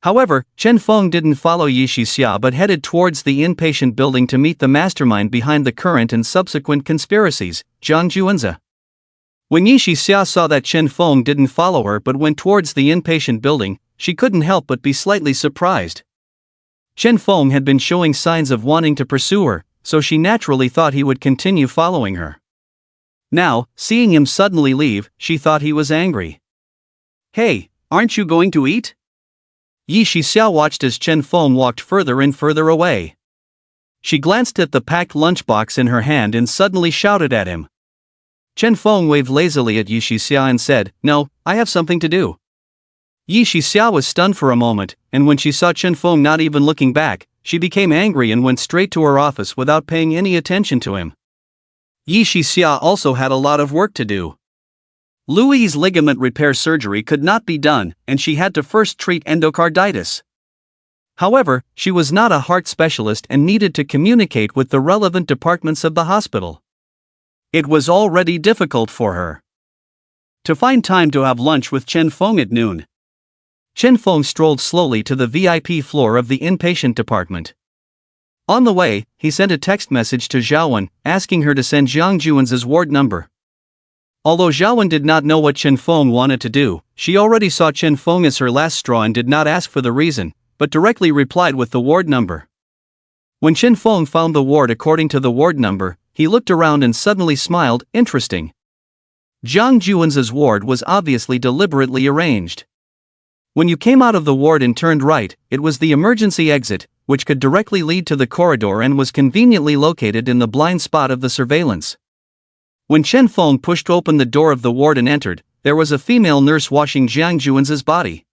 However, Chen Feng didn't follow Yi Shixia but headed towards the inpatient building to meet the mastermind behind the current and subsequent conspiracies, Zhang Juanzi. When Yi Shixia saw that Chen Feng didn't follow her but went towards the inpatient building, she couldn't help but be slightly surprised. Chen Feng had been showing signs of wanting to pursue her, so she naturally thought he would continue following her. Now, seeing him suddenly leave, she thought he was angry. "Hey, aren't you going to eat?" Yi Shixia watched as Chen Feng walked further and further away. She glanced at the packed lunchbox in her hand and suddenly shouted at him. Chen Feng waved lazily at Yi Shixia and said, "No, I have something to do." Yi Shixia was stunned for a moment, and when she saw Chen Feng not even looking back, she became angry and went straight to her office without paying any attention to him. Yi Shixia also had a lot of work to do. Louis's ligament repair surgery could not be done, and she had to first treat endocarditis. However, she was not a heart specialist and needed to communicate with the relevant departments of the hospital. It was already difficult for her to find time to have lunch with Chen Feng at noon. Chen Feng strolled slowly to the VIP floor of the inpatient department. On the way, he sent a text message to Zhaowen, asking her to send Zhang Juanzi's ward number. Although Zhaowen did not know what Chen Feng wanted to do, she already saw Chen Feng as her last straw and did not ask for the reason, but directly replied with the ward number. When Chen Feng found the ward according to the ward number, he looked around and suddenly smiled. Interesting. Zhang Juanzi's ward was obviously deliberately arranged. When you came out of the ward and turned right, it was the emergency exit, which could directly lead to the corridor and was conveniently located in the blind spot of the surveillance. When Chen Feng pushed open the door of the ward and entered, there was a female nurse washing Zhang Juanzi's body.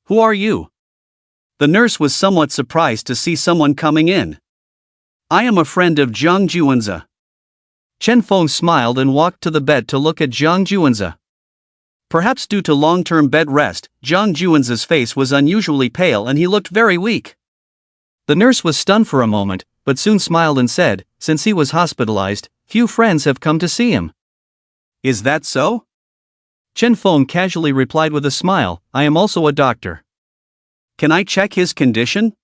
"Who are you?" The nurse was somewhat surprised to see someone coming in. "I am a friend of Zhang Juanzi." Chen Feng smiled and walked to the bed to look at Zhang Juanzi. Perhaps due to long-term bed rest, Zhang Juanzi's face was unusually pale and he looked very weak. The nurse was stunned for a moment, but soon smiled and said, "Since he was hospitalized, few friends have come to see him." "Is that so?" Chen Feng casually replied with a smile, "I am also a doctor." "Can I check his condition?"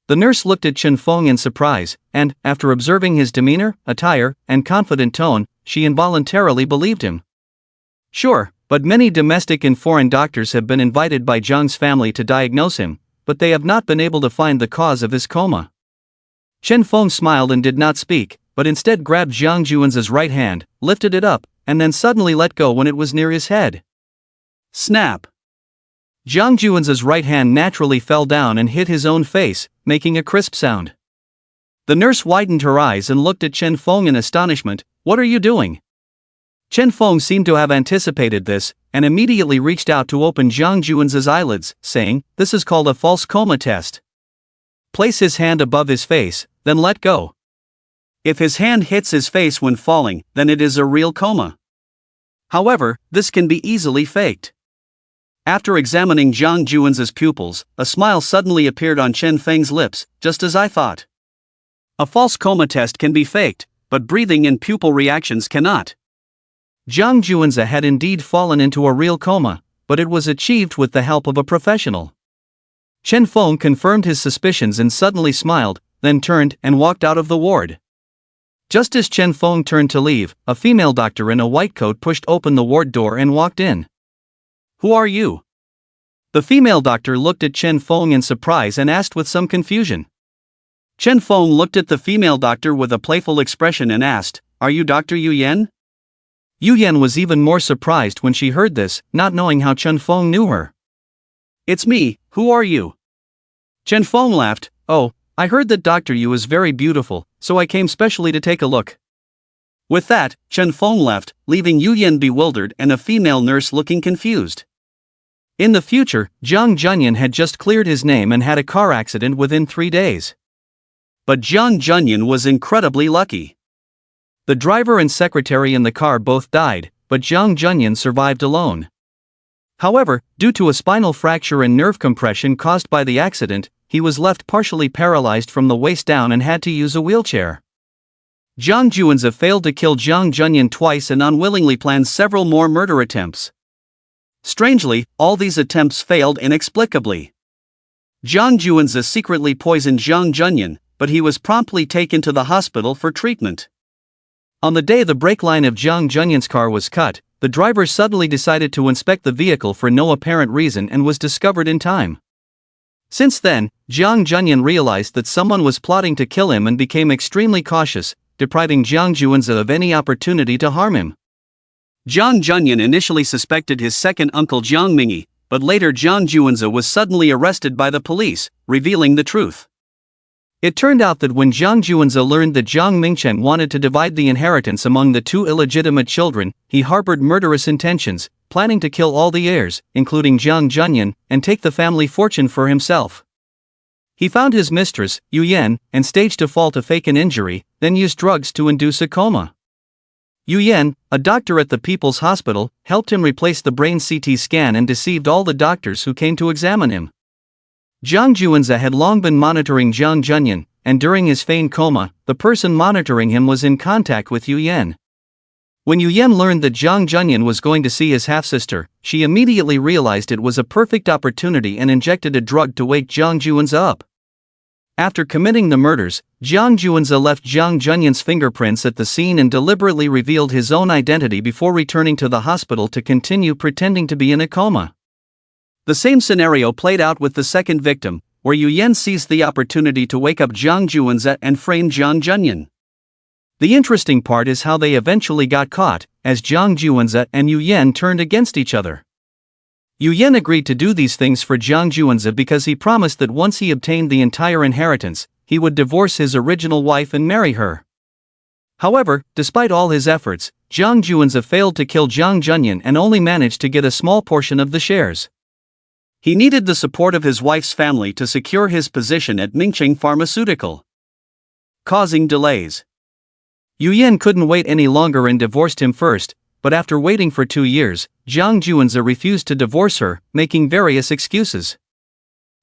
The nurse looked at Chen Feng in surprise, and, after observing his demeanor, attire, and confident tone, she involuntarily believed him. "Sure, but many domestic and foreign doctors have been invited by Zhang's family to diagnose him, but they have not been able to find the cause of his coma. Chen Feng smiled and did not speak, but instead grabbed Jiang Juan's right hand, lifted it up, and then suddenly let go when it was near his head. Snap! Jiang Juan's right hand naturally fell down and hit his own face, making a crisp sound. The nurse widened her eyes and looked at Chen Feng in astonishment. "What are you doing?" Chen Feng seemed to have anticipated this, and immediately reached out to open Jiang Juan's eyelids, saying, "This is called a false coma test. Place his hand above his face, then let go. If his hand hits his face when falling, then it is a real coma. However, this can be easily faked." After examining Jiang Juan's pupils, a smile suddenly appeared on Chen Feng's lips, just as I thought. A false coma test can be faked, but breathing and pupil reactions cannot. Jiang Juan's had indeed fallen into a real coma, but it was achieved with the help of a professional. Chen Feng confirmed his suspicions and suddenly smiled, then turned and walked out of the ward. Just as Chen Feng turned to leave, a female doctor in a white coat pushed open the ward door and walked in. "Who are you?" The female doctor looked at Chen Feng in surprise and asked with some confusion. Chen Feng looked at the female doctor with a playful expression and asked, "Are you Dr. Yu Yan?" Yu Yan was even more surprised when she heard this, not knowing how Chen Feng knew her. "It's me, who are you?" Chen Feng laughed. "Oh, I heard that Dr. Yu is very beautiful, so I came specially to take a look." With that, Chen Feng left, leaving Yu Yan bewildered and a female nurse looking confused. In the future, Jiang Junyan had just cleared his name and had a car accident within 3 days. But Jiang Junyan was incredibly lucky. The driver and secretary in the car both died, but Jiang Junyan survived alone. However, due to a spinal fracture and nerve compression caused by the accident, he was left partially paralyzed from the waist down and had to use a wheelchair. Jiang Juanza failed to kill Jiang Junyan twice and unwillingly planned several more murder attempts. Strangely, all these attempts failed inexplicably. Jiang Juanza secretly poisoned Jiang Junyan, but he was promptly taken to the hospital for treatment. On the day the brake line of Jiang Junyan's car was cut, the driver suddenly decided to inspect the vehicle for no apparent reason and was discovered in time. Since then, Jiang Junyan realized that someone was plotting to kill him and became extremely cautious, depriving Jiang Juanza of any opportunity to harm him. Jiang Junyan initially suspected his second uncle Jiang Mingyi, but later Jiang Juanza was suddenly arrested by the police, revealing the truth. It turned out that when Jiang Juanza learned that Jiang Mingchen wanted to divide the inheritance among the 2 illegitimate children, he harbored murderous intentions, planning to kill all the heirs, including Jiang Junyan, and take the family fortune for himself. He found his mistress, Yu Yan, and staged a fall to fake an injury, then used drugs to induce a coma. Yu Yan, a doctor at the People's Hospital, helped him replace the brain CT scan and deceived all the doctors who came to examine him. Jiang Juanza had long been monitoring Jiang Junyan, and during his feigned coma, the person monitoring him was in contact with Yu Yan. When Yu Yan learned that Jiang Junyan was going to see his half-sister, she immediately realized it was a perfect opportunity and injected a drug to wake Jiang Juanza up. After committing the murders, Jiang Juanza left Jiang Junyan's fingerprints at the scene and deliberately revealed his own identity before returning to the hospital to continue pretending to be in a coma. The same scenario played out with the second victim, where Yu Yan seized the opportunity to wake up Jiang Juanza and frame Jiang Junyan. The interesting part is how they eventually got caught, as Jiang Juanza and Yu Yan turned against each other. Yu Yan agreed to do these things for Jiang Juanza because he promised that once he obtained the entire inheritance, he would divorce his original wife and marry her. However, despite all his efforts, Jiang Juanza failed to kill Jiang Junyan and only managed to get a small portion of the shares. He needed the support of his wife's family to secure his position at Mingcheng Pharmaceutical, causing delays. Yu Yan couldn't wait any longer and divorced him first, but after waiting for 2 years, Jiang Juanza refused to divorce her, making various excuses.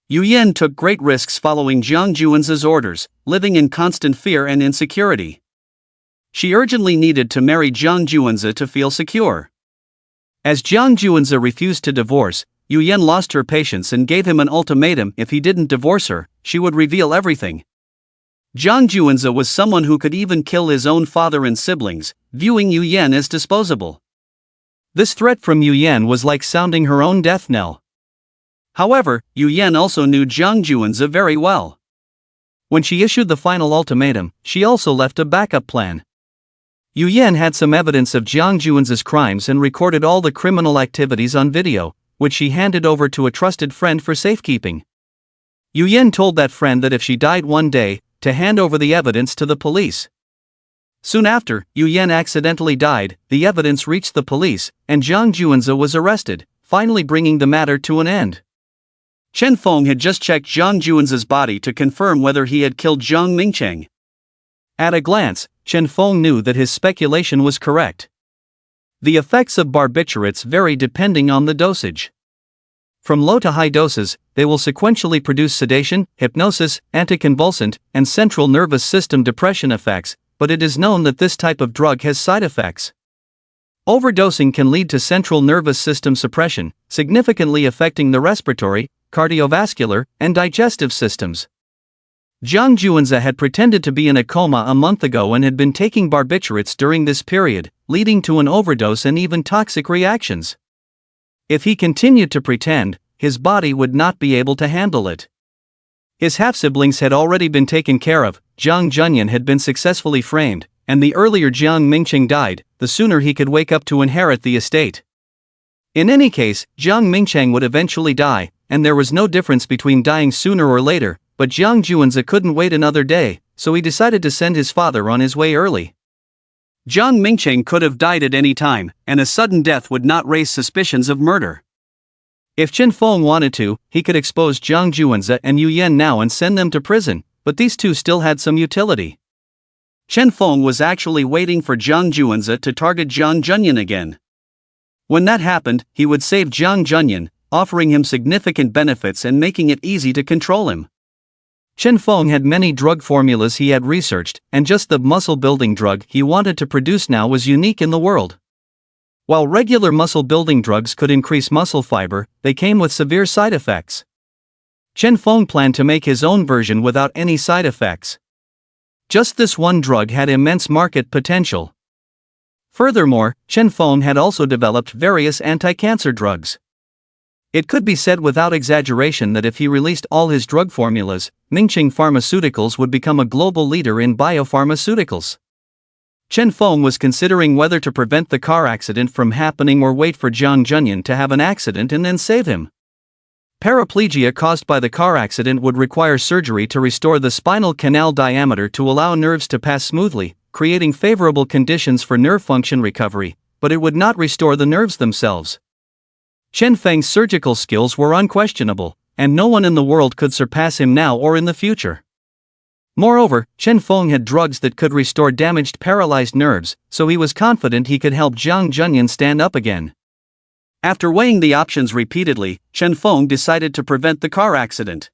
Yu Yan took great risks following Jiang Juanza's orders, living in constant fear and insecurity. She urgently needed to marry Jiang Juanza to feel secure. As Jiang Juanza refused to divorce, Yu Yan lost her patience and gave him an ultimatum: if he didn't divorce her, she would reveal everything. Jiang Juanza was someone who could even kill his own father and siblings, viewing Yu Yan as disposable. This threat from Yu Yan was like sounding her own death knell. However, Yu Yan also knew Jiang Juanza very well. When she issued the final ultimatum, she also left a backup plan. Yu Yan had some evidence of Jiang Juan's crimes and recorded all the criminal activities on video, which she handed over to a trusted friend for safekeeping. Yu Yan told that friend that if she died one day, to hand over the evidence to the police. Soon after, Yu Yan accidentally died, the evidence reached the police, and Jiang Juanza was arrested, finally bringing the matter to an end. Chen Feng had just checked Jiang Juanza's body to confirm whether he had killed Jiang Mingcheng. At a glance, Chen Feng knew that his speculation was correct. The effects of barbiturates vary depending on the dosage. From low to high doses, they will sequentially produce sedation, hypnosis, anticonvulsant, and central nervous system depression effects, but it is known that this type of drug has side effects. Overdosing can lead to central nervous system suppression, significantly affecting the respiratory, cardiovascular, and digestive systems. Jiang Juanza had pretended to be in a coma a month ago and had been taking barbiturates during this period, leading to an overdose and even toxic reactions. If he continued to pretend, his body would not be able to handle it. His half-siblings had already been taken care of, Jiang Junyan had been successfully framed, and the earlier Jiang Mingcheng died, the sooner he could wake up to inherit the estate. In any case, Jiang Mingcheng would eventually die, and there was no difference between dying sooner or later, but Jiang Juanza couldn't wait another day, so he decided to send his father on his way early. Jiang Mingcheng could have died at any time, and a sudden death would not raise suspicions of murder. If Chen Feng wanted to, he could expose Jiang Juanza and Yu Yan now and send them to prison, but these two still had some utility. Chen Feng was actually waiting for Jiang Juanza to target Jiang Junyan again. When that happened, he would save Jiang Junyan, offering him significant benefits and making it easy to control him. Chen Feng had many drug formulas he had researched, and just the muscle-building drug he wanted to produce now was unique in the world. While regular muscle-building drugs could increase muscle fiber, they came with severe side effects. Chen Feng planned to make his own version without any side effects. Just this one drug had immense market potential. Furthermore, Chen Feng had also developed various anti-cancer drugs. It could be said without exaggeration that if he released all his drug formulas, Mingcheng Pharmaceuticals would become a global leader in biopharmaceuticals. Chen Feng was considering whether to prevent the car accident from happening or wait for Jiang Junyan to have an accident and then save him. Paraplegia caused by the car accident would require surgery to restore the spinal canal diameter to allow nerves to pass smoothly, creating favorable conditions for nerve function recovery, but it would not restore the nerves themselves. Chen Feng's surgical skills were unquestionable, and no one in the world could surpass him now or in the future. Moreover, Chen Feng had drugs that could restore damaged paralyzed nerves, so he was confident he could help Jiang Junyan stand up again. After weighing the options repeatedly, Chen Feng decided to prevent the car accident.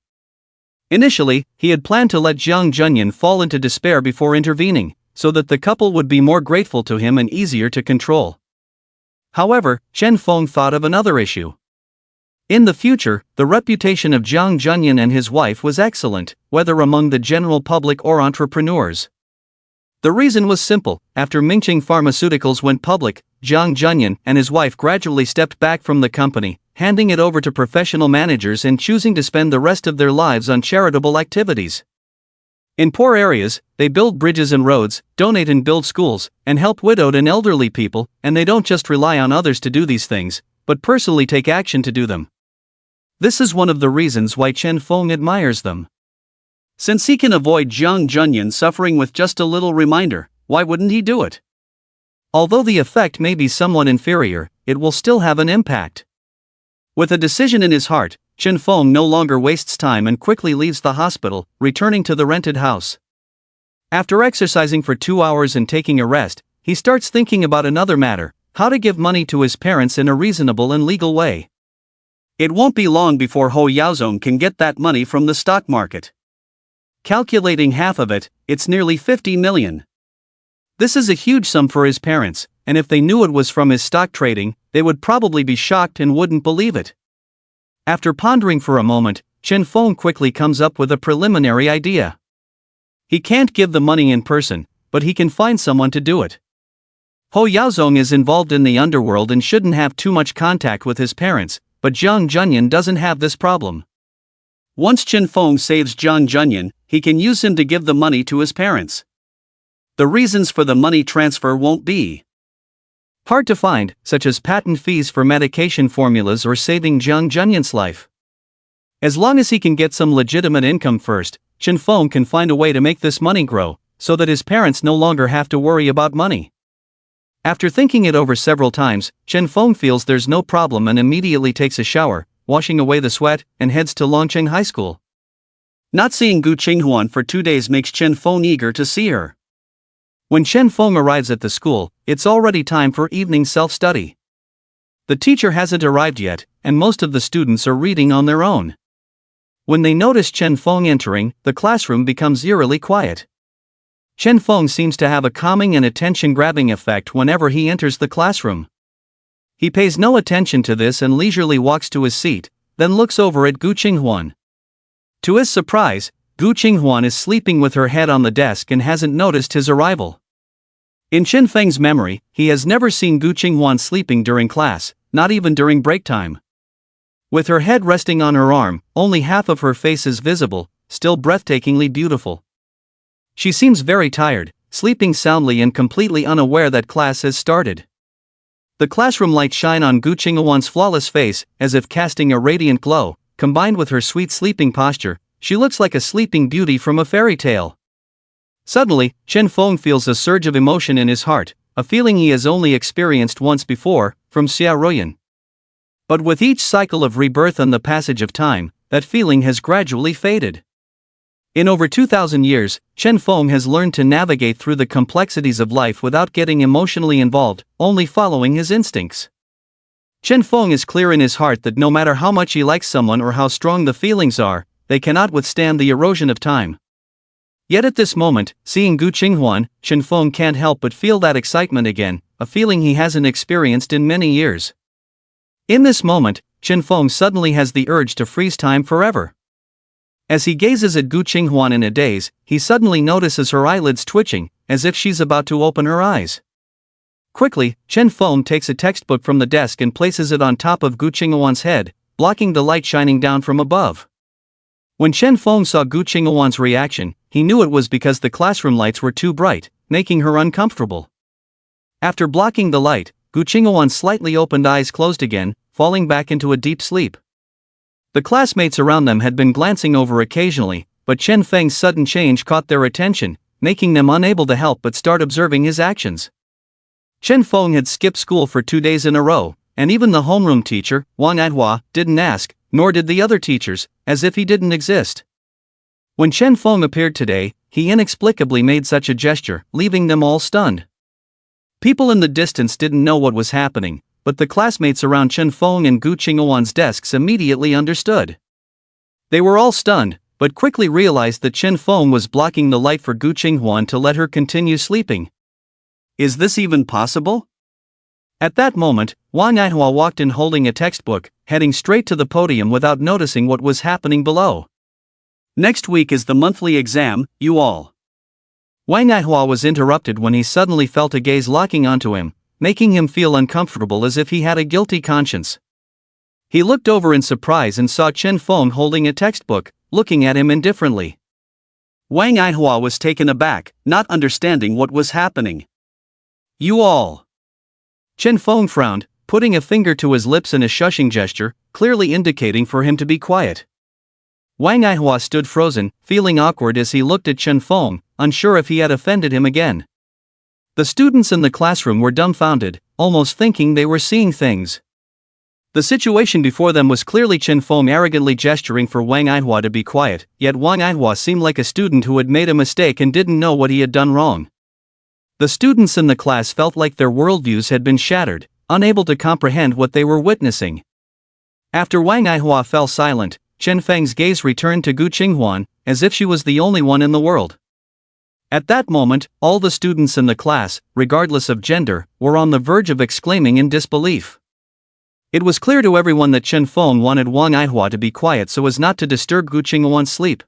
Initially, he had planned to let Jiang Junyan fall into despair before intervening, so that the couple would be more grateful to him and easier to control. However, Chen Feng thought of another issue. In the future, the reputation of Jiang Junyan and his wife was excellent, whether among the general public or entrepreneurs. The reason was simple: after Mingcheng Pharmaceuticals went public, Jiang Junyan and his wife gradually stepped back from the company, handing it over to professional managers and choosing to spend the rest of their lives on charitable activities. In poor areas, they build bridges and roads, donate and build schools, and help widowed and elderly people, and they don't just rely on others to do these things, but personally take action to do them. This is one of the reasons why Chen Feng admires them. Since he can avoid Jiang Junyan suffering with just a little reminder, why wouldn't he do it? Although the effect may be somewhat inferior, it will still have an impact. With a decision in his heart, Chen Feng no longer wastes time and quickly leaves the hospital, returning to the rented house. After exercising for 2 hours and taking a rest, he starts thinking about another matter: how to give money to his parents in a reasonable and legal way. It won't be long before Ho Yaozong can get that money from the stock market. Calculating half of it, it's nearly 50 million. This is a huge sum for his parents, and if they knew it was from his stock trading, they would probably be shocked and wouldn't believe it. After pondering for a moment, Chen Feng quickly comes up with a preliminary idea. He can't give the money in person, but he can find someone to do it. Ho Yaozong is involved in the underworld and shouldn't have too much contact with his parents, but Jiang Junyan doesn't have this problem. Once Chen Feng saves Jiang Junyan, he can use him to give the money to his parents. The reasons for the money transfer won't be hard to find, such as patent fees for medication formulas or saving Jiang Junyan's life. As long as he can get some legitimate income first, Chen Feng can find a way to make this money grow, so that his parents no longer have to worry about money. After thinking it over several times, Chen Feng feels there's no problem and immediately takes a shower, washing away the sweat, and heads to Longcheng High School. Not seeing Gu Qinghuan for 2 days makes Chen Feng eager to see her. When Chen Feng arrives at the school, it's already time for evening self-study. The teacher hasn't arrived yet, and most of the students are reading on their own. When they notice Chen Feng entering, the classroom becomes eerily quiet. Chen Feng seems to have a calming and attention-grabbing effect whenever he enters the classroom. He pays no attention to this and leisurely walks to his seat, then looks over at Gu Qinghuan. To his surprise, Gu Qinghuan is sleeping with her head on the desk and hasn't noticed his arrival. In Chen Feng's memory, he has never seen Gu Qinghuan sleeping during class, not even during break time. With her head resting on her arm, only half of her face is visible, still breathtakingly beautiful. She seems very tired, sleeping soundly and completely unaware that class has started. The classroom lights shine on Gu Qinghuan's flawless face, as if casting a radiant glow. Combined with her sweet sleeping posture, she looks like a sleeping beauty from a fairy tale. Suddenly, Chen Feng feels a surge of emotion in his heart, a feeling he has only experienced once before, from Xia Ruoyan. But with each cycle of rebirth and the passage of time, that feeling has gradually faded. In over 2,000 years, Chen Feng has learned to navigate through the complexities of life without getting emotionally involved, only following his instincts. Chen Feng is clear in his heart that no matter how much he likes someone or how strong the feelings are, they cannot withstand the erosion of time. Yet at this moment, seeing Gu Qinghuan, Chen Feng can't help but feel that excitement again, a feeling he hasn't experienced in many years. In this moment, Chen Feng suddenly has the urge to freeze time forever. As he gazes at Gu Qinghuan in a daze, he suddenly notices her eyelids twitching, as if she's about to open her eyes. Quickly, Chen Feng takes a textbook from the desk and places it on top of Gu Qinghuan's head, blocking the light shining down from above. When Chen Feng saw Gu Qinghuan's reaction, he knew it was because the classroom lights were too bright, making her uncomfortable. After blocking the light, Gu Qinghuan's slightly opened eyes closed again, falling back into a deep sleep. The classmates around them had been glancing over occasionally, but Chen Feng's sudden change caught their attention, making them unable to help but start observing his actions. Chen Feng had skipped school for 2 days in a row, and even the homeroom teacher, Manhwa, didn't ask, nor did the other teachers, as if he didn't exist. When Chen Feng appeared today, he inexplicably made such a gesture, leaving them all stunned. People in the distance didn't know what was happening, but the classmates around Chen Feng and Gu Qinghuan's desks immediately understood. They were all stunned, but quickly realized that Chen Feng was blocking the light for Gu Qinghuan to let her continue sleeping. Is this even possible? At that moment, Wang Yihua walked in holding a textbook, heading straight to the podium without noticing what was happening below. Next week is the monthly exam, you all. Wang Yihua was interrupted when he suddenly felt a gaze locking onto him, making him feel uncomfortable as if he had a guilty conscience. He looked over in surprise and saw Chen Feng holding a textbook, looking at him indifferently. Wang Yihua was taken aback, not understanding what was happening. You all. Chen Feng frowned, putting a finger to his lips in a shushing gesture, clearly indicating for him to be quiet. Wang Yihua stood frozen, feeling awkward as he looked at Chen Feng, unsure if he had offended him again. The students in the classroom were dumbfounded, almost thinking they were seeing things. The situation before them was clearly Chen Feng arrogantly gesturing for Wang Yihua to be quiet, yet Wang Yihua seemed like a student who had made a mistake and didn't know what he had done wrong. The students in the class felt like their worldviews had been shattered, unable to comprehend what they were witnessing. After Wang Yihua fell silent, Chen Feng's gaze returned to Gu Qinghuan, as if she was the only one in the world. At that moment, all the students in the class, regardless of gender, were on the verge of exclaiming in disbelief. It was clear to everyone that Chen Feng wanted Wang Yihua to be quiet so as not to disturb Gu Qinghuan's sleep.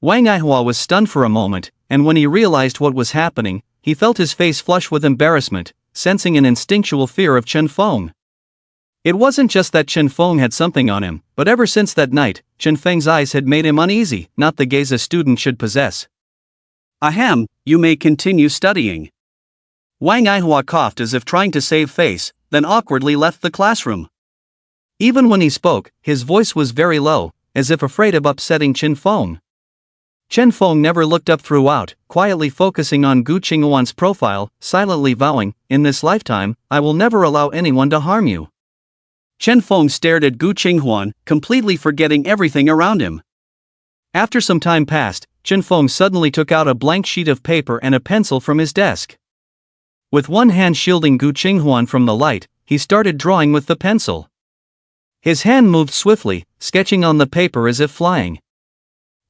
Wang Yihua was stunned for a moment, and when he realized what was happening, he felt his face flush with embarrassment, sensing an instinctual fear of Chen Feng. It wasn't just that Chen Feng had something on him, but ever since that night, Chen Feng's eyes had made him uneasy, not the gaze a student should possess. Ahem, you may continue studying. Wang Ihua coughed as if trying to save face, then awkwardly left the classroom. Even when he spoke, his voice was very low, as if afraid of upsetting Chen Feng. Chen Feng never looked up throughout, quietly focusing on Gu Qinghuan's profile, silently vowing, "In this lifetime, I will never allow anyone to harm you." Chen Feng stared at Gu Qinghuan, completely forgetting everything around him. After some time passed, Chen Feng suddenly took out a blank sheet of paper and a pencil from his desk. With one hand shielding Gu Qinghuan from the light, he started drawing with the pencil. His hand moved swiftly, sketching on the paper as if flying.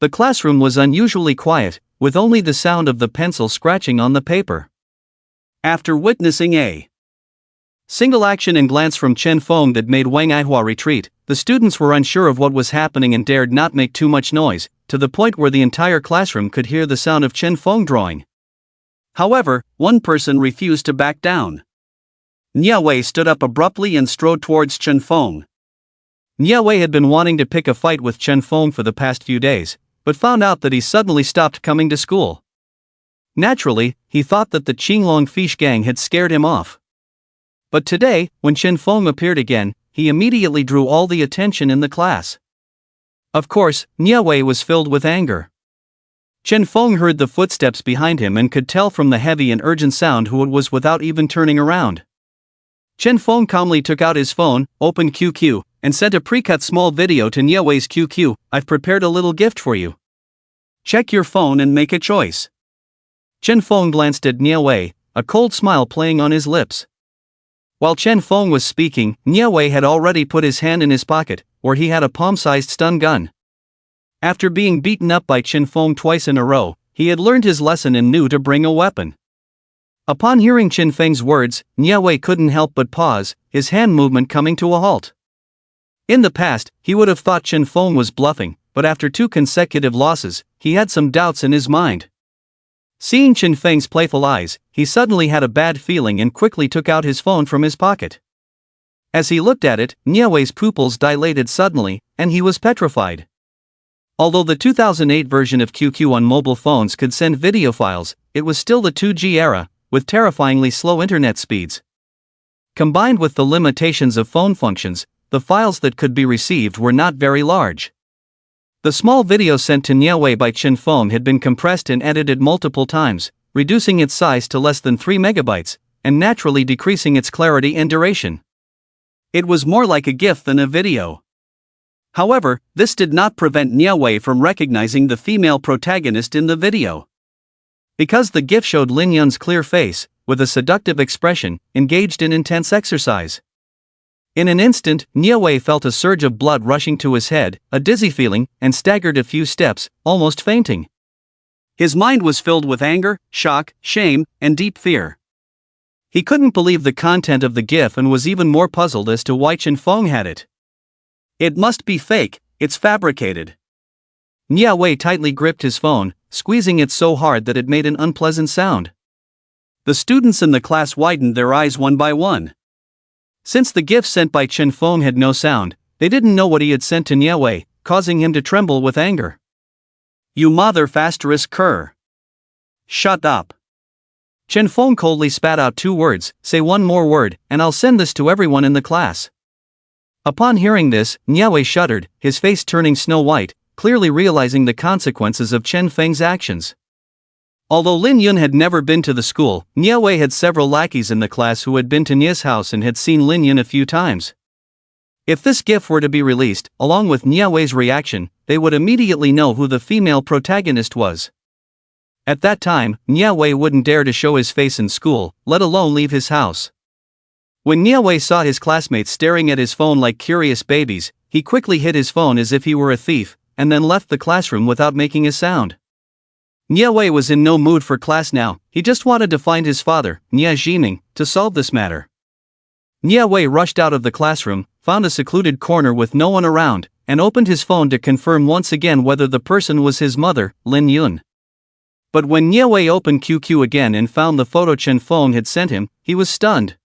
The classroom was unusually quiet, with only the sound of the pencil scratching on the paper. After witnessing a single action and glance from Chen Feng that made Wang Ihua retreat, the students were unsure of what was happening and dared not make too much noise, to the point where the entire classroom could hear the sound of Chen Feng drawing. However, one person refused to back down. Nia Wei stood up abruptly and strode towards Chen Feng. Nia Wei had been wanting to pick a fight with Chen Feng for the past few days, but found out that he suddenly stopped coming to school. Naturally, he thought that the Qinglong Fish gang had scared him off. But today, when Chen Feng appeared again, he immediately drew all the attention in the class. Of course, Nia Wei was filled with anger. Chen Feng heard the footsteps behind him and could tell from the heavy and urgent sound who it was without even turning around. Chen Feng calmly took out his phone, opened QQ, and sent a pre-cut small video to Nia Wei's QQ. "I've prepared a little gift for you. Check your phone and make a choice." Chen Feng glanced at Nia Wei, a cold smile playing on his lips. While Chen Feng was speaking, Nia Wei had already put his hand in his pocket, where he had a palm-sized stun gun. After being beaten up by Chen Feng twice in a row, he had learned his lesson and knew to bring a weapon. Upon hearing Chen Feng's words, Nia Wei couldn't help but pause, his hand movement coming to a halt. In the past, he would have thought Chen Feng was bluffing, but after 2 consecutive losses, he had some doubts in his mind. Seeing Chen Feng's playful eyes, he suddenly had a bad feeling and quickly took out his phone from his pocket. As he looked at it, Nia Wei's pupils dilated suddenly, and he was petrified. Although the 2008 version of QQ on mobile phones could send video files, it was still the 2G era, with terrifyingly slow internet speeds. Combined with the limitations of phone functions, the files that could be received were not very large. The small video sent to Nia Wei by Chen Feng had been compressed and edited multiple times, reducing its size to less than 3 megabytes, and naturally decreasing its clarity and duration. It was more like a GIF than a video. However, this did not prevent Nia Wei from recognizing the female protagonist in the video. Because the GIF showed Lin Yun's clear face, with a seductive expression, engaged in intense exercise. In an instant, Nia Wei felt a surge of blood rushing to his head, a dizzy feeling, and staggered a few steps, almost fainting. His mind was filled with anger, shock, shame, and deep fear. He couldn't believe the content of the GIF and was even more puzzled as to why Chen Feng had it. "It must be fake, it's fabricated." Nia Wei tightly gripped his phone, squeezing it so hard that it made an unpleasant sound. The students in the class widened their eyes one by one. Since the GIF sent by Chen Feng had no sound, they didn't know what he had sent to Nia Wei, causing him to tremble with anger. "You mother *******. Shut up." Chen Feng coldly spat out 2 words, "Say one more word, and I'll send this to everyone in the class." Upon hearing this, Nia Wei shuddered, his face turning snow white, clearly realizing the consequences of Chen Feng's actions. Although Lin Yun had never been to the school, Nia Wei had several lackeys in the class who had been to Nia's house and had seen Lin Yun a few times. If this GIF were to be released, along with Nia Wei's reaction, they would immediately know who the female protagonist was. At that time, Nia Wei wouldn't dare to show his face in school, let alone leave his house. When Nia Wei saw his classmates staring at his phone like curious babies, he quickly hid his phone as if he were a thief, and then left the classroom without making a sound. Nia Wei was in no mood for class now, he just wanted to find his father, Nia Jiming, to solve this matter. Nia Wei rushed out of the classroom, found a secluded corner with no one around, and opened his phone to confirm once again whether the person was his mother, Lin Yun. But when Nia Wei opened QQ again and found the photo Chen Feng had sent him, he was stunned.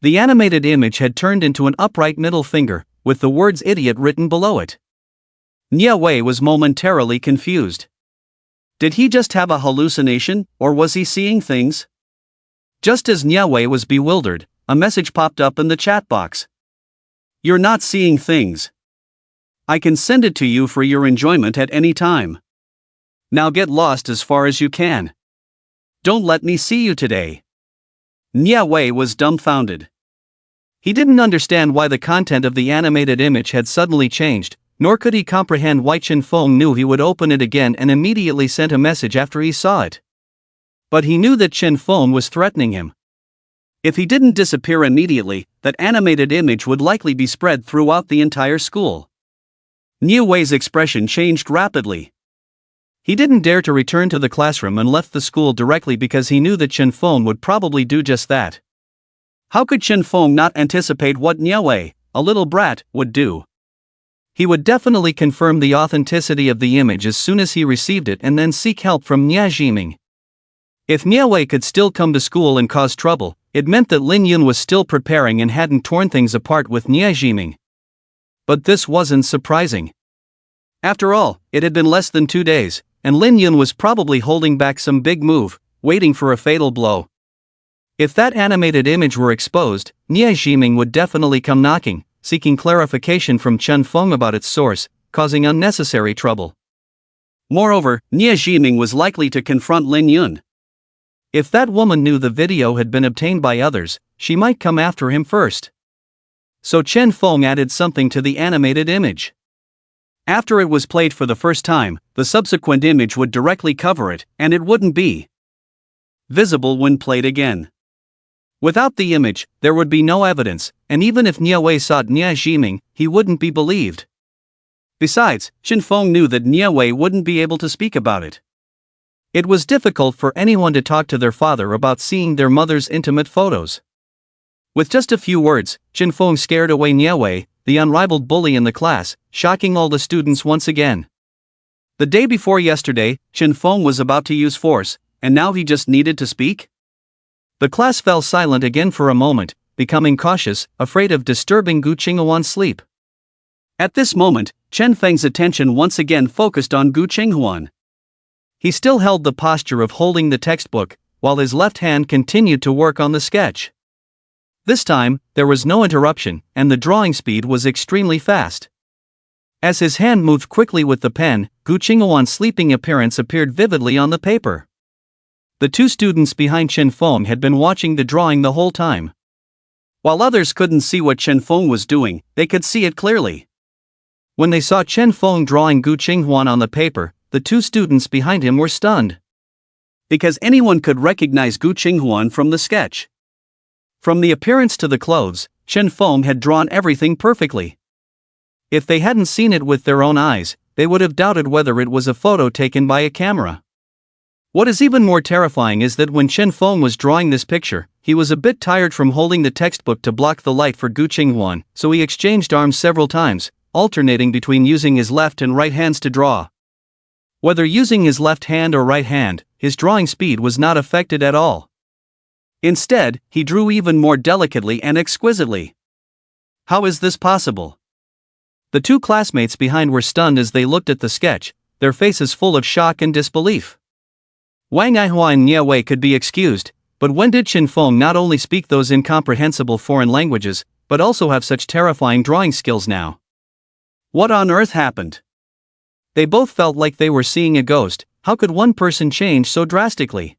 The animated image had turned into an upright middle finger, with the words idiot written below it. Nya Wei was momentarily confused. Did he just have a hallucination, or was he seeing things? Just as Nya Wei was bewildered, a message popped up in the chat box. You're not seeing things. I can send it to you for your enjoyment at any time. Now get lost as far as you can. Don't let me see you today. Nya Wei was dumbfounded. He didn't understand why the content of the animated image had suddenly changed, nor could he comprehend why Chen Feng knew he would open it again and immediately sent a message after he saw it. But he knew that Chen Feng was threatening him. If he didn't disappear immediately, that animated image would likely be spread throughout the entire school. Nya Wei's expression changed rapidly. He didn't dare to return to the classroom and left the school directly because he knew that Chen Feng would probably do just that. How could Chen Feng not anticipate what Nya Wei, a little brat, would do? He would definitely confirm the authenticity of the image as soon as he received it and then seek help from Nya Jiming. If Nya Wei could still come to school and cause trouble, it meant that Lin Yun was still preparing and hadn't torn things apart with Nya Jiming. But this wasn't surprising. After all, it had been less than 2 days, and Lin Yun was probably holding back some big move, waiting for a fatal blow. If that animated image were exposed, Nya Jiming would definitely come knocking, seeking clarification from Chen Feng about its source, causing unnecessary trouble. Moreover, Nya Jiming was likely to confront Lin Yun. If that woman knew the video had been obtained by others, she might come after him first. So Chen Feng added something to the animated image. After it was played for the first time, the subsequent image would directly cover it, and it wouldn't be visible when played again. Without the image, there would be no evidence, and even if Nya Wei sought Nya Jiming, he wouldn't be believed. Besides, Chen Feng knew that Nya Wei wouldn't be able to speak about it. It was difficult for anyone to talk to their father about seeing their mother's intimate photos. With just a few words, Chen Feng scared away Nya Wei, the unrivaled bully in the class, shocking all the students once again. The day before yesterday, Chen Feng was about to use force, and now he just needed to speak? The class fell silent again for a moment, becoming cautious, afraid of disturbing Gu Qinghuan's sleep. At this moment, Chen Feng's attention once again focused on Gu Qinghuan. He still held the posture of holding the textbook, while his left hand continued to work on the sketch. This time, there was no interruption, and the drawing speed was extremely fast. As his hand moved quickly with the pen, Gu Qinghuan's sleeping appearance appeared vividly on the paper. The 2 students behind Chen Feng had been watching the drawing the whole time. While others couldn't see what Chen Feng was doing, they could see it clearly. When they saw Chen Feng drawing Gu Qinghuan on the paper, the 2 students behind him were stunned. Because anyone could recognize Gu Qinghuan from the sketch. From the appearance to the clothes, Chen Feng had drawn everything perfectly. If they hadn't seen it with their own eyes, they would have doubted whether it was a photo taken by a camera. What is even more terrifying is that when Chen Feng was drawing this picture, he was a bit tired from holding the textbook to block the light for Gu Qinghuan, so he exchanged arms several times, alternating between using his left and right hands to draw. Whether using his left hand or right hand, his drawing speed was not affected at all. Instead, he drew even more delicately and exquisitely. How is this possible? The 2 classmates behind were stunned as they looked at the sketch, their faces full of shock and disbelief. Wang Aihua and Nya Wei could be excused, but when did Chen Feng not only speak those incomprehensible foreign languages, but also have such terrifying drawing skills now? What on earth happened? They both felt like they were seeing a ghost. How could one person change so drastically?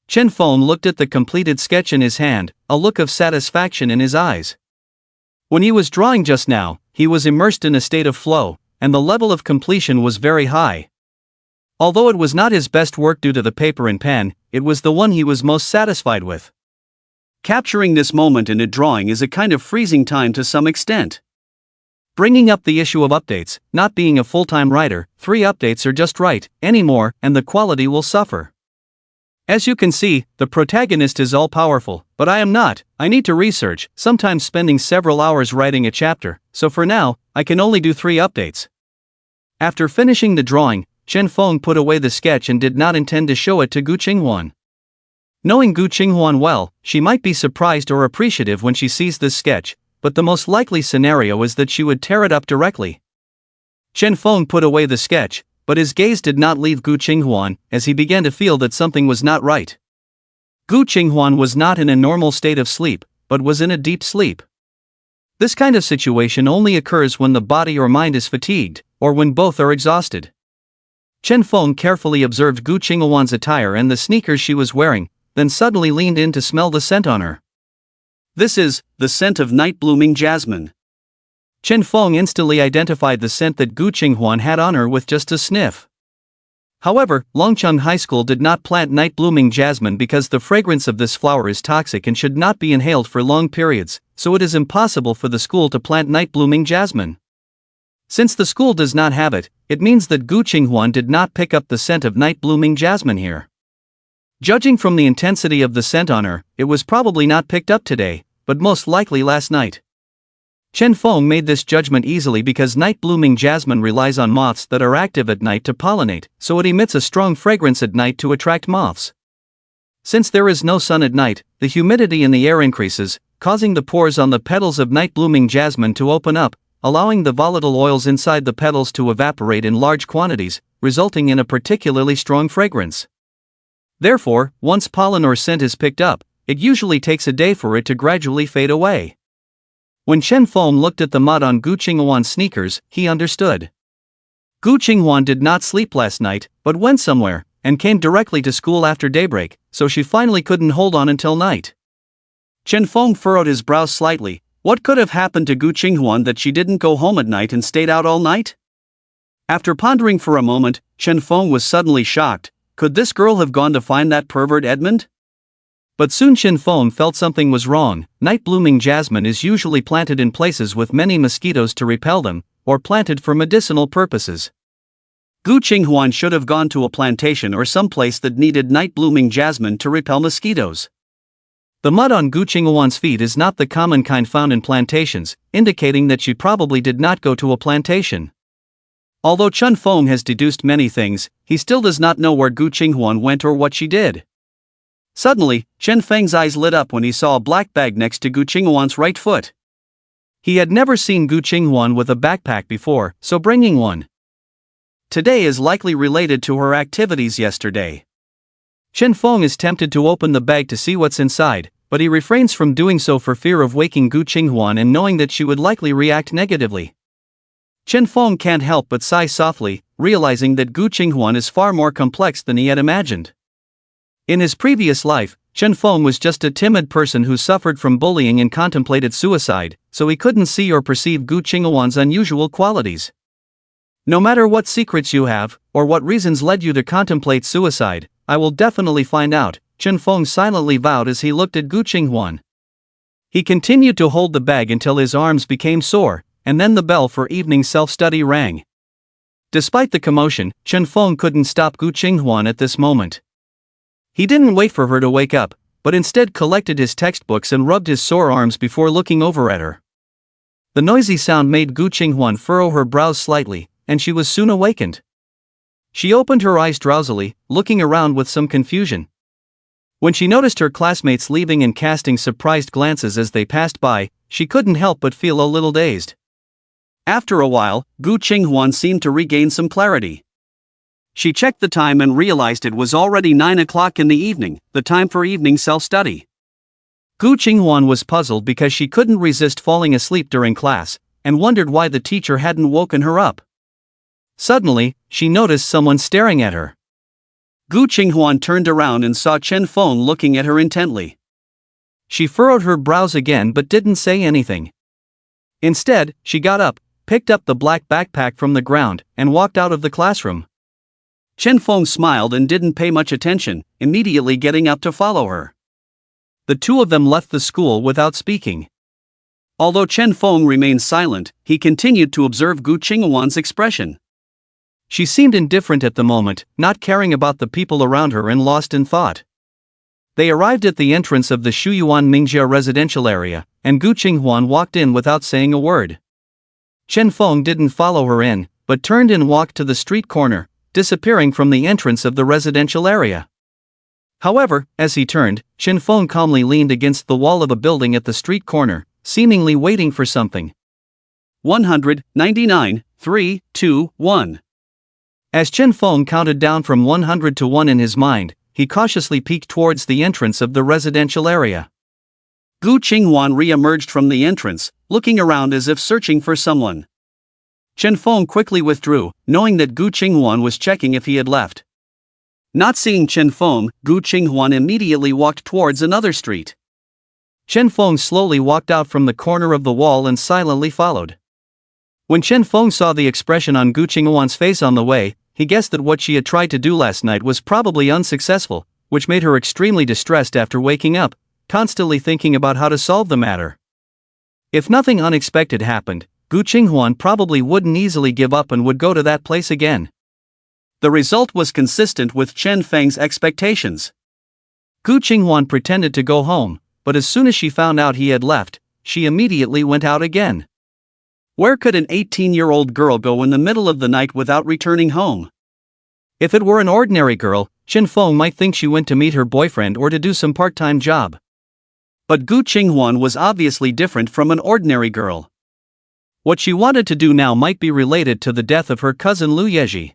Chen Feng looked at the completed sketch in his hand, a look of satisfaction in his eyes. When he was drawing just now, he was immersed in a state of flow, and the level of completion was very high. Although it was not his best work due to the paper and pen, it was the one he was most satisfied with. Capturing this moment in a drawing is a kind of freezing time to some extent. Bringing up the issue of updates, not being a full-time writer, 3 updates are just right, anymore, and the quality will suffer. As you can see, the protagonist is all-powerful, but I am not. I need to research, sometimes spending several hours writing a chapter, so for now, I can only do 3 updates. After finishing the drawing, Chen Feng put away the sketch and did not intend to show it to Gu Qinghuan. Knowing Gu Qinghuan well, she might be surprised or appreciative when she sees this sketch, but the most likely scenario is that she would tear it up directly. Chen Feng put away the sketch, but his gaze did not leave Gu Qinghuan, as he began to feel that something was not right. Gu Qinghuan was not in a normal state of sleep, but was in a deep sleep. This kind of situation only occurs when the body or mind is fatigued, or when both are exhausted. Chen Feng carefully observed Gu Qinghuan's attire and the sneakers she was wearing, then suddenly leaned in to smell the scent on her. This is the scent of night-blooming jasmine. Chen Feng instantly identified the scent that Gu Qinghuan had on her with just a sniff. However, Longcheng High School did not plant night-blooming jasmine because the fragrance of this flower is toxic and should not be inhaled for long periods, so it is impossible for the school to plant night-blooming jasmine. Since the school does not have it, it means that Gu Qinghuan did not pick up the scent of night-blooming jasmine here. Judging from the intensity of the scent on her, it was probably not picked up today, but most likely last night. Chen Feng made this judgment easily because night-blooming jasmine relies on moths that are active at night to pollinate, so it emits a strong fragrance at night to attract moths. Since there is no sun at night, the humidity in the air increases, causing the pores on the petals of night-blooming jasmine to open up, allowing the volatile oils inside the petals to evaporate in large quantities, resulting in a particularly strong fragrance. Therefore, once pollen or scent is picked up, it usually takes a day for it to gradually fade away. When Chen Feng looked at the mud on Gu Qinghuan's sneakers, he understood. Gu Qinghuan did not sleep last night, but went somewhere, and came directly to school after daybreak, so she finally couldn't hold on until night. Chen Feng furrowed his brows slightly. What could have happened to Gu Qinghuan that she didn't go home at night and stayed out all night? After pondering for a moment, Chen Feng was suddenly shocked. Could this girl have gone to find that pervert Edmund? But soon Chen Feng felt something was wrong. Night-blooming jasmine is usually planted in places with many mosquitoes to repel them, or planted for medicinal purposes. Gu Qinghuan should have gone to a plantation or some place that needed night-blooming jasmine to repel mosquitoes. The mud on Gu Qinghuan's feet is not the common kind found in plantations, indicating that she probably did not go to a plantation. Although Chen Feng has deduced many things, he still does not know where Gu Qinghuan went or what she did. Suddenly, Chen Feng's eyes lit up when he saw a black bag next to Gu Qinghuan's right foot. He had never seen Gu Qinghuan with a backpack before, so bringing one today is likely related to her activities yesterday. Chen Feng is tempted to open the bag to see what's inside, but he refrains from doing so for fear of waking Gu Qinghuan and knowing that she would likely react negatively. Chen Feng can't help but sigh softly, realizing that Gu Qinghuan is far more complex than he had imagined. In his previous life, Chen Feng was just a timid person who suffered from bullying and contemplated suicide, so he couldn't see or perceive Gu Qinghuan's unusual qualities. No matter what secrets you have, or what reasons led you to contemplate suicide, I will definitely find out, Chen Feng silently vowed as he looked at Gu Qinghuan. He continued to hold the bag until his arms became sore, and then the bell for evening self-study rang. Despite the commotion, Chen Feng couldn't stop Gu Qinghuan at this moment. He didn't wait for her to wake up, but instead collected his textbooks and rubbed his sore arms before looking over at her. The noisy sound made Gu Qinghuan furrow her brows slightly, and she was soon awakened. She opened her eyes drowsily, looking around with some confusion. When she noticed her classmates leaving and casting surprised glances as they passed by, she couldn't help but feel a little dazed. After a while, Gu Qinghuan seemed to regain some clarity. She checked the time and realized it was already 9 o'clock in the evening, the time for evening self-study. Gu Qinghuan was puzzled because she couldn't resist falling asleep during class, and wondered why the teacher hadn't woken her up. Suddenly, she noticed someone staring at her. Gu Qinghuan turned around and saw Chen Feng looking at her intently. She furrowed her brows again but didn't say anything. Instead, she got up, picked up the black backpack from the ground, and walked out of the classroom. Chen Feng smiled and didn't pay much attention, immediately getting up to follow her. The two of them left the school without speaking. Although Chen Feng remained silent, he continued to observe Gu Qinghuan's expression. She seemed indifferent at the moment, not caring about the people around her and lost in thought. They arrived at the entrance of the Shuyuan Mingjia residential area, and Gu Qinghuan walked in without saying a word. Chen Feng didn't follow her in, but turned and walked to the street corner, disappearing from the entrance of the residential area. However, as he turned, Chen Feng calmly leaned against the wall of a building at the street corner, seemingly waiting for something. 199, 3, 2, 1. As Chen Feng counted down from 100 to 1 in his mind, he cautiously peeked towards the entrance of the residential area. Gu Qinghuan re-emerged from the entrance, looking around as if searching for someone. Chen Feng quickly withdrew, knowing that Gu Qinghuan was checking if he had left. Not seeing Chen Feng, Gu Qinghuan immediately walked towards another street. Chen Feng slowly walked out from the corner of the wall and silently followed. When Chen Feng saw the expression on Gu Qinghuan's face on the way, he guessed that what she had tried to do last night was probably unsuccessful, which made her extremely distressed after waking up, constantly thinking about how to solve the matter. If nothing unexpected happened, Gu Qinghuan probably wouldn't easily give up and would go to that place again. The result was consistent with Chen Feng's expectations. Gu Qinghuan pretended to go home, but as soon as she found out he had left, she immediately went out again. Where could an 18-year-old girl go in the middle of the night without returning home? If it were an ordinary girl, Chen Feng might think she went to meet her boyfriend or to do some part-time job. But Gu Qinghuan was obviously different from an ordinary girl. What she wanted to do now might be related to the death of her cousin Liu Yeji.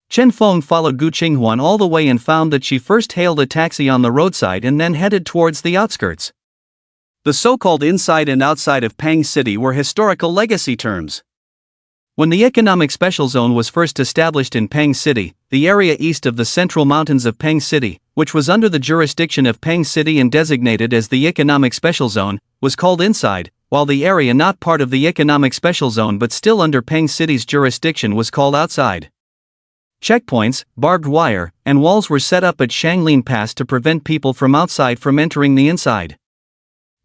Chen Feng followed Gu Qinghuan all the way and found that she first hailed a taxi on the roadside and then headed towards the outskirts. The so-called inside and outside of Pang City were historical legacy terms. When the Economic Special Zone was first established in Pang City, the area east of the central mountains of Pang City, which was under the jurisdiction of Pang City and designated as the Economic Special Zone, was called inside, while the area not part of the Economic Special Zone but still under Pang City's jurisdiction was called outside. Checkpoints, barbed wire, and walls were set up at Shanglin Pass to prevent people from outside from entering the inside.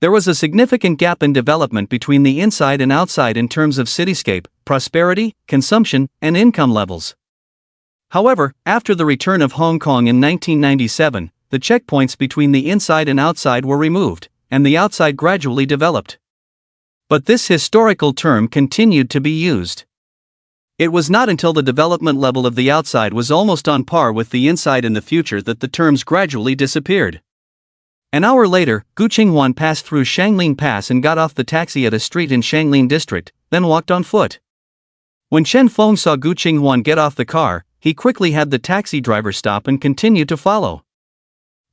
There was a significant gap in development between the inside and outside in terms of cityscape, prosperity, consumption, and income levels. However, after the return of Hong Kong in 1997, the checkpoints between the inside and outside were removed, and the outside gradually developed. But this historical term continued to be used. It was not until the development level of the outside was almost on par with the inside in the future that the terms gradually disappeared. An hour later, Gu Qinghuan passed through Shanglin Pass and got off the taxi at a street in Shanglin District, then walked on foot. When Chen Feng saw Gu Qinghuan get off the car, he quickly had the taxi driver stop and continued to follow.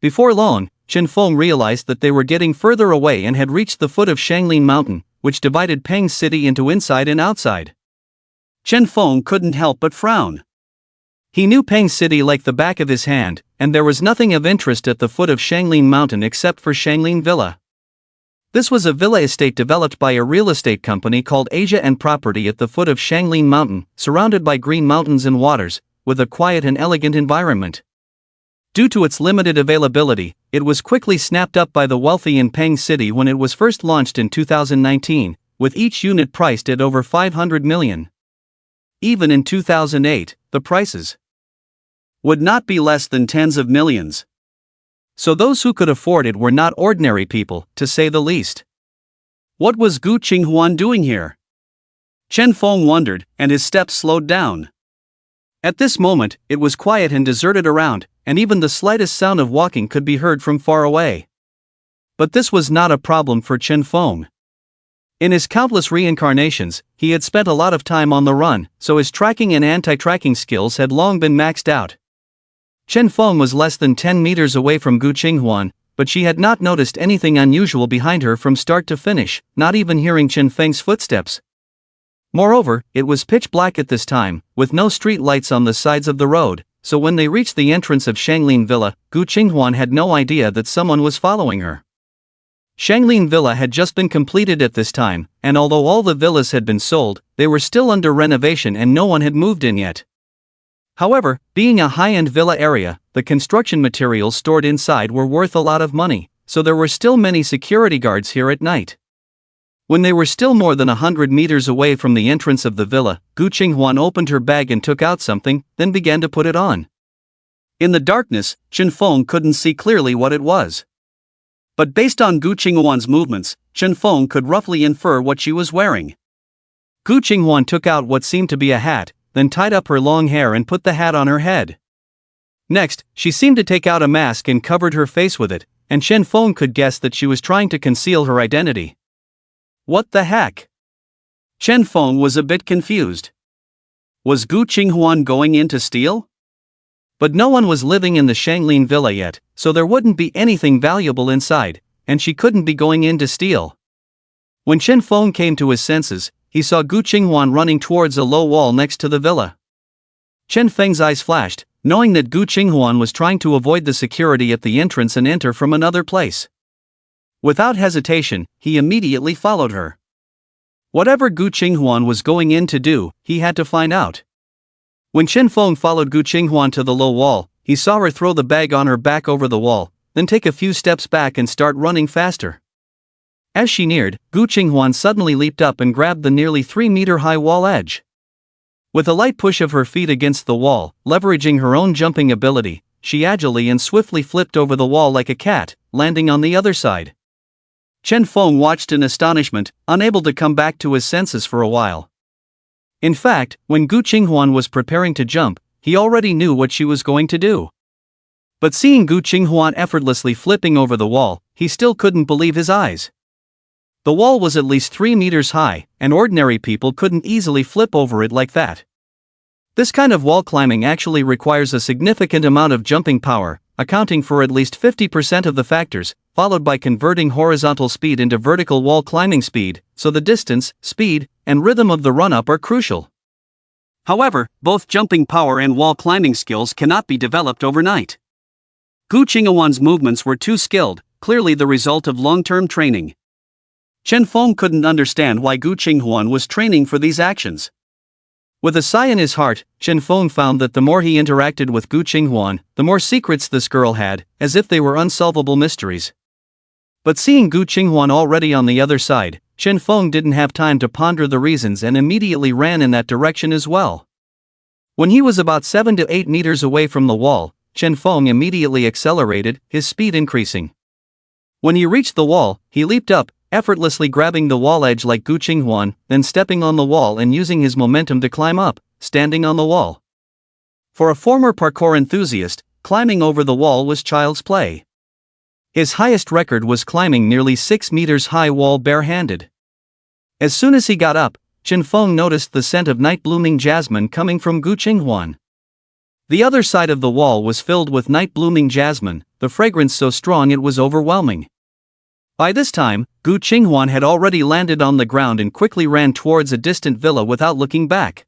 Before long, Chen Feng realized that they were getting further away and had reached the foot of Shanglin Mountain, which divided Pang City into inside and outside. Chen Feng couldn't help but frown. He knew Pang City like the back of his hand, and there was nothing of interest at the foot of Shanglin Mountain except for Shanglin Villa. This was a villa estate developed by a real estate company called Asia and Property at the foot of Shanglin Mountain, surrounded by green mountains and waters, with a quiet and elegant environment. Due to its limited availability, it was quickly snapped up by the wealthy in Pang City when it was first launched in 2019, with each unit priced at over 500 million. Even in 2008, the prices would not be less than tens of millions. So those who could afford it were not ordinary people, to say the least. What was Gu Qinghuan doing here? Chen Feng wondered, and his steps slowed down. At this moment, it was quiet and deserted around, and even the slightest sound of walking could be heard from far away. But this was not a problem for Chen Feng. In his countless reincarnations, he had spent a lot of time on the run, so his tracking and anti-tracking skills had long been maxed out. Chen Feng was less than 10 meters away from Gu Qinghuan, but she had not noticed anything unusual behind her from start to finish, not even hearing Chen Feng's footsteps. Moreover, it was pitch black at this time, with no street lights on the sides of the road, so when they reached the entrance of Shanglin Villa, Gu Qinghuan had no idea that someone was following her. Shanglin Villa had just been completed at this time, and although all the villas had been sold, they were still under renovation and no one had moved in yet. However, being a high-end villa area, the construction materials stored inside were worth a lot of money, so there were still many security guards here at night. When they were still more than 100 meters away from the entrance of the villa, Gu Qinghuan opened her bag and took out something, then began to put it on. In the darkness, Chen Feng couldn't see clearly what it was. But based on Gu Qinghuan's movements, Chen Feng could roughly infer what she was wearing. Gu Qinghuan took out what seemed to be a hat, then tied up her long hair and put the hat on her head. Next, she seemed to take out a mask and covered her face with it, and Chen Feng could guess that she was trying to conceal her identity. What the heck? Chen Feng was a bit confused. Was Gu Qinghuan going in to steal? But no one was living in the Shanglin villa yet, so there wouldn't be anything valuable inside, and she couldn't be going in to steal. When Chen Feng came to his senses, he saw Gu Qinghuan running towards a low wall next to the villa. Chen Feng's eyes flashed, knowing that Gu Qinghuan was trying to avoid the security at the entrance and enter from another place. Without hesitation, he immediately followed her. Whatever Gu Qinghuan was going in to do, he had to find out. When Chen Feng followed Gu Qinghuan to the low wall, he saw her throw the bag on her back over the wall, then take a few steps back and start running faster. As she neared, Gu Qinghuan suddenly leaped up and grabbed the nearly 3-meter-high wall edge. With a light push of her feet against the wall, leveraging her own jumping ability, she agilely and swiftly flipped over the wall like a cat, landing on the other side. Chen Feng watched in astonishment, unable to come back to his senses for a while. In fact, when Gu Qinghuan was preparing to jump, he already knew what she was going to do. But seeing Gu Qinghuan effortlessly flipping over the wall, he still couldn't believe his eyes. The wall was at least 3 meters high, and ordinary people couldn't easily flip over it like that. This kind of wall climbing actually requires a significant amount of jumping power, accounting for at least 50% of the factors, followed by converting horizontal speed into vertical wall climbing speed, so the distance, speed, and rhythm of the run-up are crucial. However, both jumping power and wall climbing skills cannot be developed overnight. Gu Qinghuan's movements were too skilled, clearly the result of long-term training. Chen Feng couldn't understand why Gu Qinghuan was training for these actions. With a sigh in his heart, Chen Feng found that the more he interacted with Gu Qinghuan, the more secrets this girl had, as if they were unsolvable mysteries. But seeing Gu Qinghuan already on the other side, Chen Feng didn't have time to ponder the reasons and immediately ran in that direction as well. When he was about 7 to 8 meters away from the wall, Chen Feng immediately accelerated, his speed increasing. When he reached the wall, he leaped up, effortlessly grabbing the wall edge like Gu Qinghuan, then stepping on the wall and using his momentum to climb up, standing on the wall. For a former parkour enthusiast, climbing over the wall was child's play. His highest record was climbing nearly 6 meters high wall barehanded. As soon as he got up, Chen Feng noticed the scent of night-blooming jasmine coming from Gu Qinghuan. The other side of the wall was filled with night-blooming jasmine, the fragrance so strong it was overwhelming. By this time, Gu Qinghuan had already landed on the ground and quickly ran towards a distant villa without looking back.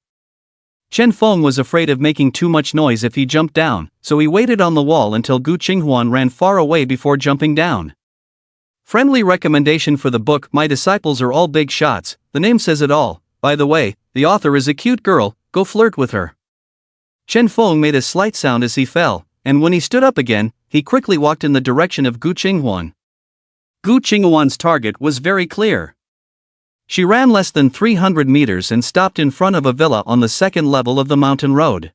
Chen Feng was afraid of making too much noise if he jumped down, so he waited on the wall until Gu Qinghuan ran far away before jumping down. Friendly recommendation for the book My Disciples Are All Big Shots, the name says it all. By the way, the author is a cute girl, go flirt with her. Chen Feng made a slight sound as he fell, and when he stood up again, he quickly walked in the direction of Gu Qinghuan. Gu Qinghuan's target was very clear. She ran less than 300 meters and stopped in front of a villa on the second level of the mountain road.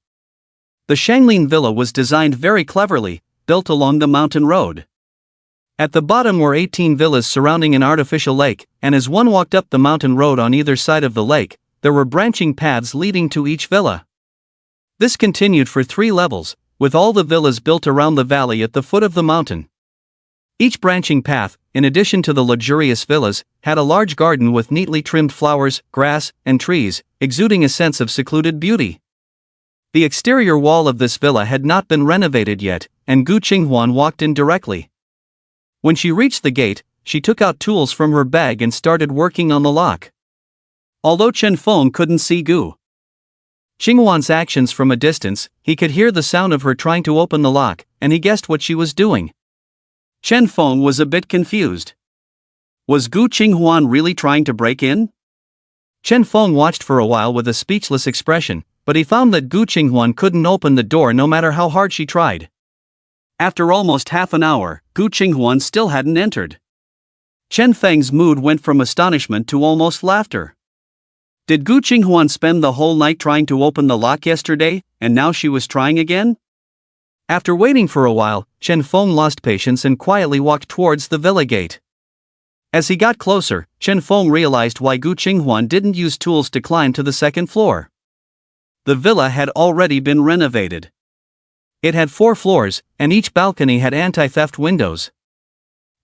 The Shanglin villa was designed very cleverly, built along the mountain road. At the bottom were 18 villas surrounding an artificial lake, and as one walked up the mountain road on either side of the lake, there were branching paths leading to each villa. This continued for 3 levels, with all the villas built around the valley at the foot of the mountain. Each branching path, in addition to the luxurious villas, had a large garden with neatly trimmed flowers, grass, and trees, exuding a sense of secluded beauty. The exterior wall of this villa had not been renovated yet, and Gu Qinghuan walked in directly. When she reached the gate, she took out tools from her bag and started working on the lock. Although Chen Feng couldn't see Gu Qinghuan's actions from a distance, he could hear the sound of her trying to open the lock, and he guessed what she was doing. Chen Feng was a bit confused. Was Gu Qinghuan really trying to break in? Chen Feng watched for a while with a speechless expression, but he found that Gu Qinghuan couldn't open the door no matter how hard she tried. After almost half an hour, Gu Qinghuan still hadn't entered. Chen Feng's mood went from astonishment to almost laughter. Did Gu Qinghuan spend the whole night trying to open the lock yesterday, and now she was trying again? After waiting for a while, Chen Feng lost patience and quietly walked towards the villa gate. As he got closer, Chen Feng realized why Gu Qinghuan didn't use tools to climb to the second floor. The villa had already been renovated. It had 4 floors, and each balcony had anti-theft windows.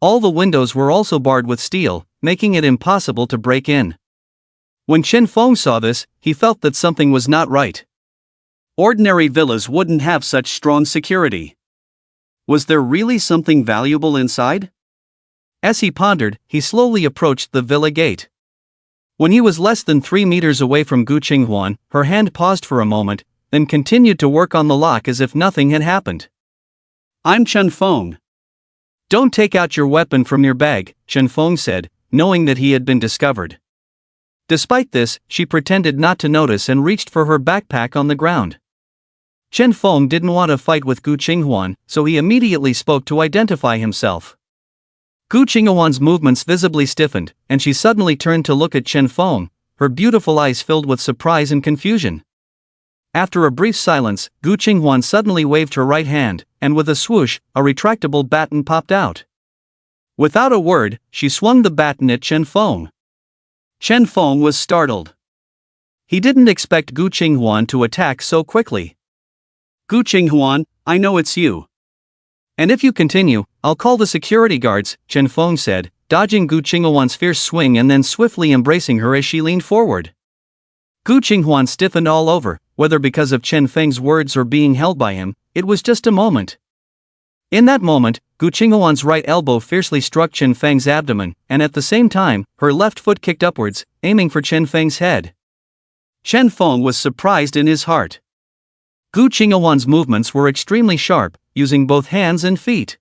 All the windows were also barred with steel, making it impossible to break in. When Chen Feng saw this, he felt that something was not right. Ordinary villas wouldn't have such strong security. Was there really something valuable inside? As he pondered, he slowly approached the villa gate. When he was less than 3 meters away from Gu Qinghuan, her hand paused for a moment, then continued to work on the lock as if nothing had happened. "I'm Chen Feng." "Don't take out your weapon from your bag," Chen Feng said, knowing that he had been discovered. Despite this, she pretended not to notice and reached for her backpack on the ground. Chen Feng didn't want to fight with Gu Qinghuan, so he immediately spoke to identify himself. Gu Qinghuan's movements visibly stiffened, and she suddenly turned to look at Chen Feng, her beautiful eyes filled with surprise and confusion. After a brief silence, Gu Qinghuan suddenly waved her right hand, and with a swoosh, a retractable baton popped out. Without a word, she swung the baton at Chen Feng. Chen Feng was startled. He didn't expect Gu Qinghuan to attack so quickly. "Gu Qinghuan, I know it's you. And if you continue, I'll call the security guards," Chen Feng said, dodging Gu Qinghuan's fierce swing and then swiftly embracing her as she leaned forward. Gu Qinghuan stiffened all over, whether because of Chen Feng's words or being held by him. It was just a moment. In that moment, Gu Qinghuan's right elbow fiercely struck Chen Feng's abdomen, and at the same time, her left foot kicked upwards, aiming for Chen Feng's head. Chen Feng was surprised in his heart. Gu Qinghuan's movements were extremely sharp, using both hands and feet.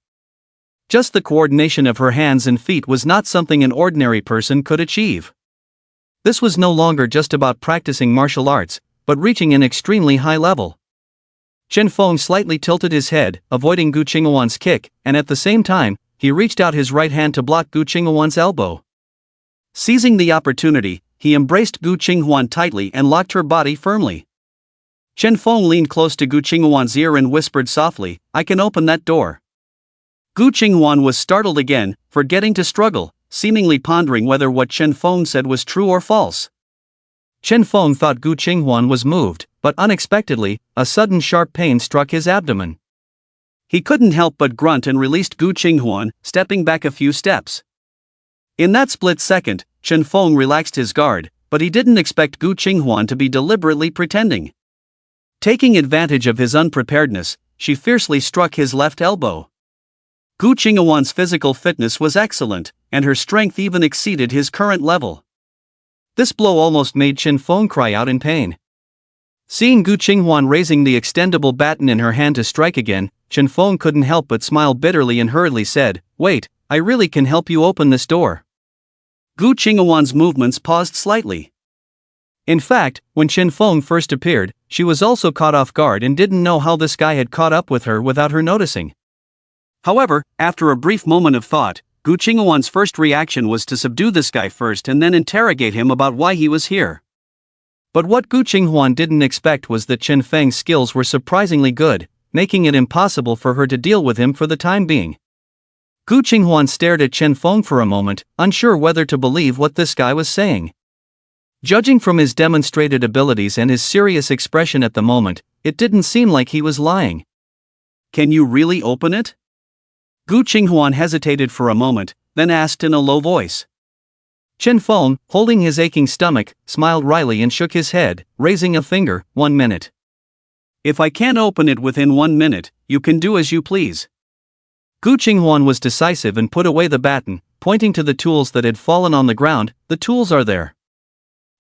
Just the coordination of her hands and feet was not something an ordinary person could achieve. This was no longer just about practicing martial arts, but reaching an extremely high level. Chen Feng slightly tilted his head, avoiding Gu Qinghuan's kick, and at the same time, he reached out his right hand to block Gu Qinghuan's elbow. Seizing the opportunity, he embraced Gu Qinghuan tightly and locked her body firmly. Chen Feng leaned close to Gu Qinghuan's ear and whispered softly, "I can open that door." Gu Qinghuan was startled again, forgetting to struggle, seemingly pondering whether what Chen Feng said was true or false. Chen Feng thought Gu Qinghuan was moved, but unexpectedly, a sudden sharp pain struck his abdomen. He couldn't help but grunt and released Gu Qinghuan, stepping back a few steps. In that split second, Chen Feng relaxed his guard, but he didn't expect Gu Qinghuan to be deliberately pretending. Taking advantage of his unpreparedness, she fiercely struck his left elbow. Gu Qinghuan's physical fitness was excellent, and her strength even exceeded his current level. This blow almost made Chen Feng cry out in pain. Seeing Gu Qinghuan raising the extendable baton in her hand to strike again, Chen Feng couldn't help but smile bitterly and hurriedly said, "Wait, I really can help you open this door." Gu Qinghuan's movements paused slightly. In fact, when Chen Feng first appeared, she was also caught off guard and didn't know how this guy had caught up with her without her noticing. However, after a brief moment of thought, Gu Qinghuan's first reaction was to subdue this guy first and then interrogate him about why he was here. But what Gu Qinghuan didn't expect was that Chen Feng's skills were surprisingly good, making it impossible for her to deal with him for the time being. Gu Qinghuan stared at Chen Feng for a moment, unsure whether to believe what this guy was saying. Judging from his demonstrated abilities and his serious expression at the moment, it didn't seem like he was lying. "Can you really open it?" Gu Qinghuan hesitated for a moment, then asked in a low voice. Chen Feng, holding his aching stomach, smiled wryly and shook his head, raising a finger. "1 minute. If I can't open it within 1 minute, you can do as you please." Gu Qinghuan was decisive and put away the baton, pointing to the tools that had fallen on the ground. "The tools are there.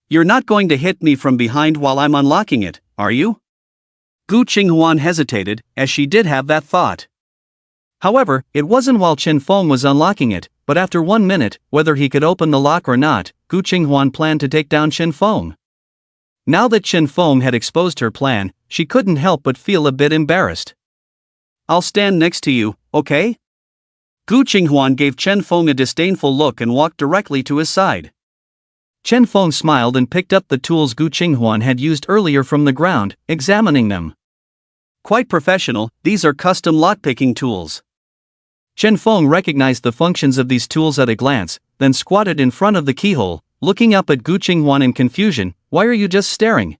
You're not going to hit me from behind while I'm unlocking it, are you?" Gu Qinghuan hesitated, as she did have that thought. However, it wasn't while Chen Feng was unlocking it, but after 1 minute, whether he could open the lock or not, Gu Qinghuan planned to take down Chen Feng. Now that Chen Feng had exposed her plan, she couldn't help but feel a bit embarrassed. "I'll stand next to you, okay?" Gu Qinghuan gave Chen Feng a disdainful look and walked directly to his side. Chen Feng smiled and picked up the tools Gu Qinghuan had used earlier from the ground, examining them. "Quite professional, these are custom lockpicking tools." Chen Feng recognized the functions of these tools at a glance, then squatted in front of the keyhole, looking up at Gu Qinghuan in confusion. "Why are you just staring?"